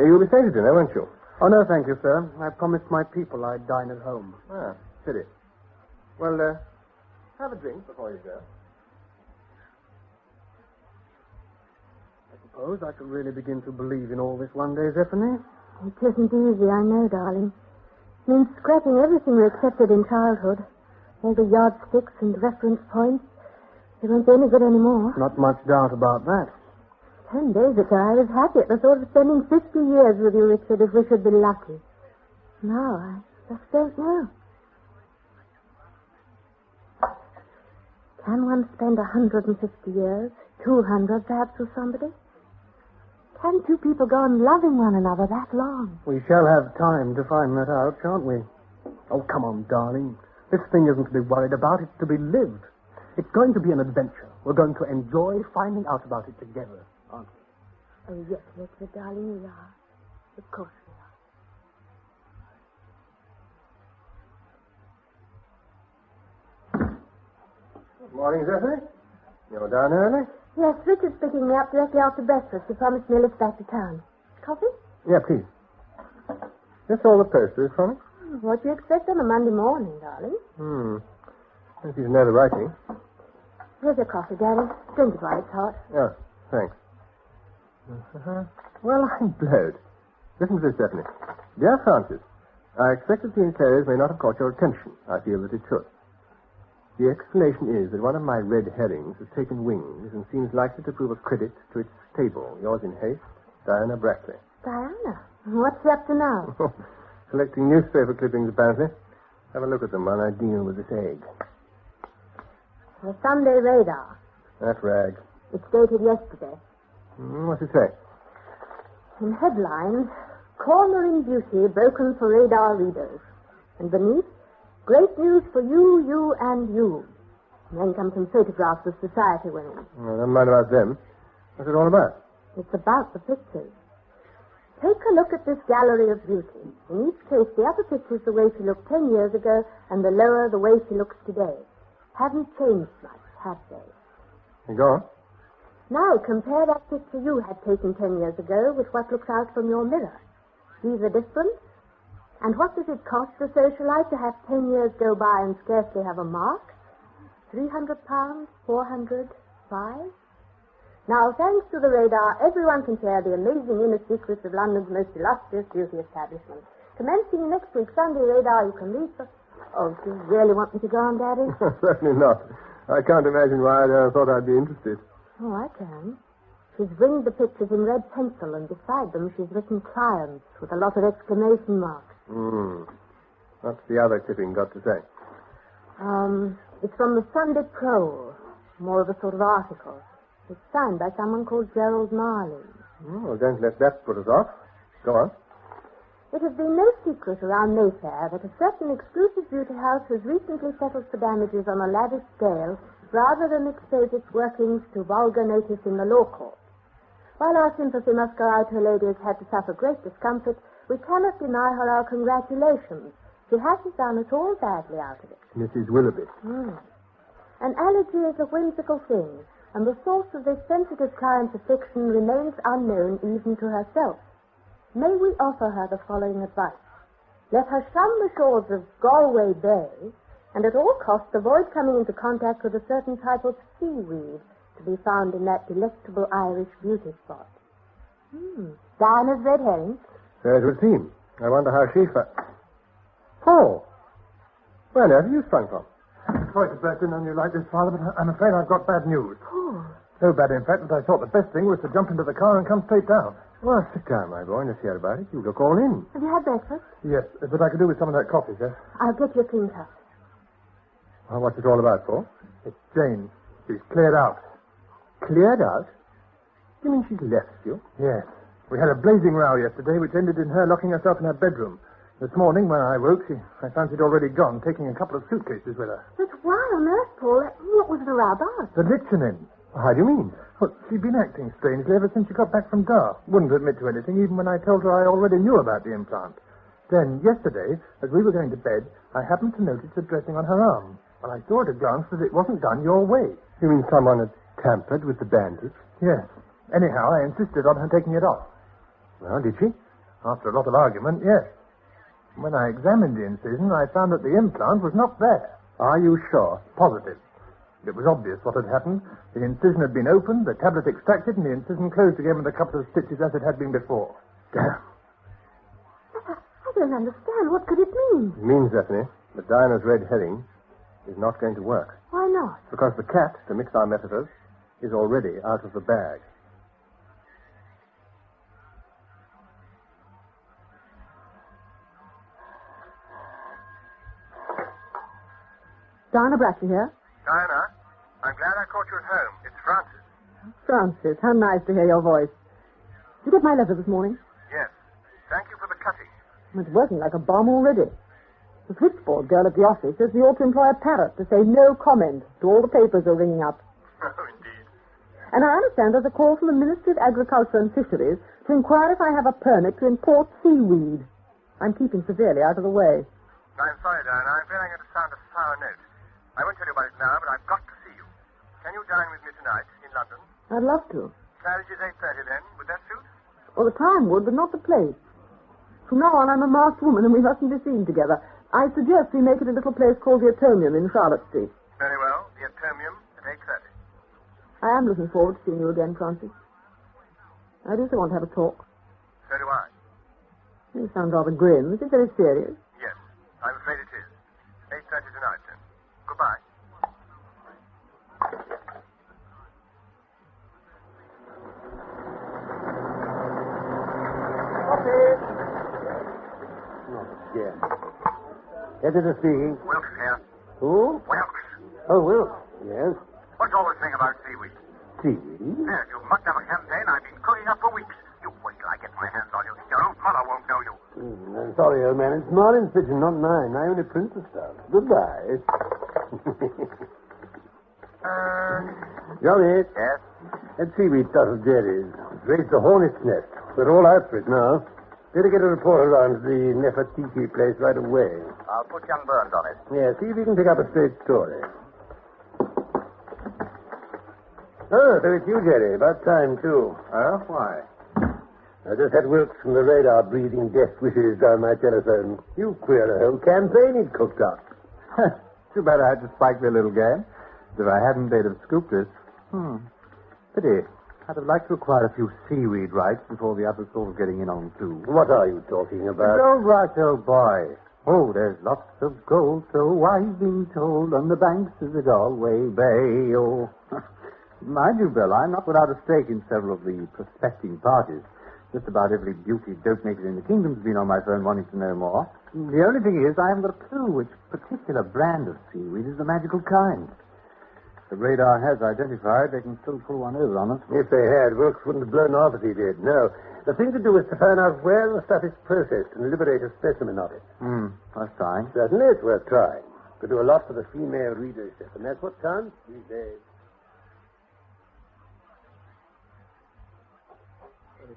You'll be staying to dinner, won't you? Oh, no, thank you, sir. I promised my people I'd dine at home. Ah, pity. Well, have a drink before you go. I suppose I shall really begin to believe in all this one day, Zephany. It isn't easy, I know, darling. It means scrapping everything we accepted in childhood. All the yardsticks and reference points. They won't be any good anymore. Not much doubt about that. 10 days ago, I was happy at the thought of spending 50 years with you, Richard, if we should be lucky. Now, I just don't know. Can one spend 150 years, 200 perhaps, with somebody? Can two people go on loving one another that long? We shall have time to find that out, shan't we? Oh, come on, darling. This thing isn't to be worried about, it's to be lived. It's going to be an adventure. We're going to enjoy finding out about it together, aren't we? Oh, yes, yes, darling, we are. Of course we are. Good morning, Zephyr. You're down early? Yes, Richard's picking me up directly after breakfast. He promised me a lift back to town. Coffee? Yeah, please. That's all the posters from it? What do you expect on a Monday morning, darling? If you know the writing. Here's your coffee, Daddy. Drink it while it's hot. Oh, thanks. Well, I'm blowed. Listen to this, Stephanie. Dear Francis, I expect that the enclosed may not have caught your attention. I feel that it should. The explanation is that one of my red herrings has taken wings and seems likely to prove a credit to its stable. Yours in haste, Diana Brackley. Diana? What's she up to now? Collecting newspaper clippings, apparently. Have a look at them while I deal with this egg. The Sunday Radar. That rag. It's dated yesterday. What's it say? In headlines, corner in beauty broken for radar readers. And beneath, great news for you, you, and you. And then come some photographs of society women. Never mind about them. What's it all about? It's about the pictures. Take a look at this gallery of beauty. In each case, the upper picture's the way she looked 10 years ago, and the lower the way she looks today. Haven't changed much, have they? Go on. Now, compare that picture you had taken 10 years ago with what looks out from your mirror. See the difference? And what does it cost the socialite to have 10 years go by and scarcely have a mark? £300, 400, 5? Now, thanks to the radar, everyone can share the amazing inner secrets of London's most illustrious beauty establishment. Commencing next week, Sunday Radar, you can read for... Oh, do you really want me to go on, Daddy? Certainly not. I can't imagine why I thought I'd be interested. Oh, I can. She's ringed the pictures in red pencil, and beside them she's written clients with a lot of exclamation marks. What's the other clipping got to say? It's from the Sunday Prole. More of a sort of article. It's signed by someone called Gerald Marley. Well, don't let that put us off. Go on. It has been no secret around Mayfair that a certain exclusive beauty house has recently settled for damages on a lavish scale rather than expose its workings to vulgar notice in the law court. While our sympathy must go out to a lady who's had to suffer great discomfort, we cannot deny her our congratulations. She hasn't done at all badly out of it. Mrs. Willoughby. An allergy is a whimsical thing, and the source of this sensitive client's affliction remains unknown even to herself. May we offer her the following advice? Let her shun the shores of Galway Bay, and at all costs avoid coming into contact with a certain type of seaweed to be found in that delectable Irish beauty spot. Diana's red herring. So it would seem. I wonder how she Paul! Where on earth have you sprung from? Sorry to burst in on you like this, Father, but I'm afraid I've got bad news. Paul. So bad, in fact, that I thought the best thing was to jump into the car and come straight down. Well, sit down, my boy, and let's hear about it. You look all in. Have you had breakfast? Yes, but I could do with some of that coffee, Jeff. I'll get you a clean cup. Well, what's it all about, Paul? It's Jane. She's cleared out. Cleared out? You mean she's left you? Yes. We had a blazing row yesterday, which ended in her locking herself in her bedroom. This morning, when I woke, I found she'd already gone, taking a couple of suitcases with her. But why on earth, Paul? What was the row about? The Lichen. How do you mean? Well, she'd been acting strangely ever since she got back from Dar. Wouldn't admit to anything, even when I told her I already knew about the implant. Then, yesterday, as we were going to bed, I happened to notice a dressing on her arm. And I saw at a glance that it wasn't done your way. You mean someone had tampered with the bandage? Yes. Anyhow, I insisted on her taking it off. Well, did she? After a lot of argument, yes. When I examined the incision, I found that the implant was not there. Are you sure? Positive. It was obvious what had happened. The incision had been opened, the tablet extracted, and the incision closed again with a couple of stitches as it had been before. Damn. I don't understand. What could it mean? It means, Stephanie, that Diana's red herring is not going to work. Why not? Because the cat, to mix our metaphors, is already out of the bag. Diana Brackley here. Diana, I'm glad I caught you at home. It's Francis. Francis, how nice to hear your voice. Did you get my letter this morning? Yes. Thank you for the cutting. It's working like a bomb already. The switchboard girl at the office says we ought to employ a parrot to say no comment to all the papers are ringing up. Oh, indeed. And I understand there's a call from the Ministry of Agriculture and Fisheries to inquire if I have a permit to import seaweed. I'm keeping severely out of the way. I'm sorry, Diana. I'm feeling it to sound a sour note. I won't tell you about it now, but I've got to see you. Can you dine with me tonight in London? I'd love to. Carriage is 8:30 then. Would that suit? Well, the time would, but not the place. From now on, I'm a masked woman and we mustn't be seen together. I suggest we make it a little place called the Atomium in Charlotte Street. Very well. The Atomium at 8:30. I am looking forward to seeing you again, Francis. I do so want to have a talk. So do I. You sound rather grim. Is it very serious? Yes. I'm afraid it is. 8:30 tonight, then. Goodbye. Yes. Editor speaking. Wilkes here. Who? Wilkes. Oh, Will. Yes. What's all this thing about seaweed? Seaweed? Yes, you must have a campaign I've been cooking up for weeks. You wait till I get my hands on you. Your own mother won't know you. I'm sorry, old man. It's Martin's pigeon, not mine. I only print the stuff. Goodbye. Johnny. Yes? That seaweed stuff of Jerry's. It's raised a hornet's nest. We're all out for it now. Better get a report around to the Nefertiti place right away. I'll put young Burns on it. Yeah, see if you can pick up a straight story. Oh, so it's you, Jerry. About time, too. Why? I just had Wilkes from the radar breathing death wishes down my telephone. You queer a whole campaign he'd cooked up. Too bad I had to spike the little game. If I hadn't, they'd have scooped us. Pity. I'd have liked to acquire a few seaweed rights before the others thought of getting in on too. What are you talking about? Gold rush, old boy. Oh, there's lots of gold, so I've been told, on the banks of the Galway Bay. Oh, mind you, Bill, I'm not without a stake in several of the prospecting parties. Just about every beauty dope maker in the kingdom's been on my phone wanting to know more. The only thing is, I haven't got a clue which particular brand of seaweed is the magical kind. The radar has identified, they can still pull one over on us. If they had, Wilkes wouldn't have blown off as he did. No. The thing to do is to find out where the stuff is processed and liberate a specimen of it. Worth trying. Certainly it's worth trying. Could do a lot for the female readership, and that's what counts these days.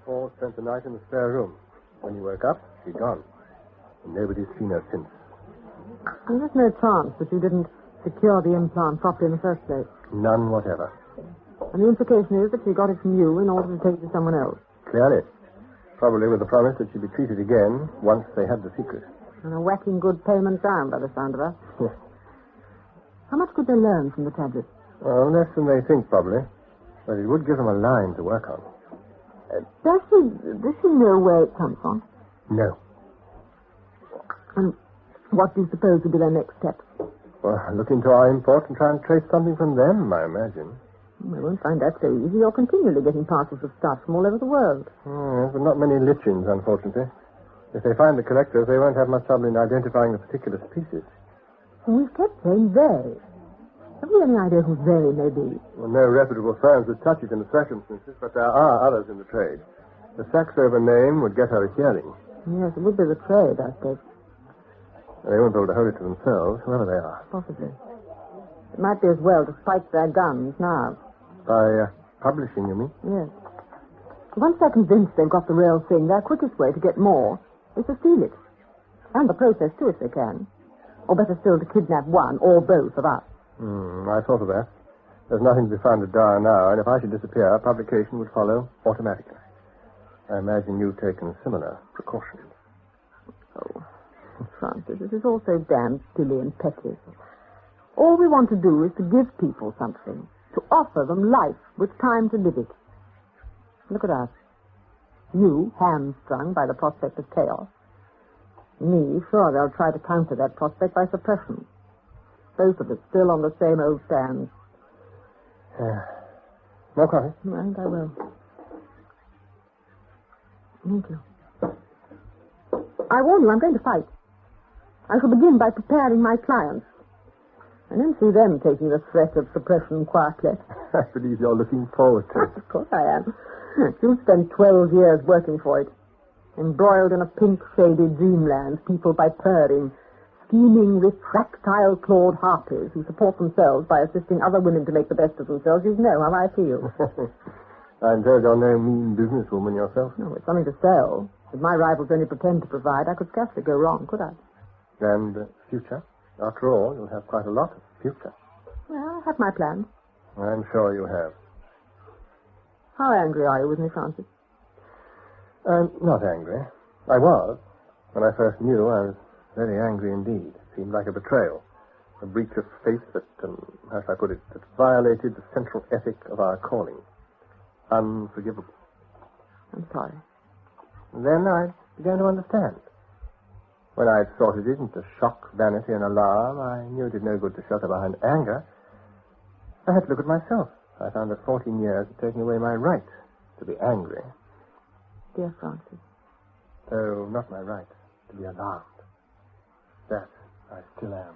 Paul spent the night in the spare room. When he woke up, she'd gone. And nobody's seen her since. There's no chance that you didn't secure the implant properly in the first place. None whatever. And the implication is that she got it from you in order to take it to someone else. Clearly. Probably with the promise that she'd be treated again once they had the secret. And a whacking good payment down by the sound of her. Yes. How much could they learn from the tablet? Well, less than they think, probably. But it would give them a line to work on. Does she know where it comes from? No. And what do you suppose would be their next steps? Well, look into our imports and try and trace something from them, I imagine. They won't find that so easy. You're continually getting parcels of stuff from all over the world. Yes, but not many lichens, unfortunately. If they find the collectors, they won't have much trouble in identifying the particular species. We've kept saying they. Have we any idea who they may be? Well, no reputable firms would touch it in the circumstances, but there are others in the trade. The Saxover name would get her a hearing. Yes, it would be the trade, I suppose. They won't be able to hold it to themselves, whoever they are. Possibly. It might be as well to spike their guns now. By publishing, you mean? Yes. Once they're convinced they've got the real thing, their quickest way to get more is to steal it. And the process, too, if they can. Or better still, to kidnap one or both of us. I thought of that. There's nothing to be found at Dar now, and if I should disappear, publication would follow automatically. I imagine you've taken similar precautions. Oh, Francis, this is all so damned silly and petty. All we want to do is to give people something, to offer them life with time to live it. Look at us. You, hamstrung by the prospect of chaos. Me, sure they'll try to counter that prospect by suppression. Both of us still on the same old stand. More coffee? I think I will. Thank you. I warn you, I'm going to fight. I shall begin by preparing my clients. I don't see them taking the threat of suppression quietly. I believe you're looking forward to it. Of course I am. You've spent 12 years working for it. Embroiled in a pink, shady dreamland, peopled by purring, scheming, refractile clawed harpies who support themselves by assisting other women to make the best of themselves, you know how I feel. I'm told you're no mean businesswoman yourself. No, it's something to sell. If my rivals only pretend to provide, I could scarcely go wrong, could I? And future? After all, you'll have quite a lot of future. Well, I have my plans. I'm sure you have. How angry are you with me, Francis? Not angry. I was. When I first knew, I was very angry indeed. It seemed like a betrayal. A breach of faith that, how shall I put it, that violated the central ethic of our calling. Unforgivable. I'm sorry. Then I began to understand. When I thought it isn't to shock vanity and alarm, I knew it did no good to shelter behind anger. I had to look at myself. I found that 14 years had taken away my right to be angry. Dear Francis. Though not my right to be alarmed. That I still am.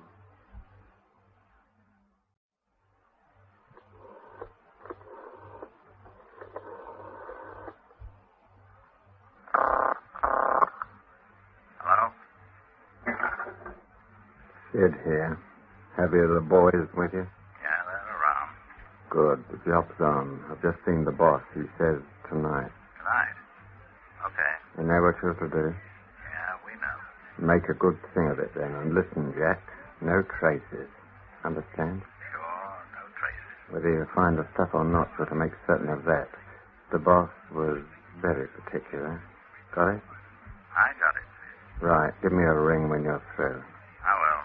Hello? Sid here. Have you the boys with you? Yeah, they're around. Good. The job's on. I've just seen the boss. He says tonight. Tonight? Okay. You know what you're to do? Yeah, we know. Make a good thing of it then. And listen, Jack. No traces. Understand? Sure, no traces. Whether you find the stuff or not, you're to make certain of that. The boss was very particular. Got it? I got it. Right. Give me a ring when you're through. I will.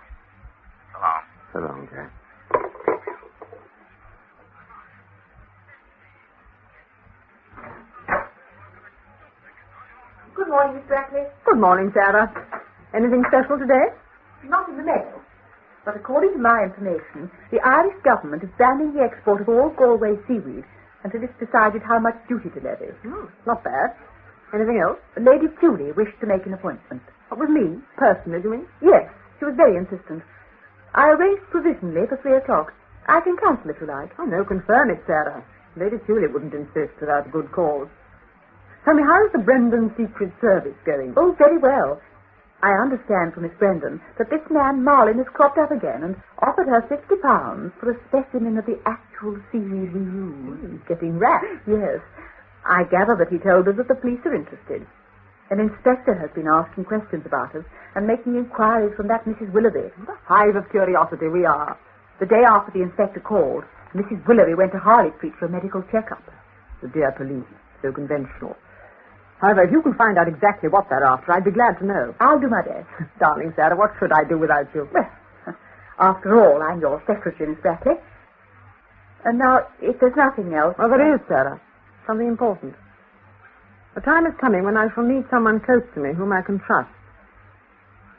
So long. So long, Jack. Good morning, Miss Brackley. Good morning, Sarah. Anything special today? Not in the mail. But according to my information, the Irish government is banning the export of all Galway seaweed until it's decided how much duty to levy. Not bad. Anything else? Lady Julie wished to make an appointment. With me? Personally, do you mean? Yes, she was very insistent. I arranged provisionally for 3 o'clock. I can cancel if you like. Oh, no, confirm it, Sarah. Lady Julie wouldn't insist without a good cause. Tell me, how is the Brendan Secret Service going? Oh, very well. I understand from Miss Brendan that this man Marlin has cropped up again and offered her £50 for a specimen of the actual seaweed we use. He's getting rats. Yes. I gather that he told us that the police are interested. An inspector has been asking questions about us and making inquiries from that Mrs. Willoughby. The hive of curiosity we are. The day after the inspector called, Mrs. Willoughby went to Harley Street for a medical checkup. The dear police, so conventional. However, if you can find out exactly what they're after, I'd be glad to know. I'll do my best. Darling Sarah, what should I do without you? Well, after all, I'm your secretary, Miss Brackley. And now, if there's nothing else... Well, there is, Sarah. Something important. The time is coming when I shall need someone close to me whom I can trust.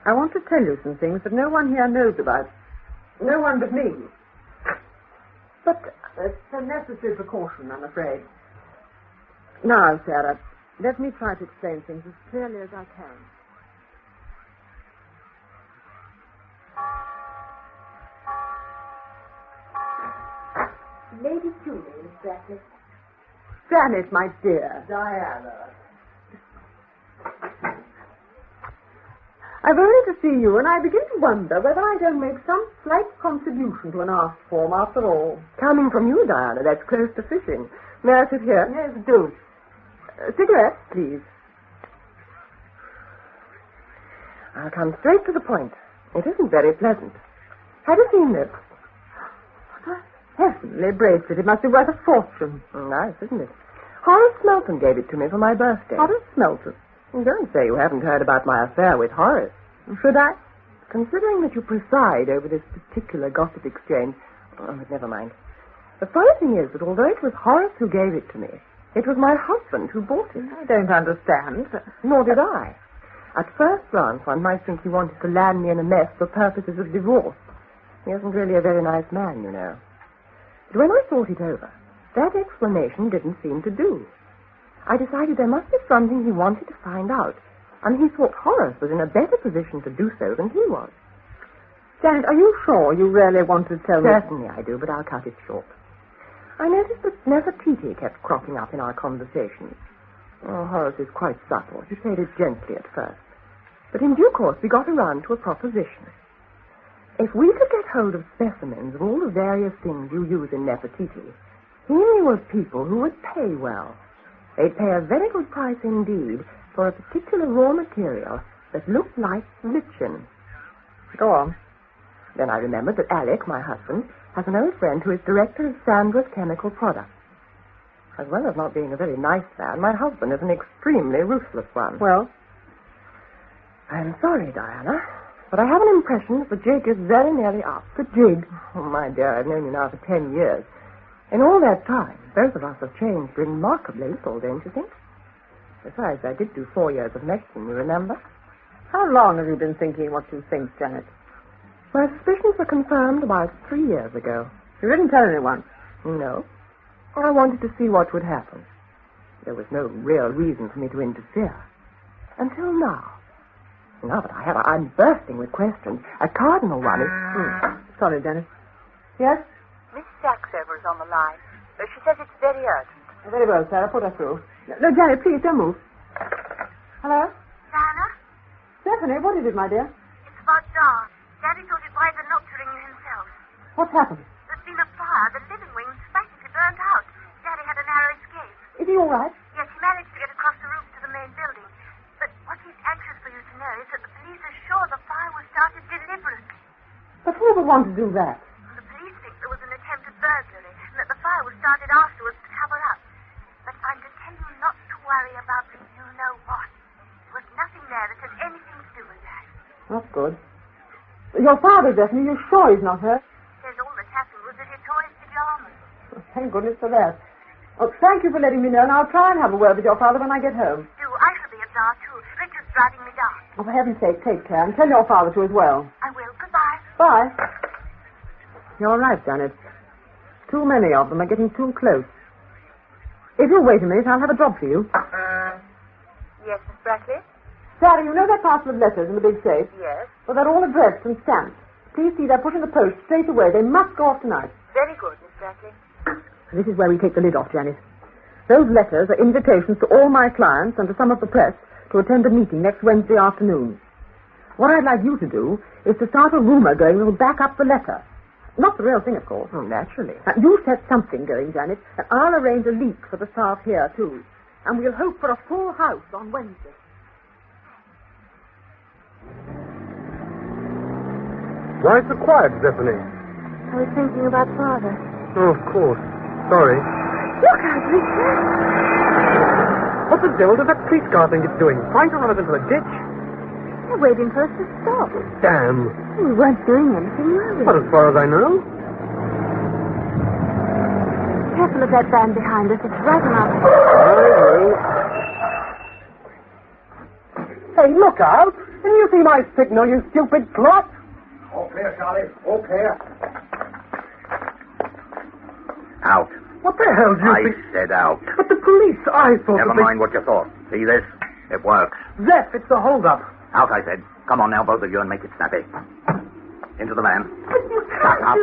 I want to tell you some things that no one here knows about. No one but me. But it's a necessary precaution, I'm afraid. Now, Sarah, let me try to explain things as clearly as I can. Lady Julie, Miss Brackley. Janet, my dear. Diana. I've only to see you, and I begin to wonder whether I don't make some slight contribution to an art form after all. Coming from you, Diana, that's close to fishing. May I sit here? Yes, do. Cigarette, please. I'll come straight to the point. It isn't very pleasant. Have you seen this? What a heavenly bracelet. It must be worth a fortune. Nice, isn't it? Horace Smelton gave it to me for my birthday. Horace Smelton? Don't say you haven't heard about my affair with Horace. Should I? Considering that you preside over this particular gossip exchange... Oh, but never mind. The funny thing is that although it was Horace who gave it to me, it was my husband who bought it. I don't understand. Nor did I. At first glance, one might think he wanted to land me in a mess for purposes of divorce. He isn't really a very nice man, you know. But when I thought it over, that explanation didn't seem to do. I decided there must be something he wanted to find out, and he thought Horace was in a better position to do so than he was. Janet, are you sure you really want to tell me? Certainly I do, but I'll cut it short. I noticed that Nefertiti kept cropping up in our conversations. Oh, Horace is quite subtle. He played it gently at first. But in due course, we got around to a proposition. If we could get hold of specimens of all the various things you use in Nefertiti, he knew of people who would pay well. They'd pay a very good price indeed for a particular raw material that looked like lichen. Go on. Then I remembered that Alec, my husband, has an old friend who is director of Sandra's Chemical Products. As well as not being a very nice man, my husband is an extremely ruthless one. Well, I'm sorry, Diana, but I have an impression that the jig is very nearly up. The jig? Oh, my dear, I've known you now for 10 years. In all that time, both of us have changed remarkably little, don't you think? Besides, I did do 4 years of medicine, you remember? How long have you been thinking what you think, Janet? My suspicions were confirmed about 3 years ago. You didn't tell anyone? No. I wanted to see what would happen. There was no real reason for me to interfere. Until now. Now that I have, I'm bursting with questions. A cardinal one is... Sorry, Janet. Yes? Miss Saxover is on the line. She says it's very urgent. Very well, Sarah. Put her through. No, Janet, please, don't move. Hello? Diana? Stephanie, what is it, my dear? It's about John. Daddy thought it wiser not to ring you himself. What's happened? There's been a fire. The living wing's practically burnt out. Daddy had a narrow escape. Is he all right? Yes, he managed to get across the roof to the main building. But what he's anxious for you to know is that the police are sure the fire was started deliberately. But who would want to do that? The police think there was an attempted burglary and that the fire was started afterwards to cover up. But I'm to tell you not to worry about the you-know-what. There was nothing there that had anything to do with that. That's good. Your father, Daphne, you're sure he's not hurt? Says all that happened was that he tore his pajamas. Thank goodness for that. Oh, thank you for letting me know, and I'll try and have a word with your father when I get home. Do. I shall be at Dar, too. Richard's driving me down. Oh, for heaven's sake, take care, and tell your father to as well. I will. Goodbye. Bye. You're right, Janet. Too many of them are getting too close. If you'll wait a minute, I'll have a job for you. Yes, Miss Brackley? Sarah, you know that parcel of letters in the big safe? Yes. Well, they're all addressed and stamped. Please see they're put in the post straight away. They must go off tonight. Very good, Miss Brackley. This is where we take the lid off, Janet. Those letters are invitations to all my clients and to some of the press to attend a meeting next Wednesday afternoon. What I'd like you to do is to start a rumor going that will back up the letter. Not the real thing, of course. Oh, naturally. Now, you set something going, Janet, and I'll arrange a leak for the staff here, too. And we'll hope for a full house on Wednesday. Why so quiet, Stephanie? I was thinking about Father. Oh, of course. Sorry. Look out, Richard! What the devil does that police car think it's doing? Trying to run us into the ditch? They're waiting for us to stop. Damn. We weren't doing anything, were we? Not as far as I know. Careful of that van behind us. It's right on our... Hey, look out! Didn't you see my signal, you stupid clot? All clear, Charlie. All clear. Out. What the hell do you think? I said out. But the police, I thought... Never mind what you thought. See this? It works. Zeph, it's the hold-up. Out, I said. Come on now, both of you, and make it snappy. Into the van. Shut up.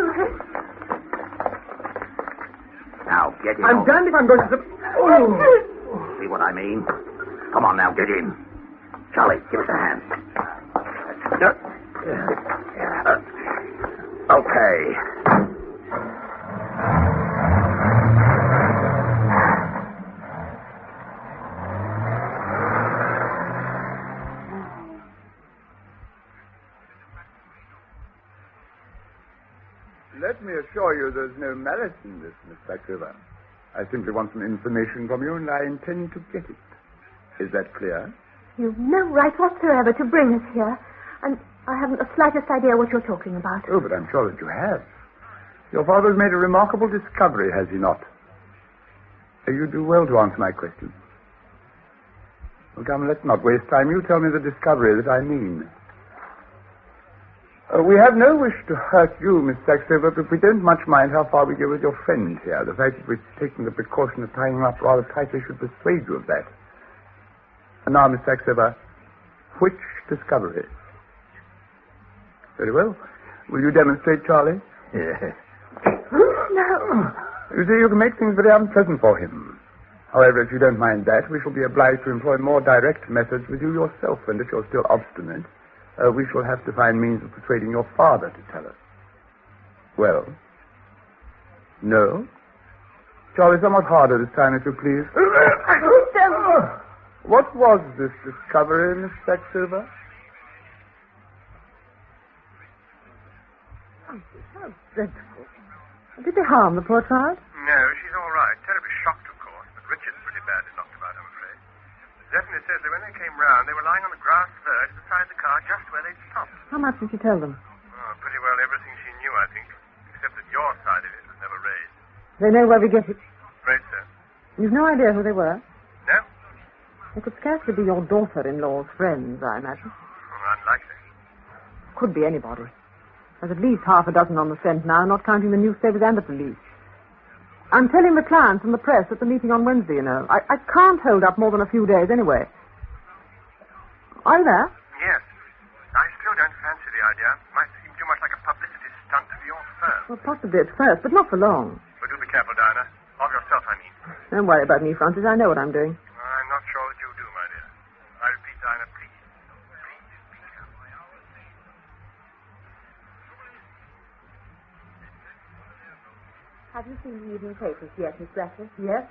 Now, get in. I'm damned if I'm going to... Oh. See what I mean? Come on now, get in. Charlie, give us a hand. Okay. Let me assure you there's no malice in this, Miss Saxover. I simply want some information from you, and I intend to get it. Is that clear? You've no right whatsoever to bring us here, and I haven't the slightest idea what you're talking about. Oh, but I'm sure that you have. Your father's made a remarkable discovery, has he not? You do well to answer my question. Well, come, let's not waste time. You tell me the discovery that I mean. We have no wish to hurt you, Miss Saxover, but we don't much mind how far we go with your friend here. The fact that we've taken the precaution of tying him up rather tightly should persuade you of that. And now, Miss Saxover, which discovery? Very well. Will you demonstrate, Charlie? Yes. No. You see, you can make things very unpleasant for him. However, if you don't mind that, we shall be obliged to employ more direct methods with you yourself, and if you're still obstinate, We shall have to find means of persuading your father to tell us. Well? No? Charlie, somewhat harder this time, if you please. What was this discovery, Miss Saxover? How dreadful. Did they harm the poor child? No, she's all right. Terribly shocked, of course, but Richard's pretty badly knocked about, I'm afraid. Stephanie says that when they came round, they were lying on the grass verge beside the car just where they'd stopped. How much did she tell them? Oh, pretty well everything she knew, I think, except that your side of it was never raised. They know where we get it. Afraid so. You've no idea who they were? No? They could scarcely be your daughter-in-law's friends, I imagine. Oh, unlikely. Could be anybody. There's at least half a dozen on the scent now, not counting the newspapers and the police. I'm telling the clients and the press at the meeting on Wednesday, you know. I can't hold up more than a few days anyway. Are you there? Yes. I still don't fancy the idea. Might seem too much like a publicity stunt for your firm. Well, possibly at first, but not for long. But do be careful, Diana. Of yourself, I mean. Don't worry about me, Francis. I know what I'm doing. I'm not sure that you do, my dear. I repeat, Diana, please. Please be careful. Have you seen the evening papers yet, Miss Ratcliffe? Yes.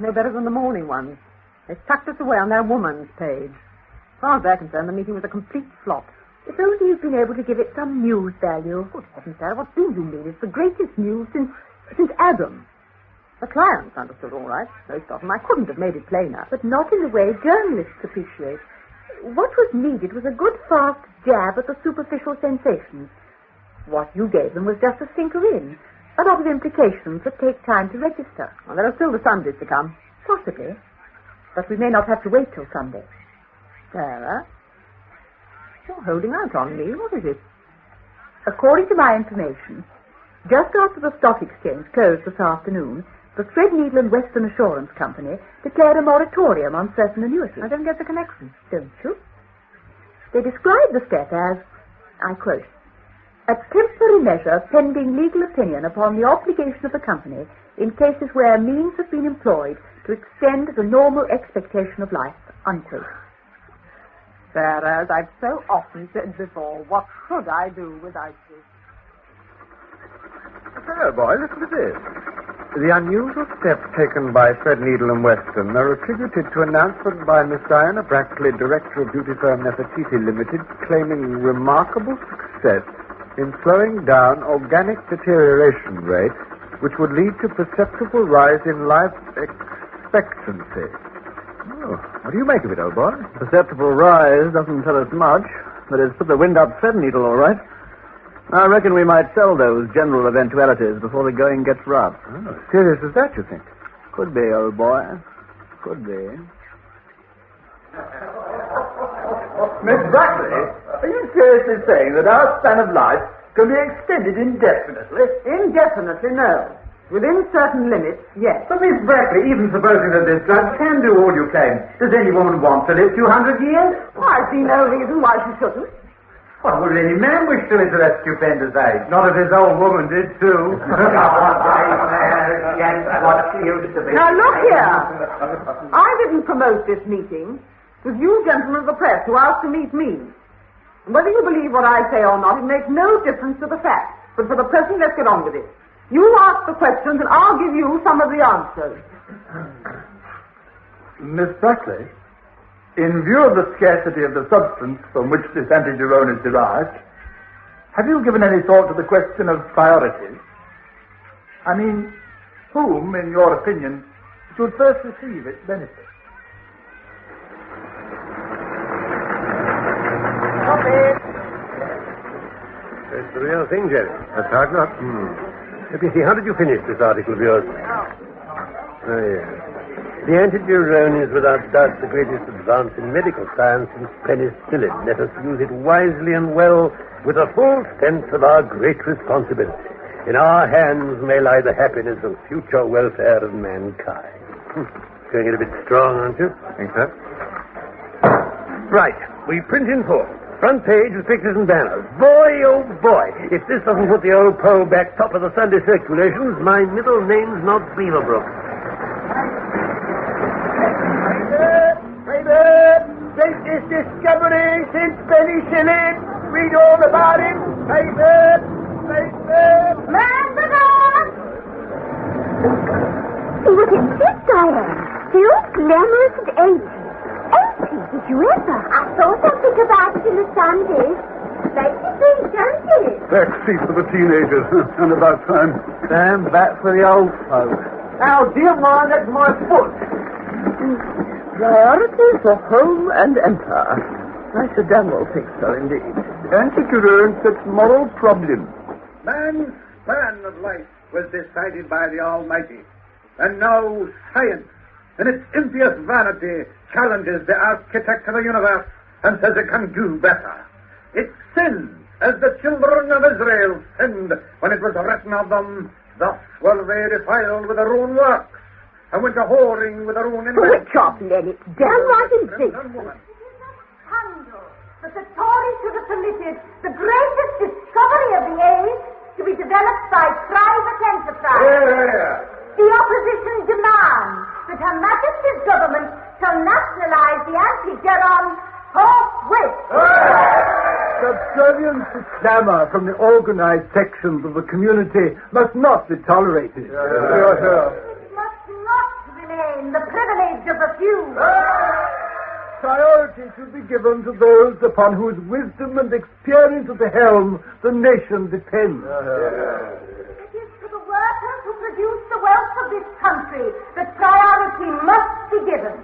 No better than the morning ones. They tucked us away on their woman's page. As far as they're concerned, the meeting was a complete flop. If only you've been able to give it some news value. Good heavens, Sarah, what do you mean? It's the greatest news since Adam. The clients understood all right, most of them. I couldn't have made it plainer. But not in the way journalists appreciate. What was needed was a good fast jab at the superficial sensations. What you gave them was just a sinker in. A lot of implications that take time to register. Well, there are still the Sundays to come. Possibly. But we may not have to wait till Sunday. Sarah? You're holding out on me. What is it? According to my information, just after the stock exchange closed this afternoon, the Threadneedle and Western Assurance Company declared a moratorium on certain annuities. I don't get the connection. Don't you? They describe the step as, I quote, a temporary measure pending legal opinion upon the obligation of the company in cases where means have been employed to extend the normal expectation of life, unquote. Sarah, as I've so often said before, what should I do without you? Hello, boy, listen to this. The unusual steps taken by Threadneedle and Western are attributed to announcement by Miss Diana Brackley, director of beauty firm Nefertiti Limited, claiming remarkable success in slowing down organic deterioration rate, which would lead to perceptible rise in life expectancy. Oh, what do you make of it, old boy? Perceptible rise doesn't tell us much, but it's put the wind up Threadneedle, all right. I reckon we might sell those general eventualities before the going gets rough. Oh, serious as that, you think? Could be, old boy. Could be. Miss Brackley, are you seriously saying that our span of life can be extended indefinitely? Indefinitely, no. Within certain limits, yes. But Miss Brackley, even supposing that this drug can do all you claim, does any woman want to live 200 years? Well, I see no reason why she shouldn't. What would any man wish to live to that stupendous age? Not if his old woman did too. What she used to be. Now look here. I didn't promote this meeting. It was you gentlemen of the press who asked to meet me. And whether you believe what I say or not, it makes no difference to the facts. But for the present, let's get on with it. You ask the questions and I'll give you some of the answers. Miss Brackley, in view of the scarcity of the substance from which this antigerone is derived, have you given any thought to the question of priorities? I mean, whom, in your opinion, should first receive its benefit? It's the real thing, Jerry. That's hard not. Let me see, how did you finish this article of yours? Oh, yes. The antigerone is without doubt the greatest advance in medical science since penicillin. Let us use it wisely and well with a full sense of our great responsibility. In our hands may lie the happiness and future welfare of mankind. Going it a bit strong, aren't you? Think so? Right. We print in full. Front page with pictures and banners. Boy, oh boy, if this doesn't put the old Pole back top of the Sunday circulations, my middle name's not Beaverbrook. Greatest discovery since penicillin. real glamorous and 80. 80? Did you ever? I saw something about it in the Sunday. Makes you think, don't it? Backseat for the teenagers. And about time. Stand back for the old folk. Now, dear mine, that's my foot. Priorities for home and empire. Nice Admiral picture, indeed. Answer to learn such moral problems. Man's span of life was decided by the Almighty. And now science, in its impious vanity, challenges the architect of the universe and says it can do better. It sins as the children of Israel sinned when it was written of them, thus were they defiled with their own works, and went a whoring with their own inventions. Switch off, Lenny. Downright indecent. But the Tories should have permitted the greatest discovery of the age to be developed by private enterprise. The opposition demands that Her Majesty's government shall nationalize the anti-Geron forthwith. Subservience to clamour from the organized sections of the community must not be tolerated. It must not remain the privilege of a few. Priority should be given to those upon whose wisdom and experience at the helm the nation depends. It is to the workers who produce the wealth of this country that priority must be given.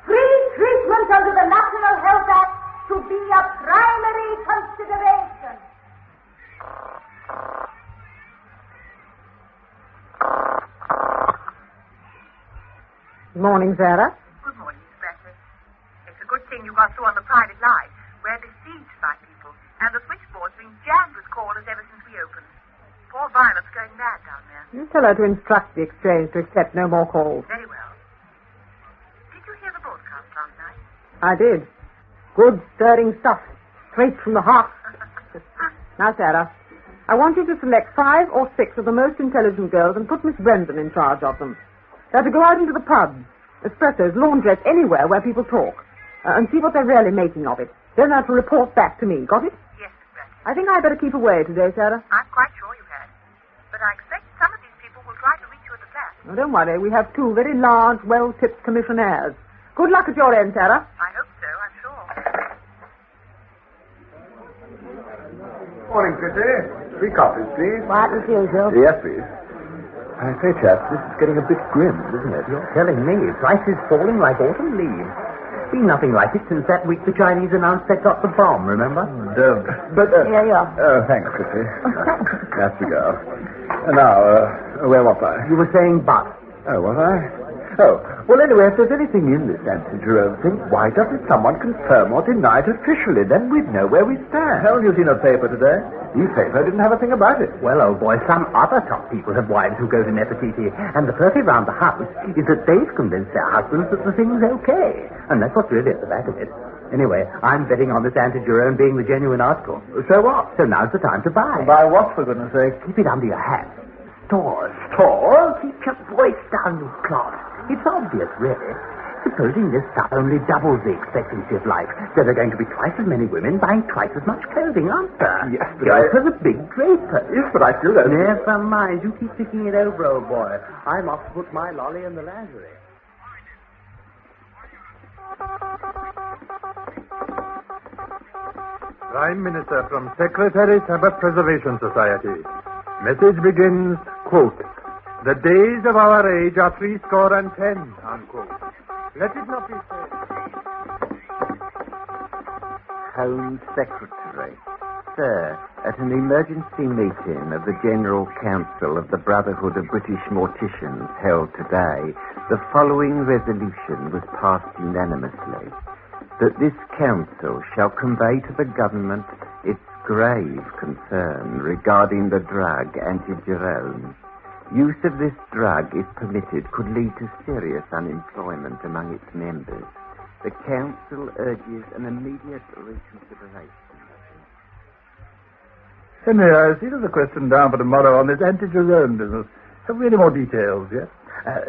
Free treatment under the National Health Act should be a primary consideration. Good morning, Sarah. Good morning, Miss Bradley. It's a good thing you got through on the private line. We're besieged by people, and the switchboard's been jammed with callers ever since we opened. Poor Violet's going mad down there. You tell her to instruct the exchange to accept no more calls. Very well. Did you hear the broadcast last night? I did. Good, stirring stuff. Straight from the heart. Now, Sarah, I want you to select 5 or 6 of the most intelligent girls and put Miss Brendan in charge of them. They're to go out into the pubs, espressos, laundrettes, anywhere where people talk, and see what they're really making of it. Then they're to report back to me. Got it? Yes, Miss Bradley. I think I'd better keep away today, Sarah. I'm quite sure you had. But I expect some of these people will try to reach you at the flat. Oh, don't worry. We have 2 very large, well-tipped commissionaires. Good luck at your end, Sarah. I hope so, I'm sure. Morning, Kitty. 3 coffees, please. What as usual? Yes, please. I say, chaps, this is getting a bit grim, isn't it? You're telling me. Prices falling like autumn leaves. Been nothing like it since that week the Chinese announced they got the bomb, remember? But, Here you are. Oh, thanks, Kitty. That's the girl. Now, where was I? You were saying but. Oh, was I? Oh, well, anyway, if there's anything in this anti-Jerome thing, why doesn't someone confirm or deny it officially? Then we'd know where we stand. Haven't you seen a paper today? The paper didn't have a thing about it. Well, old boy, some other top people have wives who go to Nefertiti, and the perfect round the house is that they've convinced their husbands that the thing's okay. And that's what's really at the back of it. Anyway, I'm betting on this anti-Jerome being the genuine article. So what? So now's the time to buy. Buy what, for goodness sake? Keep it under your hat. Stores. Stores? Keep your voice down, you clod. It's obvious, really. Supposing this stuff only doubles the expectancy of life, then there are going to be twice as many women buying twice as much clothing, aren't there? Yes, but Go for the big draper. Yes, but I still don't... Never mind. You keep thinking it over, old boy. I'm off to put my lolly in the lingerie. Prime Minister from Secretary Sabbath Preservation Society. Message begins, quote, "The days of our age are 70, unquote. Let it not be said." Home Secretary. Sir, at an emergency meeting of the General Council of the Brotherhood of British Morticians held today, the following resolution was passed unanimously. That this council shall convey to the government its grave concern regarding the drug anti-Jerome. Use of this drug, if permitted, could lead to serious unemployment among its members. The council urges an immediate reconsideration. Henry, I see there's a question down for tomorrow on this anti-Jerome business. Have we any more details yet?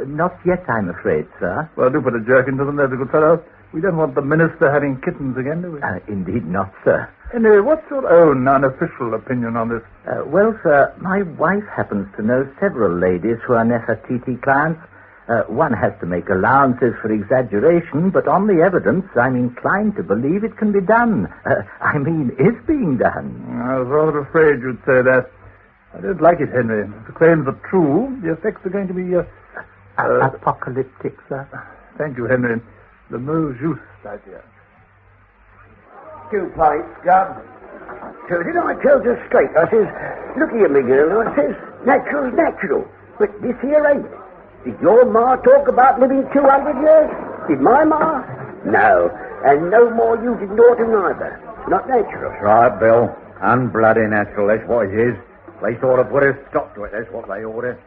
Not yet, I'm afraid, sir. Well, do put a jerk into them, there's a good fellow. We don't want the minister having kittens again, do we? Indeed not, sir. Anyway, what's your own unofficial opinion on this? Well, sir, my wife happens to know several ladies who are Nefertiti clients, One has to make allowances for exaggeration, but on the evidence, I'm inclined to believe it can be done. Is being done. I was rather afraid you'd say that. I don't like it, Henry. If the claims are true, the effects are going to be... apocalyptic, sir. Thank you, Henry. The most juste idea. 2 pints, Gub. So did I tell you straight? I says, look here, my girl. I says, natural's natural. But this here ain't. Did your ma talk about living 200 years? Did my ma? No. And no more you didn't ought to neither. Not natural. Right, Bill. Unbloody natural, that's what it is. They sort of put a stop to it, that's what they order.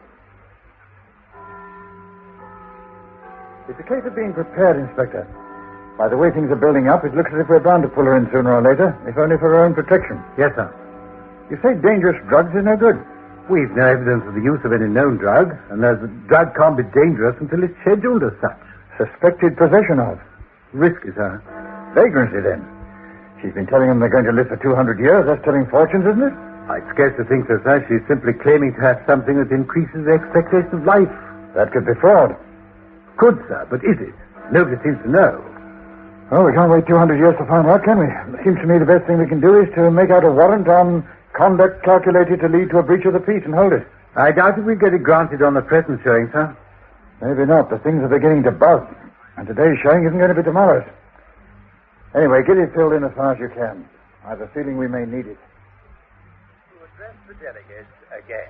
It's a case of being prepared, Inspector. By the way things are building up, it looks as if we're bound to pull her in sooner or later, if only for her own protection. Yes, sir. You say dangerous drugs is no good. We've no evidence of the use of any known drug, and the drug can't be dangerous until it's scheduled as such. Suspected possession of. Risky, sir. Vagrancy, then. She's been telling them they're going to live for 200 years. That's telling fortunes, isn't it? I'd scarcely think so, sir. She's simply claiming to have something that increases the expectation of life. That could be fraud. Could, sir, but is it? Nobody seems to know. Oh, we can't wait 200 years to find out, can we? It seems to me the best thing we can do is to make out a warrant on conduct calculated to lead to a breach of the peace and hold it. I doubt if we get it granted on the present showing, sir. Maybe not. The things are beginning to buzz. And today's showing isn't going to be tomorrow's. Anyway, get it filled in as far as you can. I have a feeling we may need it. To address the delegates again.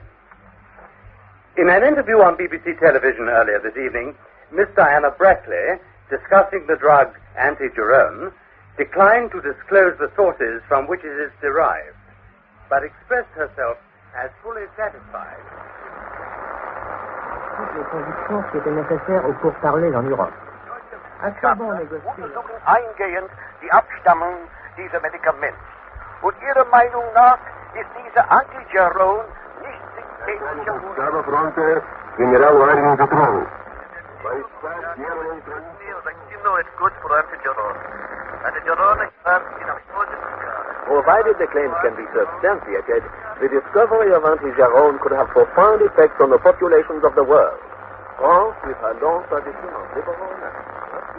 In an interview on BBC television earlier this evening, Miss Diana Brackley, discussing the drug antigerone, declined to disclose the sources from which it is derived, but expressed herself as fully satisfied. nécessaire aux pourparlers en Europe. Untersuchen eingehend die Abstammung dieser Medikamente. Und Ihrer Meinung nach ist diese Antigerone nicht synthetischer Stavo fronte, general ordering control. It's good for antigerone. Antigerone is in a Provided the claims can be substantiated, the discovery of antigerone could have profound effects on the populations of the world. France, with her long tradition of liberal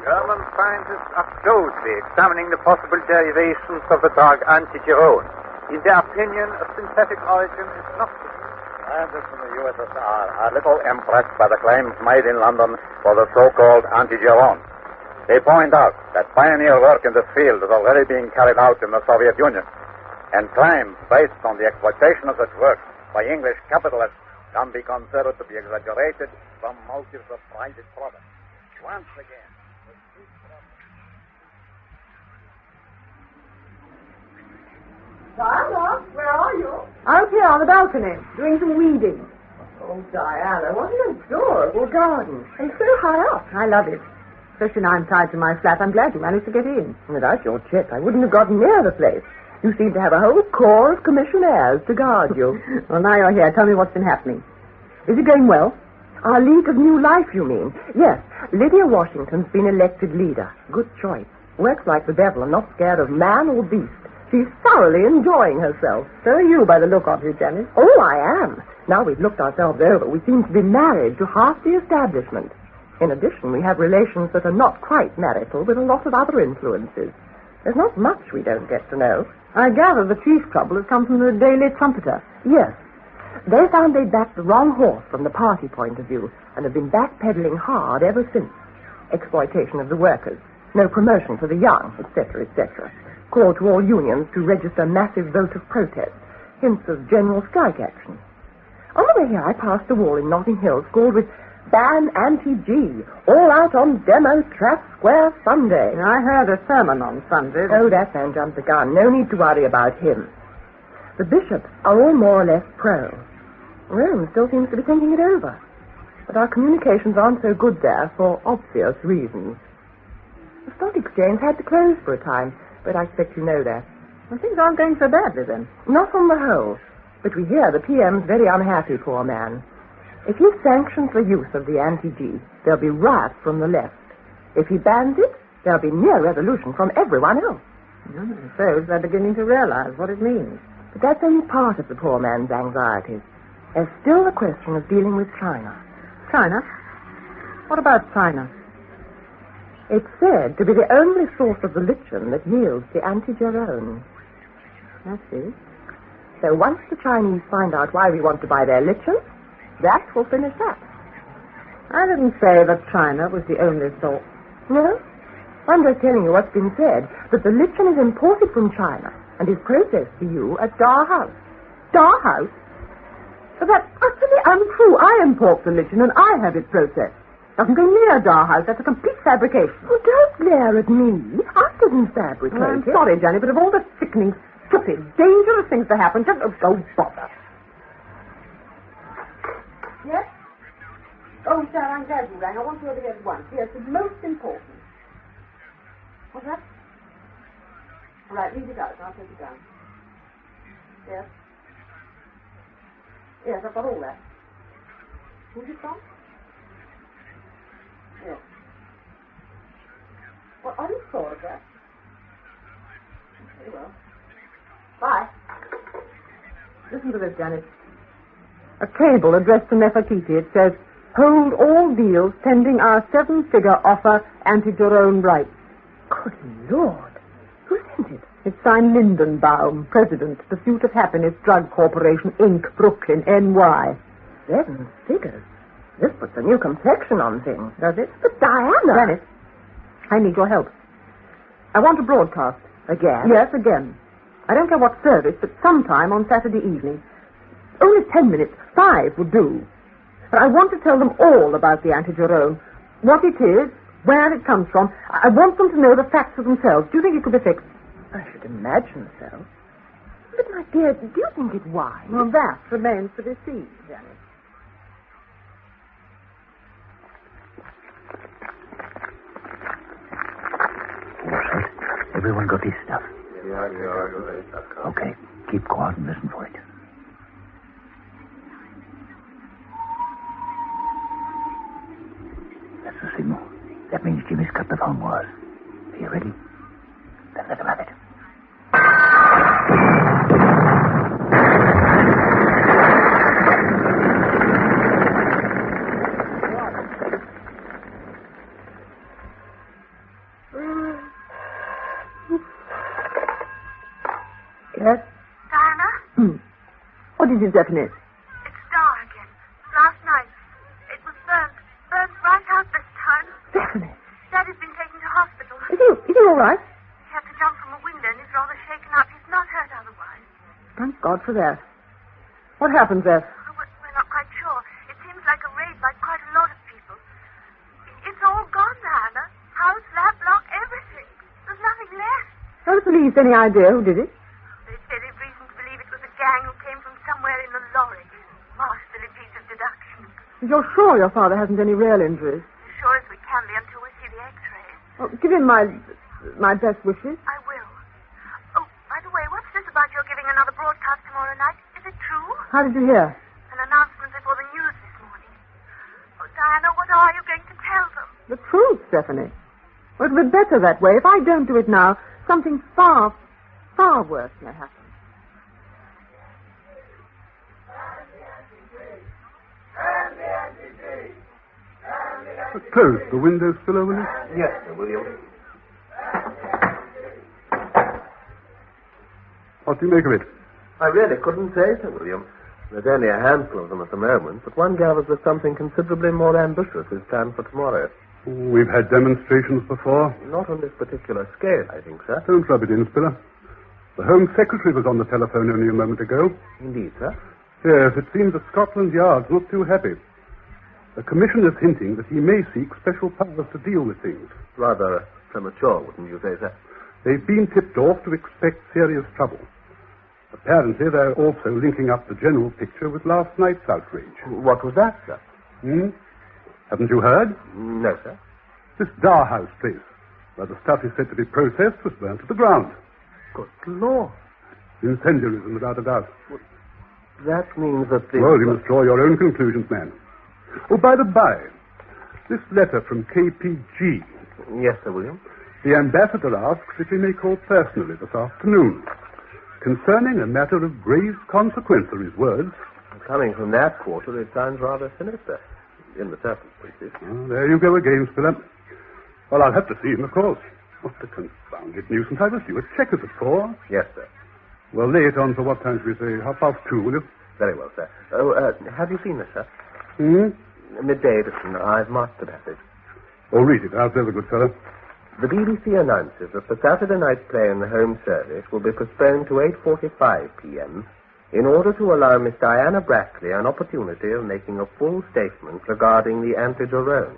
German scientists are closely examining the possible derivations of the drug antigerone. In their opinion, a synthetic origin is not. Scientists in the USSR are little impressed by the claims made in London for the so-called antigerone. They point out that pioneer work in this field is already being carried out in the Soviet Union, and claims based on the exploitation of such work by English capitalists can be considered to be exaggerated from motives of private profit. Once again, Diana, where are you? Out here on the balcony, doing some weeding. Oh, Diana, what an adorable garden. And so high up. I love it. Especially now I'm tied to my flat. I'm glad you managed to get in. Without your check, I wouldn't have gotten near the place. You seem to have a whole corps of commissionaires to guard you. Well, now you're here. Tell me what's been happening. Is it going well? Our League of New Life, you mean? Yes. Lydia Washington's been elected leader. Good choice. Works like the devil and not scared of man or beast. She's thoroughly enjoying herself. So are you, by the look of you, Janice. Oh, I am. Now we've looked ourselves over, we seem to be married to half the establishment. In addition, we have relations that are not quite marital with a lot of other influences. There's not much we don't get to know. I gather the chief trouble has come from the Daily Trumpeter. Yes. They found they'd backed the wrong horse from the party point of view and have been backpedaling hard ever since. Exploitation of the workers, no promotion for the young, etc., etc. Call to all unions to register massive vote of protest. Hints of general strike action. On the way here, I passed a wall in Notting Hill scrawled with Ban Anti-G, all out on demo Traff Square Sunday. I heard a sermon on Sunday. Oh, that man jumped the gun. No need to worry about him. The bishops are all more or less pro. Rome still seems to be thinking it over. But our communications aren't so good there for obvious reasons. The stock exchange had to close for a time, but I expect you know that. Well, things aren't going so badly then. Not on the whole. But we hear the PM's very unhappy, poor man. If he sanctions the use of the anti-G, there'll be riots from the left. If he bans it, there'll be near revolution from everyone else. I suppose they're beginning to realize what it means. But that's only part of the poor man's anxieties. There's still the question of dealing with China. China? What about China? It's said to be the only source of the lichen that yields the antigerone. I see. So once the Chinese find out why we want to buy their lichen, that will finish that. I didn't say that China was the only source. No? I'm just telling you what's been said, that the lichen is imported from China and is processed for you at Dar House. Dar House? But that's utterly untrue. I import the lichen and I have it processed. Doesn't go near Dar House. That's a complete fabrication. Oh, don't glare at me. I didn't fabricate I'm it. sorry, Johnny, but of all the sickening, stupid, dangerous things to happen, just oh, bother. Yes? Oh, sir, I'm glad you rang. I want you over here at once. Yes, it's most important. What's that? All right, leave it out. I'll take it down. Yes? Yes, I've got all that. Who's it from? Yes. Well, are you sure of that? Very well. Bye. Listen to this, Janet. A cable addressed to Nefertiti. It says, hold all deals pending our 7-figure offer anti-Jerome rights. Good Lord. Who sent it? It's signed Lindenbaum, President, Pursuit of Happiness Drug Corporation, Inc., Brooklyn, NY. 7 figures. This puts a new complexion on things. Does it? But Diana! Janet, I need your help. I want to broadcast. Again? Yes, again. I don't care what service, but sometime on Saturday evening. Only 10 minutes. 5 would do. But I want to tell them all about the anti-Jerome. What it is, where it comes from. I want them to know the facts for themselves. Do you think it could be fixed? I should imagine so. But, my dear, do you think it wise? Well, that remains to be seen, Janet. Everyone got his stuff? Okay, keep quiet and listen for it. That's the signal. That means Jimmy's cut the phone wires. Are you ready? Then let him have it. Yes? Diana? What is it, Daphne? It's Dar again. Last night. It was Verne. Verne's right out this time. Daphne? Daddy's been taken to hospital. Is he all right? He had to jump from a window and he's rather shaken up. He's not hurt otherwise. Thank God for that. What happened there? Oh, we're not quite sure. It seems like a raid by quite a lot of people. It's all gone, Diana. House, lab, block, everything. There's nothing left. Have the police any idea who did it? They say they've reason to believe it was a gang who came from somewhere in the lorry. Masterly piece of deduction. You're sure your father hasn't any real injuries? As sure as we can be until we see the x-rays. Well, give him my best wishes. I will. Oh, by the way, what's this about your giving another broadcast tomorrow night? Is it true? How did you hear? An announcement before the news this morning. Oh, Diana, what are you going to tell them? The truth, Stephanie. Well, it would be better that way. If I don't do it now, something far, far worse may happen. Close the window still over it? Yes, Sir William. What do you make of it? I really couldn't say, Sir William. There's only a handful of them at the moment, but one gathers that something considerably more ambitious is planned for tomorrow. We've had demonstrations before. Not on this particular scale, I think, sir. Don't rub it in, Spiller. The Home Secretary was on the telephone only a moment ago. Indeed, sir. Yes, it seems that Scotland Yard's not too happy. The Commissioner's hinting that he may seek special powers to deal with things. Rather premature, wouldn't you say, sir? They've been tipped off to expect serious trouble. Apparently, they're also linking up the general picture with last night's outrage. What was that, sir? Haven't you heard? No, sir. This Dar House place, where the stuff is said to be processed, was burnt to the ground. Good Lord. Incendiarism, without a doubt. That means that the... Well, you must draw your own conclusions, man. Oh, by the by, this letter from KPG. Yes, Sir William. The ambassador asks if he may call personally this afternoon, concerning a matter of grave consequence, are his words. Coming from that quarter, it sounds rather sinister. in the circumstances. Oh, there you go again, Spiller. Well, I'll have to see him, of course. What a confounded nuisance. I was due at Chequers at 4. Yes, sir. Well, lay it on for what time should we say? 2:30, will you? Very well, sir. Oh, have you seen this, sir? Midday edition. I've marked the passage. Oh, read it out there, the good fellow. The BBC announces that the Saturday night play in the home service will be postponed to 8:45 p.m. in order to allow Miss Diana Brackley an opportunity of making a full statement regarding the Anti-Jerome.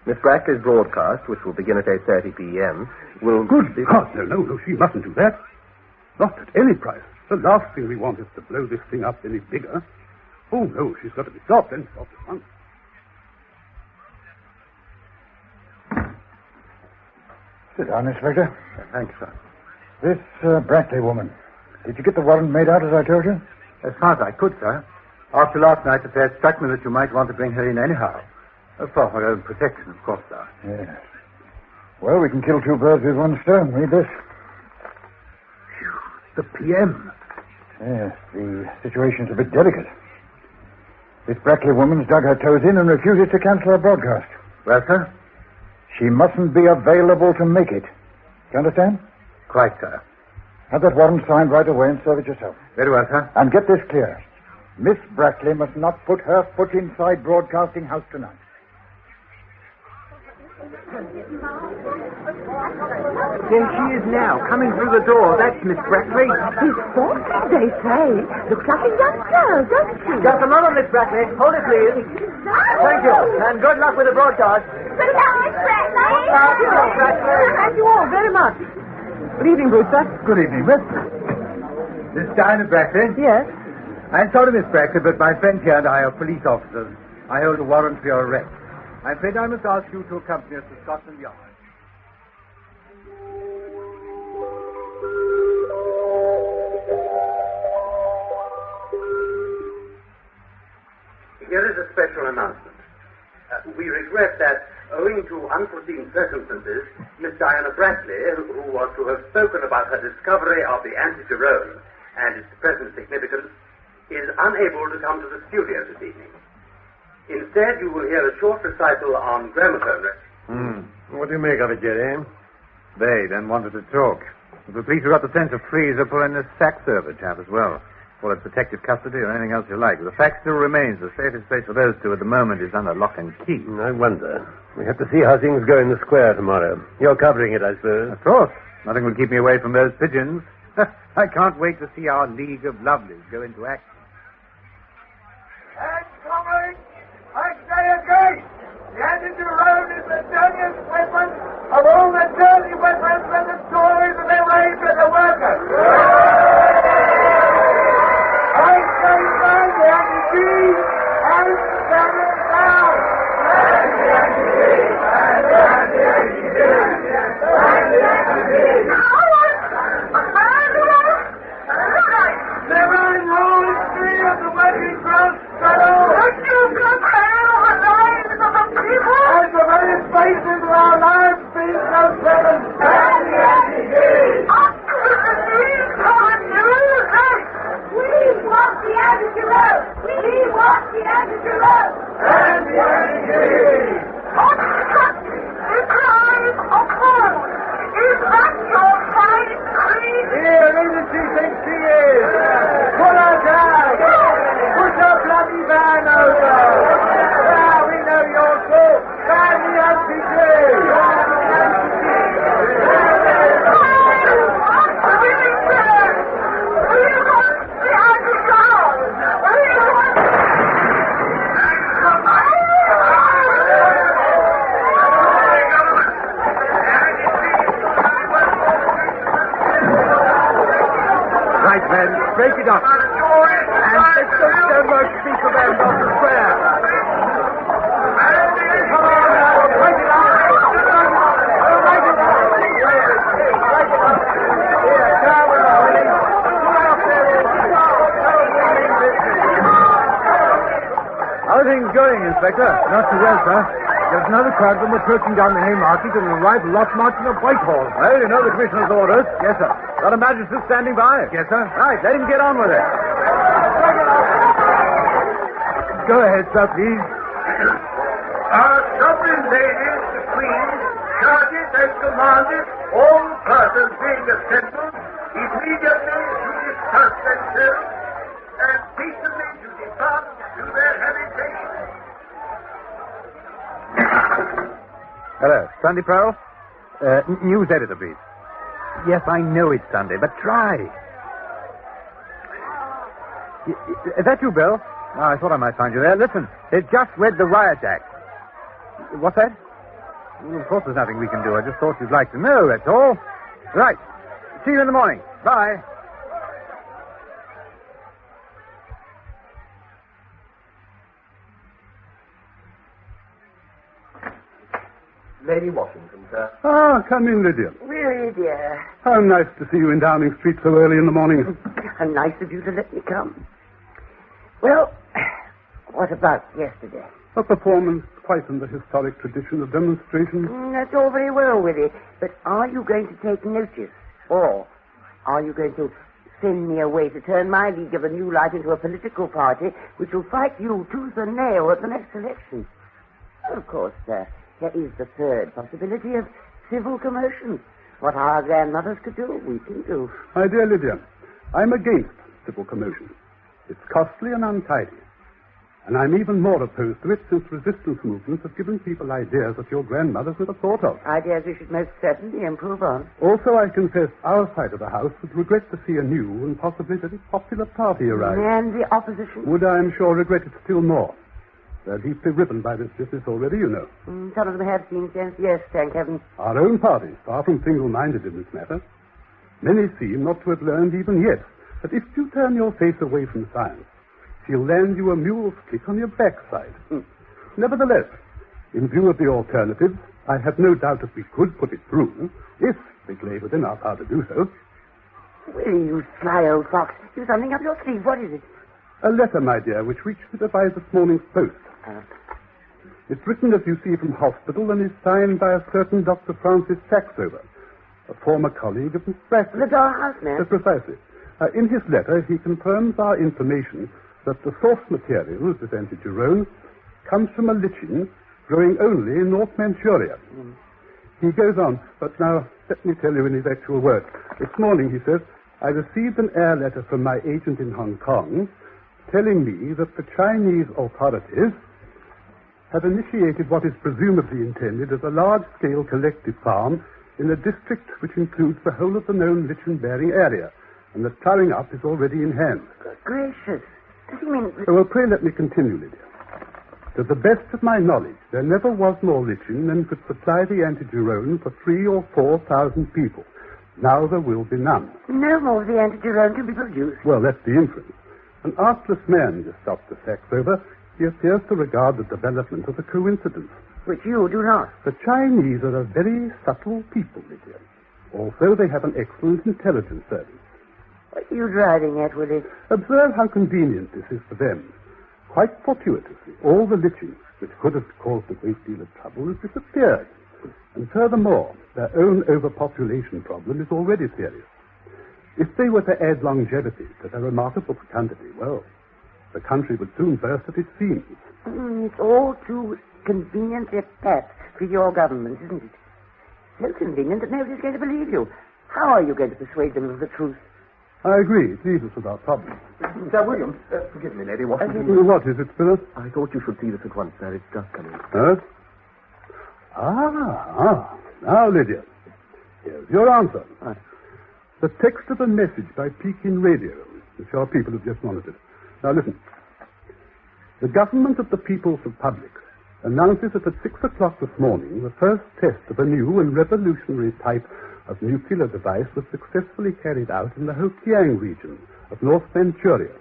Miss Brackley's broadcast, which will begin at 8:30 p.m., will... Good God, no, she mustn't do that. Not at any price. The last thing we want is to blow this thing up any bigger. Oh, no, she's got to be stopped, and stopped at once. Sit down, Inspector. Thanks, sir. This Brackley woman, did you get the warrant made out as I told you? As far as I could, sir. After last night's affair, it struck me that you might want to bring her in anyhow. For her own protection, of course, sir. Yes. Well, we can kill two birds with one stone. Read this. The PM. Yes, the situation's a bit delicate. This Brackley woman's dug her toes in and refuses to cancel her broadcast. Well, sir? She mustn't be available to make it. Do you understand? Quite, sir. Have that warrant signed right away and serve it yourself. Very well, sir. And get this clear. Miss Brackley must not put her foot inside Broadcasting House tonight. There she is now, coming through the door. That's Miss Brackley. She's 40, they say. Looks like a young girl, doesn't she? Just a moment, Miss Brackley. Hold it, please. Thank you. And good luck with the broadcast. Good luck, Miss Brackley. Thank you all very much. Good evening, Brewster. Good evening, Miss. Miss Diana Brackley? Yes? I'm sorry, Miss Brackley, but my friend here and I are police officers. I hold a warrant for your arrest. I'm afraid I must ask you to accompany us to Scotland Yard. Here is a special announcement. We regret that, owing to unforeseen circumstances, Miss Diana Brackley, who was to have spoken about her discovery of the Anti-Jerome and its present significance, is unable to come to the studio this evening. Instead, you will hear a short recital on gramophone. What do you make of it, Jerry? They then wanted to talk. If the police have got the sense of freeze, they'll pull in this sack server chap as well. Call it protective custody or anything else you like. But the fact still remains the safest place for those two at the moment is under lock and key. I wonder. We have to see how things go in the square tomorrow. You're covering it, I suppose. Of course. Nothing will keep me away from those pigeons. I can't wait to see our League of Lovelies go into action. And comrades, I say again, the Anti-Jerome is the dirtiest weapon of all the dirty weapons that the Tories have ever aimed at the workers. I say man, the anti-G and stand it down. And the anti-G and the anti-G and the anti-G. There are no history of the working class struggle. As the very spaces of our lives being so seven. And the anti-G. We want the Anti-Jerome! We want the Anti-Jerome! And the anti-G! The crime of war! Is that your fighting creed? Here, who does she think she is? Pull her down! Push her bloody van over! Now we know your fault! Ban the anti-G! Right, men, break it up. And let's don't so much speak of them off the square. Come on now, break it up! Break it up! Here, down with her, Willie. Pull her up there, How are things going, Inspector? Not too well, sir. There's another crowd of them approaching down the Haymarket and will arrive lot marching up Whitehall. Well, you know the Commissioner's orders. Yes, sir. Got a magistrate standing by. Yes, sir. Right, let him get on with it. Go ahead, sir, please. Our sovereign lady, the Queen, charges and commanded all persons being assembled immediately to discuss themselves and peaceably to depart to their habitation. Hello, Sunday Prowl? News editor, please. Yes, I know it's Sunday, but try. Is that you, Bill? Oh, I thought I might find you there. Listen, they've just read the Riot Act. What's that? Well, of course there's nothing we can do. I just thought you'd like to know, that's all. Right. See you in the morning. Bye. Lady Washington, sir. Ah, come in, Lydia. Really, dear. How nice to see you in Downing Street so early in the morning. How nice of you to let me come. Well, what about yesterday? A performance quite in the historic tradition of demonstration. That's all very well, Willie. But are you going to take notice? Or are you going to send me away to turn my League of a New Life into a political party which will fight you tooth and nail at the next election? Of course, there is the third possibility of civil commotion. What our grandmothers could do, we can do. My dear Lydia, I'm against civil commotion. It's costly and untidy. And I'm even more opposed to it since resistance movements have given people ideas that your grandmothers never thought of. Ideas we should most certainly improve on. Also, I confess our side of the House would regret to see a new and possibly very popular party arise. And the opposition? Would, I'm sure, regret it still more. They're deeply riven by this business already, you know. Some of them have seen sense, yes, thank heaven. Our own party is far from single-minded in this matter. Many seem not to have learned even yet that if you turn your face away from science, she'll land you a mule's kick on your backside. Nevertheless, in view of the alternatives, I have no doubt that we could put it through, if it lay within our power to do so. Well, you sly old fox. You've something up your sleeve. What is it? A letter, my dear, which reached me by this morning's post. It's written, as you see, from hospital and is signed by a certain Dr. Francis Saxover, a former colleague of Miss Brackley. The dollhouse man? Precisely. In his letter, he confirms our information that the source material, this antigerone, comes from a lichen growing only in North Manchuria. He goes on, but now let me tell you in his actual words. This morning, he says, I received an air letter from my agent in Hong Kong telling me that the Chinese authorities have initiated what is presumably intended as a large-scale collective farm in a district which includes the whole of the known lichen-bearing area, and that plowing up is already in hand. Good gracious. Does he mean... Well, pray let me continue, Lydia. To the best of my knowledge, there never was more lichen than could supply the antigerone for 3,000 or 4,000 people. Now there will be none. No more of the antigerone to be produced. Well, that's the inference. An artless man, this Dr. Saxover. He appears to regard the development as a coincidence. Which you do not. The Chinese are a very subtle people, Lydia. Also, they have an excellent intelligence service. What are you driving at, Willie? Observe how convenient this is for them. Quite fortuitously, all the lichen, which could have caused a great deal of trouble, has disappeared. And furthermore, their own overpopulation problem is already serious. If they were to add longevity to their remarkable fecundity, well, the country would soon burst at its seams. It's all too conveniently pat for your government, isn't it? So convenient that nobody's going to believe you. How are you going to persuade them of the truth? I agree. It leaves us without problem. Sir William, forgive me, Lady Washington. What is it, Philip? I thought you should see this at once, sir. It's just coming. Huh? Now, Lydia, here's your answer. Right. The text of a message by Pekin Radio, which our people have just monitored. Now, listen. The government of the People's Republic announces that at 6 o'clock this morning, the first test of a new and revolutionary type of nuclear device was successfully carried out in the Hokiang region of North Manchuria.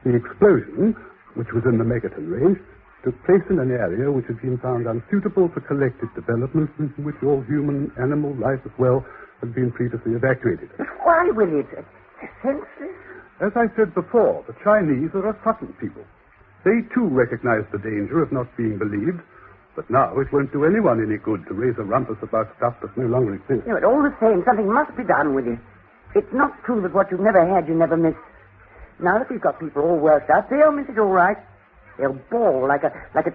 The explosion, which was in the megaton range, took place in an area which had been found unsuitable for collective development, and from which all human, animal life as well had been previously evacuated. But why, Willie? It's senseless. As I said before, the Chinese are a subtle people. They, too, recognize the danger of not being believed. But now it won't do anyone any good to raise a rumpus about stuff that no longer exists. Yeah, but all the same, something must be done with it. It's not true that what you've never had, you never miss. Now that we've got people all worked up, they'll miss it all right. They'll bawl like a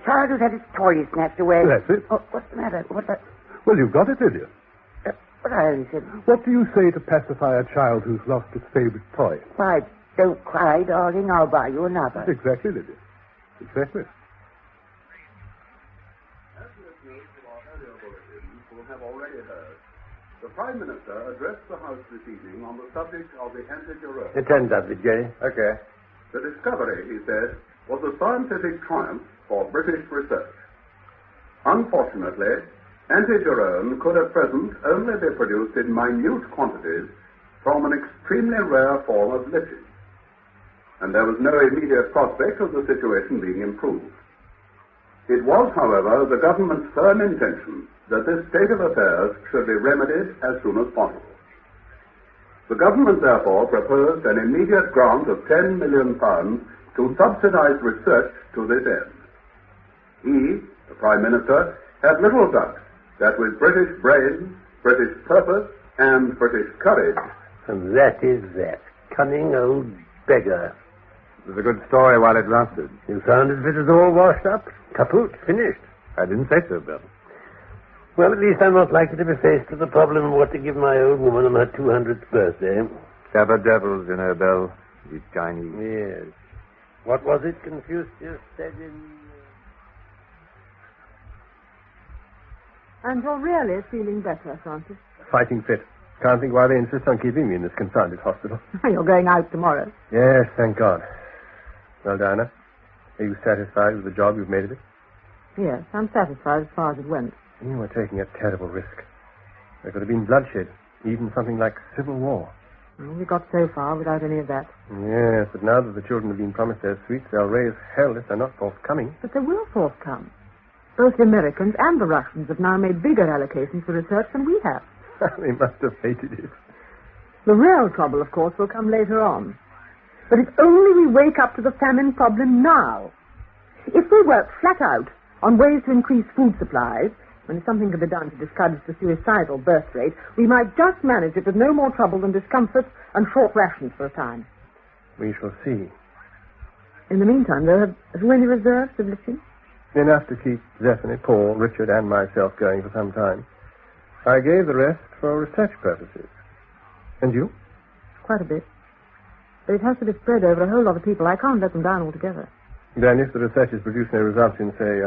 child who's had its toy snatched away. That's it. Oh, what's the matter? Well, you've got it, did you? What I only said... What do you say to pacify a child who's lost its favorite toy? Why, don't cry, darling. I'll buy you another. Exactly, Lydia. Exactly. Have already heard. The Prime Minister addressed the House this evening on the subject of the anti-Jerome. Attend that, Jerry. Okay. The discovery, he said, was a scientific triumph for British research. Unfortunately, anti-Jerome could at present only be produced in minute quantities from an extremely rare form of lichen, and there was no immediate prospect of the situation being improved. It was, however, the government's firm intention that this state of affairs should be remedied as soon as possible. The government, therefore, proposed an immediate grant of £10 million to subsidize research to this end. He, the Prime Minister, had little doubt that with British brains, British purpose, and British courage... And that is that. Cunning old beggar. It was a good story while it lasted. You sound as if it was all washed up. Kaput. Finished. I didn't say so, Bill. Well, at least I'm not likely to be faced with the problem of what to give my old woman on her 200th birthday. Dabba devils in her bell, you Chinese. Yes. What was it Confucius said in... And you're really feeling better, Francis? Fighting fit. Can't think why they insist on keeping me in this confounded hospital. You're going out tomorrow. Yes, thank God. Well, Diana, are you satisfied with the job you've made of it? Yes, I'm satisfied as far as it went. You were taking a terrible risk. There could have been bloodshed, even something like civil war. Well, we got so far without any of that. Yes, but now that the children have been promised their sweets, they'll raise hell if they're not forthcoming. But they will forthcome. Both the Americans and the Russians have now made bigger allocations for research than we have. They must have hated it. The real trouble, of course, will come later on. But if only we wake up to the famine problem now. If we work flat out on ways to increase food supplies, when something can be done to discourage the suicidal birth rate, we might just manage it with no more trouble than discomfort and short rations for a time. We shall see. In the meantime, though, have you any reserves of lichen? Enough to keep Zephany, Paul, Richard, and myself going for some time. I gave the rest for research purposes. And you? Quite a bit. But it has to be spread over a whole lot of people. I can't let them down altogether. Then if the researchers produce no results in, say,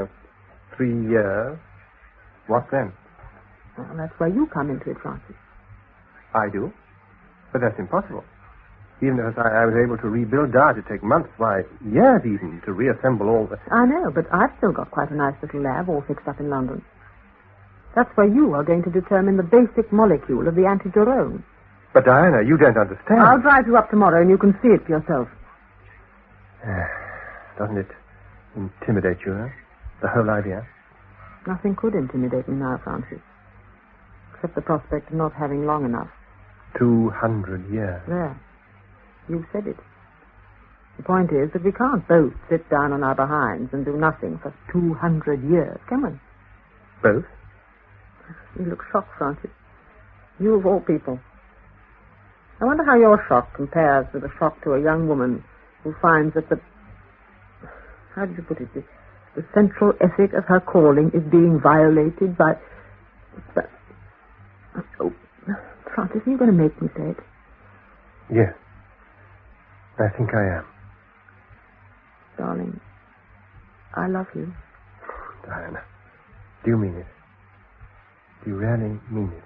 3 years, what then? Well, that's where you come into it, Francis. I do? But that's impossible. Even if I was able to rebuild Dart, it'd take months, why, years even, to reassemble all the... I know, but I've still got quite a nice little lab all fixed up in London. That's where you are going to determine the basic molecule of the anti-Jerome. But, Diana, you don't understand. I'll drive you up tomorrow and you can see it for yourself. Doesn't it intimidate you, huh? The whole idea? Nothing could intimidate me now, Francis. Except the prospect of not having long enough. 200 years. There. You said it. The point is that we can't both sit down on our behinds and do nothing for 200 years, can we? Both? You look shocked, Francis. You of all people. I wonder how your shock compares with the shock to a young woman who finds that the... How did you put it? The central ethic of her calling is being violated by... Oh, Francis, are you going to make me say it? Yes. I think I am. Darling, I love you. Diana, do you mean it? Do you really mean it?